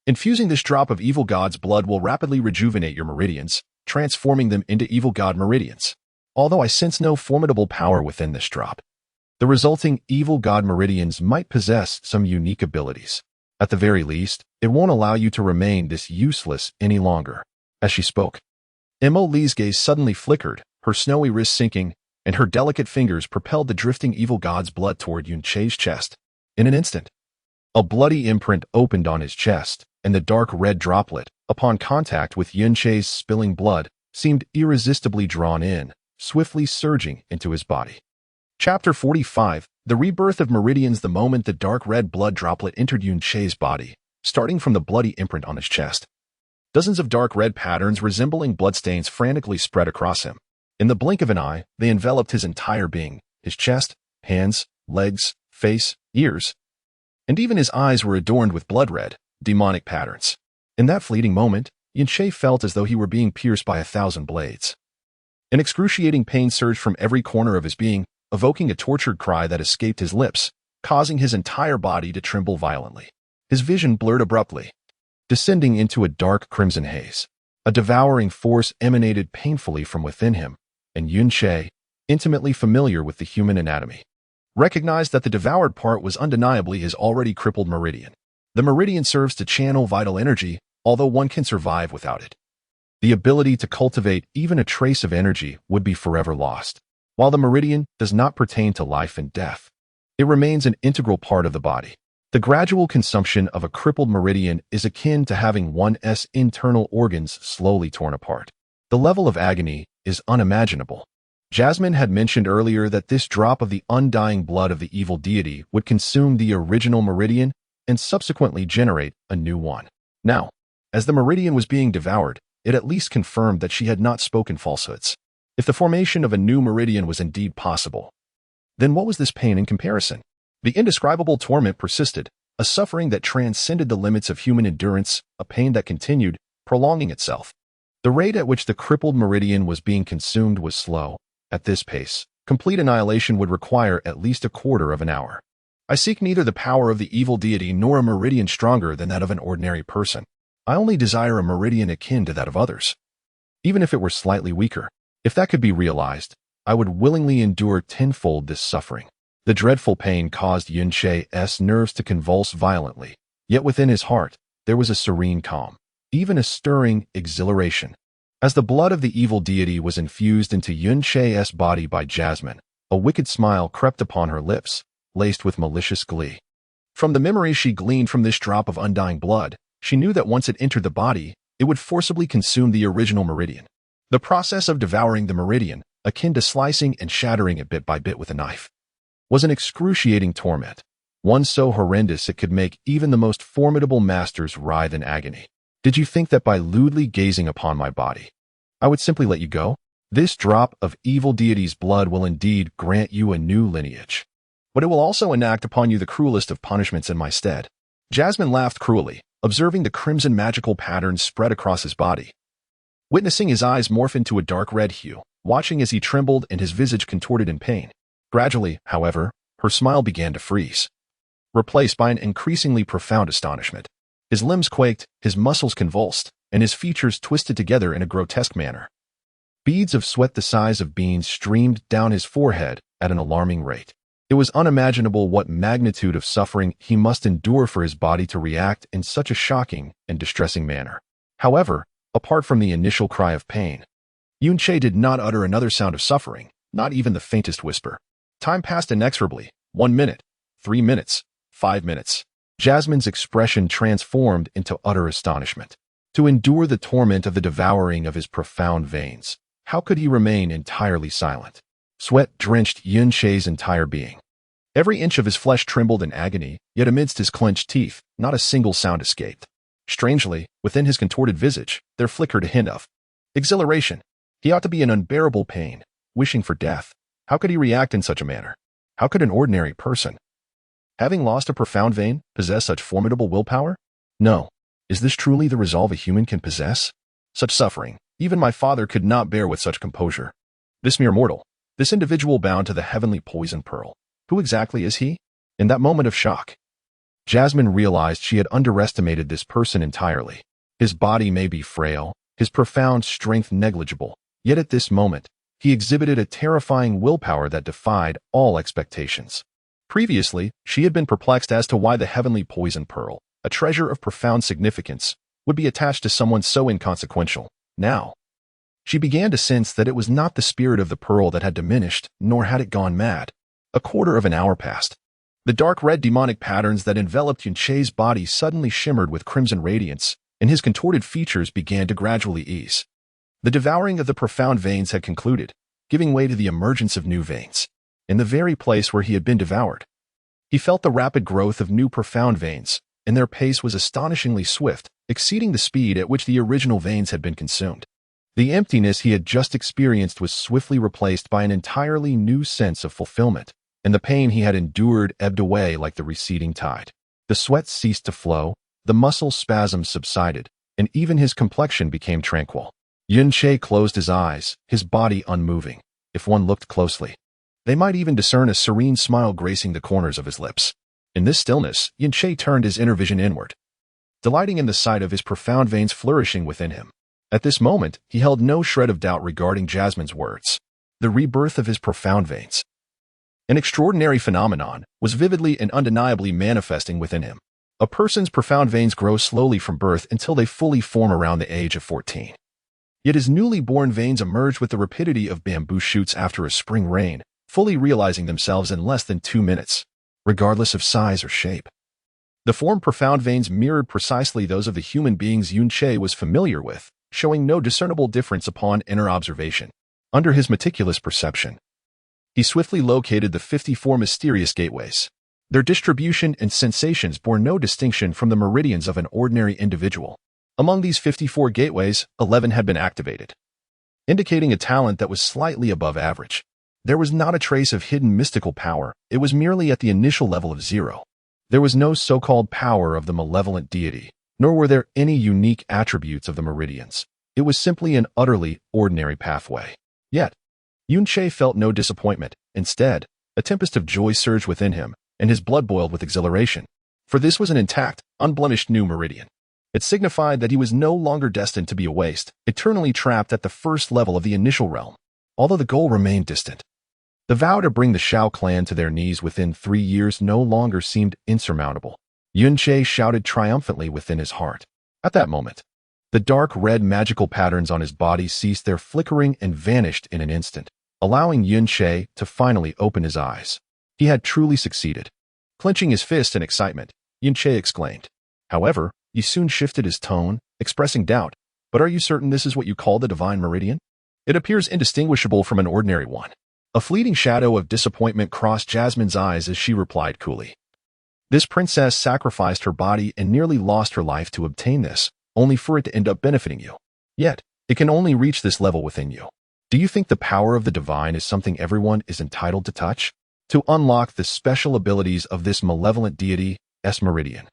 Infusing this drop of evil god's blood will rapidly rejuvenate your meridians, transforming them into evil god meridians. Although I sense no formidable power within this drop, the resulting evil god meridians might possess some unique abilities. At the very least, it won't allow you to remain this useless any longer. As she spoke, Emily's gaze suddenly flickered, her snowy wrist sinking, and her delicate fingers propelled the drifting evil god's blood toward Yunche's chest. In an instant, a bloody imprint opened on his chest, and the dark red droplet, upon contact with Yunche's spilling blood, seemed irresistibly drawn in, swiftly surging into his body. Chapter 45, The Rebirth of Meridians. The moment the dark red blood droplet entered Yunche's body, starting from the bloody imprint on his chest, dozens of dark red patterns resembling bloodstains frantically spread across him. In the blink of an eye, they enveloped his entire being, his chest, hands, legs, face, ears, and even his eyes were adorned with blood-red, demonic patterns. In that fleeting moment, Yunche felt as though he were being pierced by 1,000 blades. An excruciating pain surged from every corner of his being, evoking a tortured cry that escaped his lips, causing his entire body to tremble violently. His vision blurred abruptly, descending into a dark crimson haze. A devouring force emanated painfully from within him, and Yunche, intimately familiar with the human anatomy, recognized that the devoured part was undeniably his already crippled meridian. The meridian serves to channel vital energy, although one can survive without it. The ability to cultivate even a trace of energy would be forever lost. While the meridian does not pertain to life and death, it remains an integral part of the body. The gradual consumption of a crippled meridian is akin to having one's internal organs slowly torn apart. The level of agony is unimaginable. Jasmine had mentioned earlier that this drop of the undying blood of the evil deity would consume the original meridian and subsequently generate a new one. Now, as the meridian was being devoured, it at least confirmed that she had not spoken falsehoods. If the formation of a new meridian was indeed possible, then what was this pain in comparison? The indescribable torment persisted, a suffering that transcended the limits of human endurance, a pain that continued, prolonging itself. The rate at which the crippled meridian was being consumed was slow. At this pace, complete annihilation would require at least a quarter of an hour. I seek neither the power of the evil deity nor a meridian stronger than that of an ordinary person. I only desire a meridian akin to that of others, even if it were slightly weaker. If that could be realized, I would willingly endure tenfold this suffering. The dreadful pain caused Yunche's nerves to convulse violently, yet within his heart, there was a serene calm, even a stirring exhilaration. As the blood of the evil deity was infused into Yun-Che's body by Jasmine, a wicked smile crept upon her lips, laced with malicious glee. From the memories she gleaned from this drop of undying blood, she knew that once it entered the body, it would forcibly consume the original meridian. The process of devouring the meridian, akin to slicing and shattering it bit by bit with a knife, was an excruciating torment, one so horrendous it could make even the most formidable masters writhe in agony. Did you think that by lewdly gazing upon my body, I would simply let you go? This drop of evil deity's blood will indeed grant you a new lineage, but it will also enact upon you the cruelest of punishments in my stead. Jasmine laughed cruelly, observing the crimson magical patterns spread across his body. Witnessing his eyes morph into a dark red hue, watching as he trembled and his visage contorted in pain. Gradually, however, her smile began to freeze, replaced by an increasingly profound astonishment. His limbs quaked, his muscles convulsed, and his features twisted together in a grotesque manner. Beads of sweat the size of beans streamed down his forehead at an alarming rate. It was unimaginable what magnitude of suffering he must endure for his body to react in such a shocking and distressing manner. However, apart from the initial cry of pain, Yun-Che did not utter another sound of suffering, not even the faintest whisper. Time passed inexorably. 1 minute, 3 minutes, 5 minutes. Jasmine's expression transformed into utter astonishment. To endure the torment of the devouring of his profound veins, how could he remain entirely silent? Sweat drenched Yun-Che's entire being. Every inch of his flesh trembled in agony, yet amidst his clenched teeth, not a single sound escaped. Strangely, within his contorted visage, there flickered a hint of exhilaration. He ought to be in unbearable pain, wishing for death. How could he react in such a manner? How could an ordinary person, having lost a profound vein, possess such formidable willpower? No. Is this truly the resolve a human can possess? Such suffering, even my father could not bear with such composure. This mere mortal, this individual bound to the heavenly poison pearl, who exactly is he? In that moment of shock, Jasmine realized she had underestimated this person entirely. His body may be frail, his profound strength negligible, yet at this moment, he exhibited a terrifying willpower that defied all expectations. Previously, she had been perplexed as to why the heavenly poison pearl, a treasure of profound significance, would be attached to someone so inconsequential. Now, she began to sense that it was not the spirit of the pearl that had diminished, nor had it gone mad. A quarter of an hour passed. The dark red demonic patterns that enveloped Yun-Che's body suddenly shimmered with crimson radiance, and his contorted features began to gradually ease. The devouring of the profound veins had concluded, giving way to the emergence of new veins. In the very place where he had been devoured, he felt the rapid growth of new profound veins, and their pace was astonishingly swift, exceeding the speed at which the original veins had been consumed. The emptiness he had just experienced was swiftly replaced by an entirely new sense of fulfillment, and the pain he had endured ebbed away like the receding tide. The sweat ceased to flow, the muscle spasms subsided, and even his complexion became tranquil. Yun-Che closed his eyes, his body unmoving. If one looked closely, they might even discern a serene smile gracing the corners of his lips. In this stillness, Yun-Che turned his inner vision inward, delighting in the sight of his profound veins flourishing within him. At this moment, he held no shred of doubt regarding Jasmine's words. The rebirth of his profound veins, an extraordinary phenomenon, was vividly and undeniably manifesting within him. A person's profound veins grow slowly from birth until they fully form around the age of 14. Yet his newly born veins emerged with the rapidity of bamboo shoots after a spring rain, fully realizing themselves in less than 2 minutes, regardless of size or shape. The formed profound veins mirrored precisely those of the human beings Yun-Che was familiar with, showing no discernible difference upon inner observation. Under his meticulous perception, he swiftly located the 54 mysterious gateways. Their distribution and sensations bore no distinction from the meridians of an ordinary individual. Among these 54 gateways, 11 had been activated, indicating a talent that was slightly above average. There was not a trace of hidden mystical power, it was merely at the initial level of 0. There was no so-called power of the malevolent deity, nor were there any unique attributes of the meridians. It was simply an utterly ordinary pathway. Yet, Yun-Che felt no disappointment. Instead, a tempest of joy surged within him, and his blood boiled with exhilaration. For this was an intact, unblemished new meridian. It signified that he was no longer destined to be a waste, eternally trapped at the first level of the initial realm. Although the goal remained distant, the vow to bring the Shao clan to their knees within 3 years no longer seemed insurmountable. Yun-Che shouted triumphantly within his heart. At that moment, The dark red magical patterns on his body ceased their flickering and vanished in an instant, allowing Yun-Che to finally open his eyes. He had truly succeeded. Clenching his fist in excitement, Yun-Che exclaimed. However, he soon shifted his tone, expressing doubt. But are you certain this is what you call the divine meridian? It appears indistinguishable from an ordinary one. A fleeting shadow of disappointment crossed Jasmine's eyes as she replied coolly. This princess sacrificed her body and nearly lost her life to obtain this, only for it to end up benefiting you. Yet, it can only reach this level within you. Do you think the power of the divine is something everyone is entitled to touch? To unlock the special abilities of this malevolent deity, meridian,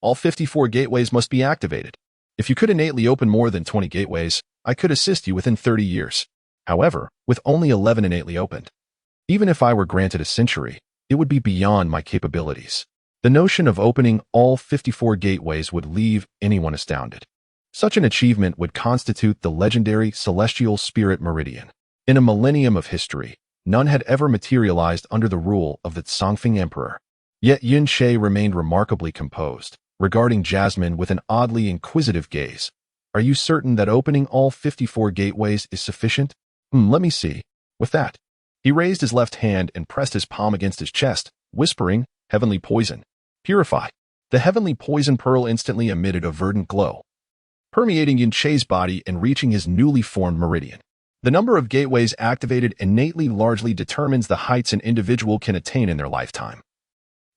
all 54 gateways must be activated. If you could innately open more than 20 gateways, I could assist you within 30 years. However, with only 11 innately opened, even if I were granted a century, it would be beyond my capabilities. The notion of opening all 54 gateways would leave anyone astounded. Such an achievement would constitute the legendary celestial spirit meridian. In a millennium of history, none had ever materialized under the rule of the Songfeng Emperor. Yet Yun-Che remained remarkably composed, regarding Jasmine with an oddly inquisitive gaze. Are you certain that opening all 54 gateways is sufficient? Let me see. With that, he raised his left hand and pressed his palm against his chest, whispering, "Heavenly poison. Purify." The heavenly poison pearl instantly emitted a verdant glow, permeating Yun-Che's body and reaching his newly formed meridian. The number of gateways activated innately largely determines the heights an individual can attain in their lifetime.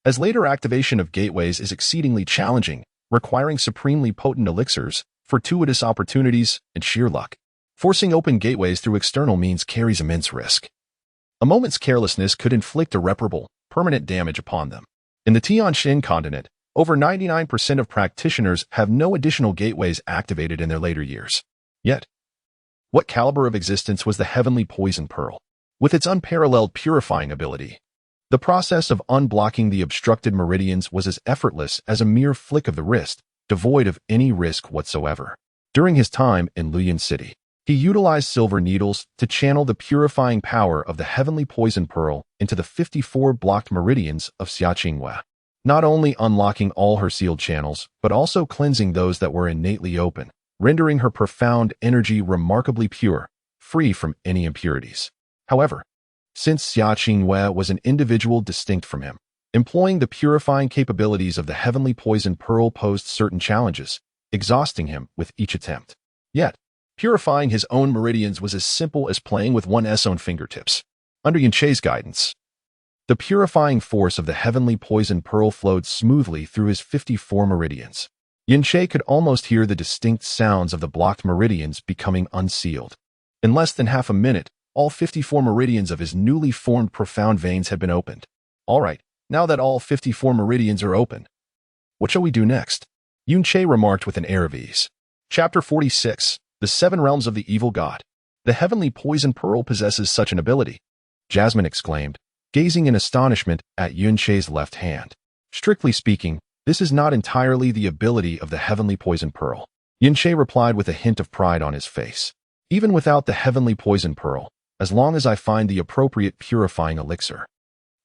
As later activation of gateways is exceedingly challenging, requiring supremely potent elixirs, fortuitous opportunities, and sheer luck. Forcing open gateways through external means carries immense risk. A moment's carelessness could inflict irreparable, permanent damage upon them. In the Tianxin continent, over 99% of practitioners have no additional gateways activated in their later years. Yet, what caliber of existence was the heavenly poison pearl? With its unparalleled purifying ability, the process of unblocking the obstructed meridians was as effortless as a mere flick of the wrist, devoid of any risk whatsoever. During his time in Luoyang City, he utilized silver needles to channel the purifying power of the heavenly poison pearl into the 54 blocked meridians of Xiaqingwei, not only unlocking all her sealed channels, but also cleansing those that were innately open, rendering her profound energy remarkably pure, free from any impurities. However, since Xiaqingwei was an individual distinct from him, employing the purifying capabilities of the heavenly poison pearl posed certain challenges, exhausting him with each attempt. Yet, purifying his own meridians was as simple as playing with one's own fingertips. Under Yun-Che's guidance, the purifying force of the heavenly poison pearl flowed smoothly through his 54 meridians. Yun-Che could almost hear the distinct sounds of the blocked meridians becoming unsealed. In less than half a minute, all 54 meridians of his newly formed profound veins had been opened. All right, now that all 54 meridians are open, what shall we do next? Yun-Che remarked with an air of ease. Chapter 46. The 7 Realms of the Evil God. The heavenly poison pearl possesses such an ability, Jasmine exclaimed, gazing in astonishment at Yun-Che's left hand. Strictly speaking, this is not entirely the ability of the heavenly poison pearl. Yun-Che replied with a hint of pride on his face. Even without the heavenly poison pearl, as long as I find the appropriate purifying elixir,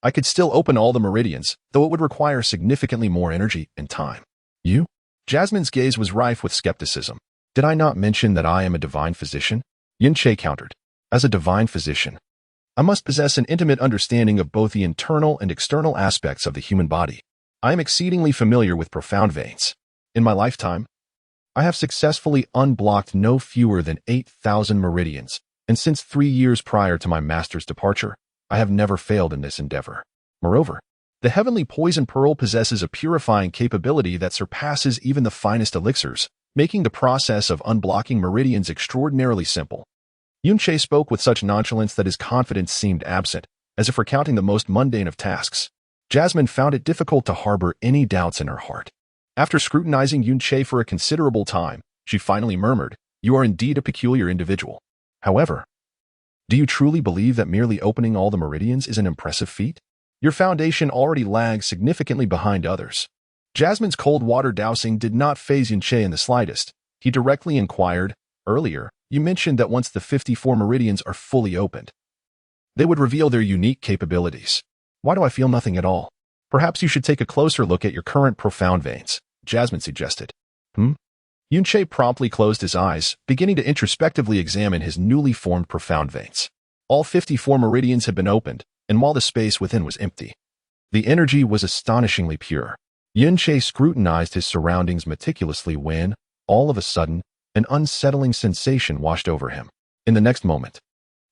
I could still open all the meridians, though it would require significantly more energy and time. You? Jasmine's gaze was rife with skepticism. Did I not mention that I am a divine physician? Yun-Che countered. As a divine physician, I must possess an intimate understanding of both the internal and external aspects of the human body. I am exceedingly familiar with profound veins. In my lifetime, I have successfully unblocked no fewer than 8,000 meridians, and since 3 years prior to my master's departure, I have never failed in this endeavor. Moreover, the heavenly poison pearl possesses a purifying capability that surpasses even the finest elixirs, making the process of unblocking meridians extraordinarily simple. Yun-Che spoke with such nonchalance that his confidence seemed absent, as if recounting the most mundane of tasks. Jasmine found it difficult to harbor any doubts in her heart. After scrutinizing Yun-Che for a considerable time, she finally murmured, "You are indeed a peculiar individual. However, do you truly believe that merely opening all the meridians is an impressive feat? Your foundation already lags significantly behind others." Jasmine's cold water dousing did not faze Yun-Che in the slightest. He directly inquired, "Earlier, you mentioned that once the 54 meridians are fully opened, they would reveal their unique capabilities. Why do I feel nothing at all? Perhaps you should take a closer look at your current profound veins," Jasmine suggested. Yunche promptly closed his eyes, beginning to introspectively examine his newly formed profound veins. All 54 meridians had been opened, and while the space within was empty, the energy was astonishingly pure. Yunche scrutinized his surroundings meticulously when, all of a sudden, an unsettling sensation washed over him. In the next moment,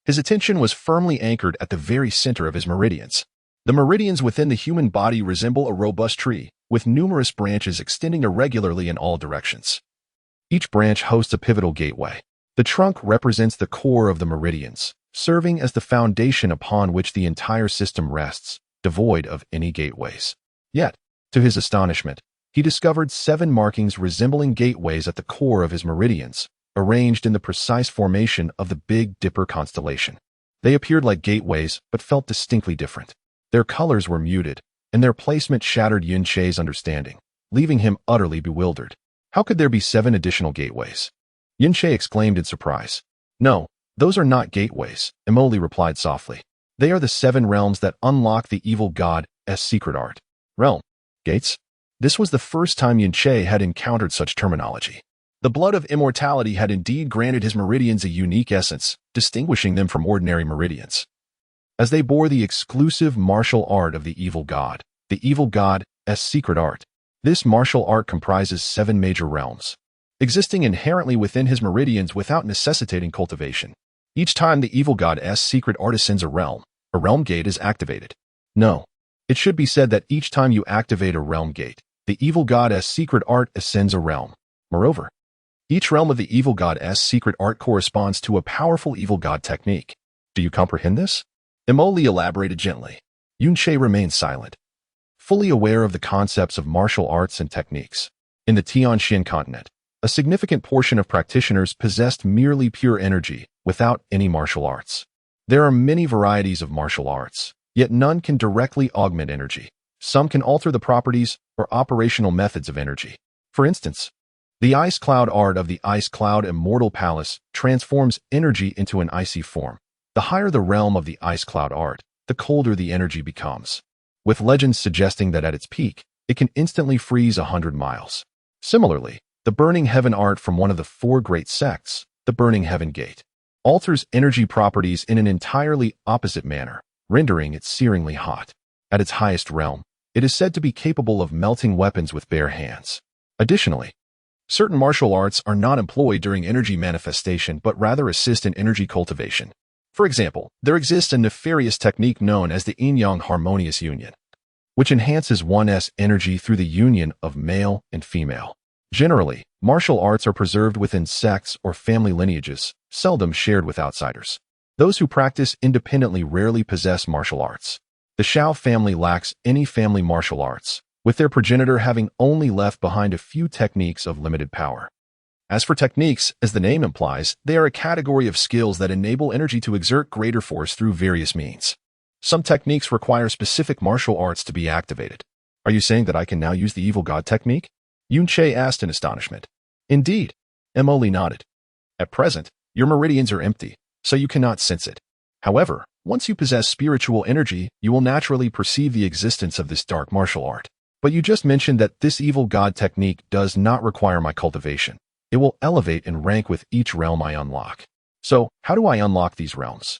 his attention was firmly anchored at the very center of his meridians. The meridians within the human body resemble a robust tree, with numerous branches extending irregularly in all directions. Each branch hosts a pivotal gateway. The trunk represents the core of the meridians, serving as the foundation upon which the entire system rests, devoid of any gateways. Yet, to his astonishment, he discovered 7 markings resembling gateways at the core of his meridians, arranged in the precise formation of the Big Dipper constellation. They appeared like gateways, but felt distinctly different. Their colors were muted, and their placement shattered Yunche's understanding, leaving him utterly bewildered. How could there be 7 additional gateways? Yunche exclaimed in surprise. No, those are not gateways, Emoli replied softly. They are the 7 realms that unlock the evil god's secret art. Realm. Gates? This was the first time Yunche had encountered such terminology. The blood of immortality had indeed granted his meridians a unique essence, distinguishing them from ordinary meridians. As they bore the exclusive martial art of the evil god's secret art. This martial art comprises 7 major realms, existing inherently within his meridians without necessitating cultivation. Each time the evil god's secret art ascends a realm gate is activated. No, it should be said that each time you activate a realm gate, the evil god's secret art ascends a realm. Moreover, each realm of the evil god's secret art corresponds to a powerful evil god technique. Do you comprehend this? Emoli elaborated gently. Yunche remained silent, fully aware of the concepts of martial arts and techniques. In the Tianxian continent, a significant portion of practitioners possessed merely pure energy, without any martial arts. There are many varieties of martial arts, yet none can directly augment energy. Some can alter the properties or operational methods of energy. For instance, the ice cloud art of the Ice Cloud Immortal Palace transforms energy into an icy form. The higher the realm of the ice cloud art, the colder the energy becomes, with legends suggesting that at its peak, it can instantly freeze 100 miles. Similarly, the Burning Heaven art from one of the 4 great sects, the Burning Heaven Gate, alters energy properties in an entirely opposite manner, rendering it searingly hot. At its highest realm, it is said to be capable of melting weapons with bare hands. Additionally, certain martial arts are not employed during energy manifestation but rather assist in energy cultivation. For example, there exists a nefarious technique known as the yin-yang harmonious union, which enhances one's energy through the union of male and female. Generally, martial arts are preserved within sects or family lineages, seldom shared with outsiders. Those who practice independently rarely possess martial arts. The Shao family lacks any family martial arts, with their progenitor having only left behind a few techniques of limited power. As for techniques, as the name implies, they are a category of skills that enable energy to exert greater force through various means. Some techniques require specific martial arts to be activated. Are you saying that I can now use the evil god technique? Yunche asked in astonishment. Indeed, Emoli nodded. At present, your meridians are empty, so you cannot sense it. However, once you possess spiritual energy, you will naturally perceive the existence of this dark martial art. But you just mentioned that this evil god technique does not require my cultivation. It will elevate in rank with each realm I unlock. So, how do I unlock these realms?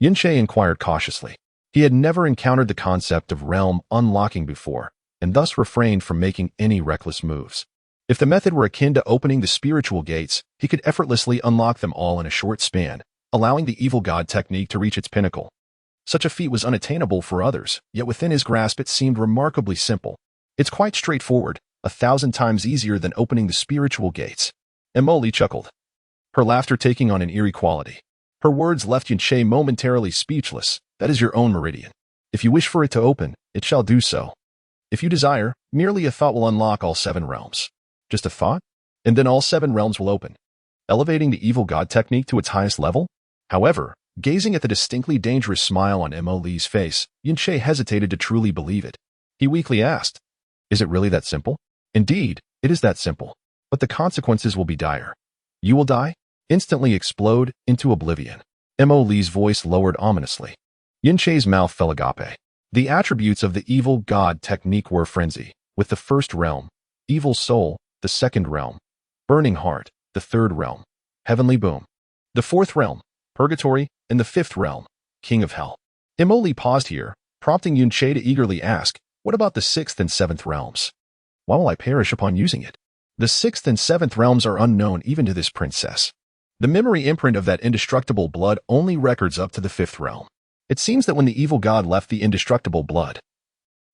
Yunche inquired cautiously. He had never encountered the concept of realm unlocking before, and thus refrained from making any reckless moves. If the method were akin to opening the spiritual gates, he could effortlessly unlock them all in a short span, allowing the evil god technique to reach its pinnacle. Such a feat was unattainable for others, yet within his grasp it seemed remarkably simple. It's quite straightforward, 1,000 times easier than opening the spiritual gates. Emoli chuckled, her laughter taking on an eerie quality. Her words left Yunche momentarily speechless. That is your own meridian. If you wish for it to open, it shall do so. If you desire, merely a thought will unlock all 7 realms. Just a thought? And then all 7 realms will open, elevating the evil god technique to its highest level? However, gazing at the distinctly dangerous smile on Emoli's face, Yunche hesitated to truly believe it. He weakly asked, is it really that simple? Indeed, it is that simple. But the consequences will be dire. You will die, instantly explode into oblivion. Emoli's voice lowered ominously. Yunche's mouth fell agape. The attributes of the evil god technique were frenzy, with the first realm, evil soul, the second realm, burning heart, the third realm, heavenly boom, the fourth realm, purgatory, and the fifth realm, king of hell. Imoli paused here, prompting Yunche to eagerly ask, what about the sixth and seventh realms? Why will I perish upon using it? The sixth and seventh realms are unknown even to this princess. The memory imprint of that indestructible blood only records up to the fifth realm. It seems that when the evil god left the indestructible blood,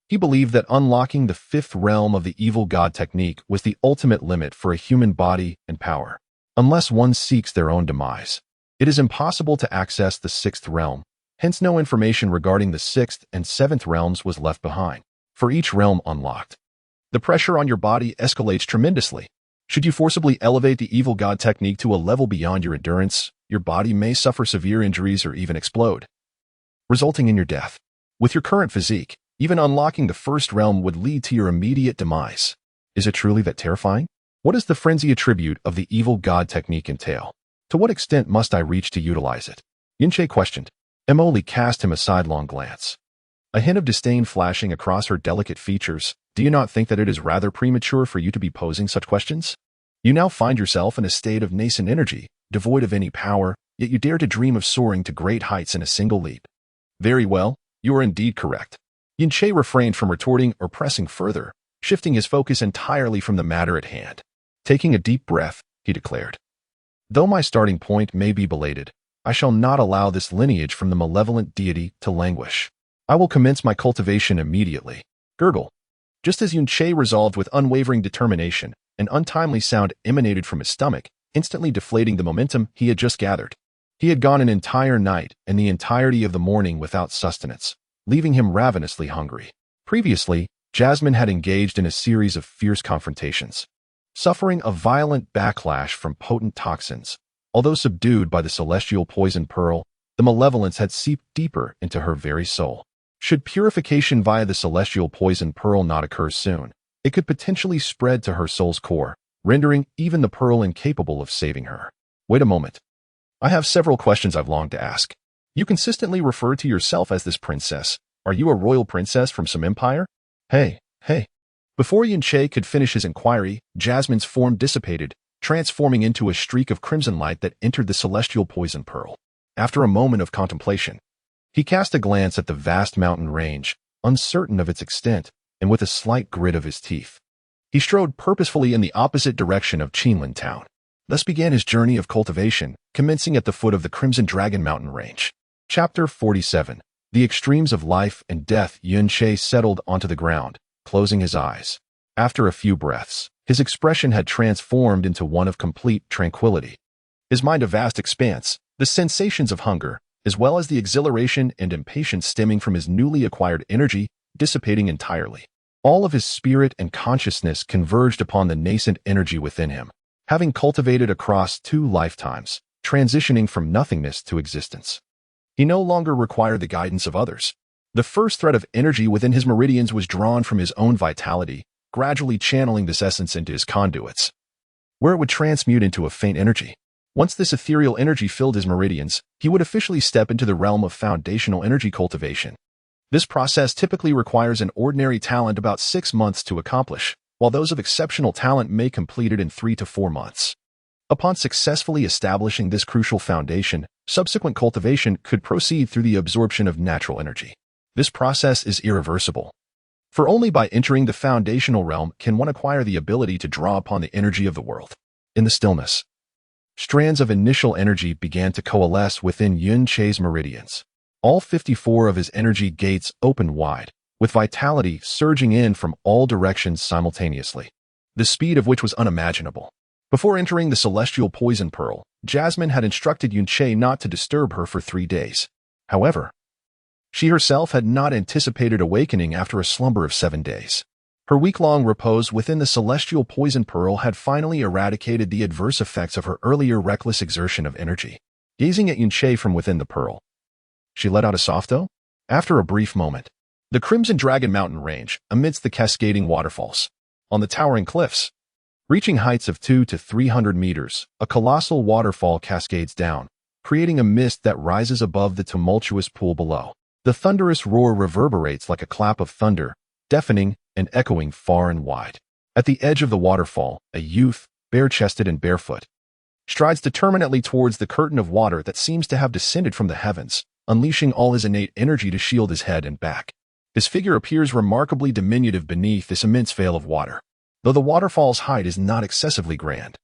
he believed that unlocking the fifth realm of the evil god technique was the ultimate limit for a human body and power. Unless one seeks their own demise, it is impossible to access the sixth realm, hence no information regarding the sixth and seventh realms was left behind. For each realm unlocked, the pressure on your body escalates tremendously. Should you forcibly elevate the evil god technique to a level beyond your endurance, your body may suffer severe injuries or even explode, resulting in your death. With your current physique, even unlocking the first realm would lead to your immediate demise. Is it truly that terrifying? What does the frenzy attribute of the evil god technique entail? To what extent must I reach to utilize it? Yunche questioned. Emoli cast him a sidelong glance, a hint of disdain flashing across her delicate features. Do you not think that it is rather premature for you to be posing such questions? You now find yourself in a state of nascent energy, devoid of any power, yet you dare to dream of soaring to great heights in a single leap. Very well, you are indeed correct. Yunche refrained from retorting or pressing further, shifting his focus entirely from the matter at hand. Taking a deep breath, he declared, though my starting point may be belated, I shall not allow this lineage from the malevolent deity to languish. I will commence my cultivation immediately. Gurgle. Just as Yunche resolved with unwavering determination, an untimely sound emanated from his stomach, instantly deflating the momentum he had just gathered. He had gone an entire night and the entirety of the morning without sustenance, leaving him ravenously hungry. Previously, Jasmine had engaged in a series of fierce confrontations, suffering a violent backlash from potent toxins. Although subdued by the celestial poison pearl, the malevolence had seeped deeper into her very soul. Should purification via the celestial poison pearl not occur soon, it could potentially spread to her soul's core, rendering even the pearl incapable of saving her. Wait a moment. I have several questions I've longed to ask. You consistently refer to yourself as this princess. Are you a royal princess from some empire? Hey. Before Yunche could finish his inquiry, Jasmine's form dissipated, transforming into a streak of crimson light that entered the celestial poison pearl. After a moment of contemplation, he cast a glance at the vast mountain range, uncertain of its extent, and with a slight grit of his teeth, he strode purposefully in the opposite direction of Qinlin Town. Thus began his journey of cultivation, commencing at the foot of the Crimson Dragon Mountain Range. Chapter 47. The Extremes of Life and Death. Yunche settled onto the ground, closing his eyes. After a few breaths, his expression had transformed into one of complete tranquility. His mind a vast expanse, the sensations of hunger, as well as the exhilaration and impatience stemming from his newly acquired energy, dissipating entirely. All of his spirit and consciousness converged upon the nascent energy within him, having cultivated across 2 lifetimes, transitioning from nothingness to existence. He no longer required the guidance of others. The first thread of energy within his meridians was drawn from his own vitality, gradually channeling this essence into his conduits, where it would transmute into a faint energy. Once this ethereal energy filled his meridians, he would officially step into the realm of foundational energy cultivation. This process typically requires an ordinary talent about 6 months to accomplish, while those of exceptional talent may complete it in 3 to 4 months. Upon successfully establishing this crucial foundation, subsequent cultivation could proceed through the absorption of natural energy. This process is irreversible, for only by entering the foundational realm can one acquire the ability to draw upon the energy of the world. In the stillness, strands of initial energy began to coalesce within Yunche's meridians. All 54 of his energy gates opened wide, with vitality surging in from all directions simultaneously, the speed of which was unimaginable. Before entering the celestial poison pearl, Jasmine had instructed Yunche not to disturb her for 3 days. However, she herself had not anticipated awakening after a slumber of 7 days. Her week-long repose within the celestial poison pearl had finally eradicated the adverse effects of her earlier reckless exertion of energy. Gazing at Yunche from within the pearl, she let out a soft "oh." After a brief moment, the Crimson Dragon Mountain Range, amidst the cascading waterfalls, on the towering cliffs, reaching heights of 200 to 300 meters, a colossal waterfall cascades down, creating a mist that rises above the tumultuous pool below. The thunderous roar reverberates like a clap of thunder, deafening and echoing far and wide. At the edge of the waterfall, a youth, bare-chested and barefoot, strides determinedly towards the curtain of water that seems to have descended from the heavens, unleashing all his innate energy to shield his head and back. His figure appears remarkably diminutive beneath this immense veil of water, though the waterfall's height is not excessively grand.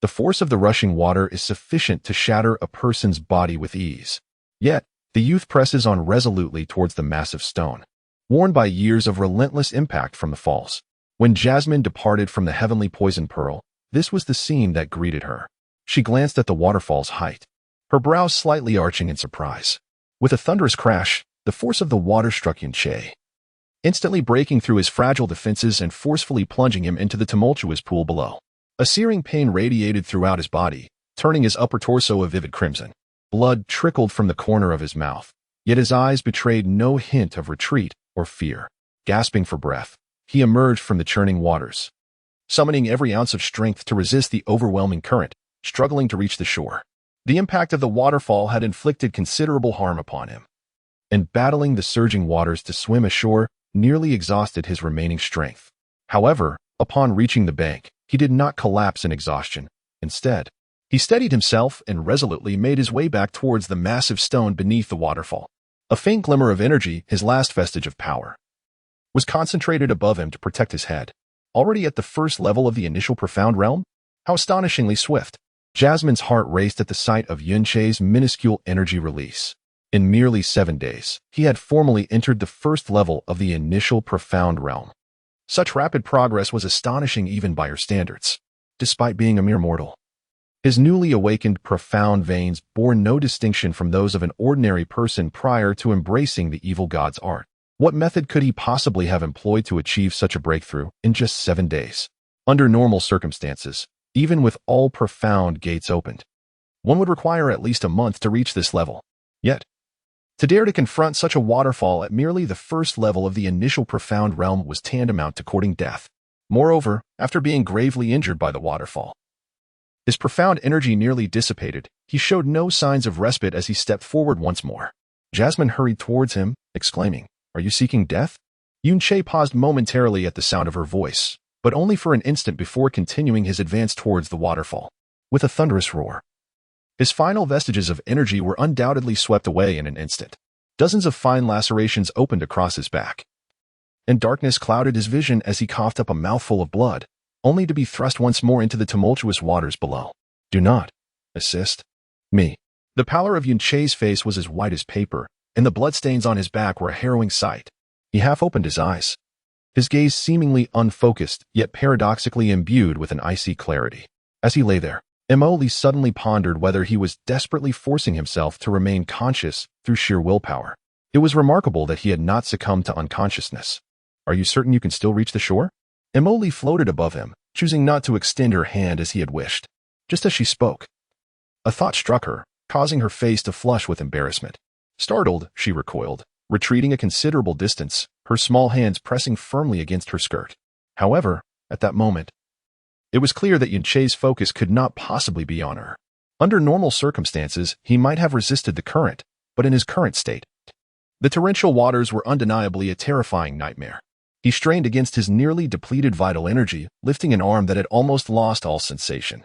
The force of the rushing water is sufficient to shatter a person's body with ease. Yet, the youth presses on resolutely towards the massive stone, worn by years of relentless impact from the falls. When Jasmine departed from the heavenly poison pearl, this was the scene that greeted her. She glanced at the waterfall's height, her brows slightly arching in surprise. With a thunderous crash, the force of the water struck Yunche, instantly breaking through his fragile defenses and forcefully plunging him into the tumultuous pool below. A searing pain radiated throughout his body, turning his upper torso a vivid crimson. Blood trickled from the corner of his mouth, yet his eyes betrayed no hint of retreat or fear. Gasping for breath, he emerged from the churning waters, summoning every ounce of strength to resist the overwhelming current, struggling to reach the shore. The impact of the waterfall had inflicted considerable harm upon him, and battling the surging waters to swim ashore nearly exhausted his remaining strength. However, upon reaching the bank, he did not collapse in exhaustion. Instead, he steadied himself and resolutely made his way back towards the massive stone beneath the waterfall. A faint glimmer of energy, his last vestige of power, was concentrated above him to protect his head. Already at the first level of the initial profound realm? How astonishingly swift! Jasmine's heart raced at the sight of Yunche's minuscule energy release. In merely 7 days, he had formally entered the first level of the initial profound realm. Such rapid progress was astonishing even by her standards, despite being a mere mortal. His newly awakened profound veins bore no distinction from those of an ordinary person prior to embracing the evil god's art. What method could he possibly have employed to achieve such a breakthrough in just 7 days? Under normal circumstances, even with all profound gates opened, one would require at least a month to reach this level. Yet, to dare to confront such a waterfall at merely the first level of the initial profound realm was tantamount to courting death. Moreover, after being gravely injured by the waterfall, his profound energy nearly dissipated. He showed no signs of respite as he stepped forward once more. Jasmine hurried towards him, exclaiming, "Are you seeking death?" Yunche paused momentarily at the sound of her voice, but only for an instant before continuing his advance towards the waterfall. With a thunderous roar, his final vestiges of energy were undoubtedly swept away in an instant. Dozens of fine lacerations opened across his back, and darkness clouded his vision as he coughed up a mouthful of blood, only to be thrust once more into the tumultuous waters below. "Do not assist me." The pallor of Yunche's face was as white as paper, and the bloodstains on his back were a harrowing sight. He half opened his eyes, his gaze seemingly unfocused, yet paradoxically imbued with an icy clarity. As he lay there, Emoli suddenly pondered whether he was desperately forcing himself to remain conscious through sheer willpower. It was remarkable that he had not succumbed to unconsciousness. "Are you certain you can still reach the shore?" Emoli floated above him, choosing not to extend her hand as he had wished. Just as she spoke, a thought struck her, causing her face to flush with embarrassment. Startled, she recoiled, retreating a considerable distance, her small hands pressing firmly against her skirt. However, at that moment, it was clear that Yunche's focus could not possibly be on her. Under normal circumstances, he might have resisted the current, but in his current state, the torrential waters were undeniably a terrifying nightmare. He strained against his nearly depleted vital energy, lifting an arm that had almost lost all sensation,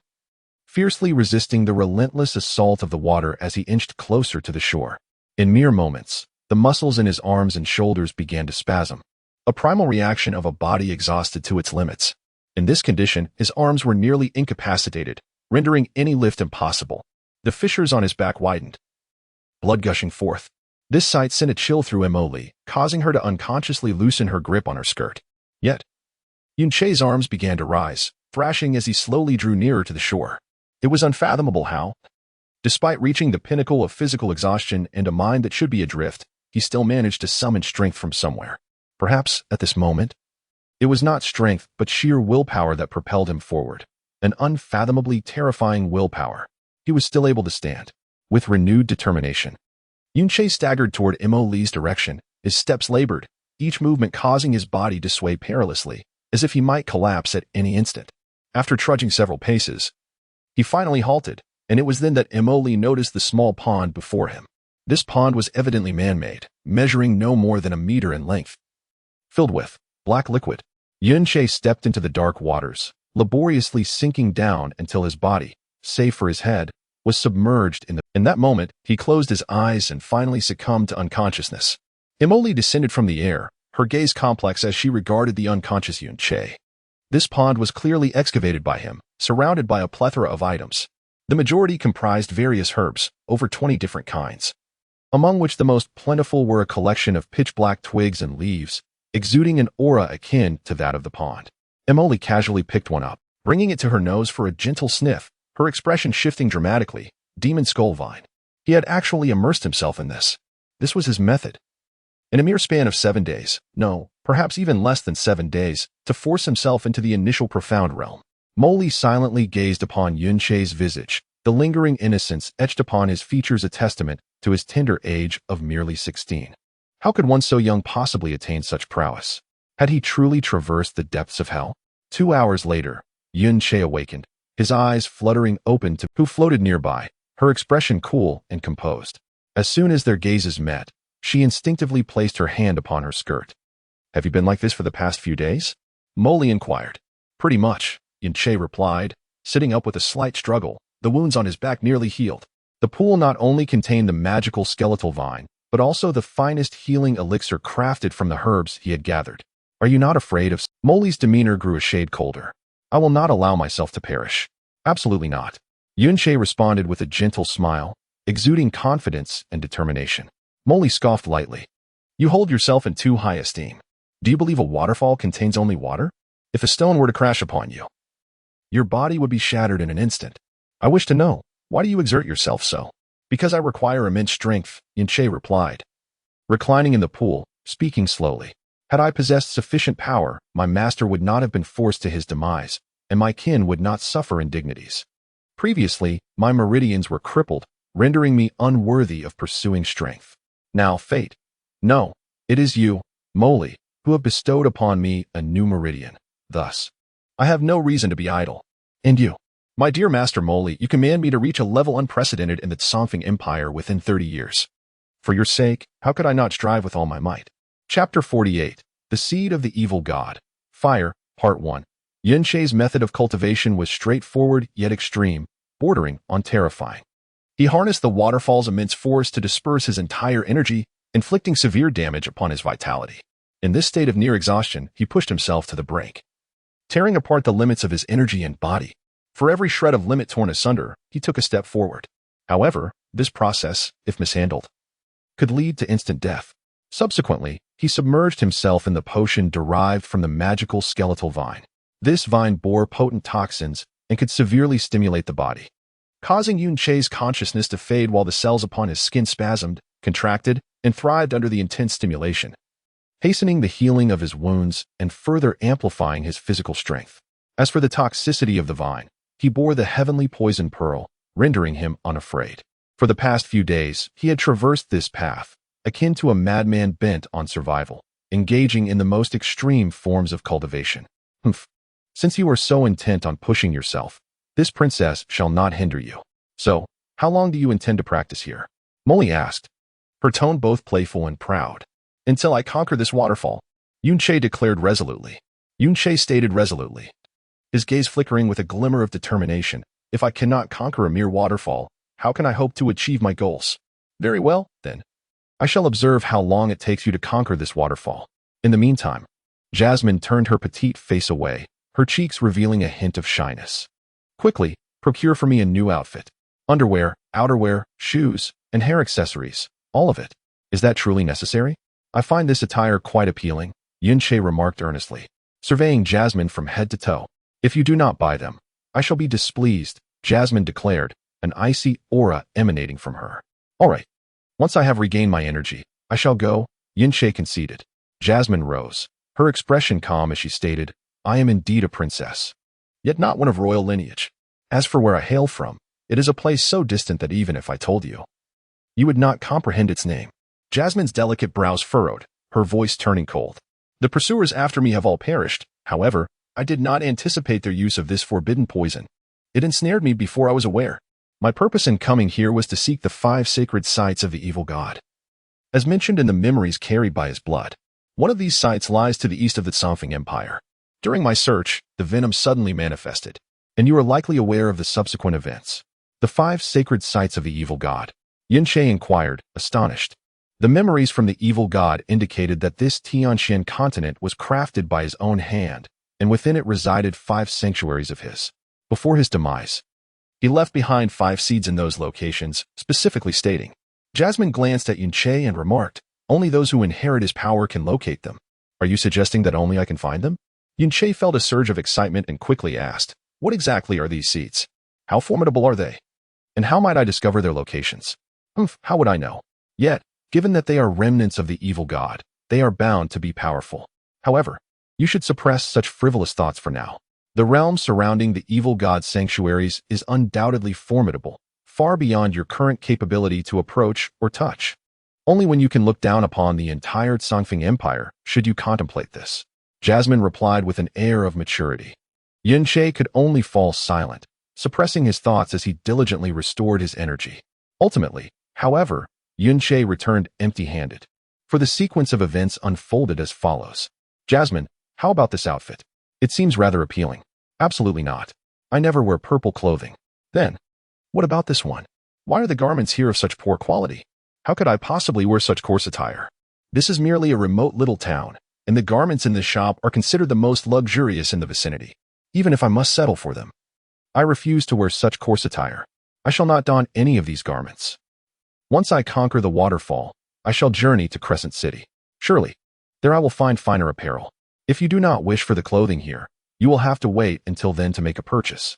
fiercely resisting the relentless assault of the water as he inched closer to the shore. In mere moments, the muscles in his arms and shoulders began to spasm, a primal reaction of a body exhausted to its limits. In this condition, his arms were nearly incapacitated, rendering any lift impossible. The fissures on his back widened, blood gushing forth. This sight sent a chill through Emoli, causing her to unconsciously loosen her grip on her skirt. Yet, Yunche's arms began to rise, thrashing as he slowly drew nearer to the shore. It was unfathomable how, despite reaching the pinnacle of physical exhaustion and a mind that should be adrift, he still managed to summon strength from somewhere. Perhaps, at this moment, it was not strength but sheer willpower that propelled him forward. An unfathomably terrifying willpower. He was still able to stand, with renewed determination. Yunche staggered toward Emoli's direction, his steps labored, each movement causing his body to sway perilously, as if he might collapse at any instant. After trudging several paces, he finally halted, and it was then that Emoli noticed the small pond before him. This pond was evidently man-made, measuring no more than a meter in length, filled with black liquid. Yunche stepped into the dark waters, laboriously sinking down until his body, save for his head, was submerged in that moment, he closed his eyes and finally succumbed to unconsciousness. Emily descended from the air, her gaze complex as she regarded the unconscious Yun-Che. This pond was clearly excavated by him, surrounded by a plethora of items. The majority comprised various herbs, over 20 different kinds, among which the most plentiful were a collection of pitch-black twigs and leaves, exuding an aura akin to that of the pond. Emily casually picked one up, bringing it to her nose for a gentle sniff, her expression shifting dramatically. Demon skull vine. He had actually immersed himself in this. This was his method. In a mere span of 7 days, no, perhaps even less than 7 days, to force himself into the initial profound realm. Molly silently gazed upon Yun-Che's visage, the lingering innocence etched upon his features a testament to his tender age of merely 16. How could one so young possibly attain such prowess? Had he truly traversed the depths of hell? 2 hours later, Yun-Che awakened, his eyes fluttering open to who floated nearby, her expression cool and composed. As soon as their gazes met, she instinctively placed her hand upon her skirt. "Have you been like this for the past few days?" Molly inquired. "Pretty much," Yun-Che replied, sitting up with a slight struggle, the wounds on his back nearly healed. The pool not only contained the magical skeletal vine, but also the finest healing elixir crafted from the herbs he had gathered. "Are you not afraid of—" Molly's demeanor grew a shade colder. "I will not allow myself to perish." "Absolutely not." Yun-Che responded with a gentle smile, exuding confidence and determination. Molly scoffed lightly. "You hold yourself in too high esteem. Do you believe a waterfall contains only water? If a stone were to crash upon you, your body would be shattered in an instant. I wish to know, why do you exert yourself so?" "Because I require immense strength," Yun-Che replied, reclining in the pool, speaking slowly. "Had I possessed sufficient power, my master would not have been forced to his demise, and my kin would not suffer indignities. Previously, my meridians were crippled, rendering me unworthy of pursuing strength. Now, fate. No, it is you, Molly, who have bestowed upon me a new meridian. Thus, I have no reason to be idle. And you, my dear Master Molly, you command me to reach a level unprecedented in the Tsongfeng Empire within 30 years. For your sake, how could I not strive with all my might?" Chapter 48. The Seed of the Evil God. Fire, Part 1. Yun-Che's method of cultivation was straightforward yet extreme, bordering on terrifying. He harnessed the waterfall's immense force to disperse his entire energy, inflicting severe damage upon his vitality. In this state of near exhaustion, he pushed himself to the brink, tearing apart the limits of his energy and body. For every shred of limit torn asunder, he took a step forward. However, this process, if mishandled, could lead to instant death. Subsequently, he submerged himself in the potion derived from the magical skeletal vine. This vine bore potent toxins and could severely stimulate the body, causing Yun-Che's consciousness to fade while the cells upon his skin spasmed, contracted, and thrived under the intense stimulation, hastening the healing of his wounds and further amplifying his physical strength. As for the toxicity of the vine, he bore the heavenly poison pearl, rendering him unafraid. For the past few days, he had traversed this path, akin to a madman bent on survival, engaging in the most extreme forms of cultivation. Humph. Since you are so intent on pushing yourself, this princess shall not hinder you. So, how long do you intend to practice here?" Molly asked, her tone both playful and proud. "Until I conquer this waterfall," Yun-Che declared resolutely. Yun-Che stated resolutely, his gaze flickering with a glimmer of determination. "If I cannot conquer a mere waterfall, how can I hope to achieve my goals?" "Very well, then. I shall observe how long it takes you to conquer this waterfall. In the meantime," Jasmine turned her petite face away, her cheeks revealing a hint of shyness. "Quickly, procure for me a new outfit. Underwear, outerwear, shoes, and hair accessories, all of it. Is that truly necessary?" "I find this attire quite appealing," Yun-Che remarked earnestly, surveying Jasmine from head to toe. "If you do not buy them, I shall be displeased," Jasmine declared, an icy aura emanating from her. "All right. Once I have regained my energy, I shall go," Yun-Che conceded. Jasmine rose, her expression calm as she stated, "I am indeed a princess, yet not one of royal lineage. As for where I hail from, it is a place so distant that even if I told you, you would not comprehend its name." Jasmine's delicate brows furrowed, her voice turning cold. "The pursuers after me have all perished. However, I did not anticipate their use of this forbidden poison. It ensnared me before I was aware. My purpose in coming here was to seek the 5 sacred sites of the evil god, as mentioned in the memories carried by his blood. One of these sites lies to the east of the Tsongfeng Empire. During my search, the venom suddenly manifested, and you are likely aware of the subsequent events. The 5 sacred sites of the evil god. Yunshe inquired, astonished. The memories from the evil god indicated that this Tianxian continent was crafted by his own hand, and within it resided 5 sanctuaries of his. Before his demise, he left behind 5 seeds in those locations, specifically stating. Jasmine glanced at Yunshe and remarked, only those who inherit his power can locate them. Are you suggesting that only I can find them? Yunshe felt a surge of excitement and quickly asked, what exactly are these seeds? How formidable are they? And how might I discover their locations? How would I know? Yet, given that they are remnants of the evil god, they are bound to be powerful. However, you should suppress such frivolous thoughts for now. The realm surrounding the evil god's sanctuaries is undoubtedly formidable, far beyond your current capability to approach or touch. Only when you can look down upon the entire Confronting Empire should you contemplate this. Jasmine replied with an air of maturity. Yunshe could only fall silent, suppressing his thoughts as he diligently restored his energy. Ultimately, however, Yunshe returned empty-handed. For the sequence of events unfolded as follows. Jasmine, how about this outfit? It seems rather appealing. Absolutely not. I never wear purple clothing. Then, what about this one? Why are the garments here of such poor quality? How could I possibly wear such coarse attire? This is merely a remote little town, and the garments in this shop are considered the most luxurious in the vicinity, even if I must settle for them. I refuse to wear such coarse attire. I shall not don any of these garments. Once I conquer the waterfall, I shall journey to Crescent City. Surely, there I will find finer apparel. If you do not wish for the clothing here, you will have to wait until then to make a purchase.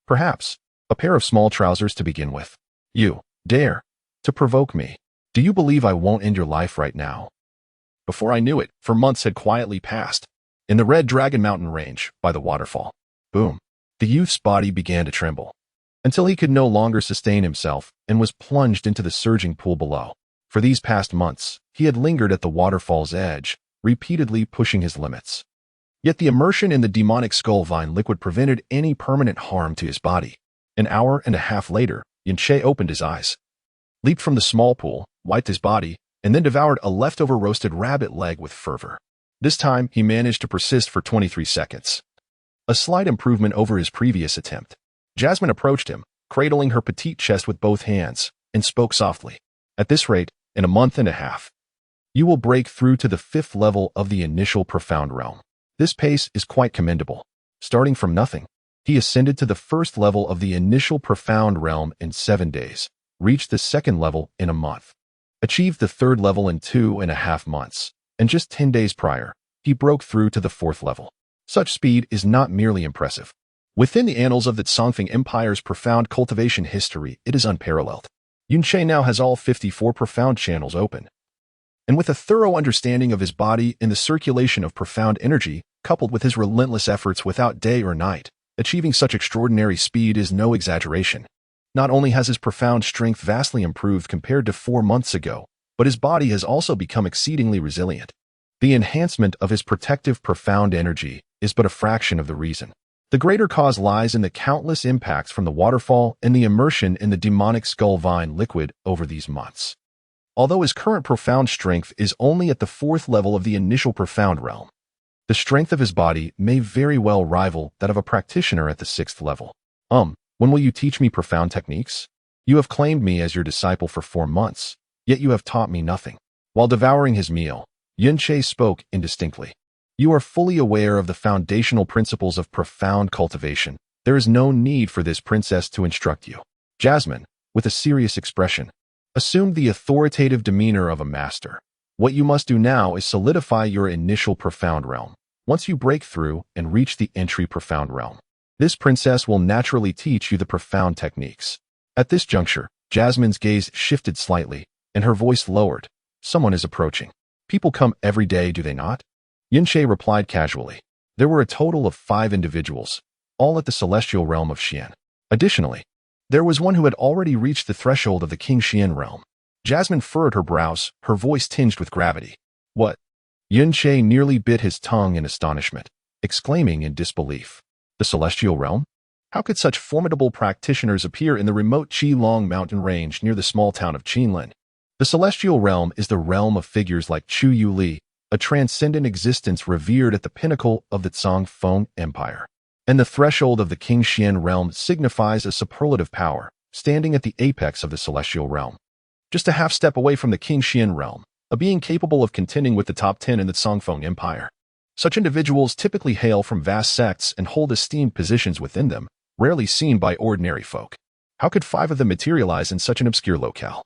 Perhaps a pair of small trousers to begin with. You dare to provoke me. Do you believe I won't end your life right now? Before I knew it, for months had quietly passed. In the Red Dragon Mountain range, by the waterfall. Boom. The youth's body began to tremble, until he could no longer sustain himself and was plunged into the surging pool below. For these past months, he had lingered at the waterfall's edge, repeatedly pushing his limits. Yet the immersion in the demonic skull-vine liquid prevented any permanent harm to his body. An hour and a half later, Yunshe opened his eyes, leaped from the small pool, wiped his body, and then devoured a leftover roasted rabbit leg with fervor. This time, he managed to persist for 23 seconds. A slight improvement over his previous attempt. Jasmine approached him, cradling her petite chest with both hands, and spoke softly. At this rate, in a month and a half, you will break through to the 5th level of the initial profound realm. This pace is quite commendable. Starting from nothing, he ascended to the 1st level of the initial profound realm in 7 days, reached the 2nd level in a month, achieved the 3rd level in 2.5 months, and just 10 days prior, he broke through to the 4th level. Such speed is not merely impressive. Within the annals of the Confronting Empire's profound cultivation history, it is unparalleled. Yunshe now has all 54 profound channels open. And with a thorough understanding of his body and the circulation of profound energy, coupled with his relentless efforts without day or night, achieving such extraordinary speed is no exaggeration. Not only has his profound strength vastly improved compared to 4 months ago, but his body has also become exceedingly resilient. The enhancement of his protective profound energy is but a fraction of the reason. The greater cause lies in the countless impacts from the waterfall and the immersion in the demonic skull-vine liquid over these months. Although his current profound strength is only at the 4th level of the initial profound realm, the strength of his body may very well rival that of a practitioner at the 6th level. When will you teach me profound techniques? You have claimed me as your disciple for 4 months, yet you have taught me nothing. While devouring his meal, Yunshe spoke indistinctly. You are fully aware of the foundational principles of profound cultivation. There is no need for this princess to instruct you. Jasmine, with a serious expression, assumed the authoritative demeanor of a master. What you must do now is solidify your initial profound realm. Once you break through and reach the entry profound realm, this princess will naturally teach you the profound techniques. At this juncture, Jasmine's gaze shifted slightly, and her voice lowered. Someone is approaching. People come every day, do they not? Yunshe replied casually. There were a total of 5 individuals, all at the celestial realm of Xian. Additionally, there was one who had already reached the threshold of the King Xian realm. Jasmine furrowed her brows, her voice tinged with gravity. What? Yunshe nearly bit his tongue in astonishment, exclaiming in disbelief. The celestial realm? How could such formidable practitioners appear in the remote Qilong mountain range near the small town of Qinlin? The celestial realm is the realm of figures like Chu Yuli, a transcendent existence revered at the pinnacle of the Confronting Empire. And the threshold of the King Xian realm signifies a superlative power, standing at the apex of the celestial realm. Just a half step away from the King Xian realm, a being capable of contending with the top 10 in the Confronting Empire. Such individuals typically hail from vast sects and hold esteemed positions within them, rarely seen by ordinary folk. How could 5 of them materialize in such an obscure locale?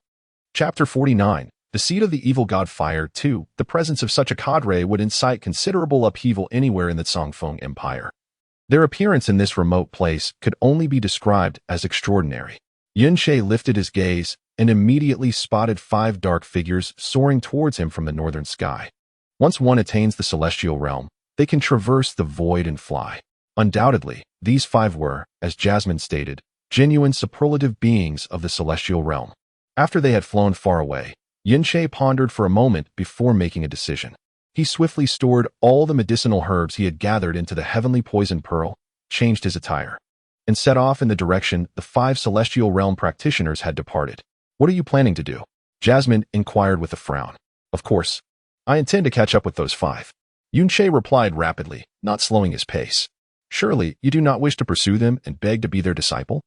Chapter 49. The seed of the evil god Fire 2. The presence of such a cadre would incite considerable upheaval anywhere in the Confronting Empire. Their appearance in this remote place could only be described as extraordinary. Yunshe lifted his gaze and immediately spotted 5 dark figures soaring towards him from the northern sky. Once one attains the celestial realm, they can traverse the void and fly. Undoubtedly, these 5 were, as Jasmine stated, genuine superlative beings of the celestial realm. After they had flown far away, Yunshe pondered for a moment before making a decision. He swiftly stored all the medicinal herbs he had gathered into the heavenly poison pearl, changed his attire, and set off in the direction the 5 celestial realm practitioners had departed. "What are you planning to do?" Jasmine inquired with a frown. "Of course, I intend to catch up with those 5. Yunshe replied rapidly, not slowing his pace. "Surely you do not wish to pursue them and beg to be their disciple?"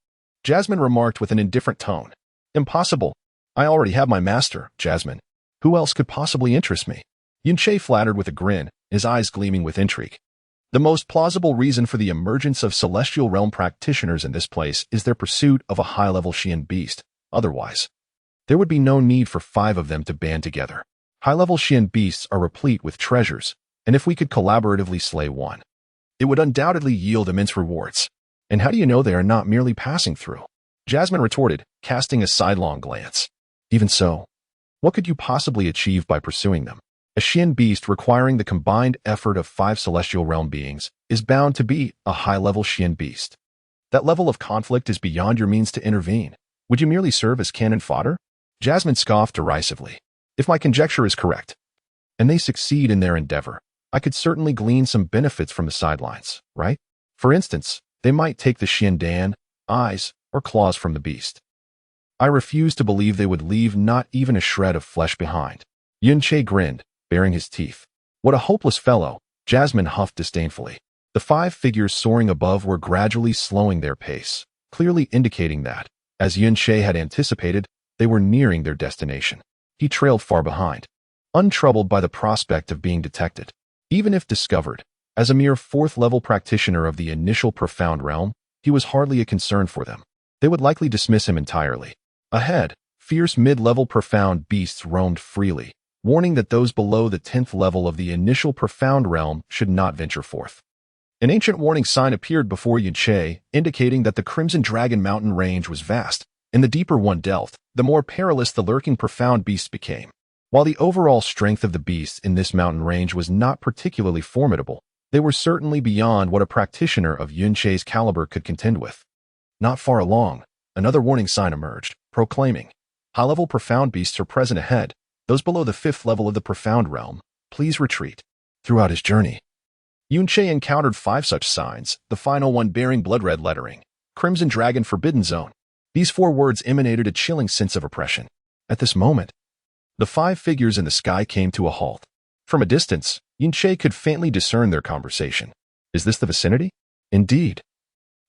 Jasmine remarked with an indifferent tone. "Impossible. I already have my master, Jasmine. Who else could possibly interest me?" Yunshe flattered with a grin, his eyes gleaming with intrigue. "The most plausible reason for the emergence of celestial realm practitioners in this place is their pursuit of a high-level Xian beast. Otherwise, there would be no need for 5 of them to band together. High-level Xian beasts are replete with treasures, and if we could collaboratively slay one, it would undoubtedly yield immense rewards. And how do you know they are not merely passing through?" Jasmine retorted, casting a sidelong glance. "Even so, what could you possibly achieve by pursuing them? A Xian beast requiring the combined effort of 5 celestial realm beings is bound to be a high-level Xian beast. That level of conflict is beyond your means to intervene. Would you merely serve as cannon fodder?" Jasmine scoffed derisively. "If my conjecture is correct, and they succeed in their endeavor, I could certainly glean some benefits from the sidelines, right? For instance, they might take the Xian Dan, eyes, or claws from the beast. I refuse to believe they would leave not even a shred of flesh behind." Yunshe grinned, baring his teeth. "What a hopeless fellow," Jasmine huffed disdainfully. The 5 figures soaring above were gradually slowing their pace, clearly indicating that, as Yunshe had anticipated, they were nearing their destination. He trailed far behind, untroubled by the prospect of being detected. Even if discovered, as a mere 4th-level practitioner of the initial profound realm, he was hardly a concern for them. They would likely dismiss him entirely. Ahead, fierce mid-level profound beasts roamed freely, warning that those below the 10th level of the initial profound realm should not venture forth. An ancient warning sign appeared before Yunshe, indicating that the Crimson Dragon mountain range was vast, and the deeper one delved, the more perilous the lurking profound beasts became. While the overall strength of the beasts in this mountain range was not particularly formidable, they were certainly beyond what a practitioner of Yunshe's caliber could contend with. Not far along, another warning sign emerged, proclaiming, "High-level profound beasts are present ahead. Those below the 5th level of the profound realm, please retreat." Throughout his journey, Yunshe encountered 5 such signs, the final one bearing blood-red lettering, "Crimson Dragon Forbidden Zone." These 4 words emanated a chilling sense of oppression. At this moment, the 5 figures in the sky came to a halt. From a distance, Yunshe could faintly discern their conversation. "Is this the vicinity?" "Indeed.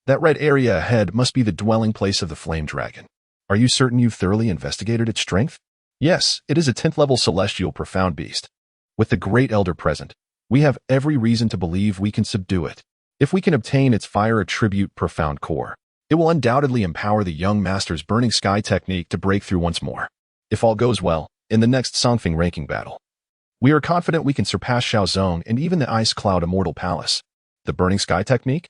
That red area ahead must be the dwelling place of the flame dragon. Are you certain you've thoroughly investigated its strength?" "Yes, it is a 10th-level celestial profound beast. With the Great Elder present, we have every reason to believe we can subdue it. If we can obtain its fire attribute profound core, it will undoubtedly empower the young master's burning sky technique to break through once more. If all goes well, in the next Songfing ranking battle, we are confident we can surpass Shaozong and even the Ice Cloud Immortal Palace." The burning sky technique?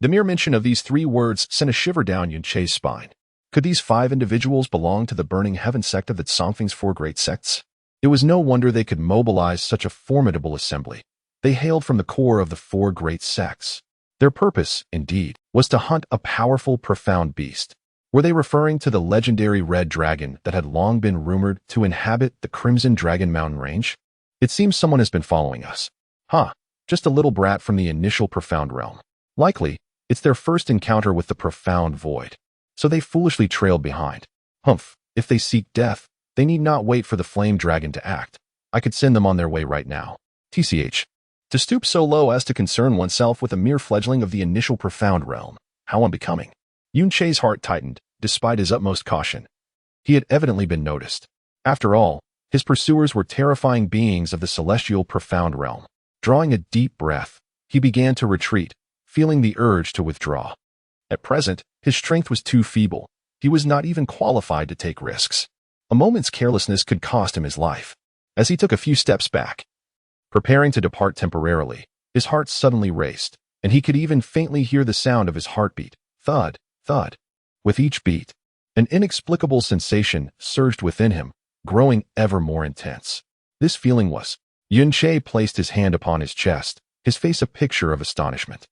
The mere mention of these 3 words sent a shiver down Yunshe's spine. Could these 5 individuals belong to the Burning Heaven sect of the Songfing's 4 great sects? It was no wonder they could mobilize such a formidable assembly. They hailed from the core of the 4 great sects. Their purpose, indeed, was to hunt a powerful, profound beast. Were they referring to the legendary red dragon that had long been rumored to inhabit the Crimson Dragon mountain range? "It seems someone has been following us." Just a little brat from the initial profound realm. Likely, it's their first encounter with the profound void. So they foolishly trailed behind. Humph, if they seek death, they need not wait for the flame dragon to act. I could send them on their way right now. TCH. To stoop so low as to concern oneself with a mere fledgling of the initial profound realm. How unbecoming. Yun Che's heart tightened, despite his utmost caution. He had evidently been noticed. After all, his pursuers were terrifying beings of the celestial profound realm. Drawing a deep breath, he began to retreat, feeling the urge to withdraw. At present, his strength was too feeble. He was not even qualified to take risks. A moment's carelessness could cost him his life. As he took a few steps back, preparing to depart temporarily, his heart suddenly raced, and he could even faintly hear the sound of his heartbeat. Thud, thud. With each beat, an inexplicable sensation surged within him, growing ever more intense. This feeling was. Yun Che placed his hand upon his chest, his face a picture of astonishment.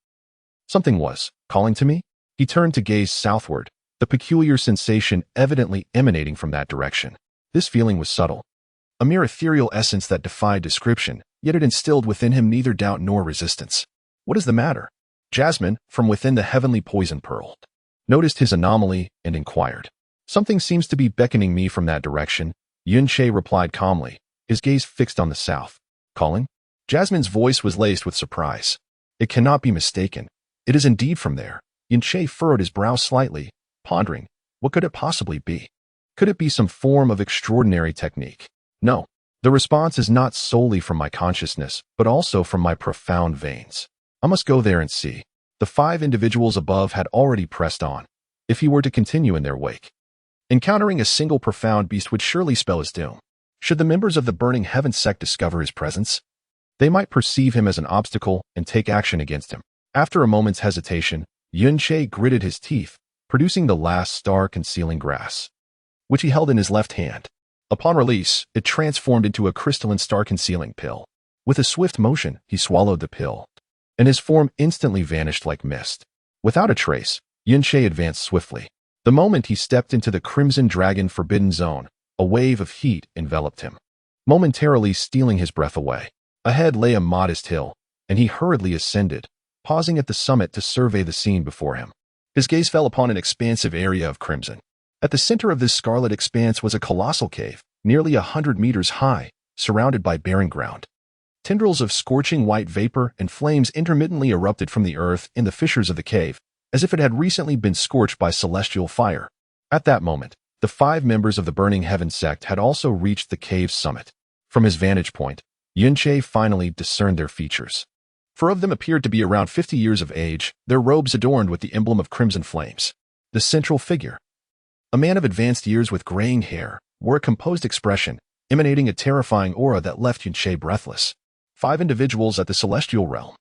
Something was calling to me? He turned to gaze southward, the peculiar sensation evidently emanating from that direction. This feeling was subtle, a mere ethereal essence that defied description, yet it instilled within him neither doubt nor resistance. What is the matter? Jasmine, from within the heavenly poison pearl, noticed his anomaly and inquired. Something seems to be beckoning me from that direction, Yun Che replied calmly, his gaze fixed on the south. Calling? Jasmine's voice was laced with surprise. It cannot be mistaken. It is indeed from there. Yun Che furrowed his brow slightly, pondering, what could it possibly be? Could it be some form of extraordinary technique? No. The response is not solely from my consciousness, but also from my profound veins. I must go there and see. The 5 individuals above had already pressed on, if he were to continue in their wake. Encountering a single profound beast would surely spell his doom. Should the members of the Burning Heaven sect discover his presence, they might perceive him as an obstacle and take action against him. After a moment's hesitation, Yun Che gritted his teeth, producing the last star-concealing grass, which he held in his left hand. Upon release, it transformed into a crystalline star-concealing pill. With a swift motion, he swallowed the pill, and his form instantly vanished like mist. Without a trace, Yun Che advanced swiftly. The moment he stepped into the Crimson Dragon Forbidden Zone, a wave of heat enveloped him, momentarily stealing his breath away. Ahead lay a modest hill, and he hurriedly ascended, pausing at the summit to survey the scene before him. His gaze fell upon an expansive area of crimson. At the center of this scarlet expanse was a colossal cave, nearly 100 meters high, surrounded by barren ground. Tendrils of scorching white vapor and flames intermittently erupted from the earth in the fissures of the cave, as if it had recently been scorched by celestial fire. At that moment, the 5 members of the Burning Heaven sect had also reached the cave's summit. From his vantage point, Yun Che finally discerned their features. 4 of them appeared to be around 50 years of age, their robes adorned with the emblem of crimson flames. The central figure, a man of advanced years with graying hair, wore a composed expression, emanating a terrifying aura that left Yun Che breathless. 5 individuals at the celestial realm.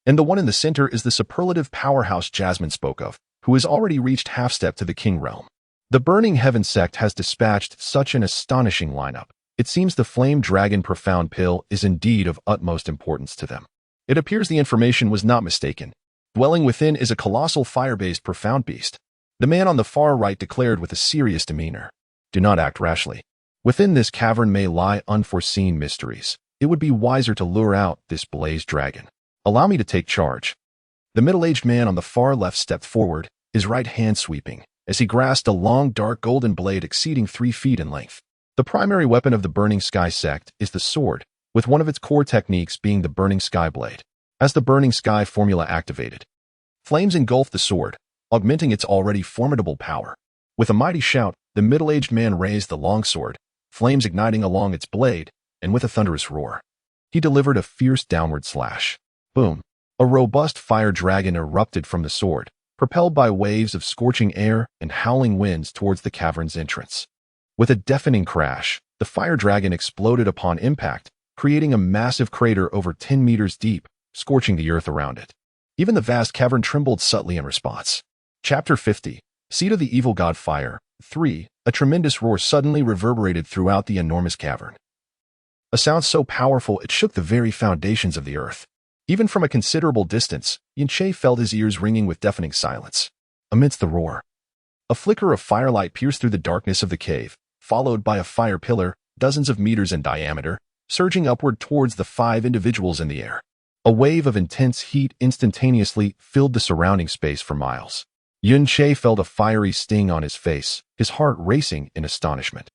And the one in the center is the superlative powerhouse Jasmine spoke of, who has already reached half-step to the king realm. The Burning Heaven sect has dispatched such an astonishing lineup. It seems the Flame Dragon Profound Pill is indeed of utmost importance to them. It appears the information was not mistaken. Dwelling within is a colossal fire-based profound beast. The man on the far right declared with a serious demeanor, do not act rashly. Within this cavern may lie unforeseen mysteries. It would be wiser to lure out this blazed dragon. Allow me to take charge. The middle-aged man on the far left stepped forward, his right hand sweeping, as he grasped a long dark golden blade exceeding 3 feet in length. The primary weapon of the Burning Sky sect is the sword, with one of its core techniques being the Burning Sky Blade. As the Burning Sky formula activated, flames engulfed the sword, augmenting its already formidable power. With a mighty shout, the middle-aged man raised the long sword, flames igniting along its blade, and with a thunderous roar, he delivered a fierce downward slash. Boom! A robust fire dragon erupted from the sword, propelled by waves of scorching air and howling winds towards the cavern's entrance. With a deafening crash, the fire dragon exploded upon impact, creating a massive crater over 10 meters deep, scorching the earth around it. Even the vast cavern trembled subtly in response. Chapter 50. Seed of the Evil God Fire. 3. A tremendous roar suddenly reverberated throughout the enormous cavern. A sound so powerful it shook the very foundations of the earth. Even from a considerable distance, Yun Che felt his ears ringing with deafening silence. Amidst the roar, a flicker of firelight pierced through the darkness of the cave, followed by a fire pillar, dozens of meters in diameter, surging upward towards the 5 individuals in the air. A wave of intense heat instantaneously filled the surrounding space for miles. Yun Che felt a fiery sting on his face, his heart racing in astonishment.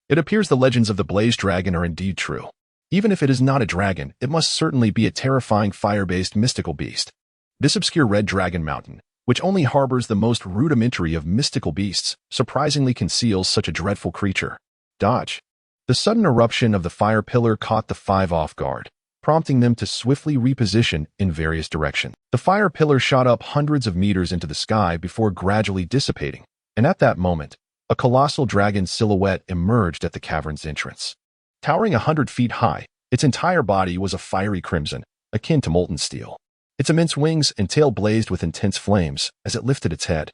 It appears the legends of the Blazed Dragon are indeed true. Even if it is not a dragon, it must certainly be a terrifying fire-based mystical beast. This obscure red dragon mountain, which only harbors the most rudimentary of mystical beasts, surprisingly conceals such a dreadful creature. Dodge. The sudden eruption of the fire pillar caught the five off guard, prompting them to swiftly reposition in various directions. The fire pillar shot up hundreds of meters into the sky before gradually dissipating, and at that moment, a colossal dragon silhouette emerged at the cavern's entrance. Towering 100 feet high, its entire body was a fiery crimson, akin to molten steel. Its immense wings and tail blazed with intense flames as it lifted its head,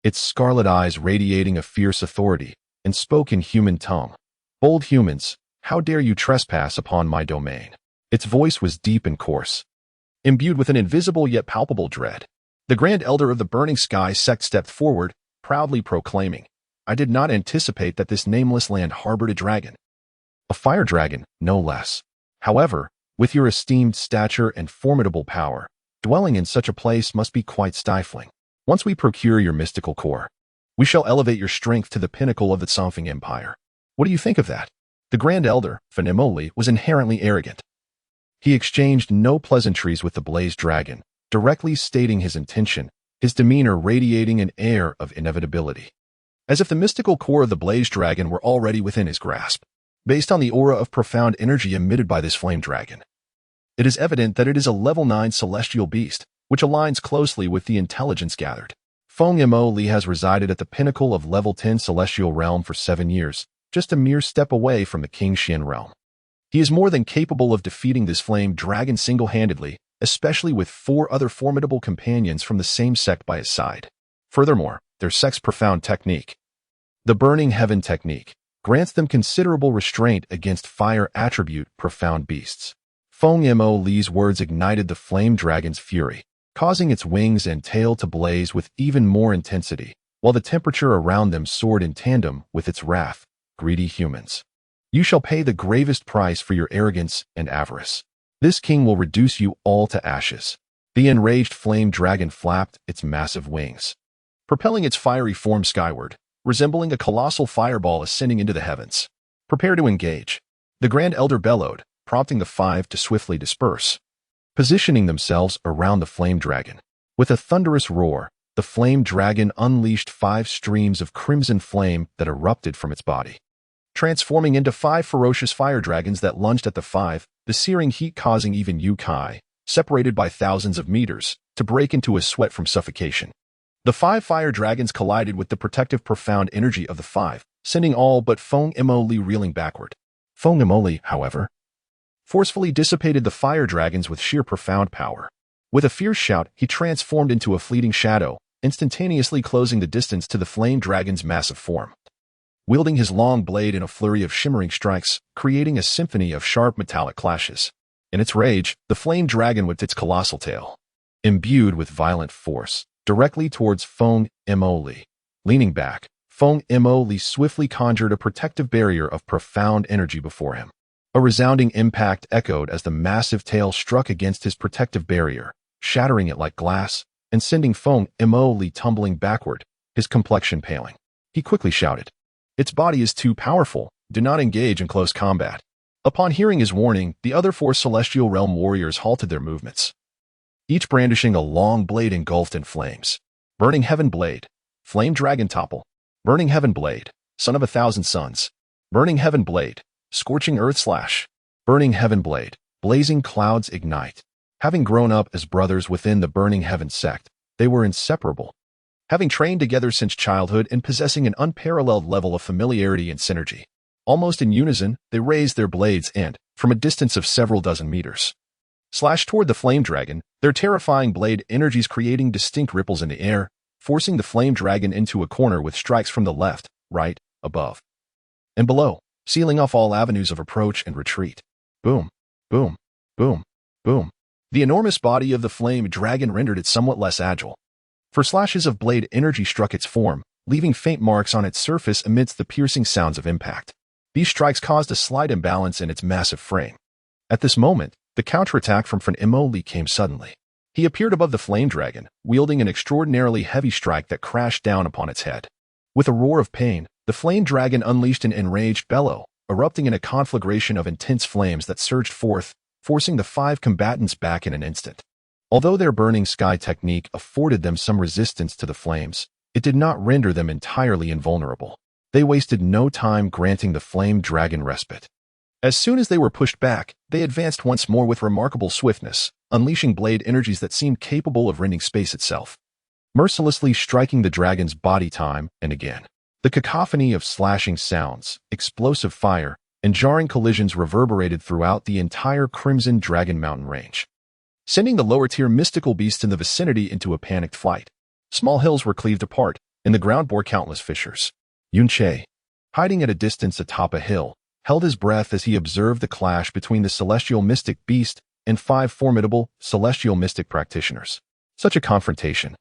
its scarlet eyes radiating a fierce authority, and spoke in human tongue. "Bold humans, how dare you trespass upon my domain?" Its voice was deep and coarse, imbued with an invisible yet palpable dread. The Grand Elder of the Burning Sky sect stepped forward, proudly proclaiming, "I did not anticipate that this nameless land harbored a dragon. A fire dragon, no less. However, with your esteemed stature and formidable power, dwelling in such a place must be quite stifling. Once we procure your mystical core, we shall elevate your strength to the pinnacle of the Something Empire. What do you think of that?" The Grand Elder, Phenemoli, was inherently arrogant. He exchanged no pleasantries with the Blaze Dragon, directly stating his intention, his demeanor radiating an air of inevitability, as if the mystical core of the Blaze Dragon were already within his grasp. Based on the aura of profound energy emitted by this flame dragon, it is evident that it is a level 9 celestial beast, which aligns closely with the intelligence gathered. Feng Mo Li has resided at the pinnacle of level 10 celestial realm for 7 years, just a mere step away from the King Xian realm. He is more than capable of defeating this flame dragon single-handedly, especially with 4 other formidable companions from the same sect by his side. Furthermore, their sect's profound technique, the Burning Heaven technique, grants them considerable restraint against fire attribute profound beasts. Feng Mo Li's words ignited the flame dragon's fury, causing its wings and tail to blaze with even more intensity, while the temperature around them soared in tandem with its wrath. "Greedy humans, you shall pay the gravest price for your arrogance and avarice. This king will reduce you all to ashes." The enraged flame dragon flapped its massive wings, propelling its fiery form skyward, resembling a colossal fireball ascending into the heavens. "Prepare to engage," the Grand Elder bellowed, prompting the 5 to swiftly disperse, positioning themselves around the flame dragon. With a thunderous roar, the flame dragon unleashed 5 streams of crimson flame that erupted from its body, transforming into 5 ferocious fire dragons that lunged at the 5, the searing heat causing even Yu Kai, separated by thousands of meters, to break into a sweat from suffocation. The 5 fire dragons collided with the protective profound energy of the 5, sending all but Feng Mo Li reeling backward. Feng Mo Li, however, forcefully dissipated the fire dragons with sheer profound power. With a fierce shout, he transformed into a fleeting shadow, instantaneously closing the distance to the flame dragon's massive form, wielding his long blade in a flurry of shimmering strikes, creating a symphony of sharp metallic clashes. In its rage, the flame dragon whipped its colossal tail, imbued with violent force, directly towards Feng Mo Li. Leaning back, Feng Mo Li swiftly conjured a protective barrier of profound energy before him. A resounding impact echoed as the massive tail struck against his protective barrier, shattering it like glass, and sending Feng Mo Li tumbling backward, his complexion paling. He quickly shouted, "Its body is too powerful. Do not engage in close combat." Upon hearing his warning, the other 4 celestial realm warriors halted their movements, each brandishing a long blade engulfed in flames. Burning Heaven Blade, Flame Dragon Topple, Burning Heaven Blade, Son of 1,000 Suns, Burning Heaven Blade, Scorching Earth Slash, Burning Heaven Blade, Blazing Clouds Ignite. Having grown up as brothers within the Burning Heaven sect, they were inseparable. Having trained together since childhood and possessing an unparalleled level of familiarity and synergy, almost in unison, they raised their blades and, from a distance of several dozen meters, slashed toward the flame dragon, their terrifying blade energies creating distinct ripples in the air, forcing the flame dragon into a corner with strikes from the left, right, above, and below, sealing off all avenues of approach and retreat. Boom, boom, boom, boom. The enormous body of the flame dragon rendered it somewhat less agile, for slashes of blade energy struck its form, leaving faint marks on its surface amidst the piercing sounds of impact. These strikes caused a slight imbalance in its massive frame. At this moment, the counterattack from Feng Mo Li came suddenly. He appeared above the flame dragon, wielding an extraordinarily heavy strike that crashed down upon its head. With a roar of pain, the flame dragon unleashed an enraged bellow, erupting in a conflagration of intense flames that surged forth, forcing the 5 combatants back in an instant. Although their burning sky technique afforded them some resistance to the flames, it did not render them entirely invulnerable. They wasted no time granting the flame dragon respite. As soon as they were pushed back, they advanced once more with remarkable swiftness, unleashing blade energies that seemed capable of rending space itself, mercilessly striking the dragon's body time and again. The cacophony of slashing sounds, explosive fire, and jarring collisions reverberated throughout the entire Crimson Dragon Mountain range, sending the lower-tier mystical beasts in the vicinity into a panicked flight. Small hills were cleaved apart, and the ground bore countless fissures. Yunche, hiding at a distance atop a hill, held his breath as he observed the clash between the celestial mystic beast and 5 formidable celestial mystic practitioners. Such a confrontation,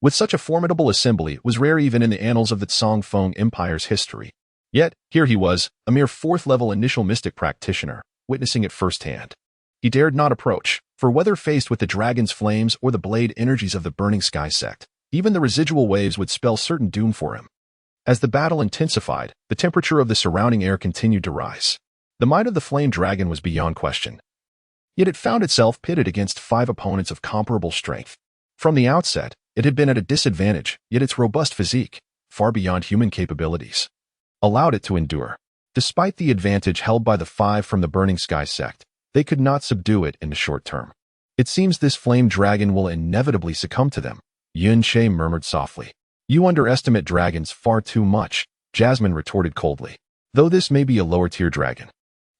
with such a formidable assembly, was rare even in the annals of the Tsongfeng Empire's history. Yet, here he was, a mere 4th-level initial mystic practitioner, witnessing it firsthand. He dared not approach, for whether faced with the dragon's flames or the blade energies of the Burning Sky sect, even the residual waves would spell certain doom for him. As the battle intensified, the temperature of the surrounding air continued to rise. The might of the flame dragon was beyond question. Yet it found itself pitted against 5 opponents of comparable strength. From the outset, it had been at a disadvantage, yet its robust physique, far beyond human capabilities, allowed it to endure. Despite the advantage held by the 5 from the Burning Sky sect, they could not subdue it in the short term. It seems this flame dragon will inevitably succumb to them, Yunche murmured softly. You underestimate dragons far too much, Jasmine retorted coldly. Though this may be a lower-tier dragon,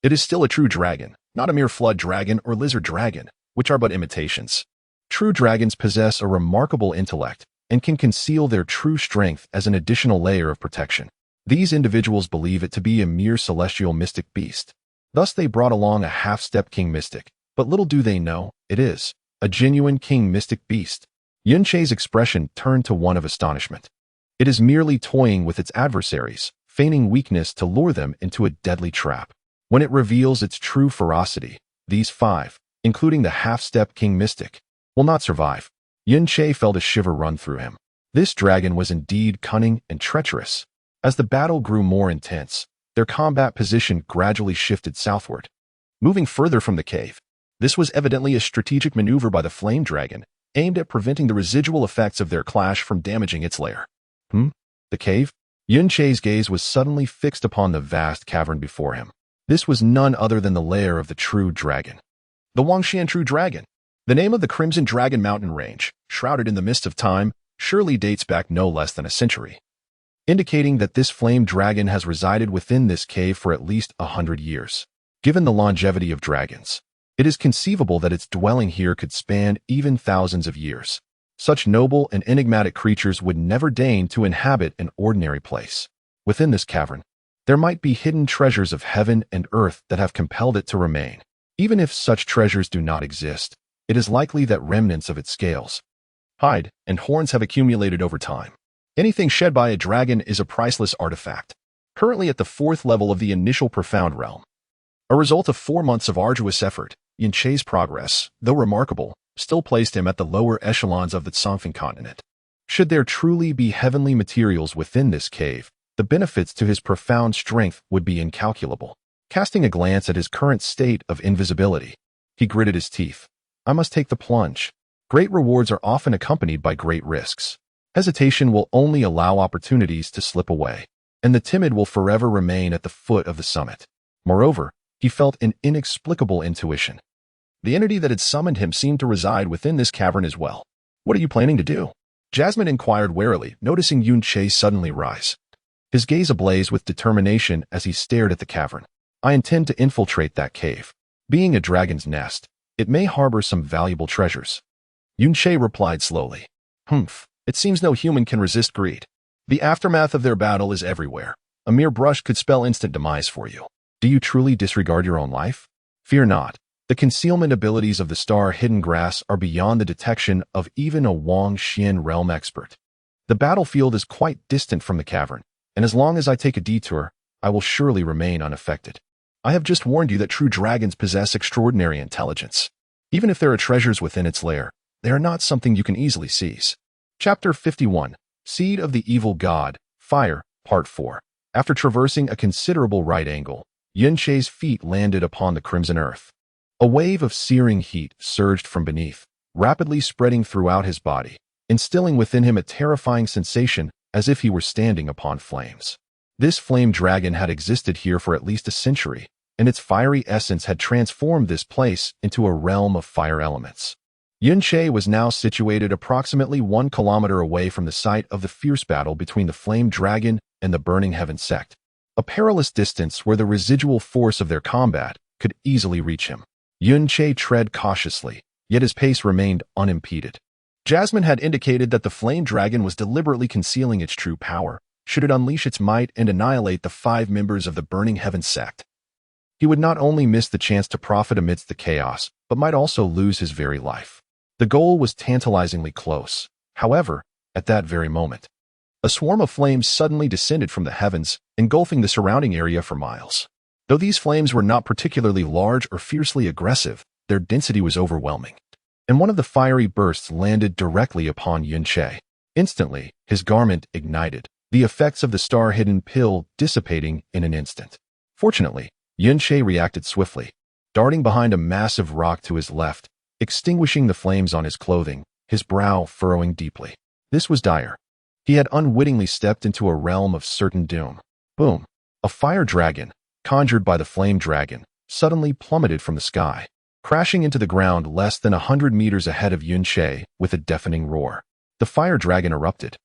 it is still a true dragon, not a mere flood dragon or lizard dragon, which are but imitations. True dragons possess a remarkable intellect and can conceal their true strength as an additional layer of protection. These individuals believe it to be a mere celestial mystic beast. Thus they brought along a half-step king mystic, but little do they know, it is a genuine king mystic beast. Yunche's expression turned to one of astonishment. It is merely toying with its adversaries, feigning weakness to lure them into a deadly trap. When it reveals its true ferocity, these 5, including the half-step king mystic, will not survive. Yunche felt a shiver run through him. This dragon was indeed cunning and treacherous. As the battle grew more intense, their combat position gradually shifted southward, moving further from the cave. This was evidently a strategic maneuver by the flame dragon, aimed at preventing the residual effects of their clash from damaging its lair. The cave? Yunche's gaze was suddenly fixed upon the vast cavern before him. This was none other than the lair of the true dragon. The Wangshan True Dragon. The name of the Crimson Dragon Mountain range, shrouded in the mist of time, surely dates back no less than a century, indicating that this flame dragon has resided within this cave for at least 100 years. Given the longevity of dragons, it is conceivable that its dwelling here could span even thousands of years. Such noble and enigmatic creatures would never deign to inhabit an ordinary place. Within this cavern, there might be hidden treasures of heaven and earth that have compelled it to remain. Even if such treasures do not exist, it is likely that remnants of its scales, hide, and horns have accumulated over time. Anything shed by a dragon is a priceless artifact, currently at the 4th level of the initial profound realm. A result of 4 months of arduous effort, Yunche's progress, though remarkable, still placed him at the lower echelons of the Tsongfeng continent. Should there truly be heavenly materials within this cave, the benefits to his profound strength would be incalculable. Casting a glance at his current state of invisibility, he gritted his teeth. I must take the plunge. Great rewards are often accompanied by great risks. Hesitation will only allow opportunities to slip away, and the timid will forever remain at the foot of the summit. Moreover, he felt an inexplicable intuition. The entity that had summoned him seemed to reside within this cavern as well. What are you planning to do? Jasmine inquired warily, noticing Yunche suddenly rise. His gaze ablaze with determination as he stared at the cavern. I intend to infiltrate that cave. Being a dragon's nest, it may harbor some valuable treasures. Yunche replied slowly. It seems no human can resist greed. The aftermath of their battle is everywhere. A mere brush could spell instant demise for you. Do you truly disregard your own life? Fear not. The concealment abilities of the star hidden grass are beyond the detection of even a Wang Xian realm expert. The battlefield is quite distant from the cavern, and as long as I take a detour, I will surely remain unaffected. I have just warned you that true dragons possess extraordinary intelligence. Even if there are treasures within its lair, they are not something you can easily seize. Chapter 51, Seed of the Evil God, Fire, Part 4. After traversing a considerable right angle, Yunche's feet landed upon the crimson earth. A wave of searing heat surged from beneath, rapidly spreading throughout his body, instilling within him a terrifying sensation as if he were standing upon flames. This flame dragon had existed here for at least a century, and its fiery essence had transformed this place into a realm of fire elements. Yunche was now situated approximately 1 kilometer away from the site of the fierce battle between the flame dragon and the Burning Heaven sect, a perilous distance where the residual force of their combat could easily reach him. Yunche tread cautiously, yet his pace remained unimpeded. Jasmine had indicated that the flame dragon was deliberately concealing its true power, should it unleash its might and annihilate the 5 members of the Burning Heaven sect. He would not only miss the chance to profit amidst the chaos, but might also lose his very life. The goal was tantalizingly close. However, at that very moment, a swarm of flames suddenly descended from the heavens, engulfing the surrounding area for miles. Though these flames were not particularly large or fiercely aggressive, their density was overwhelming, and one of the fiery bursts landed directly upon Yunche. Instantly, his garment ignited, the effects of the star-hidden pill dissipating in an instant. Fortunately, Yunche reacted swiftly, darting behind a massive rock to his left, extinguishing the flames on his clothing, his brow furrowing deeply. This was dire. He had unwittingly stepped into a realm of certain doom. Boom! A fire dragon, conjured by the flame dragon, suddenly plummeted from the sky, crashing into the ground less than 100 meters ahead of Yunche with a deafening roar. The fire dragon erupted,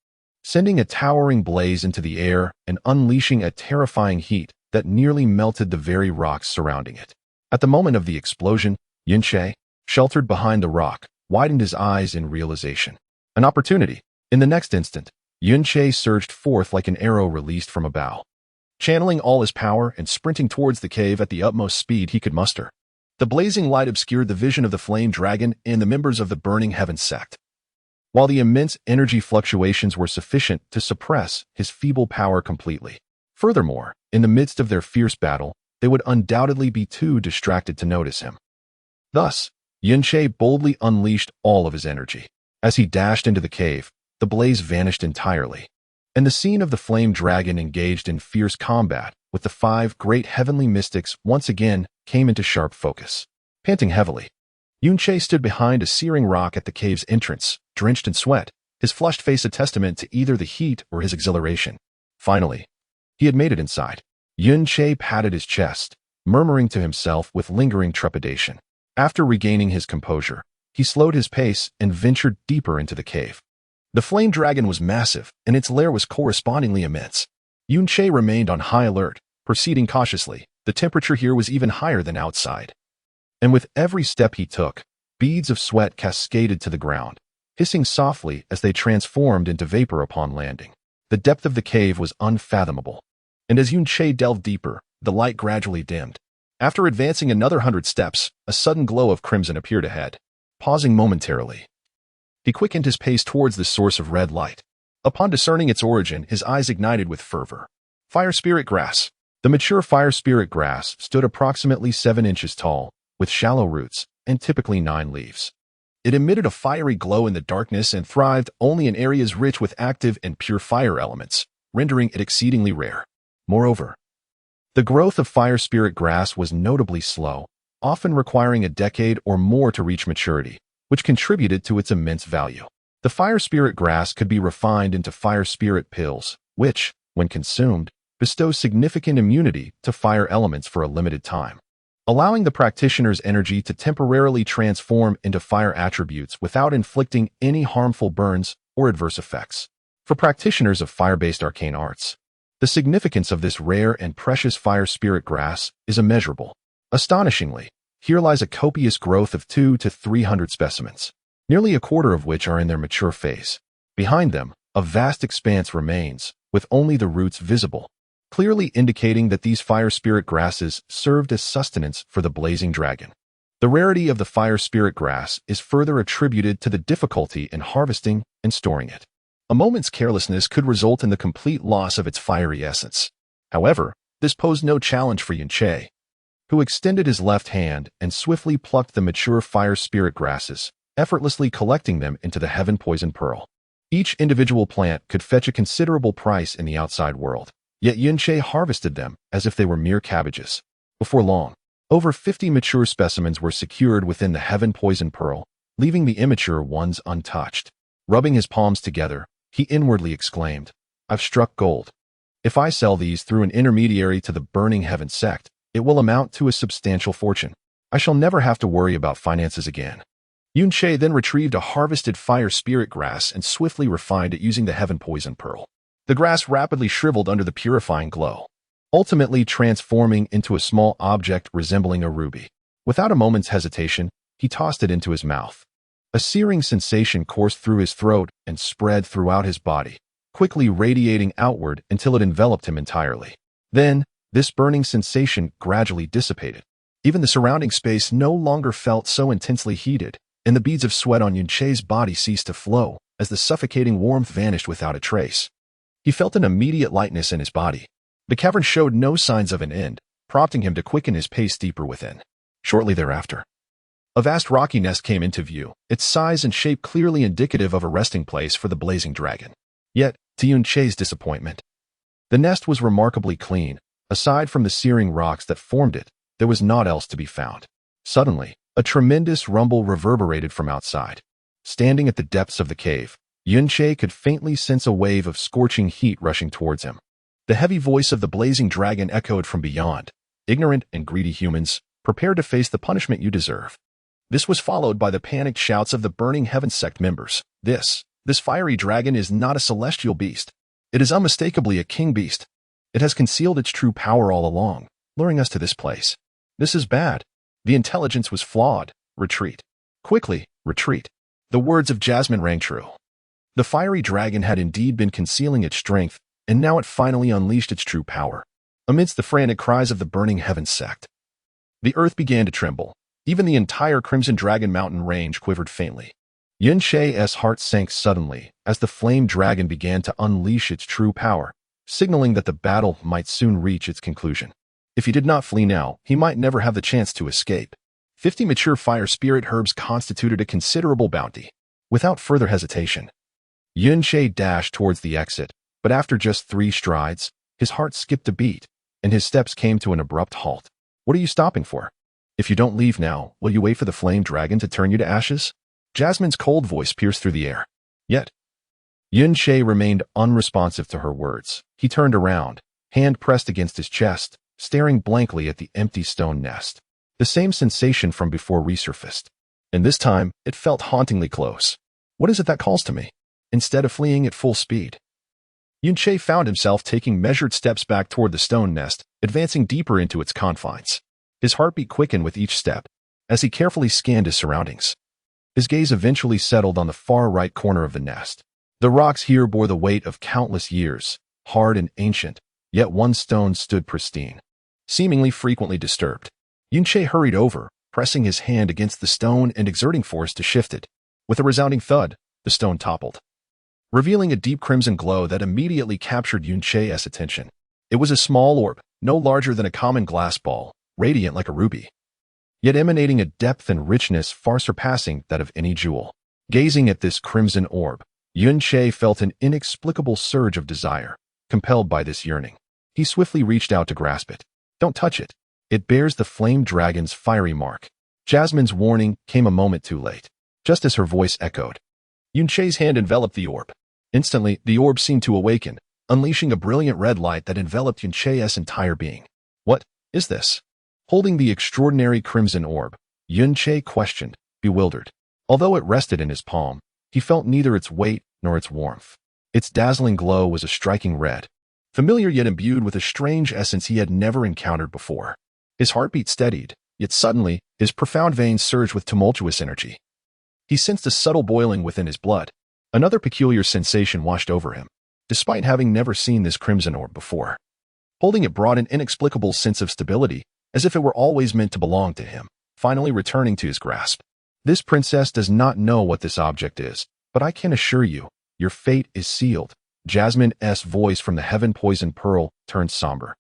sending a towering blaze into the air and unleashing a terrifying heat that nearly melted the very rocks surrounding it. At the moment of the explosion, Yunche, sheltered behind the rock, widened his eyes in realization. An opportunity. In the next instant, Yunche surged forth like an arrow released from a bow, channeling all his power and sprinting towards the cave at the utmost speed he could muster. The blazing light obscured the vision of the flame dragon and the members of the Burning Heaven sect, while the immense energy fluctuations were sufficient to suppress his feeble power completely. Furthermore, in the midst of their fierce battle, they would undoubtedly be too distracted to notice him. Thus, Yunche boldly unleashed all of his energy. As he dashed into the cave, the blaze vanished entirely, and the scene of the flame dragon engaged in fierce combat with the 5 great heavenly mystics once again came into sharp focus. Panting heavily, Yunche stood behind a searing rock at the cave's entrance, drenched in sweat, his flushed face a testament to either the heat or his exhilaration. Finally, he had made it inside. Yunche patted his chest, murmuring to himself with lingering trepidation. After regaining his composure, he slowed his pace and ventured deeper into the cave. The flame dragon was massive, and its lair was correspondingly immense. Yunche remained on high alert, proceeding cautiously. The temperature here was even higher than outside, and with every step he took, beads of sweat cascaded to the ground, hissing softly as they transformed into vapor upon landing. The depth of the cave was unfathomable, and as Yunche delved deeper, the light gradually dimmed. After advancing another 100 steps, a sudden glow of crimson appeared ahead. Pausing momentarily, he quickened his pace towards the source of red light. Upon discerning its origin, his eyes ignited with fervor. Fire spirit grass. The mature fire spirit grass stood approximately 7 inches tall, with shallow roots and typically 9 leaves. It emitted a fiery glow in the darkness and thrived only in areas rich with active and pure fire elements, rendering it exceedingly rare. Moreover, the growth of fire spirit grass was notably slow, often requiring a decade or more to reach maturity, which contributed to its immense value. The fire spirit grass could be refined into fire spirit pills, which, when consumed, bestow significant immunity to fire elements for a limited time, allowing the practitioner's energy to temporarily transform into fire attributes without inflicting any harmful burns or adverse effects. For practitioners of fire-based arcane arts, the significance of this rare and precious fire spirit grass is immeasurable. Astonishingly, here lies a copious growth of 200 to 300 specimens, nearly a quarter of which are in their mature phase. Behind them, a vast expanse remains, with only the roots visible, clearly indicating that these fire spirit grasses served as sustenance for the blazing dragon. The rarity of the fire spirit grass is further attributed to the difficulty in harvesting and storing it. A moment's carelessness could result in the complete loss of its fiery essence. However, this posed no challenge for Yunche, who extended his left hand and swiftly plucked the mature fire spirit grasses, effortlessly collecting them into the heaven poison pearl. Each individual plant could fetch a considerable price in the outside world, yet Yunche harvested them as if they were mere cabbages. Before long, over 50 mature specimens were secured within the heaven-poisoned pearl, leaving the immature ones untouched. Rubbing his palms together, he inwardly exclaimed, "I've struck gold. If I sell these through an intermediary to the Burning Heaven sect, it will amount to a substantial fortune. I shall never have to worry about finances again." Yunche then retrieved a harvested fire spirit grass and swiftly refined it using the heaven-poisoned pearl. The grass rapidly shriveled under the purifying glow, ultimately transforming into a small object resembling a ruby. Without a moment's hesitation, he tossed it into his mouth. A searing sensation coursed through his throat and spread throughout his body, quickly radiating outward until it enveloped him entirely. Then, this burning sensation gradually dissipated. Even the surrounding space no longer felt so intensely heated, and the beads of sweat on Yunche's body ceased to flow as the suffocating warmth vanished without a trace. He felt an immediate lightness in his body. The cavern showed no signs of an end, prompting him to quicken his pace deeper within. Shortly thereafter, a vast rocky nest came into view, its size and shape clearly indicative of a resting place for the blazing dragon. Yet, to Yunche's disappointment, the nest was remarkably clean. Aside from the searing rocks that formed it, there was naught else to be found. Suddenly, a tremendous rumble reverberated from outside. Standing at the depths of the cave, Yunche could faintly sense a wave of scorching heat rushing towards him. The heavy voice of the blazing dragon echoed from beyond. "Ignorant and greedy humans, prepare to face the punishment you deserve." This was followed by the panicked shouts of the Burning Heaven sect members. This fiery dragon is not a celestial beast. It is unmistakably a king beast. It has concealed its true power all along, luring us to this place. This is bad. The intelligence was flawed. Retreat. Quickly, retreat. The words of Jasmine rang true. The fiery dragon had indeed been concealing its strength, and now it finally unleashed its true power. Amidst the frantic cries of the Burning Heaven sect, the earth began to tremble. Even the entire Crimson Dragon Mountain range quivered faintly. Yunche's heart sank suddenly as the flame dragon began to unleash its true power, signaling that the battle might soon reach its conclusion. If he did not flee now, he might never have the chance to escape. 50 mature fire spirit herbs constituted a considerable bounty. Without further hesitation, Yunche dashed towards the exit, but after just 3 strides, his heart skipped a beat, and his steps came to an abrupt halt. "What are you stopping for? If you don't leave now, will you wait for the flame dragon to turn you to ashes?" Jasmine's cold voice pierced through the air. Yet, Yunche remained unresponsive to her words. He turned around, hand pressed against his chest, staring blankly at the empty stone nest. The same sensation from before resurfaced, and this time it felt hauntingly close. What is it that calls to me? Instead of fleeing at full speed, Yunche found himself taking measured steps back toward the stone nest, advancing deeper into its confines. His heartbeat quickened with each step as he carefully scanned his surroundings. His gaze eventually settled on the far right corner of the nest. The rocks here bore the weight of countless years, hard and ancient, yet one stone stood pristine, seemingly frequently disturbed. Yunche hurried over, pressing his hand against the stone and exerting force to shift it. With a resounding thud, the stone toppled, revealing a deep crimson glow that immediately captured Yunche's attention. It was a small orb, no larger than a common glass ball, radiant like a ruby, yet emanating a depth and richness far surpassing that of any jewel. Gazing at this crimson orb, Yunche felt an inexplicable surge of desire. Compelled by this yearning, he swiftly reached out to grasp it. "Don't touch it. It bears the flame dragon's fiery mark." Jasmine's warning came a moment too late. Just as her voice echoed, Yunche's hand enveloped the orb. Instantly, the orb seemed to awaken, unleashing a brilliant red light that enveloped Yunche's entire being. "What is this?" Holding the extraordinary crimson orb, Yunche questioned, bewildered. Although it rested in his palm, he felt neither its weight nor its warmth. Its dazzling glow was a striking red, familiar yet imbued with a strange essence he had never encountered before. His heartbeat steadied, yet suddenly, his profound veins surged with tumultuous energy. He sensed a subtle boiling within his blood. Another peculiar sensation washed over him, despite having never seen this crimson orb before. Holding it brought an inexplicable sense of stability, as if it were always meant to belong to him, finally returning to his grasp. "This princess does not know what this object is, but I can assure you, your fate is sealed." Jasmine's voice from the heaven-poisoned pearl turned somber,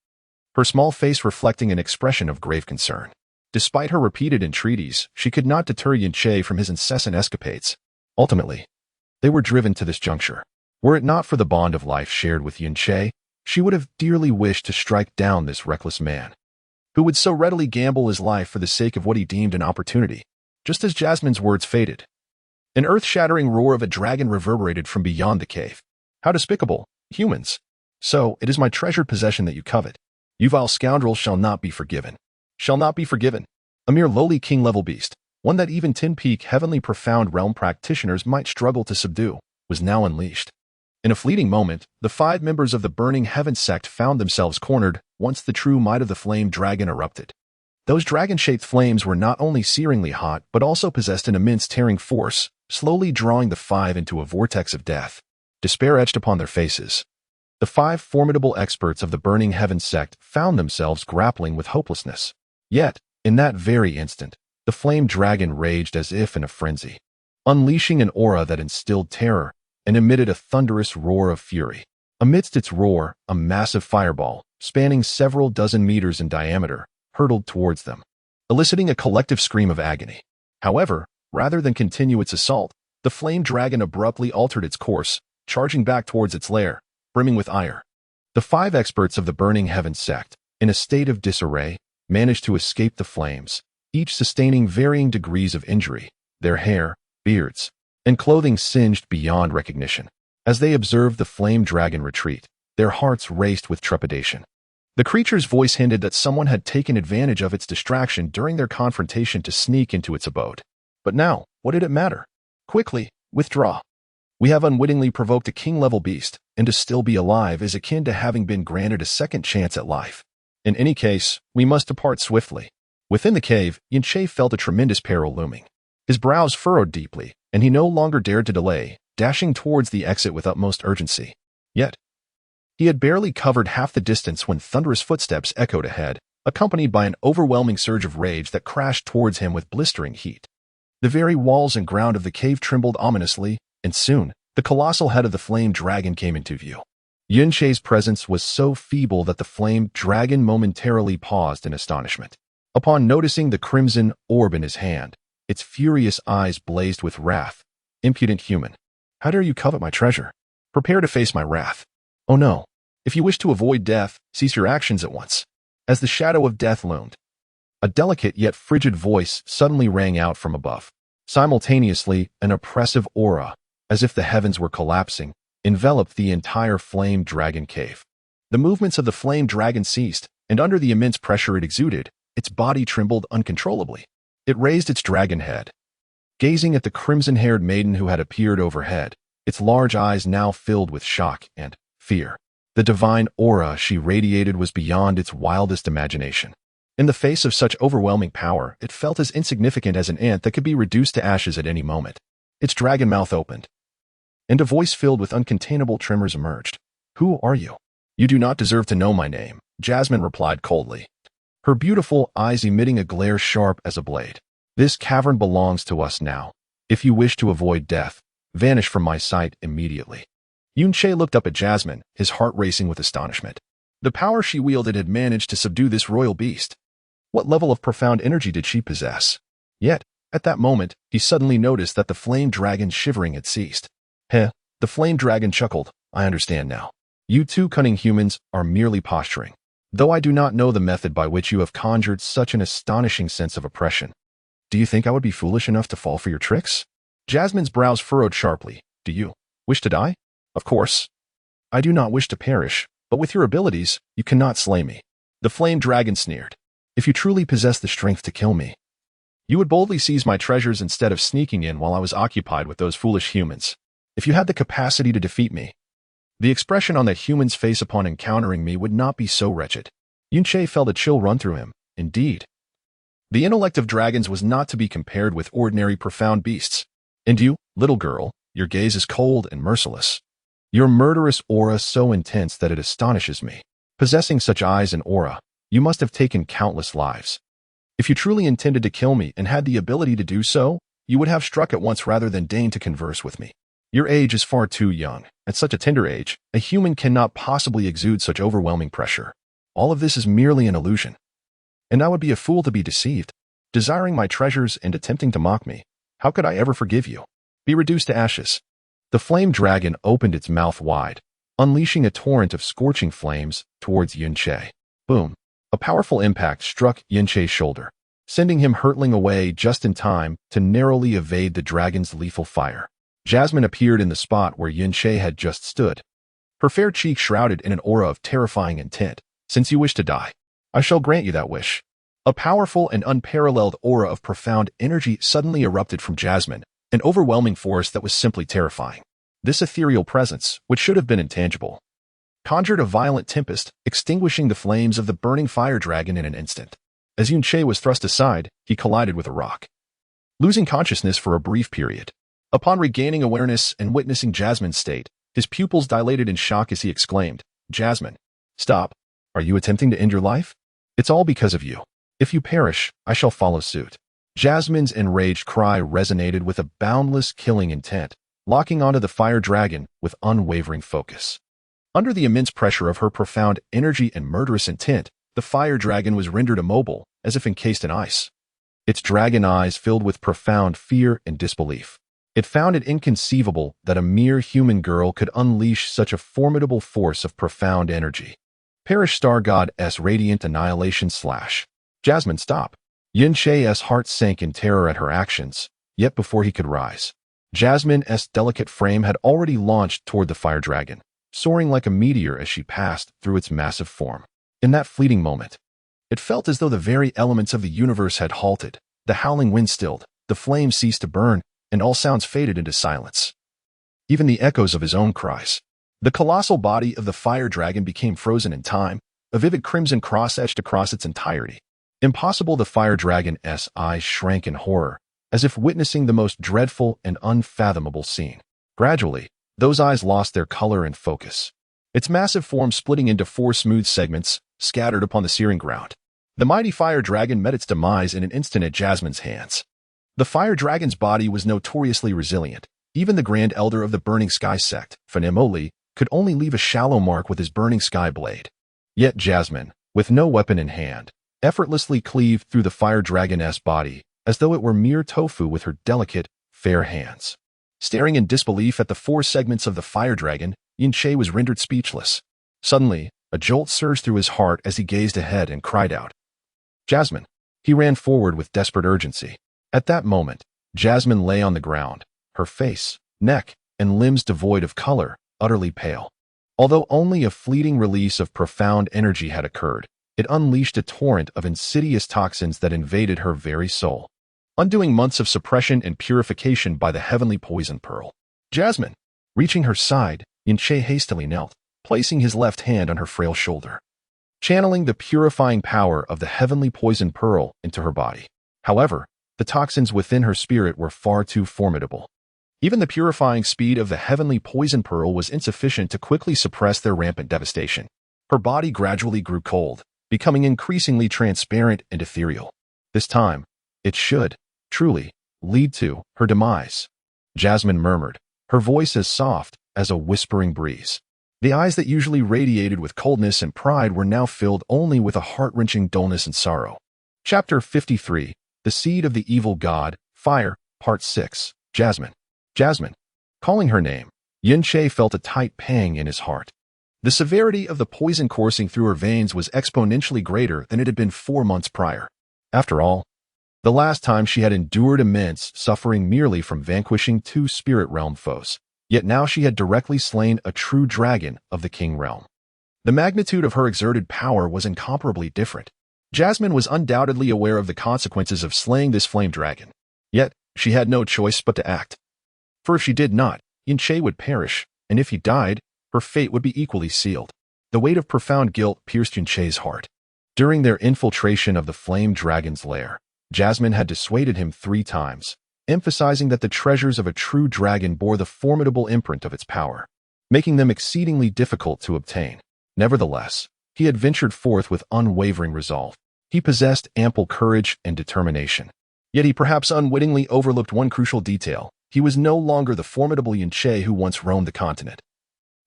her small face reflecting an expression of grave concern. Despite her repeated entreaties, she could not deter Yunche from his incessant escapades. Ultimately, they were driven to this juncture. Were it not for the bond of life shared with Yunche, she would have dearly wished to strike down this reckless man. Who would so readily gamble his life for the sake of what he deemed an opportunity? Just as Jasmine's words faded, an earth-shattering roar of a dragon reverberated from beyond the cave. How despicable, humans! So, it is my treasured possession that you covet. You vile scoundrel shall not be forgiven. Shall not be forgiven. A mere lowly king-level beast, one that even Tin Peak heavenly profound realm practitioners might struggle to subdue, was now unleashed. In a fleeting moment, the 5 members of the Burning Heaven sect found themselves cornered once the true might of the flame dragon erupted. Those dragon-shaped flames were not only searingly hot, but also possessed an immense tearing force, slowly drawing the 5 into a vortex of death. Despair etched upon their faces. The 5 formidable experts of the Burning Heaven sect found themselves grappling with hopelessness. Yet, in that very instant, the flame dragon raged as if in a frenzy, unleashing an aura that instilled terror and emitted a thunderous roar of fury. Amidst its roar, a massive fireball, spanning several dozen meters in diameter, hurtled towards them, eliciting a collective scream of agony. However, rather than continue its assault, the flame dragon abruptly altered its course, charging back towards its lair, brimming with ire. The 5 experts of the Burning Heaven sect, in a state of disarray, managed to escape the flames, each sustaining varying degrees of injury, their hair, beards, and clothing singed beyond recognition. As they observed the flame dragon retreat, their hearts raced with trepidation. The creature's voice hinted that someone had taken advantage of its distraction during their confrontation to sneak into its abode. But now, what did it matter? Quickly, withdraw. We have unwittingly provoked a king-level beast, and to still be alive is akin to having been granted a second chance at life. In any case, we must depart swiftly. Within the cave, Yin-Che felt a tremendous peril looming. His brows furrowed deeply, and he no longer dared to delay, dashing towards the exit with utmost urgency. Yet, he had barely covered half the distance when thunderous footsteps echoed ahead, accompanied by an overwhelming surge of rage that crashed towards him with blistering heat. The very walls and ground of the cave trembled ominously, and soon, the colossal head of the flame dragon came into view. Yin-Che's presence was so feeble that the flame dragon momentarily paused in astonishment. Upon noticing the crimson orb in his hand, its furious eyes blazed with wrath. Impudent human, how dare you covet my treasure? Prepare to face my wrath. Oh no, if you wish to avoid death, cease your actions at once. As the shadow of death loomed, a delicate yet frigid voice suddenly rang out from above. Simultaneously, an oppressive aura, as if the heavens were collapsing, enveloped the entire flame dragon cave. The movements of the flame dragon ceased, and under the immense pressure it exuded, its body trembled uncontrollably. It raised its dragon head. Gazing at the crimson-haired maiden who had appeared overhead, its large eyes now filled with shock and fear. The divine aura she radiated was beyond its wildest imagination. In the face of such overwhelming power, it felt as insignificant as an ant that could be reduced to ashes at any moment. Its dragon mouth opened, and a voice filled with uncontainable tremors emerged. Who are you? You do not deserve to know my name, Jasmine replied coldly, her beautiful eyes emitting a glare sharp as a blade. This cavern belongs to us now. If you wish to avoid death, vanish from my sight immediately. Yin-Che looked up at Jasmine, his heart racing with astonishment. The power she wielded had managed to subdue this royal beast. What level of profound energy did she possess? Yet, at that moment, he suddenly noticed that the flame dragon's shivering had ceased. Heh, the flame dragon chuckled. I understand now. You 2 cunning humans are merely posturing. Though I do not know the method by which you have conjured such an astonishing sense of oppression. Do you think I would be foolish enough to fall for your tricks? Jasmine's brows furrowed sharply. Do you wish to die? Of course. I do not wish to perish, but with your abilities, you cannot slay me. The flame dragon sneered. If you truly possess the strength to kill me, you would boldly seize my treasures instead of sneaking in while I was occupied with those foolish humans. If you had the capacity to defeat me, the expression on that human's face upon encountering me would not be so wretched. Yin-Che felt a chill run through him. Indeed, the intellect of dragons was not to be compared with ordinary profound beasts. And you, little girl, your gaze is cold and merciless. Your murderous aura so intense that it astonishes me. Possessing such eyes and aura, you must have taken countless lives. If you truly intended to kill me and had the ability to do so, you would have struck at once rather than deign to converse with me. Your age is far too young. At such a tender age, a human cannot possibly exude such overwhelming pressure. All of this is merely an illusion. And I would be a fool to be deceived. Desiring my treasures and attempting to mock me, how could I ever forgive you? Be reduced to ashes. The flame dragon opened its mouth wide, unleashing a torrent of scorching flames towards Yin-Che. Boom. A powerful impact struck Yunche's shoulder, sending him hurtling away just in time to narrowly evade the dragon's lethal fire. Jasmine appeared in the spot where Yunche had just stood, her fair cheek shrouded in an aura of terrifying intent. Since you wish to die, I shall grant you that wish. A powerful and unparalleled aura of profound energy suddenly erupted from Jasmine, an overwhelming force that was simply terrifying. This ethereal presence, which should have been intangible, conjured a violent tempest, extinguishing the flames of the burning fire dragon in an instant. As Yunche was thrust aside, he collided with a rock, losing consciousness for a brief period. Upon regaining awareness and witnessing Jasmine's state, his pupils dilated in shock as he exclaimed, "Jasmine, stop. Are you attempting to end your life? It's all because of you. If you perish, I shall follow suit." Jasmine's enraged cry resonated with a boundless killing intent, locking onto the fire dragon with unwavering focus. Under the immense pressure of her profound energy and murderous intent, the fire dragon was rendered immobile, as if encased in ice. Its dragon eyes filled with profound fear and disbelief. It found it inconceivable that a mere human girl could unleash such a formidable force of profound energy. Perish Star God's radiant annihilation / Jasmine, stop. Yunche's heart sank in terror at her actions, yet before he could rise, Jasmine's delicate frame had already launched toward the fire dragon, soaring like a meteor as she passed through its massive form. In that fleeting moment, it felt as though the very elements of the universe had halted. The howling wind stilled, the flames ceased to burn, and all sounds faded into silence. Even the echoes of his own cries. The colossal body of the fire dragon became frozen in time, a vivid crimson cross etched across its entirety. Impossible! The fire dragon's eyes shrank in horror, as if witnessing the most dreadful and unfathomable scene. Gradually, those eyes lost their color and focus, its massive form splitting into 4 smooth segments, scattered upon the searing ground. The mighty fire dragon met its demise in an instant at Jasmine's hands. The fire dragon's body was notoriously resilient. Even the Grand Elder of the Burning Sky sect, Fanimoli, could only leave a shallow mark with his burning sky blade. Yet Jasmine, with no weapon in hand, effortlessly cleaved through the fire dragon's body, as though it were mere tofu with her delicate, fair hands. Staring in disbelief at the 4 segments of the fire dragon, Yunche was rendered speechless. Suddenly, a jolt surged through his heart as he gazed ahead and cried out, "Jasmine!" He ran forward with desperate urgency. At that moment, Jasmine lay on the ground, her face, neck, and limbs devoid of color, utterly pale. Although only a fleeting release of profound energy had occurred, it unleashed a torrent of insidious toxins that invaded her very soul, undoing months of suppression and purification by the heavenly poison pearl. Jasmine! Reaching her side, Yunche hastily knelt, placing his left hand on her frail shoulder, channeling the purifying power of the heavenly poison pearl into her body. However, the toxins within her spirit were far too formidable. Even the purifying speed of the heavenly poison pearl was insufficient to quickly suppress their rampant devastation. Her body gradually grew cold, becoming increasingly transparent and ethereal. This time, it should, truly, lead to her demise. Jasmine murmured, her voice as soft as a whispering breeze. The eyes that usually radiated with coldness and pride were now filled only with a heart-wrenching dullness and sorrow. Chapter 53. The Seed of the Evil God, Fire, Part 6. Jasmine. Jasmine. Calling her name, Yunche felt a tight pang in his heart. The severity of the poison coursing through her veins was exponentially greater than it had been 4 months prior. After all, the last time she had endured immense suffering merely from vanquishing 2 spirit realm foes, yet now she had directly slain a true dragon of the king realm. The magnitude of her exerted power was incomparably different. Jasmine was undoubtedly aware of the consequences of slaying this flame dragon. Yet, she had no choice but to act. For if she did not, Yunche would perish, and if he died, her fate would be equally sealed. The weight of profound guilt pierced Yunche's heart. During their infiltration of the flame dragon's lair, Jasmine had dissuaded him 3 times, emphasizing that the treasures of a true dragon bore the formidable imprint of its power, making them exceedingly difficult to obtain. Nevertheless, he had ventured forth with unwavering resolve. He possessed ample courage and determination. Yet he perhaps unwittingly overlooked one crucial detail. He was no longer the formidable Yunche who once roamed the continent,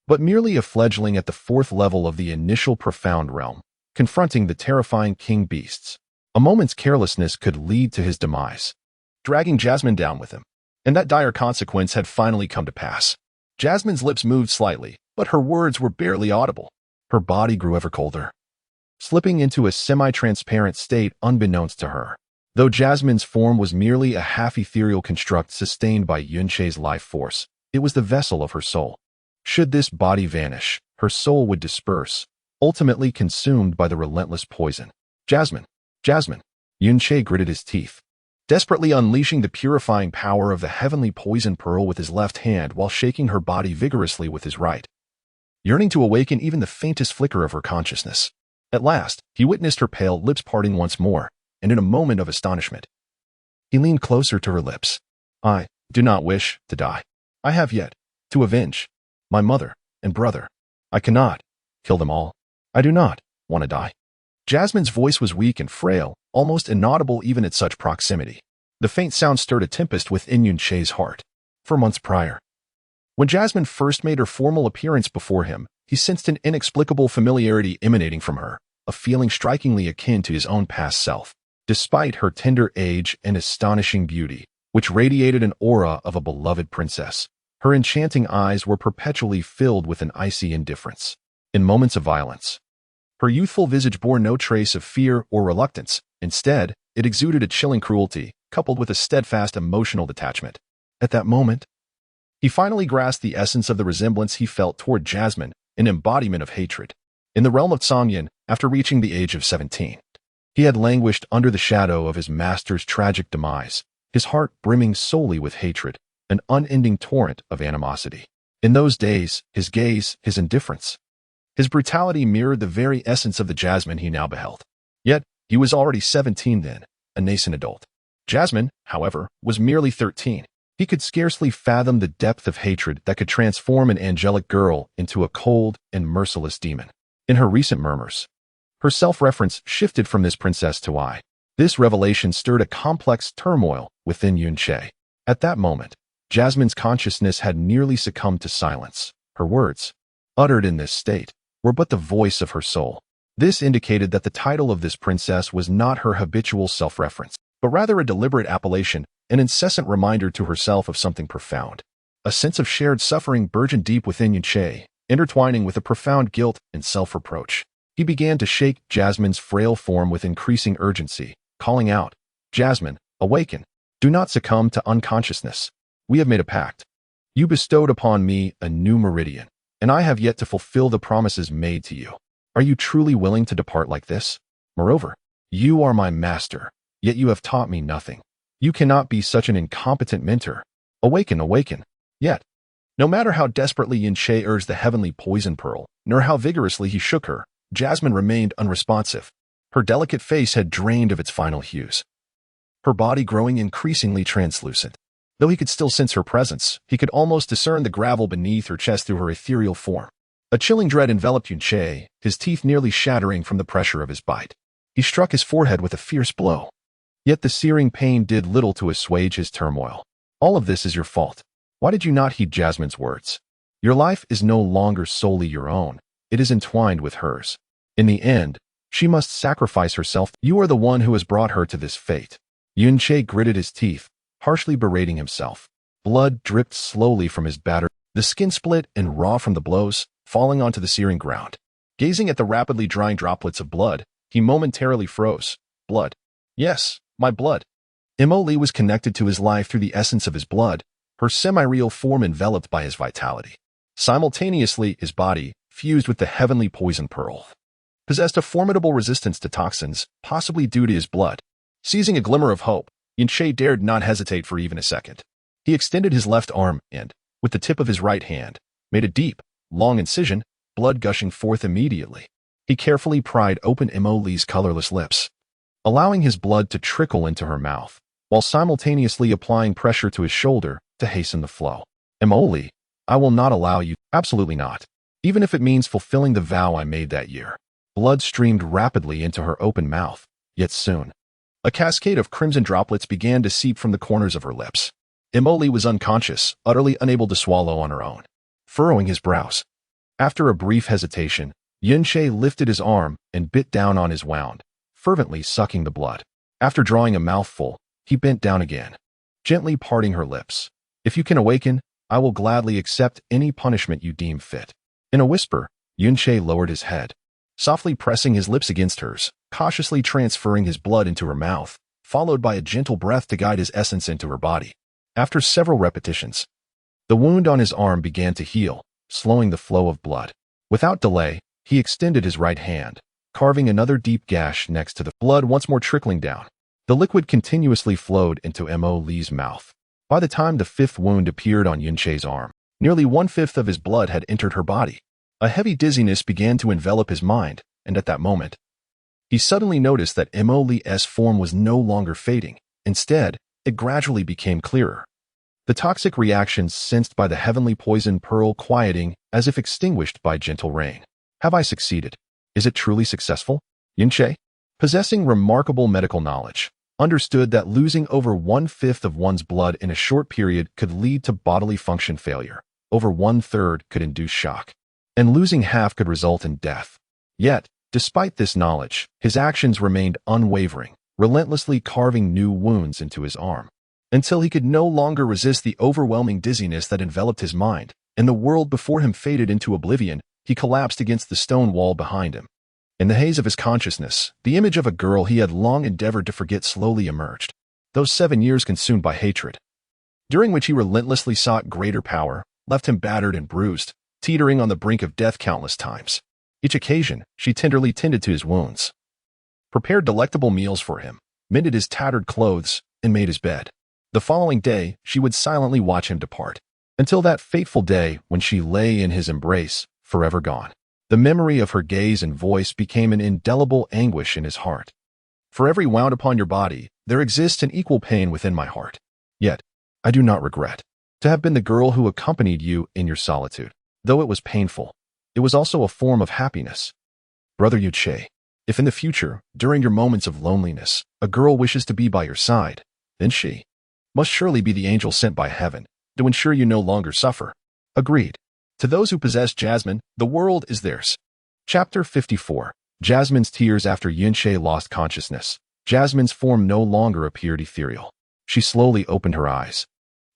but merely a fledgling at the 4th level of the initial profound realm, confronting the terrifying king beasts. A moment's carelessness could lead to his demise, dragging Jasmine down with him. And that dire consequence had finally come to pass. Jasmine's lips moved slightly, but her words were barely audible. Her body grew ever colder, slipping into a semi-transparent state unbeknownst to her. Though Jasmine's form was merely a half-ethereal construct sustained by Yunche's life force, it was the vessel of her soul. Should this body vanish, her soul would disperse, ultimately consumed by the relentless poison. Jasmine! Jasmine! Yunche gritted his teeth, desperately unleashing the purifying power of the heavenly poison pearl with his left hand while shaking her body vigorously with his right, yearning to awaken even the faintest flicker of her consciousness. At last, he witnessed her pale lips parting once more, and in a moment of astonishment, he leaned closer to her lips. I do not wish to die. I have yet to avenge my mother and brother. I cannot kill them all. I do not want to die. Jasmine's voice was weak and frail, almost inaudible even at such proximity. The faint sound stirred a tempest within Yunche's heart. For months prior, when Jasmine first made her formal appearance before him, he sensed an inexplicable familiarity emanating from her, a feeling strikingly akin to his own past self. Despite her tender age and astonishing beauty, which radiated an aura of a beloved princess, her enchanting eyes were perpetually filled with an icy indifference. In moments of violence, her youthful visage bore no trace of fear or reluctance. Instead, it exuded a chilling cruelty, coupled with a steadfast emotional detachment. At that moment, he finally grasped the essence of the resemblance he felt toward Jasmine, an embodiment of hatred. In the realm of Sangyin, after reaching the age of 17, he had languished under the shadow of his master's tragic demise, his heart brimming solely with hatred, an unending torrent of animosity. In those days, his gaze, his indifference, his brutality mirrored the very essence of the Jasmine he now beheld. Yet, he was already 17 then, a nascent adult. Jasmine, however, was merely 13. He could scarcely fathom the depth of hatred that could transform an angelic girl into a cold and merciless demon. In her recent murmurs, her self-reference shifted from this princess to I. This revelation stirred a complex turmoil within Yunche. At that moment, Jasmine's consciousness had nearly succumbed to silence. Her words, uttered in this state, were but the voice of her soul. This indicated that the title of this princess was not her habitual self-reference, but rather a deliberate appellation, an incessant reminder to herself of something profound. A sense of shared suffering burgeoned deep within Yunche, intertwining with a profound guilt and self-reproach. He began to shake Jasmine's frail form with increasing urgency, calling out, "Jasmine, awaken. Do not succumb to unconsciousness. We have made a pact. You bestowed upon me a new meridian, and I have yet to fulfill the promises made to you. Are you truly willing to depart like this? Moreover, you are my master, yet you have taught me nothing. You cannot be such an incompetent mentor. Awaken, awaken." Yet, no matter how desperately Yunche urged the heavenly poison pearl, nor how vigorously he shook her, Jasmine remained unresponsive. Her delicate face had drained of its final hues, her body growing increasingly translucent. Though he could still sense her presence, he could almost discern the gravel beneath her chest through her ethereal form. A chilling dread enveloped Yunche, his teeth nearly shattering from the pressure of his bite. He struck his forehead with a fierce blow. Yet the searing pain did little to assuage his turmoil. All of this is your fault. Why did you not heed Jasmine's words? Your life is no longer solely your own. It is entwined with hers. In the end, she must sacrifice herself. You are the one who has brought her to this fate. Yunche gritted his teeth, harshly berating himself. Blood dripped slowly from his battered, the skin split and raw from the blows, falling onto the searing ground. Gazing at the rapidly drying droplets of blood, he momentarily froze. Blood. Yes, my blood. Emily was connected to his life through the essence of his blood, her semi-real form enveloped by his vitality. Simultaneously, his body, fused with the heavenly poison pearl, possessed a formidable resistance to toxins, possibly due to his blood. Seizing a glimmer of hope, Yunche dared not hesitate for even a second. He extended his left arm and, with the tip of his right hand, made a deep, long incision, blood gushing forth immediately. He carefully pried open Emily's colorless lips, allowing his blood to trickle into her mouth, while simultaneously applying pressure to his shoulder to hasten the flow. Emily, I will not allow you, absolutely not. Even if it means fulfilling the vow I made that year. Blood streamed rapidly into her open mouth, yet soon, a cascade of crimson droplets began to seep from the corners of her lips. Emily was unconscious, utterly unable to swallow on her own. Furrowing his brows, after a brief hesitation, Yunche lifted his arm and bit down on his wound, fervently sucking the blood. After drawing a mouthful, he bent down again, gently parting her lips. If you can awaken, I will gladly accept any punishment you deem fit. In a whisper, Yunche lowered his head, softly pressing his lips against hers, cautiously transferring his blood into her mouth, followed by a gentle breath to guide his essence into her body. After several repetitions, the wound on his arm began to heal, slowing the flow of blood. Without delay, he extended his right hand, carving another deep gash next to the blood once more trickling down. The liquid continuously flowed into Mo Li's mouth. By the time the fifth wound appeared on Yunche's arm, nearly one-fifth of his blood had entered her body. A heavy dizziness began to envelop his mind, and at that moment, he suddenly noticed that Mo Li's form was no longer fading. Instead, it gradually became clearer. The toxic reactions sensed by the heavenly poison pearl quieting as if extinguished by gentle rain. Have I succeeded? Is it truly successful? Yunche, possessing remarkable medical knowledge, understood that losing over one-fifth of one's blood in a short period could lead to bodily function failure. Over one-third could induce shock, and losing half could result in death. Yet, despite this knowledge, his actions remained unwavering, relentlessly carving new wounds into his arm, until he could no longer resist the overwhelming dizziness that enveloped his mind, and the world before him faded into oblivion. He collapsed against the stone wall behind him. In the haze of his consciousness, the image of a girl he had long endeavored to forget slowly emerged. Those 7 years consumed by hatred, during which he relentlessly sought greater power, left him battered and bruised, teetering on the brink of death countless times. Each occasion, she tenderly tended to his wounds, prepared delectable meals for him, mended his tattered clothes, and made his bed. The following day, she would silently watch him depart, until that fateful day when she lay in his embrace, forever gone. The memory of her gaze and voice became an indelible anguish in his heart. For every wound upon your body, there exists an equal pain within my heart. Yet, I do not regret to have been the girl who accompanied you in your solitude. Though it was painful, it was also a form of happiness. Brother Yuche, if in the future, during your moments of loneliness, a girl wishes to be by your side, then she must surely be the angel sent by heaven to ensure you no longer suffer. Agreed. To those who possess Jasmine, the world is theirs. Chapter 54. Jasmine's tears after Yunche lost consciousness. Jasmine's form no longer appeared ethereal. She slowly opened her eyes,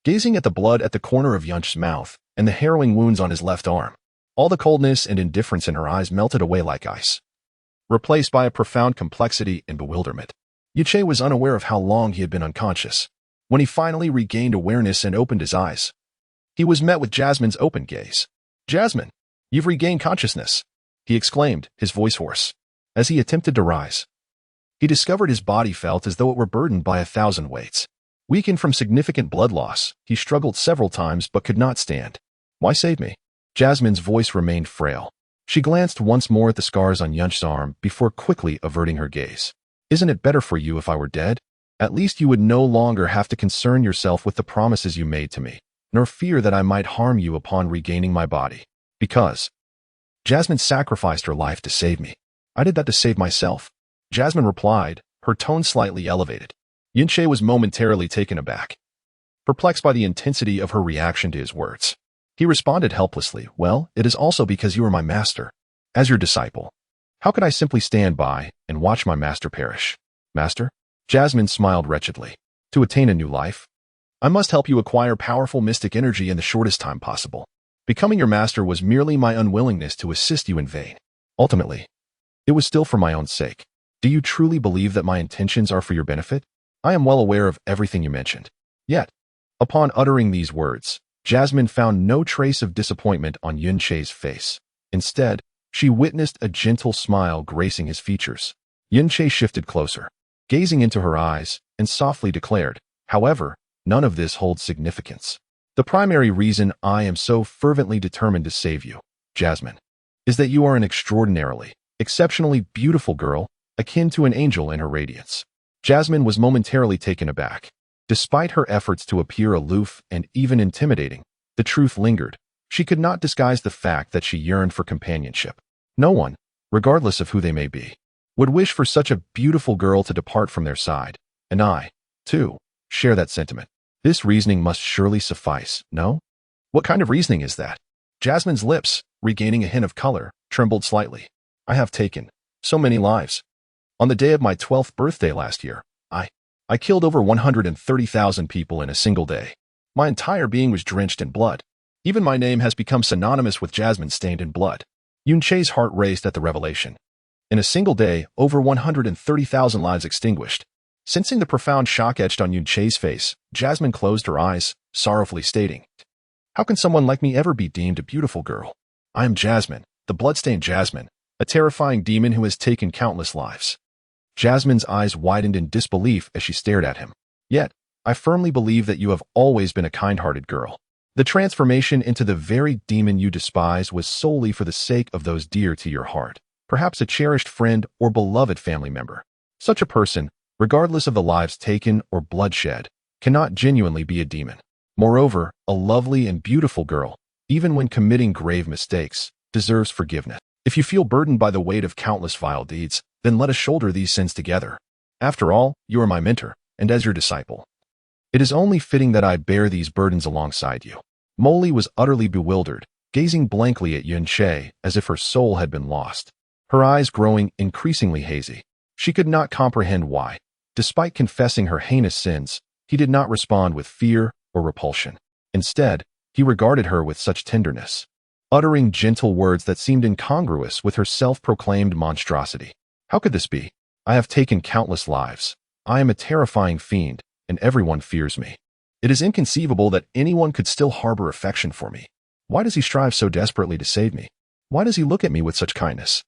gazing at the blood at the corner of Yunche's mouth and the harrowing wounds on his left arm. All the coldness and indifference in her eyes melted away like ice, replaced by a profound complexity and bewilderment. Yunche was unaware of how long he had been unconscious. When he finally regained awareness and opened his eyes, he was met with Jasmine's open gaze. "Jasmine, you've regained consciousness," he exclaimed, his voice hoarse. As he attempted to rise, he discovered his body felt as though it were burdened by 1,000 weights. Weakened from significant blood loss, he struggled several times but could not stand. "Why save me?" Jasmine's voice remained frail. She glanced once more at the scars on Yunche's arm before quickly averting her gaze. "Isn't it better for you if I were dead? At least you would no longer have to concern yourself with the promises you made to me, nor fear that I might harm you upon regaining my body. Because Jasmine sacrificed her life to save me. I did that to save myself." Jasmine replied, her tone slightly elevated. Yunche was momentarily taken aback, perplexed by the intensity of her reaction to his words. He responded helplessly, "Well, it is also because you are my master. As your disciple, how could I simply stand by and watch my master perish?" "Master?" Jasmine smiled wretchedly. "To attain a new life, I must help you acquire powerful mystic energy in the shortest time possible. Becoming your master was merely my unwillingness to assist you in vain. Ultimately, it was still for my own sake. Do you truly believe that my intentions are for your benefit? I am well aware of everything you mentioned." Yet, upon uttering these words, Jasmine found no trace of disappointment on Yunche's face. Instead, she witnessed a gentle smile gracing his features. Yunche shifted closer, gazing into her eyes, and softly declared, "However, none of this holds significance. The primary reason I am so fervently determined to save you, Jasmine, is that you are an extraordinarily, exceptionally beautiful girl, akin to an angel in her radiance." Jasmine was momentarily taken aback. Despite her efforts to appear aloof and even intimidating, the truth lingered. She could not disguise the fact that she yearned for companionship. No one, regardless of who they may be, would wish for such a beautiful girl to depart from their side. And I, too, share that sentiment. This reasoning must surely suffice, no? What kind of reasoning is that? Jasmine's lips, regaining a hint of color, trembled slightly. "I have taken so many lives. On the day of my 12th birthday last year, I killed over 130,000 people in a single day. My entire being was drenched in blood. Even my name has become synonymous with Jasmine stained in blood." Yunche's heart raced at the revelation. In a single day, over 130,000 lives extinguished. Sensing the profound shock etched on Yunche's face, Jasmine closed her eyes, sorrowfully stating, "How can someone like me ever be deemed a beautiful girl? I am Jasmine, the bloodstained Jasmine, a terrifying demon who has taken countless lives." Jasmine's eyes widened in disbelief as she stared at him. "Yet, I firmly believe that you have always been a kind-hearted girl. The transformation into the very demon you despise was solely for the sake of those dear to your heart, perhaps a cherished friend or beloved family member. Such a person, regardless of the lives taken or bloodshed, cannot genuinely be a demon. Moreover, a lovely and beautiful girl, even when committing grave mistakes, deserves forgiveness. If you feel burdened by the weight of countless vile deeds, then let us shoulder these sins together. After all, you are my mentor, and as your disciple, it is only fitting that I bear these burdens alongside you." Molly was utterly bewildered, gazing blankly at Yunche as if her soul had been lost, her eyes growing increasingly hazy. She could not comprehend why, despite confessing her heinous sins, he did not respond with fear or repulsion. Instead, he regarded her with such tenderness, uttering gentle words that seemed incongruous with her self-proclaimed monstrosity. "How could this be? I have taken countless lives. I am a terrifying fiend, and everyone fears me. It is inconceivable that anyone could still harbor affection for me. Why does he strive so desperately to save me? Why does he look at me with such kindness?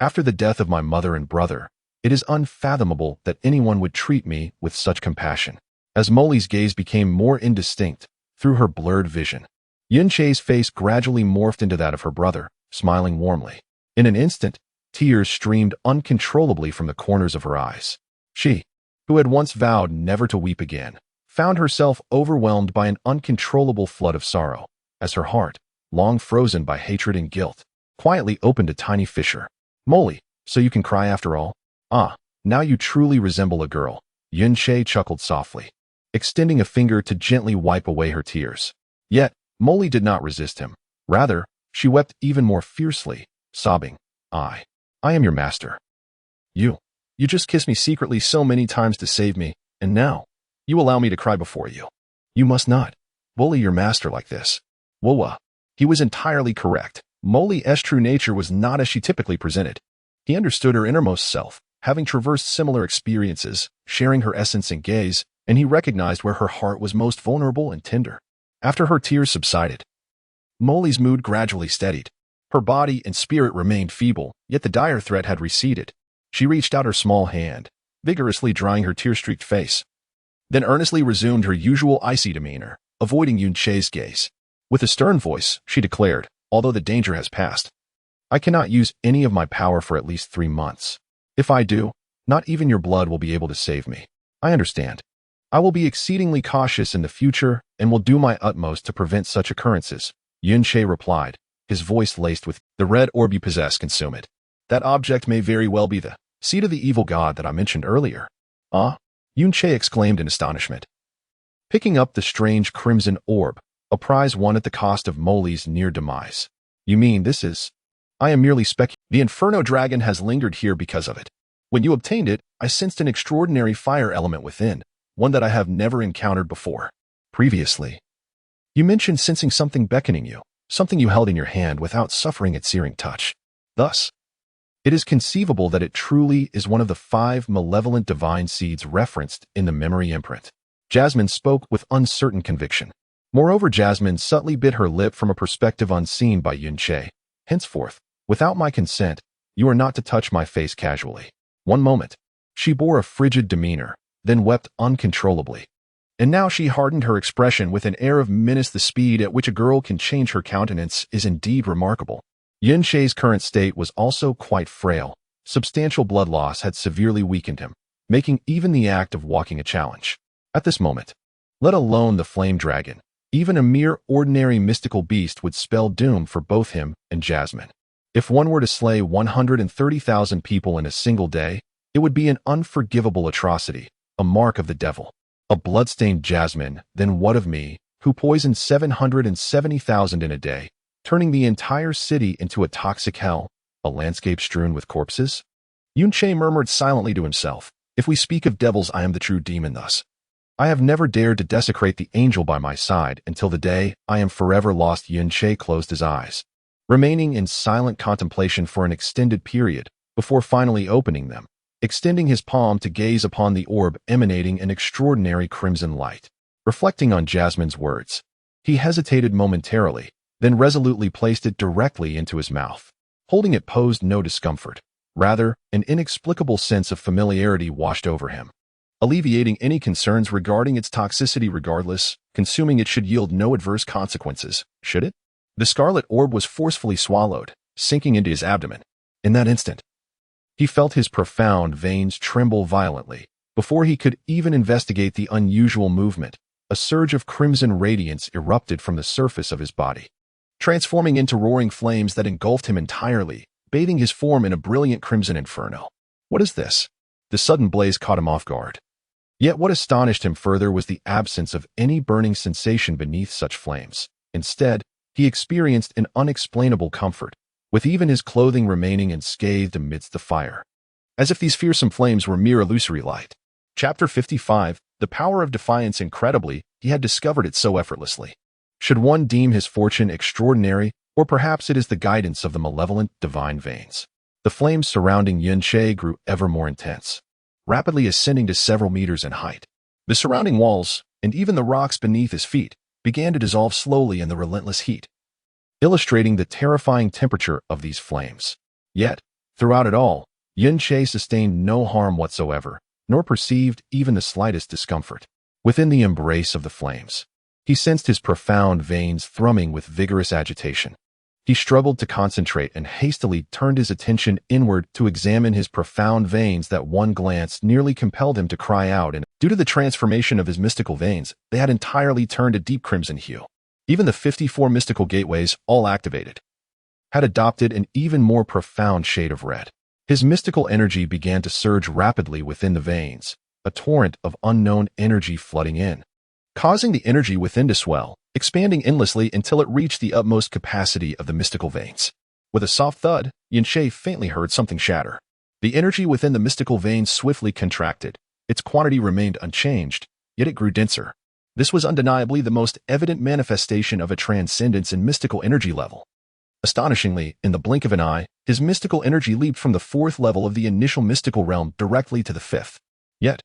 After the death of my mother and brother, it is unfathomable that anyone would treat me with such compassion." As Molly's gaze became more indistinct through her blurred vision, Yunche's face gradually morphed into that of her brother, smiling warmly. In an instant, tears streamed uncontrollably from the corners of her eyes. She, who had once vowed never to weep again, found herself overwhelmed by an uncontrollable flood of sorrow, as her heart, long frozen by hatred and guilt, quietly opened a tiny fissure. "Molly, so you can cry after all? Ah, now you truly resemble a girl," Yunche chuckled softly, extending a finger to gently wipe away her tears. Yet, Molly did not resist him. Rather, she wept even more fiercely, sobbing, I am your master. You just kissed me secretly so many times to save me, and now, you allow me to cry before you. You must not bully your master like this." Woa. He was entirely correct. Molly's true nature was not as she typically presented. He understood her innermost self, having traversed similar experiences, sharing her essence and gaze, and he recognized where her heart was most vulnerable and tender. After her tears subsided, Molly's mood gradually steadied. Her body and spirit remained feeble, yet the dire threat had receded. She reached out her small hand, vigorously drying her tear-streaked face, then earnestly resumed her usual icy demeanor, avoiding Yunche's gaze. With a stern voice, she declared, "Although the danger has passed, I cannot use any of my power for at least 3 months. If I do, not even your blood will be able to save me. I understand. I will be exceedingly cautious in the future and will do my utmost to prevent such occurrences." Yunche replied, his voice laced with, "The red orb you possess, consume it. That object may very well be the seed of the evil god that I mentioned earlier." "Ah?" Yunche exclaimed in astonishment, picking up the strange crimson orb, a prize won at the cost of Molly's near demise. "You mean this is—" "I am merely The Inferno Dragon has lingered here because of it. When you obtained it, I sensed an extraordinary fire element within, one that I have never encountered before. Previously, you mentioned sensing something beckoning you, something you held in your hand without suffering its searing touch. Thus, it is conceivable that it truly is one of the 5 malevolent divine seeds referenced in the memory imprint." Jasmine spoke with uncertain conviction. Moreover, Jasmine subtly bit her lip from a perspective unseen by Yunche. "Henceforth, without my consent, you are not to touch my face casually." One moment, she bore a frigid demeanor, then wept uncontrollably. And now she hardened her expression with an air of menace. The speed at which a girl can change her countenance is indeed remarkable. Yunche's current state was also quite frail. Substantial blood loss had severely weakened him, making even the act of walking a challenge. At this moment, let alone the flame dragon, even a mere ordinary mystical beast would spell doom for both him and Jasmine. If one were to slay 130,000 people in a single day, it would be an unforgivable atrocity, a mark of the devil. A bloodstained Jasmine, then what of me, who poisoned 770,000 in a day, turning the entire city into a toxic hell, a landscape strewn with corpses? Yunche murmured silently to himself, "If we speak of devils, I am the true demon thus. I have never dared to desecrate the angel by my side until the day I am forever lost." Yunche closed his eyes, remaining in silent contemplation for an extended period, before finally opening them, extending his palm to gaze upon the orb emanating an extraordinary crimson light. Reflecting on Jasmine's words, he hesitated momentarily, then resolutely placed it directly into his mouth. Holding it posed no discomfort. Rather, an inexplicable sense of familiarity washed over him, alleviating any concerns regarding its toxicity. Regardless, consuming it should yield no adverse consequences, should it? The scarlet orb was forcefully swallowed, sinking into his abdomen. In that instant, he felt his profound veins tremble violently. Before he could even investigate the unusual movement, a surge of crimson radiance erupted from the surface of his body, transforming into roaring flames that engulfed him entirely, bathing his form in a brilliant crimson inferno. What is this? The sudden blaze caught him off guard. Yet what astonished him further was the absence of any burning sensation beneath such flames. Instead, he experienced an unexplainable comfort, with even his clothing remaining unscathed amidst the fire, as if these fearsome flames were mere illusory light. Chapter 55, The Power of Defiance. Incredibly, he had discovered it so effortlessly. Should one deem his fortune extraordinary, or perhaps it is the guidance of the malevolent divine veins? The flames surrounding Yunche grew ever more intense, rapidly ascending to several meters in height. The surrounding walls, and even the rocks beneath his feet, began to dissolve slowly in the relentless heat, illustrating the terrifying temperature of these flames. Yet, throughout it all, Yunche sustained no harm whatsoever, nor perceived even the slightest discomfort. Within the embrace of the flames, he sensed his profound veins thrumming with vigorous agitation. He struggled to concentrate and hastily turned his attention inward to examine his profound veins. That one glance nearly compelled him to cry out, and due to the transformation of his mystical veins, they had entirely turned a deep crimson hue. Even the 54 mystical gateways, all activated, had adopted an even more profound shade of red. His mystical energy began to surge rapidly within the veins, a torrent of unknown energy flooding in, causing the energy within to swell, expanding endlessly until it reached the utmost capacity of the mystical veins. With a soft thud, Yunche faintly heard something shatter. The energy within the mystical veins swiftly contracted. Its quantity remained unchanged, yet it grew denser. This was undeniably the most evident manifestation of a transcendence in mystical energy level. Astonishingly, in the blink of an eye, his mystical energy leaped from the 4th level of the initial mystical realm directly to the 5th. Yet,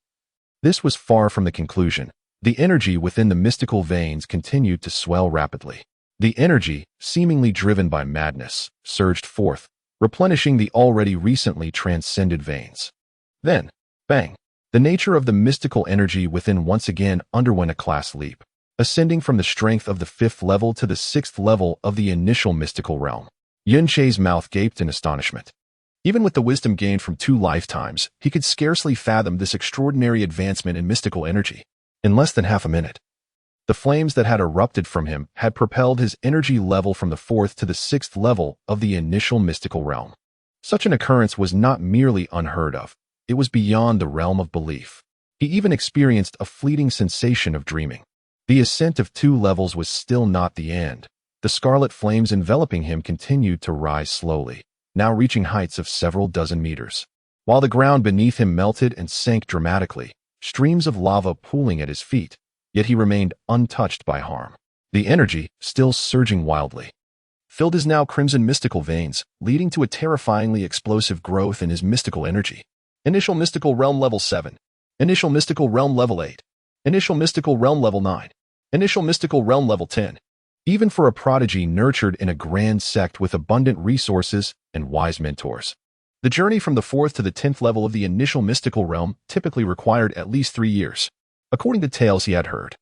this was far from the conclusion. The energy within the mystical veins continued to swell rapidly. The energy, seemingly driven by madness, surged forth, replenishing the already recently transcended veins. Then, bang! The nature of the mystical energy within once again underwent a class leap, ascending from the strength of the 5th level to the 6th level of the initial mystical realm. Yunche's mouth gaped in astonishment. Even with the wisdom gained from 2 lifetimes, he could scarcely fathom this extraordinary advancement in mystical energy. In less than half a minute, the flames that had erupted from him had propelled his energy level from the 4th to the 6th level of the initial mystical realm. Such an occurrence was not merely unheard of, it was beyond the realm of belief. He even experienced a fleeting sensation of dreaming. The ascent of 2 levels was still not the end. The scarlet flames enveloping him continued to rise slowly, now reaching heights of several dozen meters. While the ground beneath him melted and sank dramatically, streams of lava pooling at his feet, yet he remained untouched by harm. The energy, still surging wildly, filled his now crimson mystical veins, leading to a terrifyingly explosive growth in his mystical energy. Initial mystical realm level 7. Initial mystical realm level 8. Initial mystical realm level 9. Initial mystical realm level 10. Even for a prodigy nurtured in a grand sect with abundant resources and wise mentors, the journey from the 4th to the 10th level of the initial mystical realm typically required at least 3 years. According to tales he had heard,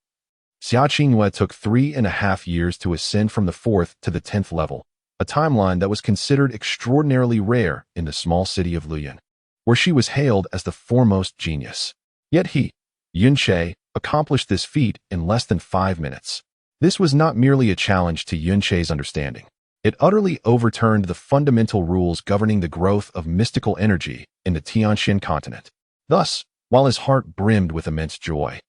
Xia Qingyue took 3.5 years to ascend from the 4th to the 10th level, a timeline that was considered extraordinarily rare in the small city of Luoyang, where she was hailed as the foremost genius. Yet he, Yunche, accomplished this feat in less than 5 minutes. This was not merely a challenge to Yunche's understanding. It utterly overturned the fundamental rules governing the growth of mystical energy in the Tianxian continent. Thus, while his heart brimmed with immense joy,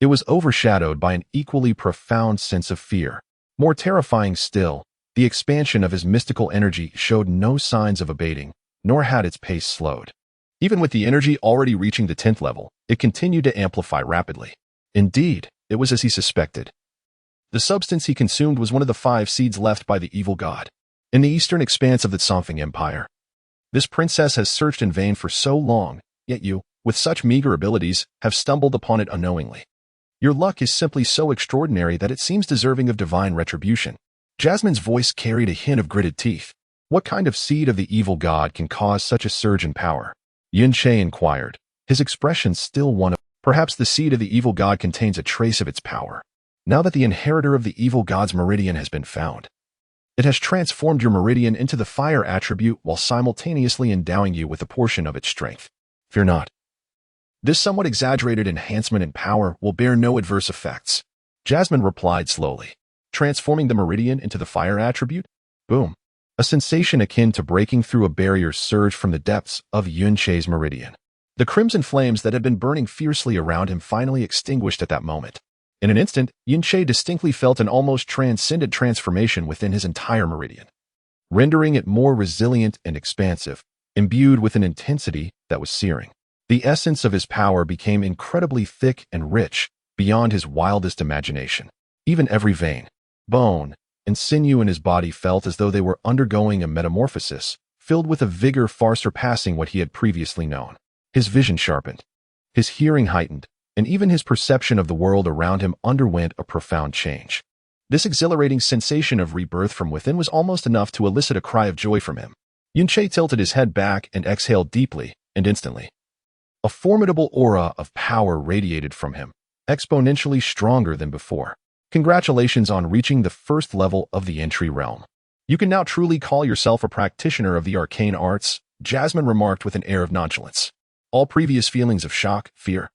it was overshadowed by an equally profound sense of fear. More terrifying still, the expansion of his mystical energy showed no signs of abating, nor had its pace slowed. Even with the energy already reaching the 10th level, it continued to amplify rapidly. Indeed, it was as he suspected. The substance he consumed was one of the 5 seeds left by the evil god in the eastern expanse of the Songfeng Empire. This princess has searched in vain for so long, yet you, with such meager abilities, have stumbled upon it unknowingly. Your luck is simply so extraordinary that it seems deserving of divine retribution. Jasmine's voice carried a hint of gritted teeth. What kind of seed of the evil god can cause such a surge in power? Yunche inquired, his expression still one of, perhaps the seed of the evil god contains a trace of its power. Now that the inheritor of the evil god's meridian has been found, it has transformed your meridian into the fire attribute while simultaneously endowing you with a portion of its strength. Fear not. This somewhat exaggerated enhancement in power will bear no adverse effects. Jasmine replied slowly. Transforming the meridian into the fire attribute? Boom. A sensation akin to breaking through a barrier surged from the depths of Yunche's meridian. The crimson flames that had been burning fiercely around him finally extinguished at that moment. In an instant, Yunche distinctly felt an almost transcendent transformation within his entire meridian, rendering it more resilient and expansive, imbued with an intensity that was searing. The essence of his power became incredibly thick and rich, beyond his wildest imagination. Even every vein, bone, and sinew in his body felt as though they were undergoing a metamorphosis, filled with a vigor far surpassing what he had previously known. His vision sharpened, his hearing heightened, and even his perception of the world around him underwent a profound change. This exhilarating sensation of rebirth from within was almost enough to elicit a cry of joy from him. Yunche tilted his head back and exhaled deeply, and instantly, a formidable aura of power radiated from him, exponentially stronger than before. Congratulations on reaching the first level of the entry realm. You can now truly call yourself a practitioner of the arcane arts, Jasmine remarked with an air of nonchalance. All previous feelings of shock, fear,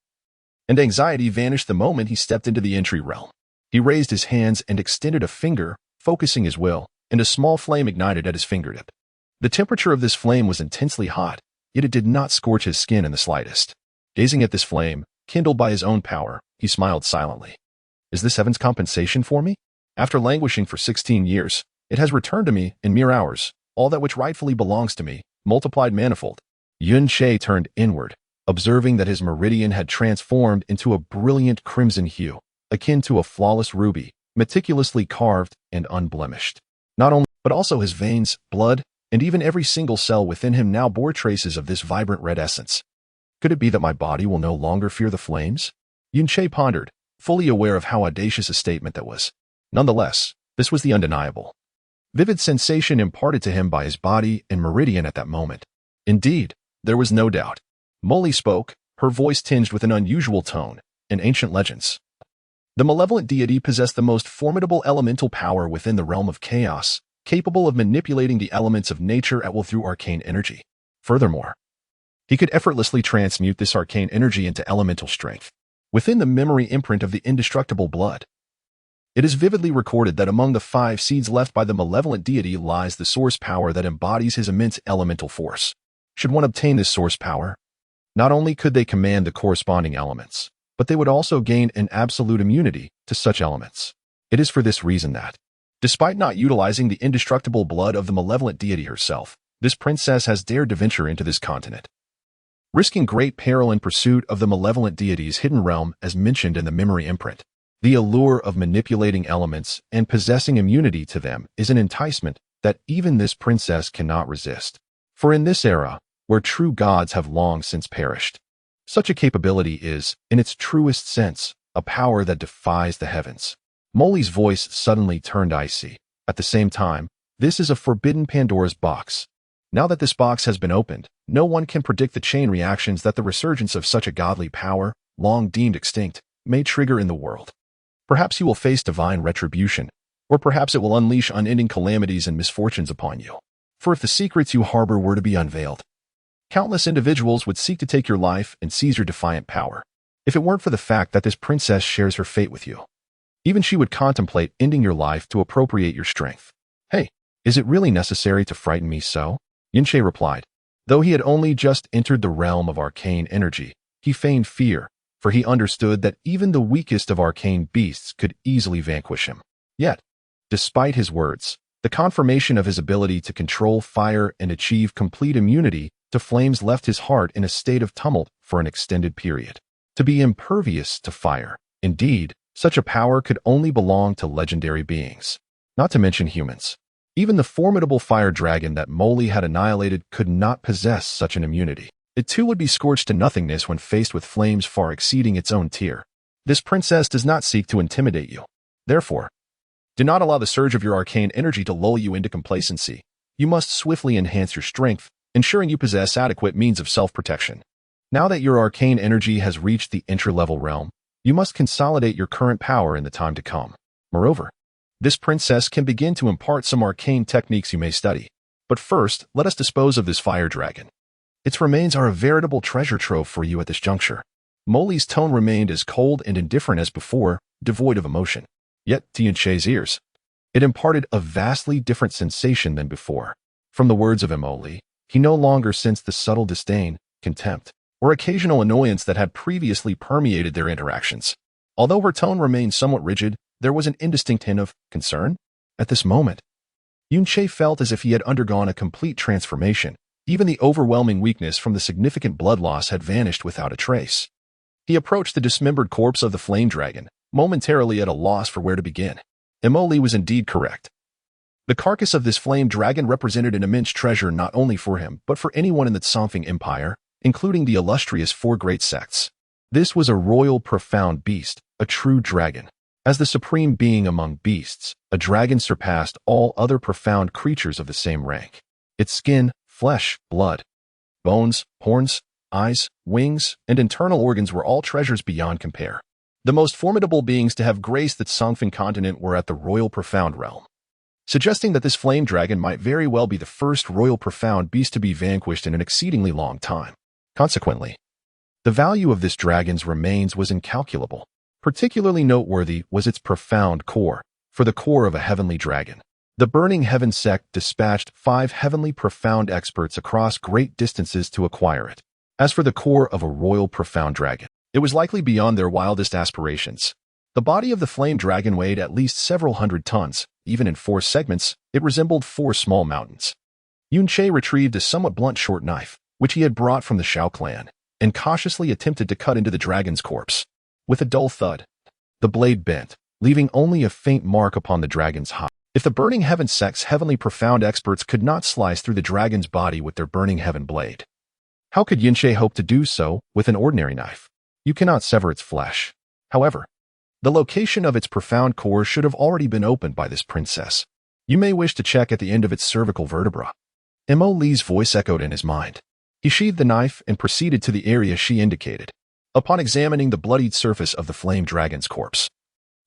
and anxiety vanished the moment he stepped into the entry realm. He raised his hands and extended a finger, focusing his will, and a small flame ignited at his fingertip. The temperature of this flame was intensely hot, yet it did not scorch his skin in the slightest. Gazing at this flame, kindled by his own power, he smiled silently. Is this heaven's compensation for me? After languishing for 16 years, it has returned to me in mere hours, all that which rightfully belongs to me, multiplied manifold. Yunche turned inward, observing that his meridian had transformed into a brilliant crimson hue, akin to a flawless ruby, meticulously carved and unblemished. Not only, but also his veins, blood, and even every single cell within him now bore traces of this vibrant red essence. Could it be that my body will no longer fear the flames? Yunche pondered, fully aware of how audacious a statement that was. Nonetheless, this was the undeniable, vivid sensation imparted to him by his body and meridian at that moment. Indeed, there was no doubt. Molly spoke, her voice tinged with an unusual tone, in ancient legends. The malevolent deity possessed the most formidable elemental power within the realm of chaos, capable of manipulating the elements of nature at will through arcane energy. Furthermore, he could effortlessly transmute this arcane energy into elemental strength, within the memory imprint of the indestructible blood. It is vividly recorded that among the 5 seeds left by the malevolent deity lies the source power that embodies his immense elemental force. Should one obtain this source power, not only could they command the corresponding elements, but they would also gain an absolute immunity to such elements. It is for this reason that, despite not utilizing the indestructible blood of the malevolent deity herself, this princess has dared to venture into this continent, risking great peril in pursuit of the malevolent deity's hidden realm as mentioned in the memory imprint. The allure of manipulating elements and possessing immunity to them is an enticement that even this princess cannot resist. For in this era, where true gods have long since perished, such a capability is, in its truest sense, a power that defies the heavens. Molly's voice suddenly turned icy. At the same time, this is a forbidden Pandora's box. Now that this box has been opened, no one can predict the chain reactions that the resurgence of such a godly power, long deemed extinct, may trigger in the world. Perhaps you will face divine retribution, or perhaps it will unleash unending calamities and misfortunes upon you. For if the secrets you harbor were to be unveiled, countless individuals would seek to take your life and seize your defiant power. If it weren't for the fact that this princess shares her fate with you, even she would contemplate ending your life to appropriate your strength. Hey, is it really necessary to frighten me so? Yunche replied. Though he had only just entered the realm of arcane energy, he feigned fear, for he understood that even the weakest of arcane beasts could easily vanquish him. Yet, despite his words, the confirmation of his ability to control fire and achieve complete immunity to flames left his heart in a state of tumult for an extended period. To be impervious to fire, indeed, such a power could only belong to legendary beings, not to mention humans. Even the formidable fire dragon that Molly had annihilated could not possess such an immunity. It too would be scorched to nothingness when faced with flames far exceeding its own tier. This princess does not seek to intimidate you. Therefore, do not allow the surge of your arcane energy to lull you into complacency. You must swiftly enhance your strength, ensuring you possess adequate means of self-protection. Now that your arcane energy has reached the inter-level realm, you must consolidate your current power in the time to come. Moreover, this princess can begin to impart some arcane techniques you may study. But first, let us dispose of this fire dragon. Its remains are a veritable treasure trove for you at this juncture. Molly's tone remained as cold and indifferent as before, devoid of emotion. Yet, to Yunche's ears, it imparted a vastly different sensation than before. From the words of Molly, he no longer sensed the subtle disdain, contempt, or occasional annoyance that had previously permeated their interactions. Although her tone remained somewhat rigid, there was an indistinct hint of concern. At this moment, Yunche felt as if he had undergone a complete transformation. Even the overwhelming weakness from the significant blood loss had vanished without a trace. He approached the dismembered corpse of the flame dragon, momentarily at a loss for where to begin. Molly was indeed correct. The carcass of this flame dragon represented an immense treasure not only for him, but for anyone in the Confronting Empire, including the illustrious 4 great sects. This was a royal profound beast, a true dragon. As the supreme being among beasts, a dragon surpassed all other profound creatures of the same rank. Its skin, flesh, blood, bones, horns, eyes, wings, and internal organs were all treasures beyond compare. The most formidable beings to have graced the Confronting continent were at the royal profound realm, suggesting that this flame dragon might very well be the first royal profound beast to be vanquished in an exceedingly long time. Consequently, the value of this dragon's remains was incalculable. Particularly noteworthy was its profound core, for the core of a heavenly dragon. The Burning Heaven sect dispatched 5 heavenly profound experts across great distances to acquire it. As for the core of a royal profound dragon, it was likely beyond their wildest aspirations. The body of the flame dragon weighed at least several hundred tons. Even in 4 segments, it resembled 4 small mountains. Yunche retrieved a somewhat blunt short knife, which he had brought from the Shao clan, and cautiously attempted to cut into the dragon's corpse. With a dull thud, the blade bent, leaving only a faint mark upon the dragon's hide. If the Burning Heaven sect's heavenly profound experts could not slice through the dragon's body with their Burning Heaven blade, how could Yunche hope to do so with an ordinary knife? You cannot sever its flesh. However, the location of its profound core should have already been opened by this princess. You may wish to check at the end of its cervical vertebra. Mo's voice echoed in his mind. He sheathed the knife and proceeded to the area she indicated. Upon examining the bloodied surface of the flame dragon's corpse,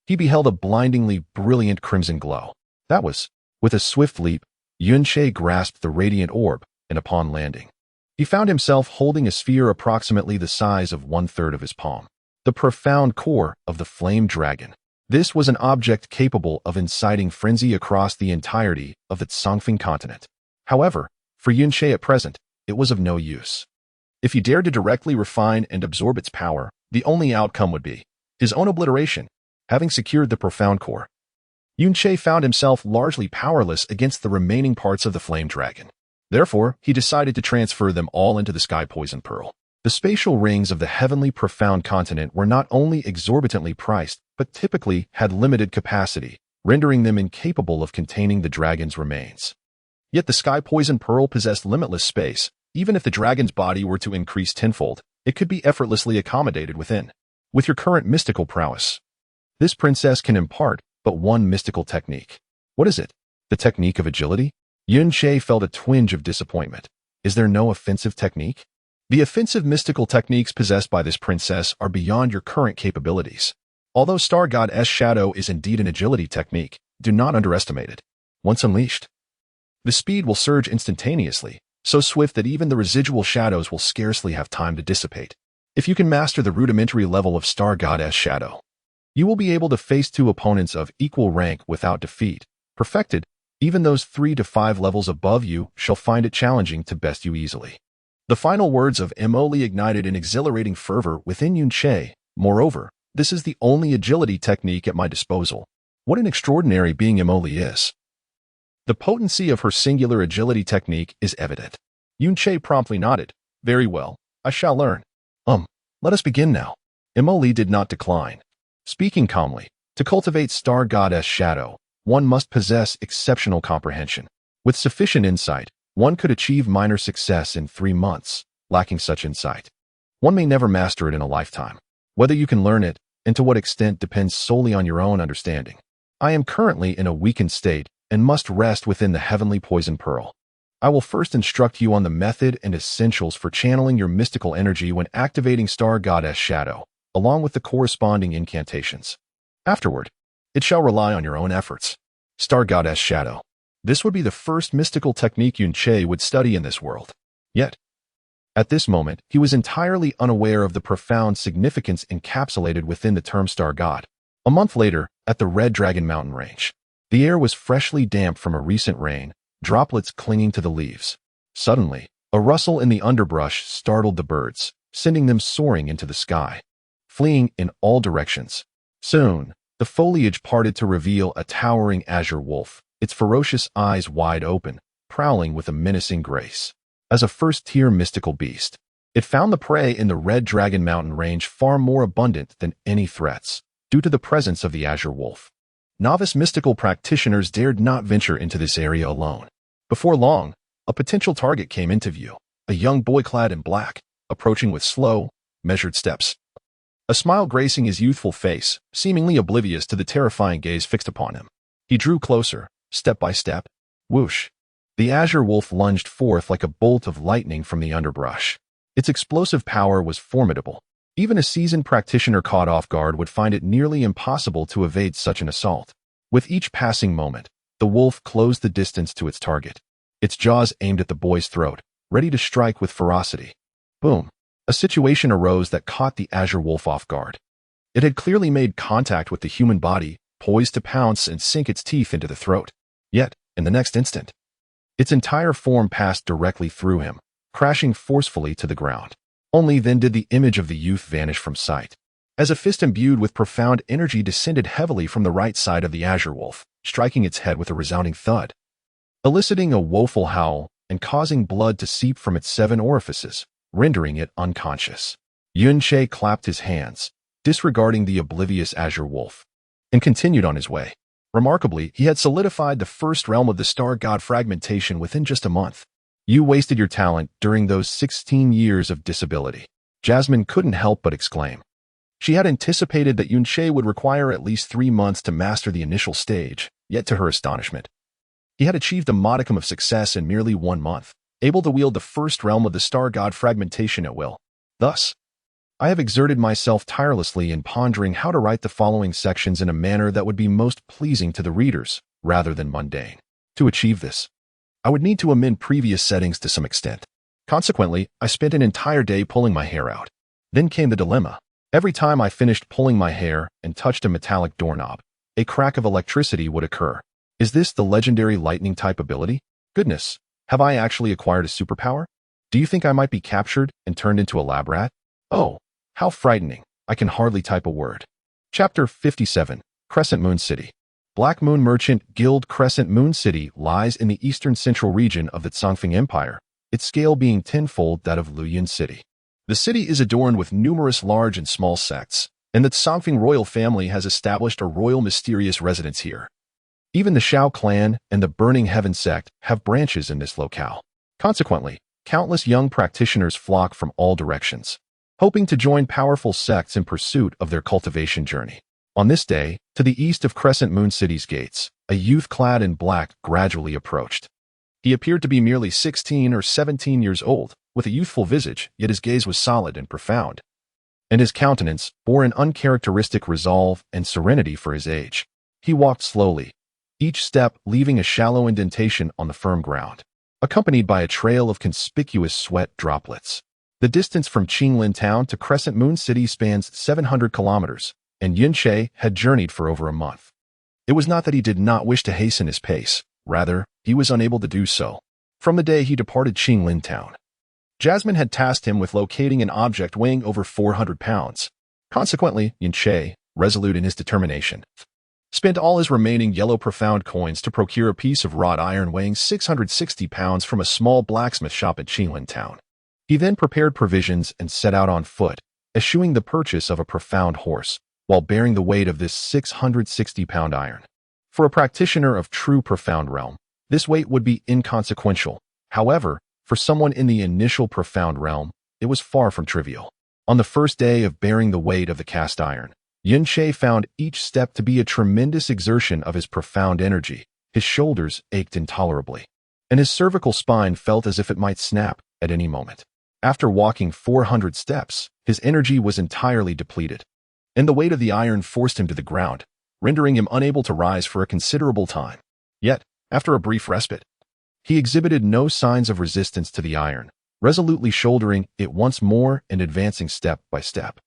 he beheld a blindingly brilliant crimson glow. That was, with a swift leap, Yunche grasped the radiant orb, and upon landing, he found himself holding a sphere approximately the size of 1/3 of his palm. The profound core of the flame dragon. This was an object capable of inciting frenzy across the entirety of the Confronting continent. However, for Yunche at present, it was of no use. If he dared to directly refine and absorb its power, the only outcome would be his own obliteration. Having secured the profound core, Yunche found himself largely powerless against the remaining parts of the flame dragon. Therefore, he decided to transfer them all into the sky poison pearl. The spatial rings of the heavenly profound continent were not only exorbitantly priced, but typically had limited capacity, rendering them incapable of containing the dragon's remains. Yet the sky poison pearl possessed limitless space. Even if the dragon's body were to increase tenfold, it could be effortlessly accommodated within. With your current mystical prowess, this princess can impart but one mystical technique. What is it? The technique of agility? Yunche felt a twinge of disappointment. Is there no offensive technique? The offensive mystical techniques possessed by this princess are beyond your current capabilities. Although Star God's Shadow is indeed an agility technique, do not underestimate it. Once unleashed, the speed will surge instantaneously, so swift that even the residual shadows will scarcely have time to dissipate. If you can master the rudimentary level of Star God's Shadow, you will be able to face 2 opponents of equal rank without defeat. Perfected, even those 3 to 5 levels above you shall find it challenging to best you easily. The final words of Molly ignited an exhilarating fervor within Yunche. Moreover, this is the only agility technique at my disposal. What an extraordinary being Molly is. The potency of her singular agility technique is evident. Yunche promptly nodded. Very well, I shall learn. Let us begin now. Molly did not decline. Speaking calmly, to cultivate Star God's Shadow, one must possess exceptional comprehension. With sufficient insight, one could achieve minor success in 3 months. Lacking such insight, one may never master it in a lifetime. Whether you can learn it, and to what extent, depends solely on your own understanding. I am currently in a weakened state and must rest within the heavenly poison pearl. I will first instruct you on the method and essentials for channeling your mystical energy when activating Star Goddess Shadow, along with the corresponding incantations. Afterward, it shall rely on your own efforts. Star Goddess Shadow. This would be the first mystical technique Yun-Che would study in this world. Yet, at this moment, he was entirely unaware of the profound significance encapsulated within the term Star God. A month later, at the Red Dragon Mountain Range, the air was freshly damp from a recent rain, droplets clinging to the leaves. Suddenly, a rustle in the underbrush startled the birds, sending them soaring into the sky, fleeing in all directions. Soon, the foliage parted to reveal a towering azure wolf, its ferocious eyes wide open, prowling with a menacing grace. As a first-tier mystical beast, it found the prey in the Red Dragon Mountain Range far more abundant than any threats, due to the presence of the azure wolf. Novice mystical practitioners dared not venture into this area alone. Before long, a potential target came into view, a young boy clad in black, approaching with slow, measured steps. A smile gracing his youthful face, seemingly oblivious to the terrifying gaze fixed upon him. He drew closer, step by step. Whoosh! The azure wolf lunged forth like a bolt of lightning from the underbrush. Its explosive power was formidable. Even a seasoned practitioner caught off guard would find it nearly impossible to evade such an assault. With each passing moment, the wolf closed the distance to its target, its jaws aimed at the boy's throat, ready to strike with ferocity. Boom! A situation arose that caught the azure wolf off guard. It had clearly made contact with the human body, poised to pounce and sink its teeth into the throat. Yet, in the next instant, its entire form passed directly through him, crashing forcefully to the ground. Only then did the image of the youth vanish from sight, as a fist imbued with profound energy descended heavily from the right side of the azure wolf, striking its head with a resounding thud, eliciting a woeful howl and causing blood to seep from its 7 orifices, rendering it unconscious. Yun-Che clapped his hands, disregarding the oblivious azure wolf, and continued on his way. Remarkably, he had solidified the first realm of the Star God fragmentation within just a month. You wasted your talent during those 16 years of disability. Jasmine couldn't help but exclaim. She had anticipated that Yun-Che would require at least 3 months to master the initial stage, yet to her astonishment, he had achieved a modicum of success in merely 1 month, able to wield the first realm of the Star God fragmentation at will. Thus, I have exerted myself tirelessly in pondering how to write the following sections in a manner that would be most pleasing to the readers, rather than mundane. To achieve this, I would need to amend previous settings to some extent. Consequently, I spent an entire day pulling my hair out. Then came the dilemma. Every time I finished pulling my hair and touched a metallic doorknob, a crack of electricity would occur. Is this the legendary lightning type ability? Goodness, have I actually acquired a superpower? Do you think I might be captured and turned into a lab rat? Oh, how frightening. I can hardly type a word. Chapter 57, Crescent Moon City. Black Moon Merchant Guild. Crescent Moon City lies in the eastern central region of the Tsangfeng Empire, its scale being tenfold that of Luoyang City. The city is adorned with numerous large and small sects, and the Tsangfeng royal family has established a royal mysterious residence here. Even the Shao clan and the Burning Heaven sect have branches in this locale. Consequently, countless young practitioners flock from all directions, hoping to join powerful sects in pursuit of their cultivation journey. On this day, to the east of Crescent Moon City's gates, a youth clad in black gradually approached. He appeared to be merely 16 or 17 years old, with a youthful visage, yet his gaze was solid and profound, and his countenance bore an uncharacteristic resolve and serenity for his age. He walked slowly, each step leaving a shallow indentation on the firm ground, accompanied by a trail of conspicuous sweat droplets. The distance from Qinglin Town to Crescent Moon City spans 700 kilometers, and Yun-Che had journeyed for over a month. It was not that he did not wish to hasten his pace, rather, he was unable to do so. From the day he departed Qinglin Town, Jasmine had tasked him with locating an object weighing over 400 pounds. Consequently, Yun-Che, resolute in his determination, spent all his remaining yellow profound coins to procure a piece of wrought iron weighing 660 pounds from a small blacksmith shop at Qinglin Town. He then prepared provisions and set out on foot, eschewing the purchase of a profound horse, while bearing the weight of this 660-pound iron. For a practitioner of true profound realm, this weight would be inconsequential. However, for someone in the initial profound realm, it was far from trivial. On the first day of bearing the weight of the cast iron, Yun-Che found each step to be a tremendous exertion of his profound energy. His shoulders ached intolerably, and his cervical spine felt as if it might snap at any moment. After walking 400 steps, his energy was entirely depleted, and the weight of the iron forced him to the ground, rendering him unable to rise for a considerable time. Yet, after a brief respite, he exhibited no signs of resistance to the iron, resolutely shouldering it once more and advancing step by step.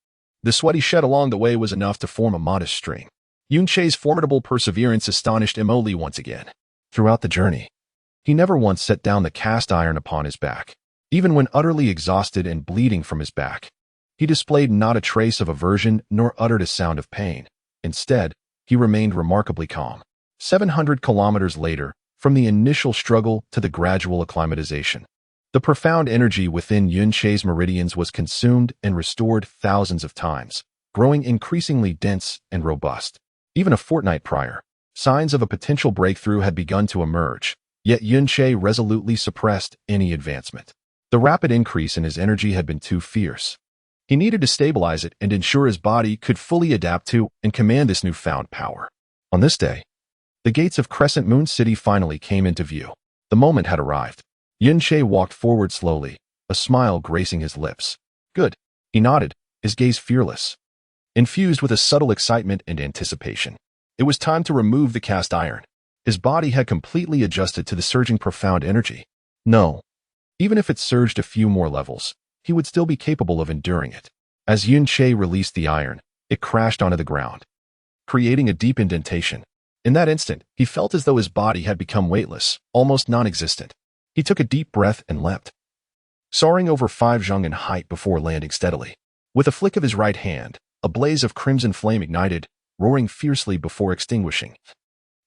The sweat he shed along the way was enough to form a modest stream. Yun-Che's formidable perseverance astonished Emily once again. Throughout the journey, he never once set down the cast iron upon his back. Even when utterly exhausted and bleeding from his back, he displayed not a trace of aversion nor uttered a sound of pain. Instead, he remained remarkably calm. 700 kilometers later, from the initial struggle to the gradual acclimatization, the profound energy within Yun-Che's meridians was consumed and restored thousands of times, growing increasingly dense and robust. Even a fortnight prior, signs of a potential breakthrough had begun to emerge, yet Yun-Che resolutely suppressed any advancement. The rapid increase in his energy had been too fierce. He needed to stabilize it and ensure his body could fully adapt to and command this newfound power. On this day, the gates of Crescent Moon City finally came into view. The moment had arrived. Yun-Che walked forward slowly, a smile gracing his lips. Good. He nodded, his gaze fearless, infused with a subtle excitement and anticipation. It was time to remove the cast iron. His body had completely adjusted to the surging profound energy. No. Even if it surged a few more levels, he would still be capable of enduring it. As Yun-Che released the iron, it crashed onto the ground, creating a deep indentation. In that instant, he felt as though his body had become weightless, almost non-existent. He took a deep breath and leapt, soaring over 5 zhang in height before landing steadily. With a flick of his right hand, a blaze of crimson flame ignited, roaring fiercely before extinguishing,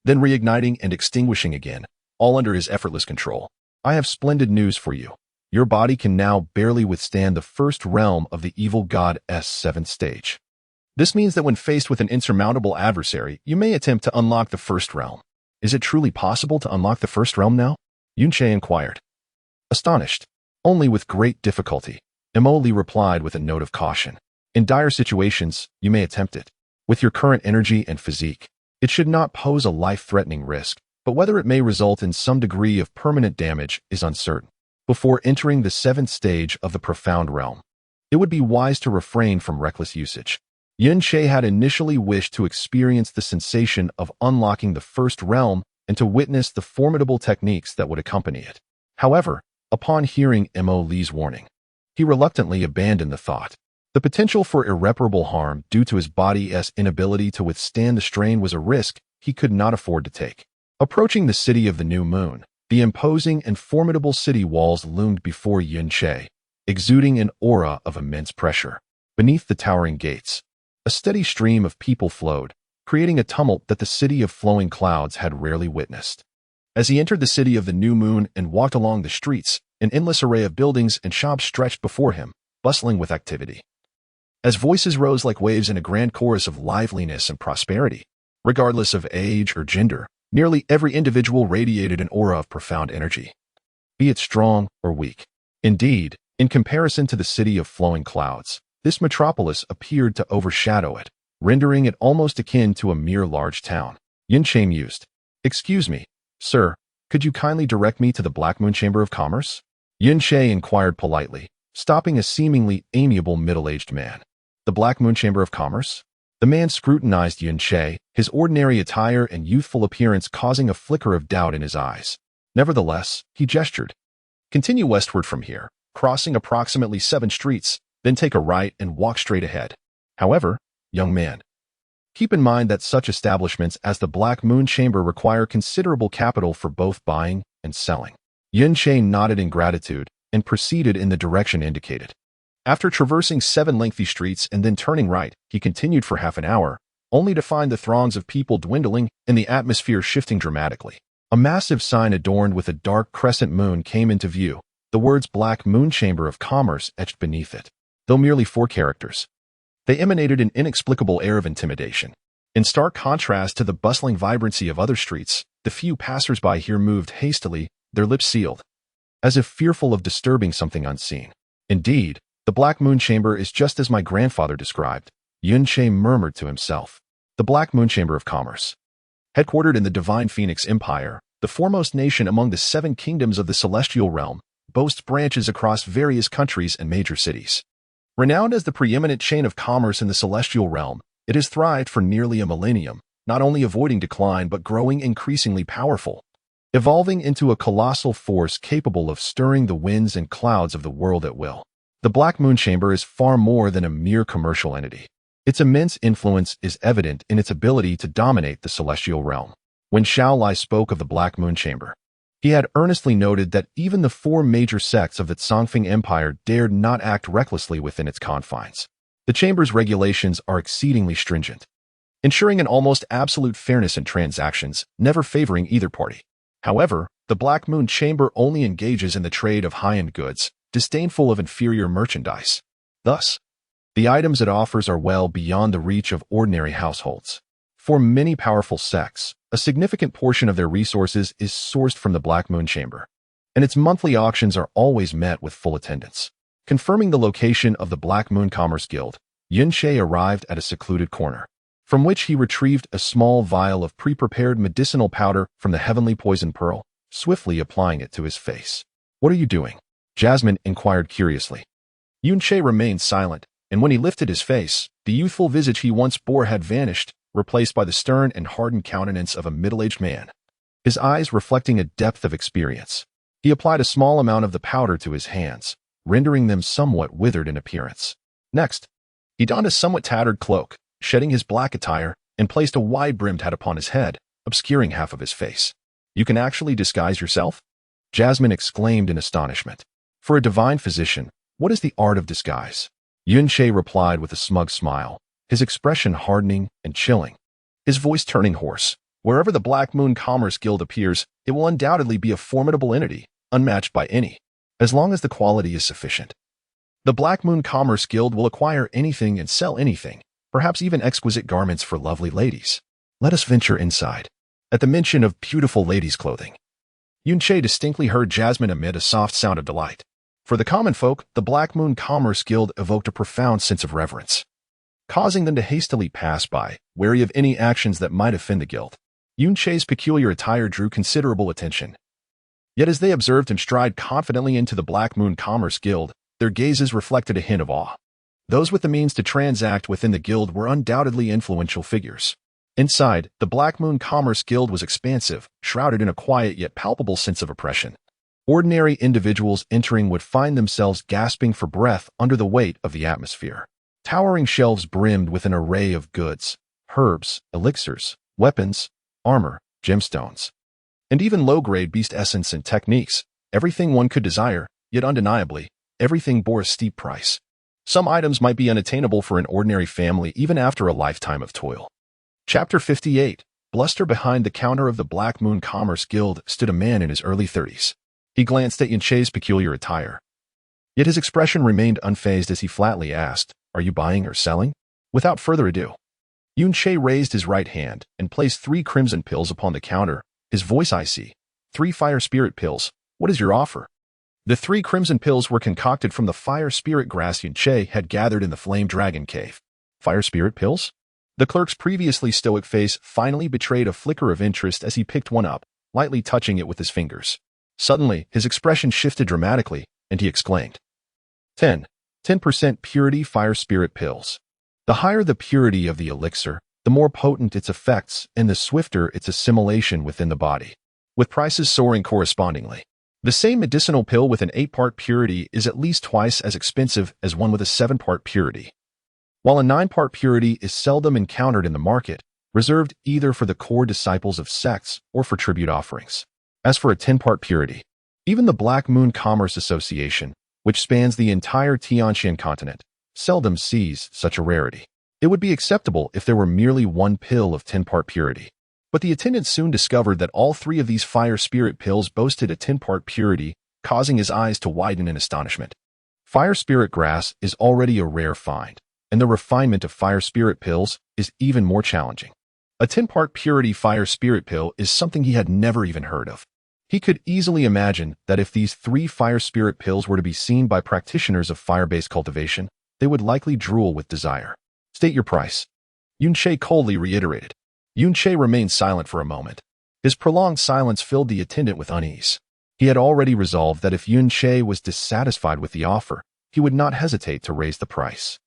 then reigniting and extinguishing again, all under his effortless control. I have splendid news for you. Your body can now barely withstand the first realm of the evil god's 7th stage. This means that when faced with an insurmountable adversary, you may attempt to unlock the first realm. Is it truly possible to unlock the first realm now? Yun-Che inquired. Astonished. Only with great difficulty, Emily replied with a note of caution. In dire situations, you may attempt it. With your current energy and physique, it should not pose a life-threatening risk, but whether it may result in some degree of permanent damage is uncertain. Before entering the 7th stage of the profound realm, it would be wise to refrain from reckless usage. Yun-Che had initially wished to experience the sensation of unlocking the first realm and to witness the formidable techniques that would accompany it. However, upon hearing Emily's warning, he reluctantly abandoned the thought. The potential for irreparable harm due to his body's inability to withstand the strain was a risk he could not afford to take. Approaching the city of the new moon, the imposing and formidable city walls loomed before Yun-Che, exuding an aura of immense pressure. Beneath the towering gates, a steady stream of people flowed, creating a tumult that the city of flowing clouds had rarely witnessed. As he entered the city of the new moon and walked along the streets, an endless array of buildings and shops stretched before him, bustling with activity. As voices rose like waves in a grand chorus of liveliness and prosperity, regardless of age or gender, nearly every individual radiated an aura of profound energy, be it strong or weak. Indeed, in comparison to the city of flowing clouds, this metropolis appeared to overshadow it, rendering it almost akin to a mere large town. Yun-Che mused. Excuse me, sir, could you kindly direct me to the Black Moon Chamber of Commerce? Yun-Che inquired politely, stopping a seemingly amiable middle-aged man. The Black Moon Chamber of Commerce? The man scrutinized Yun-Che, his ordinary attire and youthful appearance causing a flicker of doubt in his eyes. Nevertheless, he gestured. Continue westward from here, crossing approximately 7 streets, then take a right and walk straight ahead. However, young man, keep in mind that such establishments as the Black Moon Chamber require considerable capital for both buying and selling. Yun-Che nodded in gratitude and proceeded in the direction indicated. After traversing 7 lengthy streets and then turning right, he continued for half an hour, only to find the throngs of people dwindling and the atmosphere shifting dramatically. A massive sign adorned with a dark crescent moon came into view, the words Black Moon Chamber of Commerce etched beneath it. Though merely 4 characters, they emanated an inexplicable air of intimidation. In stark contrast to the bustling vibrancy of other streets, the few passers-by here moved hastily, their lips sealed, as if fearful of disturbing something unseen. Indeed, the Black Moon Chamber is just as my grandfather described, Yun-Che murmured to himself. The Black Moon Chamber of Commerce. Headquartered in the Divine Phoenix Empire, the foremost nation among the 7 kingdoms of the celestial realm, boasts branches across various countries and major cities. Renowned as the preeminent chain of commerce in the celestial realm, it has thrived for nearly a millennium, not only avoiding decline but growing increasingly powerful, evolving into a colossal force capable of stirring the winds and clouds of the world at will. The Black Moon Chamber is far more than a mere commercial entity. Its immense influence is evident in its ability to dominate the celestial realm. When Shaolai spoke of the Black Moon Chamber, he had earnestly noted that even the 4 major sects of the Tsongfeng Empire dared not act recklessly within its confines. The chamber's regulations are exceedingly stringent, ensuring an almost absolute fairness in transactions, never favoring either party. However, the Black Moon Chamber only engages in the trade of high-end goods, disdainful of inferior merchandise. Thus, the items it offers are well beyond the reach of ordinary households. For many powerful sects, a significant portion of their resources is sourced from the Black Moon Chamber, and its monthly auctions are always met with full attendance. Confirming the location of the Black Moon Commerce Guild, Yun-Che arrived at a secluded corner, from which he retrieved a small vial of pre-prepared medicinal powder from the heavenly poison pearl, swiftly applying it to his face. "What are you doing?" Jasmine inquired curiously. Yun-Che remained silent, and when he lifted his face, the youthful visage he once bore had vanished, replaced by the stern and hardened countenance of a middle-aged man, his eyes reflecting a depth of experience. He applied a small amount of the powder to his hands, rendering them somewhat withered in appearance. Next, he donned a somewhat tattered cloak, shedding his black attire, and placed a wide-brimmed hat upon his head, obscuring half of his face. "You can actually disguise yourself?" Jasmine exclaimed in astonishment. "For a divine physician, what is the art of disguise?" Yun-Che replied with a smug smile, his expression hardening and chilling, his voice turning hoarse. "Wherever the Black Moon Commerce Guild appears, it will undoubtedly be a formidable entity, unmatched by any, as long as the quality is sufficient. The Black Moon Commerce Guild will acquire anything and sell anything, perhaps even exquisite garments for lovely ladies. Let us venture inside." At the mention of beautiful ladies' clothing, Yun-Che distinctly heard Jasmine emit a soft sound of delight. For the common folk, the Black Moon Commerce Guild evoked a profound sense of reverence, causing them to hastily pass by, wary of any actions that might offend the guild. Yun-Che's peculiar attire drew considerable attention. Yet as they observed him stride confidently into the Black Moon Commerce Guild, their gazes reflected a hint of awe. Those with the means to transact within the guild were undoubtedly influential figures. Inside, the Black Moon Commerce Guild was expansive, shrouded in a quiet yet palpable sense of oppression. Ordinary individuals entering would find themselves gasping for breath under the weight of the atmosphere. Towering shelves brimmed with an array of goods, herbs, elixirs, weapons, armor, gemstones, and even low-grade beast essence and techniques. Everything one could desire, yet undeniably, everything bore a steep price. Some items might be unattainable for an ordinary family even after a lifetime of toil. Chapter 58. Bluster. Behind the counter of the Black Moon Commerce Guild stood a man in his early 30s. He glanced at Yun-Che's peculiar attire, yet his expression remained unfazed as he flatly asked, "Are you buying or selling?" Without further ado, Yun-Che raised his right hand and placed 3 crimson pills upon the counter, his voice icy. 3 fire spirit pills. What is your offer?" The 3 crimson pills were concocted from the fire spirit grass Yun-Che had gathered in the Flame Dragon Cave. Fire spirit pills? The clerk's previously stoic face finally betrayed a flicker of interest as he picked one up, lightly touching it with his fingers. Suddenly, his expression shifted dramatically, and he exclaimed, 10% purity fire spirit pills. The higher the purity of the elixir, the more potent its effects and the swifter its assimilation within the body, with prices soaring correspondingly. The same medicinal pill with an 8-part purity is at least twice as expensive as one with a 7-part purity, while a 9-part purity is seldom encountered in the market, reserved either for the core disciples of sects or for tribute offerings. As for a 10-part purity, even the Black Moon Commerce Association, which spans the entire Tianqian continent, seldom sees such a rarity. It would be acceptable if there were merely one pill of 10-part purity, but the attendant soon discovered that all 3 of these fire spirit pills boasted a 10-part purity, causing his eyes to widen in astonishment. Fire spirit grass is already a rare find, and the refinement of fire spirit pills is even more challenging. A 10-part purity fire spirit pill is something he had never even heard of. He could easily imagine that if these 3 fire spirit pills were to be seen by practitioners of fire-based cultivation, they would likely drool with desire. State your price. Yunche coldly reiterated. Yunche remained silent for a moment. His prolonged silence filled the attendant with unease. He had already resolved that if Yunche was dissatisfied with the offer, he would not hesitate to raise the price.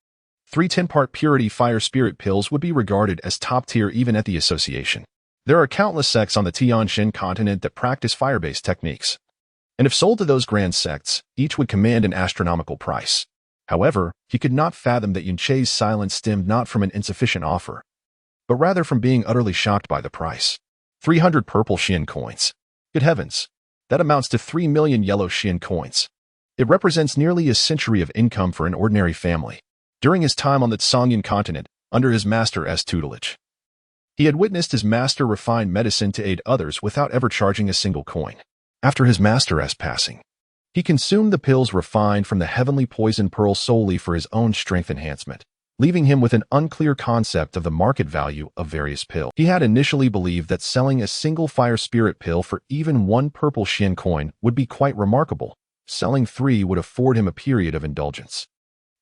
3 10-part purity fire spirit pills would be regarded as top tier even at the association. There are countless sects on the Tianjin continent that practice fire-based techniques. And if sold to those grand sects, each would command an astronomical price. However, he could not fathom that Yunche's silence stemmed not from an insufficient offer, but rather from being utterly shocked by the price. 300 purple Xian coins. Good heavens! That amounts to 3 million yellow Xian coins. It represents nearly a century of income for an ordinary family. During his time on the Songyan continent, under his master's tutelage, he had witnessed his master refine medicine to aid others without ever charging a single coin. After his master's passing, he consumed the pills refined from the heavenly poison pearl solely for his own strength enhancement, leaving him with an unclear concept of the market value of various pills. He had initially believed that selling a single fire spirit pill for even 1 purple Xian coin would be quite remarkable. Selling 3 would afford him a period of indulgence.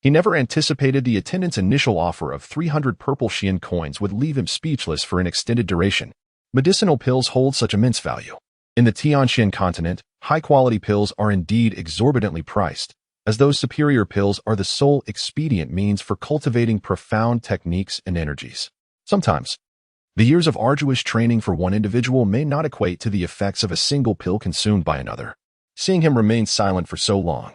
He never anticipated the attendant's initial offer of 300 purple Xian coins would leave him speechless for an extended duration. Medicinal pills hold such immense value. In the Tianjin continent, high-quality pills are indeed exorbitantly priced, as those superior pills are the sole expedient means for cultivating profound techniques and energies. Sometimes, the years of arduous training for one individual may not equate to the effects of a single pill consumed by another. Seeing him remain silent for so long,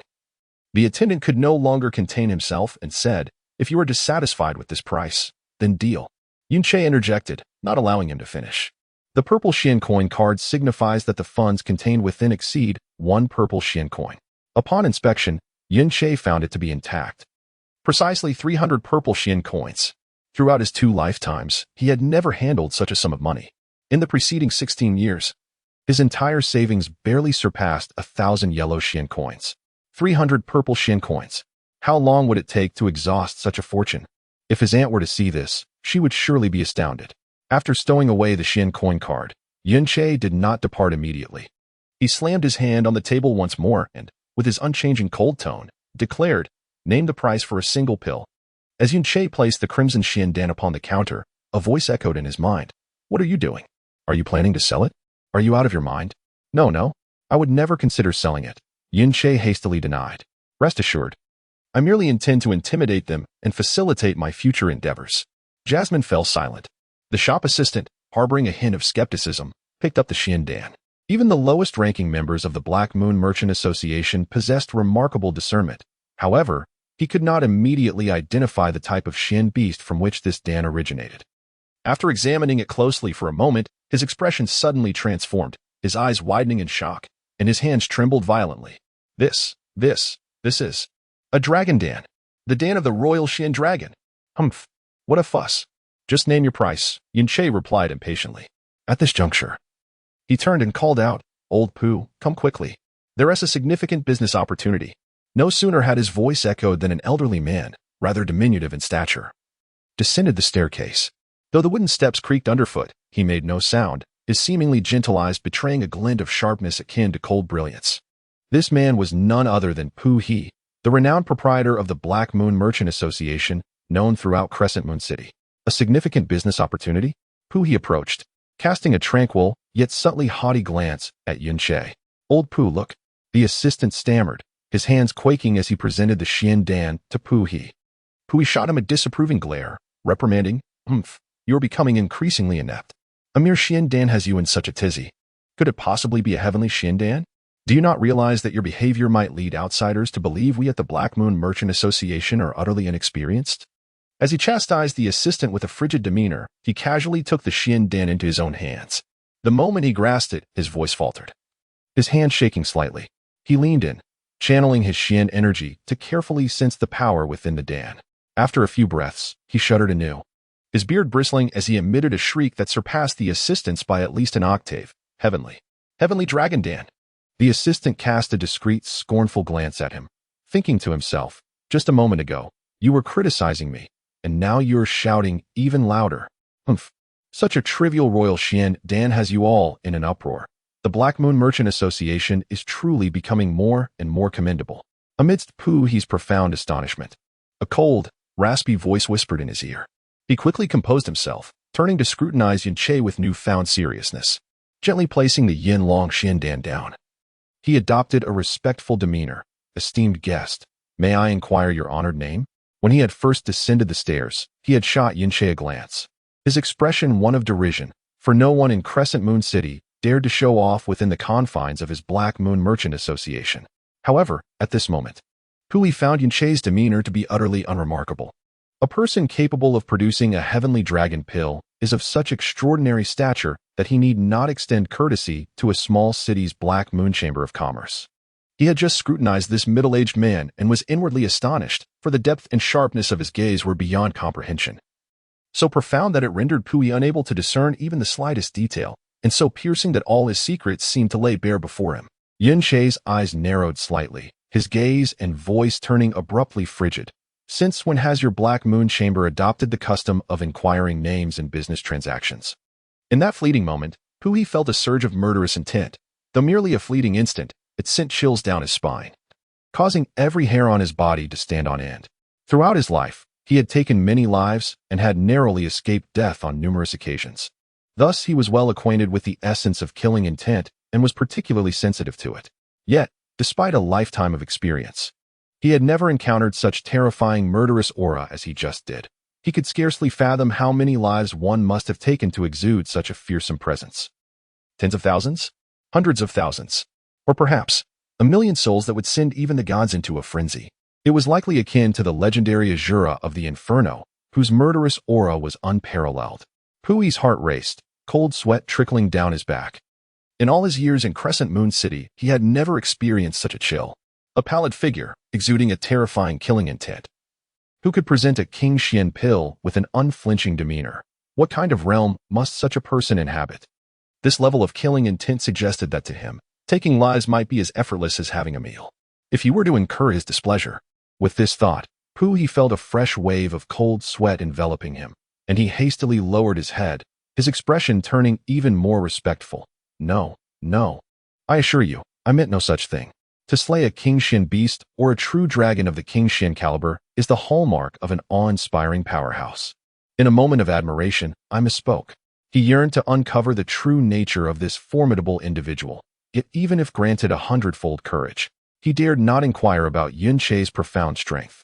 the attendant could no longer contain himself and said, "If you are dissatisfied with this price, then deal." Yunche interjected, not allowing him to finish. The purple Xian coin card signifies that the funds contained within exceed 1 purple Xian coin. Upon inspection, Yunche found it to be intact. Precisely 300 purple Xian coins. Throughout his 2 lifetimes, he had never handled such a sum of money. In the preceding 16 years, his entire savings barely surpassed 1,000 yellow Xian coins. 300 purple Xian coins. How long would it take to exhaust such a fortune? If his aunt were to see this, she would surely be astounded. After stowing away the Xian coin card, Yunche did not depart immediately. He slammed his hand on the table once more and, with his unchanging cold tone, declared, "Name the price for a single pill." As Yunche placed the crimson Xian Dan upon the counter, a voice echoed in his mind. "What are you doing? Are you planning to sell it? Are you out of your mind?" No, I would never consider selling it," Yunche hastily denied. "Rest assured, I merely intend to intimidate them and facilitate my future endeavors." Jasmine fell silent. The shop assistant, harboring a hint of skepticism, picked up the Xian Dan. Even the lowest-ranking members of the Black Moon Merchant Association possessed remarkable discernment. However, he could not immediately identify the type of Xian beast from which this Dan originated. After examining it closely for a moment, his expression suddenly transformed, his eyes widening in shock, and his hands trembled violently. This is a dragon Dan. The Dan of the Royal Xian Dragon. Humph, what a fuss. Just name your price, Yunche replied impatiently. At this juncture, he turned and called out, "Old Pooh, come quickly. There is a significant business opportunity." No sooner had his voice echoed than an elderly man, rather diminutive in stature, descended the staircase. Though the wooden steps creaked underfoot, he made no sound, his seemingly gentle eyes betraying a glint of sharpness akin to cold brilliance. This man was none other than Pooh He, the renowned proprietor of the Black Moon Merchant Association, known throughout Crescent Moon City. A significant business opportunity? Pooh He approached, casting a tranquil, yet subtly haughty glance at Yunche. "Old Pooh, look," the assistant stammered, his hands quaking as he presented the Xian Dan to Pooh He. Pooh He shot him a disapproving glare, reprimanding, "Humph, you are becoming increasingly inept. A mere Xian Dan has you in such a tizzy. Could it possibly be a heavenly Xian Dan? Do you not realize that your behavior might lead outsiders to believe we at the Black Moon Merchant Association are utterly inexperienced?" As he chastised the assistant with a frigid demeanor, he casually took the Xian Dan into his own hands. The moment he grasped it, his voice faltered. His hand shaking slightly, he leaned in, channeling his Xian energy to carefully sense the power within the Dan. After a few breaths, he shuddered anew, his beard bristling as he emitted a shriek that surpassed the assistant's by at least an octave. "Heavenly Dragon Dan." The assistant cast a discreet, scornful glance at him, thinking to himself, "Just a moment ago, you were criticizing me, and now you're shouting even louder. Humph. Such a trivial royal Xian Dan has you all in an uproar. The Black Moon Merchant Association is truly becoming more and more commendable. Amidst Pu He's profound astonishment, a cold, raspy voice whispered in his ear. He quickly composed himself, turning to scrutinize Yin Che with newfound seriousness, gently placing the Yin Long Xian Dan down. He adopted a respectful demeanor. Esteemed guest, may I inquire your honored name? When he had first descended the stairs, he had shot Yin Che a glance, his expression one of derision, for no one in Crescent Moon City dared to show off within the confines of his Black Moon Merchant Association. However, at this moment, Pu found Yin Che's demeanor to be utterly unremarkable. A person capable of producing a heavenly dragon pill is of such extraordinary stature that he need not extend courtesy to a small city's Black Moon Chamber of Commerce. He had just scrutinized this middle-aged man and was inwardly astonished, for the depth and sharpness of his gaze were beyond comprehension. So profound that it rendered Pu unable to discern even the slightest detail, and so piercing that all his secrets seemed to lay bare before him. Yin Che's eyes narrowed slightly, his gaze and voice turning abruptly frigid. Since when has your Black Moon Chamber adopted the custom of inquiring names in business transactions? In that fleeting moment, Pu felt a surge of murderous intent. Though merely a fleeting instant, it sent chills down his spine, causing every hair on his body to stand on end. Throughout his life, he had taken many lives and had narrowly escaped death on numerous occasions. Thus, he was well acquainted with the essence of killing intent and was particularly sensitive to it. Yet, despite a lifetime of experience, he had never encountered such terrifying murderous aura as he just did. He could scarcely fathom how many lives one must have taken to exude such a fearsome presence. Tens of thousands? Hundreds of thousands? Or perhaps, a million souls that would send even the gods into a frenzy. It was likely akin to the legendary Azura of the Inferno, whose murderous aura was unparalleled. Pui's heart raced, cold sweat trickling down his back. In all his years in Crescent Moon City, he had never experienced such a chill. A pallid figure, exuding a terrifying killing intent. Who could present a King Xian pill with an unflinching demeanor? What kind of realm must such a person inhabit? This level of killing intent suggested that to him, taking lives might be as effortless as having a meal, if he were to incur his displeasure. With this thought, Pu felt a fresh wave of cold sweat enveloping him, and he hastily lowered his head, his expression turning even more respectful. No, I assure you, I meant no such thing. To slay a King Xian beast or a true dragon of the King Xian caliber is the hallmark of an awe-inspiring powerhouse. In a moment of admiration, I misspoke. He yearned to uncover the true nature of this formidable individual. Yet even if granted 100-fold courage, he dared not inquire about Yin Che's profound strength.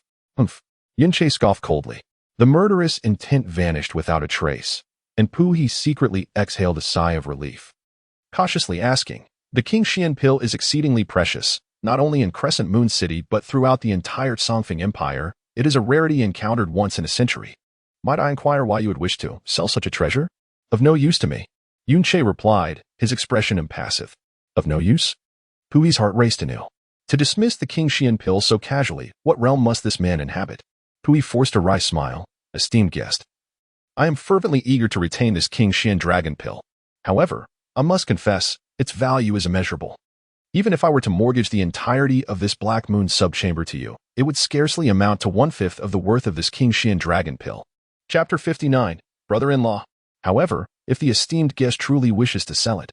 Yin Che scoffed coldly. The murderous intent vanished without a trace, and Pu secretly exhaled a sigh of relief, cautiously asking, "The King Xian pill is exceedingly precious, not only in Crescent Moon City but throughout the entire Songfeng Empire. It is a rarity encountered once in a century. Might I inquire why you would wish to sell such a treasure?" "Of no use to me," Yin Che replied, his expression impassive. "Of no use?" Pui's heart raced anew. To dismiss the King Xian pill so casually, what realm must this man inhabit? Pu forced a wry smile. "Esteemed guest, I am fervently eager to retain this King Xian dragon pill. However, I must confess, its value is immeasurable. Even if I were to mortgage the entirety of this Black Moon subchamber to you, it would scarcely amount to 1/5 of the worth of this King Xian dragon pill." Chapter 59, Brother-in-Law. However, if the esteemed guest truly wishes to sell it,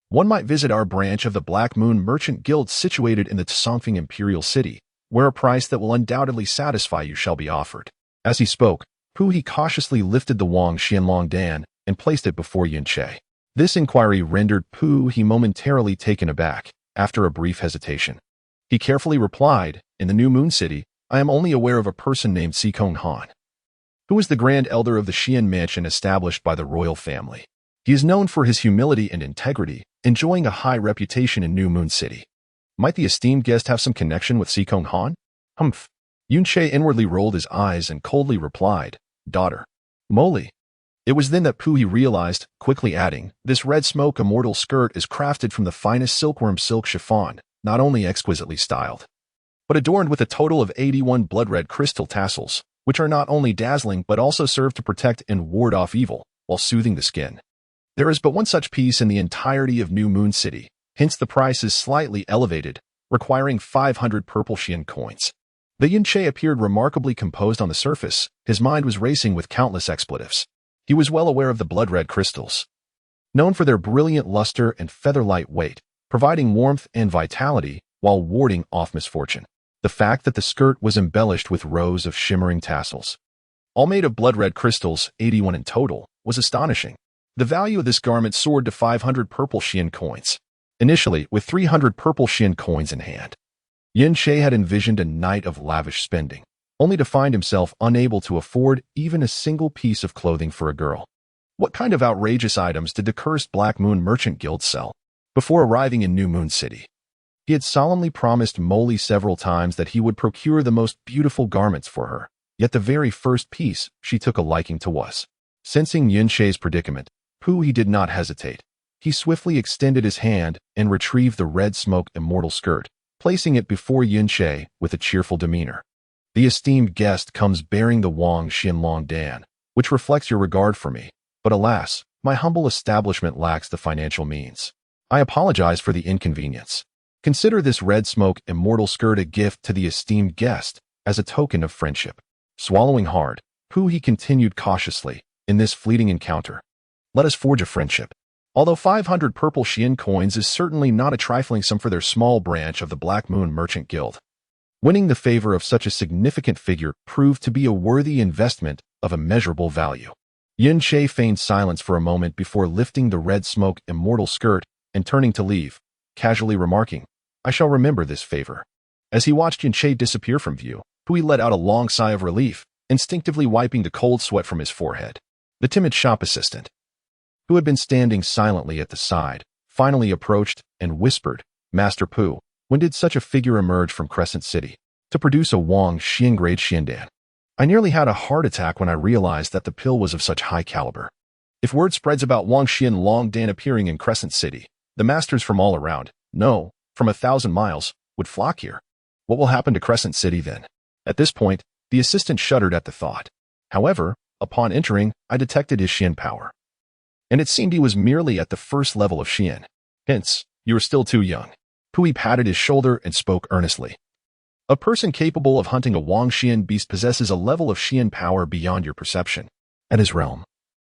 one might visit our branch of the Black Moon Merchant Guild situated in the Songfeng Imperial City, where a price that will undoubtedly satisfy you shall be offered. As he spoke, Pu cautiously lifted the Wang Xianlong Dan and placed it before Yin Che. This inquiry rendered Pu momentarily taken aback. After a brief hesitation, he carefully replied, "In the New Moon City, I am only aware of a person named Sikong Han, who is the Grand Elder of the Xian mansion established by the royal family. He is known for his humility and integrity, enjoying a high reputation in New Moon City. Might the esteemed guest have some connection with Sikong Han?" "Humph." Yin Che inwardly rolled his eyes and coldly replied, "Daughter. Moly." It was then that Pu realized, quickly adding, "This red smoke immortal skirt is crafted from the finest silkworm silk chiffon, not only exquisitely styled, but adorned with a total of 81 blood-red crystal tassels, which are not only dazzling but also serve to protect and ward off evil, while soothing the skin. There is but one such piece in the entirety of New Moon City, hence the price is slightly elevated, requiring 500 purple Xian coins." The Yin Che appeared remarkably composed on the surface. His mind was racing with countless expletives. He was well aware of the blood-red crystals, known for their brilliant luster and feather-light weight, providing warmth and vitality while warding off misfortune. The fact that the skirt was embellished with rows of shimmering tassels, all made of blood-red crystals, 81 in total, was astonishing. The value of this garment soared to 500 purple Xian coins. Initially, with 300 purple Xian coins in hand, Yin Che had envisioned a night of lavish spending, only to find himself unable to afford even a single piece of clothing for a girl. What kind of outrageous items did the cursed Black Moon Merchant Guild sell? Before arriving in New Moon City, he had solemnly promised Molly several times that he would procure the most beautiful garments for her, yet the very first piece she took a liking to was. Sensing Yin Che's predicament, he did not hesitate. He swiftly extended his hand and retrieved the red smoke immortal skirt, placing it before Yin Che with a cheerful demeanor. The esteemed guest comes bearing the Wang Xian Long Dan, which reflects your regard for me, but alas, my humble establishment lacks the financial means. I apologize for the inconvenience. Consider this red smoke immortal skirt a gift to the esteemed guest as a token of friendship. Swallowing hard, he continued cautiously, in this fleeting encounter, let us forge a friendship. Although 500 purple Xian coins is certainly not a trifling sum for their small branch of the Black Moon Merchant Guild, winning the favor of such a significant figure proved to be a worthy investment of immeasurable value. Yin Che feigned silence for a moment before lifting the red smoke immortal skirt and turning to leave, casually remarking, I shall remember this favor. As he watched Yin Che disappear from view, he let out a long sigh of relief, instinctively wiping the cold sweat from his forehead. The timid shop assistant, who had been standing silently at the side, finally approached and whispered, Master Pu, when did such a figure emerge from Crescent City to produce a Wang Xian grade Xiandan? I nearly had a heart attack when I realized that the pill was of such high caliber. If word spreads about Wang Xian Long Dan appearing in Crescent City, the masters from all around, no, from 1,000 miles, would flock here. What will happen to Crescent City then? At this point, the assistant shuddered at the thought. However, upon entering, I detected his Xian power, and it seemed he was merely at the first level of Xian. Hence, you are still too young. Pui patted his shoulder and spoke earnestly. A person capable of hunting a Wang Xian beast possesses a level of Xian power beyond your perception. At his realm,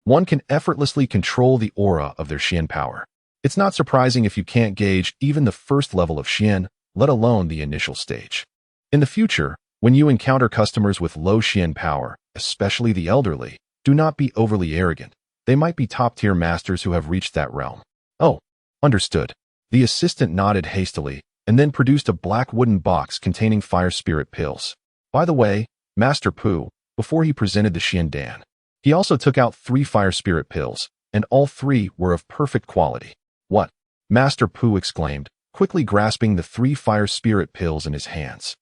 one can effortlessly control the aura of their Xian power. It's not surprising if you can't gauge even the first level of Xian, let alone the initial stage. In the future, when you encounter customers with low Xian power, especially the elderly, do not be overly arrogant. They might be top-tier masters who have reached that realm. Oh, understood. The assistant nodded hastily and then produced a black wooden box containing fire spirit pills. By the way, Master Pu, before he presented the Xiandan, he also took out 3 fire spirit pills, and all 3 were of perfect quality. What? Master Pu exclaimed, quickly grasping the 3 fire spirit pills in his hands.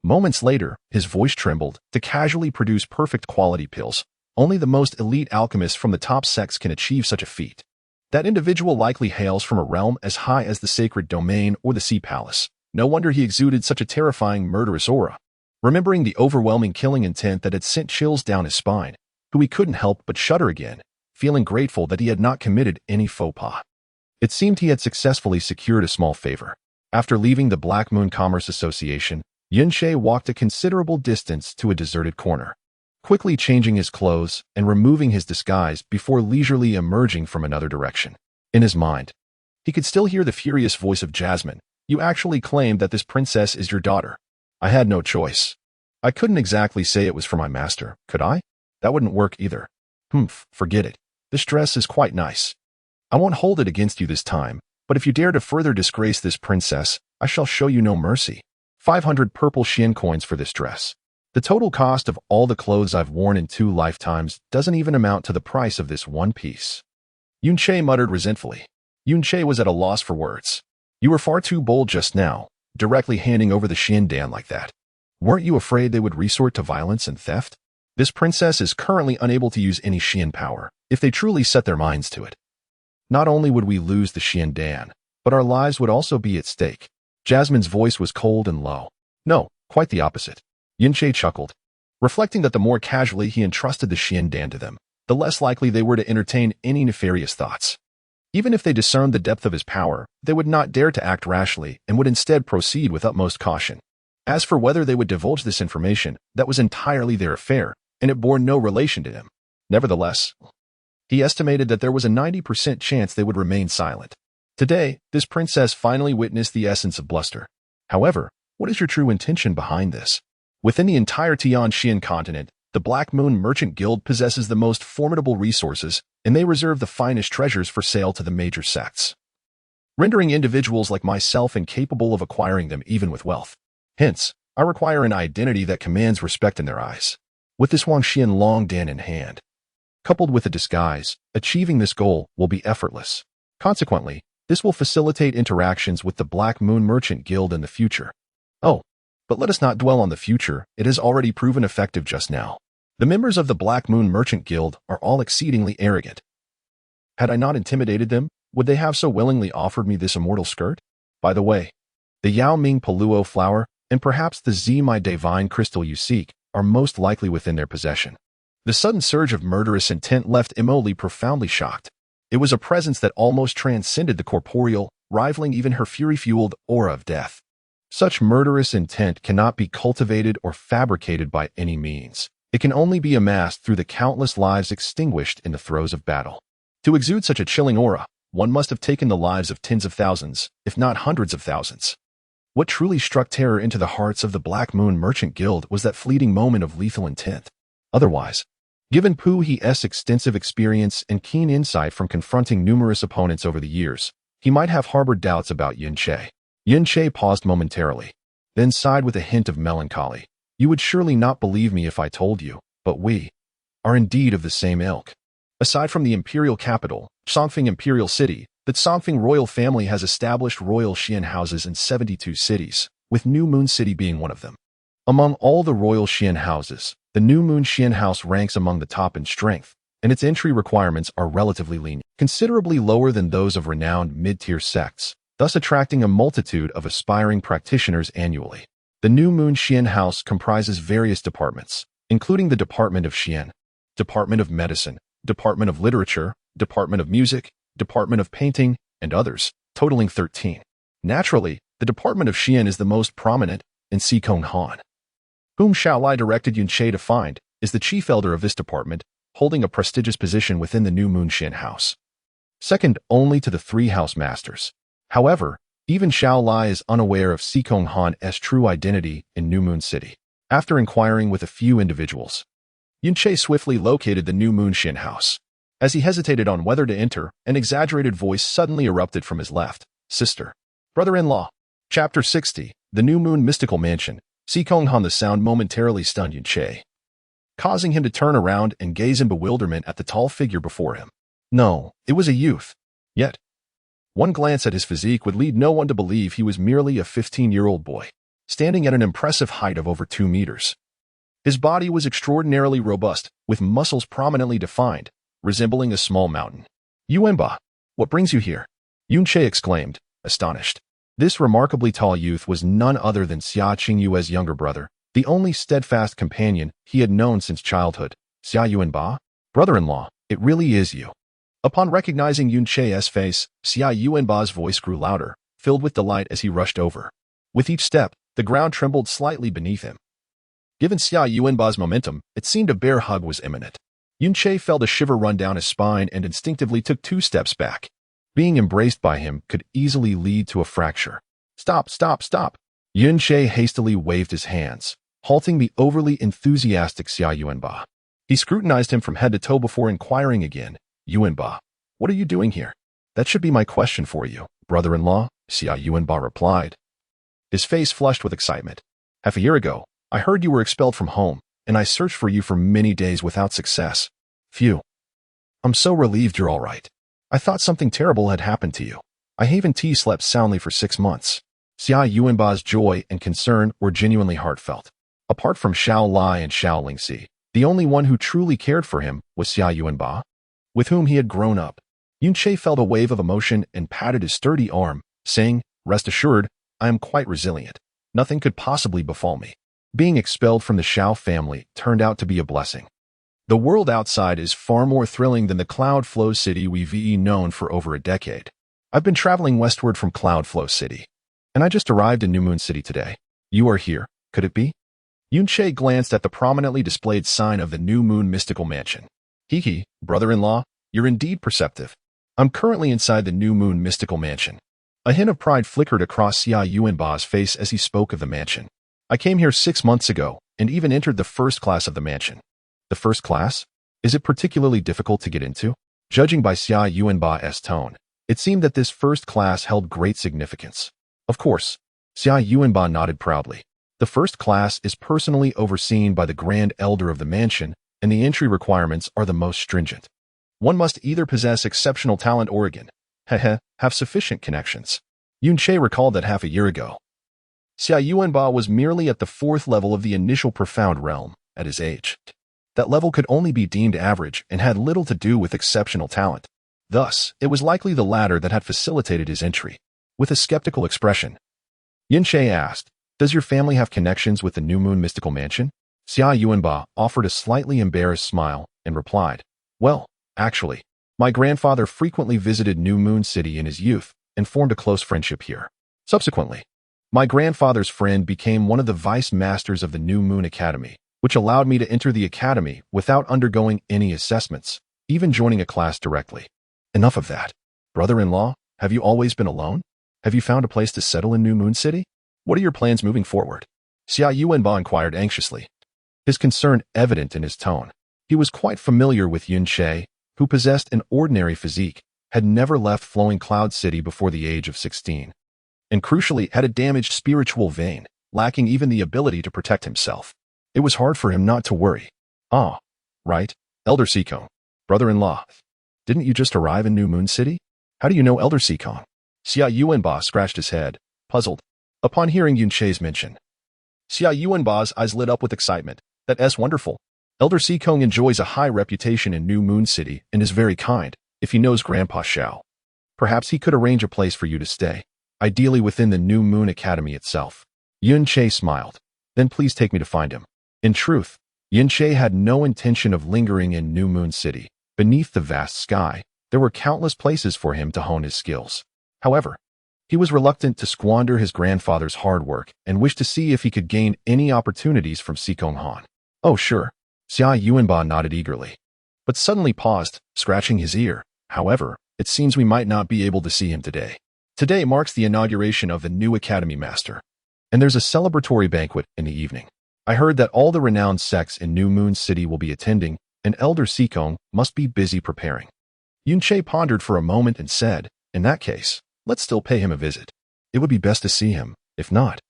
Moments later, his voice trembled. To casually produce perfect quality pills, only the most elite alchemists from the top sects can achieve such a feat. That individual likely hails from a realm as high as the Sacred Domain or the Sea Palace. No wonder he exuded such a terrifying, murderous aura. Remembering the overwhelming killing intent that had sent chills down his spine, he couldn't help but shudder again, feeling grateful that he had not committed any faux pas. It seemed he had successfully secured a small favor. After leaving the Black Moon Commerce Association, Yin Che walked a considerable distance to a deserted corner, quickly changing his clothes and removing his disguise before leisurely emerging from another direction. In his mind, he could still hear the furious voice of Jasmine. You actually claimed that this princess is your daughter. I had no choice. I couldn't exactly say it was for my master, could I? That wouldn't work either. Forget it. This dress is quite nice. I won't hold it against you this time, but if you dare to further disgrace this princess, I shall show you no mercy. 500 purple Xian coins for this dress. The total cost of all the clothes I've worn in 2 lifetimes doesn't even amount to the price of this one piece. Yun Che muttered resentfully. Yun Che was at a loss for words. You were far too bold just now, directly handing over the Xiandan like that. Weren't you afraid they would resort to violence and theft? This princess is currently unable to use any Xian power, if they truly set their minds to it. Not only would we lose the Xiandan, but our lives would also be at stake. Jasmine's voice was cold and low. No, quite the opposite. Yin Che chuckled, reflecting that the more casually he entrusted the Xiandan to them, the less likely they were to entertain any nefarious thoughts. Even if they discerned the depth of his power, they would not dare to act rashly and would instead proceed with utmost caution. As for whether they would divulge this information, that was entirely their affair, and it bore no relation to him. Nevertheless, He estimated that there was a 90% chance they would remain silent. Today, this princess finally witnessed the essence of bluster. However, what is your true intention behind this? Within the entire Tianxian continent, the Black Moon Merchant Guild possesses the most formidable resources, and they reserve the finest treasures for sale to the major sects, rendering individuals like myself incapable of acquiring them even with wealth. Hence, I require an identity that commands respect in their eyes. With this Wangxian Long Dan in hand, coupled with a disguise, achieving this goal will be effortless. Consequently, this will facilitate interactions with the Black Moon Merchant Guild in the future. Oh, but let us not dwell on the future, it has already proven effective just now. The members of the Black Moon Merchant Guild are all exceedingly arrogant. Had I not intimidated them, would they have so willingly offered me this immortal skirt? By the way, the Yao Ming Paluo flower and perhaps the Zimai divine crystal you seek are most likely within their possession. The sudden surge of murderous intent left Emily profoundly shocked. It was a presence that almost transcended the corporeal, rivaling even her fury-fueled aura of death. Such murderous intent cannot be cultivated or fabricated by any means. It can only be amassed through the countless lives extinguished in the throes of battle. To exude such a chilling aura, one must have taken the lives of tens of thousands, if not hundreds of thousands. What truly struck terror into the hearts of the Black Moon Merchant Guild was that fleeting moment of lethal intent. Otherwise, given Pu He's extensive experience and keen insight from confronting numerous opponents over the years, he might have harbored doubts about Yin Che. Yin Che paused momentarily, then sighed with a hint of melancholy. You would surely not believe me if I told you, but we are indeed of the same ilk. Aside from the imperial capital, Songfeng Imperial City, the Songfeng royal family has established royal Xian houses in 72 cities, with New Moon City being one of them. Among all the royal Xian houses, the New Moon Xian house ranks among the top in strength, and its entry requirements are relatively lenient, considerably lower than those of renowned mid-tier sects, thus attracting a multitude of aspiring practitioners annually. The New Moon Xian house comprises various departments, including the Department of Xian, Department of Medicine, Department of Literature, Department of Music, Department of Painting, and others, totaling 13. Naturally, the Department of Xian is the most prominent, and Si Kong Han, whom Xiaolai directed Yun Che to find, is the chief elder of this department, holding a prestigious position within the New Moon Xian house, second only to the three house masters. However, even Xiaolai is unaware of Si Kong Han's true identity in New Moon City. After inquiring with a few individuals, Yun Che swiftly located the New Moon Xian house. As he hesitated on whether to enter, an exaggerated voice suddenly erupted from his left. Sister. Brother-in-law. Chapter 60, The New Moon Mystical Mansion. Si Kong Han. The sound momentarily stunned Yun Che, causing him to turn around and gaze in bewilderment at the tall figure before him. No, it was a youth. Yet, one glance at his physique would lead no one to believe he was merely a 15-year-old boy, standing at an impressive height of over 2 meters. His body was extraordinarily robust, with muscles prominently defined, resembling a small mountain. Yuanba, what brings you here? Yun Che exclaimed, astonished. This remarkably tall youth was none other than Xia Qingyue's younger brother, the only steadfast companion he had known since childhood. Xia Yuanba? Brother-in-law, it really is you. Upon recognizing Yun Che's face, Xia Yuanba's voice grew louder, filled with delight as he rushed over. With each step, the ground trembled slightly beneath him. Given Xia Yuanba's momentum, it seemed a bear hug was imminent. Yun Che felt a shiver run down his spine and instinctively took 2 steps back. Being embraced by him could easily lead to a fracture. Stop, stop, stop! Yun Che hastily waved his hands, halting the overly enthusiastic Xia Yuanba. He scrutinized him from head to toe before inquiring again. Yuanba, what are you doing here? That should be my question for you, brother-in-law, Xia Yuanba replied. His face flushed with excitement. Half a year ago, I heard you were expelled from home, and I searched for you for many days without success. Phew. I'm so relieved you're all right. I thought something terrible had happened to you. I haven't slept soundly for 6 months. Xia Yuanba's joy and concern were genuinely heartfelt. Apart from Xiaolai and Xiao Lingxi, the only one who truly cared for him was Xia Yuanba, with whom he had grown up. Yun Che felt a wave of emotion and patted his sturdy arm, saying, Rest assured, I am quite resilient. Nothing could possibly befall me. Being expelled from the Xiao family turned out to be a blessing. The world outside is far more thrilling than the Cloud Flow City we've known for over a decade. I've been traveling westward from Cloud Flow City, and I just arrived in New Moon City today. You are here, could it be? Yun Che glanced at the prominently displayed sign of the New Moon Mystical Mansion. Brother-in-law, You're indeed perceptive. I'm currently inside the New Moon mystical mansion. A hint of pride flickered across Xia Yuanba's face as he spoke of the mansion. I came here 6 months ago and even entered the first class of the mansion. The first class? Is it particularly difficult to get into? Judging by Xia Yuanba's tone, it seemed that this first class held great significance. Of course, Xia Yuanba nodded proudly. The first class is personally overseen by the Grand Elder of the mansion, and the entry requirements are the most stringent. One must either possess exceptional talent or have sufficient connections. Yunche recalled that half a year ago. Xia Yuanba was merely at the 4th level of the initial profound realm at his age. That level could only be deemed average and had little to do with exceptional talent. Thus, it was likely the latter that had facilitated his entry. With a skeptical expression, Yunche asked, "Does your family have connections with the New Moon mystical mansion?" Xia Yuanba offered a slightly embarrassed smile and replied, "Well, actually, my grandfather frequently visited New Moon City in his youth and formed a close friendship here. Subsequently, my grandfather's friend became one of the vice masters of the New Moon Academy, which allowed me to enter the academy without undergoing any assessments, even joining a class directly. Enough of that. Brother-in-law, have you always been alone? Have you found a place to settle in New Moon City? What are your plans moving forward?" Xia Yuanba inquired anxiously, his concern evident in his tone. He was quite familiar with Yunche, who possessed an ordinary physique, had never left Flowing Cloud City before the age of 16, and crucially had a damaged spiritual vein, lacking even the ability to protect himself. It was hard for him not to worry. "Ah, right, Elder Sikong. Brother-in-law, didn't you just arrive in New Moon City? How do you know Elder Sikong?" Xia Yuanba scratched his head, puzzled, upon hearing Yunche's mention. Xia Yuanba's eyes lit up with excitement. "That's wonderful. Elder Sikong enjoys a high reputation in New Moon City and is very kind, if he knows Grandpa Xiao. Perhaps he could arrange a place for you to stay, ideally within the New Moon Academy itself." Yunche smiled. "Then please take me to find him." In truth, Yunche had no intention of lingering in New Moon City. Beneath the vast sky, there were countless places for him to hone his skills. However, he was reluctant to squander his grandfather's hard work and wished to see if he could gain any opportunities from Sikong Han. "Oh, sure." Xia Yuanba nodded eagerly, but suddenly paused, scratching his ear. "However, it seems we might not be able to see him today. Today marks the inauguration of the new Academy Master, and there's a celebratory banquet in the evening. I heard that all the renowned sects in New Moon City will be attending, and Elder Sikong must be busy preparing." Yunche pondered for a moment and said, "In that case, let's still pay him a visit. It would be best to see him. If not,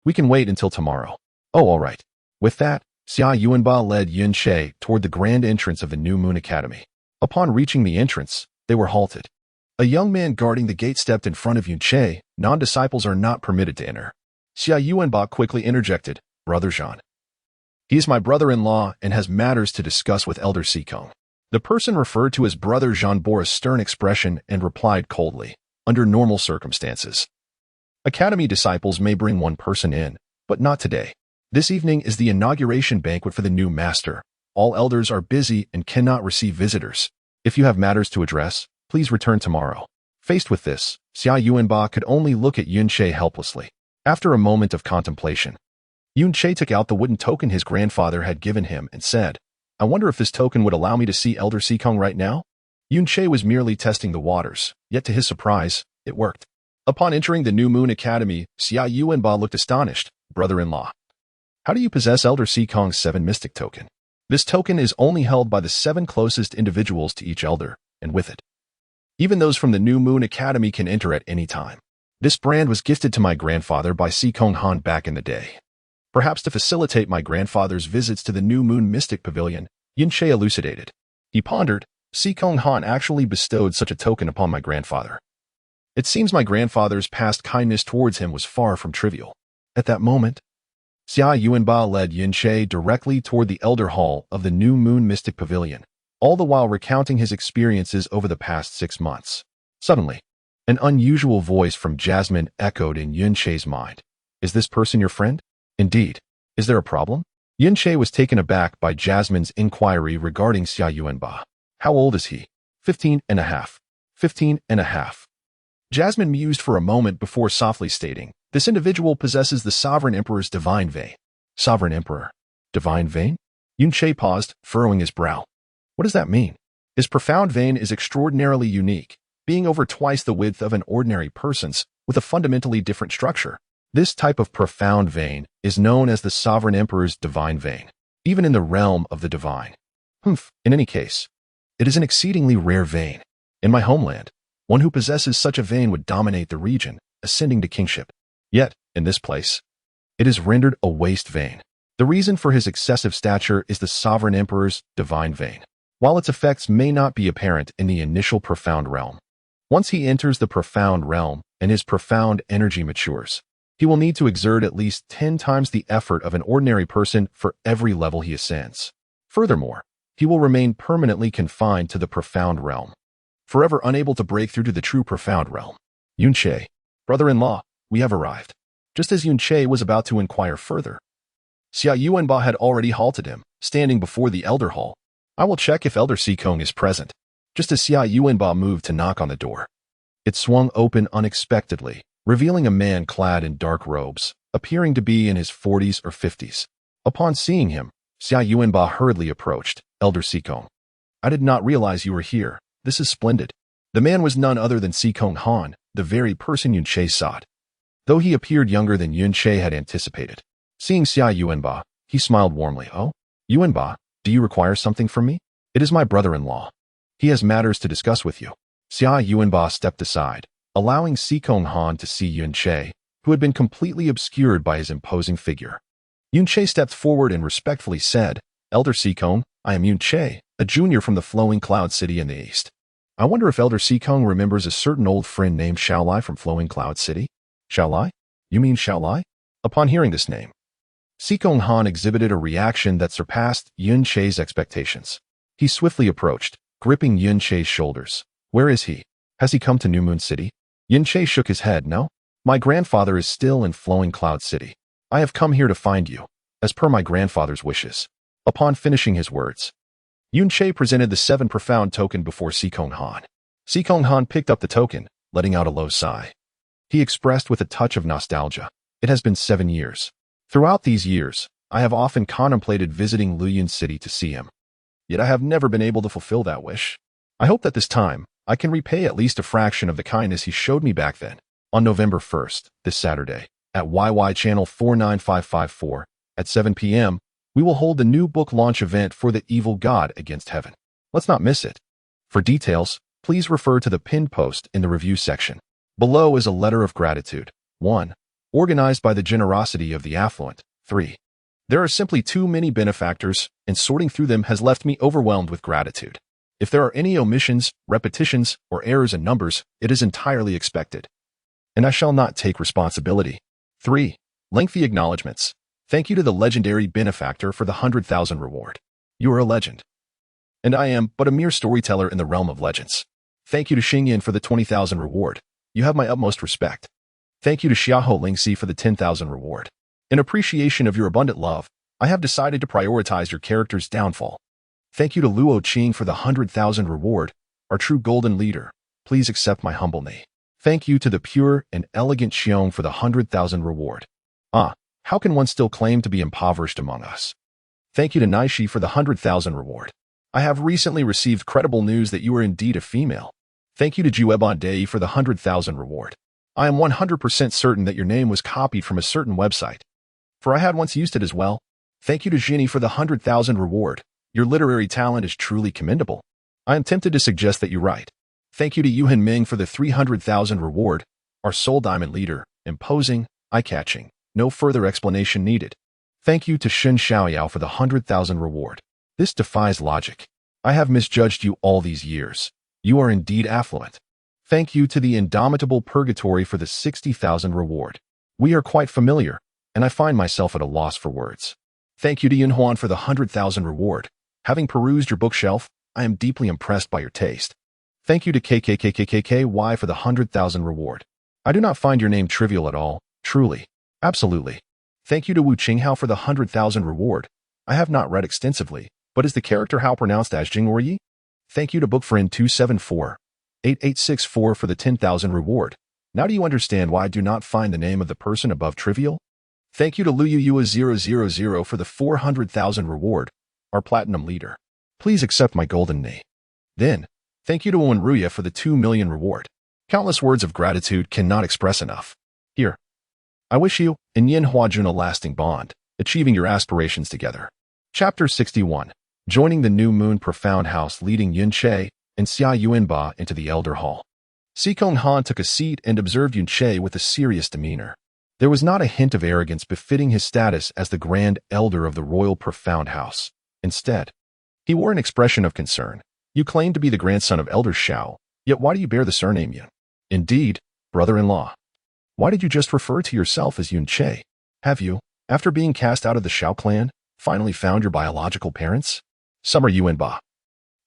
we can wait until tomorrow." "Oh, all right." With that, Xia Yuanba led Yunche toward the grand entrance of the New Moon Academy. Upon reaching the entrance, they were halted. A young man guarding the gate stepped in front of Yunche. "Non-disciples are not permitted to enter." Xia Yuanba quickly interjected, "Brother Jean. He is my brother-in-law and has matters to discuss with Elder Sikong." The person referred to as Brother Jean bore a stern expression and replied coldly, "Under normal circumstances, Academy disciples may bring one person in, but not today. This evening is the inauguration banquet for the new master. All elders are busy and cannot receive visitors. If you have matters to address, please return tomorrow." Faced with this, Xia Yuanba could only look at Yunche helplessly. After a moment of contemplation, Yunche took out the wooden token his grandfather had given him and said, "I wonder if this token would allow me to see Elder Sikong right now?" Yunche was merely testing the waters, yet to his surprise, it worked. Upon entering the New Moon Academy, Xia Yuanba looked astonished. "Brother-in-law, how do you possess Elder Sikong's 7 mystic token?" This token is only held by the 7 closest individuals to each elder, and with it, even those from the New Moon Academy can enter at any time. This brand was gifted to my grandfather by Sikong Han back in the day. Perhaps to facilitate my grandfather's visits to the New Moon Mystic Pavilion, Yunche elucidated. He pondered, "Sikong Han actually bestowed such a token upon my grandfather. It seems my grandfather's past kindness towards him was far from trivial." At that moment, Xia Yuanba led Yunche directly toward the Elder Hall of the New Moon Mystic Pavilion, all the while recounting his experiences over the past 6 months. Suddenly, an unusual voice from Jasmine echoed in Yunche's mind. "Is this person your friend?" "Indeed. Is there a problem?" Yunche was taken aback by Jasmine's inquiry regarding Xia Yuanba. "How old is he?" 15 and a half. 15 and a half. Jasmine mused for a moment before softly stating, "This individual possesses the Sovereign Emperor's divine vein." "Sovereign Emperor? Divine vein?" Yunche paused, furrowing his brow. "What does that mean?" His profound vein is extraordinarily unique, being over twice the width of an ordinary person's, with a fundamentally different structure. This type of profound vein is known as the Sovereign Emperor's divine vein, even in the realm of the divine. In any case, it is an exceedingly rare vein. In my homeland, one who possesses such a vein would dominate the region, ascending to kingship. Yet, in this place, it is rendered a waste vein. The reason for his excessive stature is the Sovereign Emperor's divine vein. While its effects may not be apparent in the initial profound realm, once he enters the profound realm and his profound energy matures, he will need to exert at least 10 times the effort of an ordinary person for every level he ascends. Furthermore, he will remain permanently confined to the profound realm, forever unable to break through to the true profound realm. Yunche, brother-in-law, we have arrived. Just as Yunche was about to inquire further, Xia Yuanba had already halted him, standing before the elder hall. I will check if Elder Sikong is present. Just as Xia Yuanba moved to knock on the door, it swung open unexpectedly, revealing a man clad in dark robes, appearing to be in his 40s or 50s. Upon seeing him, Xia Yuanba hurriedly approached. Elder Sikong, I did not realize you were here. This is splendid. The man was none other than Sikong Han, the very person Yunche sought. Though he appeared younger than Yunche had anticipated. Seeing Xia Yuanba, he smiled warmly. Oh, Yuanba, do you require something from me? It is my brother-in-law. He has matters to discuss with you. Xia Yuanba stepped aside, allowing Sikong Han to see Yunche, who had been completely obscured by his imposing figure. Yunche stepped forward and respectfully said, Elder Sikong, I am Yunche, a junior from the Flowing Cloud City in the east. I wonder if Elder Sikong remembers a certain old friend named Shaolai from Flowing Cloud City? Shaolai? You mean Shaolai? Upon hearing this name, Sikong Han exhibited a reaction that surpassed Yunche's expectations. He swiftly approached, gripping Yunche's shoulders. Where is he? Has he come to New Moon City? Yunche shook his head. No. My grandfather is still in Flowing Cloud City. I have come here to find you, as per my grandfather's wishes. Upon finishing his words, Yunche presented the 7 profound token before Sikong Han. Sikong Han picked up the token, letting out a low sigh. He expressed with a touch of nostalgia. It has been 7 years. Throughout these years, I have often contemplated visiting Luyun City to see him. Yet I have never been able to fulfill that wish. I hope that this time, I can repay at least a fraction of the kindness he showed me back then. On November 1st, this Saturday, at YY Channel 49554, at 7 p.m., we will hold the new book launch event for The Evil God Against Heaven. Let's not miss it. For details, please refer to the pinned post in the review section. Below is a letter of gratitude. 1. Organized by the generosity of the affluent. 3. There are simply too many benefactors, and sorting through them has left me overwhelmed with gratitude. If there are any omissions, repetitions, or errors in numbers, it is entirely expected, and I shall not take responsibility. 3. Lengthy acknowledgements. Thank you to the legendary benefactor for the 100,000 reward. You are a legend, and I am but a mere storyteller in the realm of legends. Thank you to Xingyan for the 20,000 reward. You have my utmost respect. Thank you to Xiaoho Lingxi for the 10,000 reward. In appreciation of your abundant love, I have decided to prioritize your character's downfall. Thank you to Luo Qing for the 100,000 reward, our true golden leader. Please accept my humble knee. Thank you to the pure and elegant Xiong for the 100,000 reward. How can one still claim to be impoverished among us? Thank you to Naishi for the 100,000 reward. I have recently received credible news that you are indeed a female. Thank you to Juebon Dei for the 100,000 reward. I am 100% certain that your name was copied from a certain website, for I had once used it as well. Thank you to Jinny for the 100,000 reward. Your literary talent is truly commendable. I am tempted to suggest that you write. Thank you to Yuhan Ming for the 300,000 reward, our soul diamond leader, imposing, eye-catching, no further explanation needed. Thank you to Shen Xiaoyao for the 100,000 reward. This defies logic. I have misjudged you all these years. You are indeed affluent. Thank you to the indomitable Purgatory for the 60,000 reward. We are quite familiar, and I find myself at a loss for words. Thank you to Yun Huan for the 100,000 reward. Having perused your bookshelf, I am deeply impressed by your taste. Thank you to KKKKKKY for the 100,000 reward. I do not find your name trivial at all, truly. Absolutely. Thank you to Wu Qinghao for the 100,000 reward. I have not read extensively, but is the character Hao pronounced as Jing or Yi? Thank you to Bookfriend 2748864 for the 10,000 reward. Now do you understand why I do not find the name of the person above trivial? Thank you to Luyuyua000 for the 400,000 reward, our platinum leader. Please accept my golden knee. Then, thank you to Wenruya for the 2 million reward. Countless words of gratitude cannot express enough. Here, I wish you and Yin Huajun a lasting bond, achieving your aspirations together. Chapter 61. Joining the New Moon Profound House, leading Yun Che and Xia Yuanba into the Elder Hall. Sikong Han took a seat and observed Yun Che with a serious demeanor. There was not a hint of arrogance befitting his status as the Grand Elder of the Royal Profound House. Instead, he wore an expression of concern. You claim to be the grandson of Elder Shao, yet why do you bear the surname Yun? Indeed, brother-in-law. Why did you just refer to yourself as Yun Che? Have you, after being cast out of the Shao clan, finally found your biological parents? Summer Yuanba,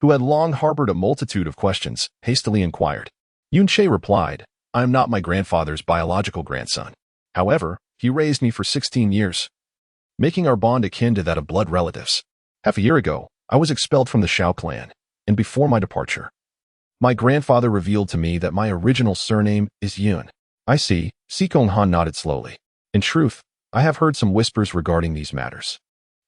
who had long harbored a multitude of questions, hastily inquired. Yun Che replied, I am not my grandfather's biological grandson. However, he raised me for 16 years, making our bond akin to that of blood relatives. Half a year ago, I was expelled from the Shao clan, and before my departure, my grandfather revealed to me that my original surname is Yun. I see, Sikong Han nodded slowly. In truth, I have heard some whispers regarding these matters.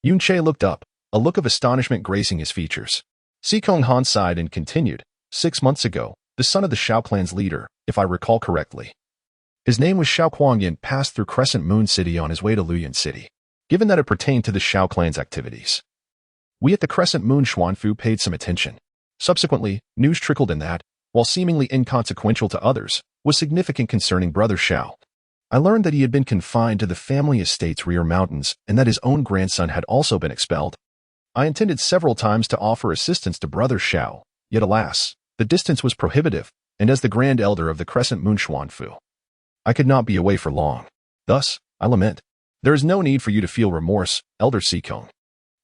Yun Che looked up, a look of astonishment gracing his features. Sikong Han sighed and continued, 6 months ago, the son of the Shao clan's leader, if I recall correctly, his name was Shao Kuangyan, passed through Crescent Moon City on his way to Luoyuan City. Given that it pertained to the Shao clan's activities, we at the Crescent Moon Xuanfu paid some attention. Subsequently, news trickled in that, while seemingly inconsequential to others, was significant concerning Brother Shao. I learned that he had been confined to the family estate's rear mountains and that his own grandson had also been expelled. I intended several times to offer assistance to Brother Shao, yet alas, the distance was prohibitive, and as the Grand Elder of the Crescent Moon Xuanfu, I could not be away for long. Thus, I lament. There is no need for you to feel remorse, Elder Sikong.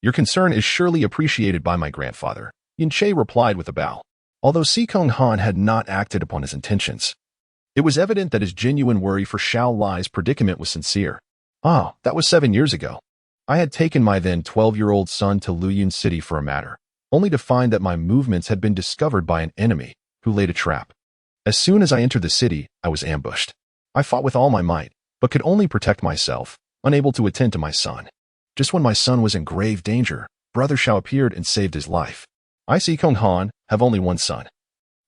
Your concern is surely appreciated by my grandfather, Yun Che replied with a bow. Although Sikong Han had not acted upon his intentions, it was evident that his genuine worry for Shao Lai's predicament was sincere. Ah, that was 7 years ago. I had taken my then 12-year-old son to Luoyuan City for a matter, only to find that my movements had been discovered by an enemy who laid a trap. As soon as I entered the city, I was ambushed. I fought with all my might, but could only protect myself, unable to attend to my son. Just when my son was in grave danger, Brother Shao appeared and saved his life. I, Sikong Han, have only one son.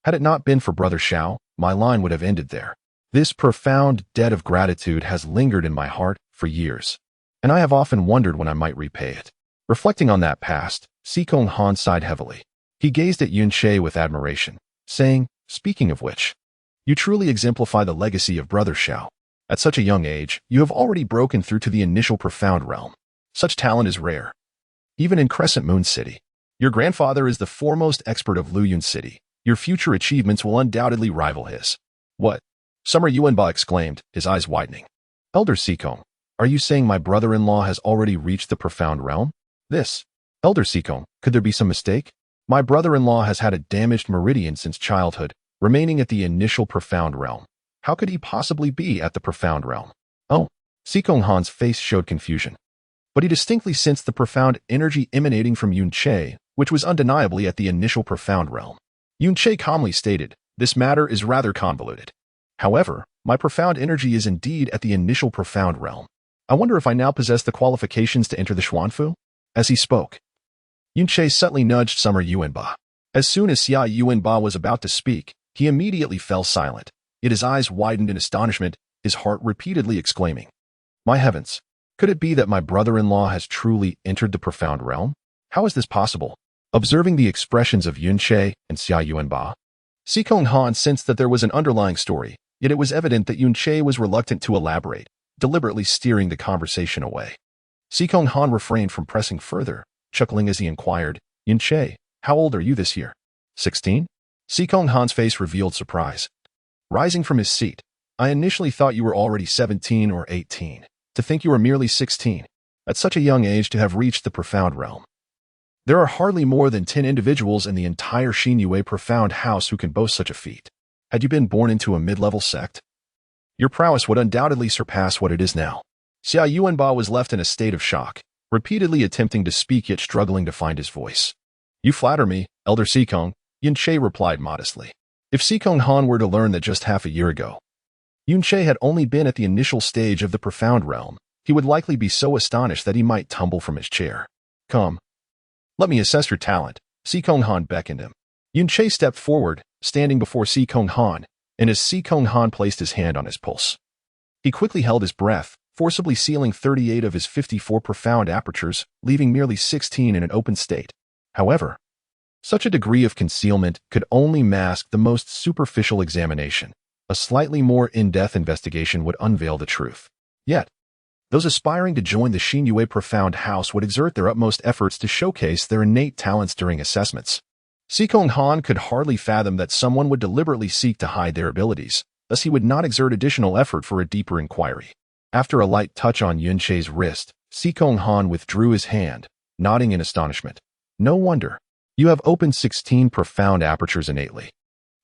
Had it not been for Brother Shao, my line would have ended there. This profound debt of gratitude has lingered in my heart for years, and I have often wondered when I might repay it. Reflecting on that past, Sikong Han sighed heavily. He gazed at Yun Che with admiration, saying, speaking of which, you truly exemplify the legacy of Brother Shao. At such a young age, you have already broken through to the initial profound realm. Such talent is rare, even in Crescent Moon City. Your grandfather is the foremost expert of Luoyuan City. Your future achievements will undoubtedly rival his. What? Summer Yuanba exclaimed, his eyes widening. Elder Sikong, are you saying my brother-in-law has already reached the profound realm? This. Elder Sikong, could there be some mistake? My brother-in-law has had a damaged meridian since childhood, remaining at the initial profound realm. How could he possibly be at the profound realm? Oh, Sikong Han's face showed confusion. But he distinctly sensed the profound energy emanating from Yun Che, which was undeniably at the initial profound realm. Yun Che calmly stated, this matter is rather convoluted. However, my profound energy is indeed at the initial profound realm. I wonder if I now possess the qualifications to enter the Xuanfu? As he spoke, Yun Che subtly nudged Summer Yuanba. As soon as Xia Yuanba was about to speak, he immediately fell silent, yet his eyes widened in astonishment, his heart repeatedly exclaiming, my heavens, could it be that my brother-in-law has truly entered the profound realm? How is this possible? Observing the expressions of Yun Che and Xia Yuanba, Sikong Han sensed that there was an underlying story, yet it was evident that Yun Che was reluctant to elaborate, deliberately steering the conversation away. Sikong Han refrained from pressing further, chuckling as he inquired, Yun Che, how old are you this year? 16? Sikong Han's face revealed surprise. Rising from his seat, I initially thought you were already 17 or 18. To think you were merely 16. At such a young age to have reached the profound realm. There are hardly more than 10 individuals in the entire Xinyue profound house who can boast such a feat. Had you been born into a mid-level sect, your prowess would undoubtedly surpass what it is now. Xia Yuanba was left in a state of shock, repeatedly attempting to speak yet struggling to find his voice. You flatter me, Elder Sikong, Yun Che replied modestly. If Sikong Han were to learn that just half a year ago, Yun Che had only been at the initial stage of the profound realm, he would likely be so astonished that he might tumble from his chair. Come. Let me assess your talent. Sikong Han beckoned him. Yunche stepped forward, standing before Si Kong Han, and as Si Kong Han placed his hand on his pulse, he quickly held his breath, forcibly sealing 38 of his 54 profound apertures, leaving merely 16 in an open state. However, such a degree of concealment could only mask the most superficial examination. A slightly more in-depth investigation would unveil the truth. Yet, those aspiring to join the Xinyue Profound House would exert their utmost efforts to showcase their innate talents during assessments. Si Kong Han could hardly fathom that someone would deliberately seek to hide their abilities, thus he would not exert additional effort for a deeper inquiry. After a light touch on Yunche's wrist, Si Kong Han withdrew his hand, nodding in astonishment. No wonder. You have opened 16 profound apertures innately.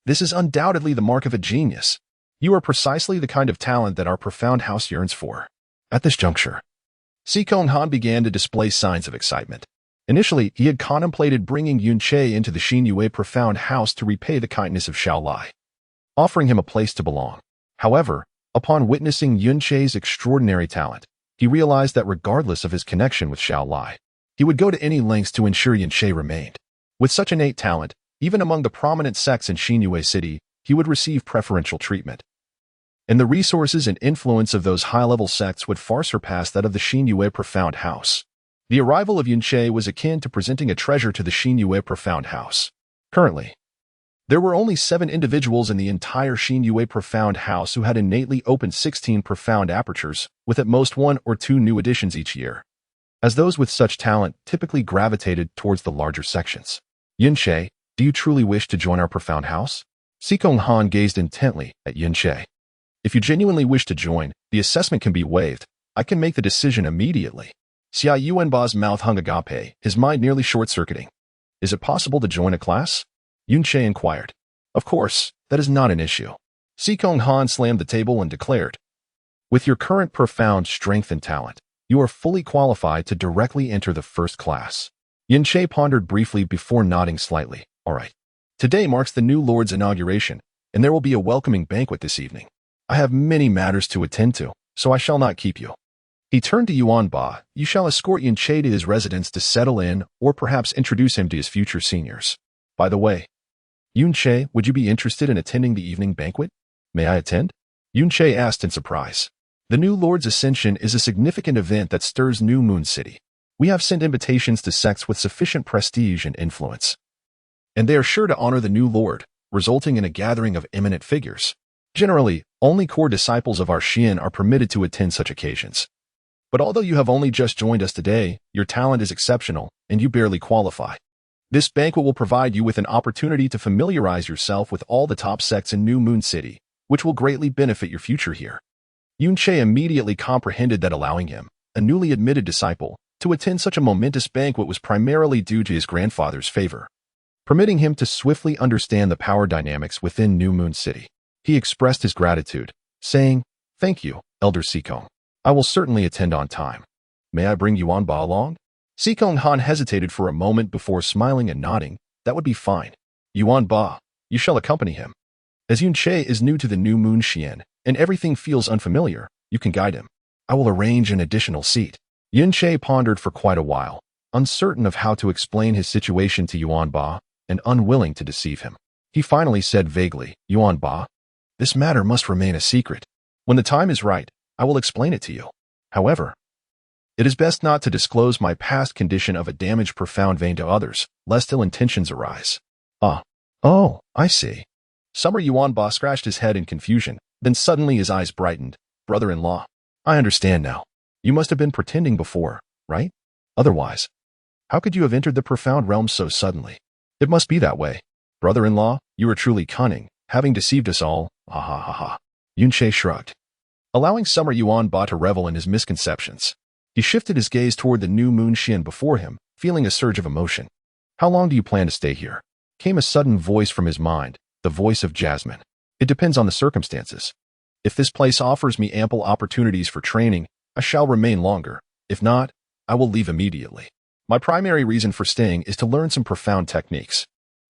This is undoubtedly the mark of a genius. You are precisely the kind of talent that our profound house yearns for. At this juncture, Si Kong Han began to display signs of excitement. Initially, he had contemplated bringing Yunche into the Xinyue Profound House to repay the kindness of Xiao Lai, offering him a place to belong. However, upon witnessing Yunche's extraordinary talent, he realized that regardless of his connection with Xiao Lai, he would go to any lengths to ensure Yunche remained. With such innate talent, even among the prominent sects in Xinyue City, he would receive preferential treatment. And the resources and influence of those high-level sects would far surpass that of the Xinyue Profound House. The arrival of Yunche was akin to presenting a treasure to the Xinyue Profound House. Currently, there were only 7 individuals in the entire Xinyue Profound House who had innately opened 16 profound apertures, with at most 1 or 2 new additions each year, as those with such talent typically gravitated towards the larger sections. Yunche, do you truly wish to join our profound house? Si Kong Han gazed intently at Yunche. If you genuinely wish to join, the assessment can be waived. I can make the decision immediately. Xia Yuanba's mouth hung agape, his mind nearly short-circuiting. Is it possible to join a class? Yunche inquired. Of course, that is not an issue. Si Kong Han slammed the table and declared, with your current profound strength and talent, you are fully qualified to directly enter the first class. Yunche pondered briefly before nodding slightly. All right. Today marks the new Lord's inauguration, and there will be a welcoming banquet this evening. I have many matters to attend to, so I shall not keep you. He turned to Yuanba. You shall escort Yunche to his residence to settle in, or perhaps introduce him to his future seniors. By the way, Yunche, would you be interested in attending the evening banquet? May I attend? Yunche asked in surprise. The new Lord's ascension is a significant event that stirs New Moon City. We have sent invitations to sects with sufficient prestige and influence, and they are sure to honor the new Lord, resulting in a gathering of eminent figures. Generally, only core disciples of our Xian are permitted to attend such occasions. But although you have only just joined us today, your talent is exceptional, and you barely qualify. This banquet will provide you with an opportunity to familiarize yourself with all the top sects in New Moon City, which will greatly benefit your future here. Yunche immediately comprehended that allowing him, a newly admitted disciple, to attend such a momentous banquet was primarily due to his grandfather's favor, permitting him to swiftly understand the power dynamics within New Moon City. He expressed his gratitude, saying, Thank you, Elder Si Kong. I will certainly attend on time. May I bring Yuanba along? Si Kong Han hesitated for a moment before smiling and nodding. That would be fine. Yuanba, you shall accompany him. As Yunche is new to the New Moon Xian, and everything feels unfamiliar, you can guide him. I will arrange an additional seat. Yunche pondered for quite a while, uncertain of how to explain his situation to Yuanba, and unwilling to deceive him. He finally said vaguely, Yuanba, this matter must remain a secret. When the time is right, I will explain it to you. However, it is best not to disclose my past condition of a damaged profound vein to others, lest ill intentions arise. Oh, I see. Summer Yuanba scratched his head in confusion, then suddenly his eyes brightened. Brother-in-law, I understand now. You must have been pretending before, right? Otherwise, how could you have entered the profound realm so suddenly? It must be that way. Brother-in-law, you are truly cunning, having deceived us all. Ha ha ha ha. Yunche shrugged, allowing Summer Yuanba to revel in his misconceptions. He shifted his gaze toward the New Moon Xian before him, feeling a surge of emotion. How long do you plan to stay here? Came a sudden voice from his mind, the voice of Jasmine. It depends on the circumstances. If this place offers me ample opportunities for training, I shall remain longer. If not, I will leave immediately. My primary reason for staying is to learn some profound techniques.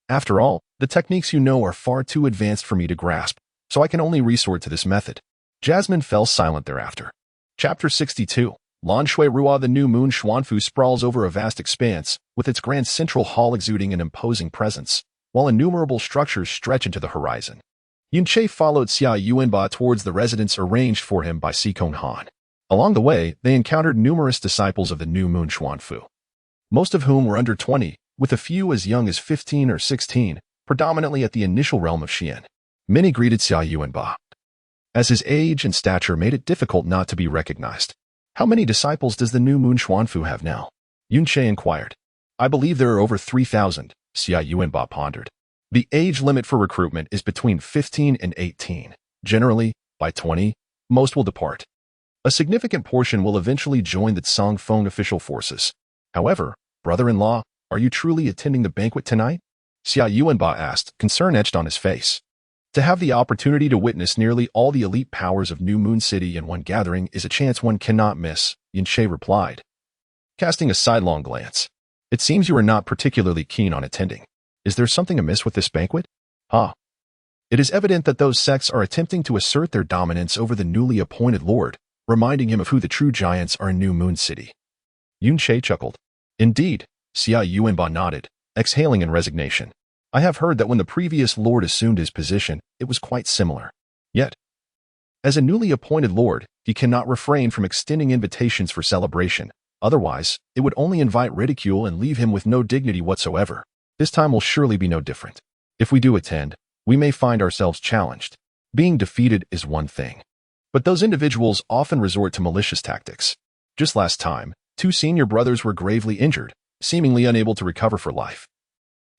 After all, the techniques you know are far too advanced for me to grasp, so I can only resort to this method. Jasmine fell silent thereafter. Chapter 62. Lan Shui Rua. The New Moon Xuanfu sprawls over a vast expanse, with its grand central hall exuding an imposing presence. while innumerable structures stretch into the horizon. Yunche followed Xia Yuanba towards the residence arranged for him by Sikong Han. Along the way, they encountered numerous disciples of the new moon Xuanfu, most of whom were under 20, with a few as young as 15 or 16, predominantly at the initial realm of Xian. Many greeted Xia Yuanba, as his age and stature made it difficult not to be recognized. How many disciples does the new moon Xuanfu have now? Yunche inquired. I believe there are over 3,000, Xia Yuanba pondered. The age limit for recruitment is between 15 and 18. Generally, by 20, most will depart. A significant portion will eventually join the Cangfeng official forces. However, brother-in-law, are you truly attending the banquet tonight? Xia Yuanba asked, concern etched on his face. To have the opportunity to witness nearly all the elite powers of New Moon City in one gathering is a chance one cannot miss, Yunche replied, casting a sidelong glance. It seems you are not particularly keen on attending. Is there something amiss with this banquet? It is evident that those sects are attempting to assert their dominance over the newly appointed lord, reminding him of who the true giants are in New Moon City. Yunche chuckled. Indeed, Xia Yuanba nodded, exhaling in resignation. I have heard that when the previous lord assumed his position, it was quite similar. Yet, as a newly appointed lord, he cannot refrain from extending invitations for celebration. Otherwise, it would only invite ridicule and leave him with no dignity whatsoever. This time will surely be no different. If we do attend, we may find ourselves challenged. Being defeated is one thing, but those individuals often resort to malicious tactics. Just last time, 2 senior brothers were gravely injured, seemingly unable to recover for life.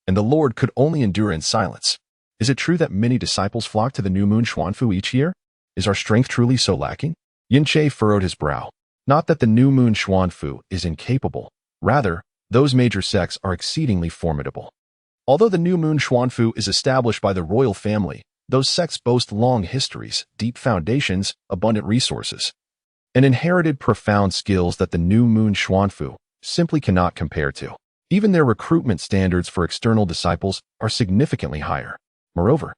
And the Lord could only endure in silence. Is it true that many disciples flock to the new moon Xuanfu each year? Is our strength truly so lacking? Yunche furrowed his brow. Not that the new moon Xuanfu is incapable. Rather, those major sects are exceedingly formidable. Although the new moon Xuanfu is established by the royal family, those sects boast long histories, deep foundations, abundant resources, and inherited profound skills that the new moon Xuanfu simply cannot compare to. Even their recruitment standards for external disciples are significantly higher. Moreover,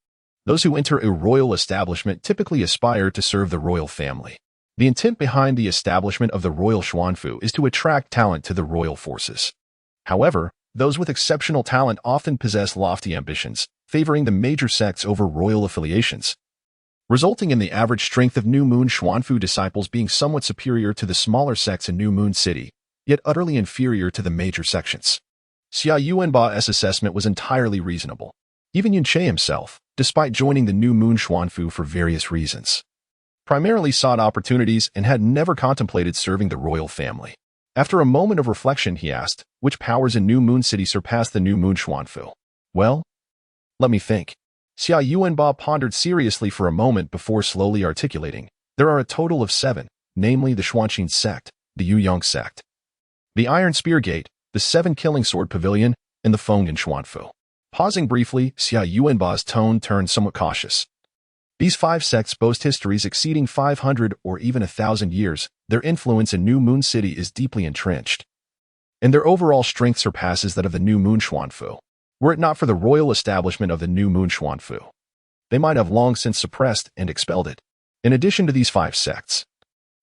those who enter a royal establishment typically aspire to serve the royal family. The intent behind the establishment of the royal Xuanfu is to attract talent to the royal forces. However, those with exceptional talent often possess lofty ambitions, favoring the major sects over royal affiliations, resulting in the average strength of New Moon Xuanfu disciples being somewhat superior to the smaller sects in New Moon City, yet utterly inferior to the major sections. Xia Yuanba's assessment was entirely reasonable. Even Yunche himself, despite joining the new moon Xuanfu for various reasons, primarily sought opportunities and had never contemplated serving the royal family. After a moment of reflection, he asked, which powers in New Moon City surpass the new moon Xuanfu? Well, let me think. Xia Yuanba pondered seriously for a moment before slowly articulating. There are a total of 7, namely the Xuanqin sect, the Yuyang sect, the Iron Spear Gate, the 7 Killing Sword Pavilion, and the Fengyan Xuanfu. Pausing briefly, Xia Yuanba's tone turned somewhat cautious. These 5 sects boast histories exceeding 500 or even 1,000 years. Their influence in New Moon City is deeply entrenched, and their overall strength surpasses that of the New Moon Xuanfu. Were it not for the royal establishment of the New Moon Xuanfu, they might have long since suppressed and expelled it. In addition to these 5 sects,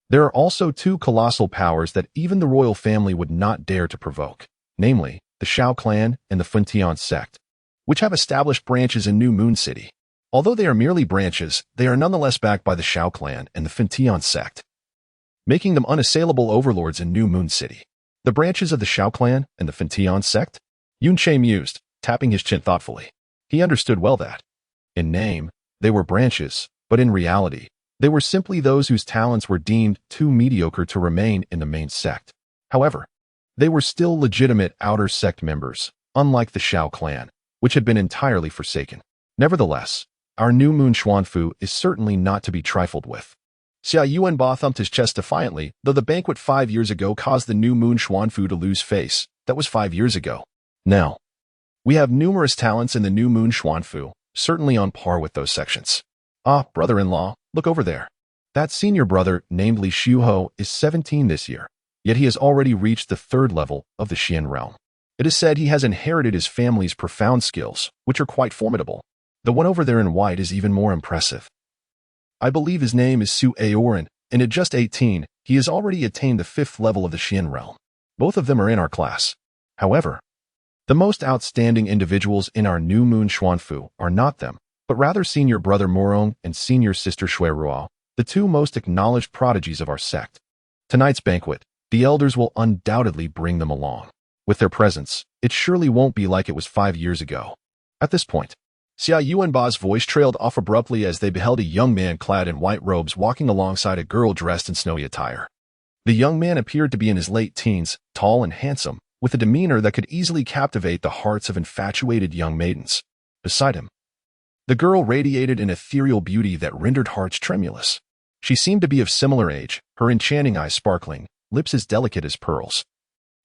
there are also 2 colossal powers that even the royal family would not dare to provoke, namely, the Shao clan and the Funtian sect, which have established branches in New Moon City. Although they are merely branches, they are nonetheless backed by the Shao clan and the Funtian sect, making them unassailable overlords in New Moon City. The branches of the Shao clan and the Funtian sect? Yunche mused, tapping his chin thoughtfully. He understood well that, in name, they were branches, but in reality, they were simply those whose talents were deemed too mediocre to remain in the main sect. However, they were still legitimate outer sect members, unlike the Shao clan, which had been entirely forsaken. Nevertheless, our new moon Xuanfu is certainly not to be trifled with. Xia Yuanba thumped his chest defiantly. Though the banquet 5 years ago caused the new moon Xuanfu to lose face, that was 5 years ago. Now, we have numerous talents in the new moon Xuanfu, certainly on par with those sections. Ah, brother-in-law, look over there. That senior brother, named Li Shuho, is 17 this year, yet he has already reached the 3rd level of the Xian realm. It is said he has inherited his family's profound skills, which are quite formidable. The one over there in white is even more impressive. I believe his name is Su Aoran, and at just 18, he has already attained the 5th level of the Xian realm. Both of them are in our class. However, The most outstanding individuals in our new moon Xuanfu are not them, but rather senior brother Morong and senior sister Shui Ruo, the two most acknowledged prodigies of our sect. Tonight's banquet, the elders will undoubtedly bring them along. With their presence, it surely won't be like it was 5 years ago. At this point, Xia Yuanba's voice trailed off abruptly as they beheld a young man clad in white robes walking alongside a girl dressed in snowy attire. The young man appeared to be in his late teens, tall and handsome, with a demeanor that could easily captivate the hearts of infatuated young maidens. Beside him, the girl radiated an ethereal beauty that rendered hearts tremulous. She seemed to be of similar age, her enchanting eyes sparkling, lips as delicate as pearls,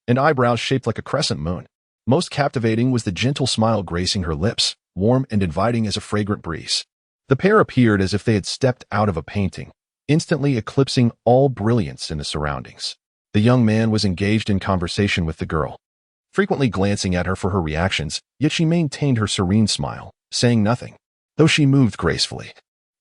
and eyebrows shaped like a crescent moon. Most captivating was the gentle smile gracing her lips, warm and inviting as a fragrant breeze. The pair appeared as if they had stepped out of a painting, instantly eclipsing all brilliance in the surroundings. The young man was engaged in conversation with the girl, frequently glancing at her for her reactions, yet she maintained her serene smile, saying nothing, though she moved gracefully.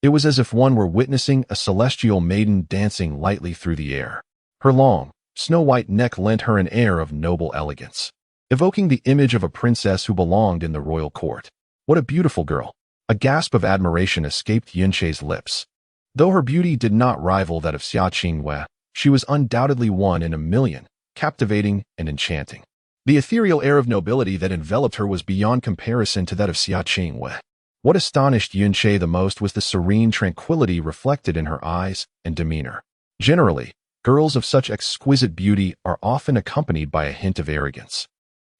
It was as if one were witnessing a celestial maiden dancing lightly through the air. Her long, snow-white neck lent her an air of noble elegance, evoking the image of a princess who belonged in the royal court. What a beautiful girl! A gasp of admiration escaped Yunche's lips. Though her beauty did not rival that of Xia Qingwei, she was undoubtedly one in a million, captivating and enchanting. The ethereal air of nobility that enveloped her was beyond comparison to that of Xia Qingwei. What astonished Yunche the most was the serene tranquility reflected in her eyes and demeanor. Generally, girls of such exquisite beauty are often accompanied by a hint of arrogance.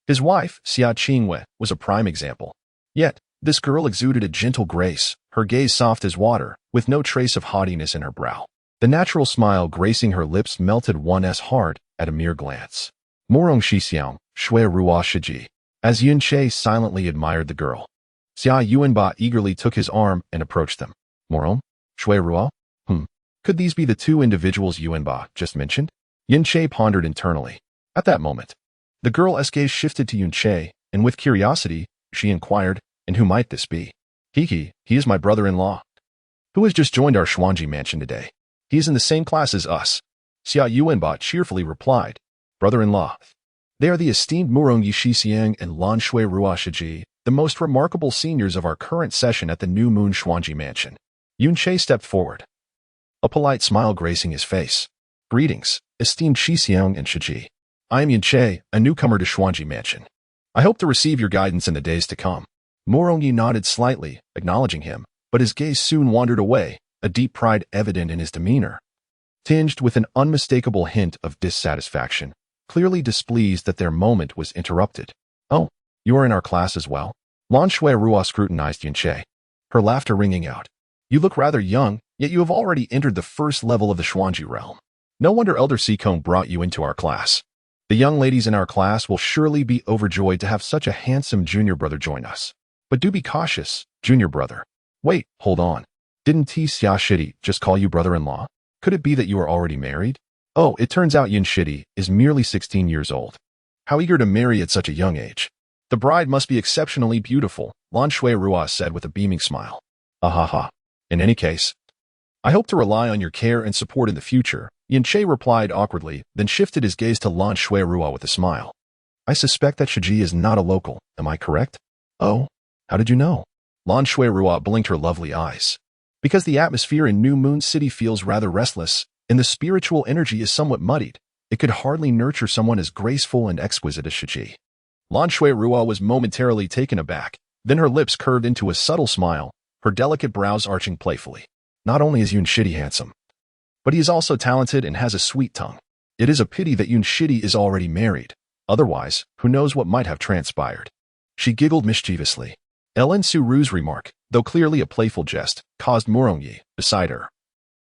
His wife, Xia Qingwei, was a prime example. Yet, this girl exuded a gentle grace, her gaze soft as water, with no trace of haughtiness in her brow. The natural smile gracing her lips melted one's heart at a mere glance. Morong Shixiang, Shui Ruo Shiji. As Yunche silently admired the girl, Xia Yuanba eagerly took his arm and approached them. Morong? Shui Ruo? Could these be the two individuals Yuanba just mentioned? Yunche pondered internally. At that moment, the girl's gaze shifted to Yunche, and with curiosity, she inquired, "And who might this be?" He is my brother-in-law, who has just joined our Xuanji mansion today. He is in the same class as us. Xia Yuanba cheerfully replied. Brother-in-law. They are the esteemed Murong Yishixiang and Lan Shui Ruo Shiji, the most remarkable seniors of our current session at the New Moon Xuanji Mansion. Yunche stepped forward, a polite smile gracing his face. Greetings, esteemed Shixiang and Shiji. I am Yunche, a newcomer to Xuanji Mansion. I hope to receive your guidance in the days to come. Morong Yi nodded slightly, acknowledging him, but his gaze soon wandered away, a deep pride evident in his demeanor, tinged with an unmistakable hint of dissatisfaction, clearly displeased that their moment was interrupted. Oh, you are in our class as well? Lan Shui Ruo scrutinized Yunche, her laughter ringing out. You look rather young, yet you have already entered the first level of the Xuanji realm. No wonder Elder Sikong brought you into our class. The young ladies in our class will surely be overjoyed to have such a handsome junior brother join us. But do be cautious, junior brother. Wait, hold on. Didn't T. Xia Shidi just call you brother-in-law? Could it be that you are already married? Oh, it turns out Yun Shidi is merely 16 years old. How eager to marry at such a young age. The bride must be exceptionally beautiful, Lan Shui Ruo said with a beaming smile. Ahaha. In any case, I hope to rely on your care and support in the future, Yunche replied awkwardly, then shifted his gaze to Lan Shui Ruo with a smile. I suspect that Shiji is not a local, am I correct? Oh, how did you know? Lan Shui Ruo blinked her lovely eyes. Because the atmosphere in New Moon City feels rather restless, and the spiritual energy is somewhat muddied, it could hardly nurture someone as graceful and exquisite as Shiji. Lan Shui Ruo was momentarily taken aback, then her lips curved into a subtle smile, her delicate brows arching playfully. Not only is Yun Shidi handsome, but he is also talented and has a sweet tongue. It is a pity that Yun Shidi is already married. Otherwise, who knows what might have transpired. She giggled mischievously. Ellen Suru's remark, though clearly a playful jest, caused Morongyi, beside her,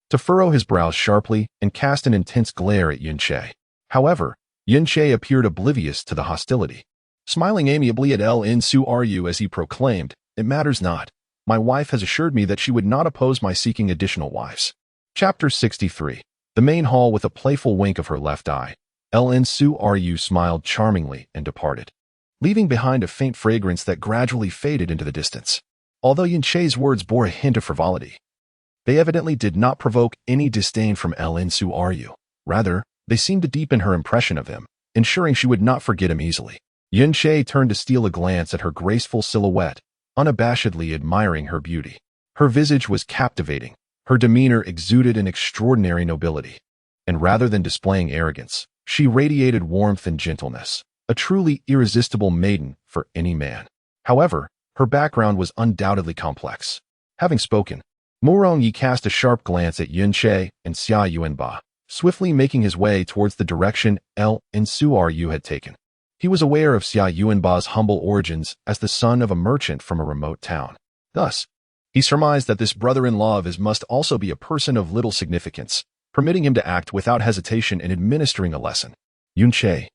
to furrow his brows sharply and cast an intense glare at Yunche. However, Yunche appeared oblivious to the hostility. Smiling amiably at Ln Su as he proclaimed, "It matters not. My wife has assured me that she would not oppose my seeking additional wives." Chapter 63. The main hall with a playful wink of her left eye. Ln Su smiled charmingly and departed, leaving behind a faint fragrance that gradually faded into the distance. Although Yunche's words bore a hint of frivolity, they evidently did not provoke any disdain from Ln Su. Rather, they seemed to deepen her impression of him, ensuring she would not forget him easily. Yun Che turned to steal a glance at her graceful silhouette, unabashedly admiring her beauty. Her visage was captivating. Her demeanor exuded an extraordinary nobility. And rather than displaying arrogance, she radiated warmth and gentleness, a truly irresistible maiden for any man. However, her background was undoubtedly complex. Having spoken, Mo Rongyi cast a sharp glance at Yun Che and Xia Yuanba, swiftly making his way towards the direction Su had taken. He was aware of Xia Yuanba's humble origins as the son of a merchant from a remote town. Thus, he surmised that this brother-in-law of his must also be a person of little significance, permitting him to act without hesitation in administering a lesson. Yun Che,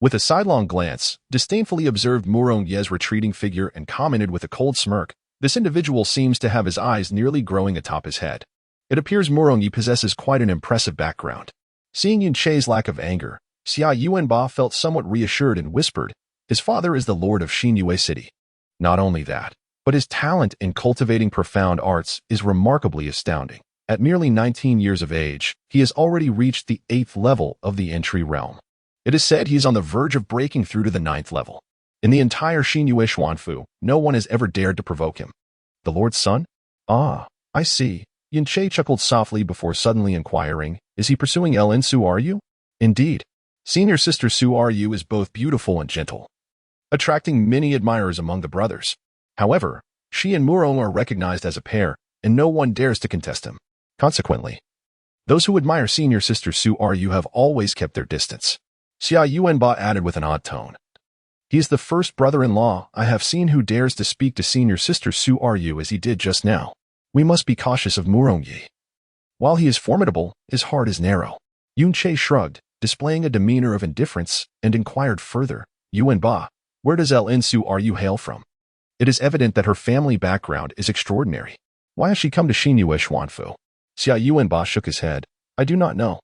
with a sidelong glance, disdainfully observed Mo Rongye's retreating figure and commented with a cold smirk, "This individual seems to have his eyes nearly growing atop his head. It appears Mo Rongye possesses quite an impressive background." Seeing Yun Che's lack of anger, Xia Yuanba felt somewhat reassured and whispered, "His father is the lord of Xinyue City. Not only that, but his talent in cultivating profound arts is remarkably astounding. At merely 19 years of age, he has already reached the 8th level of the entry realm. It is said he is on the verge of breaking through to the 9th level. In the entire Xinyue Xuanfu, no one has ever dared to provoke him." "The Lord's son? Ah, I see." Yun Che chuckled softly before suddenly inquiring, "Is he pursuing Su? "Indeed. Senior sister Su is both beautiful and gentle, attracting many admirers among the brothers. However, she and Murong are recognized as a pair, and no one dares to contest him. Consequently, those who admire senior sister Su have always kept their distance." Xia Yuanba added with an odd tone, "He is the first brother-in-law I have seen who dares to speak to senior sister Su as he did just now. We must be cautious of Murongyi. While he is formidable, his heart is narrow." Yun Che shrugged, displaying a demeanor of indifference, and inquired further, "Yuanba, where does Su hail from? It is evident that her family background is extraordinary. Why has she come to Xinyue Xuanfu?" Xia Yuanba shook his head. "I do not know.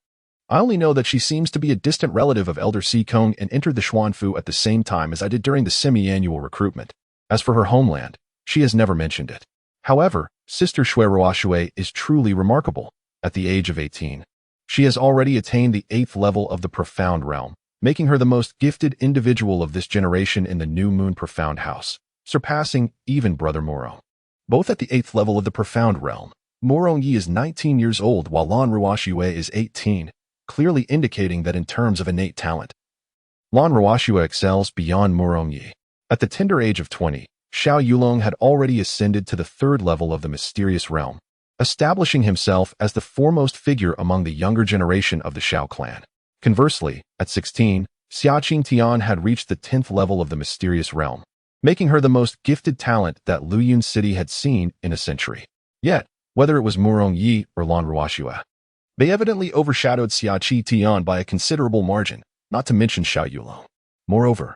I only know that she seems to be a distant relative of Elder Sikong and entered the Xuanfu at the same time as I did during the semi-annual recruitment. As for her homeland, she has never mentioned it. However, Sister Shui Ruoxue is truly remarkable. At the age of 18, she has already attained the 8th level of the Profound Realm, making her the most gifted individual of this generation in the New Moon Profound House, surpassing even Brother Moro. Both at the 8th level of the Profound Realm, Morongyi is 19 years old while Lan Ruoxue is 18, clearly indicating that in terms of innate talent, Lan Ruoxue excels beyond Morongyi. At the tender age of 20, Xiao Yulong had already ascended to the 3rd level of the mysterious realm, establishing himself as the foremost figure among the younger generation of the Xiao clan. Conversely, at 16, Xia Qingtian had reached the 10th level of the mysterious realm, making her the most gifted talent that Luyun City had seen in a century. Yet, whether it was Murongyi or Lan Ruoxue, they evidently overshadowed Xia Qingtian by a considerable margin, not to mention Xiao Yulong. Moreover,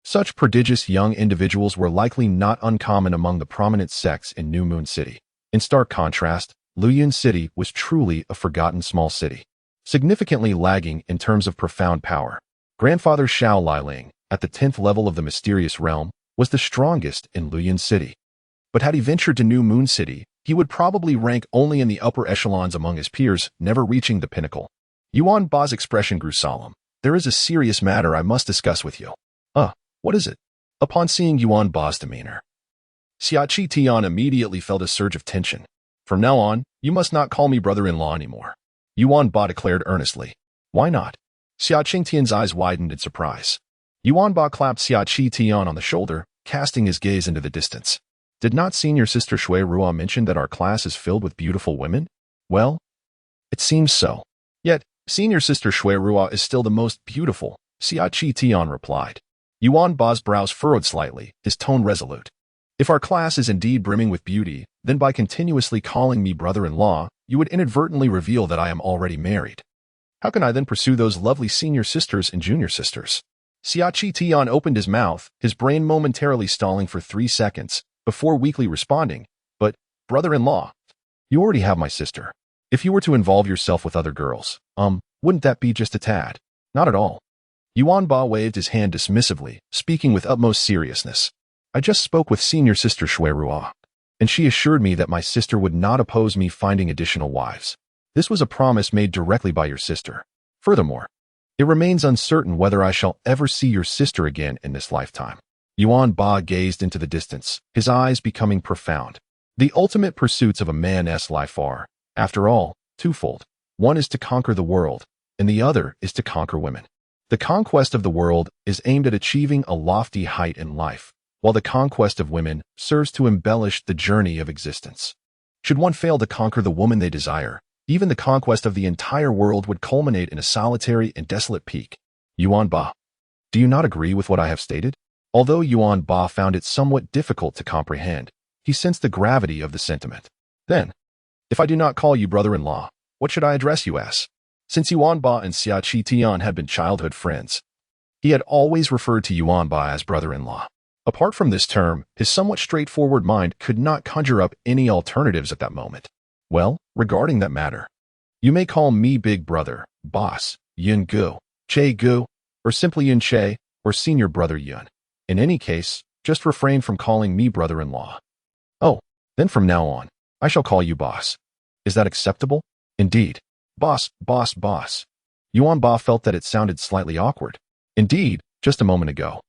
such prodigious young individuals were likely not uncommon among the prominent sects in New Moon City. In stark contrast, Luyun City was truly a forgotten small city, significantly lagging in terms of profound power. Grandfather Xiao Liling, at the 10th level of the mysterious realm, was the strongest in Luyun City. But had he ventured to New Moon City, he would probably rank only in the upper echelons among his peers, never reaching the pinnacle. Yuan Ba's expression grew solemn. "There is a serious matter I must discuss with you." What is it?" Upon seeing Yuan Ba's demeanor, Xia Qingtian immediately felt a surge of tension. "From now on, you must not call me brother-in-law anymore," Yuan Ba declared earnestly. "Why not?" Xia Qingtian's eyes widened in surprise. Yuan Ba clapped Xia Qingtian on the shoulder, casting his gaze into the distance. "Did not senior sister Shui Ruo mention that our class is filled with beautiful women? Well, it seems so. Yet, senior sister Shui Ruo is still the most beautiful," Xia Qingtian replied. Yuan Ba's brows furrowed slightly, his tone resolute. "If our class is indeed brimming with beauty, then by continuously calling me brother-in-law, you would inadvertently reveal that I am already married. How can I then pursue those lovely senior sisters and junior sisters?" Xia Qingtian opened his mouth, his brain momentarily stalling for 3 seconds, before weakly responding, "But, brother-in-law, you already have my sister. If you were to involve yourself with other girls, wouldn't that be just a tad?" "Not at all." Yuan Ba waved his hand dismissively, speaking with utmost seriousness. "I just spoke with senior sister Shui Ruo, and she assured me that my sister would not oppose me finding additional wives. This was a promise made directly by your sister. Furthermore, It remains uncertain whether I shall ever see your sister again in this lifetime. Yuan Ba gazed into the distance, his eyes becoming profound. The ultimate pursuits of a man's life are, after all, twofold. One is to conquer the world, and the other is to conquer women. The conquest of the world is aimed at achieving a lofty height in life, while the conquest of women serves to embellish the journey of existence. Should one fail to conquer the woman they desire, even the conquest of the entire world would culminate in a solitary and desolate peak. Yuan Ba, do you not agree with what I have stated? Although Yuan Ba found it somewhat difficult to comprehend, he sensed the gravity of the sentiment. Then, if I do not call you brother-in-law, what should I address you as? Since Yuan Ba and Xia Qitian had been childhood friends, he had always referred to Yuan Ba as brother-in-law. Apart from this term, his somewhat straightforward mind could not conjure up any alternatives at that moment. Well, regarding that matter, you may call me Big Brother, Boss, Yun Gu, Che Gu, or simply Yun Che, or Senior Brother Yun. In any case, just refrain from calling me brother-in-law. Oh, then from now on, I shall call you Boss. Is that acceptable? Indeed. Boss, boss, boss. Yuan Ba felt that it sounded slightly awkward. Indeed, just a moment ago,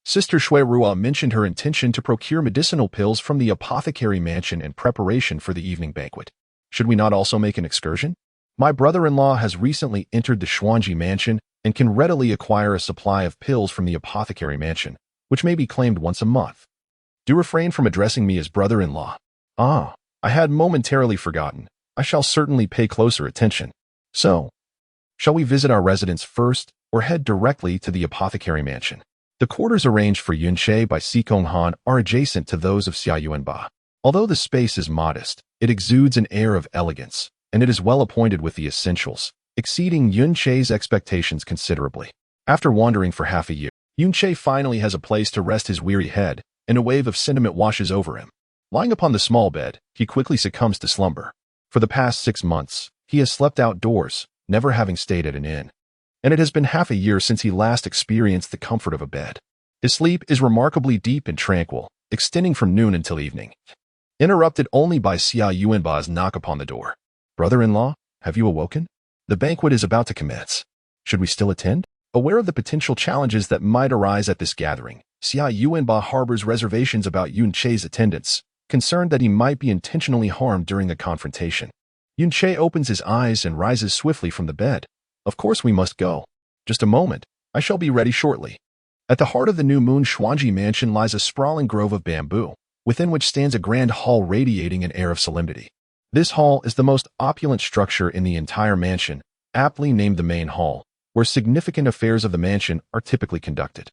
Sister Shui Rua mentioned her intention to procure medicinal pills from the apothecary mansion in preparation for the evening banquet. Should we not also make an excursion? My brother-in-law has recently entered the Xuanji mansion and can readily acquire a supply of pills from the apothecary mansion, which may be claimed once a month. Do refrain from addressing me as brother-in-law. Ah, I had momentarily forgotten. I shall certainly pay closer attention. So, shall we visit our residence first or head directly to the apothecary mansion? The quarters arranged for Yun Che by Sikong Han are adjacent to those of Xia Yuan Ba. Although the space is modest, it exudes an air of elegance, and it is well appointed with the essentials, exceeding Yun Che's expectations considerably. After wandering for half a year, Yun Che finally has a place to rest his weary head, and a wave of sentiment washes over him. Lying upon the small bed, he quickly succumbs to slumber. For the past 6 months, he has slept outdoors, never having stayed at an inn. And it has been half a year since he last experienced the comfort of a bed. His sleep is remarkably deep and tranquil, extending from noon until evening, interrupted only by Xia Yuanba's knock upon the door. Brother-in-law, have you awoken? The banquet is about to commence. Should we still attend? Aware of the potential challenges that might arise at this gathering, Xia Yuanba harbors reservations about Yun Che's attendance, concerned that he might be intentionally harmed during a confrontation. Yun Che opens his eyes and rises swiftly from the bed. Of course we must go. Just a moment. I shall be ready shortly. At the heart of the New Moon Xuanji mansion lies a sprawling grove of bamboo, within which stands a grand hall radiating an air of solemnity. This hall is the most opulent structure in the entire mansion, aptly named the main hall, where significant affairs of the mansion are typically conducted.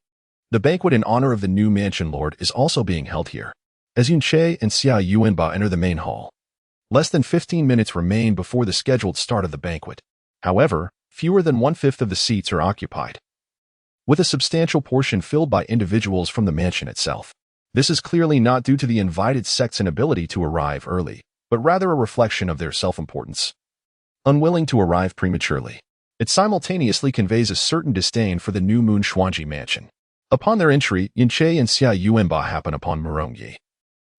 The banquet in honor of the new mansion lord is also being held here. As Yun Che and Xia Yuanba enter the main hall, less than 15 minutes remain before the scheduled start of the banquet. However, fewer than 1/5 of the seats are occupied, with a substantial portion filled by individuals from the mansion itself. This is clearly not due to the invited sect's inability to arrive early, but rather a reflection of their self-importance. Unwilling to arrive prematurely, it simultaneously conveys a certain disdain for the New Moon Xuanji mansion. Upon their entry, Yun Che and Xia Yuanba happen upon Merongyi,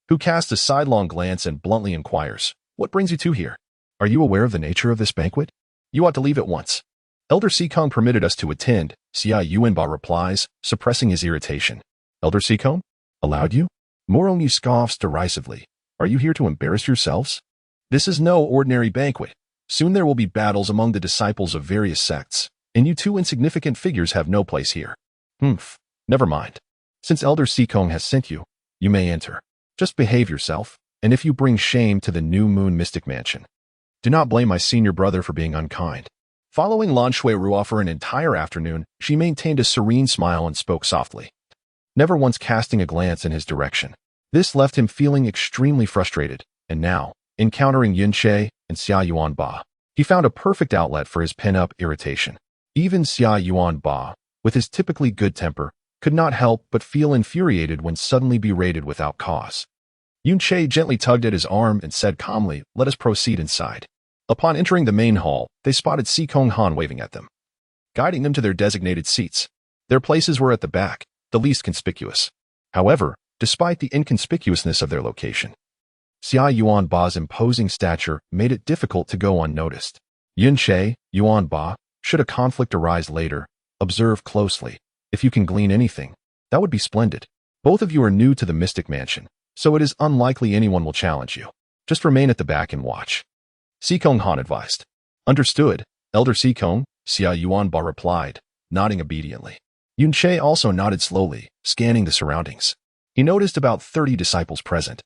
who casts a sidelong glance and bluntly inquires, "What brings you two here? Are you aware of the nature of this banquet? You ought to leave at once." Elder Sikong permitted us to attend, Xia Yuanba replies, suppressing his irritation. Elder Sikong? Allowed you? Merongyi scoffs derisively. Are you here to embarrass yourselves? This is no ordinary banquet. Soon there will be battles among the disciples of various sects, and you two insignificant figures have no place here. Never mind. Since Elder Sikong has sent you, you may enter. Just behave yourself, and if you bring shame to the New Moon Mystic Mansion, do not blame my senior brother for being unkind. Following Lan Shui Rua for an entire afternoon, she maintained a serene smile and spoke softly, never once casting a glance in his direction. This left him feeling extremely frustrated, and now, encountering Yun Che and Xia Yuanba, he found a perfect outlet for his pent-up irritation. Even Xia Yuanba, with his typically good temper, could not help but feel infuriated when suddenly berated without cause. Yun Che gently tugged at his arm and said calmly, "Let us proceed inside." Upon entering the main hall, they spotted Sikong Han waving at them, guiding them to their designated seats. Their places were at the back, the least conspicuous. However, despite the inconspicuousness of their location, Xia Yuanba's imposing stature made it difficult to go unnoticed. Yun Che, Yuanba, Should a conflict arise later, observe closely. If you can glean anything, that would be splendid. Both of you are new to the Mystic Mansion, so it is unlikely anyone will challenge you. Just remain at the back and watch. Sikong Han advised. Understood, Elder Sikong, Xia Yuanba replied, nodding obediently. Yun Che also nodded slowly, scanning the surroundings. He noticed about 30 disciples present,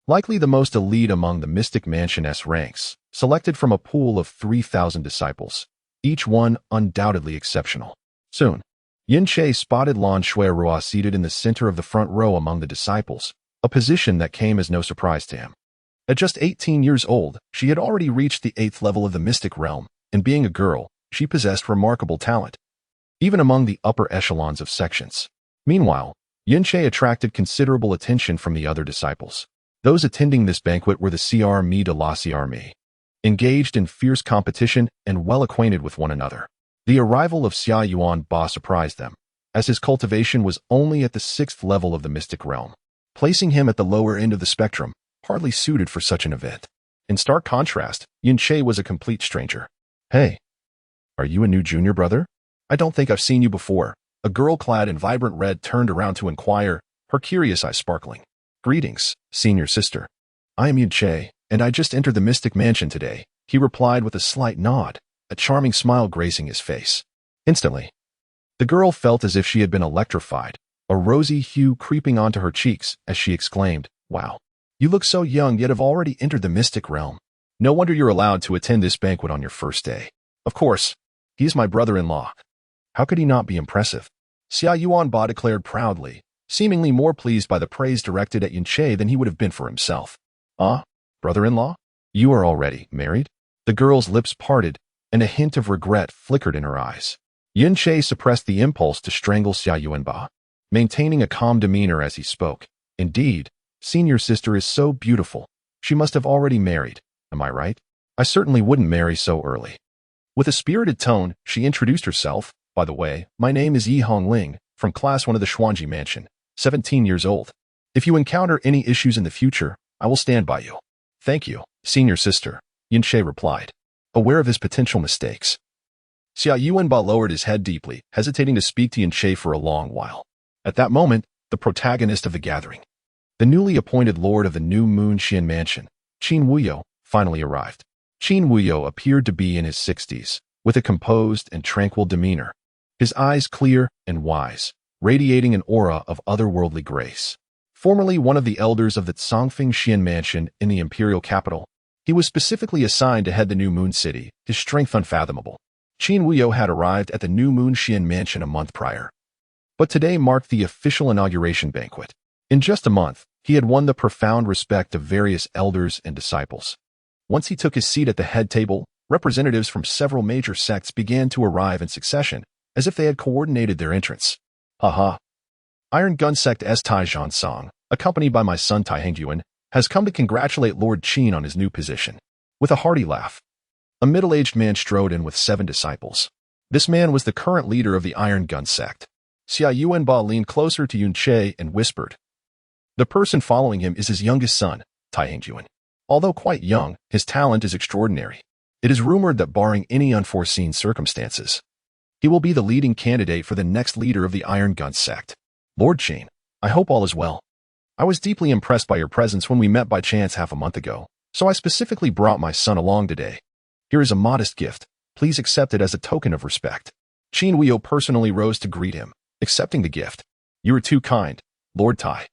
likely the most elite among the Mystic Mansion's ranks, selected from a pool of 3,000 disciples, each one undoubtedly exceptional. Soon, Yin Che spotted Lan Shuirua seated in the center of the front row among the disciples, a position that came as no surprise to him. At just 18 years old, she had already reached the 8th level of the mystic realm, and being a girl, she possessed remarkable talent, even among the upper echelons of sections. Meanwhile, Yin Che attracted considerable attention from the other disciples. Those attending this banquet were the CR de la CR, engaged in fierce competition and well acquainted with one another. The arrival of Xia Yuanba surprised them, as his cultivation was only at the 6th level of the mystic realm, placing him at the lower end of the spectrum, hardly suited for such an event. In stark contrast, Yin Che was a complete stranger. Hey, are you a new junior brother? I don't think I've seen you before. A girl clad in vibrant red turned around to inquire, her curious eyes sparkling. Greetings, senior sister. I am Yin Che, and I just entered the Mystic Mansion today, he replied with a slight nod, a charming smile gracing his face. Instantly, the girl felt as if she had been electrified, a rosy hue creeping onto her cheeks as she exclaimed, Wow, you look so young yet have already entered the mystic realm. No wonder you're allowed to attend this banquet on your first day. Of course, he is my brother-in-law. How could he not be impressive? Xia Yuanba declared proudly, seemingly more pleased by the praise directed at Yin Che than he would have been for himself. Ah, brother-in-law? You are already married? The girl's lips parted, and a hint of regret flickered in her eyes. Yin Che suppressed the impulse to strangle Xia Yuanba, maintaining a calm demeanor as he spoke. Indeed, senior sister is so beautiful. She must have already married, am I right? I certainly wouldn't marry so early. With a spirited tone, she introduced herself. By the way, my name is Yi Hongling, from Class 1 of the Xuanji Mansion, 17 years old. If you encounter any issues in the future, I will stand by you. Thank you, senior sister, Yin Che replied, aware of his potential mistakes. Xia Yuanba lowered his head deeply, hesitating to speak to Yin Che for a long while. At that moment, the protagonist of the gathering, the newly appointed lord of the New Moon Xian Mansion, Qin Wuyo, finally arrived. Qin Wuyo appeared to be in his 60s, with a composed and tranquil demeanor, his eyes clear and wise, radiating an aura of otherworldly grace. Formerly one of the elders of the Tsongfeng Xian Mansion in the imperial capital, he was specifically assigned to head the New Moon City, his strength unfathomable. Qin Wuyo had arrived at the New Moon Xian Mansion a month prior, but today marked the official inauguration banquet. In just a month, he had won the profound respect of various elders and disciples. Once he took his seat at the head table, representatives from several major sects began to arrive in succession, as if they had coordinated their entrance. Haha. Iron Gun Sect S. Taijian Song, accompanied by my son Tai Hengyuan, has come to congratulate Lord Qin on his new position. With a hearty laugh, a middle-aged man strode in with 7 disciples. This man was the current leader of the Iron Gun Sect. Xia Yuanba leaned closer to Yun Che and whispered. The person following him is his youngest son, Tai Hengyuan. Although quite young, his talent is extraordinary. It is rumored that barring any unforeseen circumstances, he will be the leading candidate for the next leader of the Iron Gun Sect. Lord Qin, I hope all is well. I was deeply impressed by your presence when we met by chance half a month ago, so I specifically brought my son along today. Here is a modest gift. Please accept it as a token of respect. Qin Wuyo personally rose to greet him, accepting the gift. You are too kind, Lord Tai.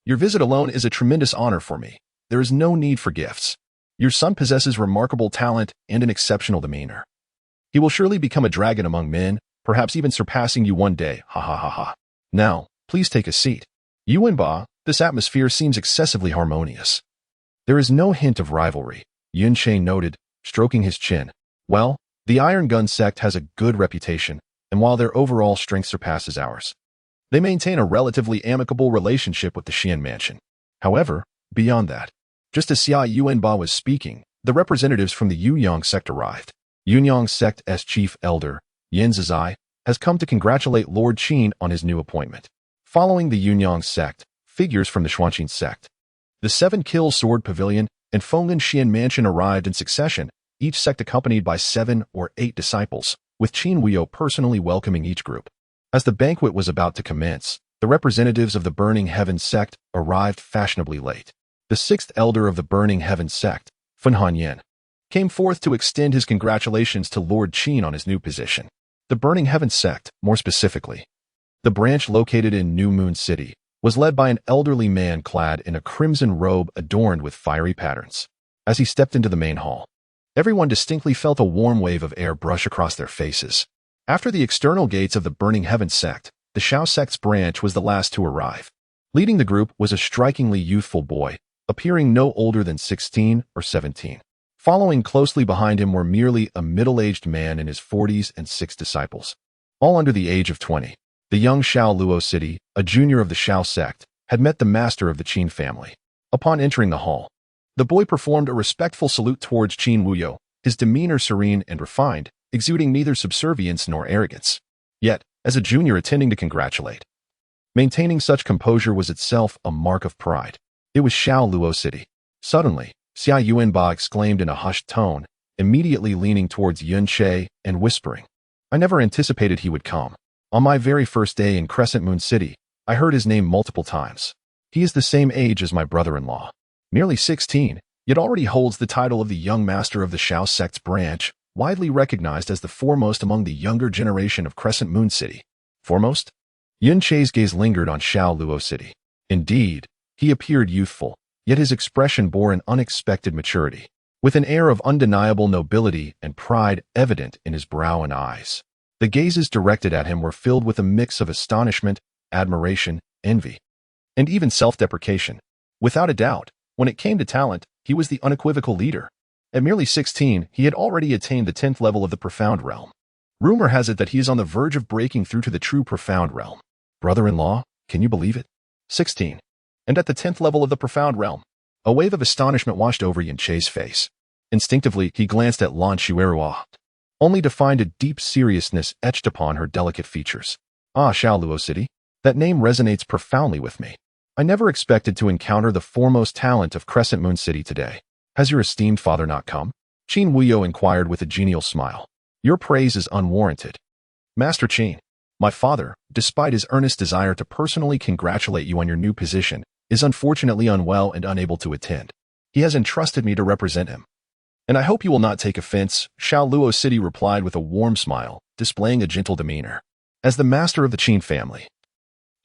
Your visit alone is a tremendous honor for me. There is no need for gifts. Your son possesses remarkable talent and an exceptional demeanor. He will surely become a dragon among men, perhaps even surpassing you one day, ha ha ha ha. Now, please take a seat. Yuanba, this atmosphere seems excessively harmonious. There is no hint of rivalry, Yun Che noted, stroking his chin. Well, the Iron Gun Sect has a good reputation, and while their overall strength surpasses ours, they maintain a relatively amicable relationship with the Xian Mansion. However, beyond that, just as Xia Yuanba was speaking, the representatives from the Yunyang sect arrived. Yunyang sect's chief elder, Yin Zizai, has come to congratulate Lord Qin on his new appointment. Following the Yunyang sect, figures from the Xuanqin sect, the 7-Kill Sword Pavilion, and Fenglin Xian Mansion arrived in succession, each sect accompanied by 7 or 8 disciples. with Qin Wuyo personally welcoming each group. As the banquet was about to commence, the representatives of the Burning Heaven sect arrived fashionably late. The sixth elder of the Burning Heaven sect, Fen Hanyan, came forth to extend his congratulations to Lord Qin on his new position. The Burning Heaven sect, more specifically, the branch located in New Moon City, was led by an elderly man clad in a crimson robe adorned with fiery patterns. As he stepped into the main hall, everyone distinctly felt a warm wave of air brush across their faces. After the external gates of the Burning Heaven sect, the Shao sect's branch was the last to arrive. Leading the group was a strikingly youthful boy, appearing no older than 16 or 17. Following closely behind him were merely a middle-aged man in his 40s and 6 disciples, all under the age of 20. The young Shao Luo City, a junior of the Shao sect, had met the master of the Qin family. Upon entering the hall, the boy performed a respectful salute towards Qin Wuyo, his demeanor serene and refined, exuding neither subservience nor arrogance. Yet, as a junior attending to congratulate, maintaining such composure was itself a mark of pride. It was Shao Luo City. Suddenly, Xia Yuanba exclaimed in a hushed tone, immediately leaning towards Yun Che and whispering, "I never anticipated he would come. On my very first day in Crescent Moon City, I heard his name multiple times. He is the same age as my brother-in-law, merely 16, yet already holds the title of the young master of the Shao sect's branch, widely recognized as the foremost among the younger generation of Crescent Moon City." Foremost? Yun Che's gaze lingered on Shao Luo City. Indeed, he appeared youthful, yet his expression bore an unexpected maturity, with an air of undeniable nobility and pride evident in his brow and eyes. The gazes directed at him were filled with a mix of astonishment, admiration, envy, and even self-deprecation. Without a doubt, when it came to talent, he was the unequivocal leader. At merely 16, he had already attained the 10th level of the Profound Realm. Rumor has it that he is on the verge of breaking through to the true Profound Realm. Brother-in-law, can you believe it? 16. And at the 10th level of the Profound Realm. A wave of astonishment washed over Yun Che's face. Instinctively, he glanced at Lan Shuerua, only to find a deep seriousness etched upon her delicate features. Ah, Shao Luo City, that name resonates profoundly with me. I never expected to encounter the foremost talent of Crescent Moon City today. Has your esteemed father not come? Qin Wuyo inquired with a genial smile. Your praise is unwarranted. Master Qin, my father, despite his earnest desire to personally congratulate you on your new position, is unfortunately unwell and unable to attend. He has entrusted me to represent him. And I hope you will not take offense, Shao Luo City replied with a warm smile, displaying a gentle demeanor. As the master of the Qin family,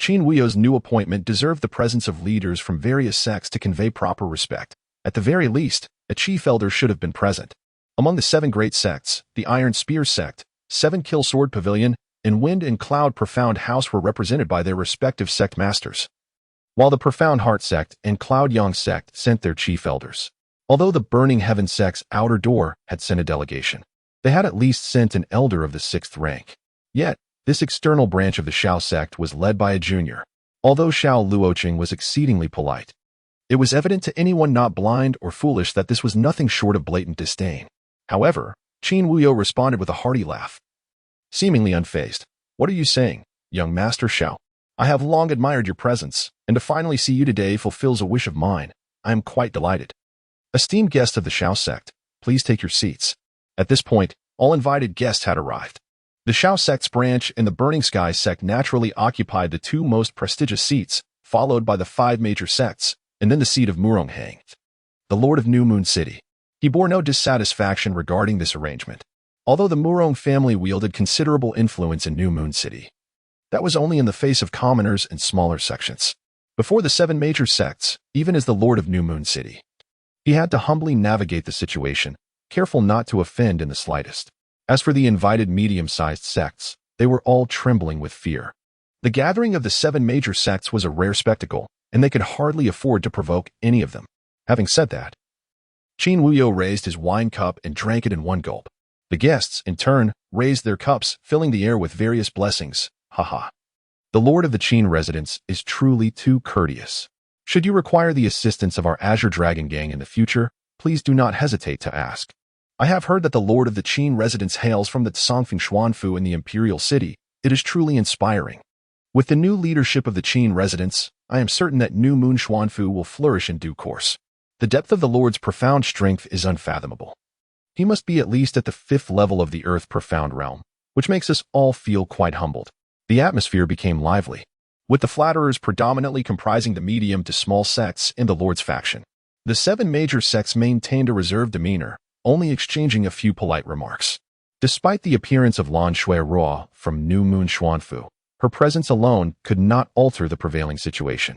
Qin Wuyo's new appointment deserved the presence of leaders from various sects to convey proper respect. At the very least, a chief elder should have been present. Among the 7 great sects, the Iron Spear sect, 7 Kill Sword Pavilion, and Wind and Cloud Profound House were represented by their respective sect masters, while the Profound Heart sect and Cloud Yang sect sent their chief elders. Although the Burning Heaven sect's outer door had sent a delegation, they had at least sent an elder of the 6th rank. Yet, this external branch of the Shao sect was led by a junior. Although Shao Luoqing was exceedingly polite, it was evident to anyone not blind or foolish that this was nothing short of blatant disdain. However, Qin Wuyo responded with a hearty laugh. Seemingly unfazed, "What are you saying, young Master Shao? I have long admired your presence, and to finally see you today fulfills a wish of mine. I am quite delighted. Esteemed guests of the Shao sect, please take your seats." At this point, all invited guests had arrived. The Shao sect's branch and the Burning Sky sect naturally occupied the 2 most prestigious seats, followed by the 5 major sects, and then the seat of Muronghang, the Lord of New Moon City. He bore no dissatisfaction regarding this arrangement. Although the Murong family wielded considerable influence in New Moon City, that was only in the face of commoners and smaller sections. Before the 7 major sects, even as the Lord of New Moon City, he had to humbly navigate the situation, careful not to offend in the slightest. As for the invited medium-sized sects, they were all trembling with fear. The gathering of the 7 major sects was a rare spectacle, and they could hardly afford to provoke any of them. Having said that, Qin Wuyo raised his wine cup and drank it in one gulp. The guests, in turn, raised their cups, filling the air with various blessings. Haha. The Lord of the Qin residence is truly too courteous. Should you require the assistance of our Azure Dragon Gang in the future, please do not hesitate to ask. I have heard that the Lord of the Qin residence hails from the Tsongfeng Xuanfu in the Imperial City. It is truly inspiring. With the new leadership of the Qin residence, I am certain that New Moon Xuanfu will flourish in due course. The depth of the Lord's profound strength is unfathomable. He must be at least at the 5th level of the Earth Profound Realm. which makes us all feel quite humbled. The atmosphere became lively, with the flatterers predominantly comprising the medium to small sects in the Lord's faction. The 7 major sects maintained a reserved demeanor, only exchanging a few polite remarks. Despite the appearance of Lan Shui Ruo from New Moon Xuanfu, her presence alone could not alter the prevailing situation.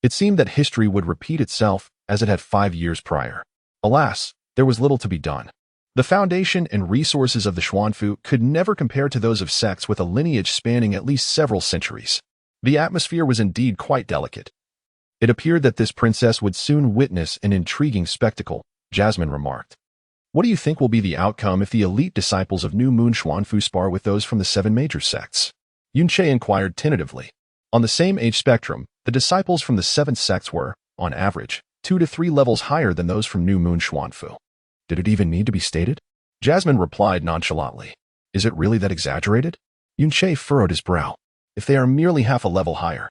It seemed that history would repeat itself as it had 5 years prior. Alas, there was little to be done. The foundation and resources of the Xuanfu could never compare to those of sects with a lineage spanning at least several centuries. The atmosphere was indeed quite delicate. It appeared that this princess would soon witness an intriguing spectacle, Jasmine remarked. What do you think will be the outcome if the elite disciples of New Moon Xuanfu spar with those from the 7 major sects? Yunche inquired tentatively. On the same age spectrum, the disciples from the 7 sects were, on average, 2 to 3 levels higher than those from New Moon Xuanfu. Did it even need to be stated? Jasmine replied nonchalantly. Is it really that exaggerated? Yunche furrowed his brow. If they are merely half a level higher,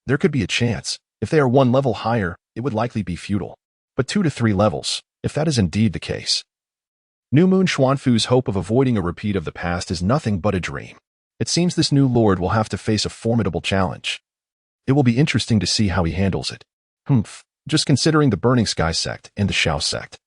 there could be a chance. If they are 1 level higher, it would likely be futile. But 2 to 3 levels, if that is indeed the case. New Moon Xuanfu's hope of avoiding a repeat of the past is nothing but a dream. It seems this new lord will have to face a formidable challenge. It will be interesting to see how he handles it. Just considering the Burning Sky sect and the Shao sect.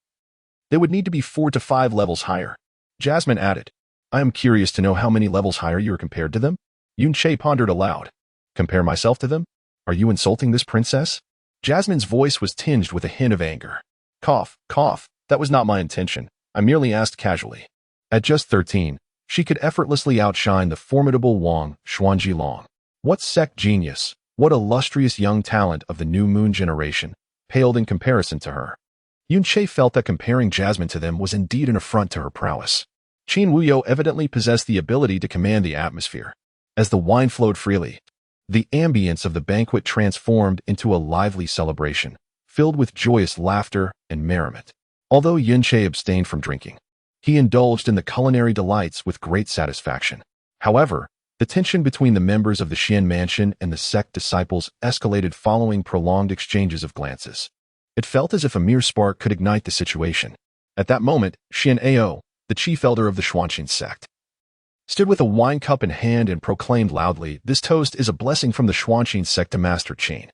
They would need to be 4 to 5 levels higher. Jasmine added, I am curious to know how many levels higher you are compared to them. Yunche pondered aloud. Compare myself to them? Are you insulting this princess? Jasmine's voice was tinged with a hint of anger. Cough, cough, that was not my intention. I merely asked casually. At just 13, she could effortlessly outshine the formidable Wang Xuanjilong. What sect genius, what illustrious young talent of the New Moon generation, paled in comparison to her. Yunche felt that comparing Jasmine to them was indeed an affront to her prowess. Qin Wuyo evidently possessed the ability to command the atmosphere. As the wine flowed freely, the ambience of the banquet transformed into a lively celebration, filled with joyous laughter and merriment. Although Yunche abstained from drinking, he indulged in the culinary delights with great satisfaction. However, the tension between the members of the Xian mansion and the sect disciples escalated following prolonged exchanges of glances. It felt as if a mere spark could ignite the situation. At that moment, Xian Ao, the chief elder of the Xuanqin sect, stood with a wine cup in hand and proclaimed loudly, This toast is a blessing from the Xuanqin sect to Master Qin.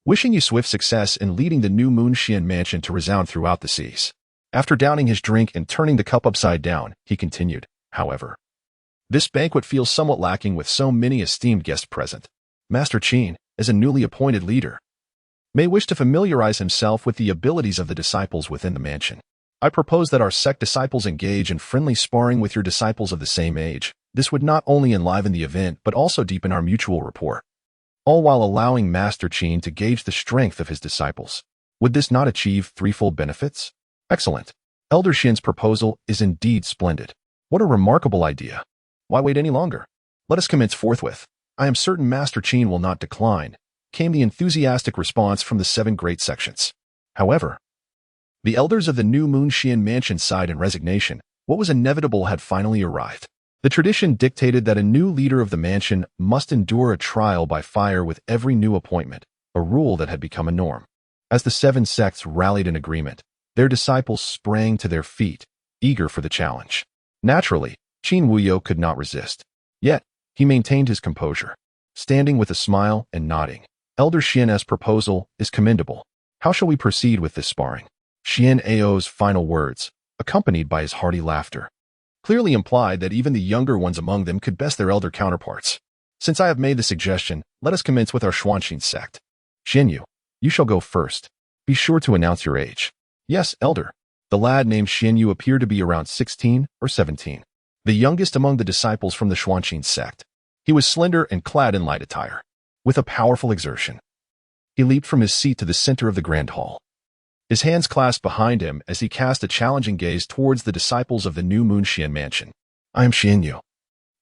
Wishing you swift success in leading the New Moon Xian mansion to resound throughout the seas. After downing his drink and turning the cup upside down, he continued, however, this banquet feels somewhat lacking with so many esteemed guests present. Master Qin, as a newly appointed leader, may wish to familiarize himself with the abilities of the disciples within the mansion. I propose that our sect disciples engage in friendly sparring with your disciples of the same age. This would not only enliven the event but also deepen our mutual rapport, all while allowing Master Qin to gauge the strength of his disciples. Would this not achieve threefold benefits? Excellent. Elder Xian's proposal is indeed splendid. What a remarkable idea. Why wait any longer? Let us commence forthwith. I am certain Master Qin will not decline, came the enthusiastic response from the 7 great sections. However, the elders of the New Moon Xian mansion sighed in resignation. What was inevitable had finally arrived. The tradition dictated that a new leader of the mansion must endure a trial by fire with every new appointment, a rule that had become a norm. As the 7 sects rallied in agreement, their disciples sprang to their feet, eager for the challenge. Naturally, Qin Wuyo could not resist. Yet, he maintained his composure, standing with a smile and nodding. Elder Xian's proposal is commendable. How shall we proceed with this sparring? Xian Ao's final words, accompanied by his hearty laughter, clearly implied that even the younger ones among them could best their elder counterparts. Since I have made the suggestion, let us commence with our Xuanqin sect. Xianyu, you shall go first. Be sure to announce your age. Yes, elder. The lad named Xianyu appeared to be around 16 or 17, the youngest among the disciples from the Xuanqin sect. He was slender and clad in light attire. With a powerful exertion, he leaped from his seat to the center of the grand hall, his hands clasped behind him as he cast a challenging gaze towards the disciples of the New Moon Xian mansion. I am Xianyu,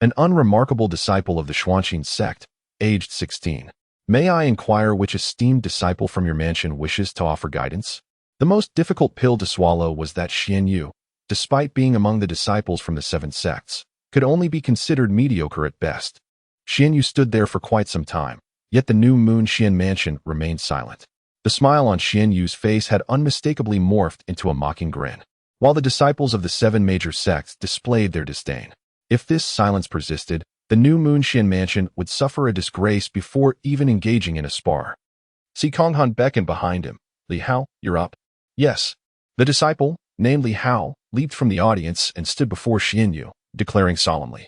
an unremarkable disciple of the Xuanqin sect, aged 16. May I inquire which esteemed disciple from your mansion wishes to offer guidance? The most difficult pill to swallow was that Xianyu, despite being among the disciples from the 7 sects, could only be considered mediocre at best. Xianyu stood there for quite some time, yet the New Moon Xian mansion remained silent. The smile on Xianyu's face had unmistakably morphed into a mocking grin, while the disciples of the 7 major sects displayed their disdain. If this silence persisted, the new Moonxian mansion would suffer a disgrace before even engaging in a spar. Si Konghan beckoned behind him. Li Hao, you're up. Yes. The disciple, named Li Hao, leaped from the audience and stood before Xianyu, declaring solemnly,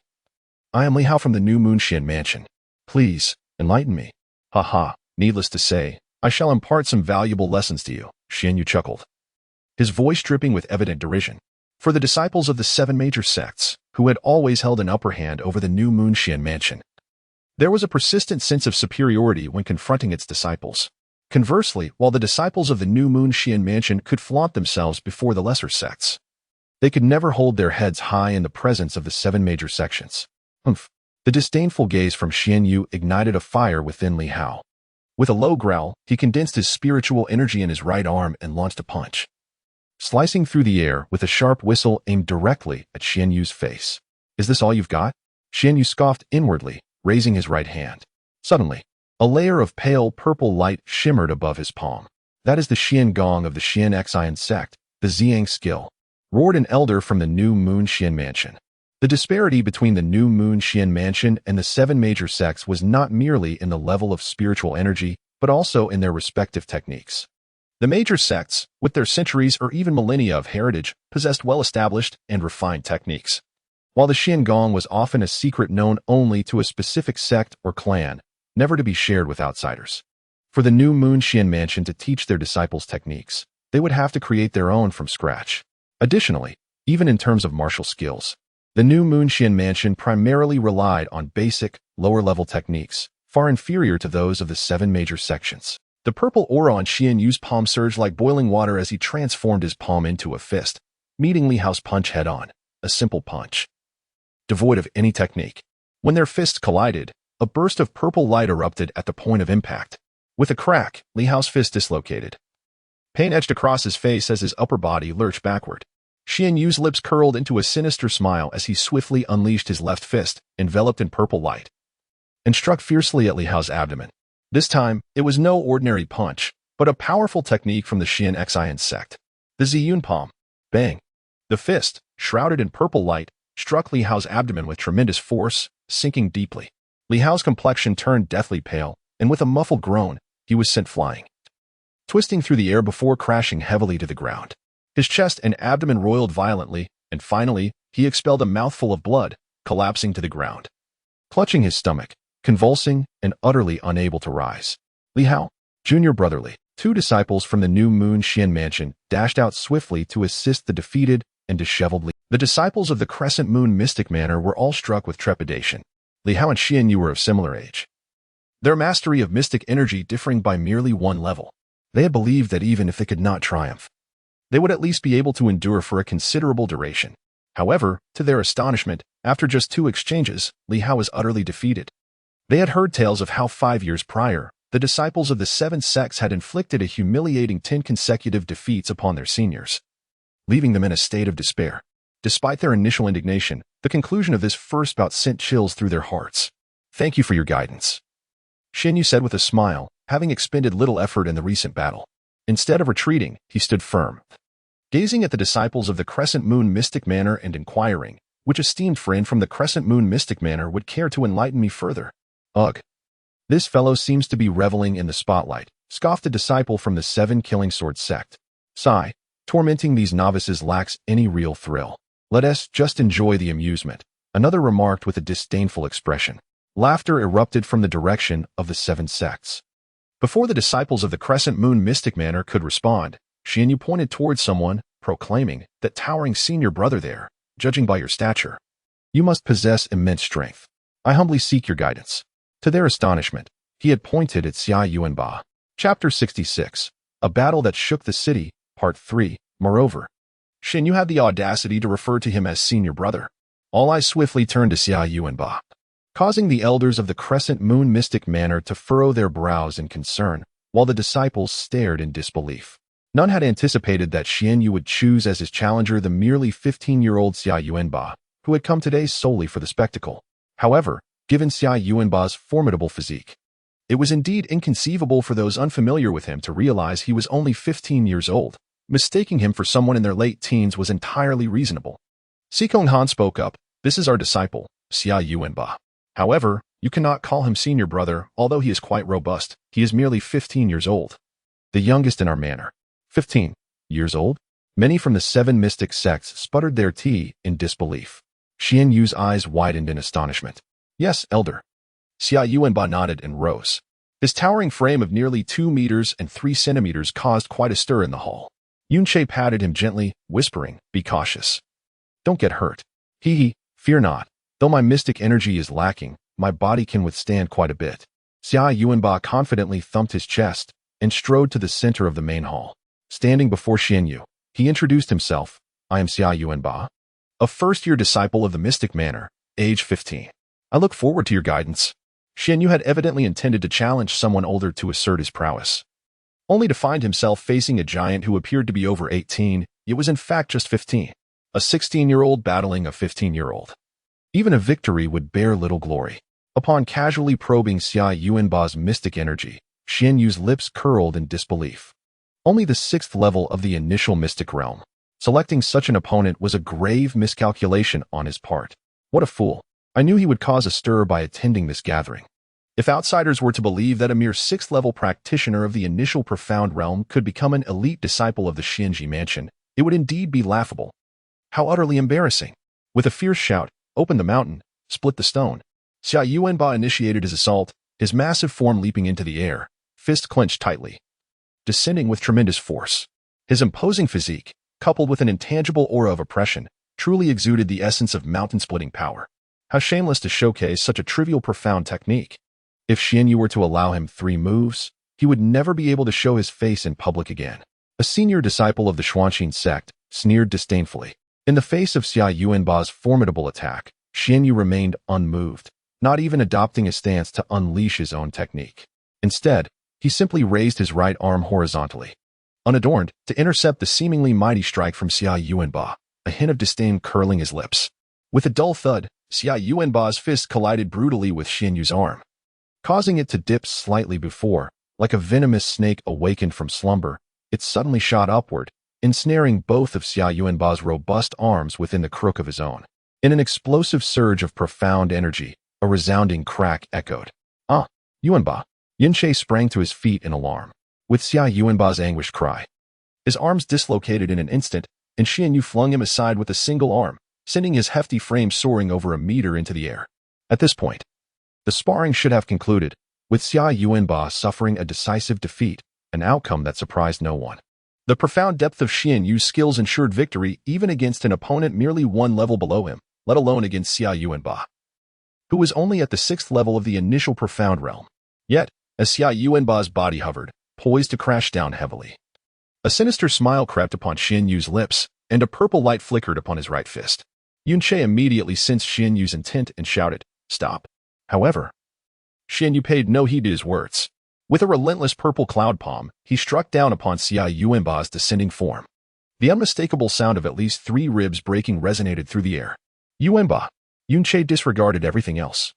I am Li Hao from the new Moonxian mansion. Please, enlighten me. Ha. Needless to say, I shall impart some valuable lessons to you, Xianyu chuckled, his voice dripping with evident derision. For the disciples of the 7 major sects, who had always held an upper hand over the new Moonxian mansion, there was a persistent sense of superiority when confronting its disciples. Conversely, while the disciples of the new Moonxian mansion could flaunt themselves before the lesser sects, they could never hold their heads high in the presence of the 7 major sections. Humph. The disdainful gaze from Xianyu ignited a fire within Li Hao. With a low growl, he condensed his spiritual energy in his right arm and launched a punch, slicing through the air with a sharp whistle aimed directly at Xianyu's face. Is this all you've got? Xianyu scoffed inwardly, raising his right hand. Suddenly, a layer of pale purple light shimmered above his palm. That is the Xian Gong of the Xian Xian sect, the Ziyang skill, roared an elder from the new Moonxian mansion. The disparity between the new Moonxian mansion and the 7 major sects was not merely in the level of spiritual energy, but also in their respective techniques. The major sects, with their centuries or even millennia of heritage, possessed well-established and refined techniques, while the Xian Gong was often a secret known only to a specific sect or clan, never to be shared with outsiders. For the new Moonxian mansion to teach their disciples techniques, they would have to create their own from scratch. Additionally, even in terms of martial skills, the new Moonxian mansion primarily relied on basic, lower-level techniques, far inferior to those of the 7 major sections. The purple aura on Xianyu's palm surged like boiling water as he transformed his palm into a fist, meeting Li Hao's punch head-on, a simple punch, devoid of any technique. When their fists collided, a burst of purple light erupted at the point of impact. With a crack, Li Hao's fist dislocated. Pain etched across his face as his upper body lurched backward. Xianyu's lips curled into a sinister smile as he swiftly unleashed his left fist, enveloped in purple light, and struck fiercely at Li Hao's abdomen. This time, it was no ordinary punch, but a powerful technique from the Xian Xian sect, the Ziyun palm. Bang! The fist, shrouded in purple light, struck Li Hao's abdomen with tremendous force, sinking deeply. Li Hao's complexion turned deathly pale, and with a muffled groan, he was sent flying, twisting through the air before crashing heavily to the ground. His chest and abdomen roiled violently, and finally, he expelled a mouthful of blood, collapsing to the ground, clutching his stomach, convulsing and utterly unable to rise. Li Hao, Junior Brotherly, 2 disciples from the new Moonxian mansion, dashed out swiftly to assist the defeated and disheveled Li. The disciples of the Crescent Moon Mystic Manor were all struck with trepidation. Li Hao and Xianyu were of similar age, their mastery of mystic energy differing by merely 1 level. They had believed that even if they could not triumph, they would at least be able to endure for a considerable duration. However, to their astonishment, after just 2 exchanges, Li Hao was utterly defeated. They had heard tales of how 5 years prior, the disciples of the 7 sects had inflicted a humiliating 10 consecutive defeats upon their seniors, leaving them in a state of despair. Despite their initial indignation, the conclusion of this first bout sent chills through their hearts. Thank you for your guidance, Xianyu said with a smile, having expended little effort in the recent battle. Instead of retreating, he stood firm, gazing at the disciples of the Crescent Moon Mystic Manor and inquiring, which esteemed friend from the Crescent Moon Mystic Manor would care to enlighten me further? Ugh. This fellow seems to be reveling in the spotlight, scoffed a disciple from the 7 Killing Sword sect. Sigh, tormenting these novices lacks any real thrill. Let us just enjoy the amusement, another remarked with a disdainful expression. Laughter erupted from the direction of the 7 sects. Before the disciples of the Crescent Moon Mystic Manor could respond, Xianyu pointed towards someone, proclaiming that towering senior brother there, judging by your stature, you must possess immense strength. I humbly seek your guidance. To their astonishment, he had pointed at Xia Yuanba. Chapter 66. A Battle That Shook the City, Part 3. Moreover, Xianyu had the audacity to refer to him as senior brother. All eyes swiftly turned to Xia Yuanba, causing the elders of the Crescent Moon Mystic Manor to furrow their brows in concern, while the disciples stared in disbelief. None had anticipated that Xianyu would choose as his challenger the merely 15-year-old Xia Yuanba, who had come today solely for the spectacle. However, given Xia Yuanba's formidable physique, it was indeed inconceivable for those unfamiliar with him to realize he was only 15 years old. Mistaking him for someone in their late teens was entirely reasonable. Si Konghan spoke up, This is our disciple, Xia Yuanba. However, you cannot call him senior brother, although he is quite robust. He is merely 15 years old. The youngest in our manor. 15 years old? Many from the 7 mystic sects sputtered their tea in disbelief. Xian Yu's eyes widened in astonishment. Yes, elder. Xia Yuanba nodded and rose. His towering frame of nearly 2 meters and 3 centimeters caused quite a stir in the hall. Yunche patted him gently, whispering, "Be cautious. Don't get hurt. Fear not. Though my mystic energy is lacking, my body can withstand quite a bit." Xia Yuanba confidently thumped his chest and strode to the center of the main hall. Standing before Xian Yu, he introduced himself. "I am Xia Yuanba, a first-year disciple of the Mystic Manor, age 15. I look forward to your guidance." Xian Yu had evidently intended to challenge someone older to assert his prowess, only to find himself facing a giant who appeared to be over 18, yet was in fact just 15. A 16-year-old battling a 15-year-old. Even a victory would bear little glory. Upon casually probing Xia Yuanba's mystic energy, Xian Yu's lips curled in disbelief. Only the 6th level of the initial mystic realm. Selecting such an opponent was a grave miscalculation on his part. What a fool. I knew he would cause a stir by attending this gathering. If outsiders were to believe that a mere 6th-level practitioner of the initial profound realm could become an elite disciple of the Xianji mansion, it would indeed be laughable. How utterly embarrassing. With a fierce shout, "Open the mountain, split the stone," Xia Yuanba initiated his assault, his massive form leaping into the air, fist clenched tightly, descending with tremendous force. His imposing physique, coupled with an intangible aura of oppression, truly exuded the essence of mountain-splitting power. How shameless to showcase such a trivial profound technique. If Xian Yu were to allow him 3 moves, he would never be able to show his face in public again. A senior disciple of the Xuanxin sect sneered disdainfully. In the face of Xia Yuanba's formidable attack, Xian Yu remained unmoved, not even adopting a stance to unleash his own technique. Instead, he simply raised his right arm horizontally, unadorned, to intercept the seemingly mighty strike from Xia Yuanba, a hint of disdain curling his lips. With a dull thud, Xia Yuanba's fist collided brutally with Xian Yu's arm, causing it to dip slightly before, like a venomous snake awakened from slumber, it suddenly shot upward, ensnaring both of Xia Yuanba's robust arms within the crook of his own. In an explosive surge of profound energy, a resounding crack echoed. "Ah, Yuanba!" Yunche sprang to his feet in alarm, with Xia Yuanba's anguished cry. His arms dislocated in an instant, and Xian Yu flung him aside with a single arm, sending his hefty frame soaring over a meter into the air. At this point, the sparring should have concluded, with Xia Yuanba suffering a decisive defeat, an outcome that surprised no one. The profound depth of Xian Yu's skills ensured victory even against an opponent merely 1 level below him, let alone against Xia Yuanba, who was only at the 6th level of the initial profound realm. Yet, as Xia Yuanba's body hovered, poised to crash down heavily, a sinister smile crept upon Xian Yu's lips, and a purple light flickered upon his right fist. Yunche immediately sensed Xian Yu's intent and shouted, "Stop." However, Xian Yu paid no heed to his words. With a relentless purple cloud palm, he struck down upon Xia Yuanba's descending form. The unmistakable sound of at least 3 ribs breaking resonated through the air. "Yuanba!" Yunche disregarded everything else,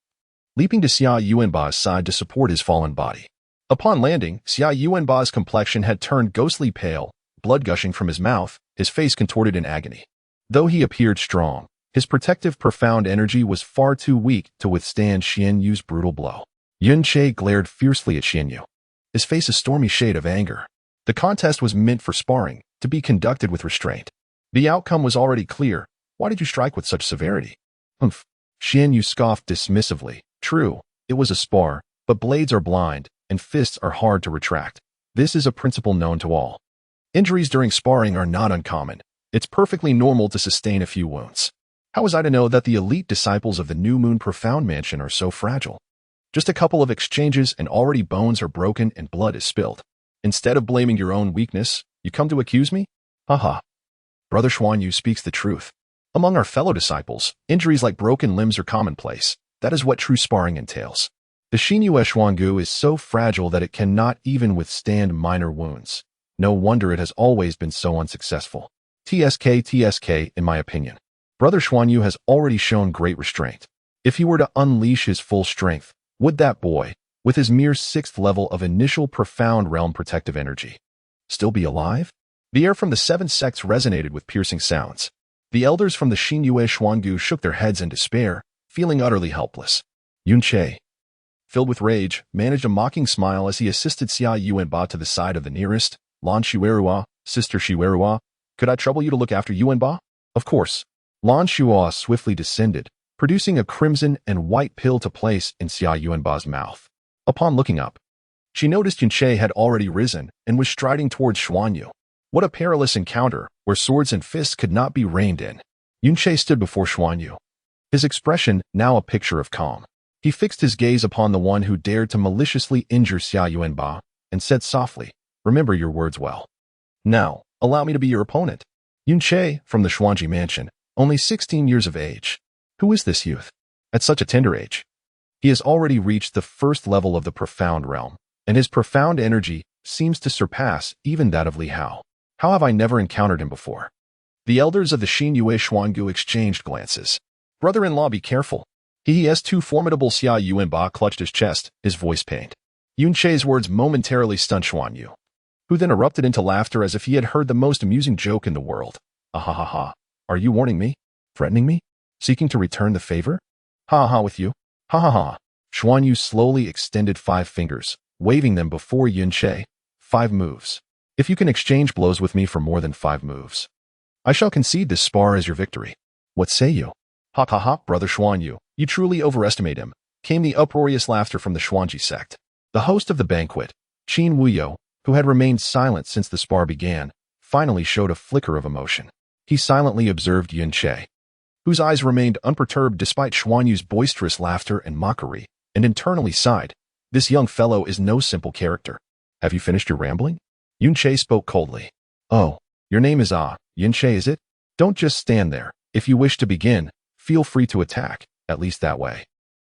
leaping to Xia Yuanba's side to support his fallen body. Upon landing, Xia Yuanba's complexion had turned ghostly pale, blood gushing from his mouth, his face contorted in agony. Though he appeared strong, his protective profound energy was far too weak to withstand Xian Yu's brutal blow. Yunche glared fiercely at Xian Yu, his face a stormy shade of anger. The contest was meant for sparring, to be conducted with restraint. The outcome was already clear. Why did you strike with such severity? "Humph." Xian Yu scoffed dismissively. True, it was a spar, but blades are blind, and fists are hard to retract. This is a principle known to all. Injuries during sparring are not uncommon. It's perfectly normal to sustain a few wounds. How was I to know that the elite disciples of the New Moon Profound Mansion are so fragile? Just a couple of exchanges and already bones are broken and blood is spilled. Instead of blaming your own weakness, you come to accuse me? Haha. Brother Xuan Yu speaks the truth. Among our fellow disciples, injuries like broken limbs are commonplace. That is what true sparring entails. The Xinyue Xuangu is so fragile that it cannot even withstand minor wounds. No wonder it has always been so unsuccessful. TSK, in my opinion. Brother Xuan Yu has already shown great restraint. If he were to unleash his full strength, would that boy, with his mere 6th level of initial profound realm protective energy, still be alive? The air from the 7 sects resonated with piercing sounds. The elders from the Xinyue Xuangu shook their heads in despair, feeling utterly helpless. Yunche, filled with rage, managed a mocking smile as he assisted Xia Yuanba to the side of the nearest. Lan Shuerua, Sister Shuerua, could I trouble you to look after Yuanba? Of course. Lan Shuerua swiftly descended, producing a crimson and white pill to place in Xia Yuanba's mouth. Upon looking up, she noticed Yunche had already risen and was striding towards Xuanyu. What a perilous encounter, where swords and fists could not be reined in. Yunche stood before Xuanyu, his expression now a picture of calm. He fixed his gaze upon the one who dared to maliciously injure Xia Yuanba and said softly, "Remember your words well. Now, allow me to be your opponent." Yunche, from the Xuanji mansion, only 16 years of age. Who is this youth? At such a tender age. He has already reached the first level of the profound realm, and his profound energy seems to surpass even that of Li Hao. How have I never encountered him before? The elders of the Xinyue Xuangu exchanged glances. Brother-in-law, be careful. He has too formidable. Xia Yuanba clutched his chest, his voice pained. Yunche's words momentarily stunned Xuanyu, who then erupted into laughter as if he had heard the most amusing joke in the world. Ah ha ha ha. Are you warning me? Threatening me? Seeking to return the favor? Ha ha with you? Ha ha ha. Xuanyu slowly extended 5 fingers, waving them before Yunche. 5 moves. If you can exchange blows with me for more than 5 moves, I shall concede this spar as your victory. What say you? Ha ha ha, brother Xuanyu, you truly overestimate him, came the uproarious laughter from the Xuanji sect. The host of the banquet, Qin Wuyo, who had remained silent since the spar began, finally showed a flicker of emotion. He silently observed Yunche, whose eyes remained unperturbed despite Xuanyu's boisterous laughter and mockery, and internally sighed, "This young fellow is no simple character. Have you finished your rambling?" Yunche spoke coldly. "Oh, your name is Yunche, is it? Don't just stand there. If you wish to begin, feel free to attack, at least that way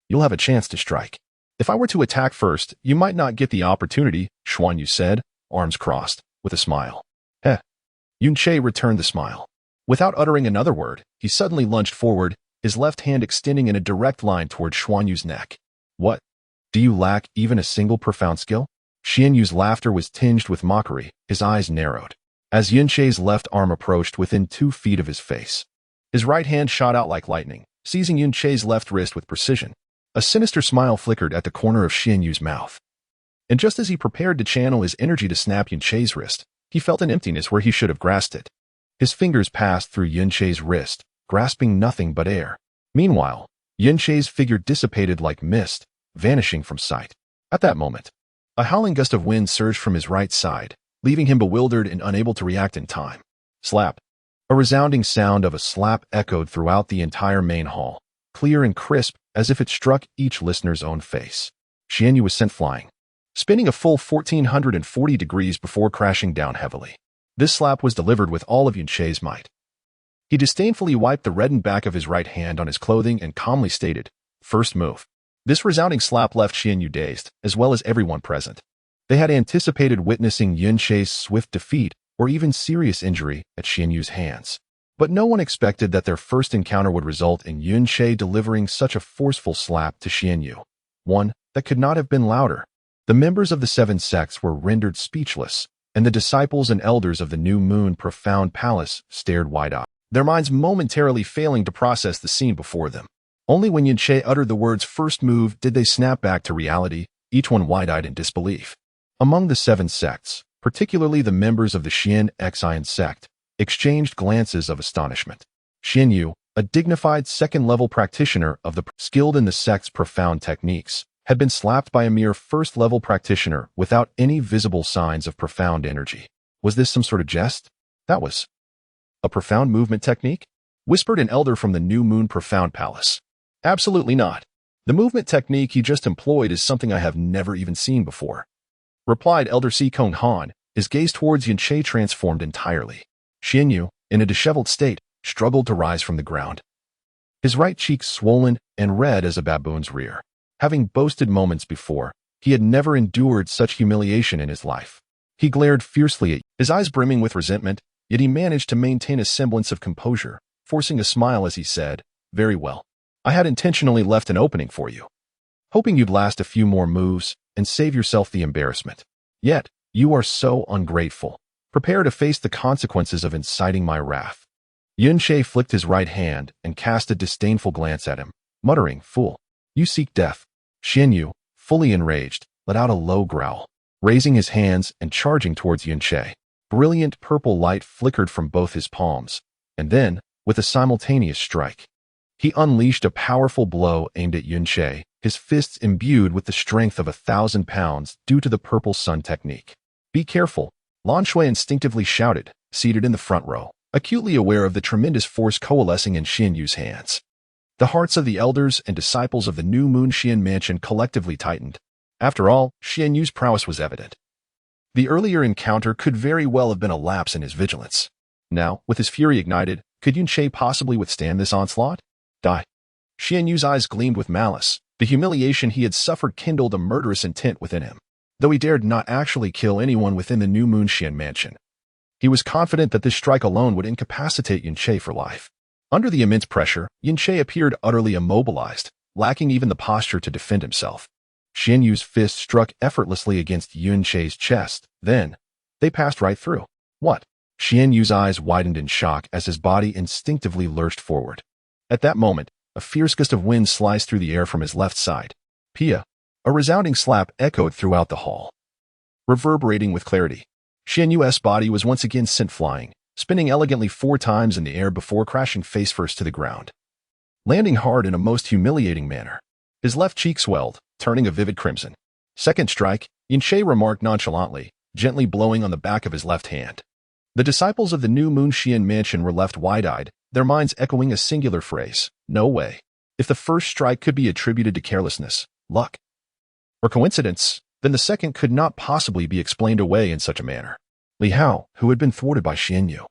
you'll have a chance to strike." "If I were to attack first, you might not get the opportunity," Xuanyu said, arms crossed, with a smile. "Heh." Yunche returned the smile. Without uttering another word, he suddenly lunged forward, his left hand extending in a direct line toward Xuanyu's neck. "What? Do you lack even a single profound skill?" Xianyu's laughter was tinged with mockery, his eyes narrowed, as Yunche's left arm approached within 2 feet of his face. His right hand shot out like lightning, seizing Yunche's left wrist with precision. A sinister smile flickered at the corner of Xianyu's mouth. And just as he prepared to channel his energy to snap Yunche's wrist, he felt an emptiness where he should have grasped it. His fingers passed through Yunche's wrist, grasping nothing but air. Meanwhile, Yunche's figure dissipated like mist, vanishing from sight. At that moment, a howling gust of wind surged from his right side, leaving him bewildered and unable to react in time. Slap. A resounding sound of a slap echoed throughout the entire main hall, clear and crisp as if it struck each listener's own face. Xianyu was sent flying, spinning a full 1440 degrees before crashing down heavily. This slap was delivered with all of Yunche's might. He disdainfully wiped the reddened back of his right hand on his clothing and calmly stated, "First move." This resounding slap left Xianyu dazed, as well as everyone present. They had anticipated witnessing Yunche's swift defeat or even serious injury at Xianyu's hands. But no one expected that their first encounter would result in Yunche delivering such a forceful slap to Xianyu, one that could not have been louder. The members of the 7 sects were rendered speechless, and the disciples and elders of the New Moon Profound Palace stared wide-eyed, their minds momentarily failing to process the scene before them. Only when Yunche uttered the words "first move" did they snap back to reality, each one wide-eyed in disbelief. Among the 7 sects, particularly the members of the Xian Xian sect, exchanged glances of astonishment. Xianyu, a dignified second-level practitioner of the skilled in the sect's profound techniques, had been slapped by a mere first-level practitioner without any visible signs of profound energy. Was this some sort of jest? That was a profound movement technique? Whispered an elder from the New Moon Profound Palace. Absolutely not. The movement technique he just employed is something I have never even seen before, replied Elder Si Kong Han, his gaze towards Yunche transformed entirely. Xianyu, in a disheveled state, struggled to rise from the ground, his right cheek swollen and red as a baboon's rear. Having boasted moments before, he had never endured such humiliation in his life. He glared fiercely at, his eyes brimming with resentment, yet he managed to maintain a semblance of composure, forcing a smile as he said, "Very well. I had intentionally left an opening for you, hoping you'd last a few more moves and save yourself the embarrassment. Yet, you are so ungrateful. Prepare to face the consequences of inciting my wrath." Yunshe flicked his right hand and cast a disdainful glance at him, muttering, "Fool, you seek death." Xianyu, fully enraged, let out a low growl, raising his hands and charging towards Yunshe. Brilliant purple light flickered from both his palms, and then, with a simultaneous strike, he unleashed a powerful blow aimed at Yunshe, his fists imbued with the strength of 1,000 pounds due to the purple sun technique. "Be careful," Lan Shui instinctively shouted, seated in the front row, acutely aware of the tremendous force coalescing in Xianyu's hands. The hearts of the elders and disciples of the new Moon Xian mansion collectively tightened. After all, Xianyu's prowess was evident. The earlier encounter could very well have been a lapse in his vigilance. Now, with his fury ignited, could Yunshe possibly withstand this onslaught? Die. Xianyu's eyes gleamed with malice. The humiliation he had suffered kindled a murderous intent within him. Though he dared not actually kill anyone within the new Moon Xian mansion, he was confident that this strike alone would incapacitate Yunshe for life. Under the immense pressure, Yunshe appeared utterly immobilized, lacking even the posture to defend himself. Xianyu's fist struck effortlessly against Yunshe's chest. Then, they passed right through. What? Xianyu's eyes widened in shock as his body instinctively lurched forward. At that moment, a fierce gust of wind sliced through the air from his left side. Pia! A resounding slap echoed throughout the hall, reverberating with clarity. Xianyu's body was once again sent flying, spinning elegantly 4 times in the air before crashing face first to the ground, landing hard in a most humiliating manner. His left cheek swelled, turning a vivid crimson. "Second strike," Yunshe remarked nonchalantly, gently blowing on the back of his left hand. The disciples of the new Moon Xian mansion were left wide-eyed, their minds echoing a singular phrase: "No way." If the first strike could be attributed to carelessness, luck, or coincidence, then the second could not possibly be explained away in such a manner. Li Hao, who had been thwarted by Xianyu,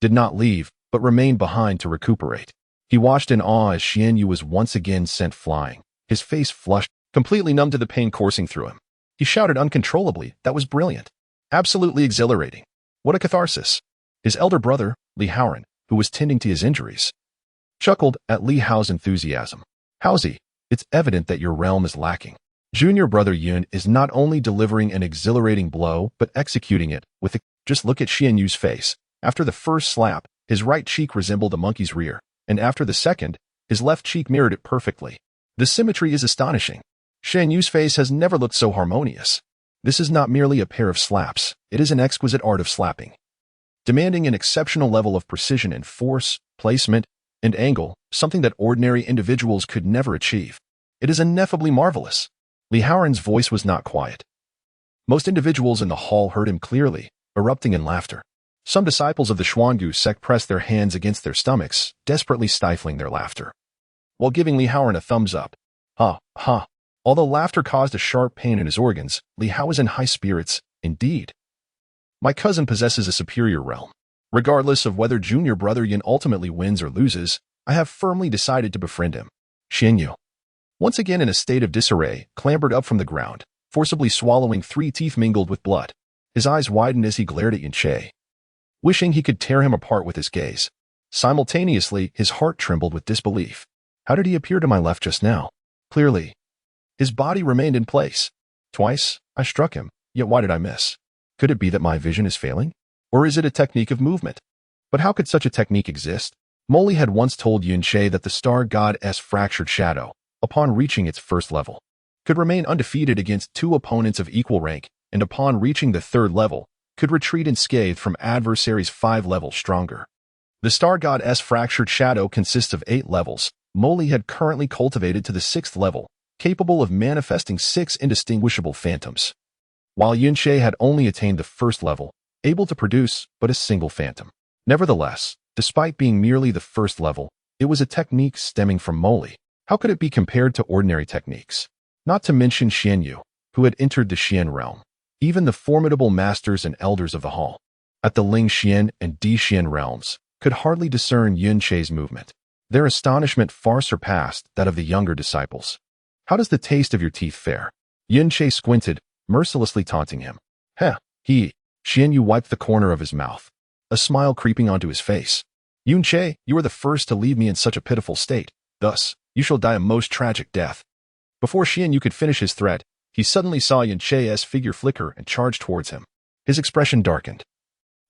did not leave, but remained behind to recuperate. He watched in awe as Xianyu was once again sent flying, his face flushed, completely numb to the pain coursing through him. He shouted uncontrollably, "That was brilliant. Absolutely exhilarating. What a catharsis." His elder brother, Li Haoran, who was tending to his injuries, chuckled at Li Hao's enthusiasm. "Haozi, it's evident that your realm is lacking. Junior brother Yun is not only delivering an exhilarating blow, but executing it with Just look at Xianyu's face. After the first slap, his right cheek resembled a monkey's rear, and after the second, his left cheek mirrored it perfectly. The symmetry is astonishing. Xianyu's face has never looked so harmonious. This is not merely a pair of slaps, it is an exquisite art of slapping, demanding an exceptional level of precision in force, placement, and angle, something that ordinary individuals could never achieve. It is ineffably marvelous. Li Haoran's voice was not quiet. Most individuals in the hall heard him clearly, erupting in laughter. Some disciples of the Xuangu sect pressed their hands against their stomachs, desperately stifling their laughter, while giving Li Haoran a thumbs up. Ha, ha. Although laughter caused a sharp pain in his organs, Li Hao was in high spirits, indeed. My cousin possesses a superior realm. Regardless of whether junior brother Yin ultimately wins or loses, I have firmly decided to befriend him. Xianyu, once again in a state of disarray, clambered up from the ground, forcibly swallowing 3 teeth mingled with blood. His eyes widened as he glared at Yunshe, wishing he could tear him apart with his gaze. Simultaneously, his heart trembled with disbelief. How did he appear to my left just now? Clearly, his body remained in place. Twice, I struck him, yet why did I miss? Could it be that my vision is failing? Or is it a technique of movement? But how could such a technique exist? Molly had once told Yunshe that the star god's fractured shadow, upon reaching its first level, could remain undefeated against 2 opponents of equal rank, and upon reaching the 3rd level, could retreat unscathed from adversaries 5 levels stronger. The star god's fractured shadow consists of 8 levels. Molly had currently cultivated to the 6th level, capable of manifesting 6 indistinguishable phantoms, while Yunshe had only attained the 1st level, able to produce but a single phantom. Nevertheless, despite being merely the 1st level, it was a technique stemming from Molly. How could it be compared to ordinary techniques? Not to mention Xianyu, who had entered the Xian realm. Even the formidable masters and elders of the hall, at the Ling Xian and Di Xian realms, could hardly discern Yunshe's movement. Their astonishment far surpassed that of the younger disciples. How does the taste of your teeth fare? Yunshe squinted, mercilessly taunting him. Heh, Xianyu wiped the corner of his mouth, a smile creeping onto his face. Yunshe, you are the first to leave me in such a pitiful state. Thus, you shall die a most tragic death. Before Xianyu could finish his threat, he suddenly saw Yunshe's figure flicker and charge towards him. His expression darkened.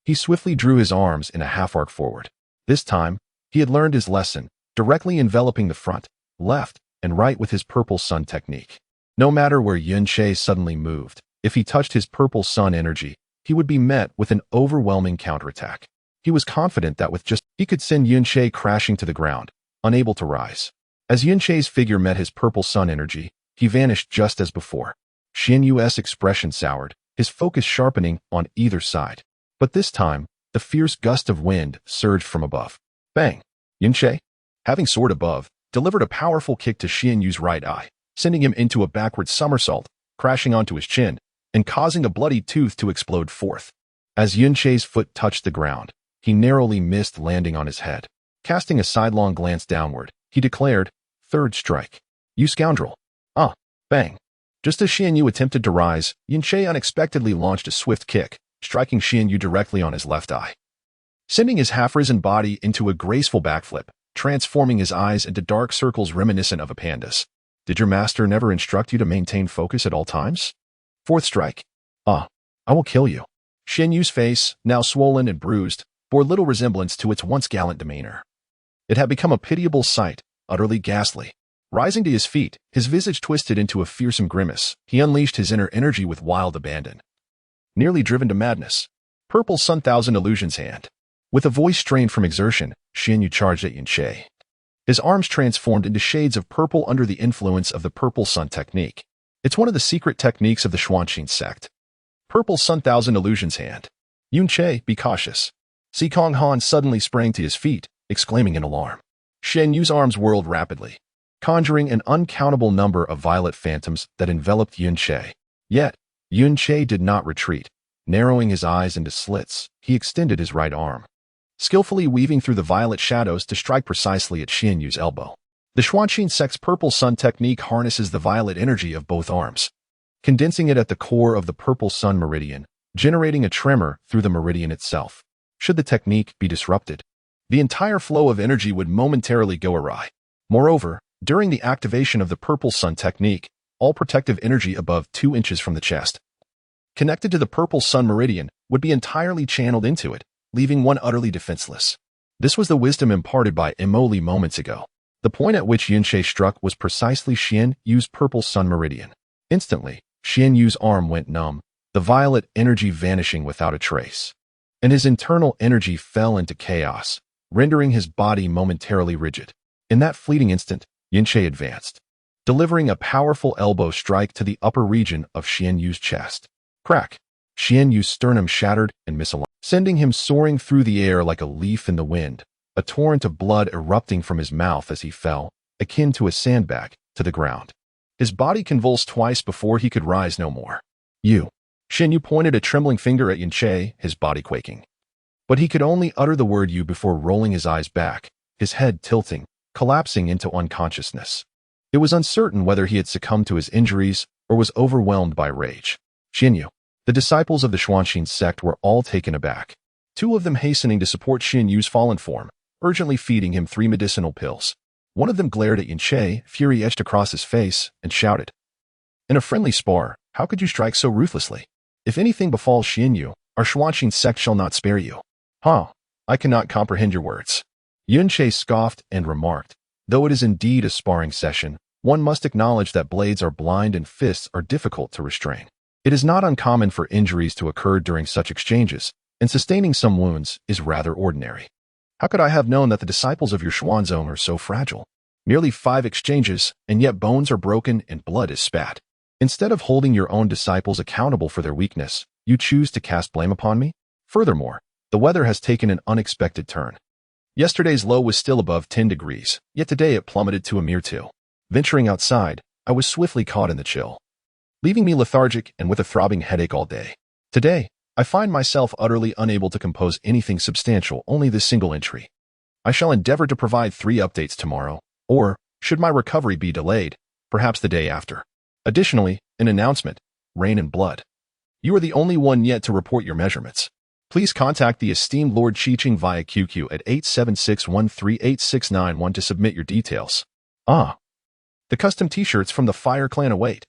He swiftly drew his arms in a half-arc forward. This time, he had learned his lesson, directly enveloping the front, left, and right with his purple sun technique. No matter where Yunche suddenly moved, if he touched his purple sun energy, he would be met with an overwhelming counterattack. He was confident that with just he could send Yunche crashing to the ground, unable to rise. As Yunche's figure met his purple sun energy, he vanished just as before. Xian Yu's expression soured, his focus sharpening on either side. But this time, the fierce gust of wind surged from above. Bang! Yunche, having soared above, delivered a powerful kick to Xian Yu's right eye, sending him into a backward somersault, crashing onto his chin, and causing a bloody tooth to explode forth. As Yunche's foot touched the ground, he narrowly missed landing on his head. Casting a sidelong glance downward, he declared, "Third strike. You scoundrel." Ah! Bang! Just as Xian Yu attempted to rise, Yunche unexpectedly launched a swift kick, striking Xian Yu directly on his left eye, sending his half-risen body into a graceful backflip, transforming his eyes into dark circles reminiscent of a panda's. Did your master never instruct you to maintain focus at all times? Fourth strike. Ah, I will kill you. Xian Yu's face, now swollen and bruised, bore little resemblance to its once gallant demeanor. It had become a pitiable sight, utterly ghastly. Rising to his feet, his visage twisted into a fearsome grimace, he unleashed his inner energy with wild abandon. Nearly driven to madness, Purple Sun Thousand Illusions hand. With a voice strained from exertion, Xian Yu charged at Yunche. His arms transformed into shades of purple under the influence of the Purple Sun technique. It's one of the secret techniques of the Xuanqing sect. Purple Sun Thousand Illusions hand. Yunche, be cautious. Si Kong Han suddenly sprang to his feet, exclaiming in alarm. Xian Yu's arms whirled rapidly, conjuring an uncountable number of violet phantoms that enveloped Yunche. Yet, Yunche did not retreat. Narrowing his eyes into slits, he extended his right arm, skillfully weaving through the violet shadows to strike precisely at Xian Yu's elbow. The Xuanqing sect's Purple Sun technique harnesses the violet energy of both arms, condensing it at the core of the Purple Sun meridian, generating a tremor through the meridian itself. Should the technique be disrupted, the entire flow of energy would momentarily go awry. Moreover, during the activation of the Purple Sun technique, all protective energy above 2 inches from the chest, connected to the Purple Sun meridian, would be entirely channeled into it, leaving one utterly defenseless. This was the wisdom imparted by Emoli moments ago. The point at which Yunche struck was precisely Xian Yu's Purple Sun meridian. Instantly, Xian Yu's arm went numb, the violet energy vanishing without a trace, and his internal energy fell into chaos, rendering his body momentarily rigid. In that fleeting instant, Yunche advanced, delivering a powerful elbow strike to the upper region of Xian Yu's chest. Crack! Xian Yu's sternum shattered and misaligned, sending him soaring through the air like a leaf in the wind, a torrent of blood erupting from his mouth as he fell, akin to a sandbag, to the ground. His body convulsed twice before he could rise no more. You! Xian Yu pointed a trembling finger at Yunche, his body quaking. But he could only utter the word "you" before rolling his eyes back, his head tilting, collapsing into unconsciousness. It was uncertain whether he had succumbed to his injuries or was overwhelmed by rage. Xian Yu. The disciples of the Xuanqing sect were all taken aback, 2 of them hastening to support Xian Yu's fallen form, urgently feeding him 3 medicinal pills. One of them glared at Yunche, fury etched across his face, and shouted, "In a friendly spar, how could you strike so ruthlessly? If anything befalls Xian Yu, our Xuanqing sect shall not spare you." "Huh, I cannot comprehend your words." Yunche scoffed and remarked, "Though it is indeed a sparring session, one must acknowledge that blades are blind and fists are difficult to restrain. It is not uncommon for injuries to occur during such exchanges, and sustaining some wounds is rather ordinary. How could I have known that the disciples of your Xuanzong are so fragile? Merely 5 exchanges, and yet bones are broken and blood is spat. Instead of holding your own disciples accountable for their weakness, you choose to cast blame upon me? Furthermore, the weather has taken an unexpected turn. Yesterday's low was still above 10 degrees, yet today it plummeted to a mere 2. Venturing outside, I was swiftly caught in the chill, leaving me lethargic and with a throbbing headache all day. Today, I find myself utterly unable to compose anything substantial, only this single entry. I shall endeavor to provide 3 updates tomorrow, or, should my recovery be delayed, perhaps the day after. Additionally, an announcement, Rain and Blood. You are the only one yet to report your measurements. Please contact the esteemed Lord Qiqing via QQ at 876138691 to submit your details. Ah, the custom t-shirts from the Fire Clan await.